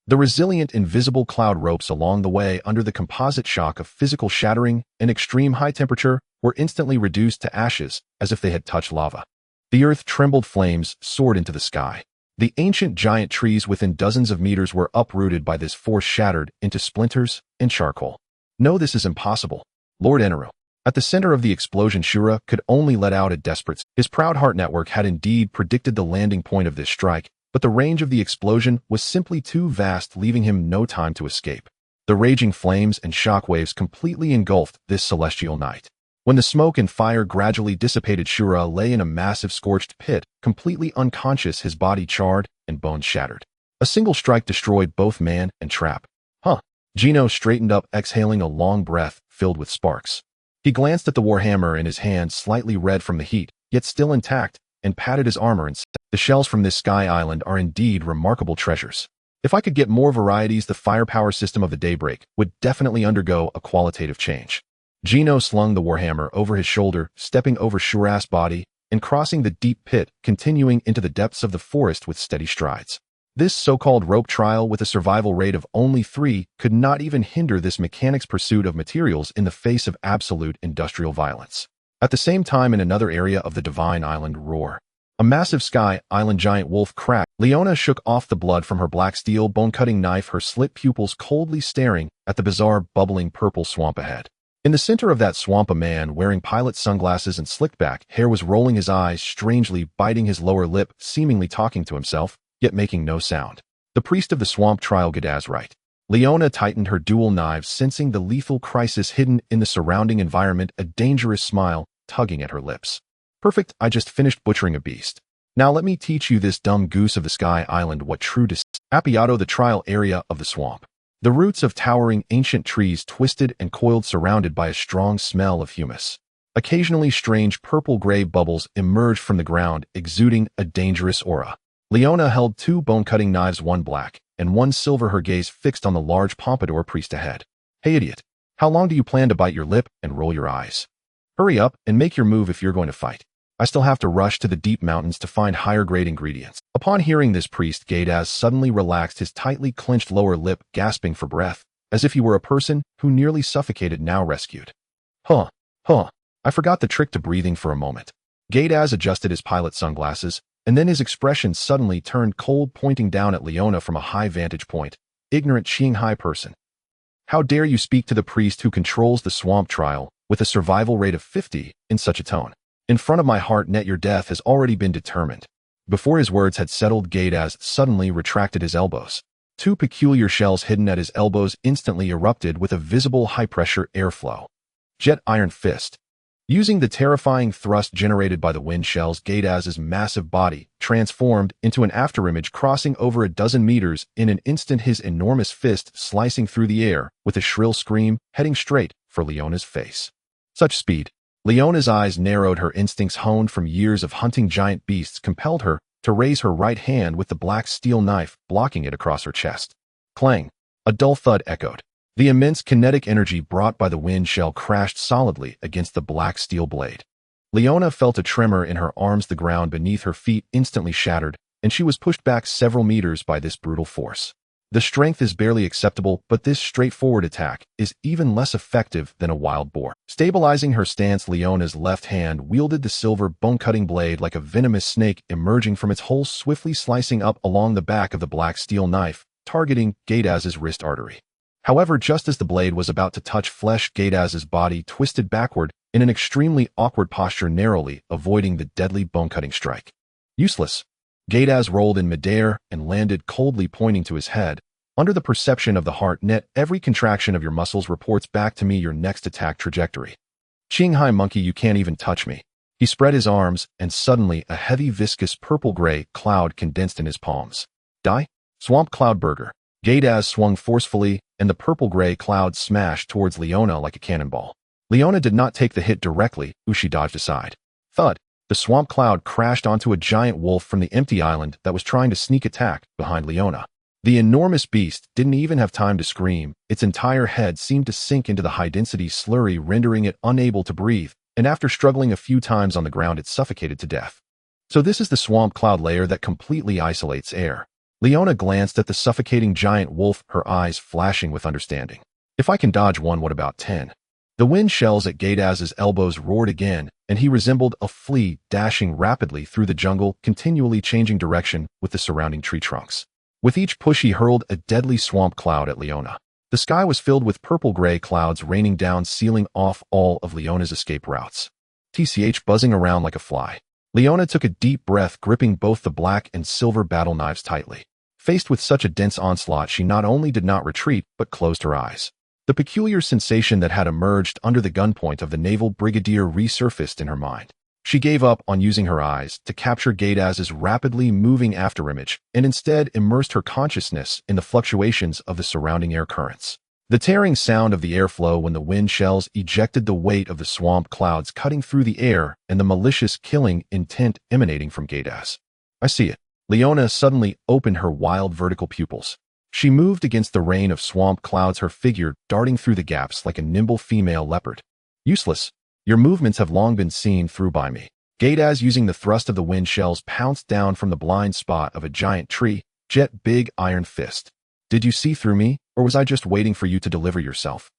The resilient invisible cloud ropes along the way, under the composite shock of physical shattering and extreme high temperature, were instantly reduced to ashes as if they had touched lava. The earth trembled, flames soared into the sky. The ancient giant trees within dozens of meters were uprooted by this force, shattered into splinters and charcoal. "No, this is impossible. Lord Eneru." At the center of the explosion, Shura could only let out a desperate. His proud heart network had indeed predicted the landing point of this strike, but the range of the explosion was simply too vast, leaving him no time to escape. The raging flames and shockwaves completely engulfed this celestial night. When the smoke and fire gradually dissipated, Shura lay in a massive scorched pit, completely unconscious, his body charred and bones shattered. A single strike destroyed both man and trap. "Huh." Gino straightened up, exhaling a long breath filled with sparks. He glanced at the warhammer in his hand, slightly red from the heat, yet still intact, and patted his armor and said, "The shells from this Sky Island are indeed remarkable treasures. If I could get more varieties, the firepower system of the Daybreak would definitely undergo a qualitative change." Gino slung the warhammer over his shoulder, stepping over Shura's body and crossing the deep pit, continuing into the depths of the forest with steady strides. This so-called rope trial, with a survival rate of only 3, could not even hinder this mechanic's pursuit of materials in the face of absolute industrial violence. At the same time, in another area of the Divine Island, roar. A massive Sky Island giant wolf cracked. Leona shook off the blood from her black steel bone-cutting knife, her slit pupils coldly staring at the bizarre, bubbling purple swamp ahead. In the center of that swamp, a man wearing pilot sunglasses and slicked-back hair was rolling his eyes, strangely biting his lower lip, seemingly talking to himself, yet making no sound. The priest of the swamp trial, Gadaz, right? Leona tightened her dual knives, sensing the lethal crisis hidden in the surrounding environment, a dangerous smile tugging at her lips. "Perfect, I just finished butchering a beast. Now let me teach you, this dumb goose of the Sky Island, what true Appiato, the trial area of the swamp. The roots of towering ancient trees twisted and coiled, surrounded by a strong smell of humus. Occasionally strange purple-gray bubbles emerged from the ground, exuding a dangerous aura. Leona held 2 bone-cutting knives, one black and one silver, her gaze fixed on the large pompadour priest ahead. "Hey, idiot. How long do you plan to bite your lip and roll your eyes? Hurry up and make your move if you're going to fight. I still have to rush to the deep mountains to find higher-grade ingredients." Upon hearing this, priest Gadaz suddenly relaxed his tightly clenched lower lip, gasping for breath, as if he were a person who nearly suffocated, now rescued. Huh. I forgot the trick to breathing for a moment." Gadaz adjusted his pilot sunglasses, and then his expression suddenly turned cold, pointing down at Leona from a high vantage point. "Ignorant Shanghai person. How dare you speak to the priest who controls the swamp trial with a survival rate of 50, in such a tone. In front of my heart net your death has already been determined. Before his words had settled, Gaydaz suddenly retracted his elbows. Two peculiar shells hidden at his elbows instantly erupted with a visible high-pressure airflow. Jet Iron Fist. Using the terrifying thrust generated by the wind shells, Gaydaz's massive body transformed into an afterimage crossing over a dozen meters in an instant, his enormous fist slicing through the air with a shrill scream, heading straight for Leona's face. Such speed. Leona's eyes narrowed, her instincts honed from years of hunting giant beasts compelled her to raise her right hand with the black steel knife, blocking it across her chest. Clang! A dull thud echoed. The immense kinetic energy brought by the wind shell crashed solidly against the black steel blade. Leona felt a tremor in her arms, the ground beneath her feet instantly shattered, and she was pushed back several meters by this brutal force. The strength is barely acceptable, but this straightforward attack is even less effective than a wild boar. Stabilizing her stance, Leona's left hand wielded the silver bone-cutting blade like a venomous snake emerging from its hole, swiftly slicing up along the back of the black steel knife, targeting Gaydaz's wrist artery. However, just as the blade was about to touch flesh, Gaydaz's body twisted backward in an extremely awkward posture, narrowly avoiding the deadly bone-cutting strike. Useless. Gaydaz rolled in midair and landed coldly, pointing to his head. Under the perception of the heart net, every contraction of your muscles reports back to me your next attack trajectory. Qinghai monkey, you can't even touch me. He spread his arms, and suddenly a heavy, viscous purple-gray cloud condensed in his palms. Die? Swamp Cloud Burger. Gaydaz swung forcefully, and the purple-gray cloud smashed towards Leona like a cannonball. Leona did not take the hit directly, she dodged aside. Thud! The swamp cloud crashed onto a giant wolf from the empty island that was trying to sneak attack behind Leona. The enormous beast didn't even have time to scream. Its entire head seemed to sink into the high-density slurry, rendering it unable to breathe, and after struggling a few times on the ground, it suffocated to death. So this is the swamp cloud layer that completely isolates air. Leona glanced at the suffocating giant wolf, her eyes flashing with understanding. If I can dodge one, what about 10? The wind shells at Gaydaz's elbows roared again, and he resembled a flea dashing rapidly through the jungle, continually changing direction with the surrounding tree trunks. With each push, he hurled a deadly swamp cloud at Leona. The sky was filled with purple-gray clouds raining down, sealing off all of Leona's escape routes. TCH buzzing around like a fly. Leona took a deep breath, gripping both the black and silver battle knives tightly. Faced with such a dense onslaught, she not only did not retreat, but closed her eyes. The peculiar sensation that had emerged under the gunpoint of the naval brigadier resurfaced in her mind. She gave up on using her eyes to capture Gaydaz's rapidly moving afterimage and instead immersed her consciousness in the fluctuations of the surrounding air currents. The tearing sound of the airflow when the wind shells ejected the weight of the swamp clouds cutting through the air, and the malicious killing intent emanating from Gaydaz. I see it. Leona suddenly opened her wild vertical pupils. She moved against the rain of swamp clouds, her figure darting through the gaps like a nimble female leopard. Useless. Your movements have long been seen through by me. Gaydaz, using the thrust of the wind shells, pounced down from the blind spot of a giant tree, Jet Big Iron Fist. Did you see through me, or was I just waiting for you to deliver yourself?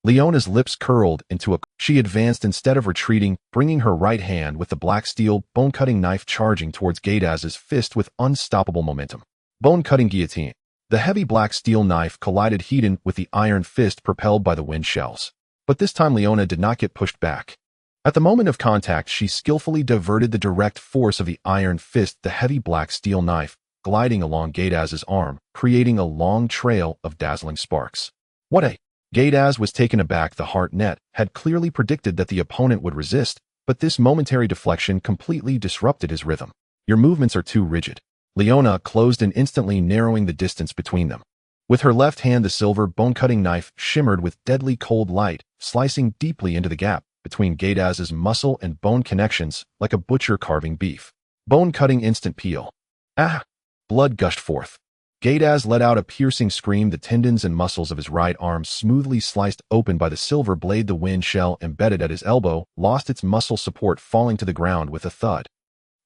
Leona's lips curled into a... She advanced instead of retreating, bringing her right hand with the black steel, bone-cutting knife charging towards Gaydaz's fist with unstoppable momentum. Bone-cutting guillotine. The heavy black steel knife collided head-on with the iron fist propelled by the wind shells. But this time Leona did not get pushed back. At the moment of contact, she skillfully diverted the direct force of the iron fist, the heavy black steel knife, gliding along Gaydaz's arm, creating a long trail of dazzling sparks. What a... Gaydaz was taken aback. The heart net had clearly predicted that the opponent would resist, but this momentary deflection completely disrupted his rhythm. Your movements are too rigid. Leona closed in, instantly narrowing the distance between them. With her left hand, the silver bone-cutting knife shimmered with deadly cold light, slicing deeply into the gap between Gaydaz's muscle and bone connections like a butcher carving beef. Bone-cutting instant peel. Ah! Blood gushed forth. Gaydaz let out a piercing scream. The tendons and muscles of his right arm, smoothly sliced open by the silver blade, the wind shell embedded at his elbow, lost its muscle support, falling to the ground with a thud.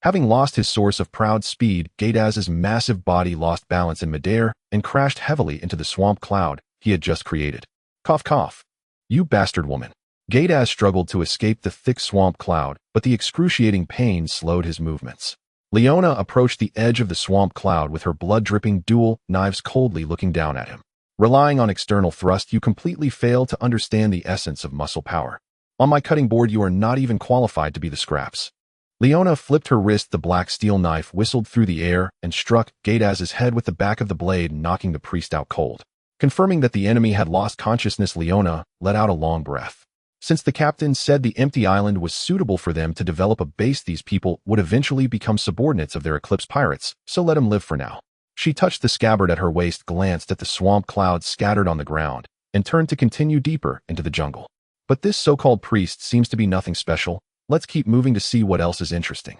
Having lost his source of proud speed, Gaydaz's massive body lost balance in midair and crashed heavily into the swamp cloud he had just created. Cough, cough. You bastard woman. Gaydaz struggled to escape the thick swamp cloud, but the excruciating pain slowed his movements. Leona approached the edge of the swamp cloud with her blood-dripping dual knives, coldly looking down at him. Relying on external thrust, you completely fail to understand the essence of muscle power. On my cutting board you are not even qualified to be the scraps. Leona flipped her wrist. The black steel knife whistled through the air and struck Gaydaz's head with the back of the blade, knocking the priest out cold. Confirming that the enemy had lost consciousness, Leona let out a long breath. Since the captain said the empty island was suitable for them to develop a base, these people would eventually become subordinates of their Eclipse Pirates, so let them live for now. She touched the scabbard at her waist, glanced at the swamp clouds scattered on the ground, and turned to continue deeper into the jungle. But this so-called priest seems to be nothing special. Let's keep moving to see what else is interesting.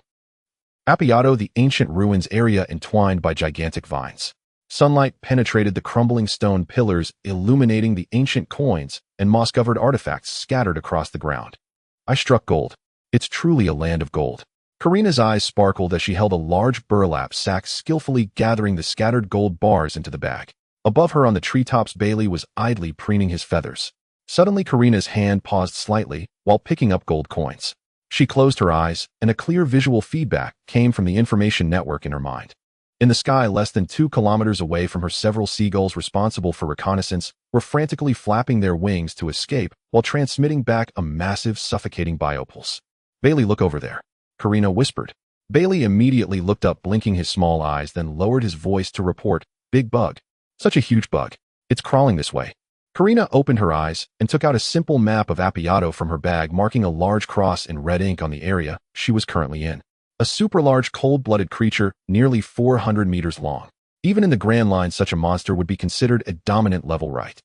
Appiato, the ancient ruins area entwined by gigantic vines. Sunlight penetrated the crumbling stone pillars, illuminating the ancient coins and moss-covered artifacts scattered across the ground. I struck gold. It's truly a land of gold. Karina's eyes sparkled as she held a large burlap sack, skillfully gathering the scattered gold bars into the bag. Above her on the treetops, Bailey was idly preening his feathers. Suddenly, Karina's hand paused slightly while picking up gold coins. She closed her eyes, and a clear visual feedback came from the information network in her mind. In the sky less than 2 kilometers away from her, several seagulls responsible for reconnaissance were frantically flapping their wings to escape while transmitting back a massive, suffocating biopulse. "Bailey, look over there," Karina whispered. Bailey immediately looked up, blinking his small eyes, then lowered his voice to report, "Big bug. Such a huge bug. It's crawling this way." Karina opened her eyes and took out a simple map of Appiato from her bag, marking a large cross in red ink on the area she was currently in. A super-large, cold-blooded creature, nearly 400 meters long. Even in the Grand Line, such a monster would be considered a dominant level right.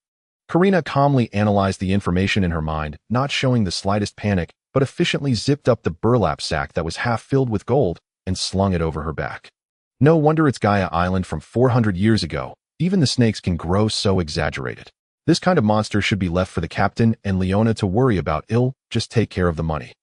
Karina calmly analyzed the information in her mind, not showing the slightest panic, but efficiently zipped up the burlap sack that was half filled with gold and slung it over her back. No wonder it's Gaia Island from 400 years ago. Even the snakes can grow so exaggerated. This kind of monster should be left for the captain and Leona to worry about. Just take care of the money.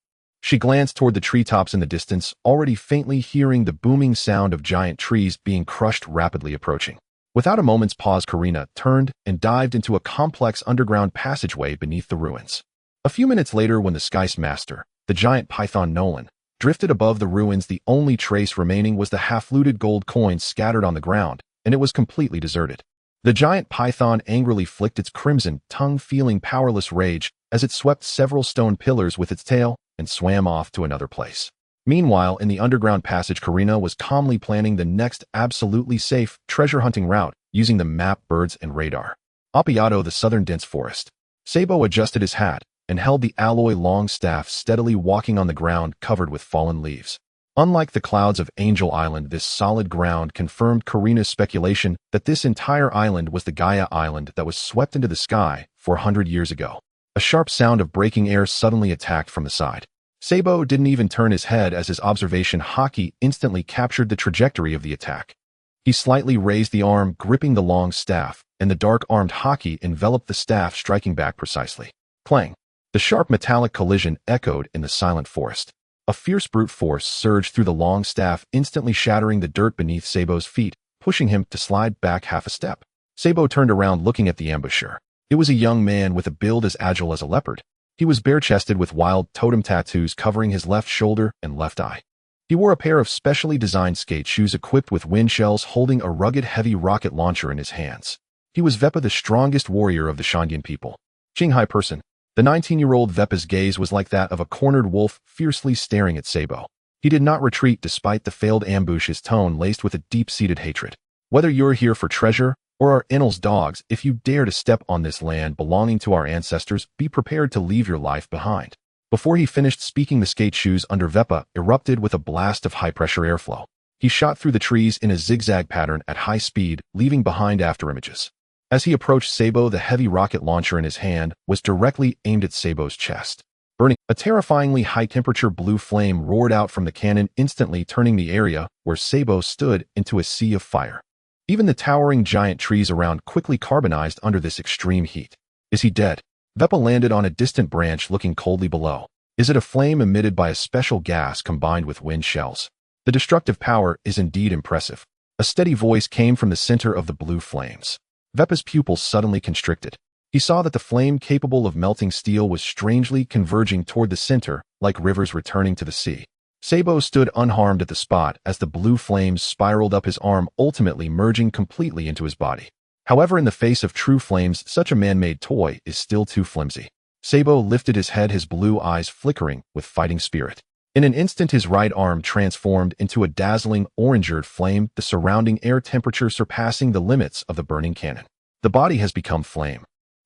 She glanced toward the treetops in the distance, already faintly hearing the booming sound of giant trees being crushed, rapidly approaching. Without a moment's pause, Karina turned and dived into a complex underground passageway beneath the ruins. A few minutes later, when the Sky's master, the giant python Nolan, drifted above the ruins, the only trace remaining was the half-looted gold coins scattered on the ground, and it was completely deserted. The giant python angrily flicked its crimson tongue, feeling powerless rage as it swept several stone pillars with its tail and swam off to another place. Meanwhile, in the underground passage, Karina was calmly planning the next absolutely safe treasure-hunting route using the map, birds, and radar. Appiato, the southern dense forest. Sabo adjusted his hat and held the alloy long staff, steadily walking on the ground covered with fallen leaves. Unlike the clouds of Angel Island, this solid ground confirmed Karina's speculation that this entire island was the Gaia Island that was swept into the sky 400 years ago. A sharp sound of breaking air suddenly attacked from the side. Sabo didn't even turn his head as his observation hockey instantly captured the trajectory of the attack. He slightly raised the arm, gripping the long staff, and the dark-armed hockey enveloped the staff, striking back precisely. Clang! The sharp metallic collision echoed in the silent forest. A fierce brute force surged through the long staff, instantly shattering the dirt beneath Sabo's feet, pushing him to slide back half a step. Sabo turned around, looking at the ambusher. It was a young man with a build as agile as a leopard. He was bare-chested with wild totem tattoos covering his left shoulder and left eye. He wore a pair of specially designed skate shoes equipped with wind shells, holding a rugged, heavy rocket launcher in his hands. He was Vepa, the strongest warrior of the Shandian people. Qinghai person. The 19-year-old Vepa's gaze was like that of a cornered wolf, fiercely staring at Sabo. He did not retreat despite the failed ambush, his tone laced with a deep-seated hatred. "Whether you're here for treasure or our Enel's dogs, if you dare to step on this land belonging to our ancestors, be prepared to leave your life behind." Before he finished speaking, the skate shoes under Vepa erupted with a blast of high-pressure airflow. He shot through the trees in a zigzag pattern at high speed, leaving behind afterimages. As he approached Sabo, the heavy rocket launcher in his hand was directly aimed at Sabo's chest. Burning, a terrifyingly high-temperature blue flame roared out from the cannon, instantly turning the area where Sabo stood into a sea of fire. Even the towering giant trees around quickly carbonized under this extreme heat. "Is he dead?" Vepa landed on a distant branch, looking coldly below. "Is it a flame emitted by a special gas combined with wind shells? The destructive power is indeed impressive." A steady voice came from the center of the blue flames. Vepa's pupils suddenly constricted. He saw that the flame capable of melting steel was strangely converging toward the center, like rivers returning to the sea. Sabo stood unharmed at the spot as the blue flames spiraled up his arm, ultimately merging completely into his body. However, in the face of true flames, such a man-made toy is still too flimsy. Sabo lifted his head, his blue eyes flickering with fighting spirit. In an instant, his right arm transformed into a dazzling orange-eared flame, the surrounding air temperature surpassing the limits of the burning cannon. The body has become flame.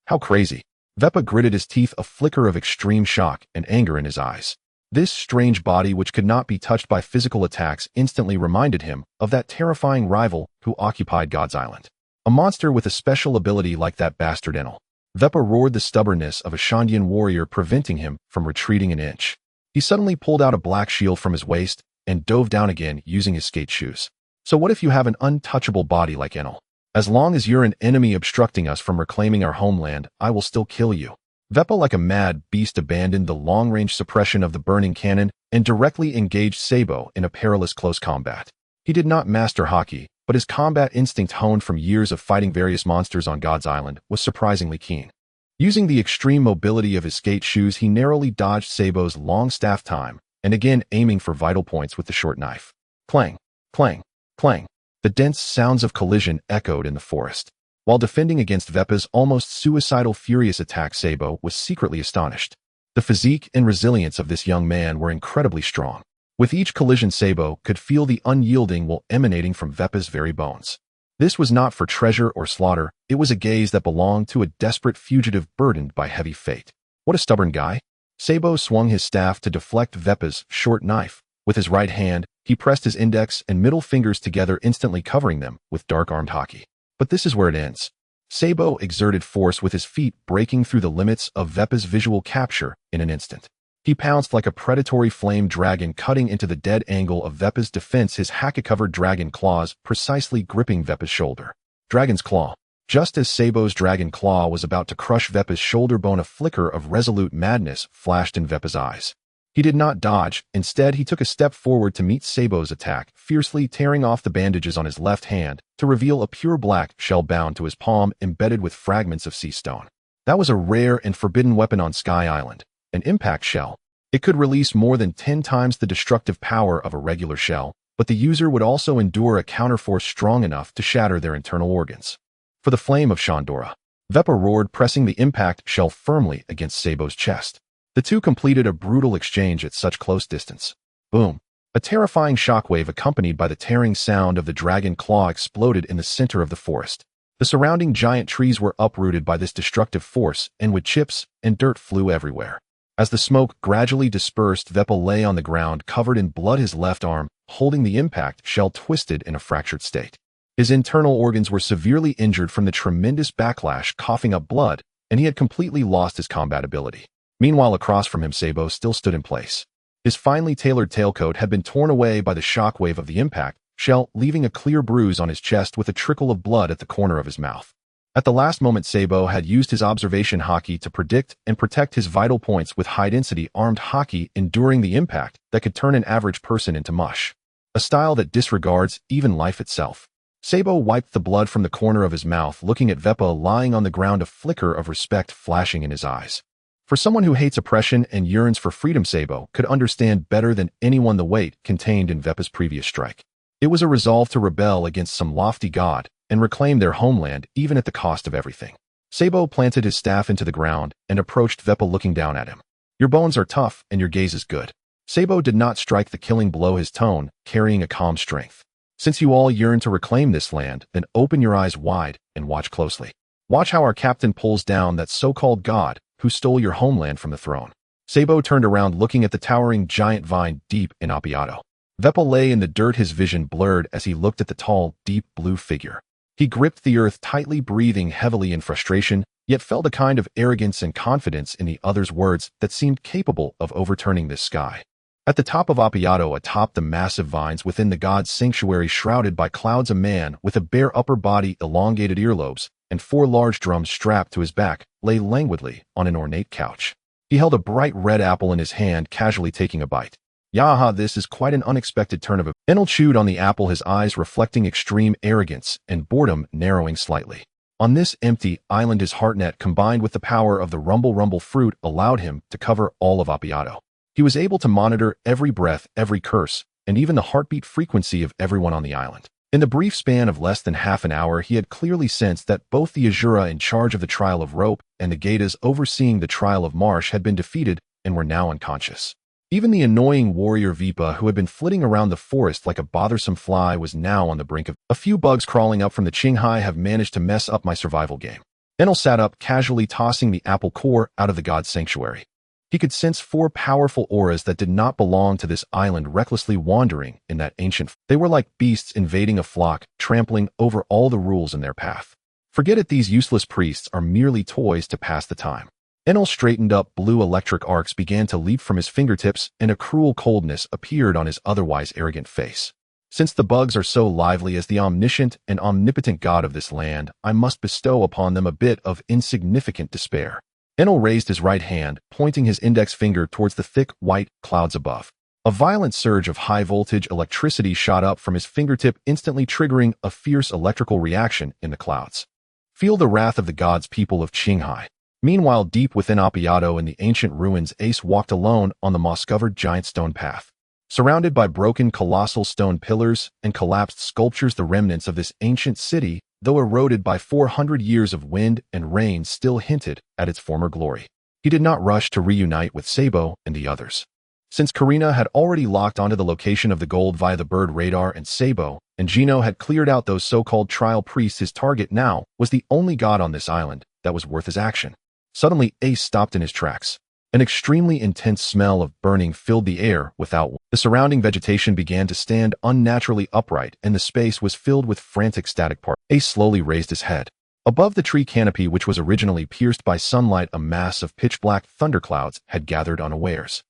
How crazy. Vepa gritted his teeth, a flicker of extreme shock and anger in his eyes. This strange body, which could not be touched by physical attacks, instantly reminded him of that terrifying rival who occupied God's Island. A monster with a special ability like that bastard Enel. Vepa roared, the stubbornness of a Shandian warrior preventing him from retreating an inch. He suddenly pulled out a black shield from his waist and dove down again using his skate shoes. So what if you have an untouchable body like Enel? As long as you're an enemy obstructing us from reclaiming our homeland, I will still kill you. Vepa, like a mad beast, abandoned the long-range suppression of the burning cannon and directly engaged Sabo in a perilous close combat. He did not master hockey, but his combat instinct, honed from years of fighting various monsters on God's Island, was surprisingly keen. Using the extreme mobility of his skate shoes, he narrowly dodged Sabo's long staff time, and again aiming for vital points with the short knife. Clang, clang, clang. The dense sounds of collision echoed in the forest. While defending against Vepa's almost suicidal furious attack, Sabo was secretly astonished. The physique and resilience of this young man were incredibly strong. With each collision, Sabo could feel the unyielding will emanating from Vepa's very bones. This was not for treasure or slaughter, it was a gaze that belonged to a desperate fugitive burdened by heavy fate. What a stubborn guy. Sabo swung his staff to deflect Vepa's short knife. With his right hand, he pressed his index and middle fingers together, instantly covering them with dark-armed hockey. But this is where it ends. Sabo exerted force with his feet, breaking through the limits of Vepa's visual capture in an instant. He pounced like a predatory flame dragon, cutting into the dead angle of Vepa's defense, his haka-covered dragon claws precisely gripping Vepa's shoulder. Dragon's Claw. Just as Sabo's dragon claw was about to crush Vepa's shoulder bone, a flicker of resolute madness flashed in Vepa's eyes. He did not dodge. Instead, he took a step forward to meet Sabo's attack, fiercely tearing off the bandages on his left hand to reveal a pure black shell bound to his palm, embedded with fragments of sea stone. That was a rare and forbidden weapon on Sky Island. An impact shell. It could release more than 10 times the destructive power of a regular shell, but the user would also endure a counterforce strong enough to shatter their internal organs. For the flame of Shandora. Vepa roared, pressing the impact shell firmly against Sabo's chest. The two completed a brutal exchange at such close distance. Boom. A terrifying shockwave accompanied by the tearing sound of the dragon claw exploded in the center of the forest. The surrounding giant trees were uprooted by this destructive force, and wood chips and dirt flew everywhere. As the smoke gradually dispersed, Vepa lay on the ground, covered in blood, his left arm holding the impact shell twisted in a fractured state. His internal organs were severely injured from the tremendous backlash, coughing up blood, and he had completely lost his combat ability. Meanwhile, across from him, Sabo still stood in place. His finely tailored tailcoat had been torn away by the shockwave of the impact shell, leaving a clear bruise on his chest with a trickle of blood at the corner of his mouth. At the last moment, Sabo had used his observation hockey to predict and protect his vital points with high-density armed hockey, enduring the impact that could turn an average person into mush. A style that disregards even life itself. Sabo wiped the blood from the corner of his mouth, looking at Vepa lying on the ground, a flicker of respect flashing in his eyes. For someone who hates oppression and yearns for freedom, Sabo could understand better than anyone the weight contained in Vepa's previous strike. It was a resolve to rebel against some lofty god and reclaim their homeland, even at the cost of everything. Sabo planted his staff into the ground and approached Vepa, looking down at him. Your bones are tough and your gaze is good. Sabo did not strike the killing blow, his tone carrying a calm strength. Since you all yearn to reclaim this land, then open your eyes wide and watch closely. Watch how our captain pulls down that so-called god who stole your homeland from the throne. Sabo turned around, looking at the towering giant vine deep in Appiato. Vepa lay in the dirt, his vision blurred as he looked at the tall, deep blue figure. He gripped the earth tightly, breathing heavily in frustration, yet felt a kind of arrogance and confidence in the other's words that seemed capable of overturning this sky. At the top of Appiato, atop the massive vines within the god's sanctuary, shrouded by clouds, a man with a bare upper body, elongated earlobes, and 4 large drums strapped to his back lay languidly on an ornate couch. He held a bright red apple in his hand, casually taking a bite. Yaha, this is quite an unexpected turn of events. Enel chewed on the apple, his eyes reflecting extreme arrogance and boredom narrowing slightly. On this empty island, his heartnet combined with the power of the rumble fruit allowed him to cover all of Appiato. He was able to monitor every breath, every curse, and even the heartbeat frequency of everyone on the island. In the brief span of less than half an hour, he had clearly sensed that both the Azura in charge of the trial of Rope and the Gatas overseeing the trial of Marsh had been defeated and were now unconscious. Even the annoying warrior Vipa, who had been flitting around the forest like a bothersome fly, was now on the brink of a few bugs crawling up from the Qinghai have managed to mess up my survival game. Enel sat up, casually tossing the apple core out of the god's sanctuary. He could sense 4 powerful auras that did not belong to this island recklessly wandering in that ancient. They were like beasts invading a flock, trampling over all the rules in their path. Forget it, these useless priests are merely toys to pass the time. Enel straightened up, blue electric arcs began to leap from his fingertips, and a cruel coldness appeared on his otherwise arrogant face. Since the bugs are so lively as the omniscient and omnipotent god of this land, I must bestow upon them a bit of insignificant despair. Enel raised his right hand, pointing his index finger towards the thick, white clouds above. A violent surge of high-voltage electricity shot up from his fingertip, instantly triggering a fierce electrical reaction in the clouds. Feel the wrath of the gods, people of Qinghai. Meanwhile, deep within Appiato in the ancient ruins, Ace walked alone on the moss-covered giant stone path. Surrounded by broken colossal stone pillars and collapsed sculptures, the remnants of this ancient city, though eroded by 400 years of wind and rain, still hinted at its former glory. He did not rush to reunite with Sabo and the others. Since Karina had already locked onto the location of the gold via the bird radar, and Sabo and Gino had cleared out those so-called trial priests, his target now was the only god on this island that was worth his action. Suddenly, Ace stopped in his tracks. An extremely intense smell of burning filled the air without. The surrounding vegetation began to stand unnaturally upright, and the space was filled with frantic static particles. Ace slowly raised his head. Above the tree canopy, which was originally pierced by sunlight, a mass of pitch-black thunderclouds had gathered unawares.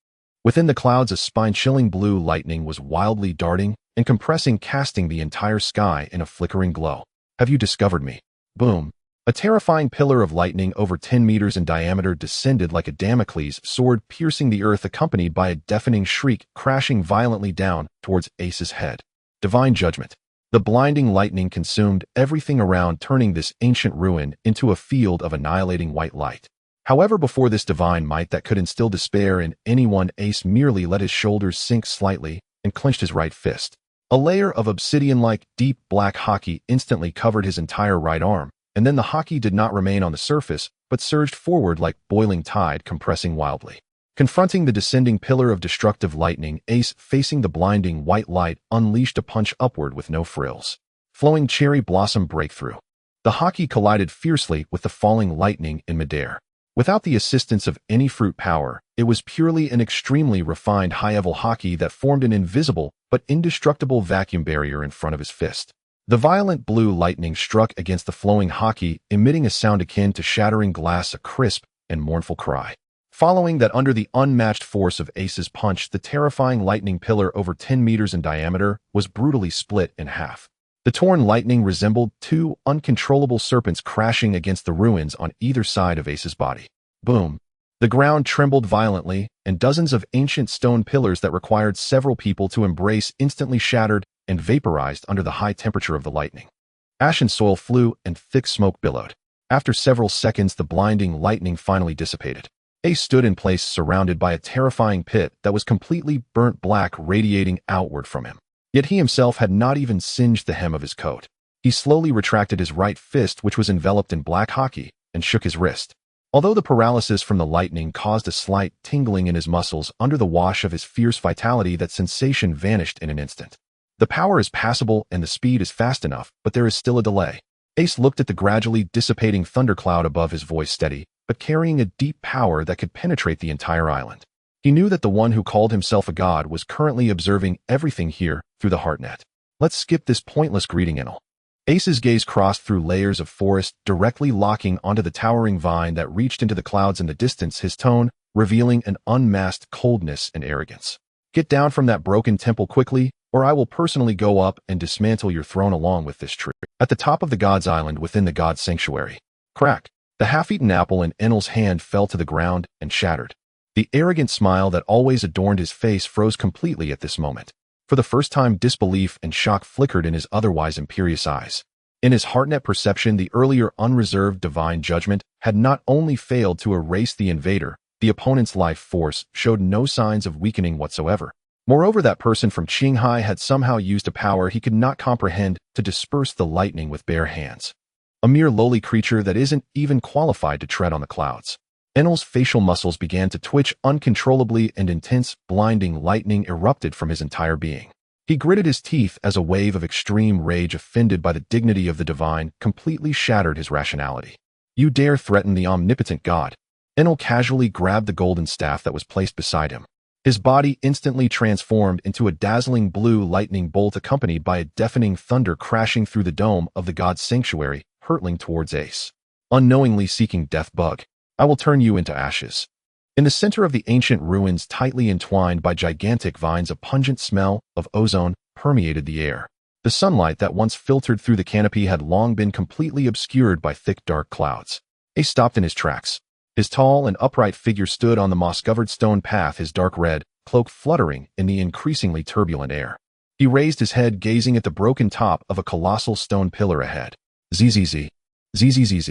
Within the clouds, a spine-chilling blue lightning was wildly darting and compressing, casting the entire sky in a flickering glow. Have you discovered me? Boom. A terrifying pillar of lightning over 10 meters in diameter descended like a Damocles sword, piercing the earth, accompanied by a deafening shriek, crashing violently down towards Ace's head. Divine judgment. The blinding lightning consumed everything around, turning this ancient ruin into a field of annihilating white light. However, before this divine might that could instill despair in anyone, Ace merely let his shoulders sink slightly and clenched his right fist. A layer of obsidian-like deep black hockey instantly covered his entire right arm. And then the hockey did not remain on the surface, but surged forward like boiling tide, compressing wildly. Confronting the descending pillar of destructive lightning, Ace, facing the blinding white light, unleashed a punch upward with no frills. Flowing cherry blossom breakthrough. The hockey collided fiercely with the falling lightning in midair. Without the assistance of any fruit power, it was purely an extremely refined high-level hockey that formed an invisible but indestructible vacuum barrier in front of his fist. The violent blue lightning struck against the flowing hockey, emitting a sound akin to shattering glass, a crisp and mournful cry. Following that, under the unmatched force of Ace's punch, the terrifying lightning pillar over 10 meters in diameter was brutally split in half. The torn lightning resembled 2 uncontrollable serpents crashing against the ruins on either side of Ace's body. Boom. The ground trembled violently, and dozens of ancient stone pillars that required several people to embrace instantly shattered and vaporized under the high temperature of the lightning. Ashen soil flew and thick smoke billowed. After several seconds, the blinding lightning finally dissipated. Ace stood in place, surrounded by a terrifying pit that was completely burnt black, radiating outward from him. Yet he himself had not even singed the hem of his coat. He slowly retracted his right fist, which was enveloped in black hockey, and shook his wrist. Although the paralysis from the lightning caused a slight tingling in his muscles, under the wash of his fierce vitality, that sensation vanished in an instant. The power is passable and the speed is fast enough, but there is still a delay. Ace looked at the gradually dissipating thundercloud above, his voice steady, but carrying a deep power that could penetrate the entire island. He knew that the one who called himself a god was currently observing everything here through the heartnet. Let's skip this pointless greeting, Enel. Ace's gaze crossed through layers of forest, directly locking onto the towering vine that reached into the clouds in the distance, his tone revealing an unmasked coldness and arrogance. Get down from that broken temple quickly, or I will personally go up and dismantle your throne along with this tree. At the top of the god's island within the god's sanctuary. Crack. The half-eaten apple in Enel's hand fell to the ground and shattered. The arrogant smile that always adorned his face froze completely at this moment. For the first time, disbelief and shock flickered in his otherwise imperious eyes. In his heartnet perception, the earlier unreserved divine judgment had not only failed to erase the invader, the opponent's life force showed no signs of weakening whatsoever. Moreover, that person from Qinghai had somehow used a power he could not comprehend to disperse the lightning with bare hands. A mere lowly creature that isn't even qualified to tread on the clouds. Enel's facial muscles began to twitch uncontrollably and intense, blinding lightning erupted from his entire being. He gritted his teeth as a wave of extreme rage offended by the dignity of the divine completely shattered his rationality. You dare threaten the omnipotent god? Enel casually grabbed the golden staff that was placed beside him. His body instantly transformed into a dazzling blue lightning bolt accompanied by a deafening thunder crashing through the dome of the god's sanctuary, hurtling towards Ace. Unknowingly seeking death bug. I will turn you into ashes. In the center of the ancient ruins, tightly entwined by gigantic vines, a pungent smell of ozone permeated the air. The sunlight that once filtered through the canopy had long been completely obscured by thick dark clouds. Ace stopped in his tracks. His tall and upright figure stood on the moss-covered stone path, his dark red cloak fluttering in the increasingly turbulent air. He raised his head, gazing at the broken top of a colossal stone pillar ahead. Zzz. Zzz.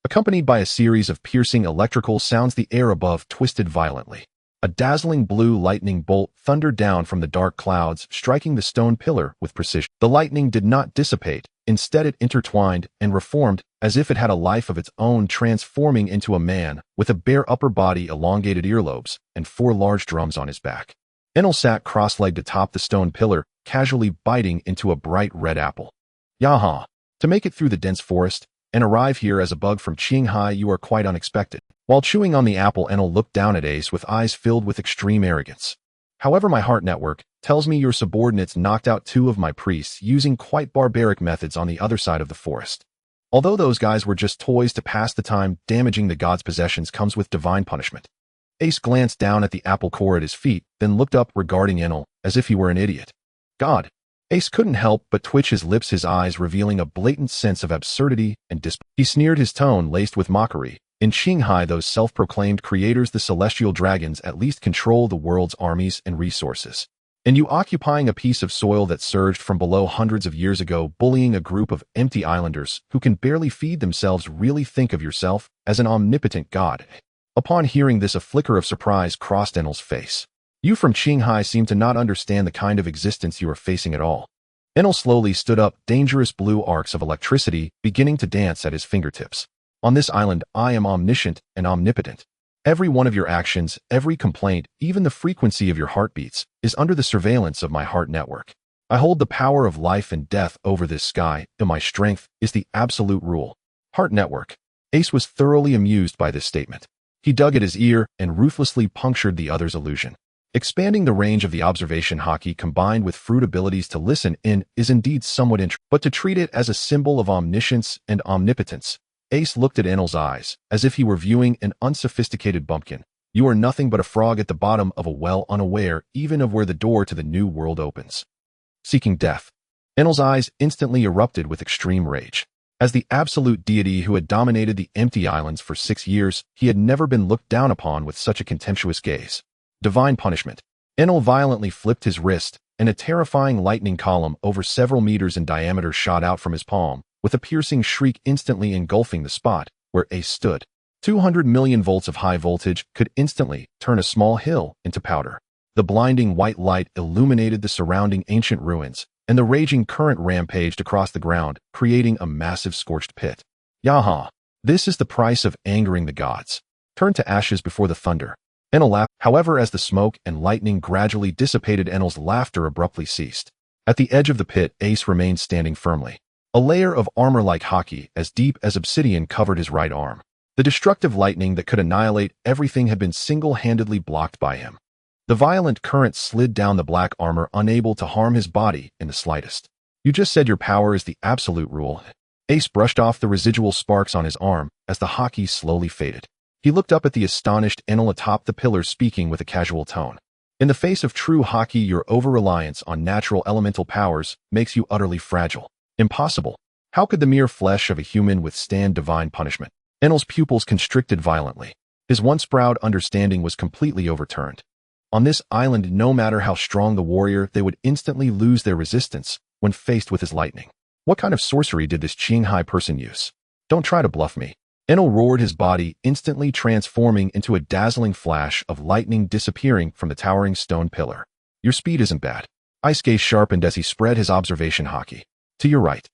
Accompanied by a series of piercing electrical sounds, the air above twisted violently. A dazzling blue lightning bolt thundered down from the dark clouds, striking the stone pillar with precision. The lightning did not dissipate. Instead, it intertwined and reformed as if it had a life of its own, transforming into a man with a bare upper body, elongated earlobes, and 4 large drums on his back. Enel sat cross-legged atop the stone pillar, casually biting into a bright red apple. Yaha! To make it through the dense forest and arrive here as a bug from Qinghai, you are quite unexpected. While chewing on the apple, Enel looked down at Ace with eyes filled with extreme arrogance. However, my heart network tells me your subordinates knocked out 2 of my priests using quite barbaric methods on the other side of the forest. Although those guys were just toys to pass the time, damaging the god's possessions comes with divine punishment. Ace glanced down at the apple core at his feet, then looked up regarding Enel as if he were an idiot. God! Ace couldn't help but twitch his lips, his eyes revealing a blatant sense of absurdity and disbelief. He sneered, his tone laced with mockery. In Qinghai, those self-proclaimed creators, the celestial dragons, at least control the world's armies and resources. And you occupying a piece of soil that surged from below hundreds of years ago, bullying a group of empty islanders who can barely feed themselves, really think of yourself as an omnipotent god? Upon hearing this, a flicker of surprise crossed Enel's face. You from Qinghai seem to not understand the kind of existence you are facing at all. Enel slowly stood up, dangerous blue arcs of electricity beginning to dance at his fingertips. On this island, I am omniscient and omnipotent. Every one of your actions, every complaint, even the frequency of your heartbeats, is under the surveillance of my heart network. I hold the power of life and death over this sky, and my strength is the absolute rule. Heart network. Ace was thoroughly amused by this statement. He dug at his ear and ruthlessly punctured the other's illusion. Expanding the range of the observation hockey combined with fruit abilities to listen in is indeed somewhat interesting, but to treat it as a symbol of omniscience and omnipotence. Ace looked at Enel's eyes, as if he were viewing an unsophisticated bumpkin. You are nothing but a frog at the bottom of a well, unaware even of where the door to the new world opens. Seeking death. Enel's eyes instantly erupted with extreme rage. As the absolute deity who had dominated the empty islands for 6 years, he had never been looked down upon with such a contemptuous gaze. Divine punishment. Enel violently flipped his wrist, and a terrifying lightning column over several meters in diameter shot out from his palm, with a piercing shriek instantly engulfing the spot where Ace stood. 200 million volts of high voltage could instantly turn a small hill into powder. The blinding white light illuminated the surrounding ancient ruins, and the raging current rampaged across the ground, creating a massive scorched pit. Yaha! This is the price of angering the gods. Turn to ashes before the thunder. Enel laughed. However, as the smoke and lightning gradually dissipated, Enel's laughter abruptly ceased. At the edge of the pit, Ace remained standing firmly. A layer of armor like hockey, as deep as obsidian, covered his right arm. The destructive lightning that could annihilate everything had been single-handedly blocked by him. The violent current slid down the black armor, unable to harm his body in the slightest. You just said your power is the absolute rule. Ace brushed off the residual sparks on his arm as the hockey slowly faded. He looked up at the astonished Enel atop the pillar, speaking with a casual tone. In the face of true hockey, your over-reliance on natural elemental powers makes you utterly fragile. Impossible. How could the mere flesh of a human withstand divine punishment? Enel's pupils constricted violently. His once proud understanding was completely overturned. On this island, no matter how strong the warrior, they would instantly lose their resistance when faced with his lightning. What kind of sorcery did this Qinghai person use? Don't try to bluff me. Enel roared, his body instantly transforming into a dazzling flash of lightning disappearing from the towering stone pillar. Your speed isn't bad. Ice gaze sharpened as he spread his observation haki. To your right.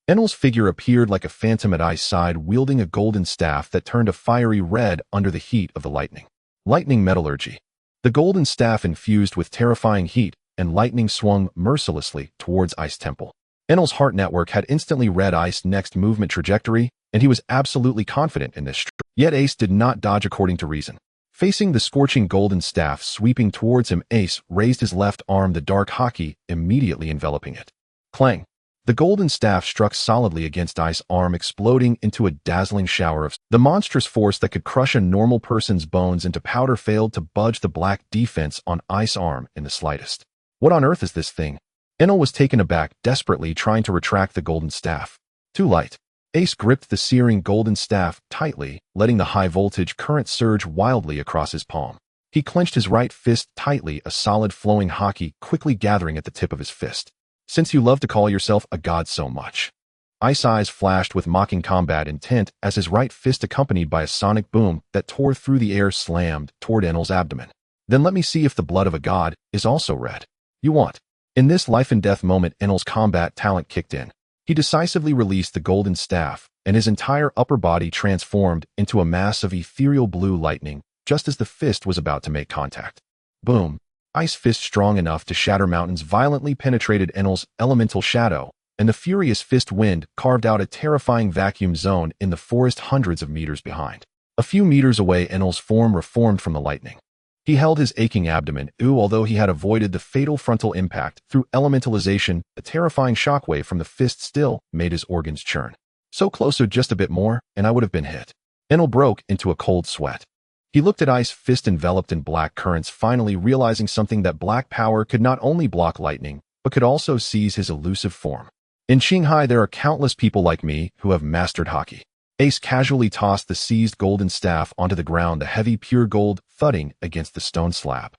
Enel's figure appeared like a phantom at Ice's side, wielding a golden staff that turned a fiery red under the heat of the lightning. Lightning metallurgy. The golden staff infused with terrifying heat, and lightning swung mercilessly towards Ice's temple. Enel's heart network had instantly read Ice's next movement trajectory, and he was absolutely confident in this. Yet Ace did not dodge according to reason. Facing the scorching golden staff sweeping towards him, Ace raised his left arm, the dark haki immediately enveloping it. Clang! The golden staff struck solidly against Ice's arm, exploding into a dazzling shower of the monstrous force that could crush a normal person's bones into powder failed to budge the black defense on Ice's arm in the slightest. What on earth is this thing? Enel was taken aback, desperately trying to retract the golden staff. Too light. Ace gripped the searing golden staff tightly, letting the high-voltage current surge wildly across his palm. He clenched his right fist tightly, a solid flowing haki quickly gathering at the tip of his fist. Since you love to call yourself a god so much. Ice's eyes flashed with mocking combat intent as his right fist, accompanied by a sonic boom that tore through the air, slammed toward Enel's abdomen. Then let me see if the blood of a god is also red. You want? In this life-and-death moment, Enel's combat talent kicked in. He decisively released the golden staff, and his entire upper body transformed into a mass of ethereal blue lightning just as the fist was about to make contact. Boom! Ice fist strong enough to shatter mountains violently penetrated Enel's elemental shadow, and the furious fist wind carved out a terrifying vacuum zone in the forest hundreds of meters behind. A few meters away, Enel's form reformed from the lightning. He held his aching abdomen, although he had avoided the fatal frontal impact through elementalization, a terrifying shockwave from the fist still made his organs churn. So closer, just a bit more, and I would have been hit. Enel broke into a cold sweat. He looked at Ice's fist enveloped in black currents, finally realizing something, that black power could not only block lightning, but could also seize his elusive form. In Qinghai, there are countless people like me who have mastered haki. Ace casually tossed the seized golden staff onto the ground, the heavy pure gold thudding against the stone slab.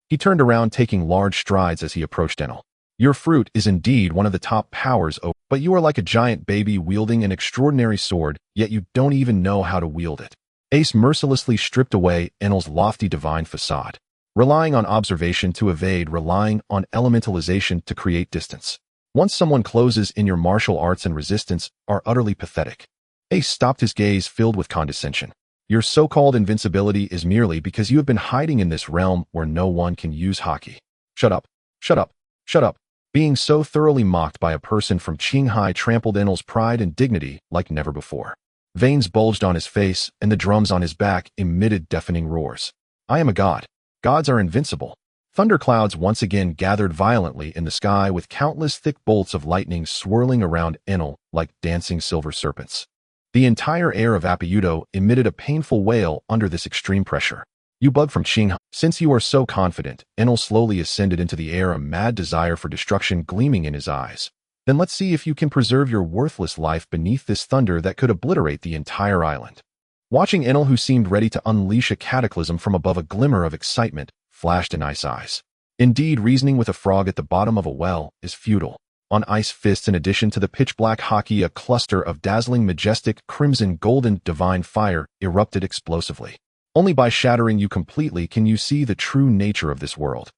He turned around, taking large strides as he approached Enel. Your fruit is indeed one of the top powers, but you are like a giant baby wielding an extraordinary sword, yet you don't even know how to wield it. Ace mercilessly stripped away Enel's lofty divine facade, relying on observation to evade, relying on elementalization to create distance. Once someone closes in, your martial arts and resistance are utterly pathetic. Ace stopped, his gaze filled with condescension. Your so-called invincibility is merely because you have been hiding in this realm where no one can use haki. Shut up, shut up, shut up. Being so thoroughly mocked by a person from Qinghai trampled Enel's pride and dignity like never before. Veins bulged on his face, and the drums on his back emitted deafening roars. I am a god. Gods are invincible. Thunderclouds once again gathered violently in the sky, with countless thick bolts of lightning swirling around Enel like dancing silver serpents. The entire air of Apayudo emitted a painful wail under this extreme pressure. You bug from Qinghai. Since you are so confident, Enel slowly ascended into the air, a mad desire for destruction gleaming in his eyes. Then let's see if you can preserve your worthless life beneath this thunder that could obliterate the entire island. Watching Enel, who seemed ready to unleash a cataclysm from above, a glimmer of excitement flashed in Ice's eyes. Indeed, reasoning with a frog at the bottom of a well is futile. On Ice's fists, in addition to the pitch-black haki, a cluster of dazzling, majestic, crimson, golden, divine fire erupted explosively. Only by shattering you completely can you see the true nature of this world.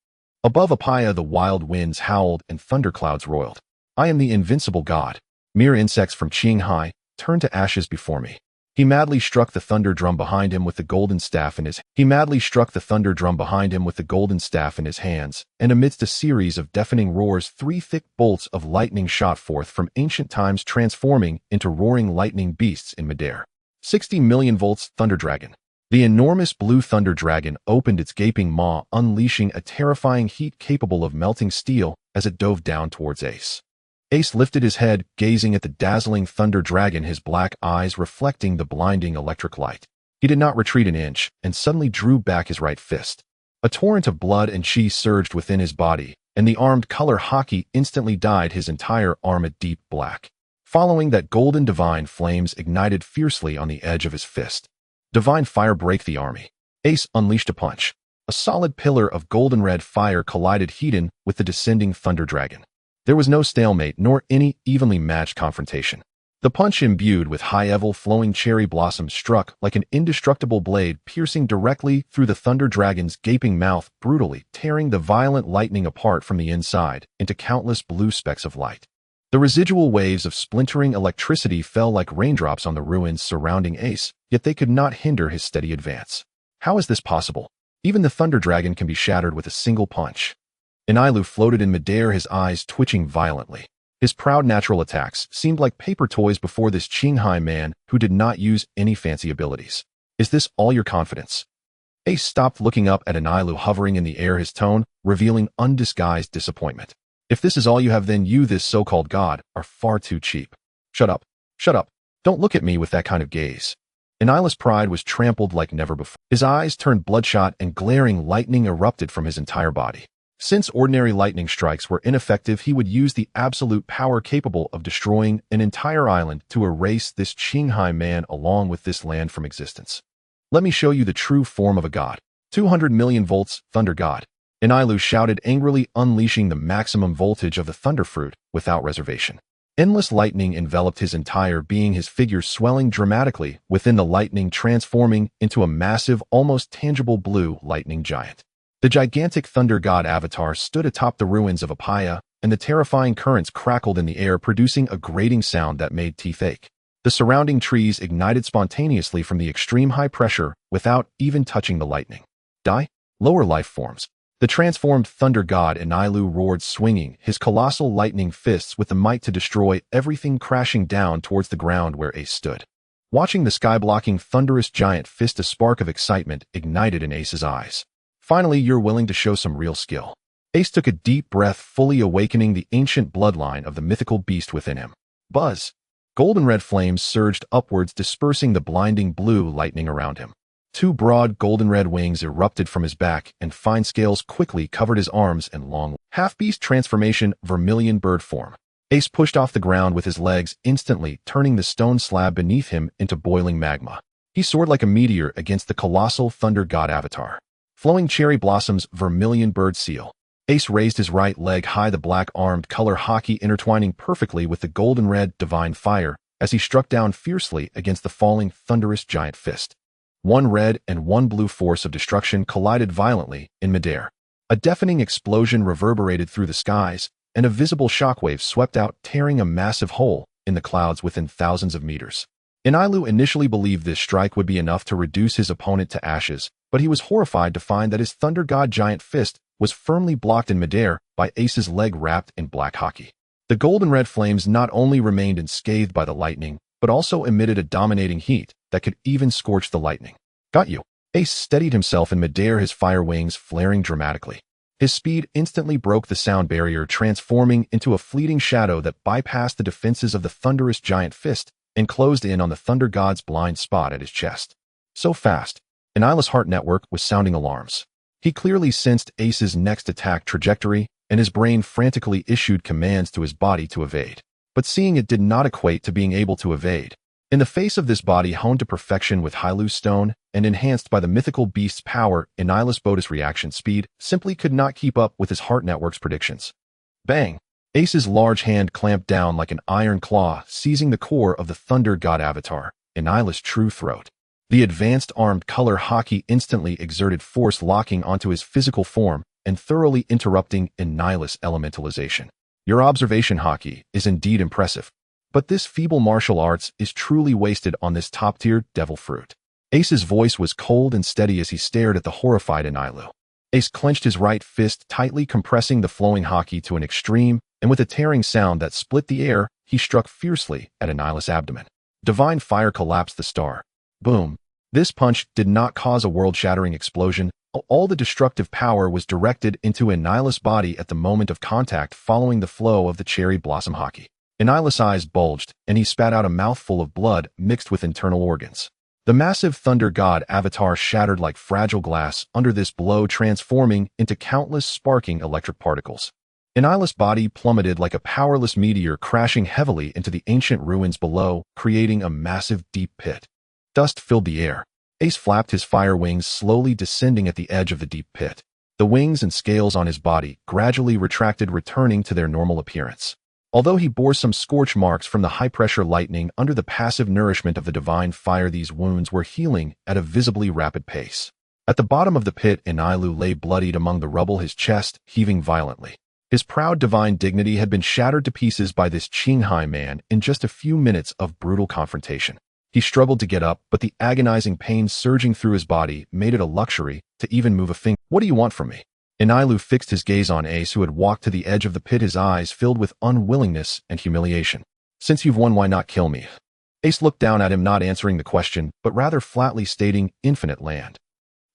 Above Apaya, the wild winds howled and thunderclouds roiled. I am the invincible god. Mere insects from Qinghai turned to ashes before me. He madly struck the thunder drum behind him with the golden staff in his hands, and amidst a series of deafening roars, 3 thick bolts of lightning shot forth from ancient times, transforming into roaring lightning beasts in midair. 60 million volts Thunder Dragon. The enormous blue thunder dragon opened its gaping maw, unleashing a terrifying heat capable of melting steel as it dove down towards Ace. Ace lifted his head, gazing at the dazzling thunder dragon, his black eyes reflecting the blinding electric light. He did not retreat an inch, and suddenly drew back his right fist. A torrent of blood and chi surged within his body, and the armed color haki instantly dyed his entire arm a deep black. Following that, golden divine flames ignited fiercely on the edge of his fist. Divine fire break the army. Ace unleashed a punch. A solid pillar of golden red fire collided heat-in with the descending thunder dragon. There was no stalemate nor any evenly matched confrontation. The punch imbued with high-level flowing cherry blossoms struck like an indestructible blade piercing directly through the Thunder Dragon's gaping mouth, brutally tearing the violent lightning apart from the inside into countless blue specks of light. The residual waves of splintering electricity fell like raindrops on the ruins surrounding Ace, yet they could not hinder his steady advance. How is this possible? Even the Thunder Dragon can be shattered with a single punch. Enailu floated in midair, his eyes twitching violently. His proud natural attacks seemed like paper toys before this Qinghai man who did not use any fancy abilities. Is this all your confidence? Ace stopped, looking up at Enailu hovering in the air, his tone revealing undisguised disappointment. If this is all you have, then you, this so-called god, are far too cheap. Shut up. Shut up. Don't look at me with that kind of gaze. Enailu's pride was trampled like never before. His eyes turned bloodshot and glaring lightning erupted from his entire body. Since ordinary lightning strikes were ineffective, he would use the absolute power capable of destroying an entire island to erase this Qinghai man along with this land from existence. Let me show you the true form of a god. 200 million volts, Thunder God. Enailu shouted angrily, unleashing the maximum voltage of the Thunder Fruit without reservation. Endless lightning enveloped his entire being, his figure swelling dramatically within the lightning, transforming into a massive, almost tangible blue lightning giant. The gigantic Thunder God avatar stood atop the ruins of Apaya, and the terrifying currents crackled in the air, producing a grating sound that made teeth ache. The surrounding trees ignited spontaneously from the extreme high pressure without even touching the lightning. Die? Lower life forms. The transformed Thunder God Enailu roared, swinging his colossal lightning fists with the might to destroy everything, crashing down towards the ground where Ace stood. Watching the sky-blocking thunderous giant fist, a spark of excitement ignited in Ace's eyes. Finally, you're willing to show some real skill. Ace took a deep breath, fully awakening the ancient bloodline of the mythical beast within him. Buzz! Golden red flames surged upwards, dispersing the blinding blue lightning around him. Two broad golden red wings erupted from his back, and fine scales quickly covered his arms and long half-beast transformation Vermilion Bird form. Ace pushed off the ground with his legs, instantly turning the stone slab beneath him into boiling magma. He soared like a meteor against the colossal Thunder God avatar. Flowing cherry blossoms Vermilion Bird seal. Ace raised his right leg high, the black-armed color hockey intertwining perfectly with the golden red Divine Fire as he struck down fiercely against the falling thunderous giant fist. One red and one blue force of destruction collided violently in midair. A deafening explosion reverberated through the skies, and a visible shockwave swept out, tearing a massive hole in the clouds within thousands of meters. Enailu initially believed this strike would be enough to reduce his opponent to ashes, but he was horrified to find that his Thunder God giant fist was firmly blocked in midair by Ace's leg wrapped in black hockey. The golden red flames not only remained unscathed by the lightning, but also emitted a dominating heat that could even scorch the lightning. Got you. Ace steadied himself in midair, his fire wings flaring dramatically. His speed instantly broke the sound barrier, transforming into a fleeting shadow that bypassed the defenses of the thunderous giant fist and closed in on the Thunder God's blind spot at his chest. So fast, Enailu's heart network was sounding alarms. He clearly sensed Ace's next attack trajectory, and his brain frantically issued commands to his body to evade. But seeing it did not equate to being able to evade. In the face of this body honed to perfection with Hylu stone and enhanced by the mythical beast's power, Enailu's Bodhi's reaction speed simply could not keep up with his heart network's predictions. Bang! Ace's large hand clamped down like an iron claw, seizing the core of the Thunder God avatar, Enailu's true throat. The advanced armed color hockey instantly exerted force, locking onto his physical form and thoroughly interrupting Enailu's elementalization. Your observation, hockey, is indeed impressive. But this feeble martial arts is truly wasted on this top-tier devil fruit. Ace's voice was cold and steady as he stared at the horrified Enailu. Ace clenched his right fist, tightly compressing the flowing hockey to an extreme, and with a tearing sound that split the air, he struck fiercely at Enailu's abdomen. Divine Fire collapsed the star. Boom. This punch did not cause a world-shattering explosion. All the destructive power was directed into Enailu's body at the moment of contact, following the flow of the cherry blossom hockey. Enailu's eyes bulged, and he spat out a mouthful of blood mixed with internal organs. The massive Thunder God avatar shattered like fragile glass under this blow, transforming into countless sparking electric particles. Enailu's body plummeted like a powerless meteor, crashing heavily into the ancient ruins below, creating a massive deep pit. Dust filled the air. Ace flapped his fire wings, slowly descending at the edge of the deep pit. The wings and scales on his body gradually retracted, returning to their normal appearance. Although he bore some scorch marks from the high-pressure lightning under the passive nourishment of the divine fire, these wounds were healing at a visibly rapid pace. At the bottom of the pit, Enilu lay bloodied among the rubble, his chest heaving violently. His proud divine dignity had been shattered to pieces by this Qinghai man in just a few minutes of brutal confrontation. He struggled to get up, but the agonizing pain surging through his body made it a luxury to even move a finger. "What do you want from me?" Enilu fixed his gaze on Ace, who had walked to the edge of the pit, his eyes filled with unwillingness and humiliation. "Since you've won, why not kill me?" Ace looked down at him, not answering the question, but rather flatly stating, "Infinite land."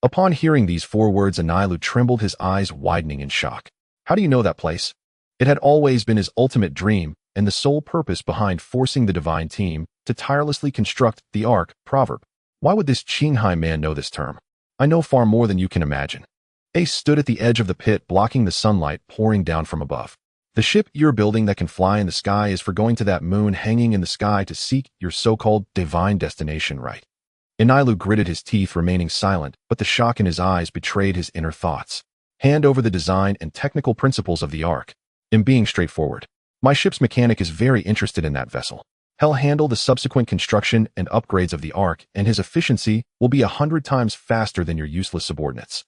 Upon hearing these 4 words, Enilu trembled, his eyes widening in shock. "How do you know that place?" It had always been his ultimate dream and the sole purpose behind forcing the divine team to tirelessly construct the Ark. Proverb. Why would this Qinghai man know this term? "I know far more than you can imagine." Ace stood at the edge of the pit, blocking the sunlight pouring down from above. "The ship you're building that can fly in the sky is for going to that moon hanging in the sky to seek your so-called divine destination, right?" Enilu gritted his teeth, remaining silent, but the shock in his eyes betrayed his inner thoughts. "Hand over the design and technical principles of the Ark." In being straightforward, "My ship's mechanic is very interested in that vessel. He'll handle the subsequent construction and upgrades of the Ark, and his efficiency will be 100 times faster than your useless subordinates."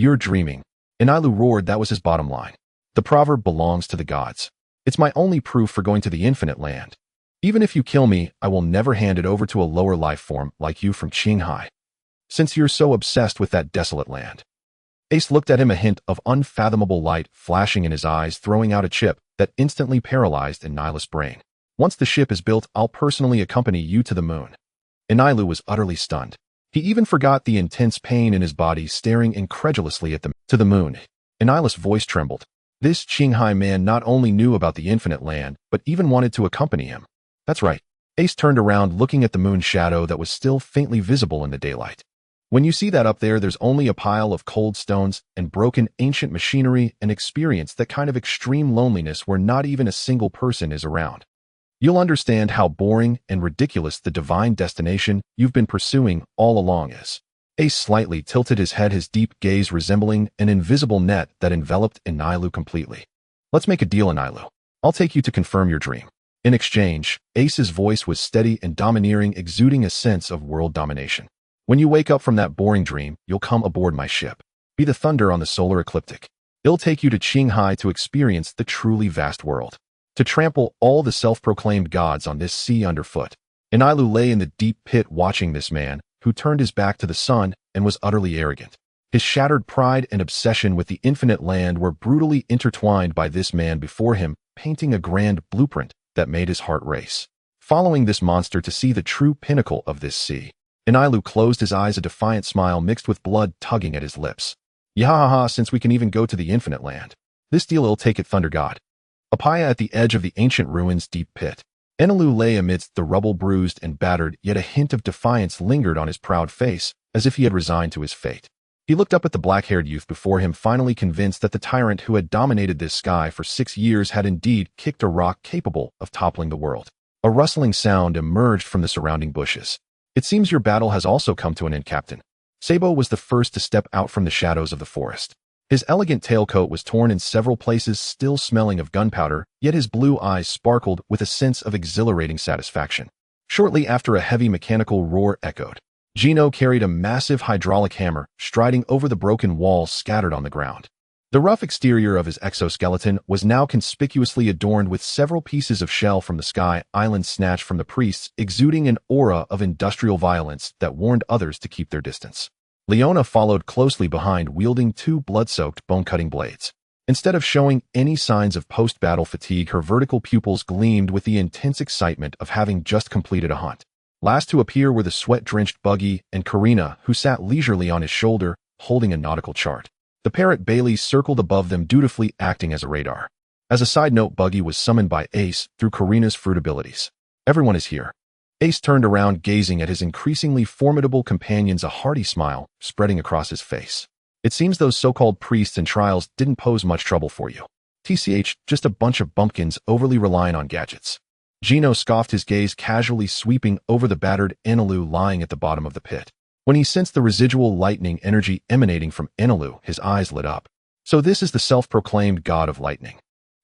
"You're dreaming." Enilu roared. That was his bottom line. "The proverb belongs to the gods. It's my only proof for going to the infinite land. Even if you kill me, I will never hand it over to a lower life form like you from Qinghai, since you're so obsessed with that desolate land." Ace looked at him, a hint of unfathomable light flashing in his eyes, throwing out a chip that instantly paralyzed Enilu's brain. "Once the ship is built, I'll personally accompany you to the moon." Enilu was utterly stunned. He even forgot the intense pain in his body, staring incredulously at the moon. Enilu's voice trembled. This Qinghai man not only knew about the infinite land, but even wanted to accompany him. "That's right." Ace turned around, looking at the moon shadow that was still faintly visible in the daylight. "When you see that up there, there's only a pile of cold stones and broken ancient machinery, and experience that kind of extreme loneliness where not even a single person is around. You'll understand how boring and ridiculous the divine destination you've been pursuing all along is." Ace slightly tilted his head, his deep gaze resembling an invisible net that enveloped Enilu completely. "Let's make a deal, Enilu. I'll take you to confirm your dream. In exchange," Ace's voice was steady and domineering, exuding a sense of world domination. "When you wake up from that boring dream, you'll come aboard my ship. Be the thunder on the solar ecliptic. It'll take you to Qinghai to experience the truly vast world, to trample all the self-proclaimed gods on this sea underfoot." Enilu lay in the deep pit, watching this man, who turned his back to the sun and was utterly arrogant. His shattered pride and obsession with the infinite land were brutally intertwined by this man before him, painting a grand blueprint that made his heart race. Following this monster to see the true pinnacle of this sea, Enilu closed his eyes, a defiant smile mixed with blood tugging at his lips. "Yahaha, since we can even go to the infinite land. This deal, it'll take it, Thunder God." Apaya at the edge of the ancient ruins' deep pit. Enilu lay amidst the rubble, bruised and battered, yet a hint of defiance lingered on his proud face, as if he had resigned to his fate. He looked up at the black-haired youth before him, finally convinced that the tyrant who had dominated this sky for 6 years had indeed kicked a rock capable of toppling the world. A rustling sound emerged from the surrounding bushes. "It seems your battle has also come to an end, Captain." Sabo was the first to step out from the shadows of the forest. His elegant tailcoat was torn in several places, still smelling of gunpowder, yet his blue eyes sparkled with a sense of exhilarating satisfaction. Shortly after, a heavy mechanical roar echoed. Gino carried a massive hydraulic hammer, striding over the broken walls scattered on the ground. The rough exterior of his exoskeleton was now conspicuously adorned with several pieces of shell from the sky island snatched from the priests, exuding an aura of industrial violence that warned others to keep their distance. Leona followed closely behind, wielding 2 blood-soaked, bone-cutting blades. Instead of showing any signs of post-battle fatigue, her vertical pupils gleamed with the intense excitement of having just completed a hunt. Last to appear were the sweat-drenched Buggy and Karina, who sat leisurely on his shoulder, holding a nautical chart. The parrot Bailey circled above them, dutifully acting as a radar. As a side note, Buggy was summoned by Ace through Karina's fruit abilities. "Everyone is here." Ace turned around, gazing at his increasingly formidable companions, a hearty smile spreading across his face. "It seems those so-called priests and trials didn't pose much trouble for you. TCH, just a bunch of bumpkins overly reliant on gadgets." Gino scoffed, his gaze casually sweeping over the battered Enilu lying at the bottom of the pit. When he sensed the residual lightning energy emanating from Enilu, his eyes lit up. "So this is the self-proclaimed god of lightning."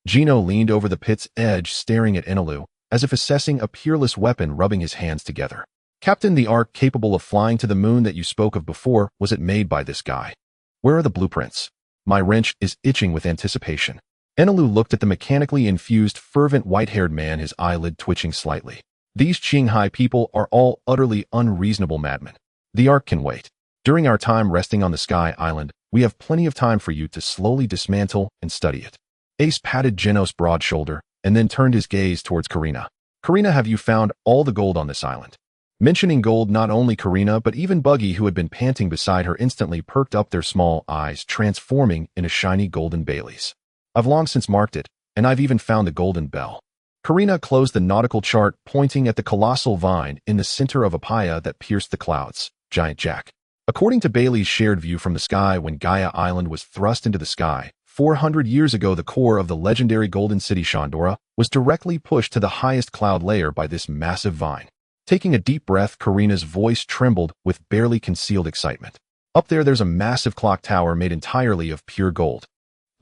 Gino leaned over the pit's edge, staring at Enelu, as if assessing a peerless weapon, rubbing his hands together. Captain, the ark capable of flying to the moon that you spoke of before, was it made by this guy? Where are the blueprints? My wrench is itching with anticipation. Enelu looked at the mechanically infused, fervent white-haired man, his eyelid twitching slightly. These Qinghai people are all utterly unreasonable madmen. The ark can wait. During our time resting on the Sky Island, we have plenty of time for you to slowly dismantle and study it. Ace patted Genos' broad shoulder, and then turned his gaze towards Karina. Karina, have you found all the gold on this island? Mentioning gold, not only Karina but even Buggy, who had been panting beside her, instantly perked up their small eyes, transforming into shiny golden Baileys. I've long since marked it, and I've even found the golden bell. Karina closed the nautical chart, pointing at the colossal vine in the center of a paya that pierced the clouds. Giant Jack. According to Bailey's shared view from the sky, when Gaia Island was thrust into the sky, 400 years ago, the core of the legendary golden city Shandora was directly pushed to the highest cloud layer by this massive vine. Taking a deep breath, Karina's voice trembled with barely concealed excitement. Up there's a massive clock tower made entirely of pure gold.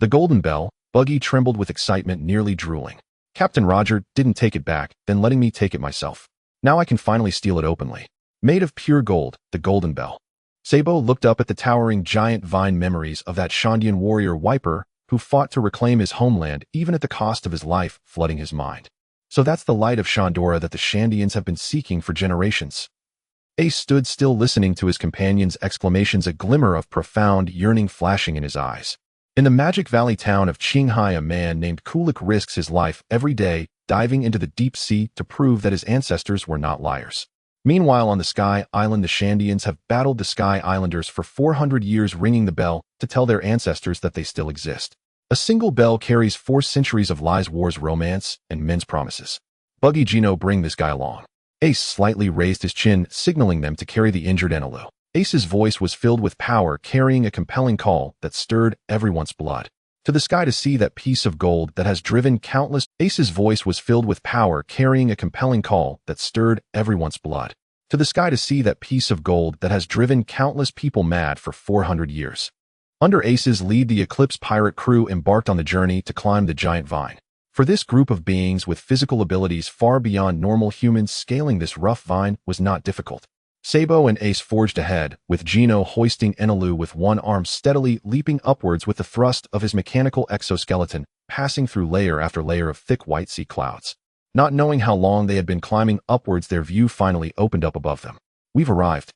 The golden bell. Buggy trembled with excitement, nearly drooling. Captain Roger didn't take it back, then letting me take it myself. Now I can finally steal it openly. Made of pure gold, the golden bell. Sabo looked up at the towering giant vine, memories of that Shandian warrior Wiper who fought to reclaim his homeland even at the cost of his life, flooding his mind. So that's the light of Shandora that the Shandians have been seeking for generations. Ace stood still, listening to his companion's exclamations, a glimmer of profound yearning flashing in his eyes. In the Magic Valley town of Qinghai, a man named Kulik risks his life every day, diving into the deep sea to prove that his ancestors were not liars. Meanwhile, on the Sky Island, the Shandians have battled the Sky Islanders for 400 years, ringing the bell to tell their ancestors that they still exist. A single bell carries 4 centuries of lies, wars, romance, and men's promises. Buggy, Gino, bring this guy along. Ace slightly raised his chin, signaling them to carry the injured Enelu. Ace's voice was filled with power, carrying a compelling call that stirred everyone's blood. To the sky to see that piece of gold that has driven countless. Ace's voice was filled with power, carrying a compelling call that stirred everyone's blood. To the sky to see that piece of gold that has driven countless people mad for 400 years. Under Ace's lead, the Eclipse pirate crew embarked on the journey to climb the giant vine. For this group of beings with physical abilities far beyond normal humans, scaling this rough vine was not difficult. Sabo and Ace forged ahead, with Gino hoisting Enelu with one arm, steadily leaping upwards with the thrust of his mechanical exoskeleton, passing through layer after layer of thick white sea clouds. Not knowing how long they had been climbing upwards, their view finally opened up above them. We've arrived.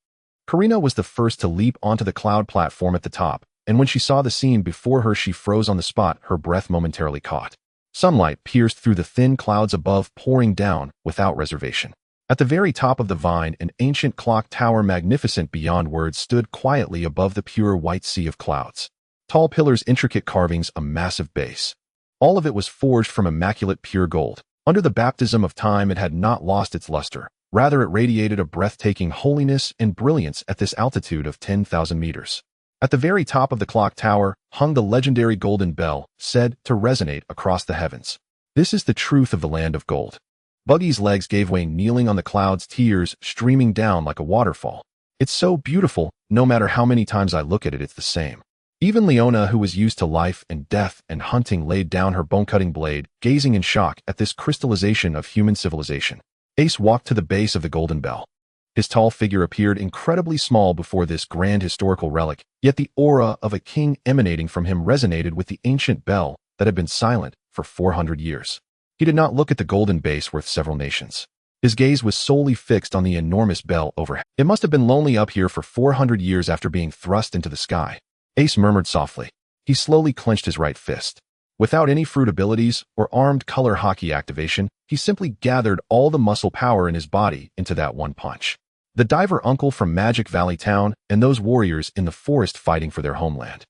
Karina was the first to leap onto the cloud platform at the top, and when she saw the scene before her, she froze on the spot, her breath momentarily caught. Sunlight pierced through the thin clouds above, pouring down without reservation. At the very top of the vine, an ancient clock tower, magnificent beyond words, stood quietly above the pure white sea of clouds. Tall pillars, intricate carvings, a massive base. All of it was forged from immaculate pure gold. Under the baptism of time, it had not lost its luster. Rather, it radiated a breathtaking holiness and brilliance at this altitude of 10,000 meters. At the very top of the clock tower hung the legendary golden bell, said to resonate across the heavens. This is the truth of the land of gold. Buggy's legs gave way, kneeling on the clouds, tears streaming down like a waterfall. It's so beautiful, no matter how many times I look at it, it's the same. Even Leona, who was used to life and death and hunting, laid down her bone-cutting blade, gazing in shock at this crystallization of human civilization. Ace walked to the base of the golden bell. His tall figure appeared incredibly small before this grand historical relic, yet the aura of a king emanating from him resonated with the ancient bell that had been silent for 400 years. He did not look at the golden base worth several nations. His gaze was solely fixed on the enormous bell overhead. It must have been lonely up here for 400 years after being thrust into the sky. Ace murmured softly. He slowly clenched his right fist. Without any fruit abilities or armed color hockey activation, he simply gathered all the muscle power in his body into that one punch. The diver uncle from Magic Valley Town and those warriors in the forest fighting for their homeland.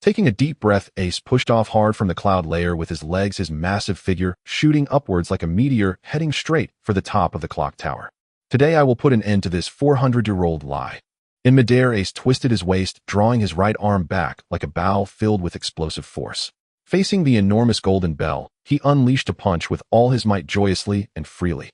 Taking a deep breath, Ace pushed off hard from the cloud layer with his legs, his massive figure shooting upwards like a meteor, heading straight for the top of the clock tower. Today I will put an end to this 400-year-old lie. In midair, Ace twisted his waist, drawing his right arm back like a bow filled with explosive force. Facing the enormous golden bell, he unleashed a punch with all his might, joyously and freely.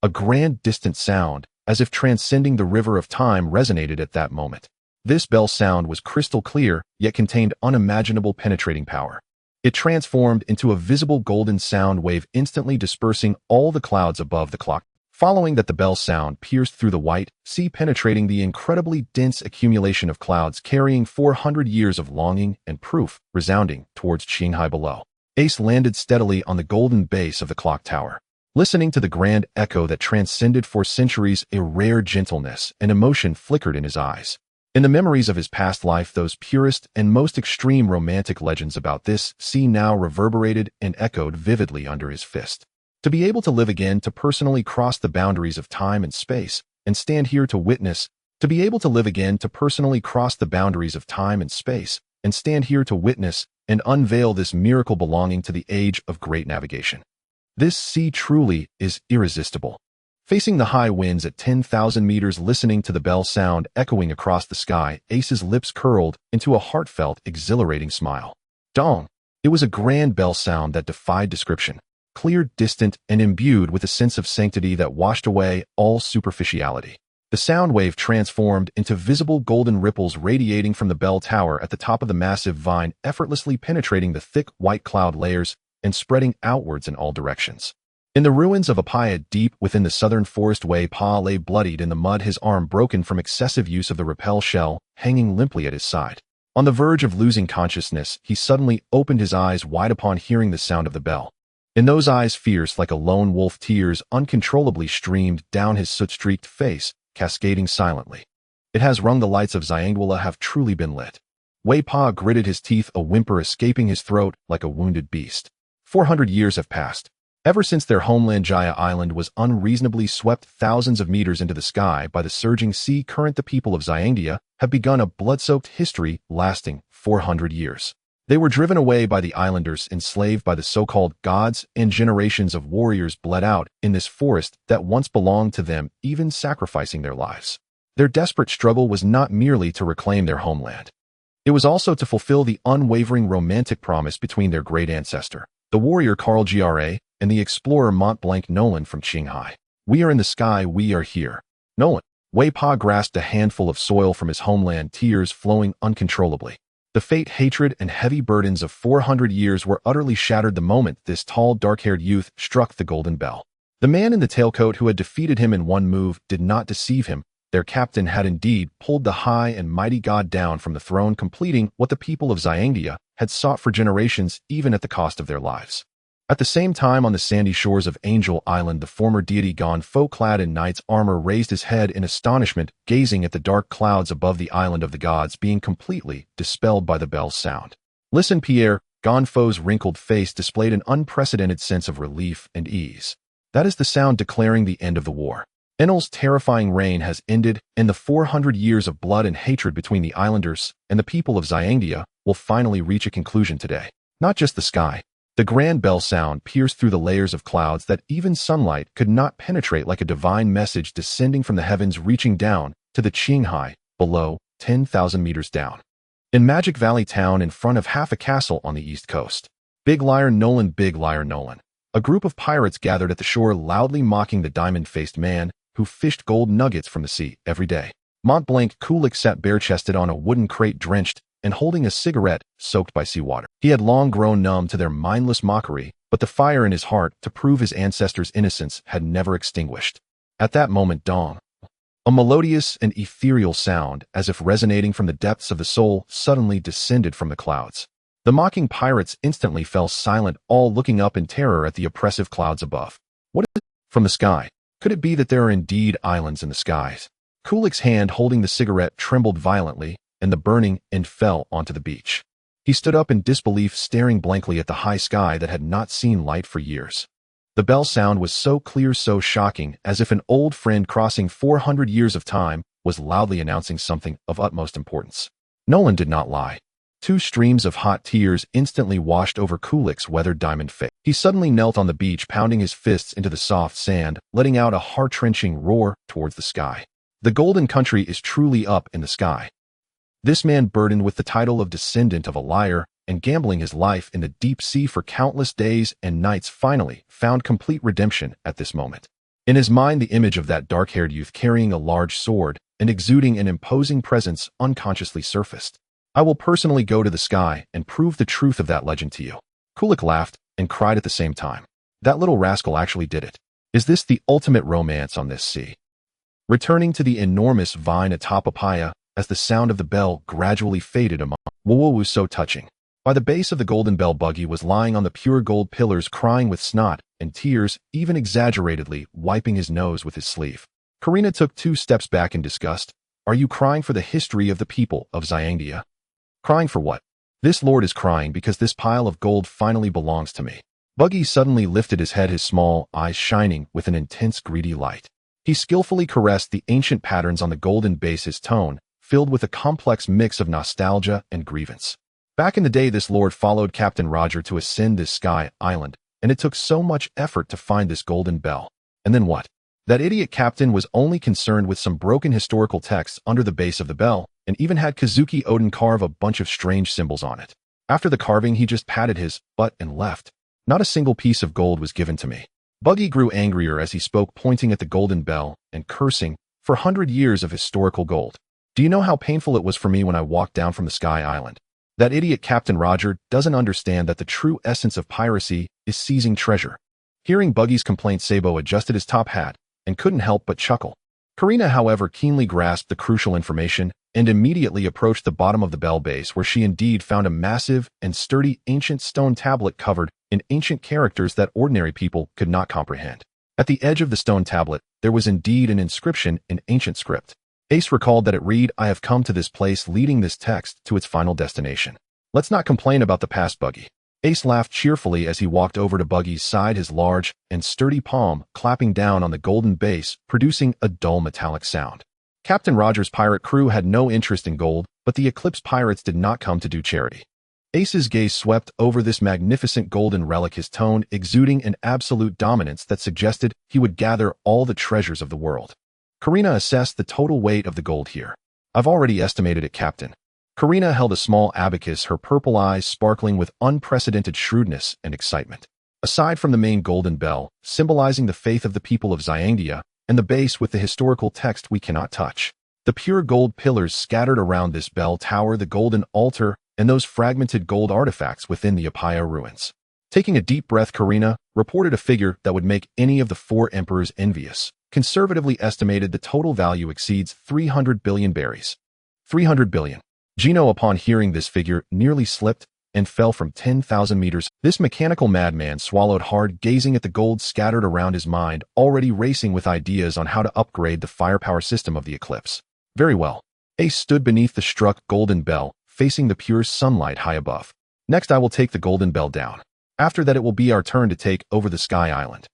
A grand, distant sound, as if transcending the river of time, resonated at that moment. This bell sound was crystal clear, yet contained unimaginable penetrating power. It transformed into a visible golden sound wave, instantly dispersing all the clouds above the clock. Following that, the bell sound pierced through the white sea, penetrating the incredibly dense accumulation of clouds carrying 400 years of longing and proof, resounding towards Qinghai below. Ace landed steadily on the golden base of the clock tower. Listening to the grand echo that transcended for centuries, a rare gentleness and emotion flickered in his eyes. In the memories of his past life, those purest and most extreme romantic legends about this sea now reverberated and echoed vividly under his fist. To be able to live again, to personally cross the boundaries of time and space, and stand here to witness, to be able to live again, to personally cross the boundaries of time and space, and stand here to witness and unveil this miracle belonging to the age of great navigation. This sea truly is irresistible. Facing the high winds at 10,000 meters, listening to the bell sound echoing across the sky, Ace's lips curled into a heartfelt, exhilarating smile. Dong! It was a grand bell sound that defied description. Clear, distant, and imbued with a sense of sanctity that washed away all superficiality. The sound wave transformed into visible golden ripples radiating from the bell tower at the top of the massive vine, effortlessly penetrating the thick white cloud layers and spreading outwards in all directions. In the ruins of a Apaya deep within the southern forest, Wei Pa lay bloodied in the mud, his arm broken from excessive use of the rappel shell, hanging limply at his side. On the verge of losing consciousness, he suddenly opened his eyes wide upon hearing the sound of the bell. In those eyes, fierce like a lone wolf, tears uncontrollably streamed down his soot-streaked face, cascading silently. It has rung. The lights of Xiangwala have truly been lit. Wei Pa gritted his teeth, a whimper escaping his throat like a wounded beast. 400 years have passed. Ever since their homeland Jaya Island was unreasonably swept thousands of meters into the sky by the surging sea current, the people of Xiangdia have begun a blood-soaked history lasting 400 years. They were driven away by the islanders, enslaved by the so-called gods, and generations of warriors bled out in this forest that once belonged to them, even sacrificing their lives. Their desperate struggle was not merely to reclaim their homeland. It was also to fulfill the unwavering romantic promise between their great ancestor, the warrior Karl Gra, and the explorer Mont-Blanc Nolan from Qinghai. We are in the sky, we are here. Nolan. Wei Pa grasped a handful of soil from his homeland, tears flowing uncontrollably. The fate, hatred, and heavy burdens of 400 years were utterly shattered the moment this tall, dark-haired youth struck the golden bell. The man in the tailcoat who had defeated him in one move did not deceive him. Their captain had indeed pulled the high and mighty god down from the throne, completing what the people of Xiangdia had sought for generations, even at the cost of their lives. At the same time, on the sandy shores of Angel Island, the former deity Gon Fo, clad in knight's armor, raised his head in astonishment, gazing at the dark clouds above the island of the gods being completely dispelled by the bell's sound. Listen, Pierre. Gon Fo's wrinkled face displayed an unprecedented sense of relief and ease. That is the sound declaring the end of the war. Enel's terrifying reign has ended, and the 400 years of blood and hatred between the islanders and the people of Xiangdia will finally reach a conclusion today. Not just the sky. The grand bell sound pierced through the layers of clouds that even sunlight could not penetrate, like a divine message descending from the heavens, reaching down to the Qinghai below, 10,000 meters down. In Magic Valley Town, in front of half a castle on the east coast. Big Liar Nolan, Big Liar Nolan. A group of pirates gathered at the shore, loudly mocking the diamond-faced man who fished gold nuggets from the sea every day. Mont-Blanc Kulik sat bare-chested on a wooden crate, drenched and holding a cigarette soaked by seawater. He had long grown numb to their mindless mockery, but the fire in his heart to prove his ancestors' innocence had never extinguished. At that moment, Dong, a melodious and ethereal sound, as if resonating from the depths of the soul, suddenly descended from the clouds. The mocking pirates instantly fell silent, all looking up in terror at the oppressive clouds above. What is it? From the sky? Could it be that there are indeed islands in the skies? Kulik's hand holding the cigarette trembled violently, and the burning end fell onto the beach. He stood up in disbelief, staring blankly at the high sky that had not seen light for years. The bell sound was so clear, so shocking, as if an old friend crossing 400 years of time was loudly announcing something of utmost importance. Nolan did not lie. 2 streams of hot tears instantly washed over Kulik's weathered diamond face. He suddenly knelt on the beach, pounding his fists into the soft sand, letting out a heart-wrenching roar towards the sky. The golden country is truly up in the sky. This man, burdened with the title of descendant of a liar and gambling his life in the deep sea for countless days and nights, finally found complete redemption at this moment. In his mind, the image of that dark-haired youth carrying a large sword and exuding an imposing presence unconsciously surfaced. I will personally go to the sky and prove the truth of that legend to you. Kulik laughed and cried at the same time. That little rascal actually did it. Is this the ultimate romance on this sea? Returning to the enormous vine atop Apaya, as the sound of the bell gradually faded among. Whoa, was so touching. By the base of the golden bell, Buggy was lying on the pure gold pillars, crying with snot and tears, even exaggeratedly wiping his nose with his sleeve. Karina took 2 steps back in disgust. Are you crying for the history of the people of Xiangdia? Crying for what? This lord is crying because this pile of gold finally belongs to me. Buggy suddenly lifted his head, his small eyes shining with an intense greedy light. He skillfully caressed the ancient patterns on the golden base, his tone filled with a complex mix of nostalgia and grievance. Back in the day, this lord followed Captain Roger to ascend this sky island, and it took so much effort to find this golden bell. And then what? That idiot captain was only concerned with some broken historical texts under the base of the bell, and even had Kazuki Odin carve a bunch of strange symbols on it. After the carving, he just patted his butt and left. Not a single piece of gold was given to me. Buggy grew angrier as he spoke, pointing at the golden bell and cursing, for 100 years of historical gold. Do you know how painful it was for me when I walked down from the Sky Island? That idiot Captain Roger doesn't understand that the true essence of piracy is seizing treasure. Hearing Buggy's complaint, Sabo adjusted his top hat and couldn't help but chuckle. Karina, however, keenly grasped the crucial information and immediately approached the bottom of the bell base, where she indeed found a massive and sturdy ancient stone tablet covered in ancient characters that ordinary people could not comprehend. At the edge of the stone tablet, there was indeed an inscription in ancient script. Ace recalled that it read, "I have come to this place," leading this text to its final destination. Let's not complain about the past, Buggy. Ace laughed cheerfully as he walked over to Buggy's side, his large and sturdy palm clapping down on the golden base, producing a dull metallic sound. Captain Roger's pirate crew had no interest in gold, but the Eclipse Pirates did not come to do charity. Ace's gaze swept over this magnificent golden relic, his tone exuding an absolute dominance that suggested he would gather all the treasures of the world. Karina assessed the total weight of the gold here. I've already estimated it, Captain. Karina held a small abacus, her purple eyes sparkling with unprecedented shrewdness and excitement. Aside from the main golden bell, symbolizing the faith of the people of Xiangdia, and the base with the historical text we cannot touch, the pure gold pillars scattered around this bell tower, the golden altar, and those fragmented gold artifacts within the Apaya ruins. Taking a deep breath, Karina reported a figure that would make any of the 4 emperors envious. Conservatively estimated, the total value exceeds 300 billion berries. 300 billion. Gino, upon hearing this figure, nearly slipped and fell from 10,000 meters. This mechanical madman swallowed hard, gazing at the gold scattered around, his mind already racing with ideas on how to upgrade the firepower system of the Eclipse. Very well. Ace stood beneath the struck golden bell, facing the pure sunlight high above. Next, I will take the golden bell down. After that, it will be our turn to take over the Sky Island.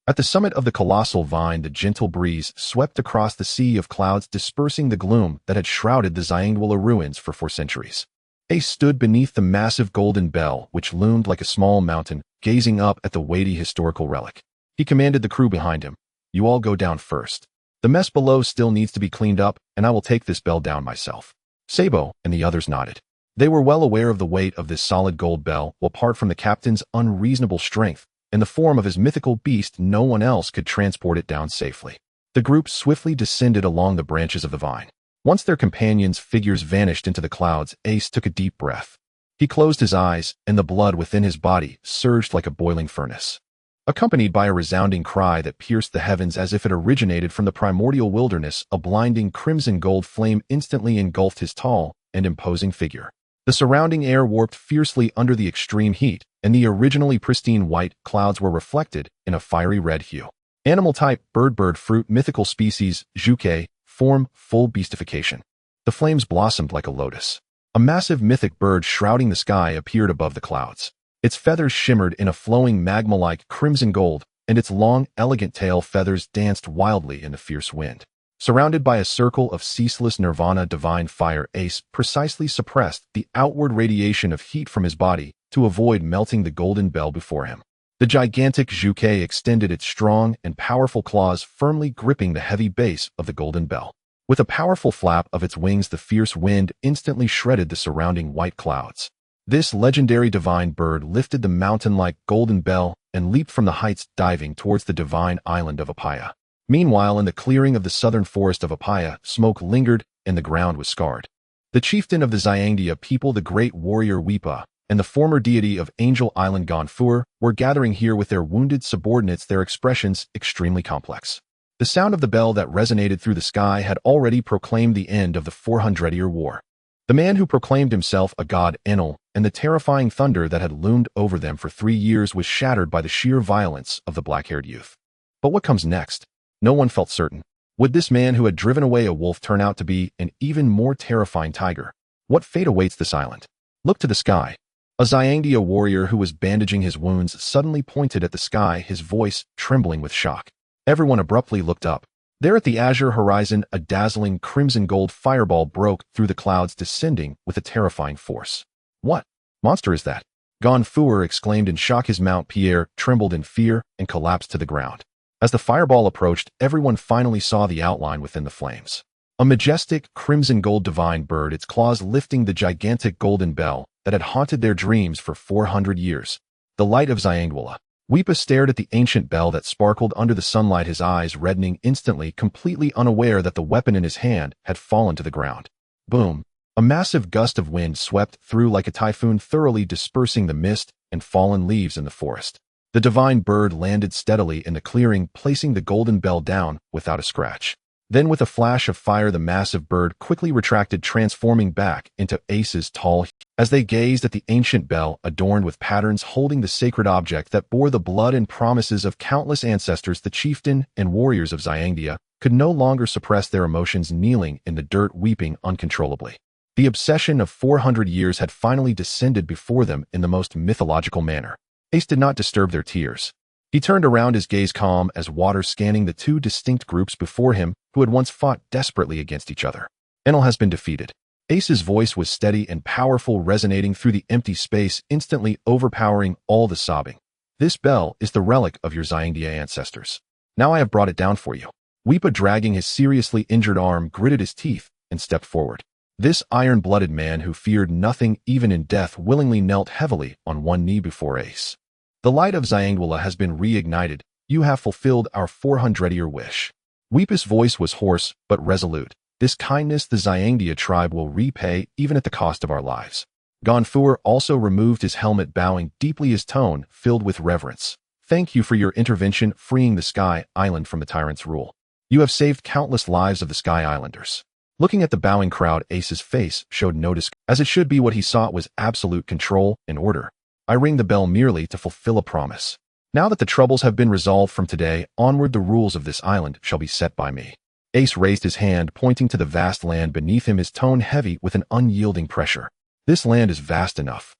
At the summit of the colossal vine, the gentle breeze swept across the sea of clouds, dispersing the gloom that had shrouded the Xiangdia ruins for 4 centuries. Ace stood beneath the massive golden bell, which loomed like a small mountain, gazing up at the weighty historical relic. He commanded the crew behind him, "You all go down first. The mess below still needs to be cleaned up, and I will take this bell down myself." Sabo and the others nodded. They were well aware of the weight of this solid gold bell, while apart from the captain's unreasonable strength, in the form of his mythical beast, no one else could transport it down safely. The group swiftly descended along the branches of the vine. Once their companions' figures vanished into the clouds, Ace took a deep breath. He closed his eyes, and the blood within his body surged like a boiling furnace. Accompanied by a resounding cry that pierced the heavens as if it originated from the primordial wilderness, a blinding crimson gold flame instantly engulfed his tall and imposing figure. The surrounding air warped fiercely under the extreme heat, and the originally pristine white clouds were reflected in a fiery red hue. Animal type, bird, fruit, mythical species, Juke, form, full beastification. The flames blossomed like a lotus. A massive mythic bird shrouding the sky appeared above the clouds. Its feathers shimmered in a flowing magma-like crimson gold, and its long, elegant tail feathers danced wildly in the fierce wind. Surrounded by a circle of ceaseless nirvana divine fire, Ace precisely suppressed the outward radiation of heat from his body to avoid melting the golden bell before him. The gigantic Juke extended its strong and powerful claws, firmly gripping the heavy base of the golden bell. With a powerful flap of its wings, the fierce wind instantly shredded the surrounding white clouds. This legendary divine bird lifted the mountain-like golden bell and leaped from the heights, diving towards the divine island of Apaya. Meanwhile, in the clearing of the southern forest of Apaya, smoke lingered and the ground was scarred. The chieftain of the Xiangdia people, the great warrior Weepa, and the former deity of Angel Island Gonfur were gathering here with their wounded subordinates, their expressions extremely complex. The sound of the bell that resonated through the sky had already proclaimed the end of the 400-year war. The man who proclaimed himself a god Enel, and the terrifying thunder that had loomed over them for 3 years was shattered by the sheer violence of the black-haired youth. But what comes next? No one felt certain. Would this man who had driven away a wolf turn out to be an even more terrifying tiger? What fate awaits this island? Look to the sky. A Zyangdia warrior who was bandaging his wounds suddenly pointed at the sky, his voice trembling with shock. Everyone abruptly looked up. There at the azure horizon, a dazzling crimson-gold fireball broke through the clouds, descending with a terrifying force. What monster is that? Gonfur exclaimed in shock. His mount Pierre trembled in fear and collapsed to the ground. As the fireball approached, everyone finally saw the outline within the flames. A majestic crimson-gold divine bird, its claws lifting the gigantic golden bell that had haunted their dreams for 400 years. The light of Zyangwala. Weepa stared at the ancient bell that sparkled under the sunlight, his eyes reddening instantly, completely unaware that the weapon in his hand had fallen to the ground. Boom! A massive gust of wind swept through like a typhoon, thoroughly dispersing the mist and fallen leaves in the forest. The divine bird landed steadily in the clearing, placing the golden bell down without a scratch. Then with a flash of fire, the massive bird quickly retracted, transforming back into Ace's tall. As they gazed at the ancient bell, adorned with patterns holding the sacred object that bore the blood and promises of countless ancestors, the chieftain and warriors of Zyangdia could no longer suppress their emotions, kneeling in the dirt, weeping uncontrollably. The obsession of 400 years had finally descended before them in the most mythological manner. Ace did not disturb their tears. He turned around, his gaze calm as water, scanning the two distinct groups before him who had once fought desperately against each other. Enel has been defeated. Ace's voice was steady and powerful, resonating through the empty space, instantly overpowering all the sobbing. This bell is the relic of your Zyangdia ancestors. Now I have brought it down for you. Weepa, dragging his seriously injured arm, gritted his teeth and stepped forward. This iron-blooded man who feared nothing even in death willingly knelt heavily on one knee before Ace. The light of Zyangwala has been reignited. You have fulfilled our 400-year wish. Weepa's voice was hoarse but resolute. This kindness the Zyangdia tribe will repay, even at the cost of our lives. Gonfur also removed his helmet, bowing deeply, his tone filled with reverence. Thank you for your intervention, freeing the Sky Island from the tyrant's rule. You have saved countless lives of the Sky Islanders. Looking at the bowing crowd, Ace's face showed no disgust. As it should be, what he sought was absolute control and order. I ring the bell merely to fulfill a promise. Now that the troubles have been resolved, from today onward the rules of this island shall be set by me. Ace raised his hand, pointing to the vast land beneath him, his tone heavy with an unyielding pressure. This land is vast enough.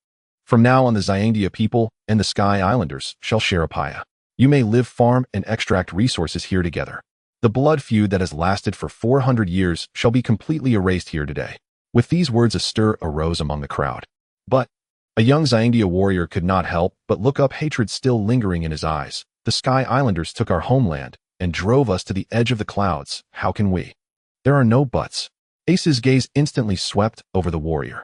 From now on, the Zyangdia people and the Sky Islanders shall share a paya. You may live, farm, and extract resources here together. The blood feud that has lasted for 400 years shall be completely erased here today. With these words, a stir arose among the crowd. But a young Zyangdia warrior could not help but look up, hatred still lingering in his eyes. The Sky Islanders took our homeland and drove us to the edge of the clouds. How can we? There are no buts. Ace's gaze instantly swept over the warrior.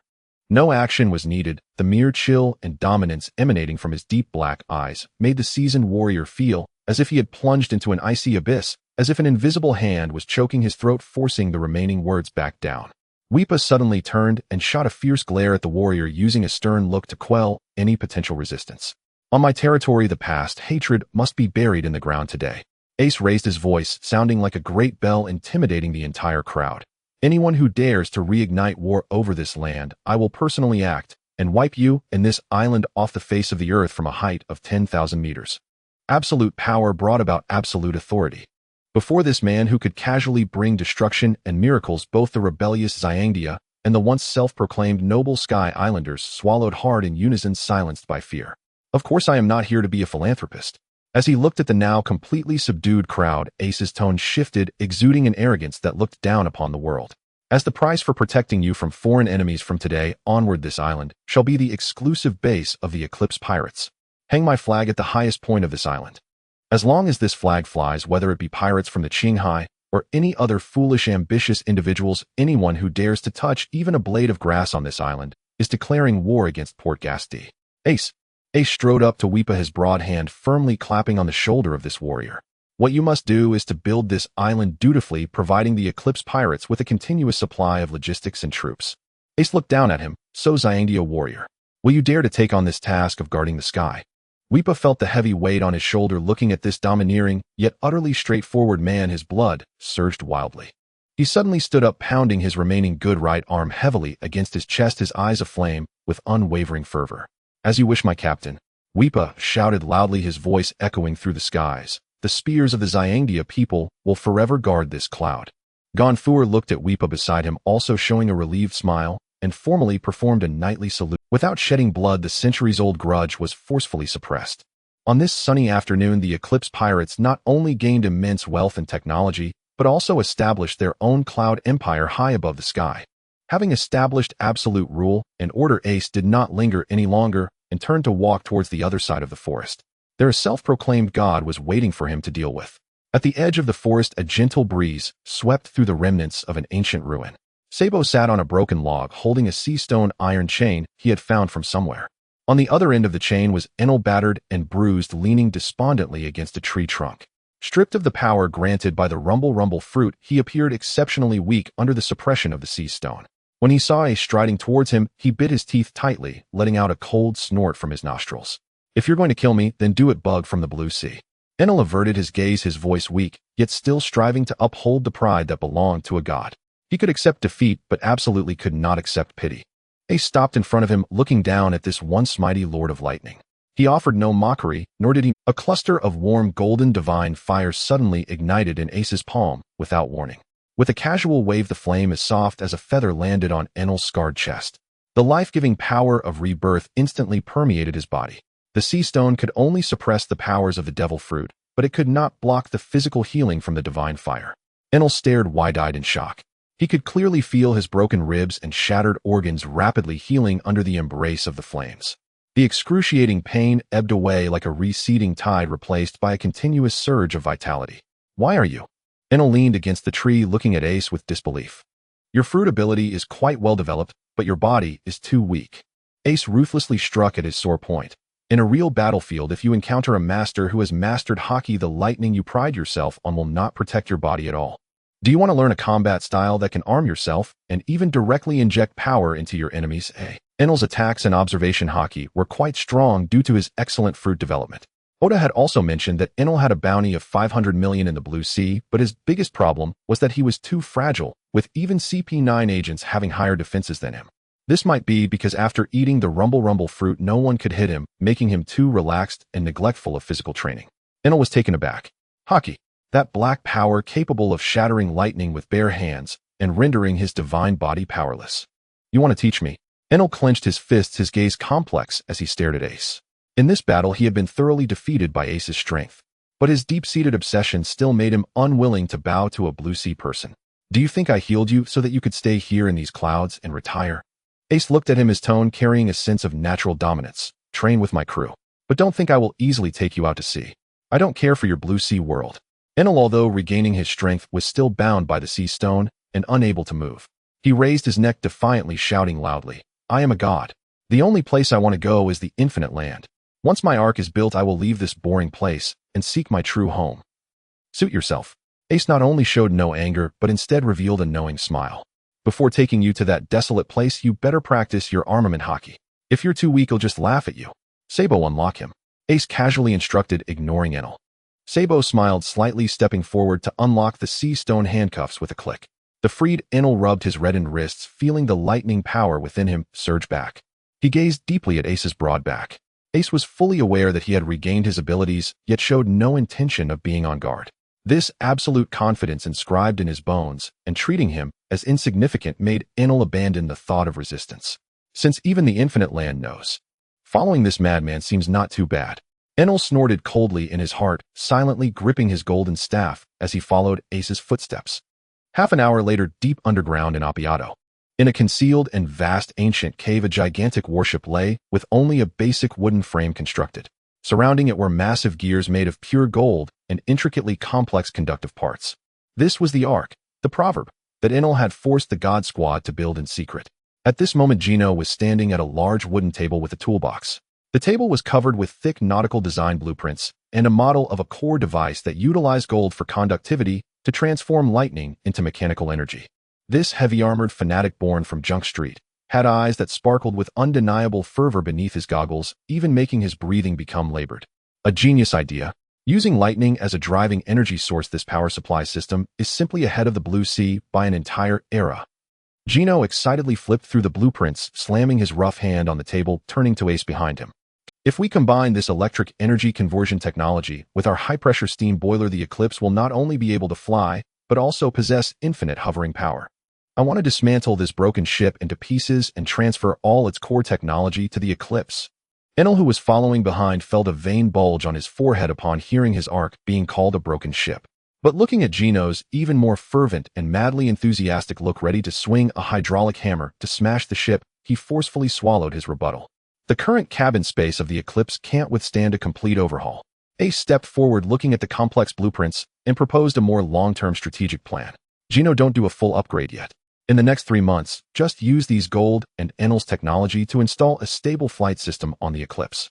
No action was needed. The mere chill and dominance emanating from his deep black eyes made the seasoned warrior feel as if he had plunged into an icy abyss, as if an invisible hand was choking his throat, forcing the remaining words back down. Weepa suddenly turned and shot a fierce glare at the warrior, using a stern look to quell any potential resistance. On my territory, the past hatred must be buried in the ground today. Ace raised his voice, sounding like a great bell, intimidating the entire crowd. Anyone who dares to reignite war over this land, I will personally act and wipe you and this island off the face of the earth from a height of 10,000 meters. Absolute power brought about absolute authority. Before this man who could casually bring destruction and miracles, both the rebellious Zyangdia and the once self-proclaimed noble Sky Islanders swallowed hard in unison, silenced by fear. Of course, I am not here to be a philanthropist. As he looked at the now completely subdued crowd, Ace's tone shifted, exuding an arrogance that looked down upon the world. As the price for protecting you from foreign enemies, from today onward this island shall be the exclusive base of the Eclipse Pirates. Hang my flag at the highest point of this island. As long as this flag flies, whether it be pirates from the Qinghai or any other foolish, ambitious individuals, anyone who dares to touch even a blade of grass on this island is declaring war against Portgas D. Ace strode up to Weepa, his broad hand firmly clapping on the shoulder of this warrior. What you must do is to build this island dutifully, providing the Eclipse Pirates with a continuous supply of logistics and troops. Ace looked down at him. So, Zyangdia warrior, Will you dare to take on this task of guarding the sky? Weepa felt the heavy weight on his shoulder looking at this domineering, yet utterly straightforward man. His blood surged wildly. He suddenly stood up, pounding his remaining good right arm heavily against his chest, his eyes aflame with unwavering fervor. As you wish, my captain. Weepa shouted loudly, his voice echoing through the skies. The spears of the Xiangdia people will forever guard this cloud. Gonfuer looked at Weepa beside him, also showing a relieved smile, and formally performed a knightly salute. Without shedding blood, the centuries-old grudge was forcefully suppressed. On this sunny afternoon, the Eclipse Pirates not only gained immense wealth and technology, but also established their own cloud empire high above the sky. Having established absolute rule and order, Ace did not linger any longer and turned to walk towards the other side of the forest. Their self-proclaimed god was waiting for him to deal with. At the edge of the forest, a gentle breeze swept through the remnants of an ancient ruin. Sabo sat on a broken log, holding a sea-stone iron chain he had found from somewhere. On the other end of the chain was Enel, battered and bruised, leaning despondently against a tree trunk. Stripped of the power granted by the rumble fruit, he appeared exceptionally weak under the suppression of the sea stone. When he saw Ace striding towards him, he bit his teeth tightly, letting out a cold snort from his nostrils. If you're going to kill me, then do it, bug from the blue sea. Enel averted his gaze, his voice weak, yet still striving to uphold the pride that belonged to a god. He could accept defeat, but absolutely could not accept pity. Ace stopped in front of him, looking down at this once mighty lord of lightning. He offered no mockery, nor did he. A cluster of warm golden divine fire suddenly ignited in Ace's palm, without warning. With a casual wave, the flame as soft as a feather landed on Enel's scarred chest. The life-giving power of rebirth instantly permeated his body. The sea stone could only suppress the powers of the devil fruit, but it could not block the physical healing from the divine fire. Enel stared wide-eyed in shock. He could clearly feel his broken ribs and shattered organs rapidly healing under the embrace of the flames. The excruciating pain ebbed away like a receding tide, replaced by a continuous surge of vitality. Why are you? Enel leaned against the tree, looking at Ace with disbelief. Your fruit ability is quite well developed, but your body is too weak. Ace ruthlessly struck at his sore point. In a real battlefield, if you encounter a master who has mastered Haki, the lightning you pride yourself on will not protect your body at all. Do you want to learn a combat style that can arm yourself and even directly inject power into your enemies? Enel's attacks and observation Haki were quite strong due to his excellent fruit development. Oda had also mentioned that Enel had a bounty of 500 million in the Blue Sea, but his biggest problem was that he was too fragile, with even CP9 agents having higher defenses than him. This might be because after eating the rumble fruit, no one could hit him, making him too relaxed and neglectful of physical training. Enel was taken aback. Haki, that black power capable of shattering lightning with bare hands and rendering his divine body powerless. You want to teach me? Enel clenched his fists, his gaze complex as he stared at Ace. In this battle, he had been thoroughly defeated by Ace's strength, but his deep-seated obsession still made him unwilling to bow to a Blue Sea person. Do you think I healed you so that you could stay here in these clouds and retire? Ace looked at him, his tone carrying a sense of natural dominance. Train with my crew. But don't think I will easily take you out to sea. I don't care for your Blue Sea world. Enel, although regaining his strength, was still bound by the sea stone and unable to move. He raised his neck defiantly, shouting loudly, I am a god. The only place I want to go is the infinite land. Once my ark is built, I will leave this boring place and seek my true home. Suit yourself. Ace not only showed no anger, but instead revealed a knowing smile. Before taking you to that desolate place, you better practice your armament Haki. If you're too weak, he'll just laugh at you. Sabo, unlock him. Ace casually instructed, ignoring Enel. Sabo smiled slightly, stepping forward to unlock the sea stone handcuffs with a click. The freed Enel rubbed his reddened wrists, feeling the lightning power within him surge back. He gazed deeply at Ace's broad back. Ace was fully aware that he had regained his abilities, yet showed no intention of being on guard. This absolute confidence inscribed in his bones and treating him as insignificant made Enel abandon the thought of resistance. Since even the infinite land knows. Following this madman seems not too bad. Enel snorted coldly in his heart, silently gripping his golden staff as he followed Ace's footsteps. Half an hour later, deep underground in Appiato. In a concealed and vast ancient cave, a gigantic warship lay, with only a basic wooden frame constructed. Surrounding it were massive gears made of pure gold and intricately complex conductive parts. This was the Ark, the proverb, that Enel had forced the God Squad to build in secret. At this moment, Gino was standing at a large wooden table with a toolbox. The table was covered with thick nautical design blueprints and a model of a core device that utilized gold for conductivity to transform lightning into mechanical energy. This heavy-armored fanatic born from Junk Street had eyes that sparkled with undeniable fervor beneath his goggles, even making his breathing become labored. A genius idea. Using lightning as a driving energy source, this power supply system is simply ahead of the Blue Sea by an entire era. Gino excitedly flipped through the blueprints, slamming his rough hand on the table, turning to Ace behind him. If we combine this electric energy conversion technology with our high-pressure steam boiler, the Eclipse will not only be able to fly, but also possess infinite hovering power. I want to dismantle this broken ship into pieces and transfer all its core technology to the Eclipse. Enel, who was following behind, felt a vein bulge on his forehead upon hearing his arc being called a broken ship. But looking at Gino's even more fervent and madly enthusiastic look, ready to swing a hydraulic hammer to smash the ship, he forcefully swallowed his rebuttal. The current cabin space of the Eclipse can't withstand a complete overhaul. Ace stepped forward, looking at the complex blueprints, and proposed a more long-term strategic plan. Gino, don't do a full upgrade yet. In the next 3 months, just use these gold and Enel's technology to install a stable flight system on the Eclipse.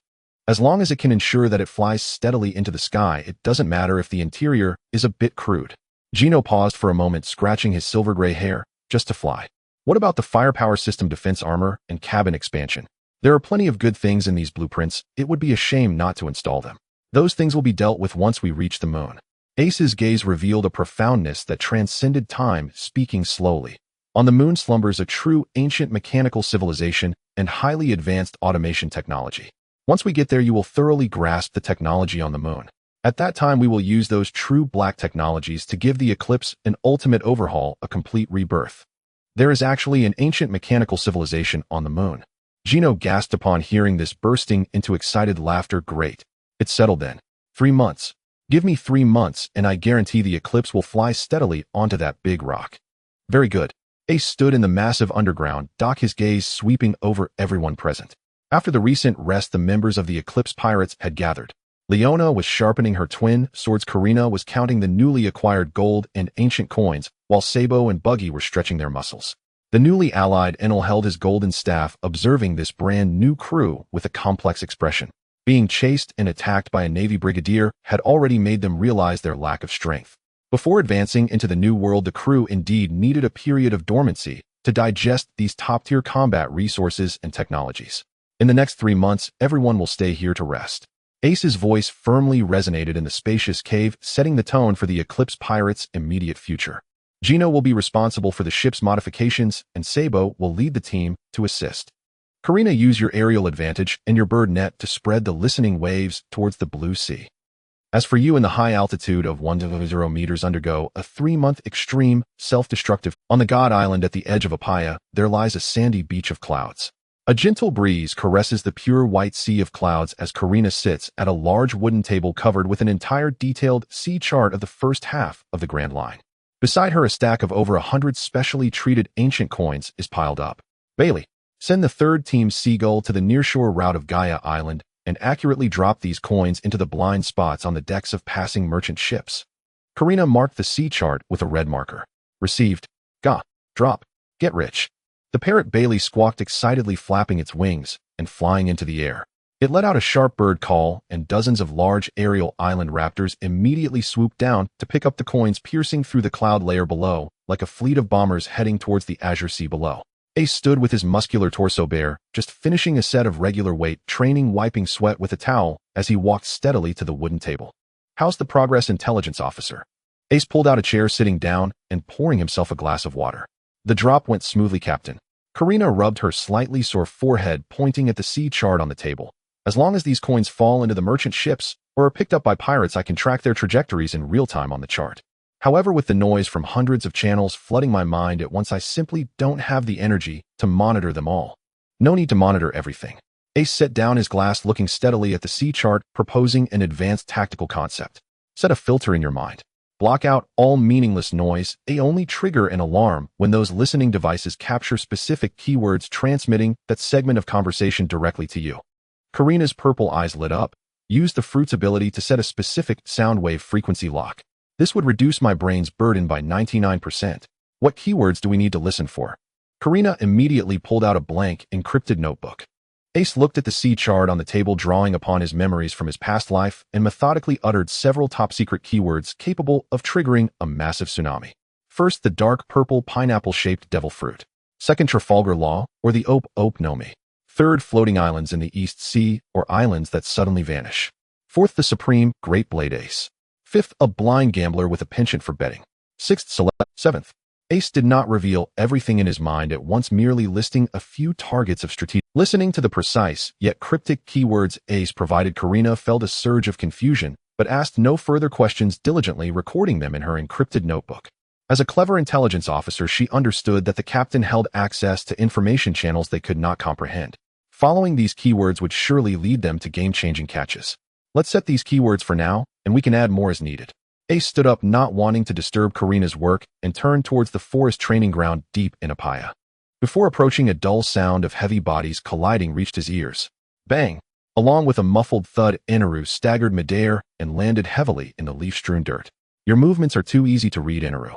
As long as it can ensure that it flies steadily into the sky, it doesn't matter if the interior is a bit crude. Gino paused for a moment, scratching his silver-gray hair, just to fly. What about the firepower system, defense armor, and cabin expansion? There are plenty of good things in these blueprints. It would be a shame not to install them. Those things will be dealt with once we reach the moon. Ace's gaze revealed a profoundness that transcended time, speaking slowly. On the moon slumbers a true ancient mechanical civilization and highly advanced automation technology. Once we get there, you will thoroughly grasp the technology on the moon. At that time, we will use those true black technologies to give the Eclipse an ultimate overhaul, a complete rebirth. There is actually an ancient mechanical civilization on the moon. Gino gasped upon hearing this, bursting into excited laughter. Great. It's settled then. 3 months. Give me 3 months, and I guarantee the Eclipse will fly steadily onto that big rock. Very good. Ace stood in the massive underground dock, his gaze sweeping over everyone present. After the recent rest the members of the Eclipse Pirates had gathered, Leona was sharpening her twin swords, Karina was counting the newly acquired gold and ancient coins, while Sabo and Buggy were stretching their muscles. The newly allied Enel held his golden staff, observing this brand new crew with a complex expression. Being chased and attacked by a Navy brigadier had already made them realize their lack of strength. Before advancing into the new world, the crew indeed needed a period of dormancy to digest these top-tier combat resources and technologies. In the next 3 months, everyone will stay here to rest. Ace's voice firmly resonated in the spacious cave, setting the tone for the Eclipse Pirates' immediate future. Gino will be responsible for the ship's modifications, and Sabo will lead the team to assist. Karina, use your aerial advantage and your bird net to spread the listening waves towards the Blue Sea. As for you, in the high altitude of 100 meters, undergo a 3-month extreme, self-destructive. On the God Island at the edge of Apaya, there lies a sandy beach of clouds. A gentle breeze caresses the pure white sea of clouds as Karina sits at a large wooden table covered with an entire detailed sea chart of the first half of the Grand Line. Beside her, a stack of over 100 specially treated ancient coins is piled up. Bailey, send the third team Seagull to the nearshore route of Gaia Island and accurately drop these coins into the blind spots on the decks of passing merchant ships. Karina marked the sea chart with a red marker. Received. Ga. Drop. Get rich. The parrot Bailey squawked excitedly, flapping its wings and flying into the air. It let out a sharp bird call, and dozens of large aerial island raptors immediately swooped down to pick up the coins, piercing through the cloud layer below, like a fleet of bombers heading towards the azure sea below. Ace stood with his muscular torso bare, just finishing a set of regular weight training, wiping sweat with a towel as he walked steadily to the wooden table. How's the progress, intelligence officer? Ace pulled out a chair, sitting down and pouring himself a glass of water. The drop went smoothly, Captain. Karina rubbed her slightly sore forehead, pointing at the sea chart on the table. As long as these coins fall into the merchant ships or are picked up by pirates, I can track their trajectories in real time on the chart. However, with the noise from hundreds of channels flooding my mind at once, I simply don't have the energy to monitor them all. No need to monitor everything. Ace set down his glass, looking steadily at the sea chart, proposing an advanced tactical concept. Set a filter in your mind. Block out all meaningless noise. Only trigger an alarm when those listening devices capture specific keywords, transmitting that segment of conversation directly to you. Karina's purple eyes lit up. Use the fruit's ability to set a specific sound wave frequency lock. This would reduce my brain's burden by 99%. What keywords do we need to listen for? Karina immediately pulled out a blank, encrypted notebook. Ace looked at the sea chart on the table, drawing upon his memories from his past life, and methodically uttered several top-secret keywords capable of triggering a massive tsunami. First, the dark purple pineapple-shaped devil fruit. Second, Trafalgar Law, or the Ope Nomi. Third, floating islands in the East Sea, or islands that suddenly vanish. Fourth, the Supreme Great Blade Ace. Fifth, a blind gambler with a penchant for betting. Sixth, Seventh. Ace did not reveal everything in his mind at once, merely listing a few targets of strategic. Listening to the precise, yet cryptic keywords Ace provided, Karina felt a surge of confusion, but asked no further questions, diligently recording them in her encrypted notebook. As a clever intelligence officer, she understood that the captain held access to information channels they could not comprehend. Following these keywords would surely lead them to game-changing catches. Let's set these keywords for now, and we can add more as needed. Ace stood up, not wanting to disturb Karina's work, and turned towards the forest training ground deep in Apaya. Before approaching, a dull sound of heavy bodies colliding reached his ears. Bang! Along with a muffled thud, Inaru staggered midair and landed heavily in the leaf-strewn dirt. Your movements are too easy to read, Inaru.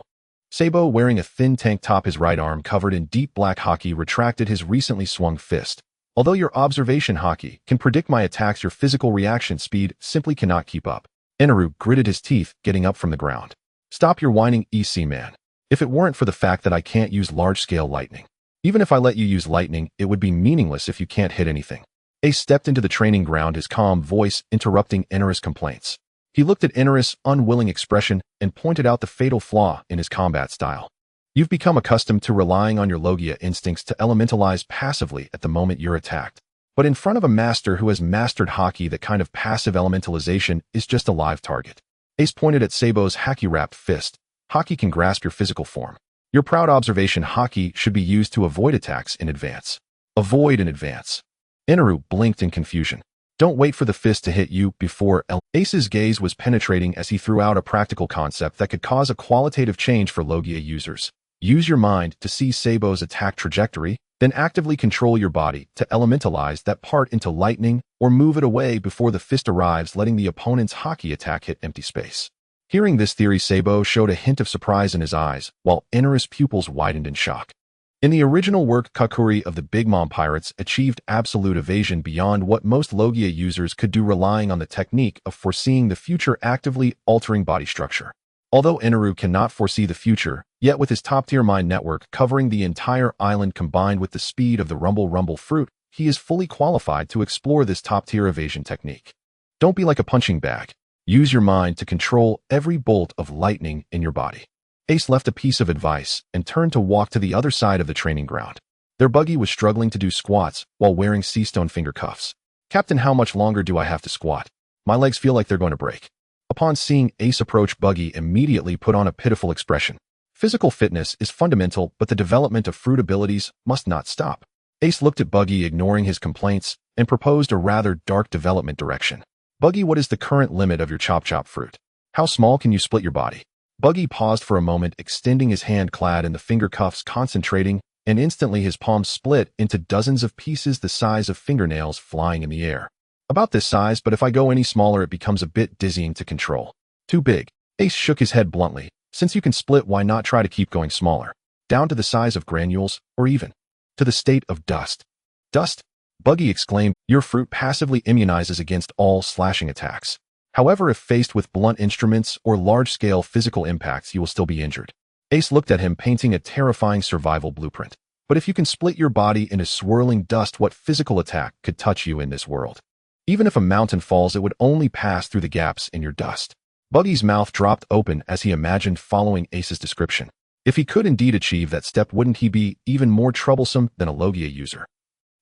Sabo, wearing a thin tank top, his right arm covered in deep black haki, retracted his recently swung fist. Although your observation haki can predict my attacks, your physical reaction speed simply cannot keep up. Inaru gritted his teeth, getting up from the ground. Stop your whining, EC man. If it weren't for the fact that I can't use large-scale lightning. Even if I let you use lightning, it would be meaningless if you can't hit anything. Ace stepped into the training ground, his calm voice interrupting Inaru's complaints. He looked at Inaru's unwilling expression and pointed out the fatal flaw in his combat style. You've become accustomed to relying on your Logia instincts to elementalize passively at the moment you're attacked. But in front of a master who has mastered haki, that kind of passive elementalization is just a live target. Ace pointed at Sabo's haki-wrapped fist. Haki can grasp your physical form. Your proud observation haki should be used to avoid attacks in advance. Avoid in advance. Inaru blinked in confusion. Don't wait for the fist to hit you before Ace's gaze was penetrating as he threw out a practical concept that could cause a qualitative change for Logia users. Use your mind to see Sabo's attack trajectory, then actively control your body to elementalize that part into lightning or move it away before the fist arrives, letting the opponent's haki attack hit empty space. Hearing this theory, Sabo showed a hint of surprise in his eyes, while Inaru's pupils widened in shock. In the original work, Kakuri of the Big Mom Pirates achieved absolute evasion beyond what most Logia users could do, relying on the technique of foreseeing the future, actively altering body structure. Although Inaru cannot foresee the future, yet with his top-tier mind network covering the entire island combined with the speed of the rumble fruit, he is fully qualified to explore this top-tier evasion technique. Don't be like a punching bag. Use your mind to control every bolt of lightning in your body. Ace left a piece of advice and turned to walk to the other side of the training ground. Their buggy was struggling to do squats while wearing seastone finger cuffs. Captain, how much longer do I have to squat? My legs feel like they're going to break. Upon seeing Ace approach, Buggy immediately put on a pitiful expression. Physical fitness is fundamental, but the development of fruit abilities must not stop. Ace looked at Buggy, ignoring his complaints, and proposed a rather dark development direction. Buggy, what is the current limit of your chop fruit? How small can you split your body? Buggy paused for a moment, extending his hand clad in the finger cuffs, concentrating, and instantly his palm split into dozens of pieces the size of fingernails flying in the air. About this size, but if I go any smaller it becomes a bit dizzying to control. Too big. Ace shook his head bluntly. Since you can split, why not try to keep going smaller? Down to the size of granules, or even to the state of dust. Dust? Buggy exclaimed. Your fruit passively immunizes against all slashing attacks. However, if faced with blunt instruments or large-scale physical impacts, you will still be injured. Ace looked at him, painting a terrifying survival blueprint. But if you can split your body into swirling dust, what physical attack could touch you in this world? Even if a mountain falls, it would only pass through the gaps in your dust. Buggy's mouth dropped open as he imagined following Ace's description. If he could indeed achieve that step, wouldn't he be even more troublesome than a Logia user?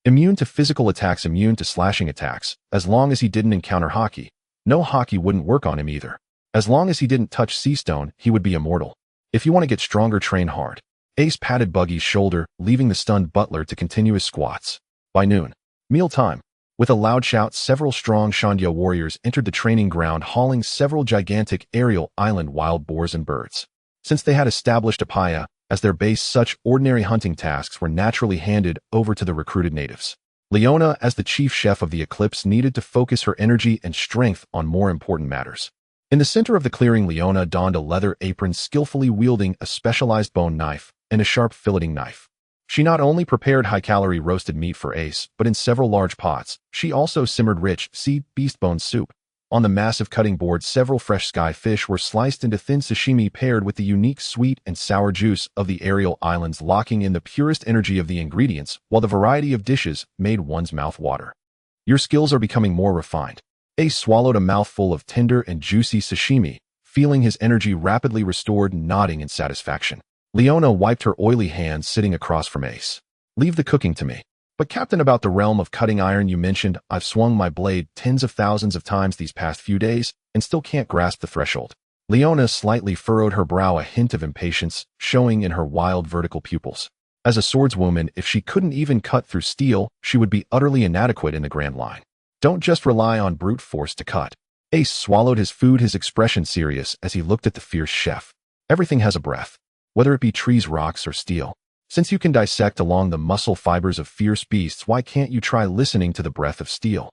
Immune to physical attacks, immune to slashing attacks. As long as he didn't encounter haki, no haki wouldn't work on him either. As long as he didn't touch seastone, he would be immortal. If you want to get stronger, train hard. Ace patted Buggy's shoulder, leaving the stunned butler to continue his squats. By noon, mealtime. With a loud shout, several strong Shandya warriors entered the training ground, hauling several gigantic aerial island wild boars and birds. Since they had established Apaya as their base, such ordinary hunting tasks were naturally handed over to the recruited natives. Leona, as the chief chef of the Eclipse, needed to focus her energy and strength on more important matters. In the center of the clearing, Leona donned a leather apron, skillfully wielding a specialized bone knife and a sharp filleting knife. She not only prepared high-calorie roasted meat for Ace, but in several large pots, she also simmered rich sea beast bone soup. On the massive cutting board, several fresh sky fish were sliced into thin sashimi paired with the unique sweet and sour juice of the aerial islands, locking in the purest energy of the ingredients, while the variety of dishes made one's mouth water. Your skills are becoming more refined. Ace swallowed a mouthful of tender and juicy sashimi, feeling his energy rapidly restored, nodding in satisfaction. Leona wiped her oily hands sitting across from Ace. Leave the cooking to me. But Captain, about the realm of cutting iron you mentioned, I've swung my blade tens of thousands of times these past few days and still can't grasp the threshold. Leona slightly furrowed her brow, a hint of impatience showing in her wild vertical pupils. As a swordswoman, if she couldn't even cut through steel, she would be utterly inadequate in the grand line. Don't just rely on brute force to cut. Ace swallowed his food, his expression serious as he looked at the fierce chef. Everything has a breath, whether it be trees, rocks, or steel. Since you can dissect along the muscle fibers of fierce beasts, why can't you try listening to the breath of steel?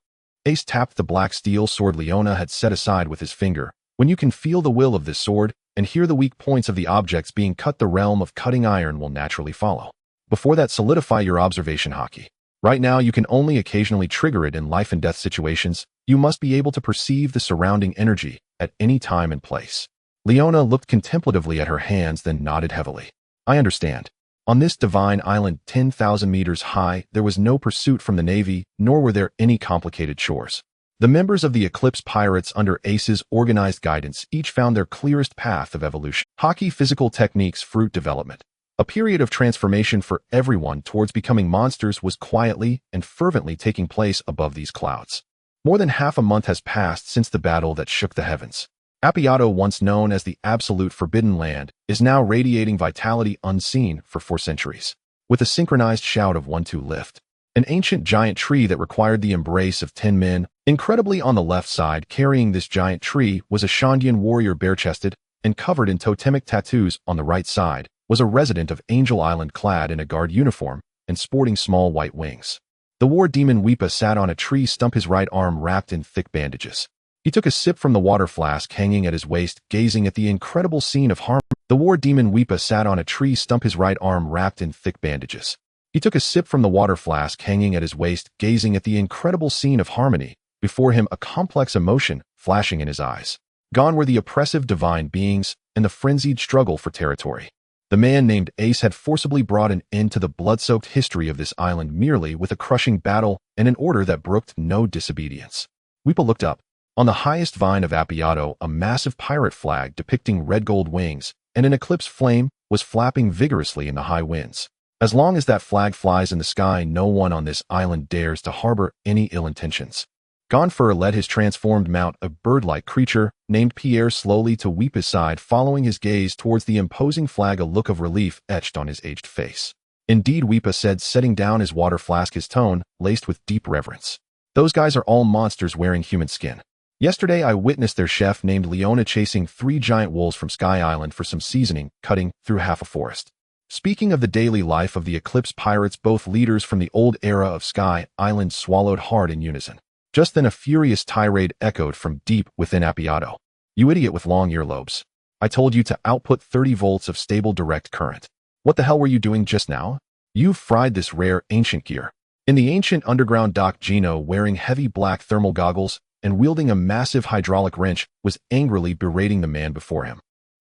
Ace tapped the black steel sword Leona had set aside with his finger. When you can feel the will of this sword and hear the weak points of the objects being cut, the realm of cutting iron will naturally follow. Before that, solidify your observation hockey. Right now, you can only occasionally trigger it in life and death situations. You must be able to perceive the surrounding energy at any time and place. Leona looked contemplatively at her hands, then nodded heavily. I understand. On this divine island 10,000 meters high, there was no pursuit from the Navy, nor were there any complicated chores. The members of the Eclipse Pirates, under Ace's organized guidance, each found their clearest path of evolution. Hockey, physical techniques, fruit development. A period of transformation for everyone towards becoming monsters was quietly and fervently taking place above these clouds. More than half a month has passed since the battle that shook the heavens. Appiato, once known as the absolute forbidden land, is now radiating vitality unseen for 4 centuries. With a synchronized shout of 1-2 lift. An ancient giant tree that required the embrace of 10 men. Incredibly, on the left side, carrying this giant tree, was a Shandian warrior, bare-chested and covered in totemic tattoos. On the right side was a resident of Angel Island, clad in a guard uniform and sporting small white wings. The war demon Weepa sat on a tree stump, his right arm wrapped in thick bandages. He took a sip from the water flask hanging at his waist, gazing at the incredible scene of harm. The war demon Weepa sat on a tree stump, his right arm wrapped in thick bandages. He took a sip from the water flask hanging at his waist, gazing at the incredible scene of harmony. Before him, a complex emotion flashing in his eyes. Gone were the oppressive divine beings and the frenzied struggle for territory. The man named Ace had forcibly brought an end to the blood-soaked history of this island merely with a crushing battle and an order that brooked no disobedience. Weepa looked up. On the highest vine of Appiato, a massive pirate flag depicting red-gold wings and an eclipse flame was flapping vigorously in the high winds. As long as that flag flies in the sky, no one on this island dares to harbor any ill intentions. Gonfer led his transformed mount, a bird-like creature named Pierre, slowly to Weepa's side, following his gaze towards the imposing flag, a look of relief etched on his aged face. Indeed, Weepa said, setting down his water flask, his tone laced with deep reverence. Those guys are all monsters wearing human skin. Yesterday, I witnessed their chef named Leona chasing 3 giant wolves from Sky Island for some seasoning, cutting through half a forest. Speaking of the daily life of the Eclipse Pirates, both leaders from the old era of Sky Island swallowed hard in unison. Just then, a furious tirade echoed from deep within Appiato. You idiot with long earlobes. I told you to output 30 volts of stable direct current. What the hell were you doing just now? You've fried this rare ancient gear. In the ancient underground dock, Gino, wearing heavy black thermal goggles and wielding a massive hydraulic wrench, was angrily berating the man before him.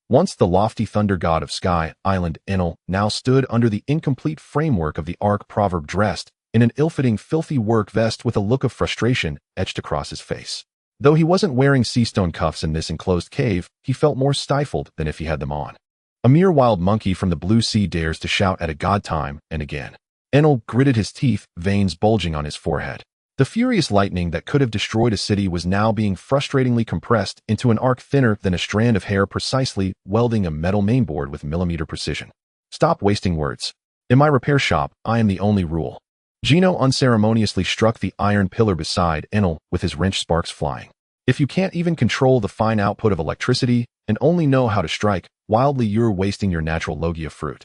Once the lofty thunder god of Sky Island, Enel, now stood under the incomplete framework of the arc proverb, dressed in an ill-fitting filthy work vest with a look of frustration etched across his face. Though he wasn't wearing seastone cuffs in this enclosed cave, he felt more stifled than if he had them on. A mere wild monkey from the blue sea dares to shout at a god time and again. Enel gritted his teeth, veins bulging on his forehead. The furious lightning that could have destroyed a city was now being frustratingly compressed into an arc thinner than a strand of hair, precisely welding a metal mainboard with millimeter precision. Stop wasting words. In my repair shop, I am the only rule. Gino unceremoniously struck the iron pillar beside Enel with his wrench, sparks flying. If you can't even control the fine output of electricity and only know how to strike wildly, you're wasting your natural logia fruit.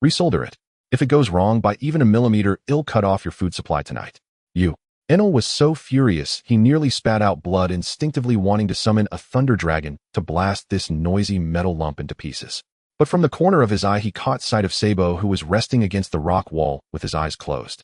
Resolder it. If it goes wrong by even a millimeter, it'll cut off your food supply tonight. You. Enel was so furious he nearly spat out blood, instinctively wanting to summon a thunder dragon to blast this noisy metal lump into pieces. But from the corner of his eye he caught sight of Sabo, who was resting against the rock wall with his eyes closed.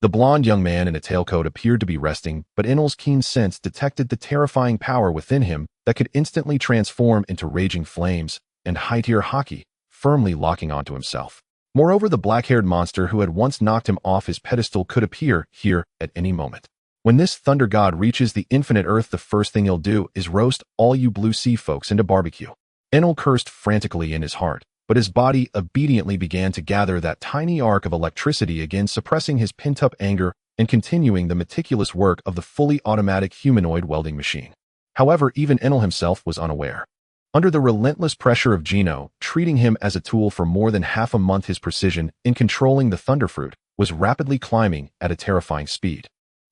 The blond young man in a tailcoat appeared to be resting, but Enel's keen sense detected the terrifying power within him that could instantly transform into raging flames, and high-tier hockey, firmly locking onto himself. Moreover, the black-haired monster who had once knocked him off his pedestal could appear here at any moment. When this thunder god reaches the infinite earth, the first thing he'll do is roast all you blue sea folks into barbecue. Enel cursed frantically in his heart, but his body obediently began to gather that tiny arc of electricity, again suppressing his pent-up anger and continuing the meticulous work of the fully automatic humanoid welding machine. However, even Enel himself was unaware. Under the relentless pressure of Gino, treating him as a tool for more than half a month, his precision in controlling the Thunderfruit was rapidly climbing at a terrifying speed.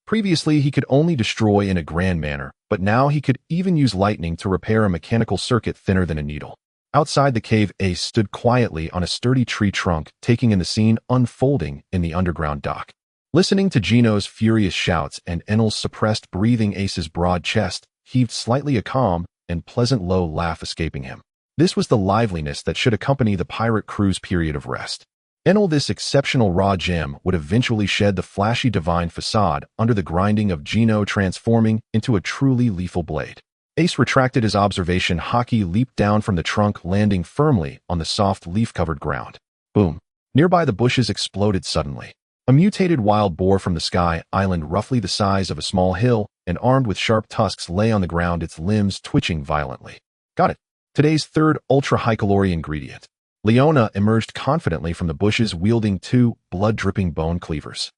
Previously, he could only destroy in a grand manner, but now he could even use lightning to repair a mechanical circuit thinner than a needle. Outside the cave, Ace stood quietly on a sturdy tree trunk, taking in the scene unfolding in the underground dock. Listening to Gino's furious shouts and Enel's suppressed breathing, Ace's broad chest heaved slightly, a calm and pleasant low laugh escaping him. This was the liveliness that should accompany the pirate crew's period of rest. Enel, this exceptional raw gem, would eventually shed the flashy divine facade under the grinding of Gino, transforming into a truly lethal blade. Ace retracted his observation. Hockey leaped down from the trunk, landing firmly on the soft leaf-covered ground. Boom. Nearby, the bushes exploded suddenly. A mutated wild boar from the sky island, roughly the size of a small hill and armed with sharp tusks, lay on the ground, its limbs twitching violently. Got it. Today's third ultra-high-calorie ingredient. Leona emerged confidently from the bushes, wielding two blood-dripping bone cleavers.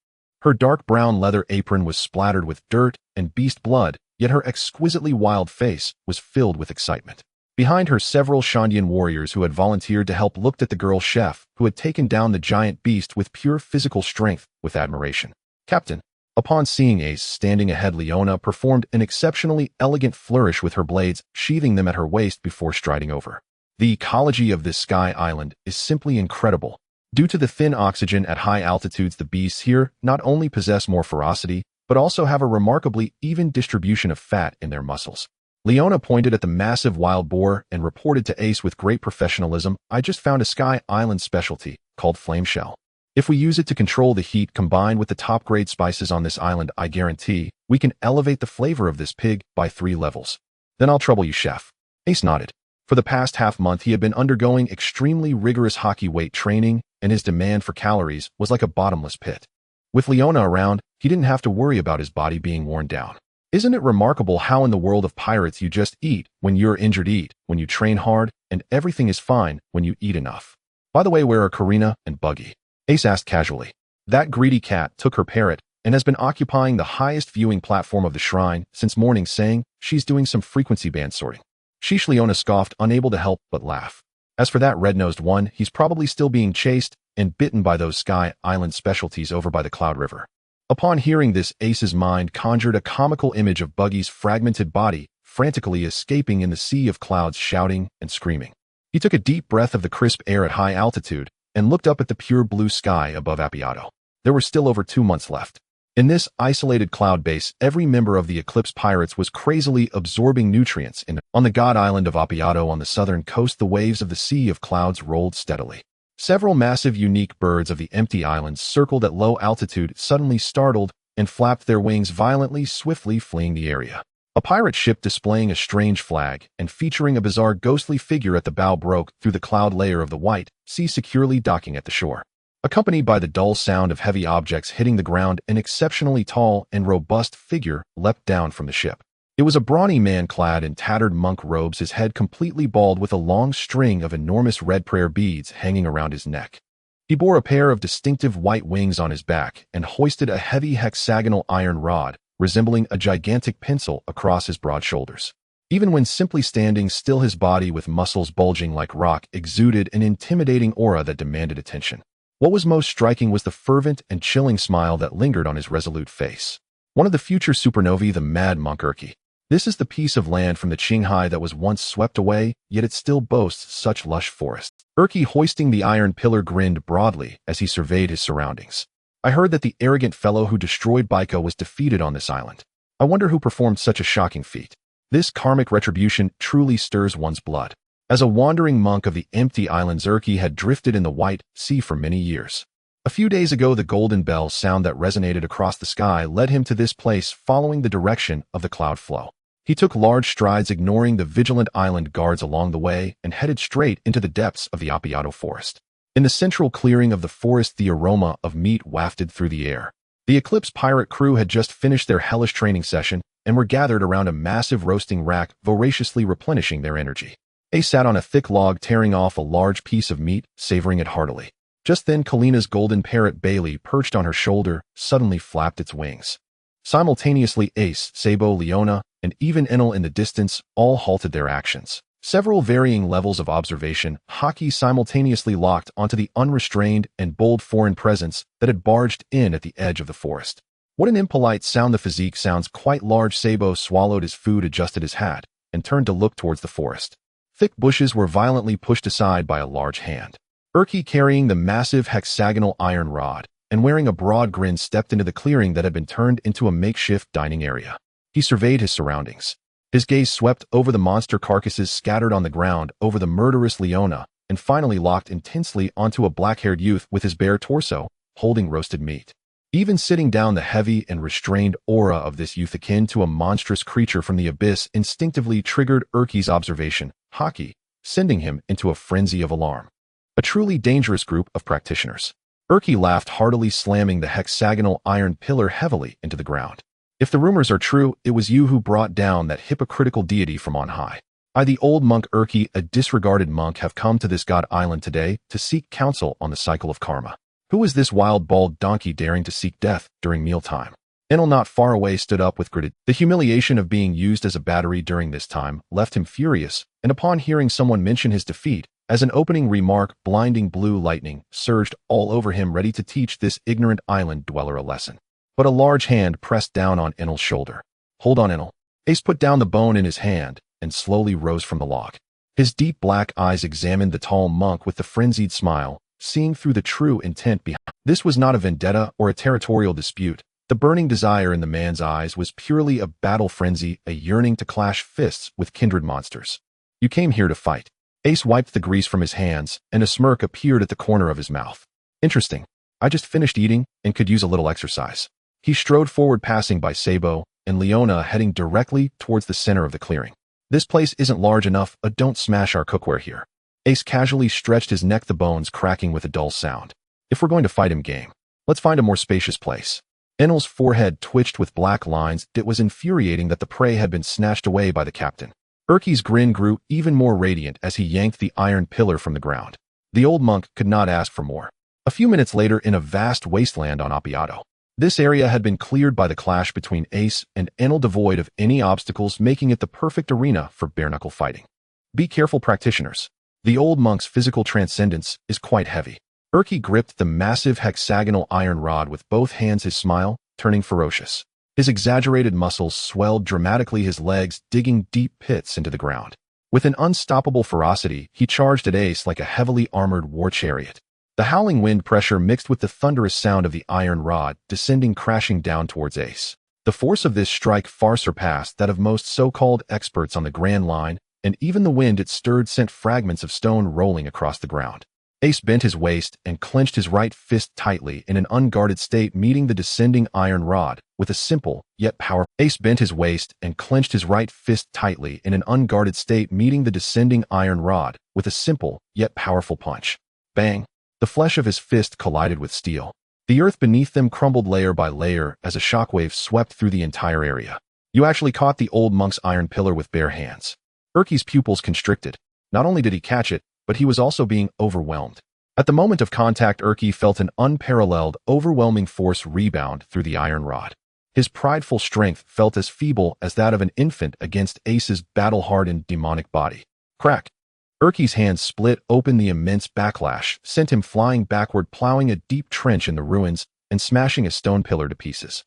Her dark brown leather apron was splattered with dirt and beast blood, yet her exquisitely wild face was filled with excitement. Behind her, several Shandian warriors who had volunteered to help looked at the girl chef who had taken down the giant beast with pure physical strength with admiration. Captain. Upon seeing Ace standing ahead, Leona performed an exceptionally elegant flourish with her blades, sheathing them at her waist before striding over. The ecology of this sky island is simply incredible. Due to the thin oxygen at high altitudes, the beasts here not only possess more ferocity, but also have a remarkably even distribution of fat in their muscles. Leona pointed at the massive wild boar and reported to Ace with great professionalism, "I just found a sky island specialty called flame shell. If we use it to control the heat combined with the top-grade spices on this island, I guarantee we can elevate the flavor of this pig by 3 levels. Then I'll trouble you, chef." Ace nodded. For the past half-month, he had been undergoing extremely rigorous hockey weight training, and his demand for calories was like a bottomless pit. With Leona around, he didn't have to worry about his body being worn down. Isn't it remarkable how in the world of pirates you just eat when you're injured, eat when you train hard, and everything is fine when you eat enough? By the way, where are Karina and Buggy? Ace asked casually. That greedy cat took her parrot and has been occupying the highest viewing platform of the shrine since morning, saying she's doing some frequency band sorting. Sheesh, Leona scoffed, unable to help but laugh. As for that red-nosed one, he's probably still being chased and bitten by those sky island specialties over by the Cloud River. Upon hearing this, Ace's mind conjured a comical image of Buggy's fragmented body frantically escaping in the sea of clouds, shouting and screaming. He took a deep breath of the crisp air at high altitude and looked up at the pure blue sky above Appiato. There were still over 2 months left. In this isolated cloud base, every member of the Eclipse Pirates was crazily absorbing nutrients. On the god island of Appiato on the southern coast, the waves of the Sea of Clouds rolled steadily. Several massive unique birds of the empty islands circled at low altitude, suddenly startled, and flapped their wings violently, swiftly fleeing the area. A pirate ship displaying a strange flag and featuring a bizarre ghostly figure at the bow broke through the cloud layer of the white sea, securely docking at the shore. Accompanied by the dull sound of heavy objects hitting the ground, an exceptionally tall and robust figure leapt down from the ship. It was a brawny man clad in tattered monk robes, his head completely bald with a long string of enormous red prayer beads hanging around his neck. He bore a pair of distinctive white wings on his back and hoisted a heavy hexagonal iron rod, resembling a gigantic pencil, across his broad shoulders. Even when simply standing still, his body, with muscles bulging like rock, exuded an intimidating aura that demanded attention. What was most striking was the fervent and chilling smile that lingered on his resolute face. One of the future supernovae, the Mad Monk Urki. This is the piece of land from the Qinghai that was once swept away, yet it still boasts such lush forests. Urki, hoisting the iron pillar, grinned broadly as he surveyed his surroundings. I heard that the arrogant fellow who destroyed Baiko was defeated on this island. I wonder who performed such a shocking feat. This karmic retribution truly stirs one's blood. As a wandering monk of the empty islands, Urki had drifted in the white sea for many years. A few days ago, the golden bell sound that resonated across the sky led him to this place following the direction of the cloud flow. He took large strides, ignoring the vigilant island guards along the way, and headed straight into the depths of the Apiato forest. In the central clearing of the forest, the aroma of meat wafted through the air. The Eclipse pirate crew had just finished their hellish training session and were gathered around a massive roasting rack, voraciously replenishing their energy. Ace sat on a thick log, tearing off a large piece of meat, savoring it heartily. Just then, Kalina's golden parrot Bailey, perched on her shoulder, suddenly flapped its wings. Simultaneously, Ace, Sabo, Leona, and even Enel in the distance all halted their actions. Several varying levels of observation, Haki simultaneously locked onto the unrestrained and bold foreign presence that had barged in at the edge of the forest. What an impolite sound! The physique sounds quite large. Sabo swallowed his food, adjusted his hat, and turned to look towards the forest. Thick bushes were violently pushed aside by a large hand. Urki, carrying the massive hexagonal iron rod and wearing a broad grin, stepped into the clearing that had been turned into a makeshift dining area. He surveyed his surroundings. His gaze swept over the monster carcasses scattered on the ground, over the murderous Leona, and finally locked intensely onto a black-haired youth with his bare torso, holding roasted meat. Even sitting down, the heavy and restrained aura of this youth, akin to a monstrous creature from the abyss, instinctively triggered Urki's observation, Haki, sending him into a frenzy of alarm. A truly dangerous group of practitioners. Urki laughed heartily, slamming the hexagonal iron pillar heavily into the ground. If the rumors are true, it was you who brought down that hypocritical deity from on high. I, the old monk Urki, a disregarded monk, have come to this god island today to seek counsel on the cycle of karma. Who is this wild, bald donkey daring to seek death during mealtime? Enel, not far away, stood up with gritted. The humiliation of being used as a battery during this time left him furious, and upon hearing someone mention his defeat, as an opening remark, blinding blue lightning surged all over him, ready to teach this ignorant island dweller a lesson. But a large hand pressed down on Enel's shoulder. Hold on, Enel. Ace put down the bone in his hand and slowly rose from the log. His deep black eyes examined the tall monk with the frenzied smile, seeing through the true intent behind. This was not a vendetta or a territorial dispute. The burning desire in the man's eyes was purely a battle frenzy, a yearning to clash fists with kindred monsters. You came here to fight. Ace wiped the grease from his hands, and a smirk appeared at the corner of his mouth. Interesting. I just finished eating and could use a little exercise. He strode forward, passing by Sabo and Leona, heading directly towards the center of the clearing. This place isn't large enough, don't smash our cookware here. Ace casually stretched his neck, the bones cracking with a dull sound. If we're going to fight him, game, let's find a more spacious place. Enel's forehead twitched with black lines. It was infuriating that the prey had been snatched away by the captain. Urki's grin grew even more radiant as he yanked the iron pillar from the ground. The old monk could not ask for more. A few minutes later, in a vast wasteland on Apiato. This area had been cleared by the clash between Ace and Enel, devoid of any obstacles, making it the perfect arena for bare-knuckle fighting. Be careful, practitioners. The old monk's physical transcendence is quite heavy. Urki gripped the massive hexagonal iron rod with both hands, his smile turning ferocious. His exaggerated muscles swelled dramatically, his legs digging deep pits into the ground. With an unstoppable ferocity, he charged at Ace like a heavily armored war chariot. The howling wind pressure mixed with the thunderous sound of the iron rod descending, crashing down towards Ace. The force of this strike far surpassed that of most so-called experts on the Grand Line, and even the wind it stirred sent fragments of stone rolling across the ground. Ace bent his waist and clenched his right fist tightly in an unguarded state, meeting the descending iron rod with a simple yet powerful. Ace bent his waist and clenched his right fist tightly in an unguarded state, meeting the descending iron rod with a simple yet powerful punch. Bang! The flesh of his fist collided with steel. The earth beneath them crumbled layer by layer as a shockwave swept through the entire area. You actually caught the old monk's iron pillar with bare hands. Urki's pupils constricted. Not only did he catch it, but he was also being overwhelmed. At the moment of contact, Urki felt an unparalleled, overwhelming force rebound through the iron rod. His prideful strength felt as feeble as that of an infant against Ace's battle-hardened demonic body. Crack! Urki's hands split open. The immense backlash sent him flying backward, plowing a deep trench in the ruins and smashing a stone pillar to pieces.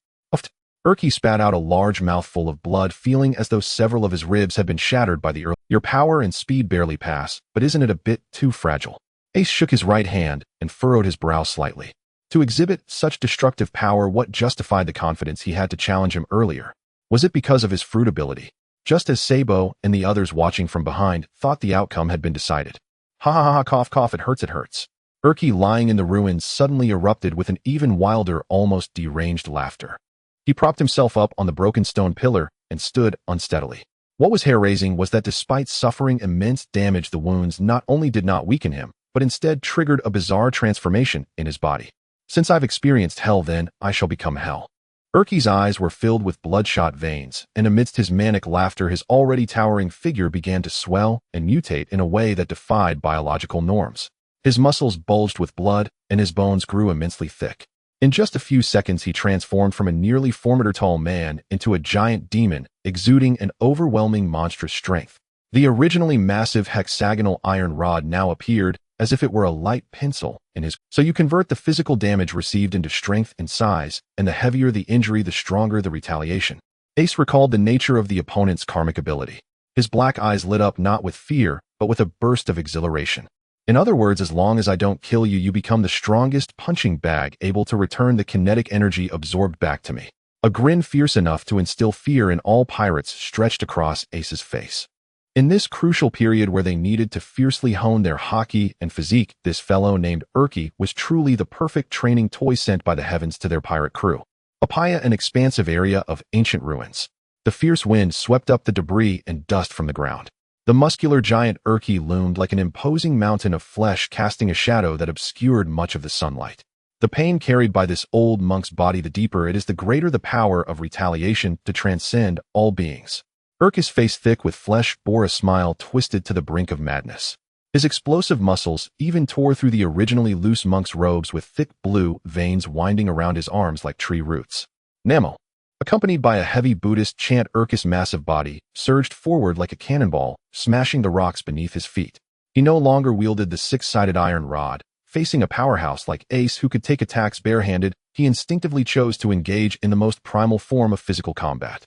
Urki spat out a large mouthful of blood, feeling as though several of his ribs had been shattered by the earth. Your power and speed barely pass, but isn't it a bit too fragile? Ace shook his right hand and furrowed his brow slightly. To exhibit such destructive power, what justified the confidence he had to challenge him earlier? Was it because of his fruit ability? Just as Sabo and the others watching from behind thought the outcome had been decided. Ha ha ha, cough cough, it hurts, it hurts. Urki, lying in the ruins, suddenly erupted with an even wilder, almost deranged laughter. He propped himself up on the broken stone pillar and stood unsteadily. What was hair-raising was that despite suffering immense damage, the wounds not only did not weaken him, but instead triggered a bizarre transformation in his body. Since I've experienced hell, then I shall become hell. Urki's eyes were filled with bloodshot veins, and amidst his manic laughter, his already towering figure began to swell and mutate in a way that defied biological norms. His muscles bulged with blood, and his bones grew immensely thick. In just a few seconds, he transformed from a nearly formidable man into a giant demon, exuding an overwhelming monstrous strength. The originally massive hexagonal iron rod now appeared as if it were a light pencil in his. So you convert the physical damage received into strength and size, and the heavier the injury, the stronger the retaliation. Ace recalled the nature of the opponent's karmic ability. His black eyes lit up not with fear, but with a burst of exhilaration. In other words, as long as I don't kill you, you become the strongest punching bag able to return the kinetic energy absorbed back to me. A grin fierce enough to instill fear in all pirates stretched across Ace's face. In this crucial period where they needed to fiercely hone their haki and physique, this fellow named Urki was truly the perfect training toy sent by the heavens to their pirate crew. Apaya, an expansive area of ancient ruins. The fierce wind swept up the debris and dust from the ground. The muscular giant Urki loomed like an imposing mountain of flesh, casting a shadow that obscured much of the sunlight. The pain carried by this old monk's body, the deeper it is, the greater the power of retaliation to transcend all beings. Urki's face, thick with flesh, bore a smile twisted to the brink of madness. His explosive muscles even tore through the originally loose monk's robes, with thick blue veins winding around his arms like tree roots. Namo, accompanied by a heavy Buddhist chant, Urki's massive body surged forward like a cannonball, smashing the rocks beneath his feet. He no longer wielded the six-sided iron rod. Facing a powerhouse like Ace, who could take attacks barehanded, he instinctively chose to engage in the most primal form of physical combat.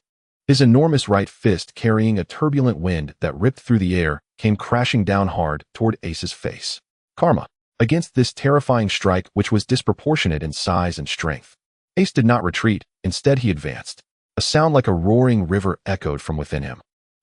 His enormous right fist, carrying a turbulent wind that ripped through the air, came crashing down hard toward Ace's face. Karma. Against this terrifying strike, which was disproportionate in size and strength, Ace did not retreat. Instead, he advanced. A sound like a roaring river echoed from within him.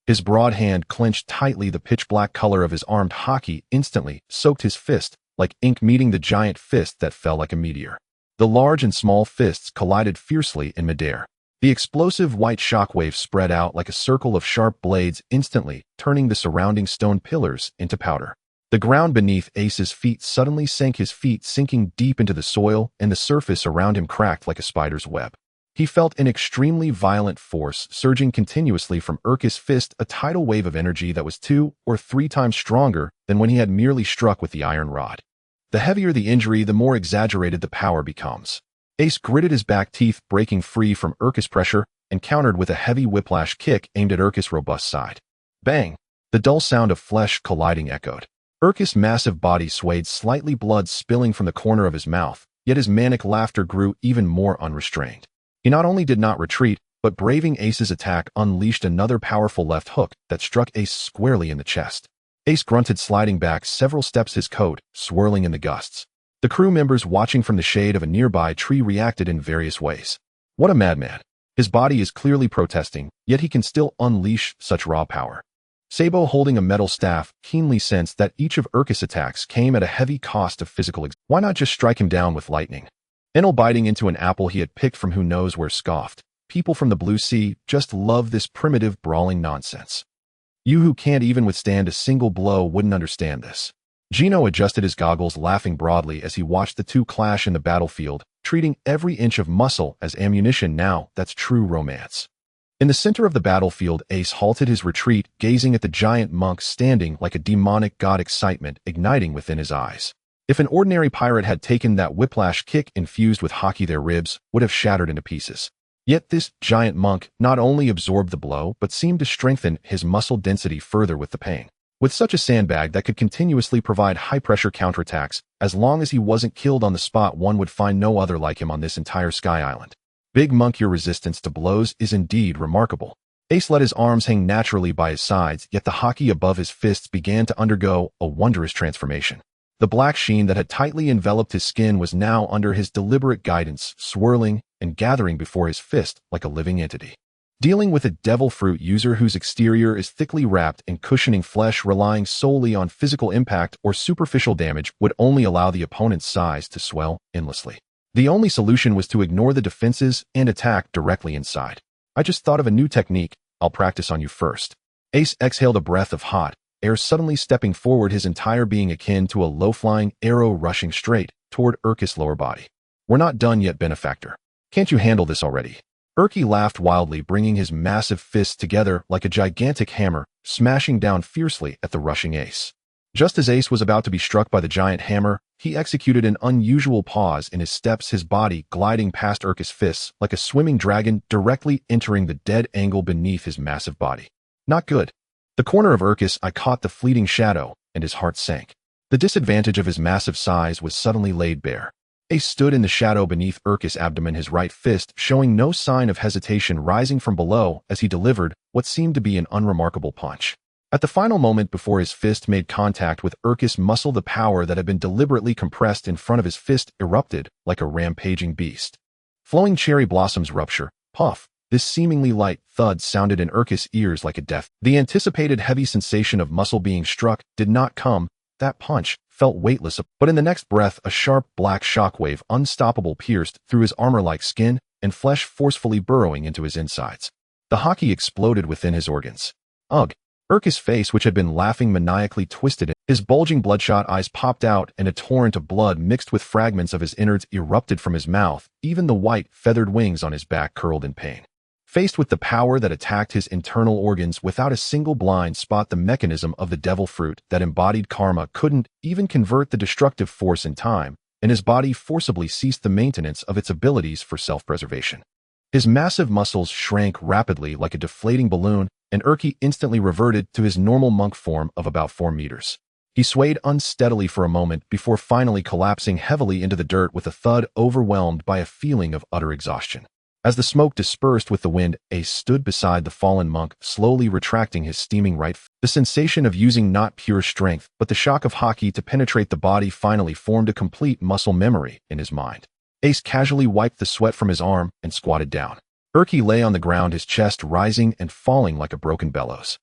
His broad hand clenched tightly. The pitch-black color of his armed haki instantly soaked his fist, like ink meeting the giant fist that fell like a meteor. The large and small fists collided fiercely in midair. The explosive white shockwave spread out like a circle of sharp blades, instantly turning the surrounding stone pillars into powder. The ground beneath Ace's feet suddenly sank, his feet sinking deep into the soil, and the surface around him cracked like a spider's web. He felt an extremely violent force surging continuously from Urki's fist, a tidal wave of energy that was 2 or 3 times stronger than when he had merely struck with the iron rod. The heavier the injury, the more exaggerated the power becomes. Ace gritted his back teeth, breaking free from Urki's pressure, and countered with a heavy whiplash kick aimed at Urki's robust side. Bang! The dull sound of flesh colliding echoed. Urki's massive body swayed slightly, blood spilling from the corner of his mouth, yet his manic laughter grew even more unrestrained. He not only did not retreat, but braving Ace's attack, unleashed another powerful left hook that struck Ace squarely in the chest. Ace grunted, sliding back several steps, his coat swirling in the gusts. The crew members watching from the shade of a nearby tree reacted in various ways. What a madman. His body is clearly protesting, yet he can still unleash such raw power. Sabo, holding a metal staff, keenly sensed that each of Urki's attacks came at a heavy cost of physical exertion. Why not just strike him down with lightning? Enel, biting into an apple he had picked from who knows where, scoffed. People from the Blue Sea just love this primitive, brawling nonsense. You who can't even withstand a single blow wouldn't understand this. Gino adjusted his goggles, laughing broadly as he watched the two clash in the battlefield, treating every inch of muscle as ammunition. Now, that's true romance. In the center of the battlefield, Ace halted his retreat, gazing at the giant monk standing like a demonic god, excitement igniting within his eyes. If an ordinary pirate had taken that whiplash kick infused with haki, their ribs would have shattered into pieces. Yet this giant monk not only absorbed the blow, but seemed to strengthen his muscle density further with the pain. With such a sandbag that could continuously provide high-pressure counterattacks, as long as he wasn't killed on the spot, one would find no other like him on this entire Sky Island. Big monk, your resistance to blows is indeed remarkable. Ace let his arms hang naturally by his sides, yet the haki above his fists began to undergo a wondrous transformation. The black sheen that had tightly enveloped his skin was now under his deliberate guidance, swirling and gathering before his fist like a living entity. Dealing with a devil fruit user whose exterior is thickly wrapped in cushioning flesh relying solely on physical impact or superficial damage would only allow the opponent's size to swell endlessly. The only solution was to ignore the defenses and attack directly inside. I just thought of a new technique. I'll practice on you first. Ace exhaled a breath of hot air, suddenly stepping forward, his entire being akin to a low-flying arrow rushing straight toward Urkis' lower body. We're not done yet, benefactor. Can't you handle this already? Urki laughed wildly, bringing his massive fists together like a gigantic hammer, smashing down fiercely at the rushing Ace. Just as Ace was about to be struck by the giant hammer, he executed an unusual pause in his steps, his body gliding past Urkis' fists like a swimming dragon, directly entering the dead angle beneath his massive body. Not good. The corner of Urkis' eye caught the fleeting shadow, and his heart sank. The disadvantage of his massive size was suddenly laid bare. Ace stood in the shadow beneath Urkis' abdomen, his right fist showing no sign of hesitation rising from below as he delivered what seemed to be an unremarkable punch. At the final moment before his fist made contact with Urkis' muscle, the power that had been deliberately compressed in front of his fist erupted like a rampaging beast. Flowing cherry blossoms rupture, puff. This seemingly light thud sounded in Urkis' ears like a death. The anticipated heavy sensation of muscle being struck did not come. That punch felt weightless, but in the next breath, a sharp black shockwave, unstoppable, pierced through his armor-like skin and flesh, forcefully burrowing into his insides. The hockey exploded within his organs. Ugh! Urkis' face, which had been laughing, maniacally twisted. His bulging bloodshot eyes popped out, and a torrent of blood mixed with fragments of his innards erupted from his mouth. Even the white, feathered wings on his back curled in pain. Faced with the power that attacked his internal organs without a single blind spot, the mechanism of the devil fruit that embodied karma couldn't even convert the destructive force in time, and his body forcibly ceased the maintenance of its abilities for self-preservation. His massive muscles shrank rapidly like a deflating balloon, and Urki instantly reverted to his normal monk form of about 4 meters. He swayed unsteadily for a moment before finally collapsing heavily into the dirt with a thud, overwhelmed by a feeling of utter exhaustion. As the smoke dispersed with the wind, Ace stood beside the fallen monk, slowly retracting his steaming right foot. The sensation of using not pure strength, but the shock of hockey to penetrate the body finally formed a complete muscle memory in his mind. Ace casually wiped the sweat from his arm and squatted down. Urki lay on the ground, his chest rising and falling like a broken bellows.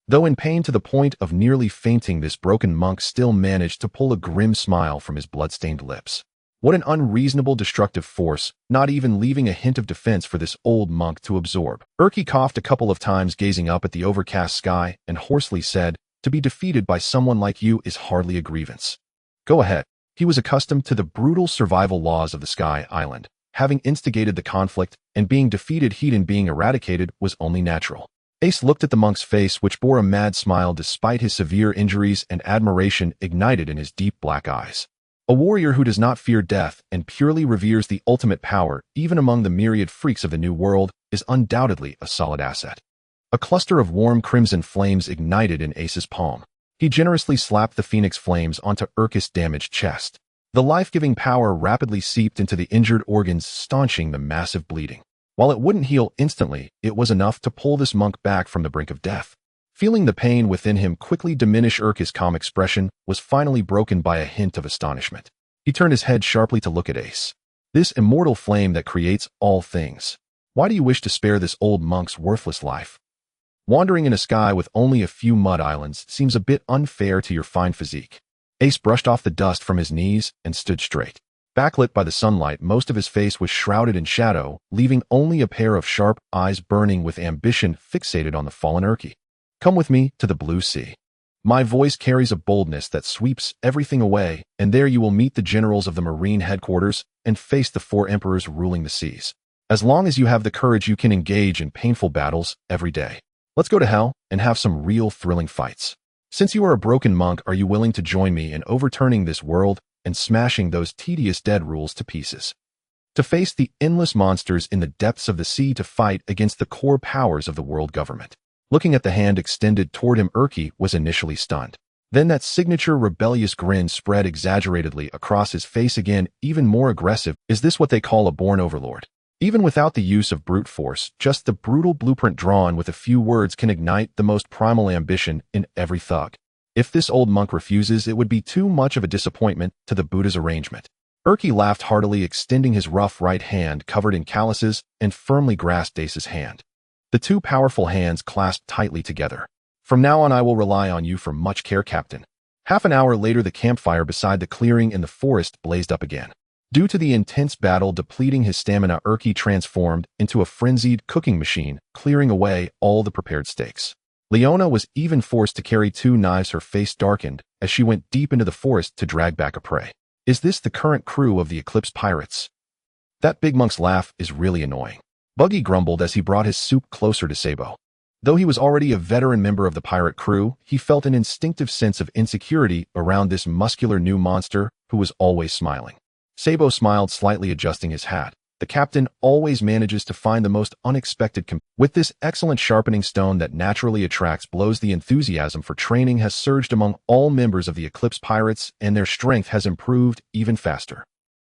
Though in pain to the point of nearly fainting, this broken monk still managed to pull a grim smile from his blood-stained lips. What an unreasonable destructive force, not even leaving a hint of defense for this old monk to absorb. Urki coughed a couple of times, gazing up at the overcast sky, and hoarsely said, "To be defeated by someone like you is hardly a grievance. Go ahead." He was accustomed to the brutal survival laws of the Sky Island. Having instigated the conflict and being defeated, heat and being eradicated was only natural. Ace looked at the monk's face, which bore a mad smile despite his severe injuries, and admiration ignited in his deep black eyes. A warrior who does not fear death and purely reveres the ultimate power, even among the myriad freaks of the New World, is undoubtedly a solid asset. A cluster of warm crimson flames ignited in Ace's palm. He generously slapped the phoenix flames onto Urkis' damaged chest. The life-giving power rapidly seeped into the injured organs, staunching the massive bleeding. While it wouldn't heal instantly, it was enough to pull this monk back from the brink of death. Feeling the pain within him quickly diminish, Urkis' calm expression was finally broken by a hint of astonishment. He turned his head sharply to look at Ace. "This immortal flame that creates all things. Why do you wish to spare this old monk's worthless life? Wandering in a sky with only a few mud islands seems a bit unfair to your fine physique." Ace brushed off the dust from his knees and stood straight. Backlit by the sunlight, most of his face was shrouded in shadow, leaving only a pair of sharp eyes burning with ambition fixated on the fallen Urki. "Come with me to the blue sea. My voice carries a boldness that sweeps everything away, and there you will meet the generals of the Marine headquarters and face the 4 emperors ruling the seas. As long as you have the courage, you can engage in painful battles every day. Let's go to hell and have some real thrilling fights. Since you are a broken monk, are you willing to join me in overturning this world and smashing those tedious dead rules to pieces? To face the endless monsters in the depths of the sea, to fight against the core powers of the world government." Looking at the hand extended toward him, Urki was initially stunned. Then that signature rebellious grin spread exaggeratedly across his face again, even more aggressive. "Is this what they call a born overlord? Even without the use of brute force, just the brutal blueprint drawn with a few words can ignite the most primal ambition in every thug. If this old monk refuses, it would be too much of a disappointment to the Buddha's arrangement." Urki laughed heartily, extending his rough right hand covered in calluses and firmly grasped Ace's hand. The two powerful hands clasped tightly together. From now on I will rely on you for much care, Captain. Half an hour later the campfire beside the clearing in the forest blazed up again. Due to the intense battle depleting his stamina, Urki transformed into a frenzied cooking machine, clearing away all the prepared steaks. Leona was even forced to carry 2 knives, her face darkened as she went deep into the forest to drag back a prey. Is this the current crew of the Eclipse Pirates? That big monk's laugh is really annoying. Buggy grumbled as he brought his soup closer to Sabo. Though he was already a veteran member of the pirate crew, he felt an instinctive sense of insecurity around this muscular new monster who was always smiling. Sabo smiled slightly, adjusting his hat. The captain always manages to find the most unexpected with this excellent sharpening stone that naturally attracts blows. The enthusiasm for training has surged among all members of the Eclipse Pirates, and their strength has improved even faster.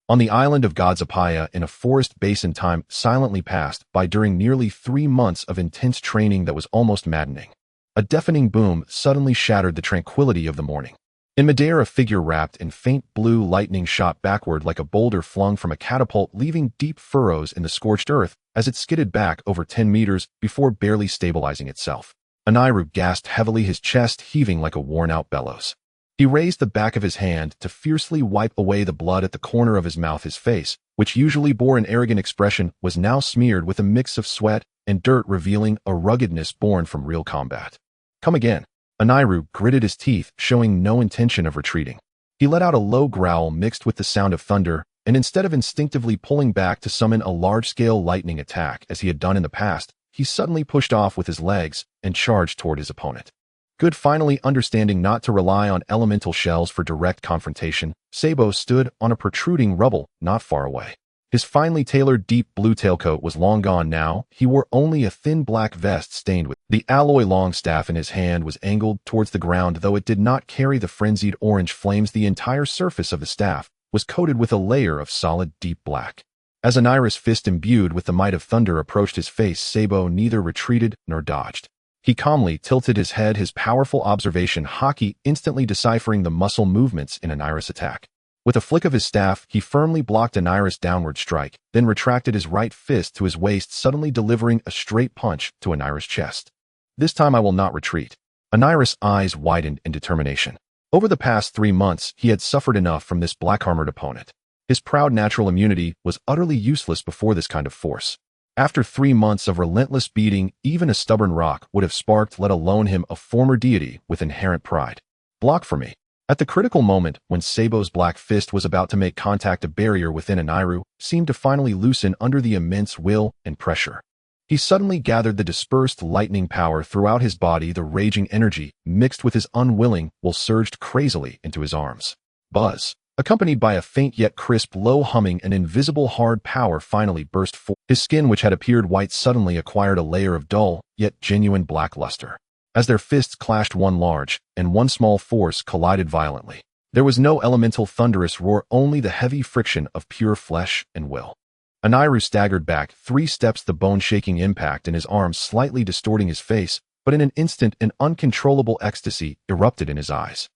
On the island of Godzapaya, in a forest basin, time silently passed by during nearly 3 months of intense training that was almost maddening. A deafening boom suddenly shattered the tranquility of the morning. In midair, a figure wrapped in faint blue lightning shot backward like a boulder flung from a catapult, leaving deep furrows in the scorched earth as it skidded back over 10 meters before barely stabilizing itself. Anairu gasped heavily, his chest heaving like a worn-out bellows. He raised the back of his hand to fiercely wipe away the blood at the corner of his mouth. His face, which usually bore an arrogant expression, was now smeared with a mix of sweat and dirt, revealing a ruggedness born from real combat. Come again. Anairu gritted his teeth, showing no intention of retreating. He let out a low growl mixed with the sound of thunder, and instead of instinctively pulling back to summon a large-scale lightning attack as he had done in the past, he suddenly pushed off with his legs and charged toward his opponent. Good. Finally understanding not to rely on elemental shells for direct confrontation, Sabo stood on a protruding rubble not far away. His finely tailored deep blue tailcoat was long gone now. He wore only a thin black vest stained with the alloy long staff in his hand was angled towards the ground, though it did not carry the frenzied orange flames. The entire surface of the staff was coated with a layer of solid deep black. As Anairu's fist imbued with the might of thunder approached his face, Sabo neither retreated nor dodged. He calmly tilted his head, his powerful observation haki instantly deciphering the muscle movements in Anairu's attack. With a flick of his staff, he firmly blocked Anairu's downward strike, then retracted his right fist to his waist, suddenly delivering a straight punch to Anairu's chest. This time I will not retreat. Anairu's eyes widened in determination. Over the past 3 months, he had suffered enough from this black-armored opponent. His proud natural immunity was utterly useless before this kind of force. After 3 months of relentless beating, even a stubborn rock would have sparked, let alone him, a former deity with inherent pride. Block for me. At the critical moment, when Sabo's black fist was about to make contact, a barrier within Anairu seemed to finally loosen under the immense will and pressure. He suddenly gathered the dispersed lightning power throughout his body. The raging energy, mixed with his unwilling will, surged crazily into his arms. Buzz, accompanied by a faint yet crisp low humming, an invisible hard power finally burst forth. His skin, which had appeared white, suddenly acquired a layer of dull, yet genuine black luster. As their fists clashed, one large and one small force collided violently. There was no elemental thunderous roar, only the heavy friction of pure flesh and will. Anairu staggered back 3 steps, the bone-shaking impact in his arms slightly distorting his face, but in an instant an uncontrollable ecstasy erupted in his eyes.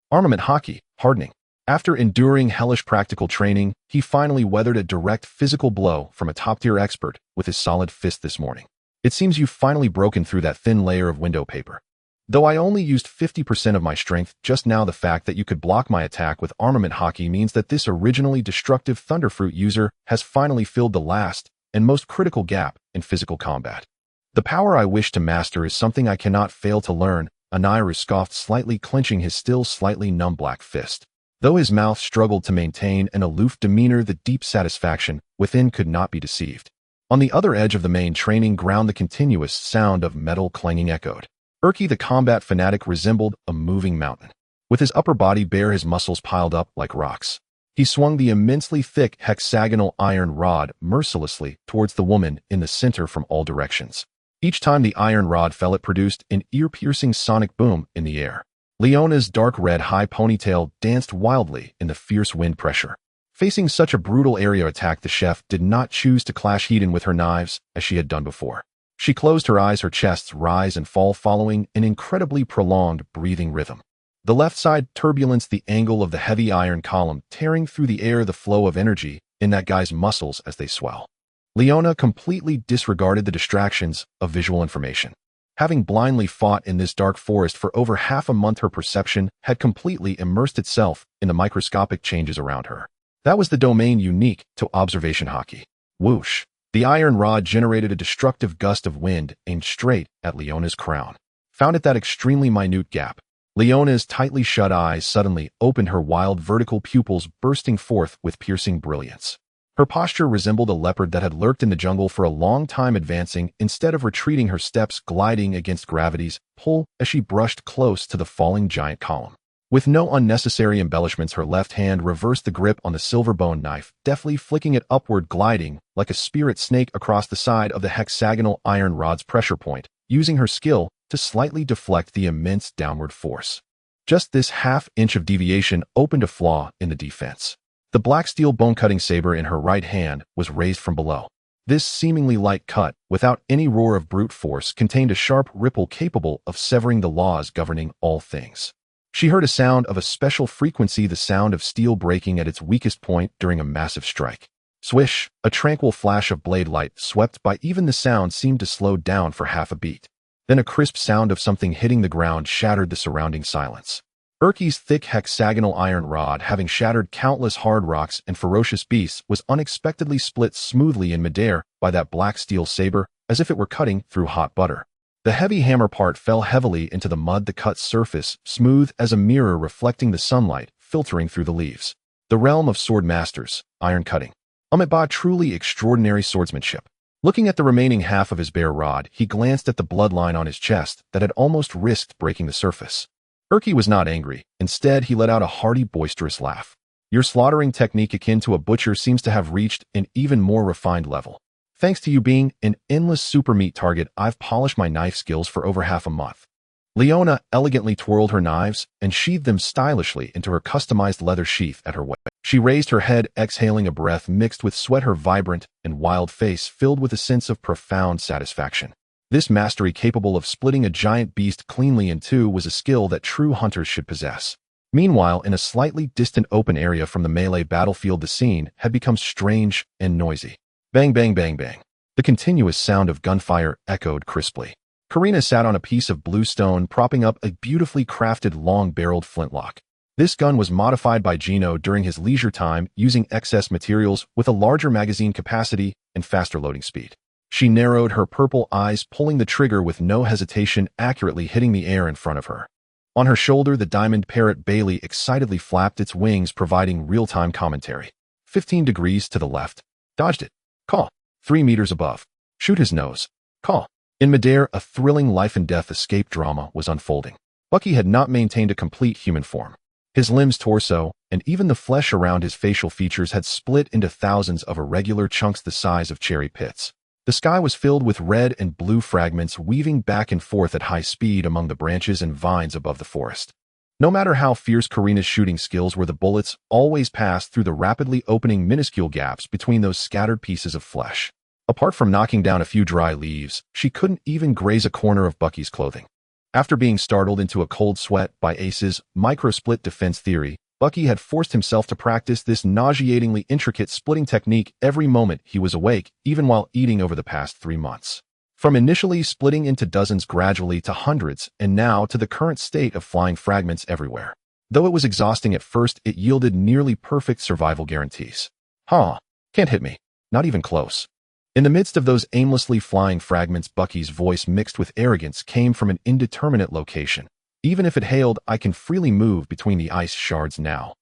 Armament haki, hardening. After enduring hellish practical training, he finally weathered a direct physical blow from a top-tier expert with his solid fist this morning. It seems you've finally broken through that thin layer of window paper. Though I only used 50% of my strength just now, the fact that you could block my attack with armament haki means that this originally destructive Thunderfruit user has finally filled the last and most critical gap in physical combat. The power I wish to master is something I cannot fail to learn, Anairu scoffed, slightly clenching his still slightly numb black fist. Though his mouth struggled to maintain an aloof demeanor, the deep satisfaction within could not be deceived. On the other edge of the main training ground, the continuous sound of metal clanging echoed. Urki, the combat fanatic, resembled a moving mountain. With his upper body bare, his muscles piled up like rocks. He swung the immensely thick hexagonal iron rod mercilessly towards the woman in the center from all directions. Each time the iron rod fell, it produced an ear-piercing sonic boom in the air. Leona's dark red high ponytail danced wildly in the fierce wind pressure. Facing such a brutal area attack, the chef did not choose to clash heat in with her knives as she had done before. She closed her eyes, her chests rise and fall following an incredibly prolonged breathing rhythm. The left side turbulence, the angle of the heavy iron column tearing through the air, the flow of energy in that guy's muscles as they swell. Leona completely disregarded the distractions of visual information. Having blindly fought in this dark forest for over half a month, her perception had completely immersed itself in the microscopic changes around her. That was the domain unique to observation hockey. Whoosh! The iron rod generated a destructive gust of wind aimed straight at Leona's crown. Found at that extremely minute gap, Leona's tightly shut eyes suddenly opened, her wild vertical pupils bursting forth with piercing brilliance. Her posture resembled a leopard that had lurked in the jungle for a long time, advancing instead of retreating, her steps gliding against gravity's pull as she brushed close to the falling giant column. With no unnecessary embellishments, her left hand reversed the grip on the silver-bone knife, deftly flicking it upward, gliding like a spirit snake across the side of the hexagonal iron rod's pressure point, using her skill to slightly deflect the immense downward force. Just this half-inch of deviation opened a flaw in the defense. The black steel bone-cutting saber in her right hand was raised from below. This seemingly light cut, without any roar of brute force, contained a sharp ripple capable of severing the laws governing all things. She heard a sound of a special frequency, the sound of steel breaking at its weakest point during a massive strike. Swish! A tranquil flash of blade light swept by. Even the sound seemed to slow down for half a beat. Then a crisp sound of something hitting the ground shattered the surrounding silence. Urki's thick hexagonal iron rod, having shattered countless hard rocks and ferocious beasts, was unexpectedly split smoothly in midair by that black steel saber, as if it were cutting through hot butter. The heavy hammer part fell heavily into the mud, the cut surface smooth as a mirror reflecting the sunlight filtering through the leaves. The realm of sword masters, iron cutting. Amitabha, truly extraordinary swordsmanship. Looking at the remaining half of his bare rod, he glanced at the bloodline on his chest that had almost risked breaking the surface. Urki was not angry. Instead, he let out a hearty, boisterous laugh. Your slaughtering technique, akin to a butcher, seems to have reached an even more refined level. Thanks to you being an endless super meat target, I've polished my knife skills for over half a month. Leona elegantly twirled her knives and sheathed them stylishly into her customized leather sheath at her waist. She raised her head, exhaling a breath mixed with sweat, her vibrant and wild face filled with a sense of profound satisfaction. This mastery, capable of splitting a giant beast cleanly in two, was a skill that true hunters should possess. Meanwhile, in a slightly distant open area from the melee battlefield, the scene had become strange and noisy. Bang, bang, bang, bang. The continuous sound of gunfire echoed crisply. Karina sat on a piece of blue stone, propping up a beautifully crafted long-barreled flintlock. This gun was modified by Gino during his leisure time, using excess materials with a larger magazine capacity and faster loading speed. She narrowed her purple eyes, pulling the trigger with no hesitation, accurately hitting the air in front of her. On her shoulder, the diamond parrot Bailey excitedly flapped its wings, providing real-time commentary. 15 degrees to the left. Dodged it. Call. 3 meters above. Shoot his nose. Call. In midair, a thrilling life-and-death escape drama was unfolding. Bucky had not maintained a complete human form. His limbs, torso, and even the flesh around his facial features had split into thousands of irregular chunks the size of cherry pits. The sky was filled with red and blue fragments weaving back and forth at high speed among the branches and vines above the forest. No matter how fierce Karina's shooting skills were, the bullets always passed through the rapidly opening minuscule gaps between those scattered pieces of flesh. Apart from knocking down a few dry leaves, she couldn't even graze a corner of Bucky's clothing. After being startled into a cold sweat by Ace's micro-split defense theory, Bucky had forced himself to practice this nauseatingly intricate splitting technique every moment he was awake, even while eating, over the past 3 months. From initially splitting into dozens, gradually to hundreds, and now to the current state of flying fragments everywhere. Though it was exhausting at first, it yielded nearly perfect survival guarantees. Huh, can't hit me. Not even close. In the midst of those aimlessly flying fragments, Bucky's voice, mixed with arrogance, came from an indeterminate location. Even if it hailed, I can freely move between the ice shards now.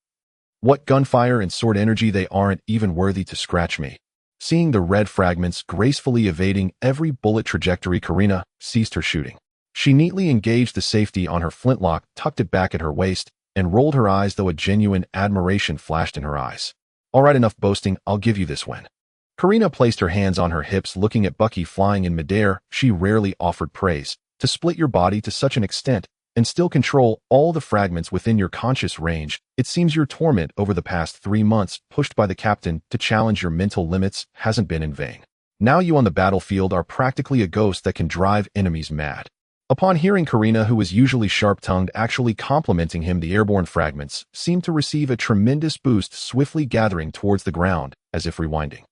What gunfire and sword energy, they aren't even worthy to scratch me. Seeing the red fragments gracefully evading every bullet trajectory, Karina ceased her shooting. She neatly engaged the safety on her flintlock, tucked it back at her waist, and rolled her eyes, though a genuine admiration flashed in her eyes. All right, enough boasting, I'll give you this win. Karina placed her hands on her hips, looking at Bucky flying in midair. She rarely offered praise. To split your body to such an extent and still control all the fragments within your conscious range, it seems your torment over the past 3 months, pushed by the captain to challenge your mental limits, hasn't been in vain. Now you on the battlefield are practically a ghost that can drive enemies mad. Upon hearing Karina, who was usually sharp-tongued, actually complimenting him, the airborne fragments seemed to receive a tremendous boost, swiftly gathering towards the ground, as if rewinding.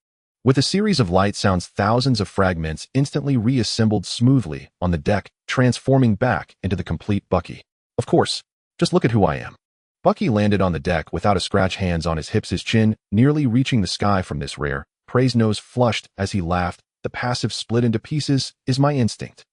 With a series of light sounds, thousands of fragments instantly reassembled smoothly on the deck, transforming back into the complete Bucky. Of course, just look at who I am. Bucky landed on the deck without a scratch, hands on his hips, his chin nearly reaching the sky from this rare. Prey's nose flushed as he laughed. The passive split into pieces is my instinct.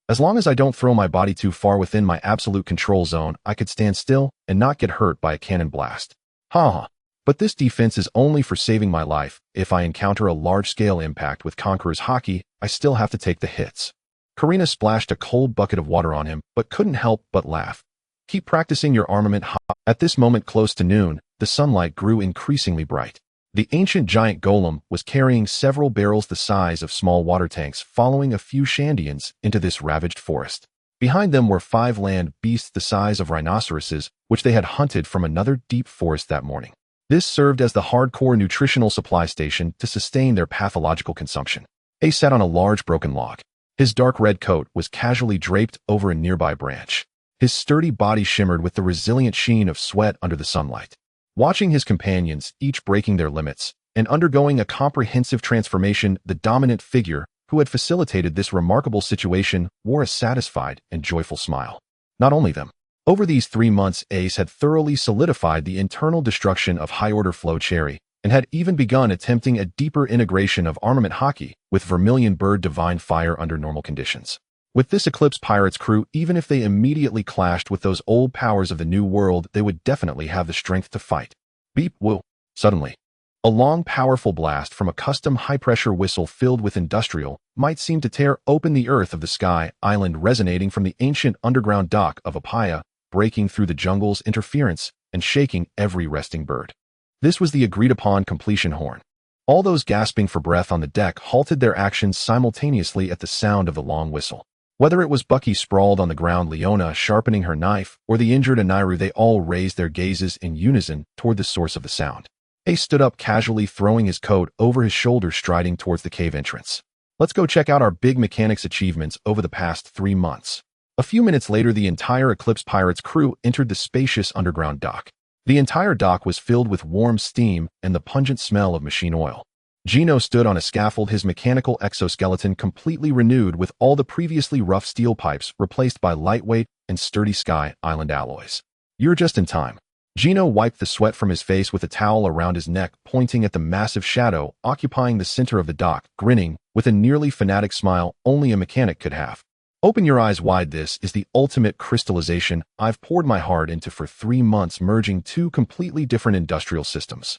As long as I don't throw my body too far within my absolute control zone, I could stand still and not get hurt by a cannon blast. Ha! But this defense is only for saving my life. If I encounter a large-scale impact with Conqueror's Haki, I still have to take the hits. Karina splashed a cold bucket of water on him, but couldn't help but laugh. Keep practicing your armament. At this moment, close to noon, the sunlight grew increasingly bright. The ancient giant golem was carrying several barrels the size of small water tanks, following a few Shandians into this ravaged forest. Behind them were 5 land beasts the size of rhinoceroses, which they had hunted from another deep forest that morning. This served as the hardcore nutritional supply station to sustain their pathological consumption. Ace sat on a large broken log. His dark red coat was casually draped over a nearby branch. His sturdy body shimmered with the resilient sheen of sweat under the sunlight. Watching his companions, each breaking their limits and undergoing a comprehensive transformation, the dominant figure who had facilitated this remarkable situation wore a satisfied and joyful smile. Not only them. Over these 3 months, Ace had thoroughly solidified the internal destruction of high-order flow cherry and had even begun attempting a deeper integration of armament Haki with Vermilion Bird Divine Fire under normal conditions. With this Eclipse Pirates crew, even if they immediately clashed with those old powers of the New World, they would definitely have the strength to fight. Beep woo. Suddenly, a long, powerful blast from a custom high-pressure whistle filled with industrial might seem to tear open the earth of the sky island, resonating from the ancient underground dock of Apaya, breaking through the jungle's interference and shaking every resting bird. This was the agreed-upon completion horn. All those gasping for breath on the deck halted their actions simultaneously at the sound of the long whistle. Whether it was Bucky sprawled on the ground, Leona sharpening her knife, or the injured Anairu, they all raised their gazes in unison toward the source of the sound. Ace stood up casually, throwing his coat over his shoulders, striding towards the cave entrance. Let's go check out our big mechanics achievements over the past 3 months. A few minutes later, the entire Eclipse Pirates crew entered the spacious underground dock. The entire dock was filled with warm steam and the pungent smell of machine oil. Gino stood on a scaffold, his mechanical exoskeleton completely renewed with all the previously rough steel pipes replaced by lightweight and sturdy Sky Island alloys. You're just in time. Gino wiped the sweat from his face with a towel around his neck, pointing at the massive shadow occupying the center of the dock, grinning with a nearly fanatic smile only a mechanic could have. Open your eyes wide. This is the ultimate crystallization I've poured my heart into for 3 months, merging 2 completely different industrial systems.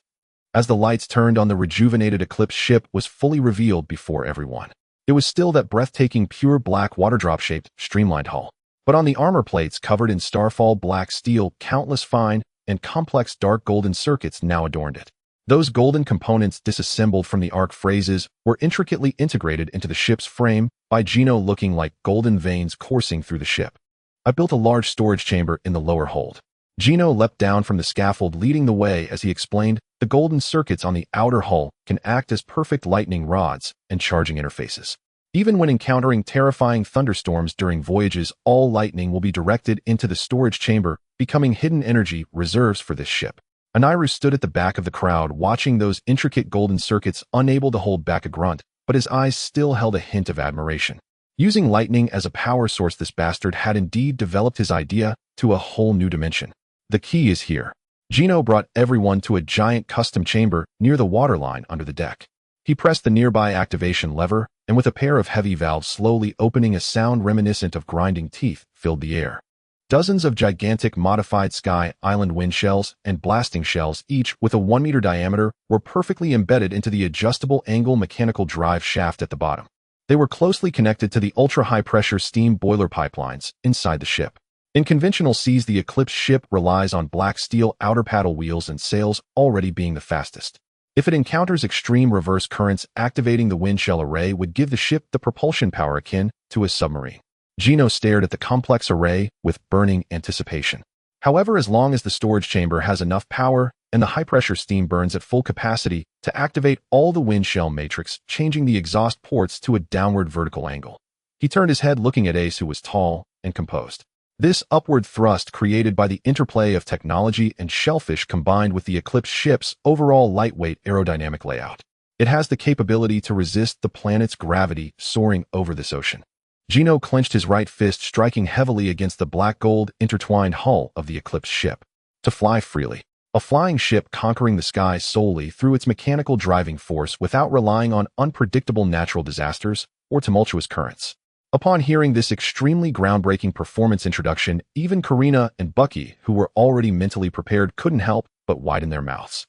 As the lights turned on, the rejuvenated Eclipse ship was fully revealed before everyone. It was still that breathtaking pure black waterdrop-shaped, streamlined hull. But on the armor plates covered in starfall black steel, countless fine and complex dark golden circuits now adorned it. Those golden components, disassembled from the arc phrases, were intricately integrated into the ship's frame by Gino, looking like golden veins coursing through the ship. I built a large storage chamber in the lower hold. Gino leapt down from the scaffold, leading the way as he explained, the golden circuits on the outer hull can act as perfect lightning rods and charging interfaces. Even when encountering terrifying thunderstorms during voyages, all lightning will be directed into the storage chamber, becoming hidden energy reserves for this ship. Anairu stood at the back of the crowd, watching those intricate golden circuits, unable to hold back a grunt, but his eyes still held a hint of admiration. Using lightning as a power source, this bastard had indeed developed his idea to a whole new dimension. The key is here. Gino brought everyone to a giant custom chamber near the waterline under the deck. He pressed the nearby activation lever, and with a pair of heavy valves slowly opening, a sound reminiscent of grinding teeth filled the air. Dozens of gigantic modified Sky Island wind shells and blasting shells, each with a 1-meter diameter, were perfectly embedded into the adjustable angle mechanical drive shaft at the bottom. They were closely connected to the ultra-high-pressure steam boiler pipelines inside the ship. In conventional seas, the Eclipse ship relies on black steel outer paddle wheels and sails, already being the fastest. If it encounters extreme reverse currents, activating the wind shell array would give the ship the propulsion power akin to a submarine. Gino stared at the complex array with burning anticipation. However, as long as the storage chamber has enough power and the high-pressure steam burns at full capacity to activate all the wind shell matrix, changing the exhaust ports to a downward vertical angle. He turned his head, looking at Ace, who was tall and composed. This upward thrust, created by the interplay of technology and shellfish, combined with the Eclipse ship's overall lightweight aerodynamic layout. It has the capability to resist the planet's gravity soaring over this ocean. Gino clenched his right fist, striking heavily against the black-gold intertwined hull of the Eclipse ship. To fly freely. A flying ship conquering the sky solely through its mechanical driving force without relying on unpredictable natural disasters or tumultuous currents. Upon hearing this extremely groundbreaking performance introduction, even Karina and Bucky, who were already mentally prepared, couldn't help but widen their mouths.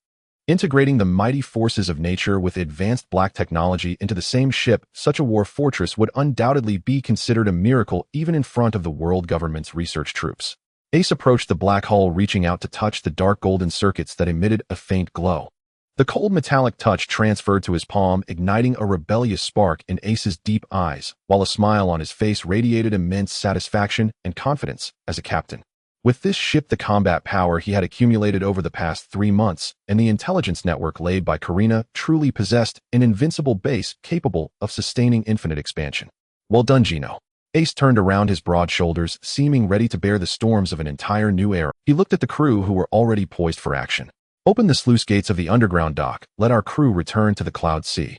Integrating the mighty forces of nature with advanced black technology into the same ship, such a war fortress would undoubtedly be considered a miracle even in front of the world government's research troops. Ace approached the black hull, reaching out to touch the dark golden circuits that emitted a faint glow. The cold metallic touch transferred to his palm, igniting a rebellious spark in Ace's deep eyes, while a smile on his face radiated immense satisfaction and confidence as a captain. With this ship, the combat power he had accumulated over the past 3 months, and the intelligence network laid by Karina, truly possessed an invincible base capable of sustaining infinite expansion. Well done, Gino. Ace turned around his broad shoulders, seeming ready to bear the storms of an entire new era. He looked at the crew, who were already poised for action. Open the sluice gates of the underground dock. Let our crew return to the Cloud Sea.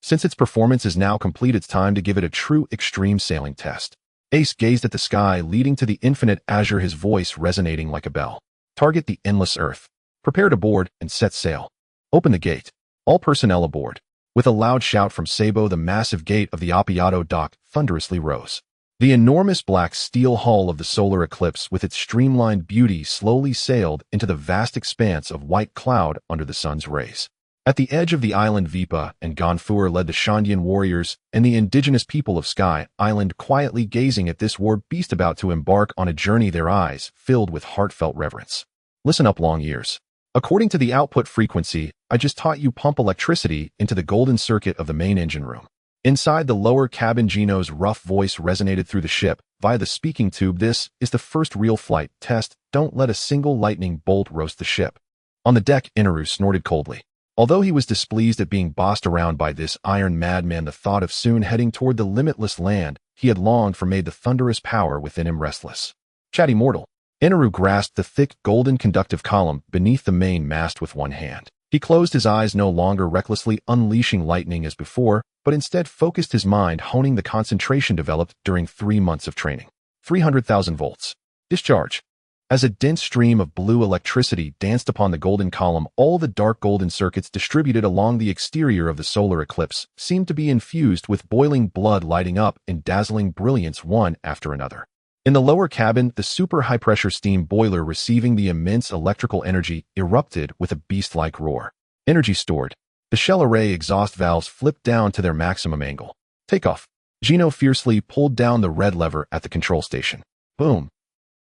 Since its performance is now complete, it's time to give it a true extreme sailing test. Ace gazed at the sky leading to the infinite azure, his voice resonating like a bell. Target the endless earth. Prepare to board and set sail. Open the gate. All personnel aboard. With a loud shout from Sabo, the massive gate of the Appiato dock thunderously rose. The enormous black steel hull of the solar eclipse with its streamlined beauty slowly sailed into the vast expanse of white cloud under the sun's rays. At the edge of the island, Vipa and Gonfur led the Shandian warriors and the indigenous people of Sky Island, quietly gazing at this war beast about to embark on a journey, their eyes filled with heartfelt reverence. Listen up, long ears. According to the output frequency, I just taught you pump electricity into the golden circuit of the main engine room. Inside the lower cabin, Gino's rough voice resonated through the ship via the speaking tube. This is the first real flight test. Don't let a single lightning bolt roast the ship. On the deck, Inaru snorted coldly. Although he was displeased at being bossed around by this iron madman, the thought of soon heading toward the limitless land he had longed for made the thunderous power within him restless. Chatty mortal. Inaru grasped the thick golden conductive column beneath the main mast with one hand. He closed his eyes, no longer recklessly unleashing lightning as before, but instead focused his mind, honing the concentration developed during 3 months of training. 300,000 volts. Discharge. As a dense stream of blue electricity danced upon the golden column, all the dark golden circuits distributed along the exterior of the solar eclipse seemed to be infused with boiling blood, lighting up in dazzling brilliance one after another. In the lower cabin, the super high-pressure steam boiler, receiving the immense electrical energy, erupted with a beast-like roar. Energy stored. The shell array exhaust valves flipped down to their maximum angle. Takeoff. Gino fiercely pulled down the red lever at the control station. Boom.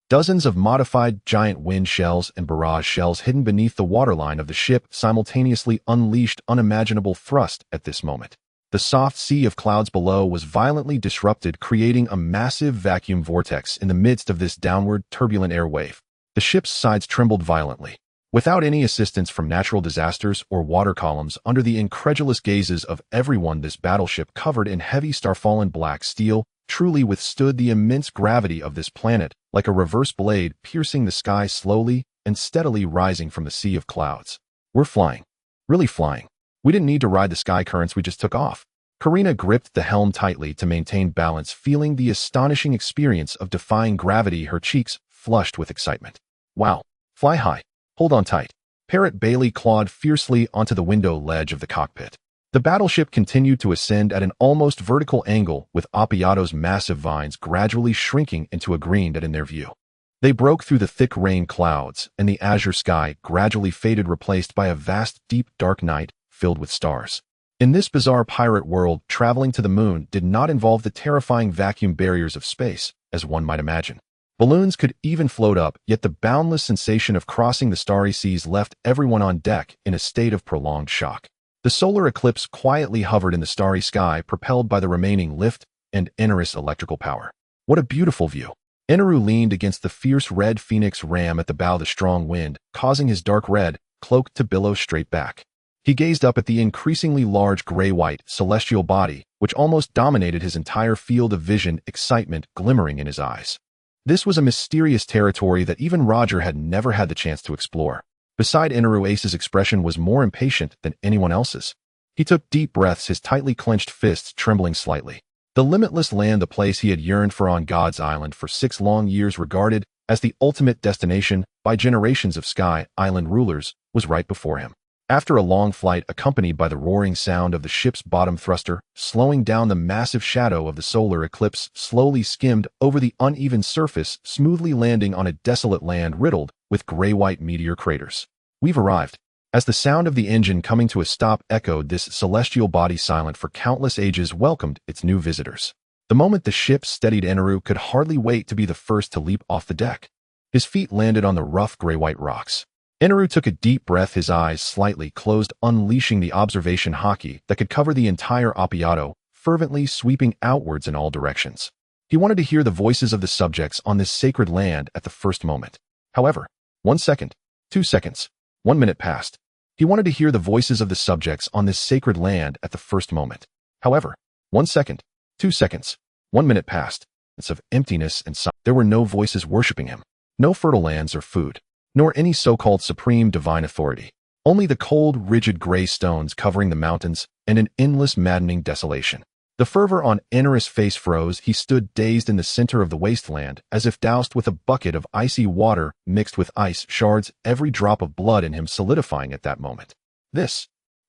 Dozens of modified giant wind shells and barrage shells hidden beneath the waterline of the ship simultaneously unleashed unimaginable thrust at this moment. The soft sea of clouds below was violently disrupted, creating a massive vacuum vortex in the midst of this downward turbulent air wave. The ship's sides trembled violently. Without any assistance from natural disasters or water columns, under the incredulous gazes of everyone, this battleship, covered in heavy starfallen black steel, truly withstood the immense gravity of this planet, like a reverse blade piercing the sky, slowly and steadily rising from the sea of clouds. We're flying. Really flying. We didn't need to ride the sky currents, we just took off. Karina gripped the helm tightly to maintain balance, feeling the astonishing experience of defying gravity, her cheeks flushed with excitement. Wow. Fly high. Hold on tight. Parrot Bailey clawed fiercely onto the window ledge of the cockpit. The battleship continued to ascend at an almost vertical angle, with Appiato's massive vines gradually shrinking into a green dot in their view. They broke through the thick rain clouds, and the azure sky gradually faded, replaced by a vast, deep, dark night filled with stars. In this bizarre pirate world, traveling to the moon did not involve the terrifying vacuum barriers of space, as one might imagine. Balloons could even float up, yet the boundless sensation of crossing the starry seas left everyone on deck in a state of prolonged shock. The solar eclipse quietly hovered in the starry sky, propelled by the remaining lift and Inaru's electrical power. What a beautiful view! Inaru leaned against the fierce red phoenix ram at the bow. The strong wind, causing his dark red cloak to billow straight back. He gazed up at the increasingly large gray-white celestial body, which almost dominated his entire field of vision, excitement glimmering in his eyes. This was a mysterious territory that even Roger had never had the chance to explore. Beside Inaru, Ace's expression was more impatient than anyone else's. He took deep breaths, his tightly clenched fists trembling slightly. The limitless land, the place he had yearned for on God's Island for 6 long years, regarded as the ultimate destination by generations of Sky Island rulers, was right before him. After a long flight accompanied by the roaring sound of the ship's bottom thruster, slowing down, the massive shadow of the solar eclipse slowly skimmed over the uneven surface, smoothly landing on a desolate land riddled with gray-white meteor craters. "We've arrived." As the sound of the engine coming to a stop echoed, this celestial body, silent for countless ages, welcomed its new visitors. The moment the ship steadied, Eneru could hardly wait to be the first to leap off the deck. His feet landed on the rough gray-white rocks. Eneru took a deep breath, his eyes slightly closed, unleashing the observation haki that could cover the entire Appiato, fervently sweeping outwards in all directions. He wanted to hear the voices of the subjects on this sacred land at the first moment. However, 1 second, 2 seconds, 1 minute passed. He wanted to hear the voices of the subjects on this sacred land at the first moment. However, 1 second, 2 seconds, 1 minute passed. It's of emptiness and silence. There were no voices worshipping him, no fertile lands or food, nor any so-called supreme divine authority. Only the cold, rigid gray stones covering the mountains and an endless, maddening desolation. The fervor on Enerus' face froze. He stood dazed in the center of the wasteland, as if doused with a bucket of icy water mixed with ice shards, every drop of blood in him solidifying at that moment.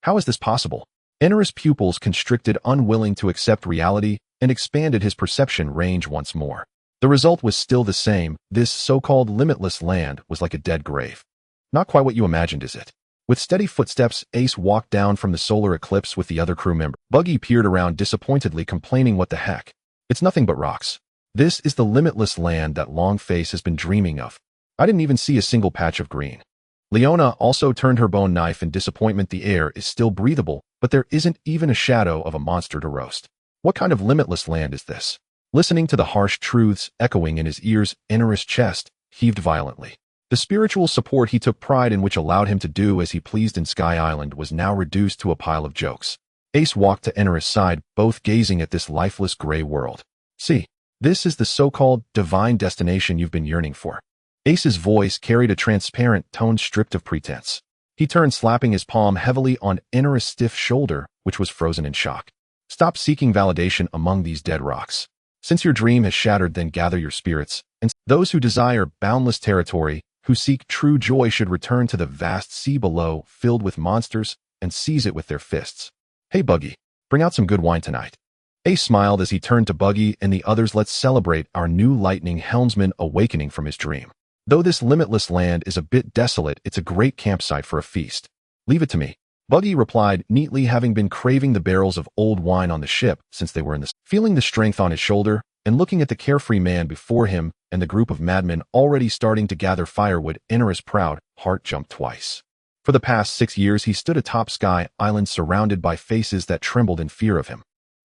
How is this possible? Enerus' pupils constricted, unwilling to accept reality, and expanded his perception range once more. The result was still the same. This so-called limitless land was like a dead grave. Not quite what you imagined, is it? With steady footsteps, Ace walked down from the solar eclipse with the other crew member. Buggy peered around disappointedly, complaining, "What the heck? It's nothing but rocks. This is the limitless land that Longface has been dreaming of. I didn't even see a single patch of green." Leona also turned her bone knife in disappointment. The air is still breathable, but there isn't even a shadow of a monster to roast. What kind of limitless land is this? Listening to the harsh truths echoing in his ears, Enerus' chest heaved violently. The spiritual support he took pride in, which allowed him to do as he pleased in Sky Island, was now reduced to a pile of jokes. Ace walked to Enerus' side, both gazing at this lifeless gray world. "See, this is the so-called divine destination you've been yearning for." Ace's voice carried a transparent tone stripped of pretense. He turned, slapping his palm heavily on Enerus' stiff shoulder, which was frozen in shock. "Stop seeking validation among these dead rocks. Since your dream has shattered, then gather your spirits, and those who desire boundless territory, who seek true joy, should return to the vast sea below, filled with monsters, and seize it with their fists. Hey, Buggy, bring out some good wine tonight." Ace smiled as he turned to Buggy and the others. "Let's celebrate our new lightning helmsman awakening from his dream. Though this limitless land is a bit desolate, it's a great campsite for a feast. Leave it to me." Buggy replied neatly, having been craving the barrels of old wine on the ship since they were in the... Feeling the strength on his shoulder, and looking at the carefree man before him and the group of madmen already starting to gather firewood, Enerus' proud heart jumped twice. For the past 6 years, he stood atop Sky Island, surrounded by faces that trembled in fear of him.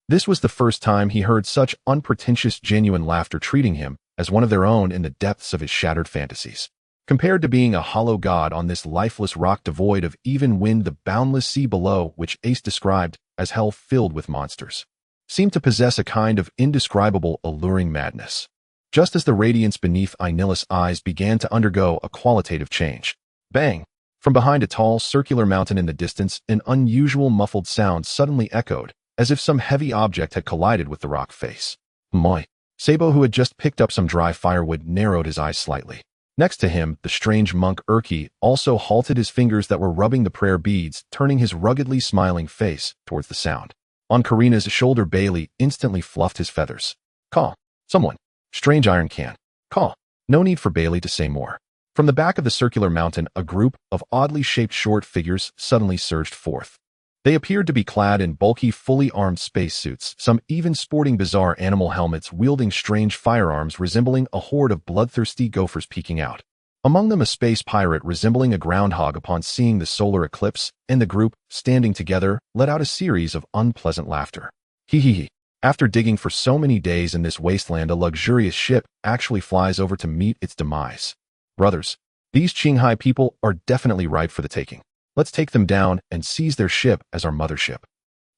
This was the first time he heard such unpretentious, genuine laughter, treating him as one of their own in the depths of his shattered fantasies. Compared to being a hollow god on this lifeless rock devoid of even wind, the boundless sea below, which Ace described as hell filled with monsters, seemed to possess a kind of indescribable, alluring madness. Just as the radiance beneath Ainilis' eyes began to undergo a qualitative change. Bang! From behind a tall, circular mountain in the distance, an unusual muffled sound suddenly echoed, as if some heavy object had collided with the rock face. Moi! Sabo, who had just picked up some dry firewood, narrowed his eyes slightly. Next to him, the strange monk Urki also halted, his fingers that were rubbing the prayer beads, turning his ruggedly smiling face towards the sound. On Karina's shoulder, Bailey instantly fluffed his feathers. "Call. Someone. Strange iron can. Call." No need for Bailey to say more. From the back of the circular mountain, a group of oddly shaped short figures suddenly surged forth. They appeared to be clad in bulky, fully armed spacesuits, some even sporting bizarre animal helmets, wielding strange firearms resembling a horde of bloodthirsty gophers peeking out. Among them, a space pirate resembling a groundhog. Upon seeing the solar eclipse and the group standing together, let out a series of unpleasant laughter. Hee hee hee. After digging for so many days in this wasteland, a luxurious ship actually flies over to meet its demise. Brothers, these Qinghai people are definitely ripe for the taking. Let's take them down and seize their ship as our mothership.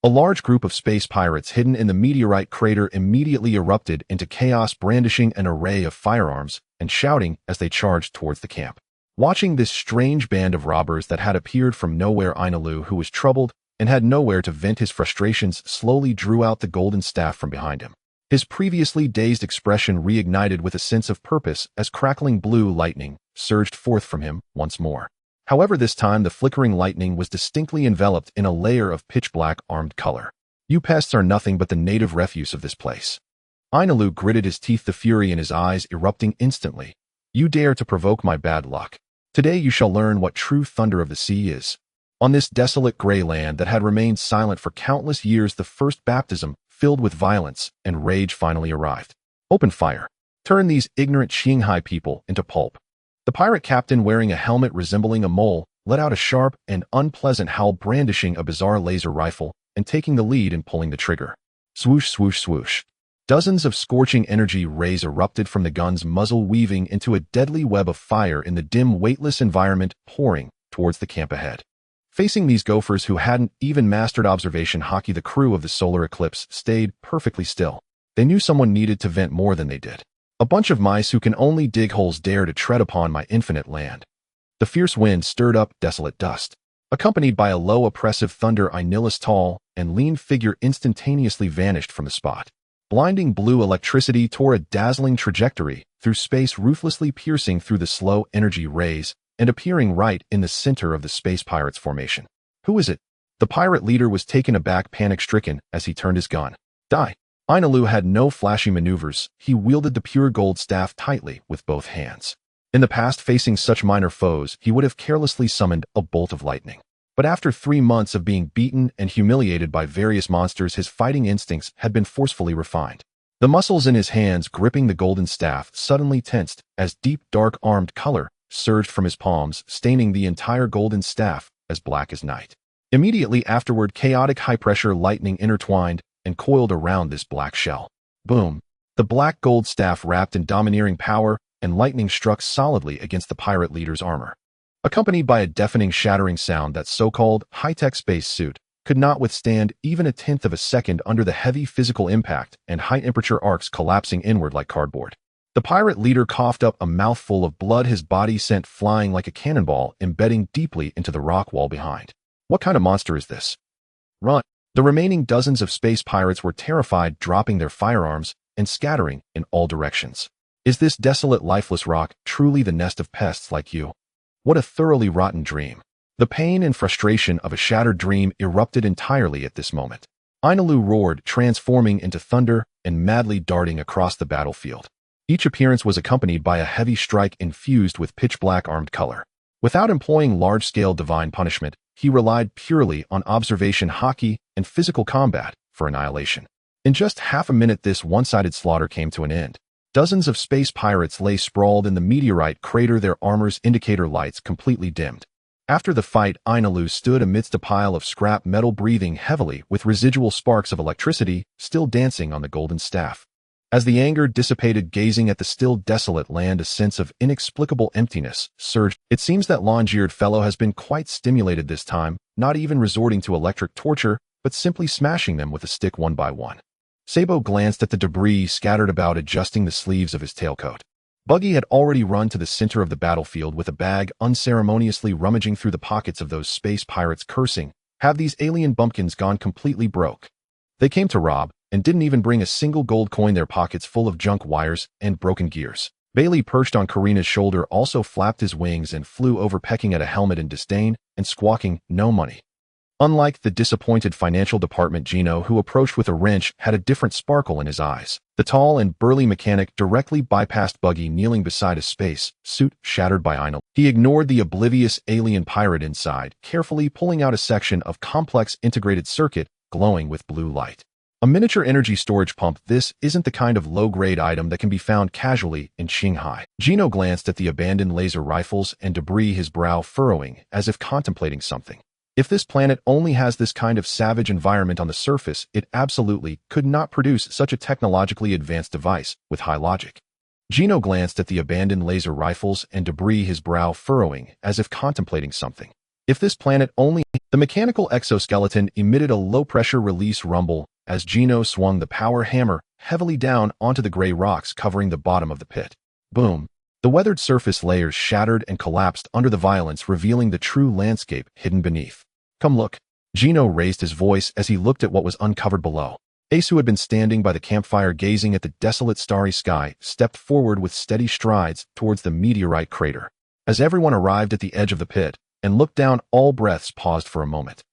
A large group of space pirates hidden in the meteorite crater immediately erupted into chaos, brandishing an array of firearms and shouting as they charged towards the camp. Watching this strange band of robbers that had appeared from nowhere, Ainalu, who was troubled and had nowhere to vent his frustrations, slowly drew out the golden staff from behind him. His previously dazed expression reignited with a sense of purpose as crackling blue lightning surged forth from him once more. However, this time the flickering lightning was distinctly enveloped in a layer of pitch-black armed color. "You pests are nothing but the native refuse of this place." Ainalu gritted his teeth, the fury in his eyes erupting instantly. "You dare to provoke my bad luck. Today you shall learn what true thunder of the sea is." On this desolate gray land that had remained silent for countless years, the first baptism, filled with violence and rage, finally arrived. "Open fire. Turn these ignorant Shanghai people into pulp." The pirate captain, wearing a helmet resembling a mole, let out a sharp and unpleasant howl, brandishing a bizarre laser rifle and taking the lead in pulling the trigger. Swoosh, swoosh, swoosh. Dozens of scorching energy rays erupted from the gun's muzzle, weaving into a deadly web of fire in the dim, weightless environment, pouring towards the camp ahead. Facing these gophers who hadn't even mastered observation hockey, the crew of the Solar Eclipse stayed perfectly still. They knew someone needed to vent more than they did. A bunch of mice who can only dig holes dare to tread upon my infinite land. The fierce wind stirred up desolate dust. Accompanied by a low oppressive thunder, Ainila's tall and lean figure instantaneously vanished from the spot. Blinding blue electricity tore a dazzling trajectory through space, ruthlessly piercing through the slow energy rays and appearing right in the center of the Space Pirates formation. "Who is it?" The pirate leader was taken aback, panic-stricken, as he turned his gun. "Die." Ainalu had no flashy maneuvers. He wielded the pure gold staff tightly with both hands. In the past, facing such minor foes, he would have carelessly summoned a bolt of lightning. But after 3 months of being beaten and humiliated by various monsters, his fighting instincts had been forcefully refined. The muscles in his hands gripping the golden staff suddenly tensed as deep, dark armed color surged from his palms, staining the entire golden staff as black as night. Immediately afterward, chaotic high-pressure lightning intertwined and coiled around this black shell. Boom! The black gold staff, wrapped in domineering power, and lightning struck solidly against the pirate leader's armor. Accompanied by a deafening, shattering sound, that so-called high-tech space suit could not withstand even a tenth of a second under the heavy physical impact and high-temperature arcs collapsing inward like cardboard. The pirate leader coughed up a mouthful of blood, his body sent flying like a cannonball, embedding deeply into the rock wall behind. What kind of monster is this? Run! The remaining dozens of space pirates were terrified, dropping their firearms and scattering in all directions. "Is this desolate, lifeless rock truly the nest of pests like you? What a thoroughly rotten dream." The pain and frustration of a shattered dream erupted entirely at this moment. Ainalu roared, transforming into thunder and madly darting across the battlefield. Each appearance was accompanied by a heavy strike infused with pitch-black armed color. Without employing large-scale divine punishment, he relied purely on observation hockey and physical combat for annihilation. In just half a minute, this one-sided slaughter came to an end. Dozens of space pirates lay sprawled in the meteorite crater, their armor's indicator lights completely dimmed. After the fight, Ainalu stood amidst a pile of scrap metal, breathing heavily, with residual sparks of electricity still dancing on the golden staff. As the anger dissipated, gazing at the still desolate land, a sense of inexplicable emptiness surged. It seems that long-eared fellow has been quite stimulated this time, not even resorting to electric torture, but simply smashing them with a stick one by one. Sabo glanced at the debris scattered about, adjusting the sleeves of his tailcoat. Buggy had already run to the center of the battlefield with a bag, unceremoniously rummaging through the pockets of those space pirates, cursing, "Have these alien bumpkins gone completely broke? They came to rob, and didn't even bring a single gold coin, their pockets full of junk wires and broken gears." Bailey, perched on Karina's shoulder, also flapped his wings and flew over, pecking at a helmet in disdain and squawking, "No money." Unlike the disappointed financial department, Gino, who approached with a wrench, had a different sparkle in his eyes. The tall and burly mechanic directly bypassed Buggy, kneeling beside a space suit shattered by Ainalu. He ignored the oblivious alien pirate inside, carefully pulling out a section of complex integrated circuit glowing with blue light. A miniature energy storage pump. This isn't the kind of low-grade item that can be found casually in Shanghai. Gino glanced at the abandoned laser rifles and debris, his brow furrowing as if contemplating something. If this planet only has this kind of savage environment on the surface, it absolutely could not produce such a technologically advanced device with high logic. Gino glanced at the abandoned laser rifles and debris, his brow furrowing as if contemplating something. If this planet only... The mechanical exoskeleton emitted a low-pressure release rumble as Gino swung the power hammer heavily down onto the gray rocks covering the bottom of the pit. Boom! The weathered surface layers shattered and collapsed under the violence, revealing the true landscape hidden beneath. "Come look." Gino raised his voice as he looked at what was uncovered below. Ace, who had been standing by the campfire gazing at the desolate starry sky, stepped forward with steady strides towards the meteorite crater. As everyone arrived at the edge of the pit and looked down, all breaths paused for a moment.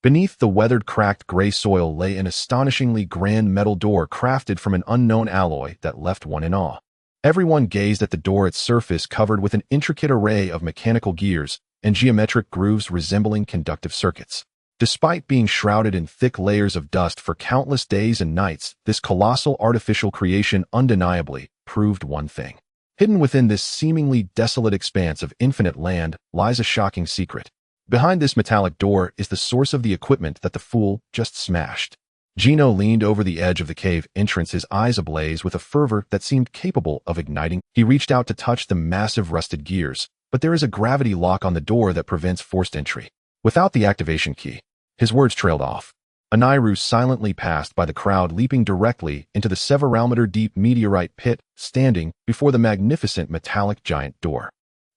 Beneath the weathered, cracked gray soil lay an astonishingly grand metal door crafted from an unknown alloy that left one in awe. Everyone gazed at the door, its surface covered with an intricate array of mechanical gears and geometric grooves resembling conductive circuits. Despite being shrouded in thick layers of dust for countless days and nights, this colossal artificial creation undeniably proved one thing. Hidden within this seemingly desolate expanse of infinite land lies a shocking secret. Behind this metallic door is the source of the equipment that the fool just smashed. Gino leaned over the edge of the cave entrance, his eyes ablaze with a fervor that seemed capable of igniting. He reached out to touch the massive rusted gears, but there is a gravity lock on the door that prevents forced entry. Without the activation key, his words trailed off. Akainu silently passed by the crowd, leaping directly into the several-meter-deep meteorite pit, standing before the magnificent metallic giant door.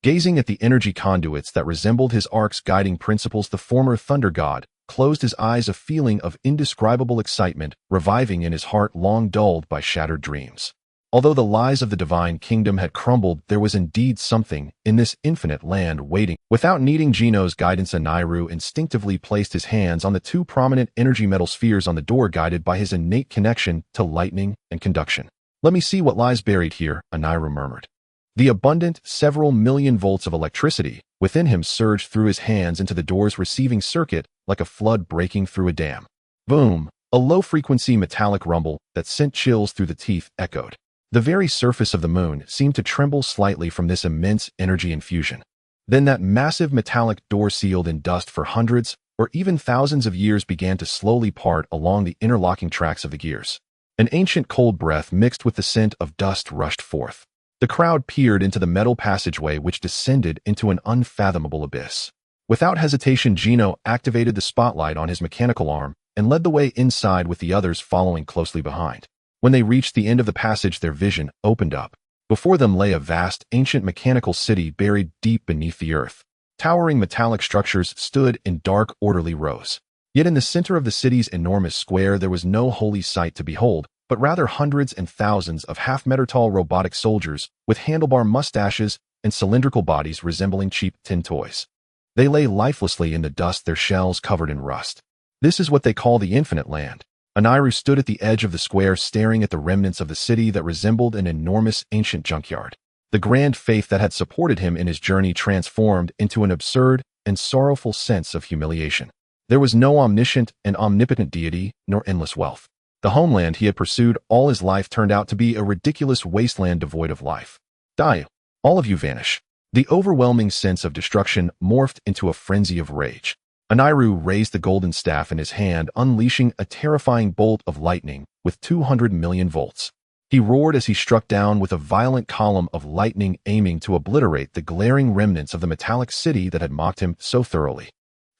Gazing at the energy conduits that resembled his ark's guiding principles, the former thunder god closed his eyes, a feeling of indescribable excitement reviving in his heart long dulled by shattered dreams. Although the lies of the divine kingdom had crumbled, there was indeed something in this infinite land waiting. Without needing Gino's guidance, Akainu instinctively placed his hands on the two prominent energy metal spheres on the door, guided by his innate connection to lightning and conduction. "Let me see what lies buried here," Akainu murmured. The abundant several million volts of electricity within him surged through his hands into the door's receiving circuit like a flood breaking through a dam. Boom! A low-frequency metallic rumble that sent chills through the teeth echoed. The very surface of the moon seemed to tremble slightly from this immense energy infusion. Then that massive metallic door, sealed in dust for hundreds or even thousands of years, began to slowly part along the interlocking tracks of the gears. An ancient cold breath mixed with the scent of dust rushed forth. The crowd peered into the metal passageway, which descended into an unfathomable abyss. Without hesitation, Gino activated the spotlight on his mechanical arm and led the way inside, with the others following closely behind. When they reached the end of the passage, their vision opened up. Before them lay a vast, ancient mechanical city buried deep beneath the earth. Towering metallic structures stood in dark, orderly rows. Yet in the center of the city's enormous square, there was no holy sight to behold, but rather hundreds and thousands of half-meter-tall robotic soldiers with handlebar mustaches and cylindrical bodies resembling cheap tin toys. They lay lifelessly in the dust, their shells covered in rust. This is what they call the Infinite Land. Akainu stood at the edge of the square, staring at the remnants of the city that resembled an enormous ancient junkyard. The grand faith that had supported him in his journey transformed into an absurd and sorrowful sense of humiliation. There was no omniscient and omnipotent deity, nor endless wealth. The homeland he had pursued all his life turned out to be a ridiculous wasteland devoid of life. Die! All of you vanish. The overwhelming sense of destruction morphed into a frenzy of rage. Akainu raised the golden staff in his hand, unleashing a terrifying bolt of lightning with 200 million volts. He roared as he struck down with a violent column of lightning, aiming to obliterate the glaring remnants of the metallic city that had mocked him so thoroughly.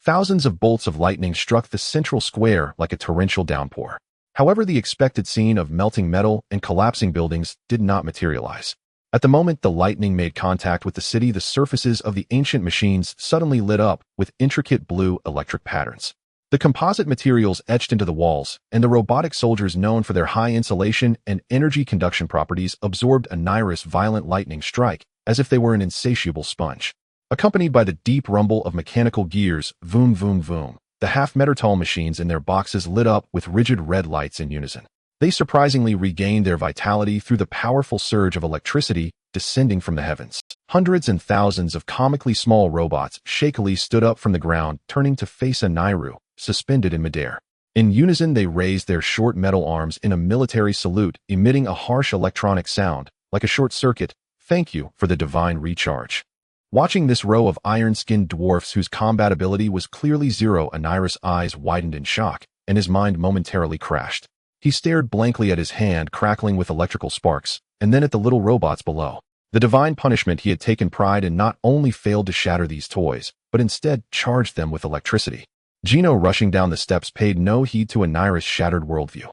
Thousands of bolts of lightning struck the central square like a torrential downpour. However, the expected scene of melting metal and collapsing buildings did not materialize. At the moment the lightning made contact with the city, the surfaces of the ancient machines suddenly lit up with intricate blue electric patterns. The composite materials etched into the walls, and the robotic soldiers, known for their high insulation and energy conduction properties, absorbed Akainu's violent lightning strike as if they were an insatiable sponge. Accompanied by the deep rumble of mechanical gears, voom voom voom, the half-meter-tall machines in their boxes lit up with rigid red lights in unison. They surprisingly regained their vitality through the powerful surge of electricity descending from the heavens. Hundreds and thousands of comically small robots shakily stood up from the ground, turning to face Akainu, suspended in midair. In unison, they raised their short metal arms in a military salute, emitting a harsh electronic sound, like a short circuit. "Thank you for the divine recharge." Watching this row of iron-skinned dwarfs whose combat ability was clearly zero, Akainu's eyes widened in shock, and his mind momentarily crashed. He stared blankly at his hand crackling with electrical sparks, and then at the little robots below. The divine punishment he had taken pride in not only failed to shatter these toys, but instead charged them with electricity. Gino, rushing down the steps, paid no heed to Akainu's shattered worldview.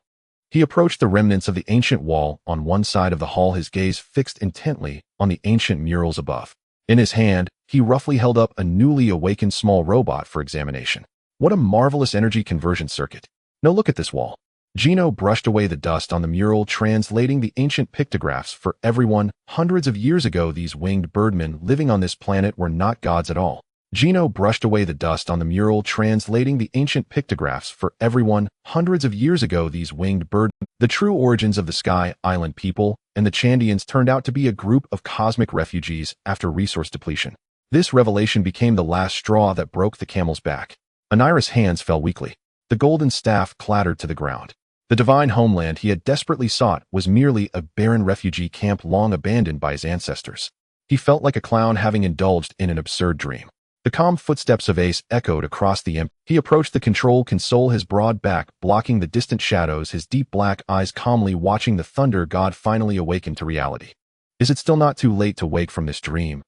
He approached the remnants of the ancient wall on one side of the hall, his gaze fixed intently on the ancient murals above. In his hand, he roughly held up a newly awakened small robot for examination. What a marvelous energy conversion circuit. Now look at this wall. Gino brushed away the dust on the mural, translating the ancient pictographs for everyone. Hundreds of years ago, these winged birdmen living on this planet were not gods at all. Gino brushed away the dust on the mural, translating the ancient pictographs for everyone. Hundreds of years ago, these winged birdmen, the true origins of the Sky Island people, and the Chandians turned out to be a group of cosmic refugees after resource depletion. This revelation became the last straw that broke the camel's back. Anira's hands fell weakly. The golden staff clattered to the ground. The divine homeland he had desperately sought was merely a barren refugee camp long abandoned by his ancestors. He felt like a clown having indulged in an absurd dream. The calm footsteps of Ace echoed across the empty. He approached the control console, his broad back blocking the distant shadows, his deep black eyes calmly watching the thunder god finally awaken to reality. Is it still not too late to wake from this dream?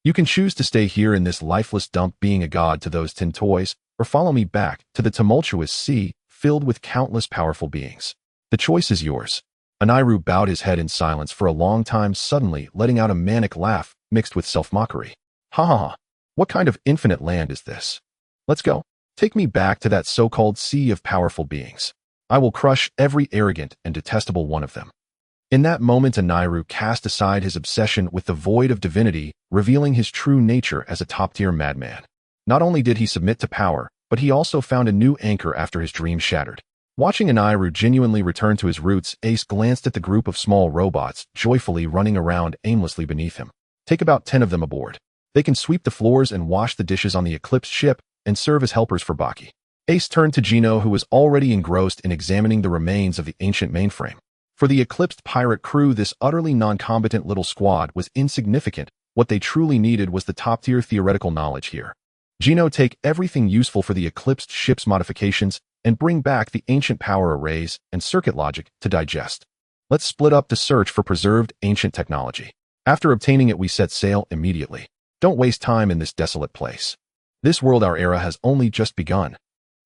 You can choose to stay here in this lifeless dump being a god to those tin toys, or follow me back to the tumultuous sea filled with countless powerful beings. The choice is yours. Aniru bowed his head in silence for a long time, suddenly letting out a manic laugh mixed with self-mockery. Ha ha ha. What kind of infinite land is this? Let's go. Take me back to that so-called sea of powerful beings. I will crush every arrogant and detestable one of them. In that moment, Aniru cast aside his obsession with the void of divinity, revealing his true nature as a top-tier madman. Not only did he submit to power, but he also found a new anchor after his dream shattered. Watching Aniru genuinely return to his roots, Ace glanced at the group of small robots joyfully running around aimlessly beneath him. Take about 10 of them aboard. They can sweep the floors and wash the dishes on the Eclipse ship and serve as helpers for Baki. Ace turned to Gino, who was already engrossed in examining the remains of the ancient mainframe. For the Eclipse pirate crew, this utterly non-combatant little squad was insignificant. What they truly needed was the top-tier theoretical knowledge here. Gino, take everything useful for the Eclipsed ship's modifications and bring back the ancient power arrays and circuit logic to digest. Let's split up the search for preserved ancient technology. After obtaining it, we set sail immediately. Don't waste time in this desolate place. This world, our era, has only just begun.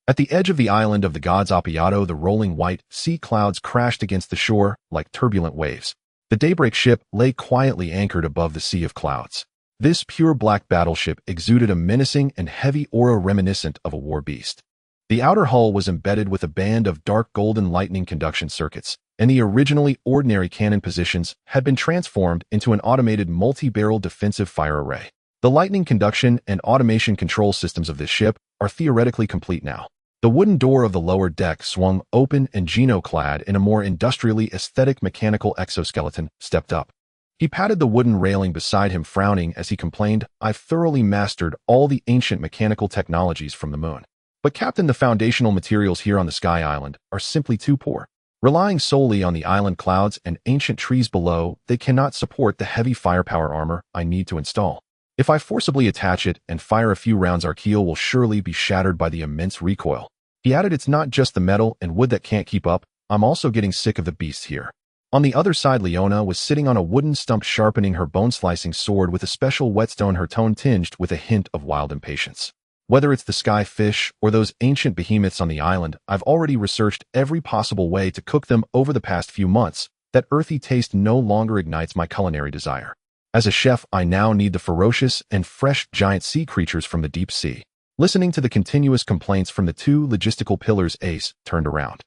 At the edge of the island of the gods Appiato, the rolling white sea clouds crashed against the shore like turbulent waves. The daybreak ship lay quietly anchored above the sea of clouds. This pure black battleship exuded a menacing and heavy aura reminiscent of a war beast. The outer hull was embedded with a band of dark golden lightning conduction circuits, and the originally ordinary cannon positions had been transformed into an automated multi-barrel defensive fire array. The lightning conduction and automation control systems of this ship are theoretically complete now. The wooden door of the lower deck swung open, and Gino, clad in a more industrially aesthetic mechanical exoskeleton, stepped up. He patted the wooden railing beside him, frowning as he complained, "I've thoroughly mastered all the ancient mechanical technologies from the moon. But Captain, the foundational materials here on the Sky Island are simply too poor. Relying solely on the island clouds and ancient trees below, they cannot support the heavy firepower armor I need to install. If I forcibly attach it and fire a few rounds, our keel will surely be shattered by the immense recoil." He added, "It's not just the metal and wood that can't keep up. I'm also getting sick of the beasts here." On the other side, Leona was sitting on a wooden stump, sharpening her bone-slicing sword with a special whetstone, her tone tinged with a hint of wild impatience. "Whether it's the sky fish or those ancient behemoths on the island, I've already researched every possible way to cook them over the past few months. That earthy taste no longer ignites my culinary desire. As a chef, I now need the ferocious and fresh giant sea creatures from the deep sea." Listening to the continuous complaints from the two logistical pillars, Ace turned around.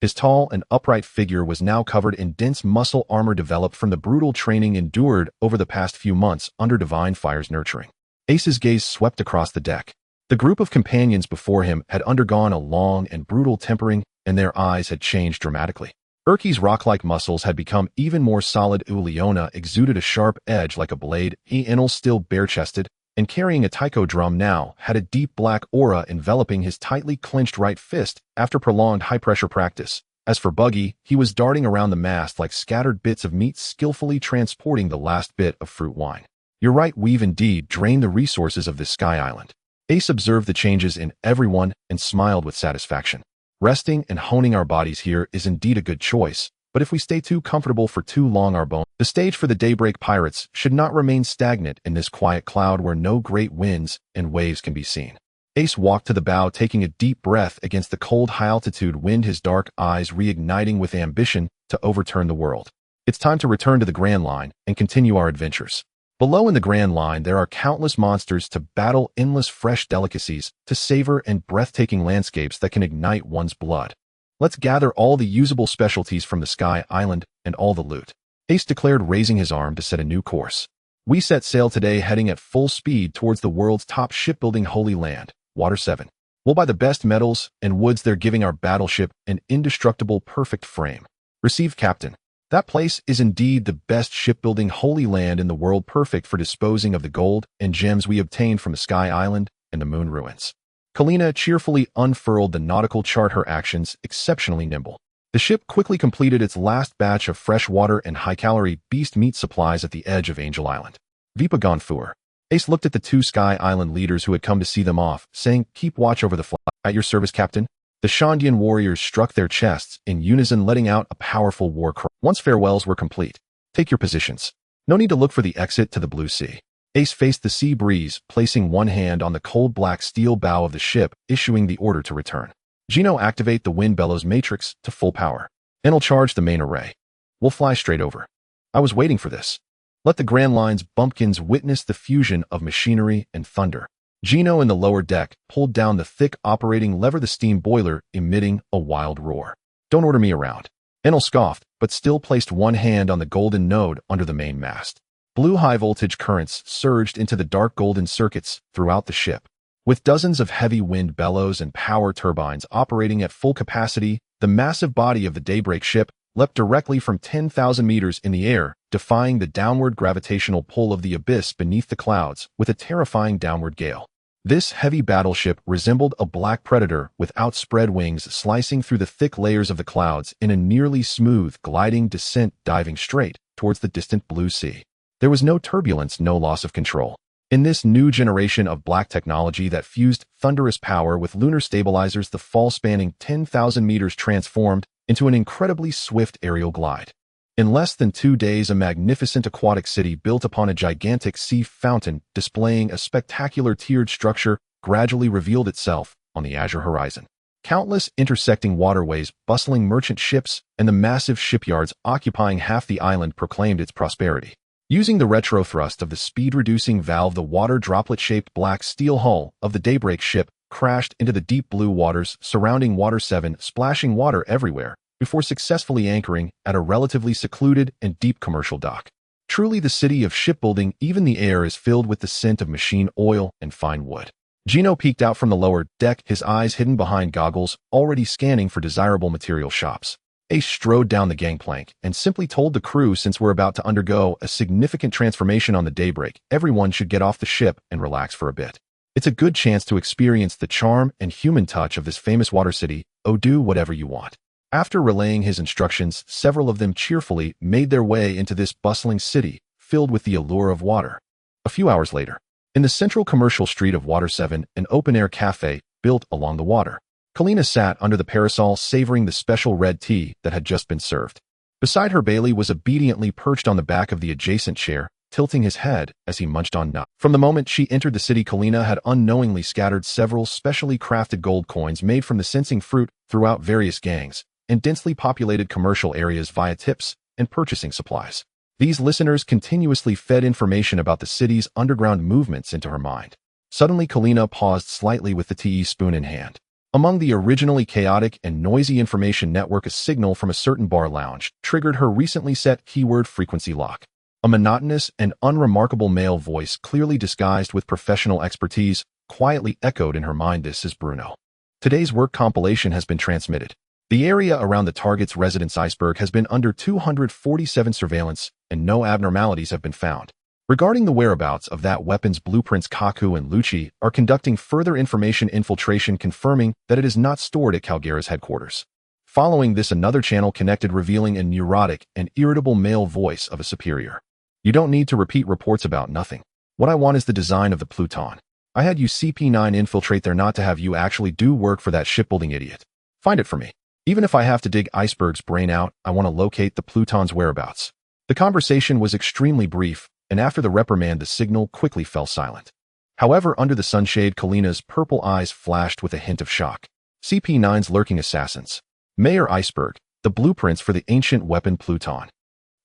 His tall and upright figure was now covered in dense muscle armor developed from the brutal training endured over the past few months under Divine Fire's nurturing. Ace's gaze swept across the deck. The group of companions before him had undergone a long and brutal tempering, and their eyes had changed dramatically. Urki's rock-like muscles had become even more solid. Leona exuded a sharp edge like a blade. Enel, still bare-chested and carrying a taiko drum, now had a deep black aura enveloping his tightly clenched right fist after prolonged high-pressure practice. As for Buggy, he was darting around the mast like scattered bits of meat, skillfully transporting the last bit of fruit wine. "You're right, we've indeed drained the resources of this Sky Island." Ace observed the changes in everyone and smiled with satisfaction. "Resting and honing our bodies here is indeed a good choice, but if we stay too comfortable for too long, our bones..." The stage for the Daybreak Pirates should not remain stagnant in this quiet cloud where no great winds and waves can be seen. Ace walked to the bow, taking a deep breath against the cold high-altitude wind, his dark eyes reigniting with ambition to overturn the world. "It's time to return to the Grand Line and continue our adventures." Below in the Grand Line, there are countless monsters to battle, endless fresh delicacies to savor, and breathtaking landscapes that can ignite one's blood. Let's gather all the usable specialties from the Sky Island and all the loot. Ace declared, raising his arm to set a new course. We set sail today, heading at full speed towards the world's top shipbuilding holy land, Water 7. We'll buy the best metals and woods there, giving our battleship an indestructible, perfect frame. Received, Captain. That place is indeed the best shipbuilding holy land in the world, perfect for disposing of the gold and gems we obtained from the Sky Island and the Moon Ruins. Kalina cheerfully unfurled the nautical chart, her actions exceptionally nimble. The ship quickly completed its last batch of fresh water and high-calorie beast meat supplies at the edge of Angel Island. Vipa Gonfour. Ace looked at the two Sky Island leaders who had come to see them off, saying, "Keep watch over the flight." "At your service, Captain." The Shandian warriors struck their chests in unison, letting out a powerful war cry. Once farewells were complete, "Take your positions. No need to look for the exit to the blue sea." Ace faced the sea breeze, placing one hand on the cold black steel bow of the ship, issuing the order to return. "Gino, activate the wind bellows matrix to full power. En'll charge the main array. We'll fly straight over." "I was waiting for this." Let the Grand Line's bumpkins witness the fusion of machinery and thunder. Gino in the lower deck pulled down the thick operating lever, the steam boiler emitting a wild roar. "Don't order me around." Enel scoffed, but still placed one hand on the golden node under the main mast. Blue high-voltage currents surged into the dark golden circuits throughout the ship. With dozens of heavy wind bellows and power turbines operating at full capacity, the massive body of the Daybreak ship leapt directly from 10,000 meters in the air, defying the downward gravitational pull of the abyss beneath the clouds with a terrifying downward gale. This heavy battleship resembled a black predator with outspread wings, slicing through the thick layers of the clouds in a nearly smooth, gliding descent, diving straight towards the distant blue sea. There was no turbulence, no loss of control. In this new generation of black technology that fused thunderous power with lunar stabilizers, the fall spanning 10,000 meters transformed into an incredibly swift aerial glide. In less than 2 days, a magnificent aquatic city built upon a gigantic sea fountain displaying a spectacular tiered structure gradually revealed itself on the azure horizon. Countless intersecting waterways, bustling merchant ships, and the massive shipyards occupying half the island proclaimed its prosperity. Using the retro thrust of the speed-reducing valve, the water droplet-shaped black steel hull of the Daybreak ship crashed into the deep blue waters surrounding Water 7, splashing water everywhere, before successfully anchoring at a relatively secluded and deep commercial dock. Truly the city of shipbuilding, even the air is filled with the scent of machine oil and fine wood. Gino peeked out from the lower deck, his eyes hidden behind goggles, already scanning for desirable material shops. Ace strode down the gangplank and simply told the crew, "Since we're about to undergo a significant transformation on the Daybreak, everyone should get off the ship and relax for a bit. It's a good chance to experience the charm and human touch of this famous water city. Oh, do whatever you want." After relaying his instructions, several of them cheerfully made their way into this bustling city filled with the allure of water. A few hours later, in the central commercial street of Water 7, an open-air cafe built along the water, Kalina sat under the parasol, savoring the special red tea that had just been served. Beside her, Bailey was obediently perched on the back of the adjacent chair, tilting his head as he munched on nuts. From the moment she entered the city, Kalina had unknowingly scattered several specially crafted gold coins made from the sensing fruit throughout various gangs and densely populated commercial areas via tips and purchasing supplies. These listeners continuously fed information about the city's underground movements into her mind. Suddenly, Kalina paused slightly with the tea spoon in hand. Among the originally chaotic and noisy information network, a signal from a certain bar lounge triggered her recently set keyword frequency lock. A monotonous and unremarkable male voice, clearly disguised with professional expertise, quietly echoed in her mind, "This is Bruno. Today's work compilation has been transmitted. The area around the target's residence iceberg has been under 247 surveillance, and no abnormalities have been found. Regarding the whereabouts of that weapon's blueprints, Kaku and Lucci are conducting further information infiltration, confirming that it is not stored at Calgara's headquarters." Following this, another channel connected, revealing a neurotic and irritable male voice of a superior. "You don't need to repeat reports about nothing. What I want is the design of the Pluton. I had you CP9 infiltrate there not to have you actually do work for that shipbuilding idiot. Find it for me. Even if I have to dig Iceberg's brain out, I want to locate the Pluton's whereabouts." The conversation was extremely brief, and after the reprimand, the signal quickly fell silent. However, under the sunshade, Kalina's purple eyes flashed with a hint of shock. CP9's lurking assassins. Mayor Iceberg, the blueprints for the ancient weapon Pluton.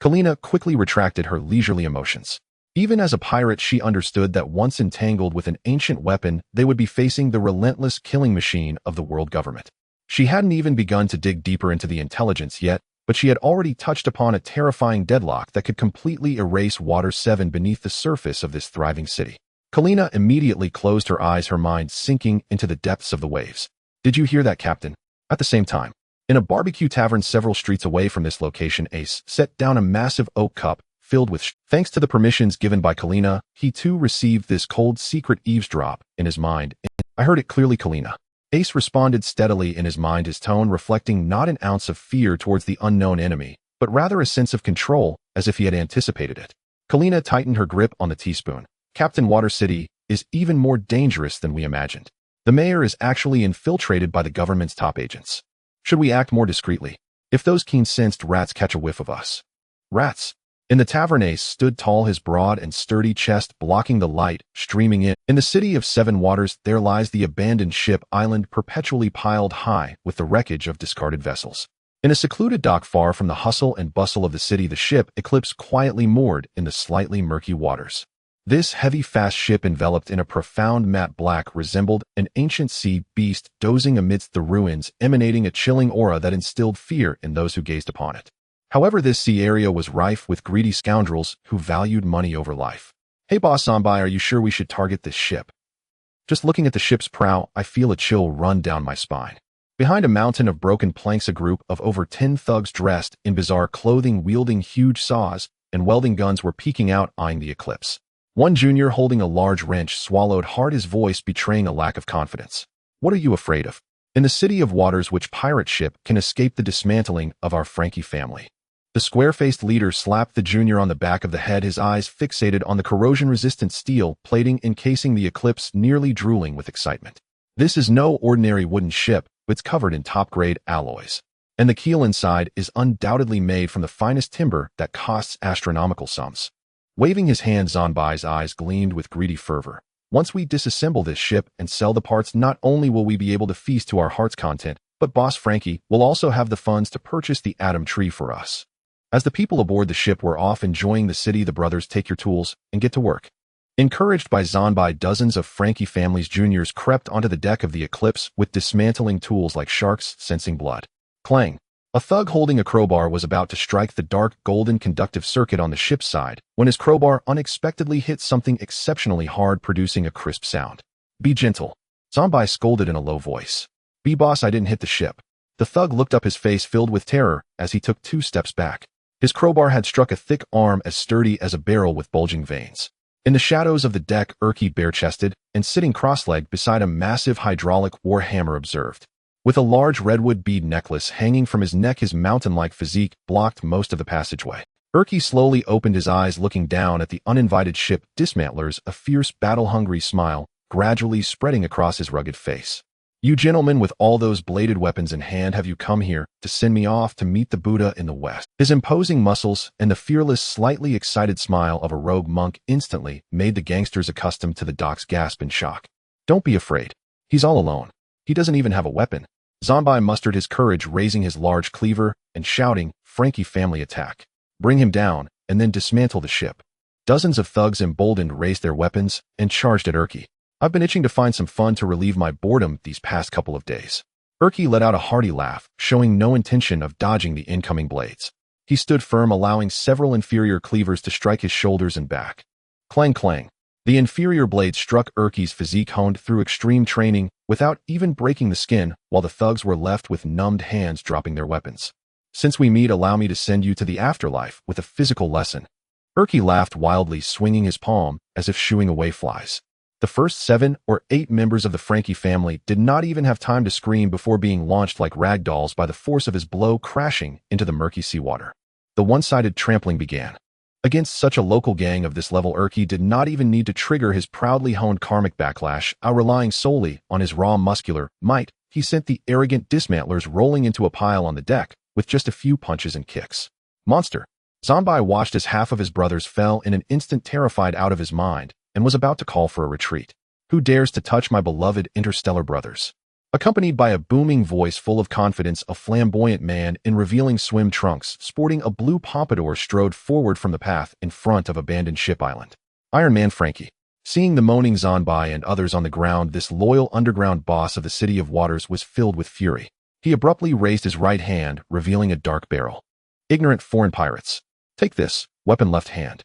Kalina quickly retracted her leisurely emotions. Even as a pirate, she understood that once entangled with an ancient weapon, they would be facing the relentless killing machine of the world government. She hadn't even begun to dig deeper into the intelligence yet, but she had already touched upon a terrifying deadlock that could completely erase Water 7 beneath the surface of this thriving city. Kalina immediately closed her eyes, her mind sinking into the depths of the waves. Did you hear that, Captain? At the same time, in a barbecue tavern several streets away from this location, Ace set down a massive oak cup filled with Thanks to the permissions given by Kalina, he too received this cold secret eavesdrop in his mind. I heard it clearly, Kalina. Ace responded steadily in his mind, his tone reflecting not an ounce of fear towards the unknown enemy, but rather a sense of control, as if he had anticipated it. Kalina tightened her grip on the teaspoon. Captain, Water City is even more dangerous than we imagined. The mayor is actually infiltrated by the government's top agents. Should we act more discreetly? If those keen-sensed rats catch a whiff of us. Rats. In the tavern, Ace stood tall, his broad and sturdy chest blocking the light streaming in. In the city of Seven Waters, there lies the abandoned ship island perpetually piled high with the wreckage of discarded vessels. In a secluded dock far from the hustle and bustle of the city, the ship Eclipse quietly moored in the slightly murky waters. This heavy, fast ship, enveloped in a profound matte black, resembled an ancient sea beast dozing amidst the ruins, emanating a chilling aura that instilled fear in those who gazed upon it. However, this sea area was rife with greedy scoundrels who valued money over life. Hey boss Zanbai, are you sure we should target this ship? Just looking at the ship's prow, I feel a chill run down my spine. Behind a mountain of broken planks, a group of over 10 thugs dressed in bizarre clothing, wielding huge saws and welding guns, were peeking out, eyeing the Eclipse. One junior holding a large wrench swallowed hard, his voice betraying a lack of confidence. What are you afraid of? In the city of waters, which pirate ship can escape the dismantling of our Frankie family? The square-faced leader slapped the junior on the back of the head, his eyes fixated on the corrosion-resistant steel plating encasing the Eclipse, nearly drooling with excitement. This is no ordinary wooden ship, it's covered in top-grade alloys. And the keel inside is undoubtedly made from the finest timber that costs astronomical sums. Waving his hand, Zanbai's eyes gleamed with greedy fervor. Once we disassemble this ship and sell the parts, not only will we be able to feast to our heart's content, but Boss Frankie will also have the funds to purchase the Atom Tree for us. As the people aboard the ship were off enjoying the city, the brothers take your tools and get to work. Encouraged by Zanbai, dozens of Frankie family's juniors crept onto the deck of the Eclipse with dismantling tools like sharks sensing blood. Clang! A thug holding a crowbar was about to strike the dark golden conductive circuit on the ship's side when his crowbar unexpectedly hit something exceptionally hard, producing a crisp sound. Be gentle. Zanbai scolded in a low voice. Be boss, I didn't hit the ship. The thug looked up, his face filled with terror as he took 2 steps back. His crowbar had struck a thick arm as sturdy as a barrel with bulging veins. In the shadows of the deck, Urki, bare-chested and sitting cross-legged beside a massive hydraulic war hammer, observed. With a large redwood bead necklace hanging from his neck, his mountain-like physique blocked most of the passageway. Urki slowly opened his eyes, looking down at the uninvited ship dismantlers, a fierce, battle-hungry smile gradually spreading across his rugged face. You gentlemen with all those bladed weapons in hand, have you come here to send me off to meet the Buddha in the West? His imposing muscles and the fearless, slightly excited smile of a rogue monk instantly made the gangsters accustomed to the docks gasp in shock. Don't be afraid. He's all alone. He doesn't even have a weapon. Zanbai mustered his courage, raising his large cleaver and shouting, Frankie family, attack. Bring him down and then dismantle the ship. Dozens of thugs, emboldened, raised their weapons and charged at Urki. I've been itching to find some fun to relieve my boredom these past couple of days. Urki let out a hearty laugh, showing no intention of dodging the incoming blades. He stood firm, allowing several inferior cleavers to strike his shoulders and back. Clang, clang. The inferior blade struck Urki's physique, honed through extreme training, without even breaking the skin, while the thugs were left with numbed hands, dropping their weapons. Since we meet, allow me to send you to the afterlife with a physical lesson. Urki laughed wildly, swinging his palm as if shooing away flies. The first 7 or 8 members of the Frankie family did not even have time to scream before being launched like rag dolls by the force of his blow, crashing into the murky seawater. The one-sided trampling began. Against such a local gang of this level, Urki did not even need to trigger his proudly honed karmic backlash, relying solely on his raw muscular might. He sent the arrogant dismantlers rolling into a pile on the deck with just a few punches and kicks. Monster! Zanbai watched as half of his brothers fell in an instant, terrified out of his mind, and was about to call for a retreat. Who dares to touch my beloved interstellar brothers? Accompanied by a booming voice full of confidence, a flamboyant man in revealing swim trunks, sporting a blue pompadour, strode forward from the path in front of abandoned ship island. Iron Man Frankie. Seeing the moaning Zanbai and others on the ground, this loyal underground boss of the City of Waters was filled with fury. He abruptly raised his right hand, revealing a dark barrel. Ignorant foreign pirates. Take this, weapon left hand.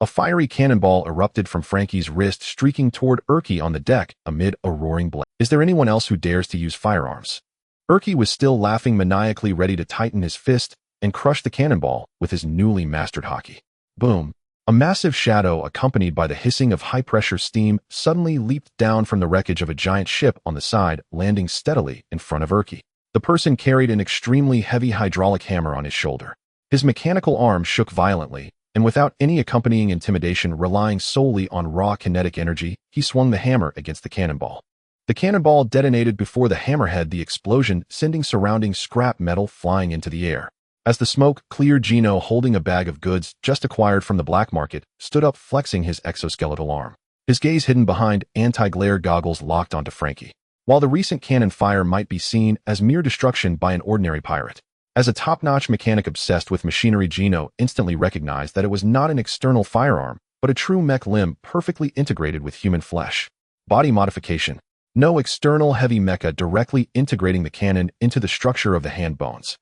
A fiery cannonball erupted from Frankie's wrist, streaking toward Urki on the deck amid a roaring blast. Is there anyone else who dares to use firearms? Urki was still laughing maniacally, ready to tighten his fist and crush the cannonball with his newly mastered hockey. Boom. A massive shadow, accompanied by the hissing of high-pressure steam, suddenly leaped down from the wreckage of a giant ship on the side, landing steadily in front of Urki. The person carried an extremely heavy hydraulic hammer on his shoulder. His mechanical arm shook violently, and without any accompanying intimidation, relying solely on raw kinetic energy, he swung the hammer against the cannonball. The cannonball detonated before the hammerhead, the explosion sending surrounding scrap metal flying into the air. As the smoke cleared, Gino, holding a bag of goods just acquired from the black market, stood up, flexing his exoskeletal arm. His gaze hidden behind anti-glare goggles locked onto Frankie. While the recent cannon fire might be seen as mere destruction by an ordinary pirate, as a top-notch mechanic obsessed with machinery, Gino instantly recognized that it was not an external firearm, but a true mech limb perfectly integrated with human flesh. Body modification. No external heavy mecha directly integrating the cannon into the structure of the hand bones.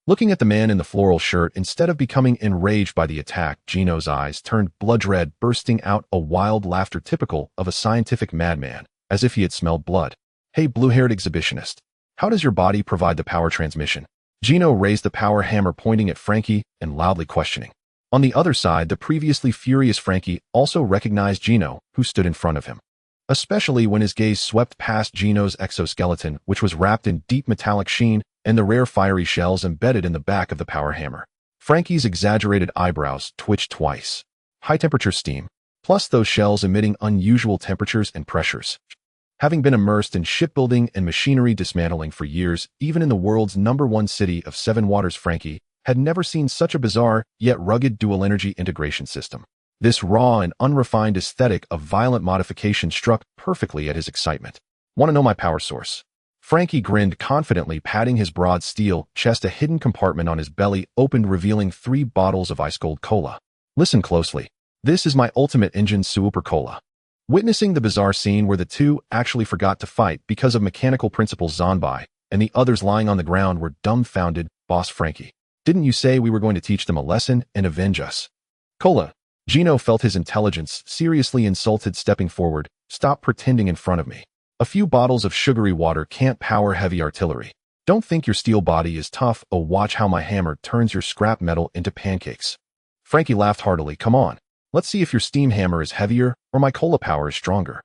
Looking at the man in the floral shirt, instead of becoming enraged by the attack, Gino's eyes turned blood red, bursting out a wild laughter typical of a scientific madman, as if he had smelled blood. Hey, blue-haired exhibitionist. How does your body provide the power transmission? Gino raised the power hammer, pointing at Frankie and loudly questioning. On the other side, the previously furious Frankie also recognized Gino, who stood in front of him. Especially when his gaze swept past Gino's exoskeleton, which was wrapped in deep metallic sheen, and the rare fiery shells embedded in the back of the power hammer. Frankie's exaggerated eyebrows twitched twice. High-temperature steam, plus those shells emitting unusual temperatures and pressures. Having been immersed in shipbuilding and machinery dismantling for years, even in the world's #1 city of 7 waters, Frankie had never seen such a bizarre, yet rugged dual-energy integration system. This raw and unrefined aesthetic of violent modification struck perfectly at his excitement. Want to know my power source? Frankie grinned confidently, patting his broad steel chest. A hidden compartment on his belly opened, revealing 3 bottles of ice-cold cola. Listen closely. This is my ultimate engine, super cola. Witnessing the bizarre scene where the two actually forgot to fight because of mechanical principles, Zanbai and the others lying on the ground were dumbfounded. Boss Frankie, didn't you say we were going to teach them a lesson and avenge us? Cola. Gino felt his intelligence seriously insulted, stepping forward. Stop pretending in front of me. A few bottles of sugary water can't power heavy artillery. Don't think your steel body is tough. Oh, watch how my hammer turns your scrap metal into pancakes. Frankie laughed heartily. Come on, let's see if your steam hammer is heavier or my cola power is stronger.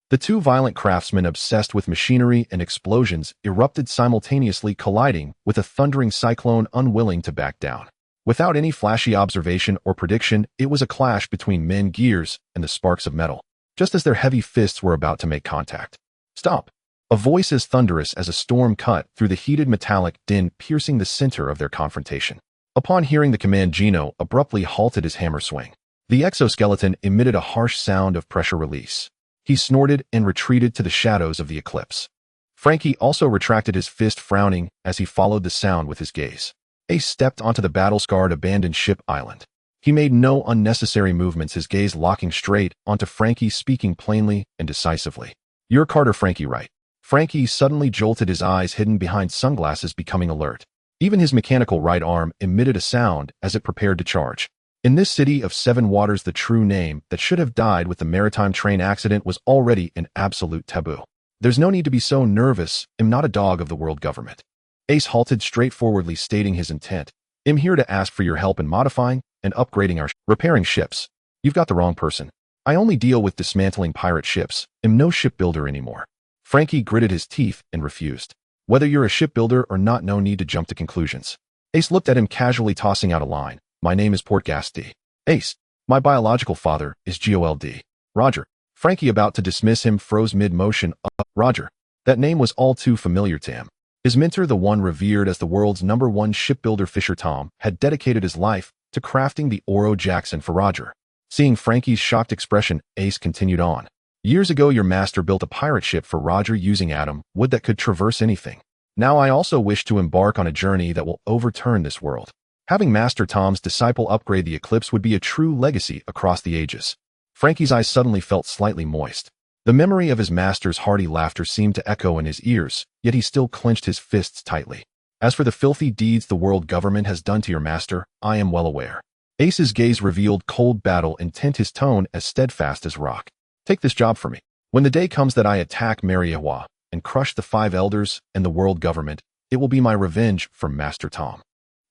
The two violent craftsmen, obsessed with machinery and explosions, erupted simultaneously, colliding with a thundering cyclone, unwilling to back down. Without any flashy observation or prediction, it was a clash between men, gears, and the sparks of metal, just as their heavy fists were about to make contact. Stop! A voice as thunderous as a storm cut through the heated metallic din, piercing the center of their confrontation. Upon hearing the command, Gino abruptly halted his hammer swing. The exoskeleton emitted a harsh sound of pressure release. He snorted and retreated to the shadows of the eclipse. Frankie also retracted his fist, frowning as he followed the sound with his gaze. Ace stepped onto the battle-scarred abandoned ship island. He made no unnecessary movements, his gaze locking straight onto Frankie, speaking plainly and decisively. You're Carter Frankie, right? Frankie suddenly jolted, his eyes hidden behind sunglasses becoming alert. Even his mechanical right arm emitted a sound as it prepared to charge. In this city of 7 waters, the true name that should have died with the maritime train accident was already an absolute taboo. There's no need to be so nervous. I'm not a dog of the world government. Ace halted, straightforwardly stating his intent. I'm here to ask for your help in modifying and upgrading our repairing ships. You've got the wrong person. I only deal with dismantling pirate ships. I'm no shipbuilder anymore. Frankie gritted his teeth and refused. Whether you're a shipbuilder or not, no need to jump to conclusions. Ace looked at him casually, tossing out a line. My name is Portgas D. Ace, my biological father is Gold. Roger. Frankie, about to dismiss him, froze mid-motion. Roger. That name was all too familiar to him. His mentor, the one revered as the world's #1 shipbuilder, Fisher Tom, had dedicated his life to crafting the Oro Jackson for Roger. Seeing Frankie's shocked expression, Ace continued on. Years ago your master built a pirate ship for Roger using atom wood that could traverse anything. Now I also wish to embark on a journey that will overturn this world. Having Master Tom's disciple upgrade the Eclipse would be a true legacy across the ages. Frankie's eyes suddenly felt slightly moist. The memory of his master's hearty laughter seemed to echo in his ears, yet he still clenched his fists tightly. As for the filthy deeds the world government has done to your master, I am well aware. Ace's gaze revealed cold battle intent, his tone as steadfast as rock. Take this job for me. When the day comes that I attack Mariawa and crush the 5 elders and the world government, it will be my revenge for Master Tom.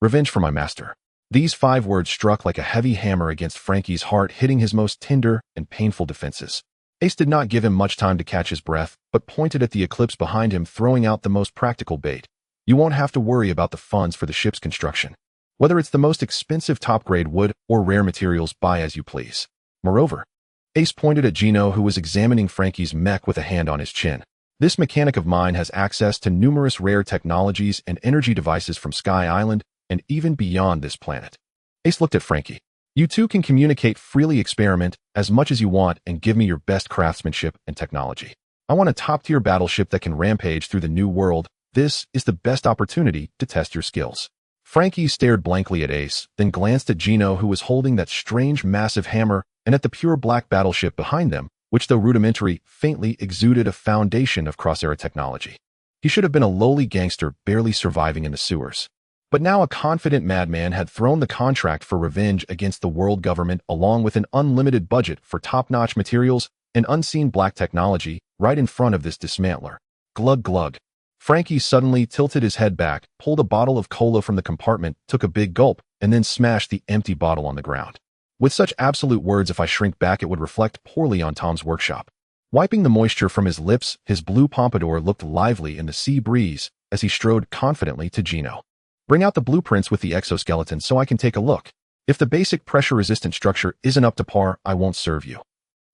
Revenge for my master. These 5 words struck like a heavy hammer against Frankie's heart, hitting his most tender and painful defenses. Ace did not give him much time to catch his breath, but pointed at the Eclipse behind him, throwing out the most practical bait. You won't have to worry about the funds for the ship's construction. Whether it's the most expensive top-grade wood or rare materials, buy as you please. Moreover, Ace pointed at Gino, who was examining Frankie's mech with a hand on his chin. This mechanic of mine has access to numerous rare technologies and energy devices from Sky Island and even beyond this planet. Ace looked at Frankie. You two can communicate freely, experiment as much as you want, and give me your best craftsmanship and technology. I want a top-tier battleship that can rampage through the new world. This is the best opportunity to test your skills. Frankie stared blankly at Ace, then glanced at Gino, who was holding that strange massive hammer, and at the pure black battleship behind them, which though rudimentary, faintly exuded a foundation of cross-era technology. He should have been a lowly gangster barely surviving in the sewers. But now a confident madman had thrown the contract for revenge against the world government, along with an unlimited budget for top-notch materials and unseen black technology, right in front of this dismantler. Glug glug. Frankie suddenly tilted his head back, pulled a bottle of cola from the compartment, took a big gulp, and then smashed the empty bottle on the ground. With such absolute words, if I shrink back, it would reflect poorly on Tom's workshop. Wiping the moisture from his lips, his blue pompadour looked lively in the sea breeze as he strode confidently to Gino. Bring out the blueprints with the exoskeleton so I can take a look. If the basic pressure-resistant structure isn't up to par, I won't serve you.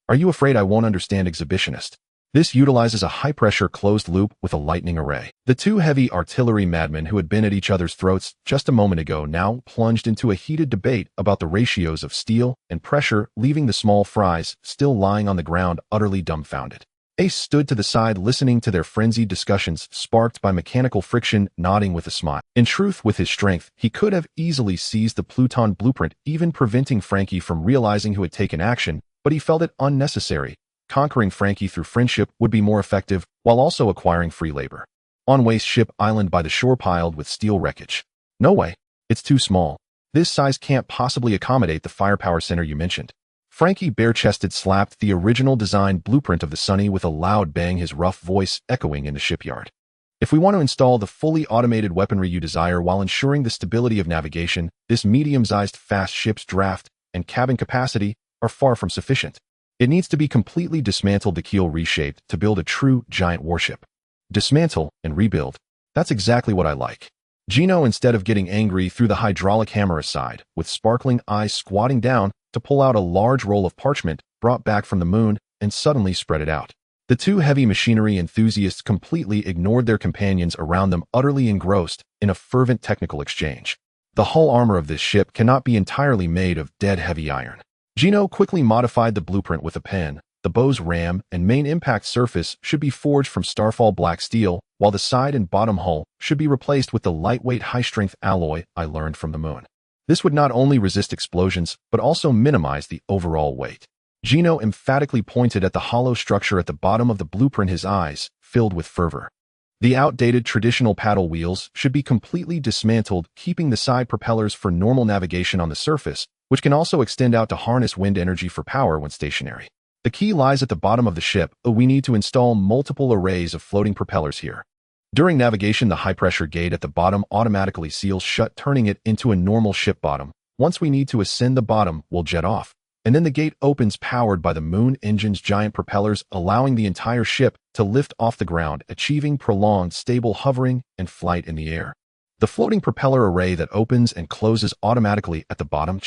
Are you afraid I won't understand, exhibitionist? This utilizes a high-pressure closed loop with a lightning array. The 2 heavy artillery madmen who had been at each other's throats just a moment ago now plunged into a heated debate about the ratios of steel and pressure, leaving the small fries still lying on the ground utterly dumbfounded. Ace stood to the side listening to their frenzied discussions sparked by mechanical friction, nodding with a smile. In truth, with his strength, he could have easily seized the Pluton blueprint, even preventing Frankie from realizing who had taken action, but he felt it unnecessary. Conquering Frankie through friendship would be more effective, while also acquiring free labor. On Waste Ship Island by the shore piled with steel wreckage. No way. It's too small. This size can't possibly accommodate the firepower center you mentioned. Frankie bare-chested slapped the original design blueprint of the Sunny with a loud bang, his rough voice echoing in the shipyard. If we want to install the fully automated weaponry you desire while ensuring the stability of navigation, this medium-sized fast ship's draft and cabin capacity are far from sufficient. It needs to be completely dismantled, the keel reshaped to build a true giant warship. Dismantle and rebuild. That's exactly what I like. Gino, instead of getting angry, threw the hydraulic hammer aside, with sparkling eyes squatting down to pull out a large roll of parchment brought back from the moon and suddenly spread it out. The 2 heavy machinery enthusiasts completely ignored their companions around them, utterly engrossed in a fervent technical exchange. The hull armor of this ship cannot be entirely made of dead heavy iron. Gino quickly modified the blueprint with a pen. The bow's ram and main impact surface should be forged from Starfall black steel, while the side and bottom hull should be replaced with the lightweight high-strength alloy I learned from the moon. This would not only resist explosions, but also minimize the overall weight. Gino emphatically pointed at the hollow structure at the bottom of the blueprint, his eyes filled with fervor. The outdated traditional paddle wheels should be completely dismantled, keeping the side propellers for normal navigation on the surface, which can also extend out to harness wind energy for power when stationary. The key lies at the bottom of the ship. We need to install multiple arrays of floating propellers here. During navigation, the high-pressure gate at the bottom automatically seals shut, turning it into a normal ship bottom. Once we need to ascend the bottom, we'll jet off, and then the gate opens, powered by the moon engine's giant propellers, allowing the entire ship to lift off the ground, achieving prolonged, stable hovering and flight in the air. The floating propeller array that opens and closes automatically at the bottom.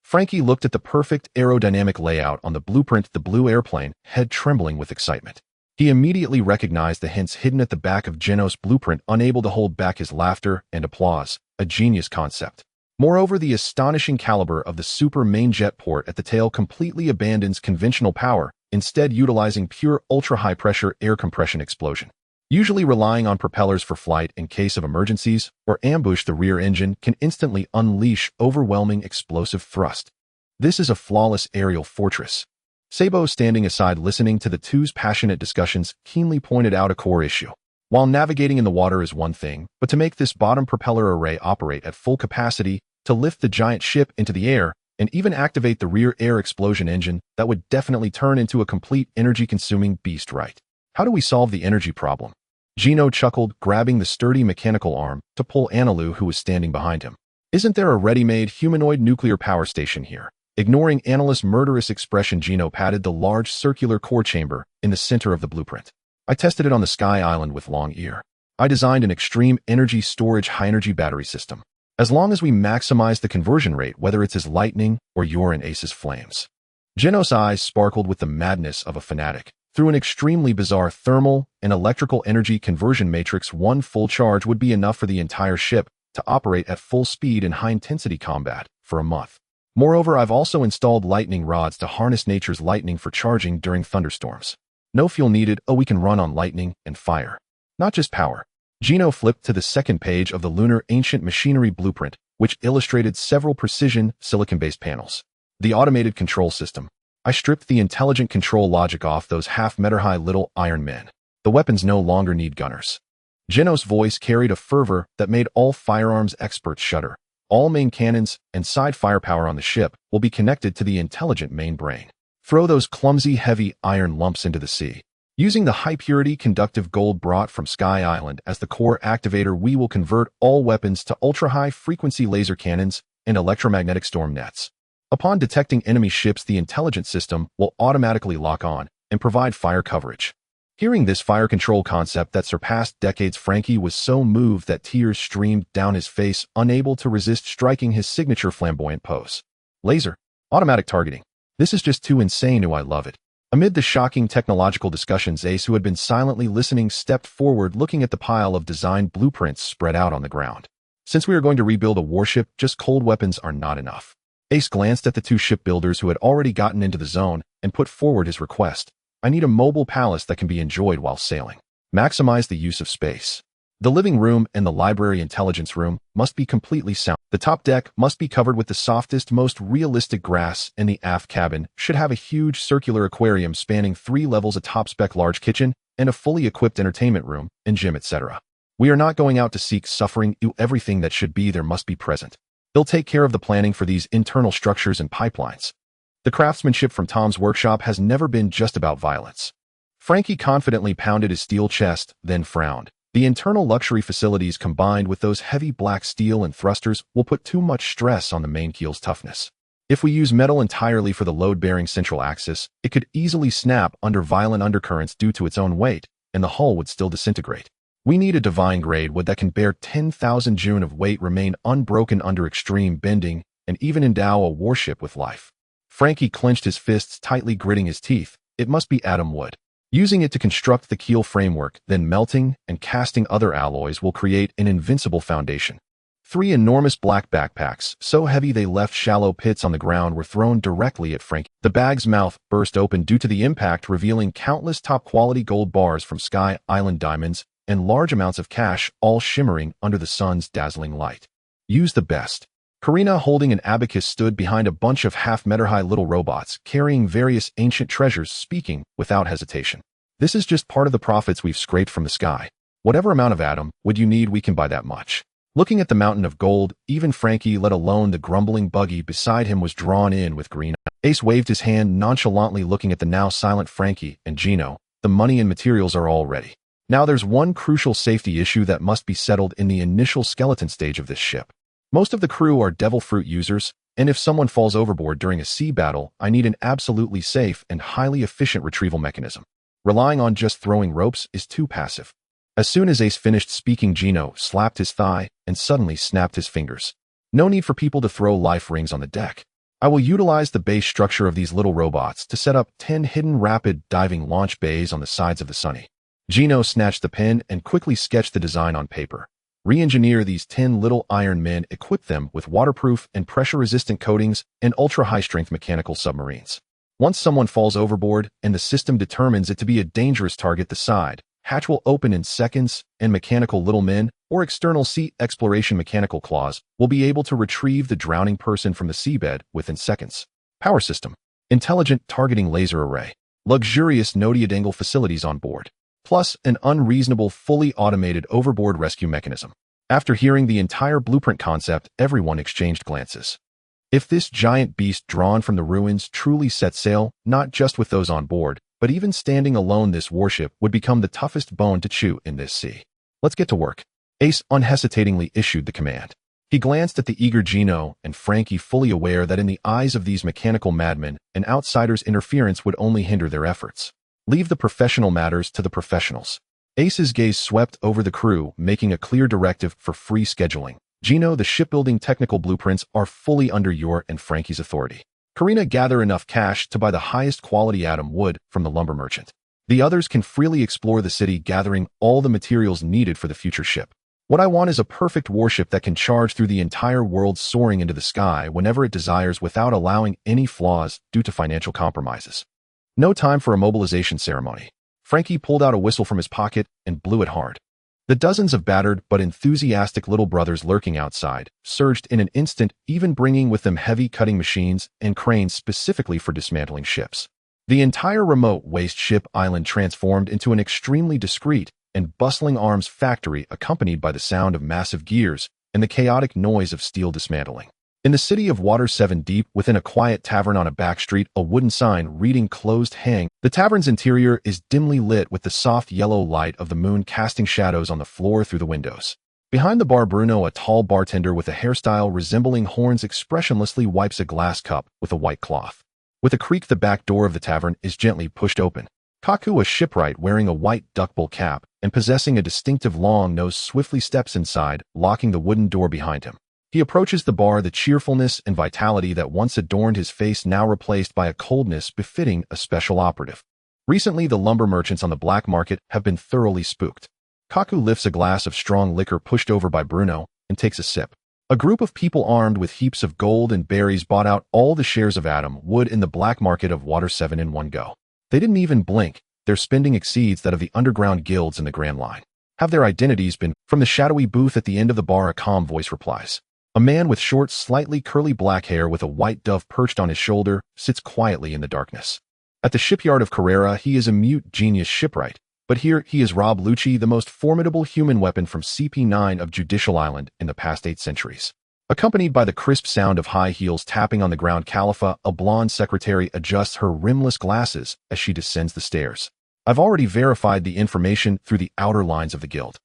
Frankie looked at the perfect aerodynamic layout on the blueprint, the blue airplane, head trembling with excitement. He immediately recognized the hints hidden at the back of Geno's blueprint, unable to hold back his laughter and applause. A genius concept. Moreover, the astonishing caliber of the super main jet port at the tail completely abandons conventional power instead utilizing pure ultra-high-pressure air compression explosion. Usually relying on propellers for flight in case of emergencies or ambush, the rear engine can instantly unleash overwhelming explosive thrust. This is a flawless aerial fortress. Sabo, standing aside listening to the two's passionate discussions, keenly pointed out a core issue. While navigating in the water is one thing, but to make this bottom propeller array operate at full capacity, to lift the giant ship into the air, and even activate the rear air explosion engine, that would definitely turn into a complete energy-consuming beast, right? How do we solve the energy problem? Gino chuckled, grabbing the sturdy mechanical arm to pull Analu, who was standing behind him. Isn't there a ready-made humanoid nuclear power station here? Ignoring Analu's murderous expression, Gino patted the large circular core chamber in the center of the blueprint. I tested it on the Sky Island with Long Ear. I designed an extreme energy storage high-energy battery system. As long as we maximize the conversion rate, whether it's his lightning or your and Ace's flames. Gino's eyes sparkled with the madness of a fanatic. Through an extremely bizarre thermal and electrical energy conversion matrix, one full charge would be enough for the entire ship to operate at full speed in high-intensity combat for a month. Moreover, I've also installed lightning rods to harness nature's lightning for charging during thunderstorms. No fuel needed. Oh, we can run on lightning and fire. Not just power. Gino flipped to the second page of the Lunar Ancient Machinery Blueprint, which illustrated several precision silicon-based panels. The automated control system. I stripped the intelligent control logic off those half-meter-high little iron men. The weapons no longer need gunners. Gino's voice carried a fervor that made all firearms experts shudder. All main cannons and side firepower on the ship will be connected to the intelligent main brain. Throw those clumsy, heavy iron lumps into the sea. Using the high-purity conductive gold brought from Sky Island as the core activator, we will convert all weapons to ultra-high-frequency laser cannons and electromagnetic storm nets. Upon detecting enemy ships, the intelligence system will automatically lock on and provide fire coverage. Hearing this fire control concept that surpassed decades, Frankie was so moved that tears streamed down his face, unable to resist striking his signature flamboyant pose. Laser. Automatic targeting. This is just too insane. I love it. Amid the shocking technological discussions, Ace, who had been silently listening, stepped forward, looking at the pile of design blueprints spread out on the ground. Since we are going to rebuild a warship, just cold weapons are not enough. Ace glanced at the two shipbuilders who had already gotten into the zone and put forward his request. I need a mobile palace that can be enjoyed while sailing. Maximize the use of space. The living room and the library intelligence room must be completely sound. The top deck must be covered with the softest, most realistic grass, and the aft cabin should have a huge circular aquarium spanning 3 levels, a top-spec large kitchen, and a fully equipped entertainment room and gym, etc. We are not going out to seek suffering. Everything that should be there must be present. They'll take care of the planning for these internal structures and pipelines. The craftsmanship from Tom's workshop has never been just about violence. Frankie confidently pounded his steel chest, then frowned. The internal luxury facilities combined with those heavy black steel and thrusters will put too much stress on the main keel's toughness. If we use metal entirely for the load-bearing central axis, it could easily snap under violent undercurrents due to its own weight, and the hull would still disintegrate. We need a divine-grade wood that can bear 10,000 June of weight, remain unbroken under extreme bending, and even endow a warship with life. Frankie clenched his fists tightly, gritting his teeth. It must be atom wood. Using it to construct the keel framework, then melting and casting other alloys will create an invincible foundation. 3 enormous black backpacks, so heavy they left shallow pits on the ground, were thrown directly at Frankie. The bag's mouth burst open due to the impact, revealing countless top-quality gold bars from Sky Island diamonds and large amounts of cash, all shimmering under the sun's dazzling light. Use the best. Karina, holding an abacus, stood behind a bunch of half-meter-high little robots carrying various ancient treasures, speaking without hesitation. This is just part of the profits we've scraped from the sky. Whatever amount of atom would you need, we can buy that much. Looking at the mountain of gold, even Frankie, let alone the grumbling buggy beside him, was drawn in with green. Ace waved his hand nonchalantly, looking at the now silent Frankie and Gino. The money and materials are all ready. Now there's one crucial safety issue that must be settled in the initial skeleton stage of this ship. Most of the crew are devil fruit users, and if someone falls overboard during a sea battle, I need an absolutely safe and highly efficient retrieval mechanism. Relying on just throwing ropes is too passive. As soon as Ace finished speaking, Gino slapped his thigh and suddenly snapped his fingers. No need for people to throw life rings on the deck. I will utilize the base structure of these little robots to set up 10 hidden rapid diving launch bays on the sides of the Sunny. Gino snatched the pen and quickly sketched the design on paper. Re-engineer these 10 little iron men, equip them with waterproof and pressure-resistant coatings and ultra-high-strength mechanical submarines. Once someone falls overboard and the system determines it to be a dangerous target, the side hatch will open in seconds, and mechanical little men or external sea exploration mechanical claws will be able to retrieve the drowning person from the seabed within seconds. Power system. Intelligent targeting laser array. Luxurious nodiad angle facilities on board. Plus an unreasonable fully automated overboard rescue mechanism. After hearing the entire blueprint concept, everyone exchanged glances. If this giant beast drawn from the ruins truly set sail, not just with those on board, but even standing alone, this warship would become the toughest bone to chew in this sea. Let's get to work. Ace unhesitatingly issued the command. He glanced at the eager Gino and Frankie, fully aware that in the eyes of these mechanical madmen, an outsider's interference would only hinder their efforts. Leave the professional matters to the professionals. Ace's gaze swept over the crew, making a clear directive for free scheduling. Gino, the shipbuilding technical blueprints are fully under your and Frankie's authority. Karina, gather enough cash to buy the highest quality atom wood from the lumber merchant. The others can freely explore the city, gathering all the materials needed for the future ship. What I want is a perfect warship that can charge through the entire world, soaring into the sky whenever it desires without allowing any flaws due to financial compromises. No time for a mobilization ceremony. Frankie pulled out a whistle from his pocket and blew it hard. The dozens of battered but enthusiastic little brothers lurking outside surged in an instant, even bringing with them heavy cutting machines and cranes specifically for dismantling ships. The entire remote waste ship island transformed into an extremely discreet and bustling arms factory, accompanied by the sound of massive gears and the chaotic noise of steel dismantling. In the city of Water 7 Deep, within a quiet tavern on a back street, a wooden sign reading "Closed" hang. The tavern's interior is dimly lit with the soft yellow light of the moon casting shadows on the floor through the windows. Behind the bar, Bruno, a tall bartender with a hairstyle resembling horns, expressionlessly wipes a glass cup with a white cloth. With a creak, the back door of the tavern is gently pushed open. Kaku, a shipwright wearing a white duckbill cap and possessing a distinctive long nose, swiftly steps inside, locking the wooden door behind him. He approaches the bar, the cheerfulness and vitality that once adorned his face now replaced by a coldness befitting a special operative. Recently, the lumber merchants on the black market have been thoroughly spooked. Kaku lifts a glass of strong liquor pushed over by Bruno and takes a sip. A group of people armed with heaps of gold and berries bought out all the shares of atom wood in the black market of Water 7 in one go. They didn't even blink. Their spending exceeds that of the underground guilds in the Grand Line. Have their identities been? From the shadowy booth at the end of the bar, a calm voice replies. A man with short, slightly curly black hair with a white dove perched on his shoulder sits quietly in the darkness. At the shipyard of Carrera, he is a mute genius shipwright, but here he is Rob Lucci, the most formidable human weapon from CP9 of Judicial Island in the past 8 centuries. Accompanied by the crisp sound of high heels tapping on the ground, Khalifa, a blonde secretary, adjusts her rimless glasses as she descends the stairs. I've already verified the information through the outer lines of the guild.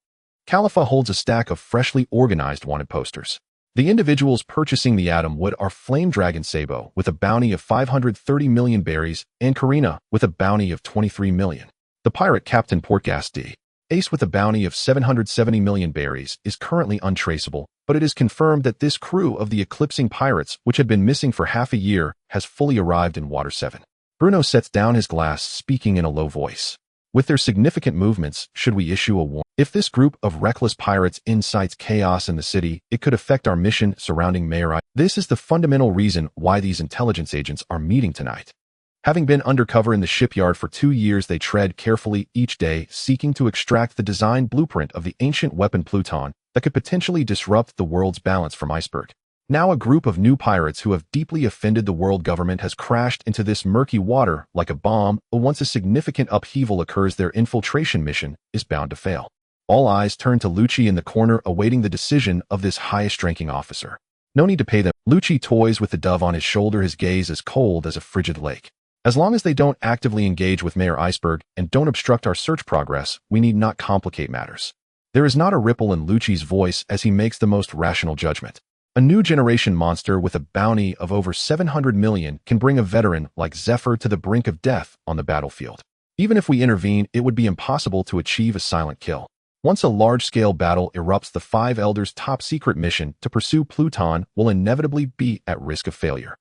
Khalifa holds a stack of freshly organized wanted posters. The individuals purchasing the atom wood are Flame Dragon Sabo with a bounty of 530 million berries and Karina with a bounty of 23 million. The pirate Captain Portgas D. Ace with a bounty of 770 million berries is currently untraceable, but it is confirmed that this crew of the Eclipse Pirates, which had been missing for half a year, has fully arrived in Water 7. Bruno sets down his glass, speaking in a low voice. With their significant movements, should we issue a warning? If this group of reckless pirates incites chaos in the city, it could affect our mission surrounding Mayor I. This is the fundamental reason why these intelligence agents are meeting tonight. Having been undercover in the shipyard for 2 years, they tread carefully each day, seeking to extract the design blueprint of the ancient weapon Pluton that could potentially disrupt the world's balance from Iceberg. Now a group of new pirates who have deeply offended the world government has crashed into this murky water like a bomb, but once a significant upheaval occurs, their infiltration mission is bound to fail. All eyes turn to Lucci in the corner, awaiting the decision of this highest-ranking officer. No need to pay them. Lucci toys with the dove on his shoulder, his gaze as cold as a frigid lake. As long as they don't actively engage with Mayor Iceberg and don't obstruct our search progress, we need not complicate matters. There is not a ripple in Lucci's voice as he makes the most rational judgment. A new generation monster with a bounty of over 700 million can bring a veteran like Zephyr to the brink of death on the battlefield. Even if we intervene, it would be impossible to achieve a silent kill. Once a large-scale battle erupts, the 5 Elders' top-secret mission to pursue Pluton will inevitably be at risk of failure.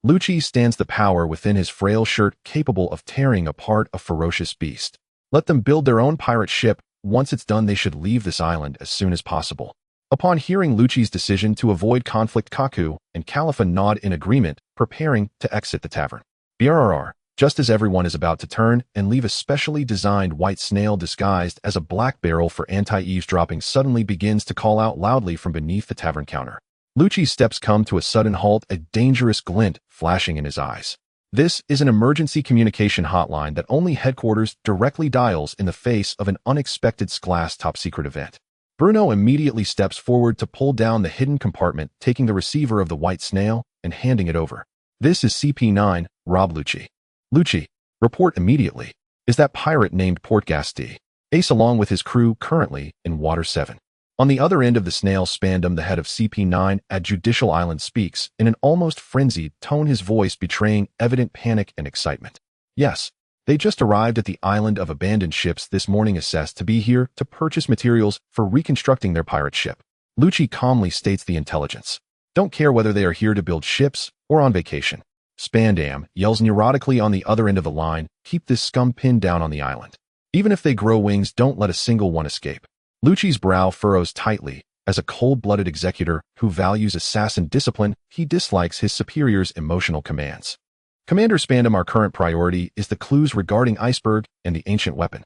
Lucci stands the power within his frail shirt, capable of tearing apart a ferocious beast. Let them build their own pirate ship. Once it's done, they should leave this island as soon as possible. Upon hearing Lucci's decision to avoid conflict, Kaku and Khalifa nod in agreement, preparing to exit the tavern. BRRR, Just as everyone is about to turn and leave, a specially designed white snail disguised as a black barrel for anti-eavesdropping suddenly begins to call out loudly from beneath the tavern counter. Lucci's steps come to a sudden halt, a dangerous glint flashing in his eyes. This is an emergency communication hotline that only headquarters directly dials in the face of an unexpected SCLAS top-secret event. Bruno immediately steps forward to pull down the hidden compartment, taking the receiver of the white snail and handing it over. This is CP9, Rob Lucci. Lucci, report immediately. Is that pirate named Portgas D? Ace along with his crew currently in Water 7. On the other end of the snail spandom, the head of CP9 at Judicial Island speaks in an almost frenzied tone, his voice betraying evident panic and excitement. Yes, they just arrived at the island of abandoned ships this morning, assessed to be here to purchase materials for reconstructing their pirate ship. Lucci calmly states the intelligence. Don't care whether they are here to build ships or on vacation. Spandam yells neurotically on the other end of the line, keep this scum pinned down on the island. Even if they grow wings, don't let a single one escape. Lucci's brow furrows tightly. As a cold-blooded executor who values assassin discipline, he dislikes his superior's emotional commands. Commander Spandam, our current priority is the clues regarding Iceberg and the ancient weapon.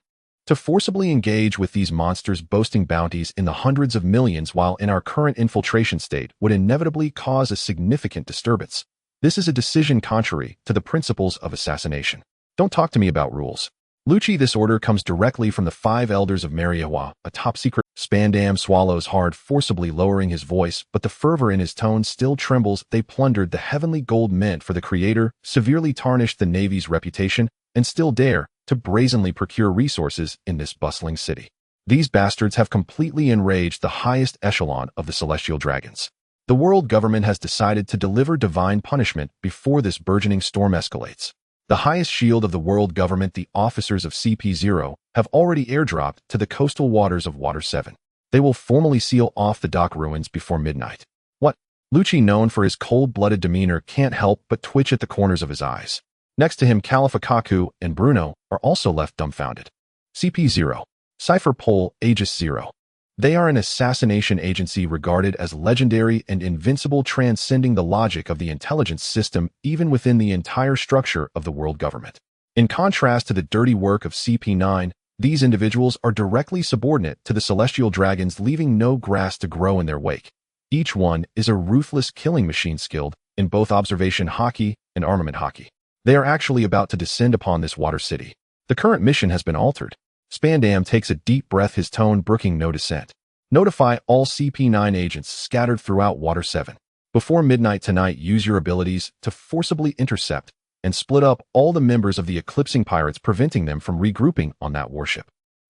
To forcibly engage with these monsters boasting bounties in the hundreds of millions while in our current infiltration state would inevitably cause a significant disturbance. This is a decision contrary to the principles of assassination. Don't talk to me about rules. Lucci, this order comes directly from the 5 Elders of Mariawa, a top-secret. Spandam swallows hard, forcibly lowering his voice, but the fervor in his tone still trembles. They plundered the heavenly gold meant for the Creator, severely tarnished the Navy's reputation, and still dare to brazenly procure resources in this bustling city. These bastards have completely enraged the highest echelon of the celestial dragons. The world government has decided to deliver divine punishment before this burgeoning storm escalates. The highest shield of the world government, the officers of CP0, have already airdropped to the coastal waters of Water 7. They will formally seal off the dock ruins before midnight. What? Lucci, known for his cold-blooded demeanor, can't help but twitch at the corners of his eyes. Next to him, Caliph Akainu and Bruno are also left dumbfounded. CP0. Cipher Pole Aegis 0. They are an assassination agency regarded as legendary and invincible, transcending the logic of the intelligence system even within the entire structure of the world government. In contrast to the dirty work of CP9, these individuals are directly subordinate to the celestial dragons, leaving no grass to grow in their wake. Each one is a ruthless killing machine skilled in both observation hockey and armament hockey. They are actually about to descend upon this water city. The current mission has been altered. Spandam takes a deep breath, his tone brooking no dissent. Notify all CP9 agents scattered throughout Water 7. Before midnight tonight, use your abilities to forcibly intercept and split up all the members of the Eclipse Pirates, preventing them from regrouping on that warship.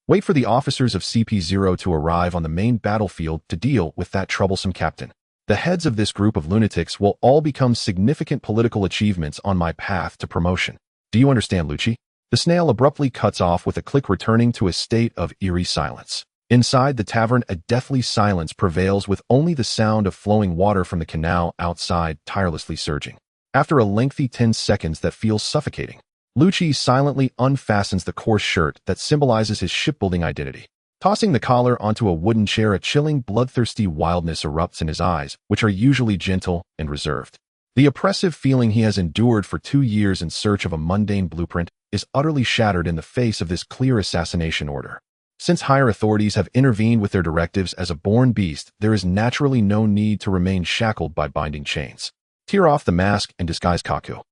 Wait for the officers of CP0 to arrive on the main battlefield to deal with that troublesome captain. The heads of this group of lunatics will all become significant political achievements on my path to promotion. Do you understand, Lucci? The snail abruptly cuts off with a click, returning to a state of eerie silence. Inside the tavern, a deathly silence prevails, with only the sound of flowing water from the canal outside tirelessly surging. After a lengthy 10 seconds that feels suffocating, Lucci silently unfastens the coarse shirt that symbolizes his shipbuilding identity. Tossing the collar onto a wooden chair, a chilling, bloodthirsty wildness erupts in his eyes, which are usually gentle and reserved. The oppressive feeling he has endured for 2 years in search of a mundane blueprint is utterly shattered in the face of this clear assassination order. Since higher authorities have intervened with their directives as a born beast, there is naturally no need to remain shackled by binding chains. Tear off the mask and disguise Kaku.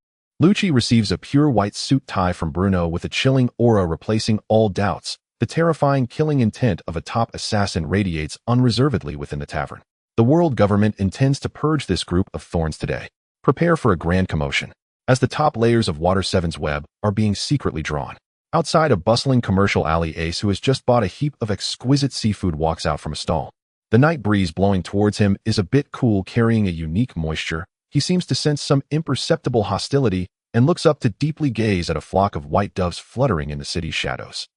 Lucci receives a pure white suit tie from Bruno with a chilling aura replacing all doubts. The terrifying killing intent of a top assassin radiates unreservedly within the tavern. The world government intends to purge this group of thorns today. Prepare for a grand commotion, as the top layers of Water 7's web are being secretly drawn. Outside a bustling commercial alley, Ace, who has just bought a heap of exquisite seafood, walks out from a stall. The night breeze blowing towards him is a bit cool, carrying a unique moisture. He seems to sense some imperceptible hostility and looks up to deeply gaze at a flock of white doves fluttering in the city's shadows.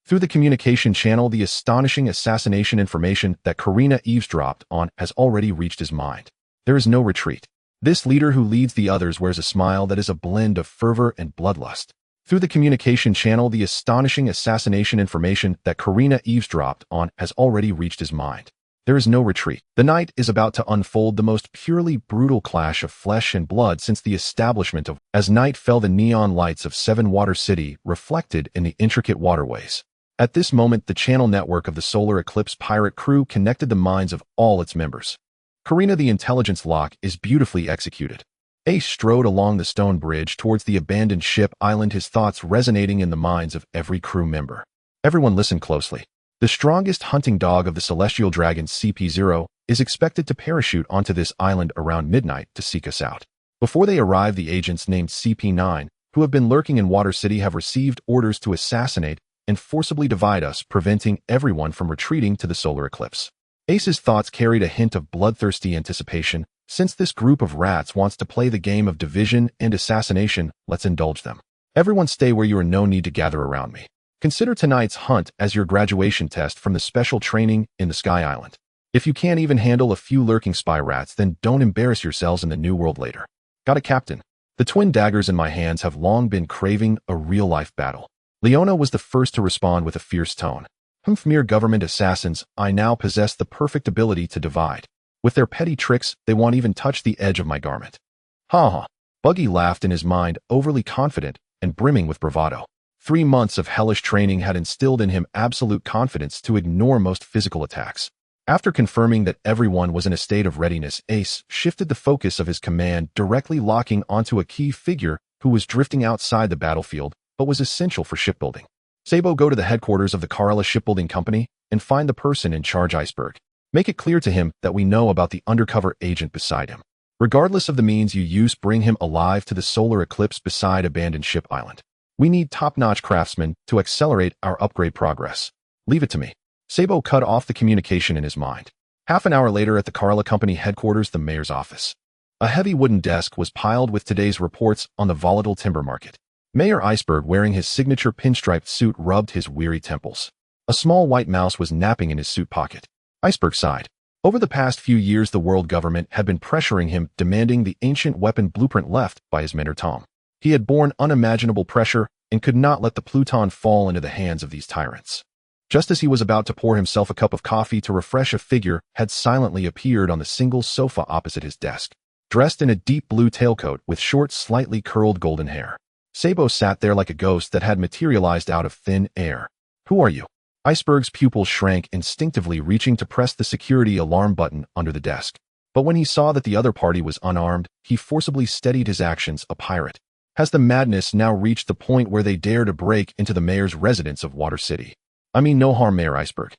Through the communication channel, the astonishing assassination information that Karina eavesdropped on has already reached his mind. There is no retreat. This leader who leads the others wears a smile that is a blend of fervor and bloodlust. Through the communication channel, the astonishing assassination information that Karina eavesdropped on has already reached his mind. There is no retreat. The night is about to unfold the most purely brutal clash of flesh and blood since the establishment of. As night fell, the neon lights of Seven Water City reflected in the intricate waterways. At this moment, the channel network of the Solar Eclipse Pirate crew connected the minds of all its members. Karina, the intelligence lock is beautifully executed. Ace strode along the stone bridge towards the abandoned ship island, his thoughts resonating in the minds of every crew member. Everyone listen closely. The strongest hunting dog of the celestial dragon CP0 is expected to parachute onto this island around midnight to seek us out. Before they arrive, the agents named CP9, who have been lurking in Water City, have received orders to assassinate and forcibly divide us, preventing everyone from retreating to the solar eclipse. Ace's thoughts carried a hint of bloodthirsty anticipation. Since this group of rats wants to play the game of division and assassination, let's indulge them. Everyone stay where you are, no need to gather around me. Consider tonight's hunt as your graduation test from the special training in the Sky Island. If you can't even handle a few lurking spy rats, then don't embarrass yourselves in the new world later. Got it, Captain? The twin daggers in my hands have long been craving a real-life battle. Leona was the first to respond with a fierce tone. Mere government assassins, I now possess the perfect ability to divide. With their petty tricks, they won't even touch the edge of my garment. Ha ha. Buggy laughed in his mind, overly confident and brimming with bravado. 3 months of hellish training had instilled in him absolute confidence to ignore most physical attacks. After confirming that everyone was in a state of readiness, Ace shifted the focus of his command, directly locking onto a key figure who was drifting outside the battlefield but was essential for shipbuilding. Sabo, go to the headquarters of the Karla Shipbuilding Company and find the person in charge, Iceberg. Make it clear to him that we know about the undercover agent beside him. Regardless of the means you use, bring him alive to the solar eclipse beside abandoned ship island. We need top-notch craftsmen to accelerate our upgrade progress. Leave it to me. Sabo cut off the communication in his mind. Half an hour later, at the Karla Company headquarters, the mayor's office. A heavy wooden desk was piled with today's reports on the volatile timber market. Mayor Iceberg, wearing his signature pinstriped suit, rubbed his weary temples. A small white mouse was napping in his suit pocket. Iceberg sighed. Over the past few years, the world government had been pressuring him, demanding the ancient weapon blueprint left by his mentor Tom. He had borne unimaginable pressure and could not let the Pluton fall into the hands of these tyrants. Just as he was about to pour himself a cup of coffee to refresh, a figure had silently appeared on the single sofa opposite his desk. Dressed in a deep blue tailcoat with short, slightly curled golden hair, Sabo sat there like a ghost that had materialized out of thin air. Who are you? Iceberg's pupils shrank, instinctively reaching to press the security alarm button under the desk. But when he saw that the other party was unarmed, he forcibly steadied his actions. A pirate. Has the madness now reached the point where they dare to break into the mayor's residence of Water City? I mean no harm, Mayor Iceberg.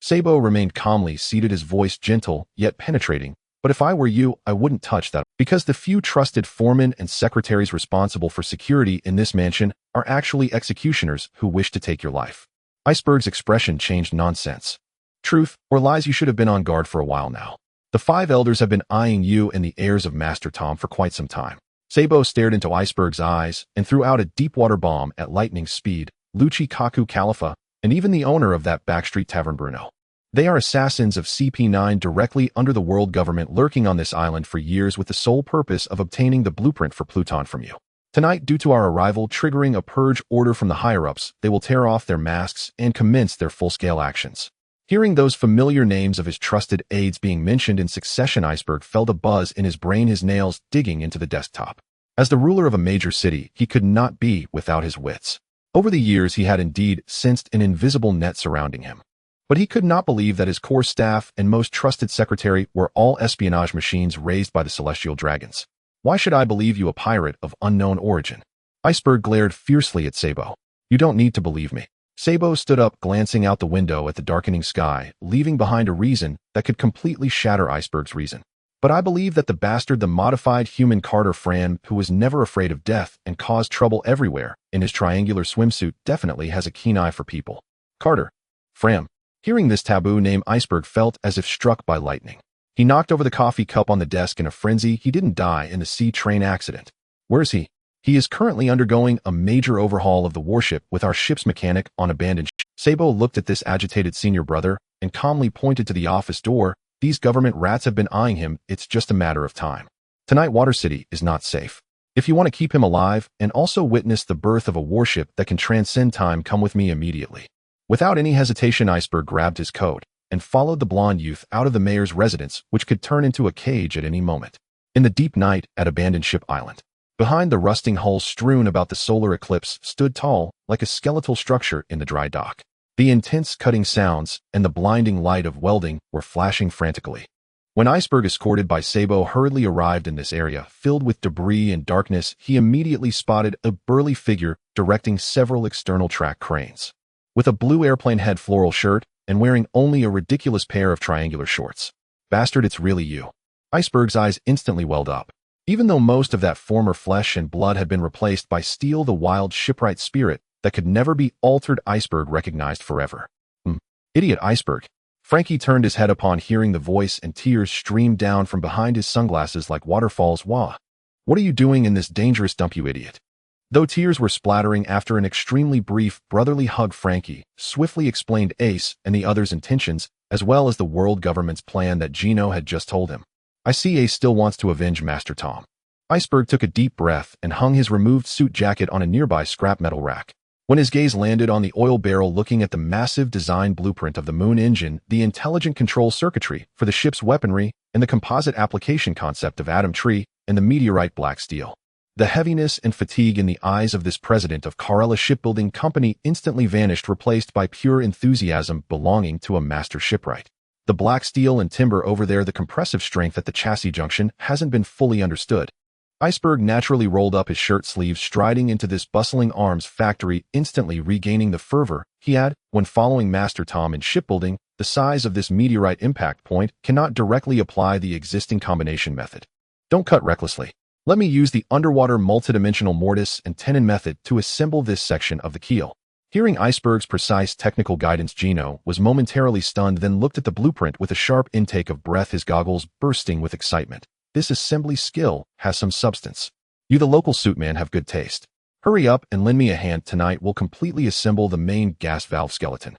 Sabo remained calmly seated, his voice gentle yet penetrating. But if I were you, I wouldn't touch that, because the few trusted foremen and secretaries responsible for security in this mansion are actually executioners who wish to take your life. Iceberg's expression changed. Nonsense. Truth or lies? You should have been on guard for a while now. The 5 elders have been eyeing you and the heirs of Master Tom for quite some time. Sabo stared into Iceberg's eyes and threw out a deep-water bomb at lightning speed. Lucci Kaku Khalifa, and even the owner of that backstreet tavern, Bruno. They are assassins of CP9 directly under the world government, lurking on this island for years with the sole purpose of obtaining the blueprint for Pluton from you. Tonight, due to our arrival triggering a purge order from the higher-ups, they will tear off their masks and commence their full-scale actions. Hearing those familiar names of his trusted aides being mentioned in succession, Iceberg felt a buzz in his brain, his nails digging into the desktop. As the ruler of a major city, he could not be without his wits. Over the years, he had indeed sensed an invisible net surrounding him. But he could not believe that his core staff and most trusted secretary were all espionage machines raised by the celestial dragons. Why should I believe you, a pirate of unknown origin? Iceberg glared fiercely at Sabo. You don't need to believe me. Sabo stood up, glancing out the window at the darkening sky, leaving behind a reason that could completely shatter Iceberg's reason. But I believe that the bastard, the modified human Carter Fran, who was never afraid of death and caused trouble everywhere in his triangular swimsuit, definitely has a keen eye for people. Carter. Fram. Hearing this taboo name, Iceberg felt as if struck by lightning. He knocked over the coffee cup on the desk in a frenzy. He didn't die in the sea train accident. Where is he? He is currently undergoing a major overhaul of the warship with our ship's mechanic on abandoned ship. Sabo looked at this agitated senior brother and calmly pointed to the office door. These government rats have been eyeing him. It's just a matter of time. Tonight, Water City is not safe. If you want to keep him alive and also witness the birth of a warship that can transcend time, come with me immediately. Without any hesitation, Iceberg grabbed his coat and followed the blonde youth out of the mayor's residence, which could turn into a cage at any moment. In the deep night at Abandoned Ship Island, behind the rusting hulls strewn about the solar eclipse stood tall, like a skeletal structure in the dry dock. The intense cutting sounds and the blinding light of welding were flashing frantically. When Iceberg, escorted by Sabo, hurriedly arrived in this area filled with debris and darkness, he immediately spotted a burly figure directing several external track cranes. With a blue airplane head floral shirt and wearing only a ridiculous pair of triangular shorts. Bastard, it's really you. Iceberg's eyes instantly welled up. Even though most of that former flesh and blood had been replaced by Steel, the wild shipwright spirit that could never be altered, Iceberg recognized forever. Idiot Iceberg. Frankie turned his head upon hearing the voice, and tears streamed down from behind his sunglasses like waterfalls. Wah! What are you doing in this dangerous dump, you idiot? Though tears were splattering after an extremely brief brotherly hug, Frankie swiftly explained Ace and the others' intentions, as well as the world government's plan that Gino had just told him. I see Ace still wants to avenge Master Tom. Iceberg took a deep breath and hung his removed suit jacket on a nearby scrap metal rack. When his gaze landed on the oil barrel looking at the massive design blueprint of the moon engine, the intelligent control circuitry for the ship's weaponry, and the composite application concept of atom tree and the meteorite black steel. The heaviness and fatigue in the eyes of this president of Karela Shipbuilding Company instantly vanished, replaced by pure enthusiasm belonging to a master shipwright. The black steel and timber over there, the compressive strength at the chassis junction hasn't been fully understood. Iceberg naturally rolled up his shirt sleeves, striding into this bustling arms factory, instantly regaining the fervor he had when following Master Tom in shipbuilding. The size of this meteorite impact point cannot directly apply the existing combination method. Don't cut recklessly. Let me use the underwater multidimensional mortise and tenon method to assemble this section of the keel. Hearing Iceberg's precise technical guidance, Gino was momentarily stunned, then looked at the blueprint with a sharp intake of breath, his goggles bursting with excitement. This assembly skill has some substance. You, the local suitman, have good taste. Hurry up and lend me a hand. Tonight we'll completely assemble the main gas valve skeleton.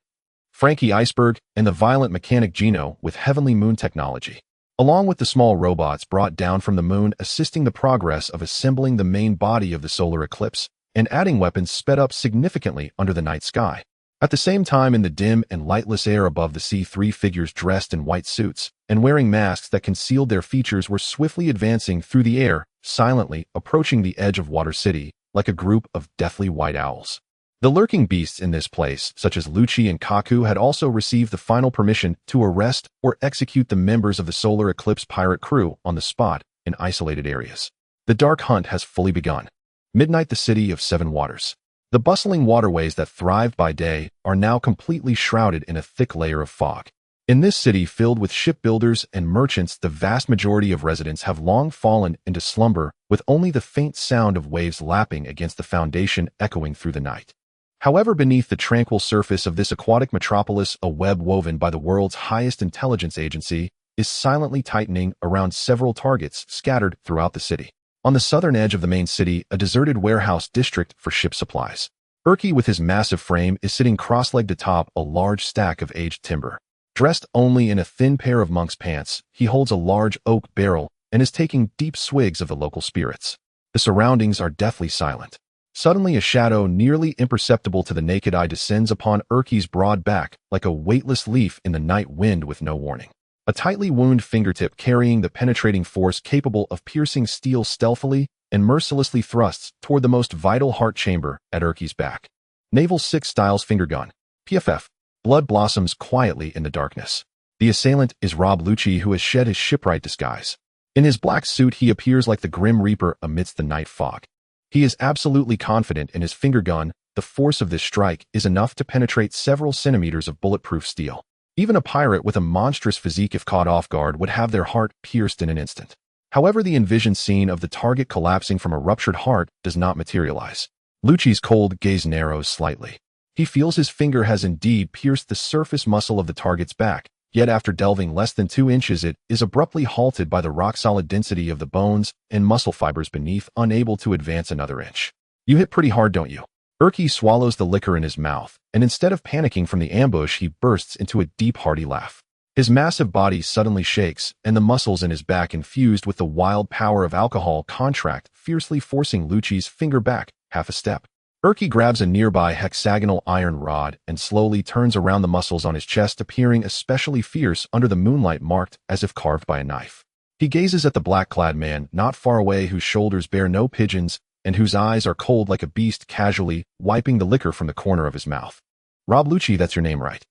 Frankie, Iceberg, and the violent mechanic Gino with Heavenly Moon technology, along with the small robots brought down from the moon, assisting the progress of assembling the main body of the solar eclipse, and adding weapons, sped up significantly under the night sky. At the same time, in the dim and lightless air above the sea, three figures dressed in white suits and wearing masks that concealed their features were swiftly advancing through the air, silently approaching the edge of Water City like a group of deathly white owls. The lurking beasts in this place, such as Lucci and Kaku, had also received the final permission to arrest or execute the members of the Solar Eclipse pirate crew on the spot in isolated areas. The dark hunt has fully begun. Midnight, the city of Seven Waters. The bustling waterways that thrived by day are now completely shrouded in a thick layer of fog. In this city filled with shipbuilders and merchants, the vast majority of residents have long fallen into slumber, with only the faint sound of waves lapping against the foundation echoing through the night. However, beneath the tranquil surface of this aquatic metropolis, a web woven by the world's highest intelligence agency is silently tightening around several targets scattered throughout the city. On the southern edge of the main city, a deserted warehouse district for ship supplies. Urki, with his massive frame, is sitting cross-legged atop a large stack of aged timber. Dressed only in a thin pair of monk's pants, he holds a large oak barrel and is taking deep swigs of the local spirits. The surroundings are deathly silent. Suddenly, a shadow nearly imperceptible to the naked eye descends upon Urki's broad back like a weightless leaf in the night wind with no warning. A tightly wound fingertip carrying the penetrating force capable of piercing steel stealthily and mercilessly thrusts toward the most vital heart chamber at Urki's back. Naval 6 Styles finger gun. PFF. Blood blossoms quietly in the darkness. The assailant is Rob Lucci, who has shed his shipwright disguise. In his black suit, he appears like the Grim Reaper amidst the night fog. He is absolutely confident in his finger gun. The force of this strike is enough to penetrate several centimeters of bulletproof steel. Even a pirate with a monstrous physique, if caught off guard, would have their heart pierced in an instant. However, the envisioned scene of the target collapsing from a ruptured heart does not materialize. Lucci's cold gaze narrows slightly. He feels his finger has indeed pierced the surface muscle of the target's back, yet after delving less than 2 inches it is abruptly halted by the rock-solid density of the bones and muscle fibers beneath, unable to advance another inch. You hit pretty hard, don't you? Urki swallows the liquor in his mouth, and instead of panicking from the ambush, he bursts into a deep, hearty laugh. His massive body suddenly shakes, and the muscles in his back, infused with the wild power of alcohol, contract, fiercely forcing Lucci's finger back half a step. Urki grabs a nearby hexagonal iron rod and slowly turns around the muscles on his chest, appearing especially fierce under the moonlight, marked as if carved by a knife. He gazes at the black-clad man not far away, whose shoulders bear no pigeons and whose eyes are cold like a beast, casually wiping the liquor from the corner of his mouth. Rob Lucci, that's your name, right?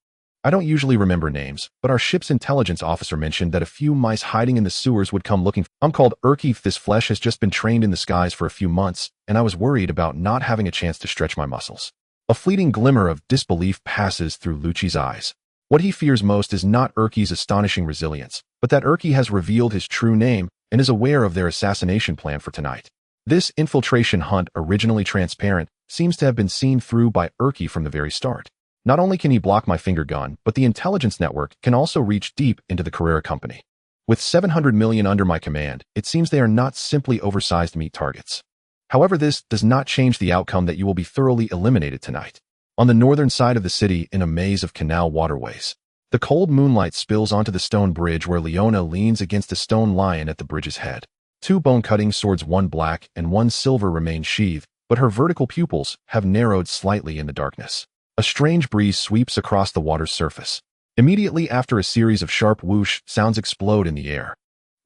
I don't usually remember names, but our ship's intelligence officer mentioned that a few mice hiding in the sewers would come looking. I'm called Urki. This flesh has just been trained in the skies for a few months, and I was worried about not having a chance to stretch my muscles. A fleeting glimmer of disbelief passes through Lucci's eyes. What he fears most is not Urki's astonishing resilience, but that Urki has revealed his true name and is aware of their assassination plan for tonight. This infiltration hunt, originally transparent, seems to have been seen through by Urki from the very start. Not only can he block my finger gun, but the intelligence network can also reach deep into the Carrera Company. With 700 million under my command, it seems they are not simply oversized meat targets. However, this does not change the outcome that you will be thoroughly eliminated tonight. On the northern side of the city, in a maze of canal waterways, the cold moonlight spills onto the stone bridge where Leona leans against a stone lion at the bridge's head. Two bone-cutting swords, one black and one silver, remain sheathed, but her vertical pupils have narrowed slightly in the darkness. A strange breeze sweeps across the water's surface. Immediately after, a series of sharp whoosh sounds explode in the air.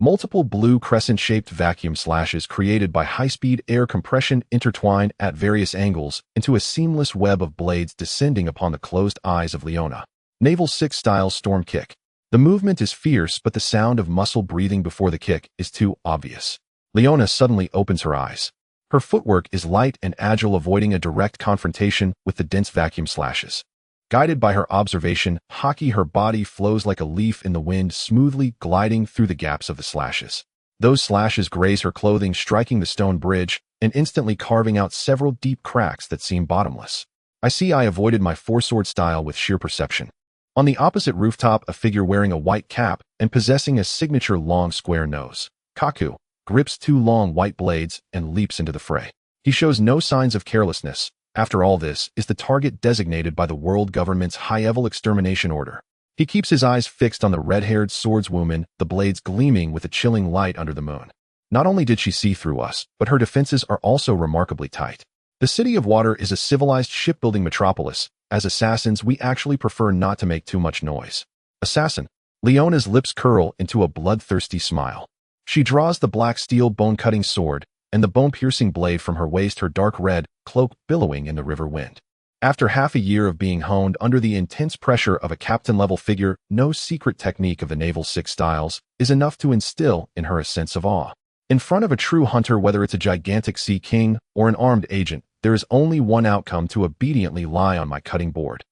Multiple blue crescent-shaped vacuum slashes created by high-speed air compression intertwine at various angles into a seamless web of blades descending upon the closed eyes of Leona. Naval 6-style storm kick. The movement is fierce, but the sound of muscle breathing before the kick is too obvious. Leona suddenly opens her eyes. Her footwork is light and agile, avoiding a direct confrontation with the dense vacuum slashes. Guided by her observation, Haki, her body flows like a leaf in the wind, smoothly gliding through the gaps of the slashes. Those slashes graze her clothing, striking the stone bridge and instantly carving out several deep cracks that seem bottomless. I avoided my four-sword style with sheer perception. On the opposite rooftop, a figure wearing a white cap and possessing a signature long square nose, Kaku, grips two long white blades and leaps into the fray. He shows no signs of carelessness. After all, this is the target designated by the world government's high-level extermination order. He keeps his eyes fixed on the red-haired swordswoman, the blades gleaming with a chilling light under the moon. Not only did she see through us, but her defenses are also remarkably tight. The City of Water is a civilized shipbuilding metropolis. As assassins, we actually prefer not to make too much noise. Assassin. Leona's lips curl into a bloodthirsty smile. She draws the black steel bone-cutting sword and the bone-piercing blade from her waist, her dark red cloak billowing in the river wind. After half a year of being honed under the intense pressure of a captain-level figure, no secret technique of the Naval 6 styles is enough to instill in her a sense of awe. In front of a true hunter, whether it's a gigantic sea king or an armed agent, there is only one outcome: to obediently lie on my cutting board.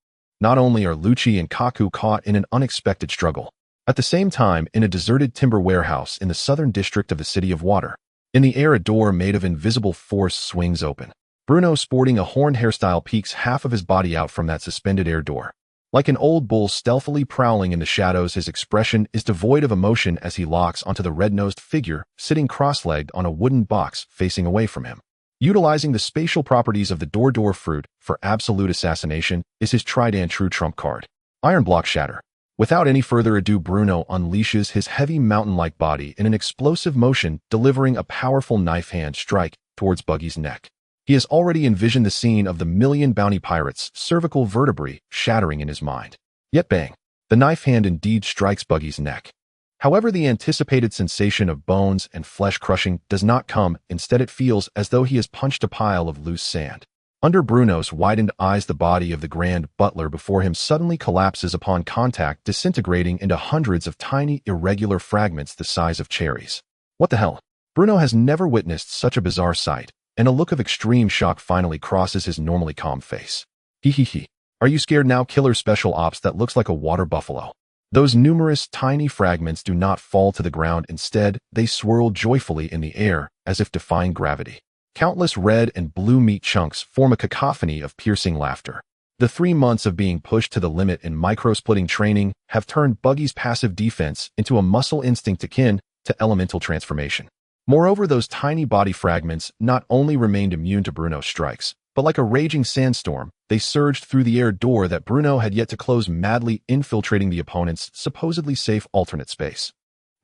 Not only are Lucci and Kaku caught in an unexpected struggle, at the same time, in a deserted timber warehouse in the southern district of the City of Water, in the air, a door made of invisible force swings open. Bruno, sporting a horned hairstyle, peeks half of his body out from that suspended air door. Like an old bull stealthily prowling in the shadows, his expression is devoid of emotion as he locks onto the red-nosed figure sitting cross-legged on a wooden box facing away from him. Utilizing the spatial properties of the door fruit for absolute assassination is his tried and true trump card. Iron block shatter. Without any further ado, Bruno unleashes his heavy mountain-like body in an explosive motion, delivering a powerful knife hand strike towards Buggy's neck. He has already envisioned the scene of the million bounty pirates' cervical vertebrae shattering in his mind. Yet bang, the knife hand indeed strikes Buggy's neck. However, the anticipated sensation of bones and flesh crushing does not come. Instead, it feels as though he has punched a pile of loose sand. Under Bruno's widened eyes, the body of the Grand Butler before him suddenly collapses upon contact, disintegrating into hundreds of tiny, irregular fragments the size of cherries. What the hell? Bruno has never witnessed such a bizarre sight, and a look of extreme shock finally crosses his normally calm face. Hee. Are you scared now, killer special ops that looks like a water buffalo? Those numerous tiny fragments do not fall to the ground. Instead, they swirl joyfully in the air as if defying gravity. Countless red and blue meat chunks form a cacophony of piercing laughter. The 3 months of being pushed to the limit in micro-splitting training have turned Buggy's passive defense into a muscle instinct akin to elemental transformation. Moreover, those tiny body fragments not only remained immune to Bruno's strikes, but like a raging sandstorm, they surged through the air door that Bruno had yet to close, madly infiltrating the opponent's supposedly safe alternate space.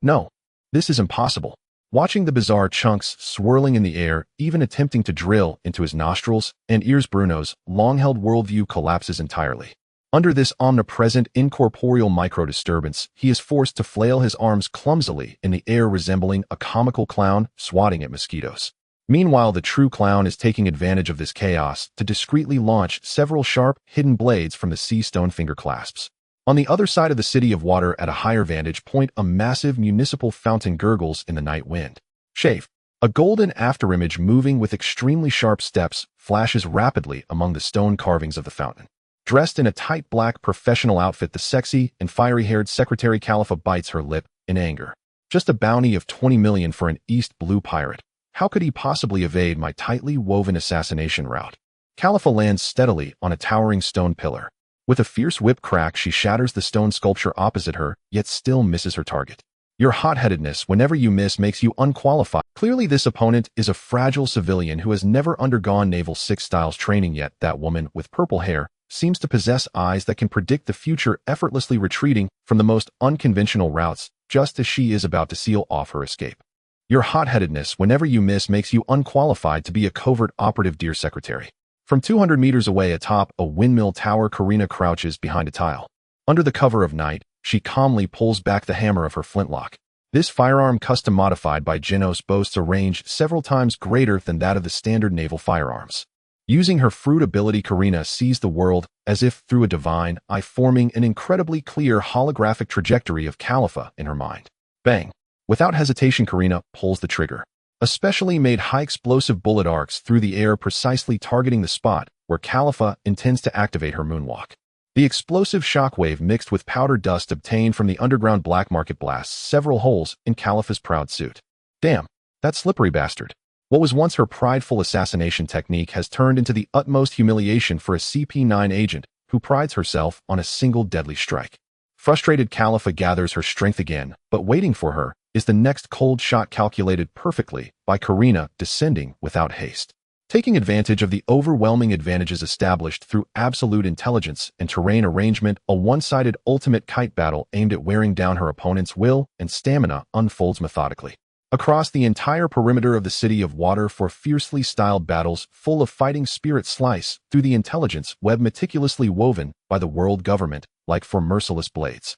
No, this is impossible. Watching the bizarre chunks swirling in the air, even attempting to drill into his nostrils and ears, Bruno's long-held worldview collapses entirely. Under this omnipresent incorporeal micro-disturbance, he is forced to flail his arms clumsily in the air, resembling a comical clown swatting at mosquitoes. Meanwhile, the true clown is taking advantage of this chaos to discreetly launch several sharp, hidden blades from the sea stone finger clasps. On the other side of the city of water, at a higher vantage point, a massive municipal fountain gurgles in the night wind. Shave. A golden afterimage moving with extremely sharp steps flashes rapidly among the stone carvings of the fountain. Dressed in a tight black professional outfit, the sexy and fiery-haired Secretary Khalifa bites her lip in anger. Just a bounty of 20 million for an East Blue pirate. How could he possibly evade my tightly woven assassination route? Khalifa lands steadily on a towering stone pillar. With a fierce whip crack, she shatters the stone sculpture opposite her, yet still misses her target. Your hot-headedness whenever you miss makes you unqualified. Clearly, this opponent is a fragile civilian who has never undergone Naval 6 styles training yet. That woman with purple hair seems to possess eyes that can predict the future, effortlessly retreating from the most unconventional routes just as she is about to seal off her escape. Your hot-headedness whenever you miss makes you unqualified to be a covert operative, dear Secretary. From 200 meters away atop a windmill tower, Karina crouches behind a tile. Under the cover of night, she calmly pulls back the hammer of her flintlock. This firearm, custom modified by Genos, boasts a range several times greater than that of the standard naval firearms. Using her fruit ability, Karina sees the world as if through a divine eye, forming an incredibly clear holographic trajectory of Khalifa in her mind. Bang! Without hesitation, Karina pulls the trigger. A specially made high-explosive bullet arcs through the air, precisely targeting the spot where Khalifa intends to activate her moonwalk. The explosive shockwave, mixed with powder dust obtained from the underground black market, blasts several holes in Khalifa's proud suit. Damn, that slippery bastard. What was once her prideful assassination technique has turned into the utmost humiliation for a CP9 agent who prides herself on a single deadly strike. Frustrated, Khalifa gathers her strength again, but waiting for her is the next cold shot, calculated perfectly by Karina, descending without haste. Taking advantage of the overwhelming advantages established through absolute intelligence and terrain arrangement, a one-sided ultimate kite battle aimed at wearing down her opponent's will and stamina unfolds methodically. Across the entire perimeter of the city of water, for fiercely styled battles full of fighting spirit slice through the intelligence web meticulously woven by the world government, like for merciless blades.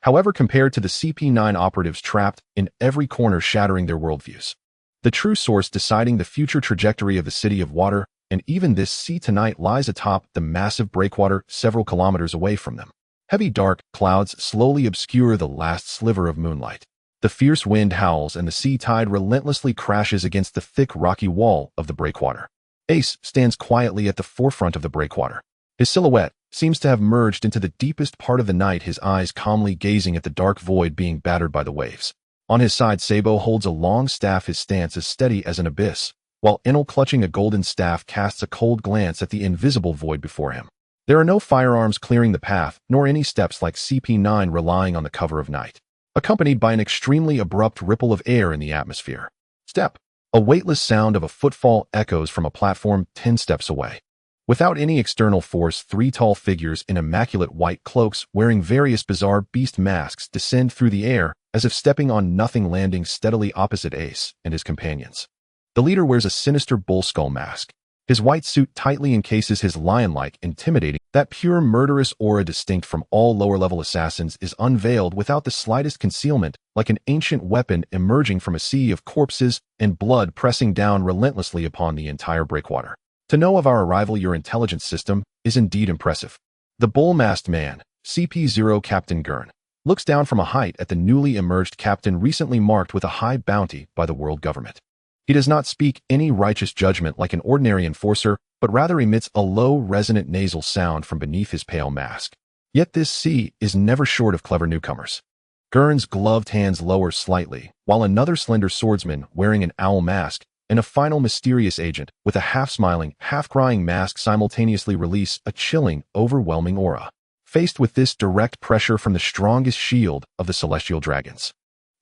However, compared to the CP9 operatives trapped in every corner, shattering their worldviews. The true source deciding the future trajectory of the city of water, and even this sea tonight, lies atop the massive breakwater several kilometers away from them. Heavy dark clouds slowly obscure the last sliver of moonlight. The fierce wind howls and the sea tide relentlessly crashes against the thick rocky wall of the breakwater. Ace stands quietly at the forefront of the breakwater. His silhouette seems to have merged into the deepest part of the night, his eyes calmly gazing at the dark void being battered by the waves. On his side, Sabo holds a long staff, his stance as steady as an abyss, while Enel, clutching a golden staff, casts a cold glance at the invisible void before him. There are no firearms clearing the path, nor any steps like CP9 relying on the cover of night, accompanied by an extremely abrupt ripple of air in the atmosphere. Step. A weightless sound of a footfall echoes from a platform 10 steps away. Without any external force, 3 tall figures in immaculate white cloaks, wearing various bizarre beast masks, descend through the air as if stepping on nothing, landing steadily opposite Ace and his companions. The leader wears a sinister bull skull mask. His white suit tightly encases his lion-like, intimidating. That pure murderous aura distinct from all lower-level assassins is unveiled without the slightest concealment, like an ancient weapon emerging from a sea of corpses and blood, pressing down relentlessly upon the entire breakwater. To know of our arrival, your intelligence system is indeed impressive. The bull-masked man, CP0 Captain Gurn, looks down from a height at the newly emerged captain, recently marked with a high bounty by the world government. He does not speak any righteous judgment like an ordinary enforcer, but rather emits a low, resonant nasal sound from beneath his pale mask. Yet this C is never short of clever newcomers. Gurn's gloved hands lower slightly, while another slender swordsman wearing an owl mask and a final mysterious agent with a half-smiling, half-crying mask simultaneously release a chilling, overwhelming aura. Faced with this direct pressure from the strongest shield of the celestial dragons,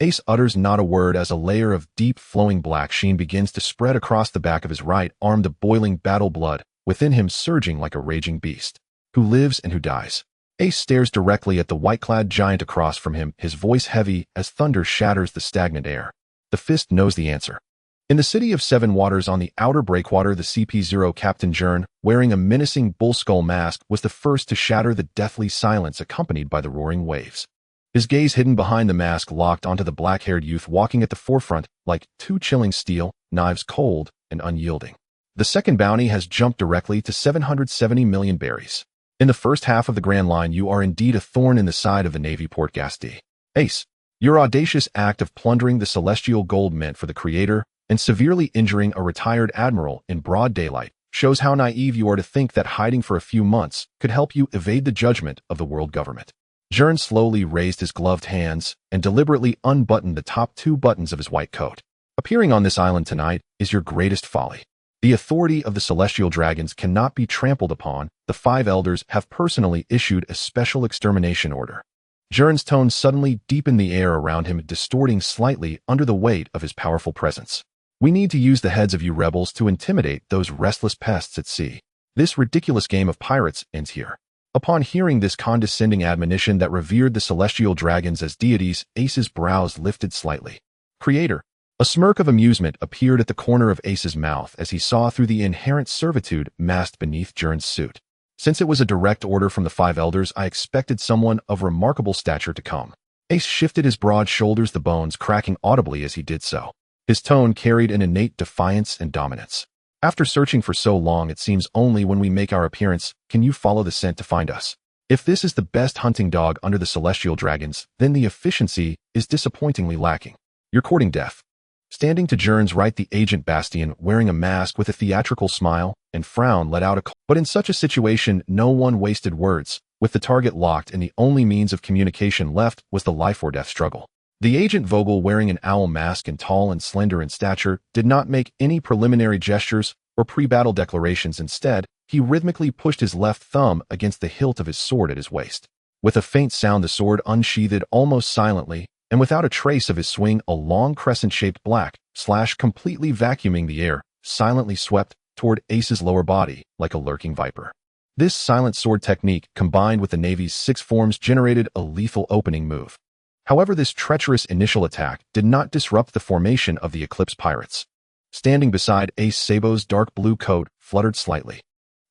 Ace utters not a word as a layer of deep flowing black sheen begins to spread across the back of his right arm, the boiling battle blood within him surging like a raging beast. Who lives and who dies? Ace stares directly at the white-clad giant across from him, his voice heavy as thunder shatters the stagnant air. The fist knows the answer. In the city of Seven Waters on the outer breakwater, the CP-0 Captain Jern, wearing a menacing bull skull mask, was the first to shatter the deathly silence accompanied by the roaring waves. His gaze hidden behind the mask locked onto the black-haired youth walking at the forefront like two chilling steel, knives cold and unyielding. The second bounty has jumped directly to 770 million berries. In the first half of the Grand Line, you are indeed a thorn in the side of the Navy Portgas D. Ace, your audacious act of plundering the celestial gold mint for the Creator and severely injuring a retired admiral in broad daylight shows how naive you are to think that hiding for a few months could help you evade the judgment of the world government. Jern slowly raised his gloved hands and deliberately unbuttoned the top two buttons of his white coat. Appearing on this island tonight is your greatest folly. The authority of the celestial dragons cannot be trampled upon. The five elders have personally issued a special extermination order. Jern's tone suddenly deepened the air around him, distorting slightly under the weight of his powerful presence. We need to use the heads of you rebels to intimidate those restless pests at sea. This ridiculous game of pirates ends here. Upon hearing this condescending admonition that revered the celestial dragons as deities, Ace's brows lifted slightly. Creator. A smirk of amusement appeared at the corner of Ace's mouth as he saw through the inherent servitude masked beneath Jern's suit. Since it was a direct order from the five elders, I expected someone of remarkable stature to come. Ace shifted his broad shoulders, the bones cracking audibly as he did so. His tone carried an innate defiance and dominance. After searching for so long, it seems only when we make our appearance can you follow the scent to find us. If this is the best hunting dog under the celestial dragons, then the efficiency is disappointingly lacking. You're courting death. Standing to Jern's right, the agent Bastien, wearing a mask with a theatrical smile and frown, let out a call. But in such a situation, no one wasted words. With the target locked and the only means of communication left was the life-or-death struggle. The agent Vogel, wearing an owl mask and tall and slender in stature, did not make any preliminary gestures or pre-battle declarations. Instead, he rhythmically pushed his left thumb against the hilt of his sword at his waist. With a faint sound, the sword unsheathed almost silently, and without a trace of his swing, a long crescent-shaped black slash, completely vacuuming the air, silently swept toward Ace's lower body like a lurking viper. This silent sword technique, combined with the Navy's 6 forms, generated a lethal opening move. However, this treacherous initial attack did not disrupt the formation of the Eclipse Pirates. Standing beside Ace, Sabo's dark blue coat fluttered slightly.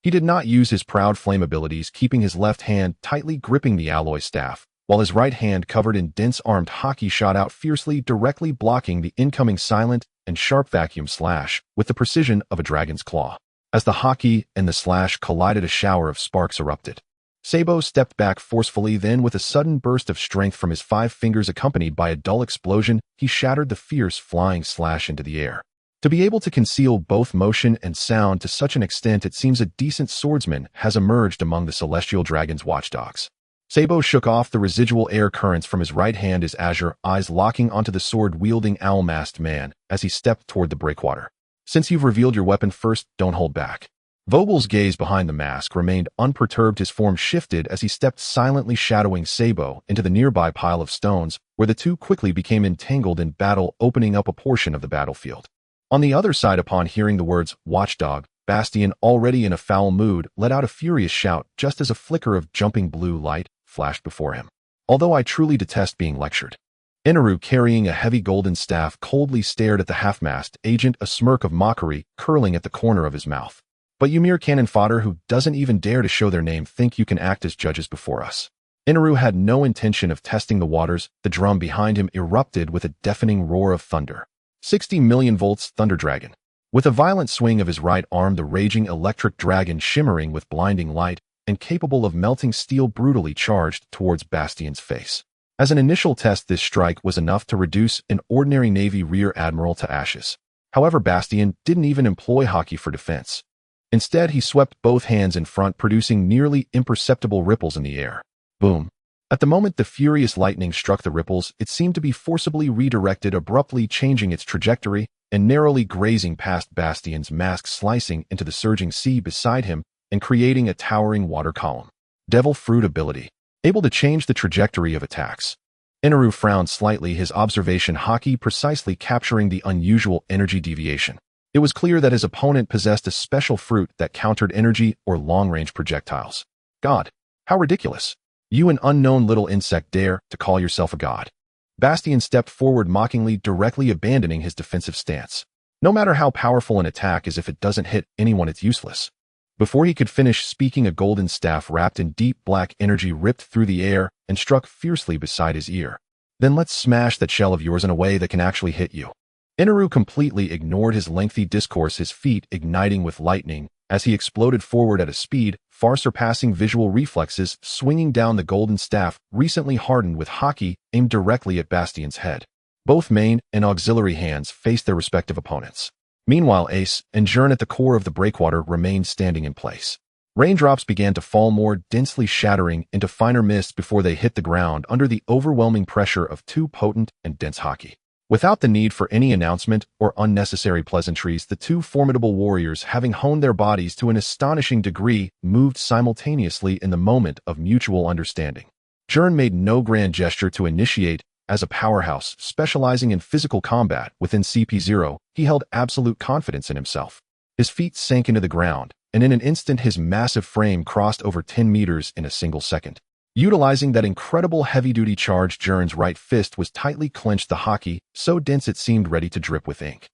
He did not use his proud flame abilities, keeping his left hand tightly gripping the alloy staff, while his right hand, covered in dense armed haki, shot out fiercely, directly blocking the incoming silent and sharp vacuum slash with the precision of a dragon's claw. As the haki and the slash collided, a shower of sparks erupted. Sabo stepped back forcefully, then with a sudden burst of strength from his 5 fingers accompanied by a dull explosion, he shattered the fierce flying slash into the air. To be able to conceal both motion and sound to such an extent, it seems a decent swordsman has emerged among the celestial dragon's watchdogs. Sabo shook off the residual air currents from his right hand, his azure eyes locking onto the sword-wielding owl-masked man as he stepped toward the breakwater. Since you've revealed your weapon first, don't hold back. Vogel's gaze behind the mask remained unperturbed. His form shifted as he stepped silently, shadowing Sabo into the nearby pile of stones, where the two quickly became entangled in battle, opening up a portion of the battlefield. On the other side, upon hearing the words watchdog, Bastien, already in a foul mood, let out a furious shout just as a flicker of jumping blue light flashed before him. Although I truly detest being lectured. Inaru, carrying a heavy golden staff, coldly stared at the half-mast agent, a smirk of mockery curling at the corner of his mouth. But you mere cannon fodder who doesn't even dare to show their name think you can act as judges before us. Inaru had no intention of testing the waters. The drum behind him erupted with a deafening roar of thunder. 60 million volts Thunder Dragon. With a violent swing of his right arm, the raging electric dragon, shimmering with blinding light and capable of melting steel, brutally charged towards Bastien's face. As an initial test, this strike was enough to reduce an ordinary Navy rear admiral to ashes. However, Bastien didn't even employ haki for defense. Instead, he swept both hands in front, producing nearly imperceptible ripples in the air. Boom. At the moment the furious lightning struck the ripples, it seemed to be forcibly redirected, abruptly changing its trajectory and narrowly grazing past Bastien's mask, slicing into the surging sea beside him and creating a towering water column. Devil Fruit ability. Able to change the trajectory of attacks. Inaru frowned slightly, his observation haki precisely capturing the unusual energy deviation. It was clear that his opponent possessed a special fruit that countered energy or long-range projectiles. God, how ridiculous. You, an unknown little insect, dare to call yourself a god. Bastien stepped forward mockingly, directly abandoning his defensive stance. No matter how powerful an attack is, if it doesn't hit anyone, it's useless. Before he could finish speaking, a golden staff wrapped in deep black energy ripped through the air and struck fiercely beside his ear. Then let's smash that shell of yours in a way that can actually hit you. Inaru completely ignored his lengthy discourse, his feet igniting with lightning as he exploded forward at a speed far surpassing visual reflexes, swinging down the golden staff, recently hardened with hockey, aimed directly at Bastien's head. Both main and auxiliary hands faced their respective opponents. Meanwhile, Ace and Jern at the core of the breakwater remained standing in place. Raindrops began to fall, more densely shattering into finer mist before they hit the ground under the overwhelming pressure of two potent and dense hockey. Without the need for any announcement or unnecessary pleasantries, the two formidable warriors, having honed their bodies to an astonishing degree, moved simultaneously in the moment of mutual understanding. Jern made no grand gesture to initiate. As a powerhouse specializing in physical combat within CP0, he held absolute confidence in himself. His feet sank into the ground, and in an instant his massive frame crossed over 10 meters in a single second. Utilizing that incredible heavy-duty charge, Jern's right fist was tightly clenched, the hockey so dense it seemed ready to drip with ink.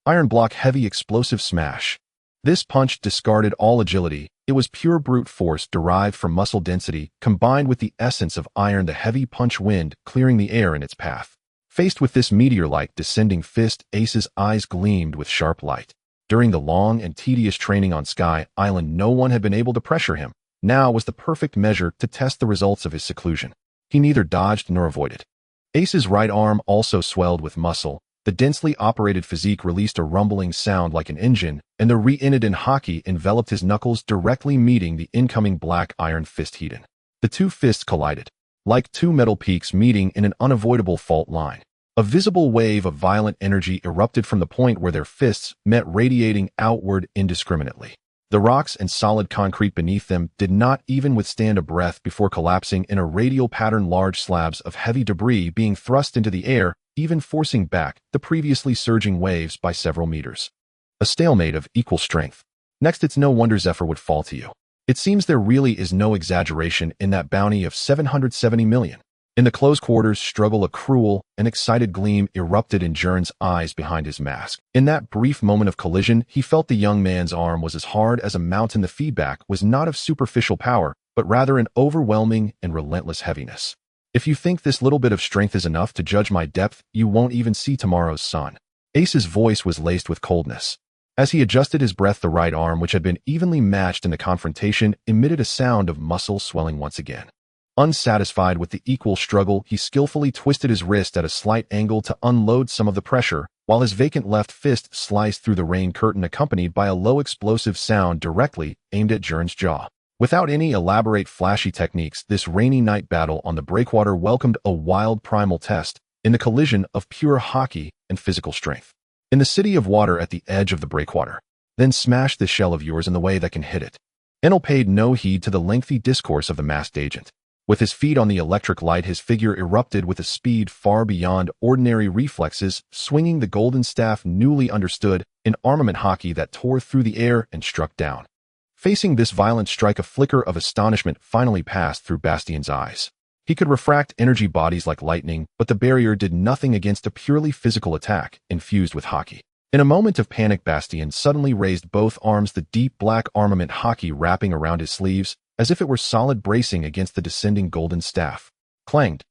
Iron block, heavy explosive smash. This punch discarded all agility. It was pure brute force derived from muscle density, combined with the essence of iron, the heavy punch wind clearing the air in its path. Faced with this meteor-like descending fist, Ace's eyes gleamed with sharp light. During the long and tedious training on Sky Island, no one had been able to pressure him. Now was the perfect measure to test the results of his seclusion. He neither dodged nor avoided. Ace's right arm also swelled with muscle. The densely operated physique released a rumbling sound like an engine, and the re-Inodin hockey enveloped his knuckles, directly meeting the incoming black iron fist Hedon. The two fists collided, like two metal peaks meeting in an unavoidable fault line. A visible wave of violent energy erupted from the point where their fists met, radiating outward indiscriminately. The rocks and solid concrete beneath them did not even withstand a breath before collapsing in a radial pattern, large slabs of heavy debris being thrust into the air, even forcing back the previously surging waves by several meters. A stalemate of equal strength. Next, it's no wonder Zephyr would fall to you. It seems there really is no exaggeration in that bounty of 770 million. In the close quarters struggle, a cruel and excited gleam erupted in Jern's eyes behind his mask. In that brief moment of collision, he felt the young man's arm was as hard as a mountain. The feedback was not of superficial power, but rather an overwhelming and relentless heaviness. If you think this little bit of strength is enough to judge my depth, you won't even see tomorrow's sun. Ace's voice was laced with coldness. As he adjusted his breath, the right arm, which had been evenly matched in the confrontation, emitted a sound of muscle swelling once again. Unsatisfied with the equal struggle, he skillfully twisted his wrist at a slight angle to unload some of the pressure, while his vacant left fist sliced through the rain curtain, accompanied by a low explosive sound directly aimed at Jern's jaw. Without any elaborate flashy techniques, this rainy night battle on the breakwater welcomed a wild primal test in the collision of pure hockey and physical strength. In the city of water at the edge of the breakwater, then smash this shell of yours in the way that can hit it. Enel paid no heed to the lengthy discourse of the masked agent. With his feet on the electric light, his figure erupted with a speed far beyond ordinary reflexes, swinging the golden staff newly understood in armament hockey that tore through the air and struck down. Facing this violent strike, a flicker of astonishment finally passed through Bastien's eyes. He could refract energy bodies like lightning, but the barrier did nothing against a purely physical attack infused with hockey. In a moment of panic, Bastien suddenly raised both arms, the deep black armament hockey wrapping around his sleeves, as if it were solid, bracing against the descending golden staff. Clanged.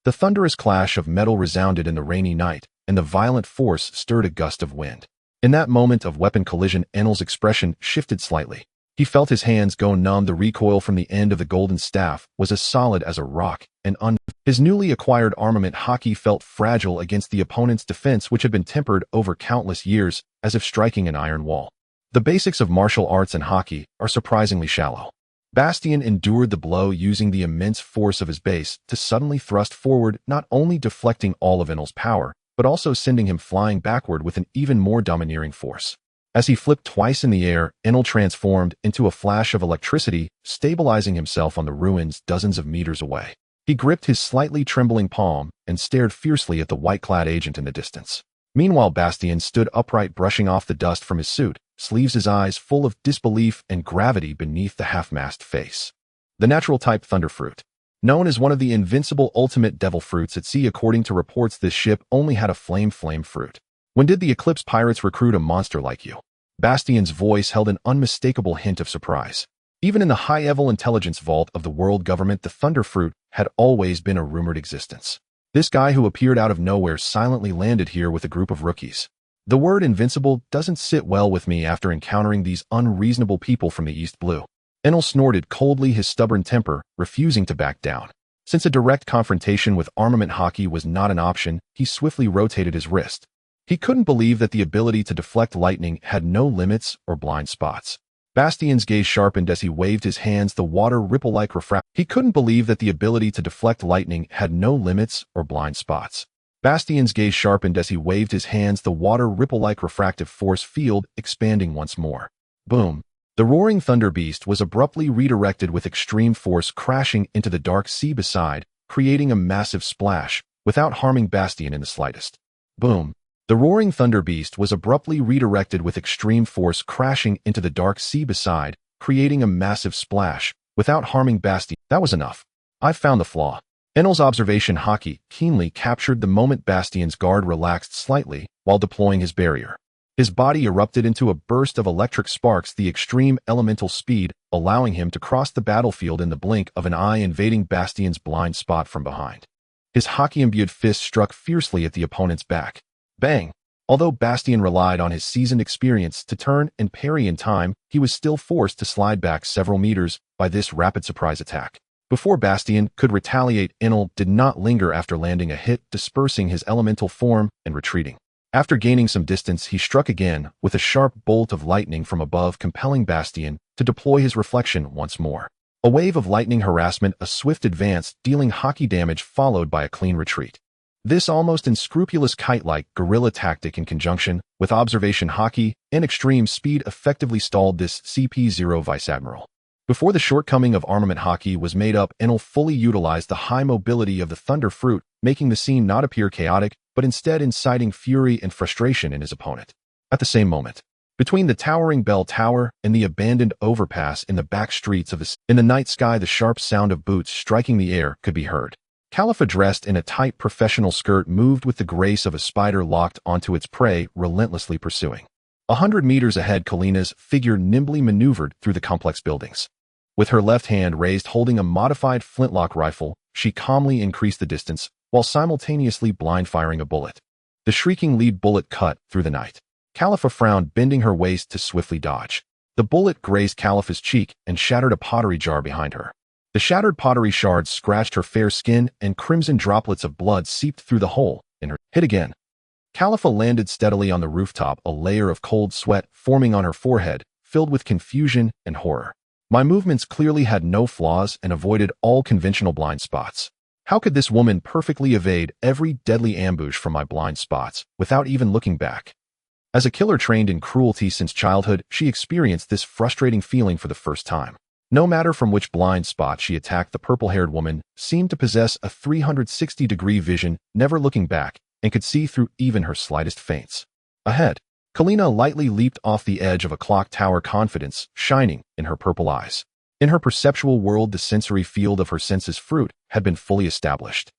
The thunderous clash of metal resounded in the rainy night, and the violent force stirred a gust of wind. In that moment of weapon collision, Enel's expression shifted slightly. He felt his hands go numb. The recoil from the end of the golden staff was as solid as a rock, and his newly acquired armament hockey felt fragile against the opponent's defense, which had been tempered over countless years, as if striking an iron wall. The basics of martial arts and hockey are surprisingly shallow. Bastien endured the blow, using the immense force of his base to suddenly thrust forward, not only deflecting all of Enel's power, but also sending him flying backward with an even more domineering force. As he flipped twice in the air, Enel transformed into a flash of electricity, stabilizing himself on the ruins dozens of meters away. He gripped his slightly trembling palm and stared fiercely at the white-clad agent in the distance. Meanwhile, Bastien stood upright, brushing off the dust from his suit, sleeves, his eyes full of disbelief and gravity beneath the half-masked face. The natural type Thunderfruit. Known as one of the invincible ultimate devil fruits at sea, according to reports, this ship only had a flame fruit. When did the Eclipse Pirates recruit a monster like you? Bastien's voice held an unmistakable hint of surprise. Even in the high-level intelligence vault of the world government, the Thunder Fruit had always been a rumored existence. This guy who appeared out of nowhere silently landed here with a group of rookies. The word invincible doesn't sit well with me after encountering these unreasonable people from the East Blue. Enel snorted coldly, his stubborn temper refusing to back down. Since a direct confrontation with armament hockey was not an option, he swiftly rotated his wrist. He couldn't believe that the ability to deflect lightning had no limits or blind spots. Bastien's gaze sharpened as he waved his hands, the water ripple-like refract. He couldn't believe that the ability to deflect lightning had no limits or blind spots. Bastien's gaze sharpened as he waved his hands, the water ripple-like refractive force field expanding once more. Boom. The roaring thunder beast was abruptly redirected with extreme force, crashing into the dark sea beside, creating a massive splash, without harming Bastien in the slightest. Boom. The roaring thunder beast was abruptly redirected with extreme force, crashing into the dark sea beside, creating a massive splash, without harming Bastien. That was enough. I've found the flaw. Enel's observation hockey keenly captured the moment Bastien's guard relaxed slightly while deploying his barrier. His body erupted into a burst of electric sparks, the extreme elemental speed allowing him to cross the battlefield in the blink of an eye, invading Bastien's blind spot from behind. His hockey-imbued fist struck fiercely at the opponent's back. Bang! Although Bastien relied on his seasoned experience to turn and parry in time, he was still forced to slide back several meters by this rapid surprise attack. Before Bastien could retaliate, Enel did not linger after landing a hit, dispersing his elemental form and retreating. After gaining some distance, he struck again with a sharp bolt of lightning from above, compelling Bastien to deploy his reflection once more. A wave of lightning harassment, a swift advance, dealing hockey damage followed by a clean retreat. This almost unscrupulous kite-like guerrilla tactic in conjunction with observation hockey and extreme speed effectively stalled this CP-0 Vice Admiral. Before the shortcoming of armament hockey was made up, Enel fully utilized the high mobility of the Thunder Fruit, making the scene not appear chaotic, but instead inciting fury and frustration in his opponent. At the same moment, between the towering bell tower and the abandoned overpass in the back streets of in the night sky, the sharp sound of boots striking the air could be heard. Khalifa, dressed in a tight professional skirt, moved with the grace of a spider locked onto its prey, relentlessly pursuing. 100 meters ahead, Kalina's figure nimbly maneuvered through the complex buildings. With her left hand raised holding a modified flintlock rifle, she calmly increased the distance, while simultaneously blind firing a bullet. The shrieking lead bullet cut through the night. Khalifa frowned, bending her waist to swiftly dodge. The bullet grazed Khalifa's cheek and shattered a pottery jar behind her. The shattered pottery shards scratched her fair skin, and crimson droplets of blood seeped through the hole in her. Hit again. Khalifa landed steadily on the rooftop, a layer of cold sweat forming on her forehead, filled with confusion and horror. My movements clearly had no flaws and avoided all conventional blind spots. How could this woman perfectly evade every deadly ambush from my blind spots without even looking back? As a killer trained in cruelty since childhood, she experienced this frustrating feeling for the first time. No matter from which blind spot she attacked, the purple-haired woman seemed to possess a 360-degree vision, never looking back, and could see through even her slightest feints. Ahead, Kalina lightly leaped off the edge of a clock tower, confidence shining in her purple eyes. In her perceptual world, the sensory field of her senses fruit had been fully established.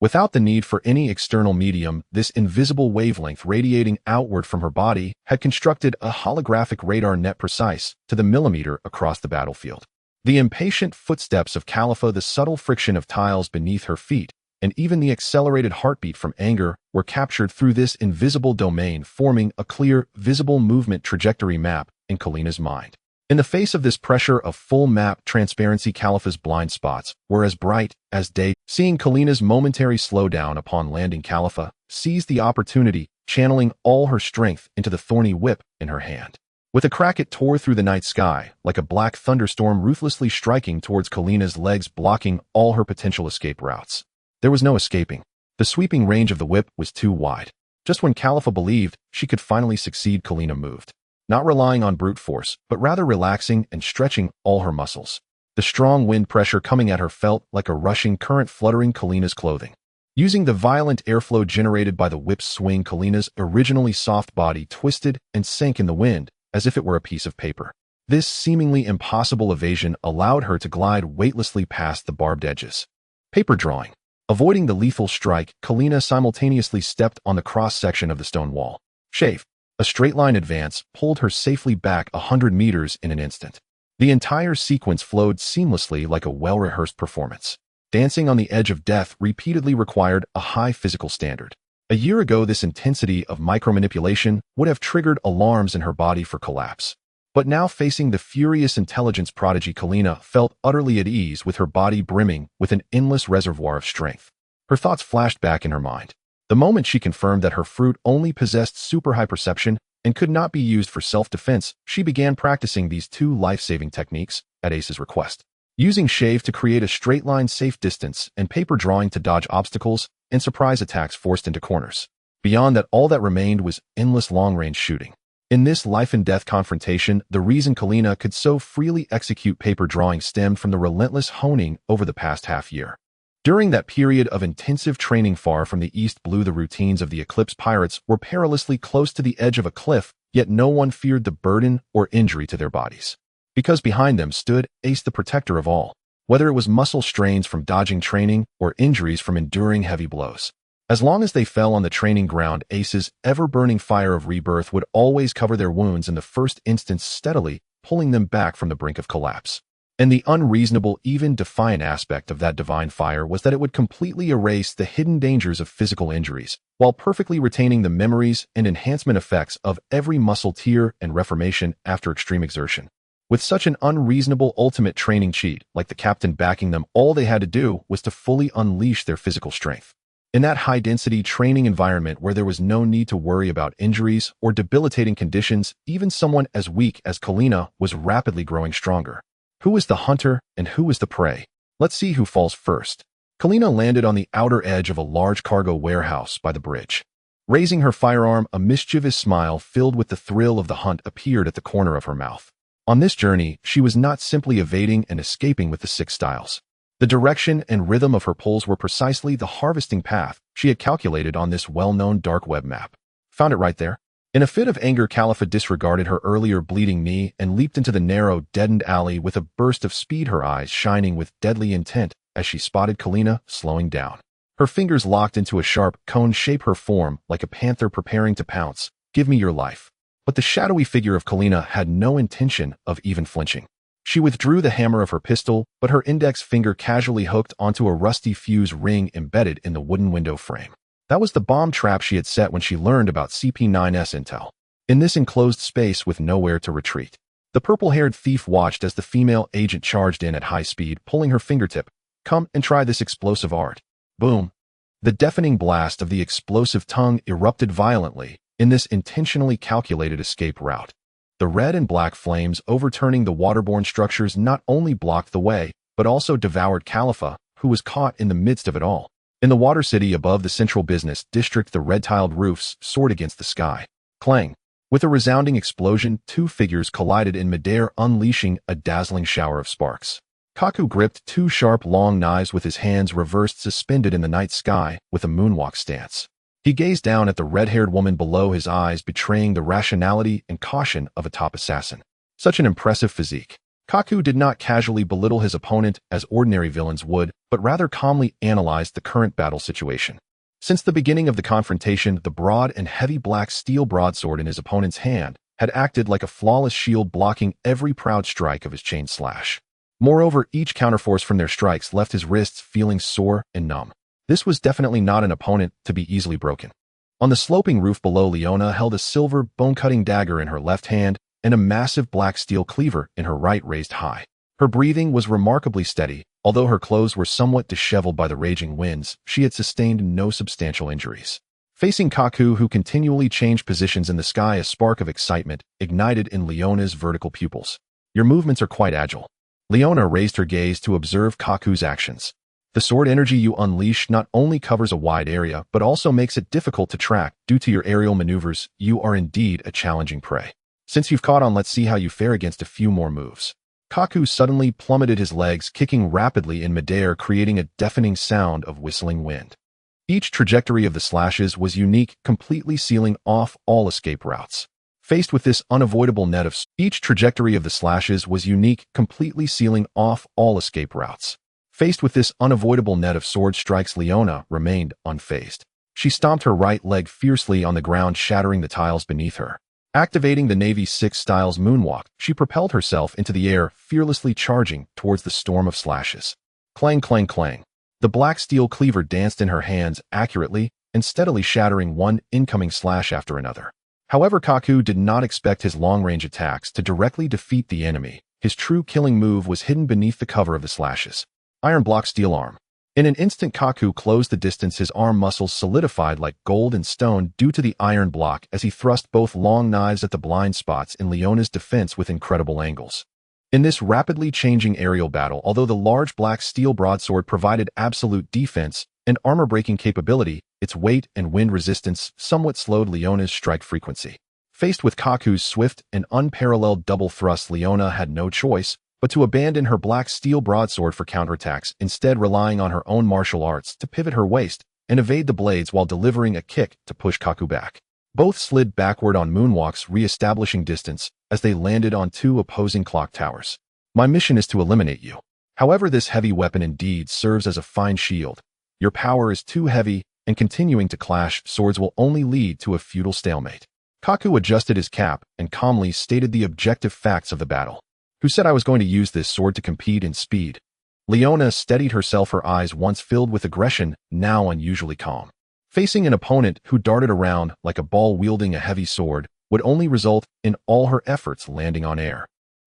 Without the need for any external medium, this invisible wavelength radiating outward from her body had constructed a holographic radar net precise to the millimeter across the battlefield. The impatient footsteps of Khalifa, the subtle friction of tiles beneath her feet, and even the accelerated heartbeat from anger were captured through this invisible domain, forming a clear, visible movement trajectory map in Kalina's mind. In the face of this pressure of full map transparency, Khalifa's blind spots were as bright as day. Seeing Kalina's momentary slowdown upon landing, Khalifa seized the opportunity, channeling all her strength into the thorny whip in her hand. With a crack, it tore through the night sky like a black thunderstorm, ruthlessly striking towards Kalina's legs, blocking all her potential escape routes. There was no escaping. The sweeping range of the whip was too wide. Just when Khalifa believed she could finally succeed, Kalina moved. Not relying on brute force, but rather relaxing and stretching all her muscles. The strong wind pressure coming at her felt like a rushing current, fluttering Kalina's clothing. Using the violent airflow generated by the whip's swing, Kalina's originally soft body twisted and sank in the wind as if it were a piece of paper. This seemingly impossible evasion allowed her to glide weightlessly past the barbed edges. Paper drawing. Avoiding the lethal strike, Kalina simultaneously stepped on the cross-section of the stone wall. Shave. A straight-line advance pulled her safely back 100 meters in an instant. The entire sequence flowed seamlessly like a well-rehearsed performance. Dancing on the edge of death repeatedly required a high physical standard. A year ago, this intensity of micromanipulation would have triggered alarms in her body for collapse. But now, facing the furious intelligence prodigy, Kalina felt utterly at ease, with her body brimming with an endless reservoir of strength. Her thoughts flashed back in her mind. The moment she confirmed that her fruit only possessed super high perception and could not be used for self-defense, she began practicing these two life-saving techniques at Ace's request. Using Shave to create a straight-line safe distance and paper drawing to dodge obstacles and surprise attacks forced into corners. Beyond that, all that remained was endless long-range shooting. In this life-and-death confrontation, the reason Kalina could so freely execute paper drawing stemmed from the relentless honing over the past half-year. During that period of intensive training, far from the east blue, the routines of the Eclipse Pirates were perilously close to the edge of a cliff, yet no one feared the burden or injury to their bodies. Because behind them stood Ace, the protector of all, whether it was muscle strains from dodging training or injuries from enduring heavy blows. As long as they fell on the training ground, Ace's ever-burning fire of rebirth would always cover their wounds in the first instance, steadily pulling them back from the brink of collapse. And the unreasonable, even defiant aspect of that divine fire was that it would completely erase the hidden dangers of physical injuries, while perfectly retaining the memories and enhancement effects of every muscle tear and reformation after extreme exertion. With such an unreasonable ultimate training cheat, like the captain backing them, all they had to do was to fully unleash their physical strength. In that high-density training environment where there was no need to worry about injuries or debilitating conditions, even someone as weak as Kalina was rapidly growing stronger. Who is the hunter and who is the prey? Let's see who falls first. Kalina landed on the outer edge of a large cargo warehouse by the bridge. Raising her firearm, a mischievous smile filled with the thrill of the hunt appeared at the corner of her mouth. On this journey, she was not simply evading and escaping with the six styles. The direction and rhythm of her pulls were precisely the harvesting path she had calculated on this well-known dark web map. Found it right there. In a fit of anger, Khalifa disregarded her earlier bleeding knee and leaped into the narrow, deadened alley with a burst of speed, her eyes shining with deadly intent as she spotted Kalina slowing down. Her fingers locked into a sharp, cone-shape her form like a panther preparing to pounce. Give me your life. But the shadowy figure of Kalina had no intention of even flinching. She withdrew the hammer of her pistol, but her index finger casually hooked onto a rusty fuse ring embedded in the wooden window frame. That was the bomb trap she had set when she learned about CP9's intel. In this enclosed space with nowhere to retreat, the purple-haired thief watched as the female agent charged in at high speed, pulling her fingertip. Come and try this explosive art. Boom. The deafening blast of the explosive tongue erupted violently in this intentionally calculated escape route. The red and black flames overturning the waterborne structures not only blocked the way, but also devoured Khalifa, who was caught in the midst of it all. In the water city above the central business district, the red-tiled roofs soared against the sky. Clang! With a resounding explosion, two figures collided in midair, unleashing a dazzling shower of sparks. Kaku gripped two sharp, long knives with his hands reversed, suspended in the night sky with a moonwalk stance. He gazed down at the red-haired woman below, his eyes betraying the rationality and caution of a top assassin. Such an impressive physique. Kaku did not casually belittle his opponent as ordinary villains would, but rather calmly analyzed the current battle situation. Since the beginning of the confrontation, the broad and heavy black steel broadsword in his opponent's hand had acted like a flawless shield, blocking every proud strike of his chain slash. Moreover, each counterforce from their strikes left his wrists feeling sore and numb. This was definitely not an opponent to be easily broken. On the sloping roof below, Leona held a silver, bone-cutting dagger in her left hand and a massive black steel cleaver in her right, raised high. Her breathing was remarkably steady. Although her clothes were somewhat disheveled by the raging winds, she had sustained no substantial injuries. Facing Kaku, who continually changed positions in the sky, a spark of excitement ignited in Leona's vertical pupils. Your movements are quite agile. Leona raised her gaze to observe Kaku's actions. The sword energy you unleash not only covers a wide area, but also makes it difficult to track. Due to your aerial maneuvers, you are indeed a challenging prey. Since you've caught on, let's see how you fare against a few more moves. Kaku suddenly plummeted his legs, kicking rapidly in midair, creating a deafening sound of whistling wind. Each trajectory of the slashes was unique, completely sealing off all escape routes. Faced with this unavoidable net of Each trajectory of the slashes was unique, completely sealing off all escape routes. Faced with this unavoidable net of sword strikes, Leona remained unfazed. She stomped her right leg fiercely on the ground, shattering the tiles beneath her. Activating the Navy 6 style's moonwalk, she propelled herself into the air, fearlessly charging towards the storm of slashes. Clang, clang, clang. The black steel cleaver danced in her hands accurately and steadily, shattering one incoming slash after another. However, Kaku did not expect his long-range attacks to directly defeat the enemy. His true killing move was hidden beneath the cover of the slashes. Iron block steel arm. In an instant, Kaku closed the distance, his arm muscles solidified like gold and stone due to the iron block as he thrust both long knives at the blind spots in Leona's defense with incredible angles. In this rapidly changing aerial battle, although the large black steel broadsword provided absolute defense and armor-breaking capability, its weight and wind resistance somewhat slowed Leona's strike frequency. Faced with Kaku's swift and unparalleled double thrust, Leona had no choice but to abandon her black steel broadsword for counterattacks, instead relying on her own martial arts to pivot her waist and evade the blades while delivering a kick to push Kaku back. Both slid backward on moonwalks, re-establishing distance as they landed on two opposing clock towers. My mission is to eliminate you. However, this heavy weapon indeed serves as a fine shield. Your power is too heavy, and continuing to clash swords will only lead to a futile stalemate. Kaku adjusted his cap and calmly stated the objective facts of the battle. Who said I was going to use this sword to compete in speed? Leona steadied herself, her eyes once filled with aggression, now unusually calm. Facing an opponent who darted around like a ball wielding a heavy sword would only result in all her efforts landing on air.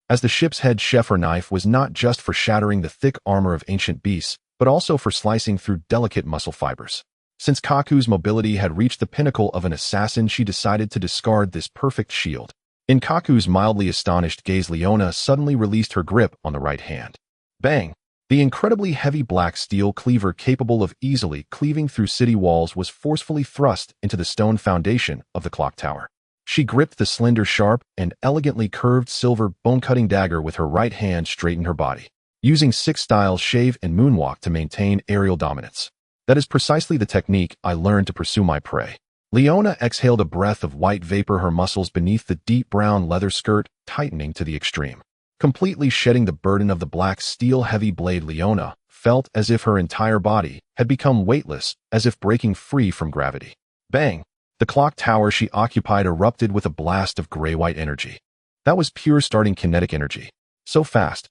As the ship's head chef, her knife was not just for shattering the thick armor of ancient beasts, but also for slicing through delicate muscle fibers. Since Kaku's mobility had reached the pinnacle of an assassin, she decided to discard this perfect shield. In Kaku's mildly astonished gaze, Leona suddenly released her grip on the right hand. Bang! The incredibly heavy black steel cleaver, capable of easily cleaving through city walls, was forcefully thrust into the stone foundation of the clock tower. She gripped the slender, sharp, and elegantly curved silver bone-cutting dagger with her right hand, straightened her body, using 6 styles shave and moonwalk to maintain aerial dominance. That is precisely the technique I learned to pursue my prey. Leona exhaled a breath of white vapor, her muscles beneath the deep brown leather skirt tightening to the extreme. Completely shedding the burden of the black steel heavy blade, Leona felt as if her entire body had become weightless, as if breaking free from gravity. Bang! The clock tower she occupied erupted with a blast of gray-white energy. That was pure starting kinetic energy. So fast.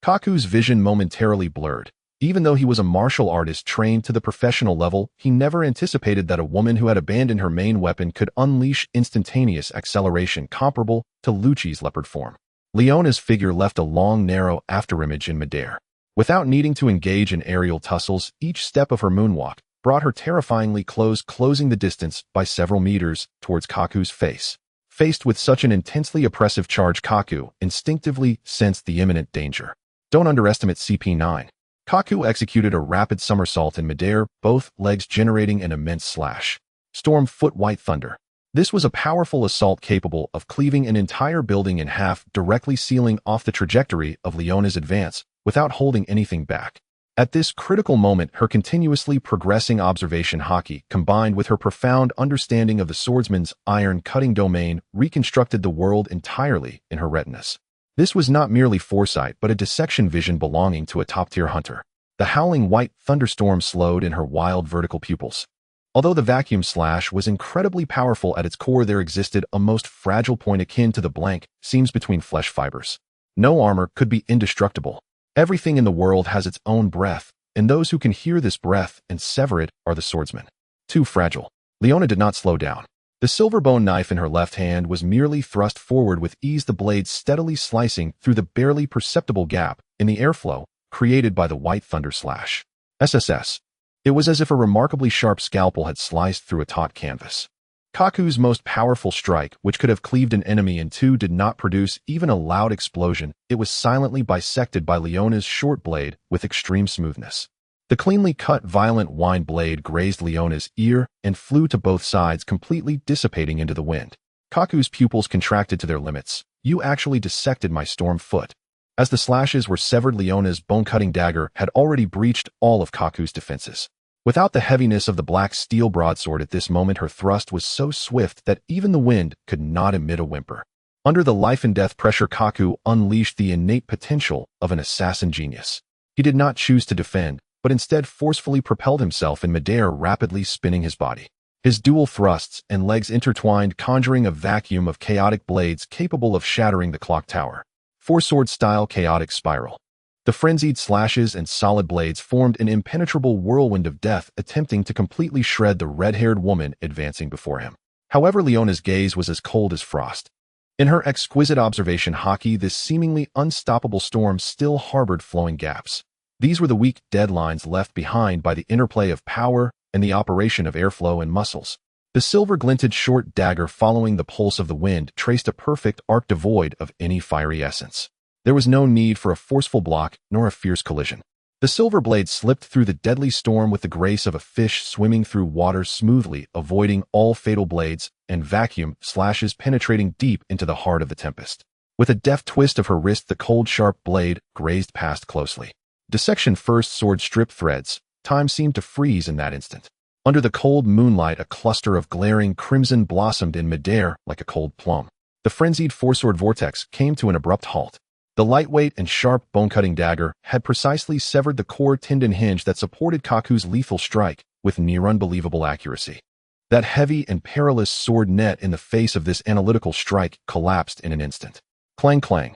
Kaku's vision momentarily blurred. Even though he was a martial artist trained to the professional level, he never anticipated that a woman who had abandoned her main weapon could unleash instantaneous acceleration comparable to Lucci's leopard form. Leona's figure left a long, narrow afterimage in midair. Without needing to engage in aerial tussles, each step of her moonwalk brought her terrifyingly close, closing the distance by several meters towards Kaku's face. Faced with such an intensely oppressive charge, Kaku instinctively sensed the imminent danger. Don't underestimate CP9. Kaku executed a rapid somersault in midair, both legs generating an immense slash. Storm Foot White Thunder. This was a powerful assault capable of cleaving an entire building in half, directly sealing off the trajectory of Leona's advance without holding anything back. At this critical moment, her continuously progressing observation haki, combined with her profound understanding of the swordsman's iron-cutting domain, reconstructed the world entirely in her retinas. This was not merely foresight, but a dissection vision belonging to a top-tier hunter. The howling white thunderstorm slowed in her wild vertical pupils. Although the vacuum slash was incredibly powerful, at its core there existed a most fragile point akin to the blank seams between flesh fibers. No armor could be indestructible. Everything in the world has its own breath, and those who can hear this breath and sever it are the swordsmen. Too fragile. Leona did not slow down. The silver bone knife in her left hand was merely thrust forward with ease, the blade steadily slicing through the barely perceptible gap in the airflow created by the white thunder slash. SSS. It was as if a remarkably sharp scalpel had sliced through a taut canvas. Kaku's most powerful strike, which could have cleaved an enemy in two, did not produce even a loud explosion. It was silently bisected by Leona's short blade with extreme smoothness. The cleanly cut violet wine blade grazed Leona's ear and flew to both sides, completely dissipating into the wind. Kaku's pupils contracted to their limits. You actually dissected my storm foot. As the slashes were severed, Leona's bone-cutting dagger had already breached all of Kaku's defenses. Without the heaviness of the black steel broadsword at this moment, her thrust was so swift that even the wind could not emit a whimper. Under the life-and-death pressure, Kaku unleashed the innate potential of an assassin genius. He did not choose to defend, but instead forcefully propelled himself in midair, rapidly spinning his body. His dual thrusts and legs intertwined, conjuring a vacuum of chaotic blades capable of shattering the clock tower. Four-sword-style chaotic spiral. The frenzied slashes and solid blades formed an impenetrable whirlwind of death, attempting to completely shred the red-haired woman advancing before him. However, Leona's gaze was as cold as frost. In her exquisite observation hockey, this seemingly unstoppable storm still harbored flowing gaps. These were the weak deadlines left behind by the interplay of power and the operation of airflow and muscles. The silver-glinted short dagger, following the pulse of the wind, traced a perfect arc devoid of any fiery essence. There was no need for a forceful block nor a fierce collision. The silver blade slipped through the deadly storm with the grace of a fish swimming through water, smoothly avoiding all fatal blades and vacuum slashes penetrating deep into the heart of the tempest. With a deft twist of her wrist, the cold, sharp blade grazed past closely. Dissection first sword strip threads. Time seemed to freeze in that instant. Under the cold moonlight, a cluster of glaring crimson blossomed in midair like a cold plum. The frenzied four-sword vortex came to an abrupt halt. The lightweight and sharp bone-cutting dagger had precisely severed the core tendon hinge that supported Kaku's lethal strike with near unbelievable accuracy. That heavy and perilous sword net in the face of this analytical strike collapsed in an instant. Clang, clang.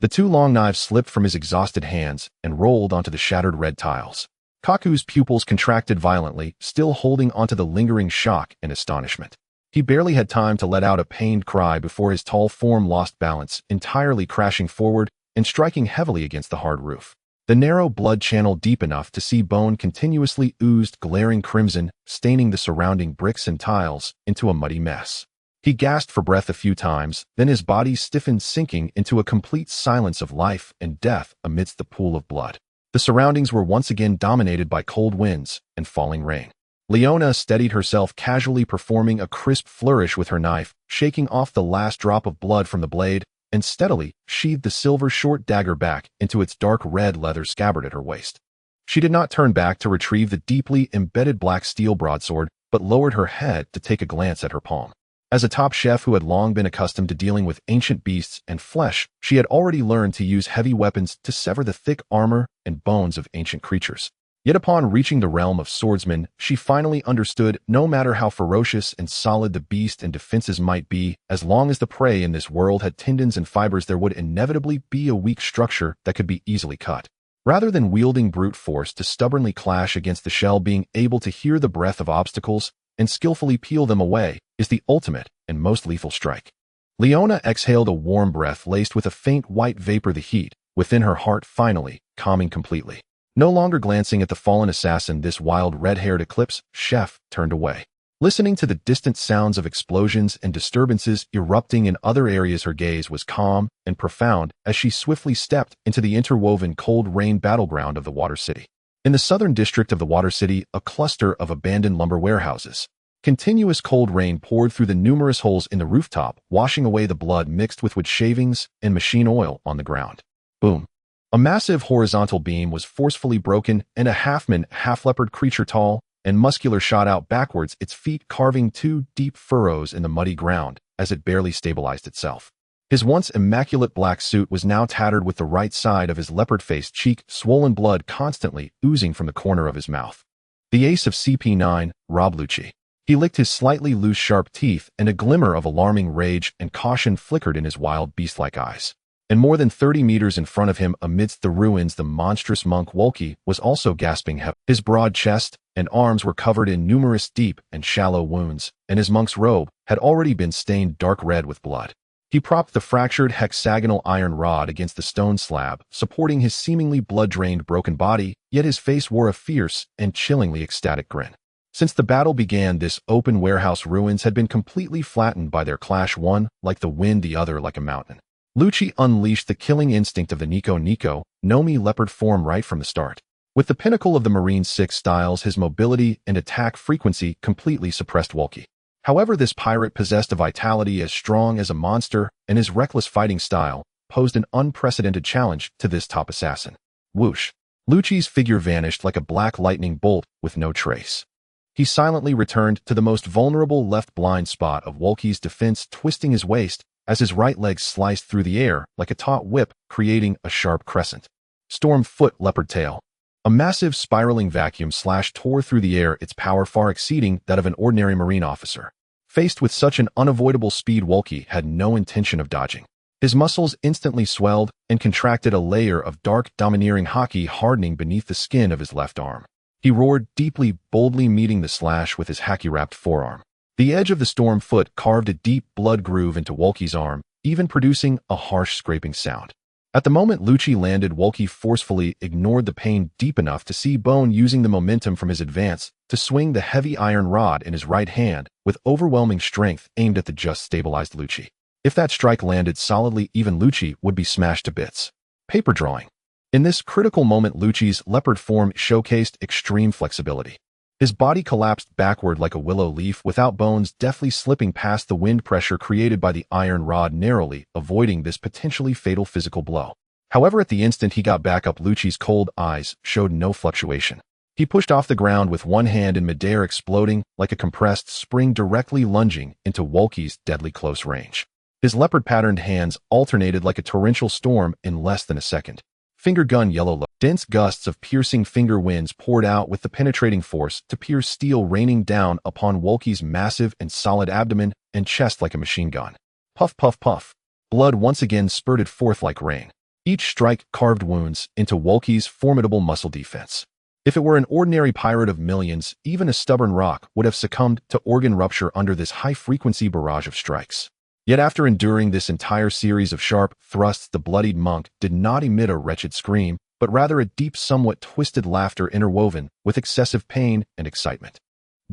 The two long knives slipped from his exhausted hands and rolled onto the shattered red tiles. Kaku's pupils contracted violently, still holding onto the lingering shock and astonishment. He barely had time to let out a pained cry before his tall form lost balance, entirely crashing forward and striking heavily against the hard roof. The narrow blood channel, deep enough to see bone, continuously oozed glaring crimson, staining the surrounding bricks and tiles into a muddy mess. He gasped for breath a few times, then his body stiffened, sinking into a complete silence of life and death amidst the pool of blood. The surroundings were once again dominated by cold winds and falling rain. Leona steadied herself, casually performing a crisp flourish with her knife, shaking off the last drop of blood from the blade, and steadily sheathed the silver short dagger back into its dark red leather scabbard at her waist. She did not turn back to retrieve the deeply embedded black steel broadsword, but lowered her head to take a glance at her palm. As a top chef who had long been accustomed to dealing with ancient beasts and flesh, she had already learned to use heavy weapons to sever the thick armor and bones of ancient creatures. Yet upon reaching the realm of swordsmen, she finally understood, no matter how ferocious and solid the beast and defenses might be, as long as the prey in this world had tendons and fibers, there would inevitably be a weak structure that could be easily cut. Rather than wielding brute force to stubbornly clash against the shell, being able to hear the breath of obstacles and skillfully peel them away is the ultimate and most lethal strike. Leona exhaled a warm breath laced with a faint white vapor, the heat within her heart finally calming completely. No longer glancing at the fallen assassin, this wild red-haired Eclipse chef turned away. Listening to the distant sounds of explosions and disturbances erupting in other areas, her gaze was calm and profound as she swiftly stepped into the interwoven cold rain battleground of the Water City. In the southern district of the Water City, a cluster of abandoned lumber warehouses. Continuous cold rain poured through the numerous holes in the rooftop, washing away the blood mixed with wood shavings and machine oil on the ground. Boom. A massive horizontal beam was forcefully broken, and a half-man, half-leopard creature, tall and muscular, shot out backwards, its feet carving two deep furrows in the muddy ground as it barely stabilized itself. His once immaculate black suit was now tattered, with the right side of his leopard-faced cheek swollen, blood constantly oozing from the corner of his mouth. The ace of CP9, Rob Lucci. He licked his slightly loose, sharp teeth, and a glimmer of alarming rage and caution flickered in his wild, beast-like eyes. And more than 30 meters in front of him, amidst the ruins, the monstrous monk Wolke was also gasping heavily. His broad chest and arms were covered in numerous deep and shallow wounds, and his monk's robe had already been stained dark red with blood. He propped the fractured hexagonal iron rod against the stone slab, supporting his seemingly blood-drained broken body, yet his face wore a fierce and chillingly ecstatic grin. Since the battle began, this open warehouse ruins had been completely flattened by their clash, one like the wind, the other like a mountain. Lucci unleashed the killing instinct of the Nico Nomi leopard form right from the start. With the pinnacle of the Marine 6 styles, his mobility and attack frequency completely suppressed Wolke. However, this pirate possessed a vitality as strong as a monster, and his reckless fighting style posed an unprecedented challenge to this top assassin. Whoosh! Lucci's figure vanished like a black lightning bolt with no trace. He silently returned to the most vulnerable left blind spot of Wolke's defense, twisting his waist as his right leg sliced through the air like a taut whip, creating a sharp crescent. Storm Foot Leopard Tail. A massive spiraling vacuum slash tore through the air, its power far exceeding that of an ordinary marine officer. Faced with such an unavoidable speed, Wolke had no intention of dodging. His muscles instantly swelled and contracted, a layer of dark, domineering haki hardening beneath the skin of his left arm. He roared deeply, boldly meeting the slash with his haki-wrapped forearm. The edge of the storm foot carved a deep blood groove into Wolke's arm, even producing a harsh scraping sound. At the moment Lucci landed, Wolke forcefully ignored the pain deep enough to see Bone using the momentum from his advance to swing the heavy iron rod in his right hand with overwhelming strength aimed at the just stabilized Lucci. If that strike landed solidly, even Lucci would be smashed to bits. Paper drawing. In this critical moment, Lucci's leopard form showcased extreme flexibility. His body collapsed backward like a willow leaf, without Bones deftly slipping past the wind pressure created by the iron rod, narrowly avoiding this potentially fatal physical blow. However, at the instant he got back up, Lucci's cold eyes showed no fluctuation. He pushed off the ground with one hand in midair, exploding like a compressed spring, directly lunging into Wolke's deadly close range. His leopard-patterned hands alternated like a torrential storm in less than a second. Finger gun yellow low. Dense gusts of piercing finger winds poured out with the penetrating force to pierce steel, raining down upon Wolke's massive and solid abdomen and chest like a machine gun. Puff, puff, puff. Blood once again spurted forth like rain. Each strike carved wounds into Wolke's formidable muscle defense. If it were an ordinary pirate of millions, even a stubborn rock would have succumbed to organ rupture under this high-frequency barrage of strikes. Yet after enduring this entire series of sharp thrusts, the bloodied monk did not emit a wretched scream, but rather a deep, somewhat twisted laughter interwoven with excessive pain and excitement.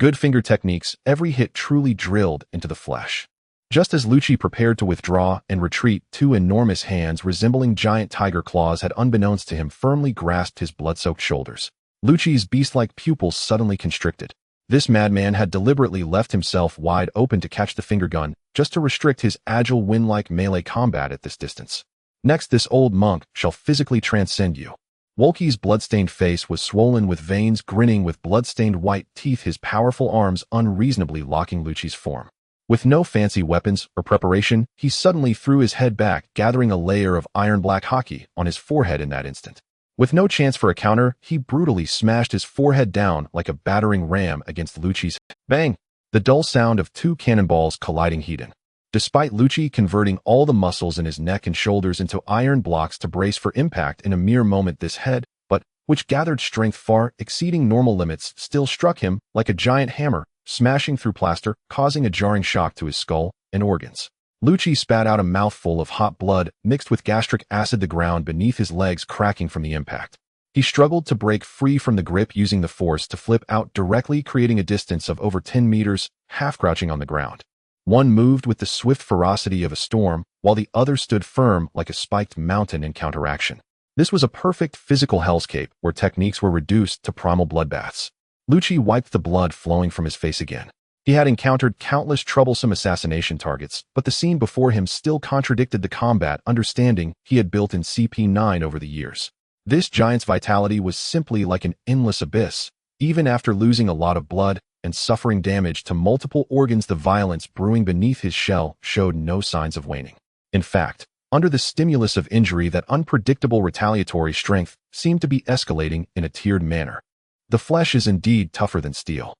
Good finger techniques, every hit truly drilled into the flesh. Just as Lucci prepared to withdraw and retreat, two enormous hands resembling giant tiger claws had, unbeknownst to him, firmly grasped his blood-soaked shoulders. Lucci's beast-like pupils suddenly constricted. This madman had deliberately left himself wide open to catch the finger gun, just to restrict his agile, wind-like melee combat at this distance. Next, this old monk shall physically transcend you. Wolke's blood-stained face was swollen with veins, grinning with blood-stained white teeth, his powerful arms unreasonably locking Lucci's form. With no fancy weapons or preparation, he suddenly threw his head back, gathering a layer of iron-black haki on his forehead in that instant. With no chance for a counter, he brutally smashed his forehead down like a battering ram against Lucci's. Bang! The dull sound of two cannonballs colliding heated. Despite Lucci converting all the muscles in his neck and shoulders into iron blocks to brace for impact in a mere moment, this head, but which gathered strength far exceeding normal limits, still struck him like a giant hammer, smashing through plaster, causing a jarring shock to his skull and organs. Lucci spat out a mouthful of hot blood mixed with gastric acid, the ground beneath his legs cracking from the impact. He struggled to break free from the grip, using the force to flip out directly, creating a distance of over 10 meters, half crouching on the ground. One moved with the swift ferocity of a storm, while the other stood firm like a spiked mountain in counteraction. This was a perfect physical hellscape where techniques were reduced to primal bloodbaths. Lucci wiped the blood flowing from his face again. He had encountered countless troublesome assassination targets, but the scene before him still contradicted the combat understanding he had built in CP9 over the years. This giant's vitality was simply like an endless abyss. Even after losing a lot of blood and suffering damage to multiple organs, the violence brewing beneath his shell showed no signs of waning. In fact, under the stimulus of injury, that unpredictable retaliatory strength seemed to be escalating in a tiered manner. The flesh is indeed tougher than steel.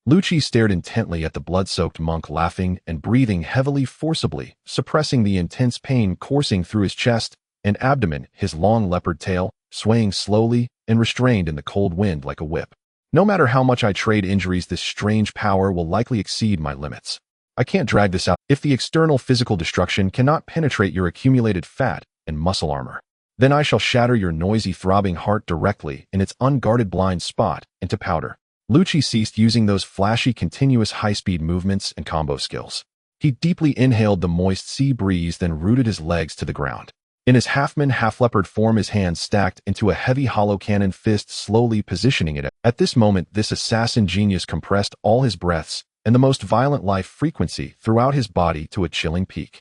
Lucci stared intently at the blood-soaked monk, laughing and breathing heavily, forcibly, suppressing the intense pain coursing through his chest and abdomen, his long leopard tail swaying slowly and restrained in the cold wind like a whip. No matter how much I trade injuries, this strange power will likely exceed my limits. I can't drag this out. If the external physical destruction cannot penetrate your accumulated fat and muscle armor, then I shall shatter your noisy, throbbing heart directly in its unguarded blind spot into powder. Lucci ceased using those flashy, continuous high-speed movements and combo skills. He deeply inhaled the moist sea breeze, then rooted his legs to the ground. In his half-man, half-leopard form, his hands stacked into a heavy hollow cannon fist, slowly positioning it. At this moment, this assassin genius compressed all his breaths and the most violent life frequency throughout his body to a chilling peak.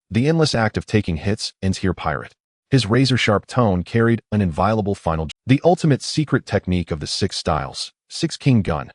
The endless act of taking hits ends here, pirate. His razor-sharp tone carried an inviolable final. The ultimate secret technique of the 6 styles. 6 King Gun.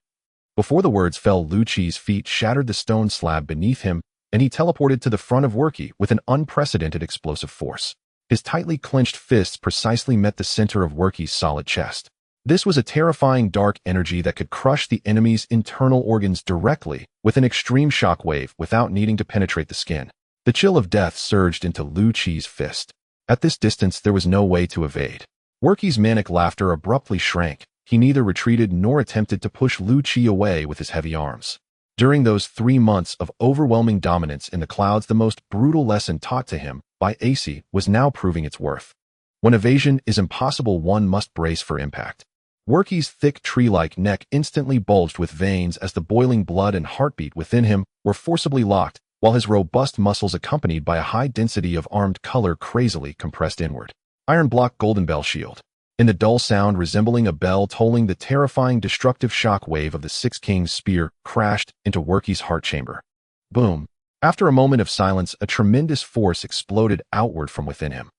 Before the words fell, Lucci's feet shattered the stone slab beneath him, and he teleported to the front of Worky with an unprecedented explosive force. His tightly clenched fists precisely met the center of Werky's solid chest. This was a terrifying dark energy that could crush the enemy's internal organs directly with an extreme shock wave without needing to penetrate the skin. The chill of death surged into Lu Qi's fist. At this distance, there was no way to evade. Werky's manic laughter abruptly shrank. He neither retreated nor attempted to push Lu Qi away with his heavy arms. During those 3 months of overwhelming dominance in the clouds, the most brutal lesson taught to him by AC was now proving its worth. When evasion is impossible, one must brace for impact. Werky's thick tree-like neck instantly bulged with veins as the boiling blood and heartbeat within him were forcibly locked, while his robust muscles, accompanied by a high density of armed color, crazily compressed inward. Iron block golden bell shield. In the dull sound resembling a bell tolling, the terrifying destructive shock wave of the Six Kings spear crashed into Werky's heart chamber. Boom. After a moment of silence, a tremendous force exploded outward from within him.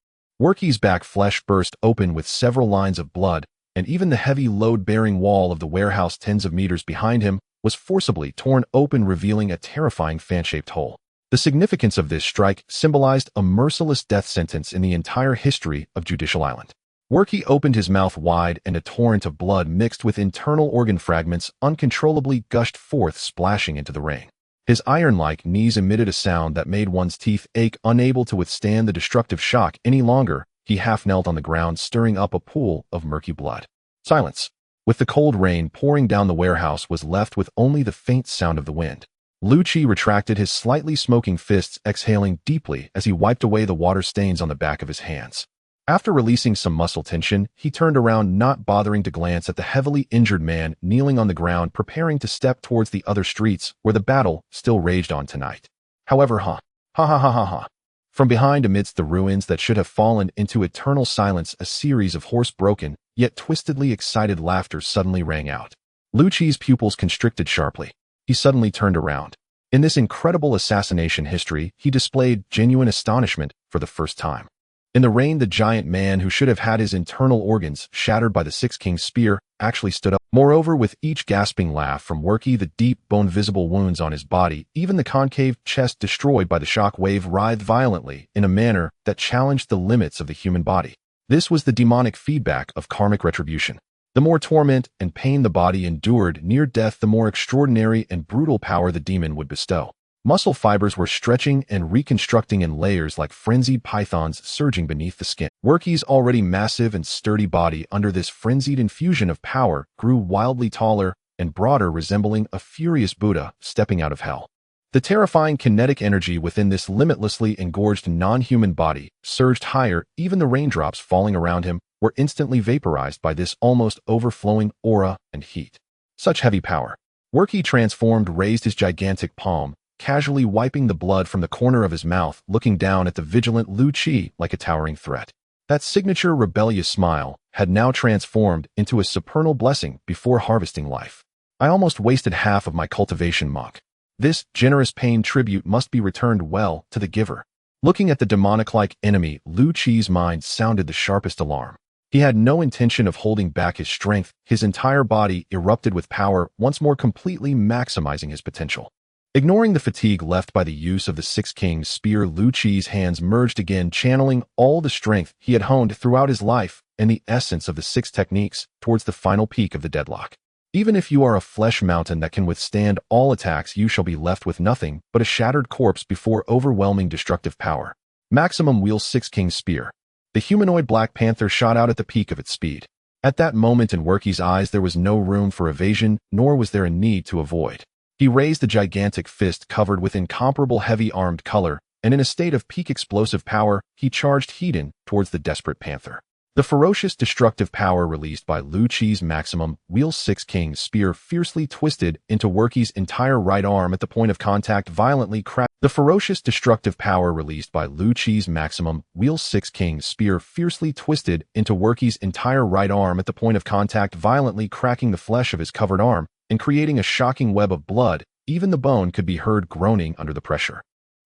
Werky's back flesh burst open with several lines of blood, and even the heavy load-bearing wall of the warehouse tens of meters behind him was forcibly torn open, revealing a terrifying fan-shaped hole. The significance of this strike symbolized a merciless death sentence in the entire history of Judicial Island. Werky opened his mouth wide, and a torrent of blood mixed with internal organ fragments uncontrollably gushed forth, splashing into the ring. His iron-like knees emitted a sound that made one's teeth ache. Unable to withstand the destructive shock any longer, he half-knelt on the ground, stirring up a pool of murky blood. Silence. With the cold rain pouring down, the warehouse was left with only the faint sound of the wind. Lu Qi retracted his slightly smoking fists, exhaling deeply as he wiped away the water stains on the back of his hands. After releasing some muscle tension, he turned around, not bothering to glance at the heavily injured man kneeling on the ground, preparing to step towards the other streets where the battle still raged on tonight. However, from behind, amidst the ruins that should have fallen into eternal silence, a series of hoarse-broken, yet twistedly excited laughter suddenly rang out. Lu Qi's pupils constricted sharply. He suddenly turned around. In this incredible assassination history, he displayed genuine astonishment for the first time. In the rain, the giant man who should have had his internal organs shattered by the Six Kings spear actually stood up. Moreover, with each gasping laugh from Werky, the deep, bone-visible wounds on his body, even the concave chest destroyed by the shock wave, writhed violently in a manner that challenged the limits of the human body. This was the demonic feedback of karmic retribution. The more torment and pain the body endured near death, the more extraordinary and brutal power the demon would bestow. Muscle fibers were stretching and reconstructing in layers like frenzied pythons surging beneath the skin. Werky's already massive and sturdy body, under this frenzied infusion of power, grew wildly taller and broader, resembling a furious Buddha stepping out of hell. The terrifying kinetic energy within this limitlessly engorged non-human body surged higher. Even the raindrops falling around him were instantly vaporized by this almost overflowing aura and heat. Such heavy power. Werky, transformed, raised his gigantic palm, casually wiping the blood from the corner of his mouth, looking down at the vigilant Lu Qi like a towering threat. That signature rebellious smile had now transformed into a supernal blessing before harvesting life. I almost wasted half of my cultivation monk. This generous pain tribute must be returned well to the giver. Looking at the demonic-like enemy, Lu Qi's mind sounded the sharpest alarm. He had no intention of holding back his strength. His entire body erupted with power, once more completely maximizing his potential. Ignoring the fatigue left by the use of the Six Kings spear, Lu Qi's hands merged again, channeling all the strength he had honed throughout his life and the essence of the six techniques towards the final peak of the deadlock. Even if you are a flesh mountain that can withstand all attacks, you shall be left with nothing but a shattered corpse before overwhelming destructive power. Maximum wield Six Kings spear. The humanoid Black Panther shot out at the peak of its speed. At that moment, in Werky's eyes, there was no room for evasion, nor was there a need to avoid. He raised the gigantic fist covered with incomparable heavy armed color, and in a state of peak explosive power, he charged head-on towards the desperate panther. The ferocious destructive power released by Lu Qi's maximum wield Six Kings spear fiercely twisted into Werky's entire right arm at the point of contact, violently cracking. The ferocious destructive power released by Lu Qi's maximum wield Six Kings spear fiercely twisted into Werky's entire right arm at the point of contact, violently cracking the flesh of his covered arm and creating a shocking web of blood. Even the bone could be heard groaning under the pressure.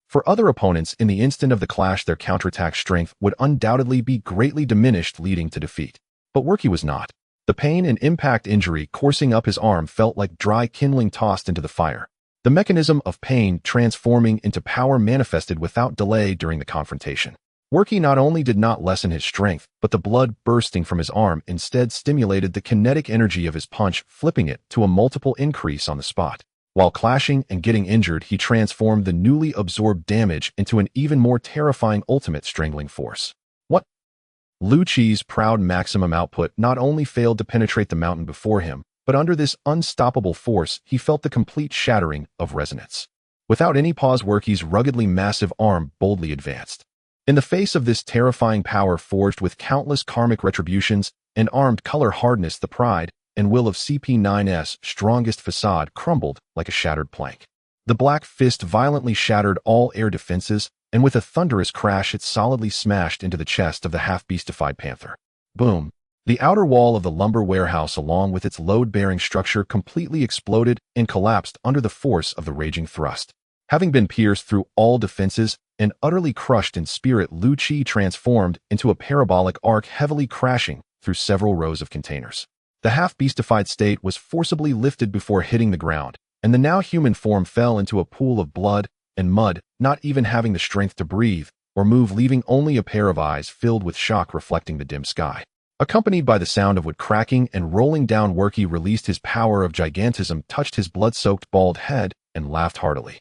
For other opponents, in the instant of the clash, their counterattack strength would undoubtedly be greatly diminished, leading to defeat. But Werky was not. The pain and impact injury coursing up his arm felt like dry kindling tossed into the fire. The mechanism of pain transforming into power manifested without delay during the confrontation. Worky not only did not lessen his strength, but the blood bursting from his arm instead stimulated the kinetic energy of his punch, flipping it to a multiple increase on the spot. While clashing and getting injured, he transformed the newly absorbed damage into an even more terrifying ultimate strangling force. What? Lu Qi's proud maximum output not only failed to penetrate the mountain before him, but under this unstoppable force, he felt the complete shattering of resonance. Without any pause, Worky's ruggedly massive arm boldly advanced. In the face of this terrifying power forged with countless karmic retributions and armed color hardness, the pride and will of CP9's strongest facade crumbled like a shattered plank. The black fist violently shattered all air defenses, and with a thunderous crash it solidly smashed into the chest of the half-beastified panther. Boom! The outer wall of the lumber warehouse along with its load-bearing structure completely exploded and collapsed under the force of the raging thrust. Having been pierced through all defenses and utterly crushed in spirit, Lu Qi transformed into a parabolic arc, heavily crashing through several rows of containers. The half-beastified state was forcibly lifted before hitting the ground, and the now human form fell into a pool of blood and mud, not even having the strength to breathe or move, leaving only a pair of eyes filled with shock reflecting the dim sky. Accompanied by the sound of wood cracking and rolling down, Worky released his power of gigantism, touched his blood-soaked bald head, and laughed heartily.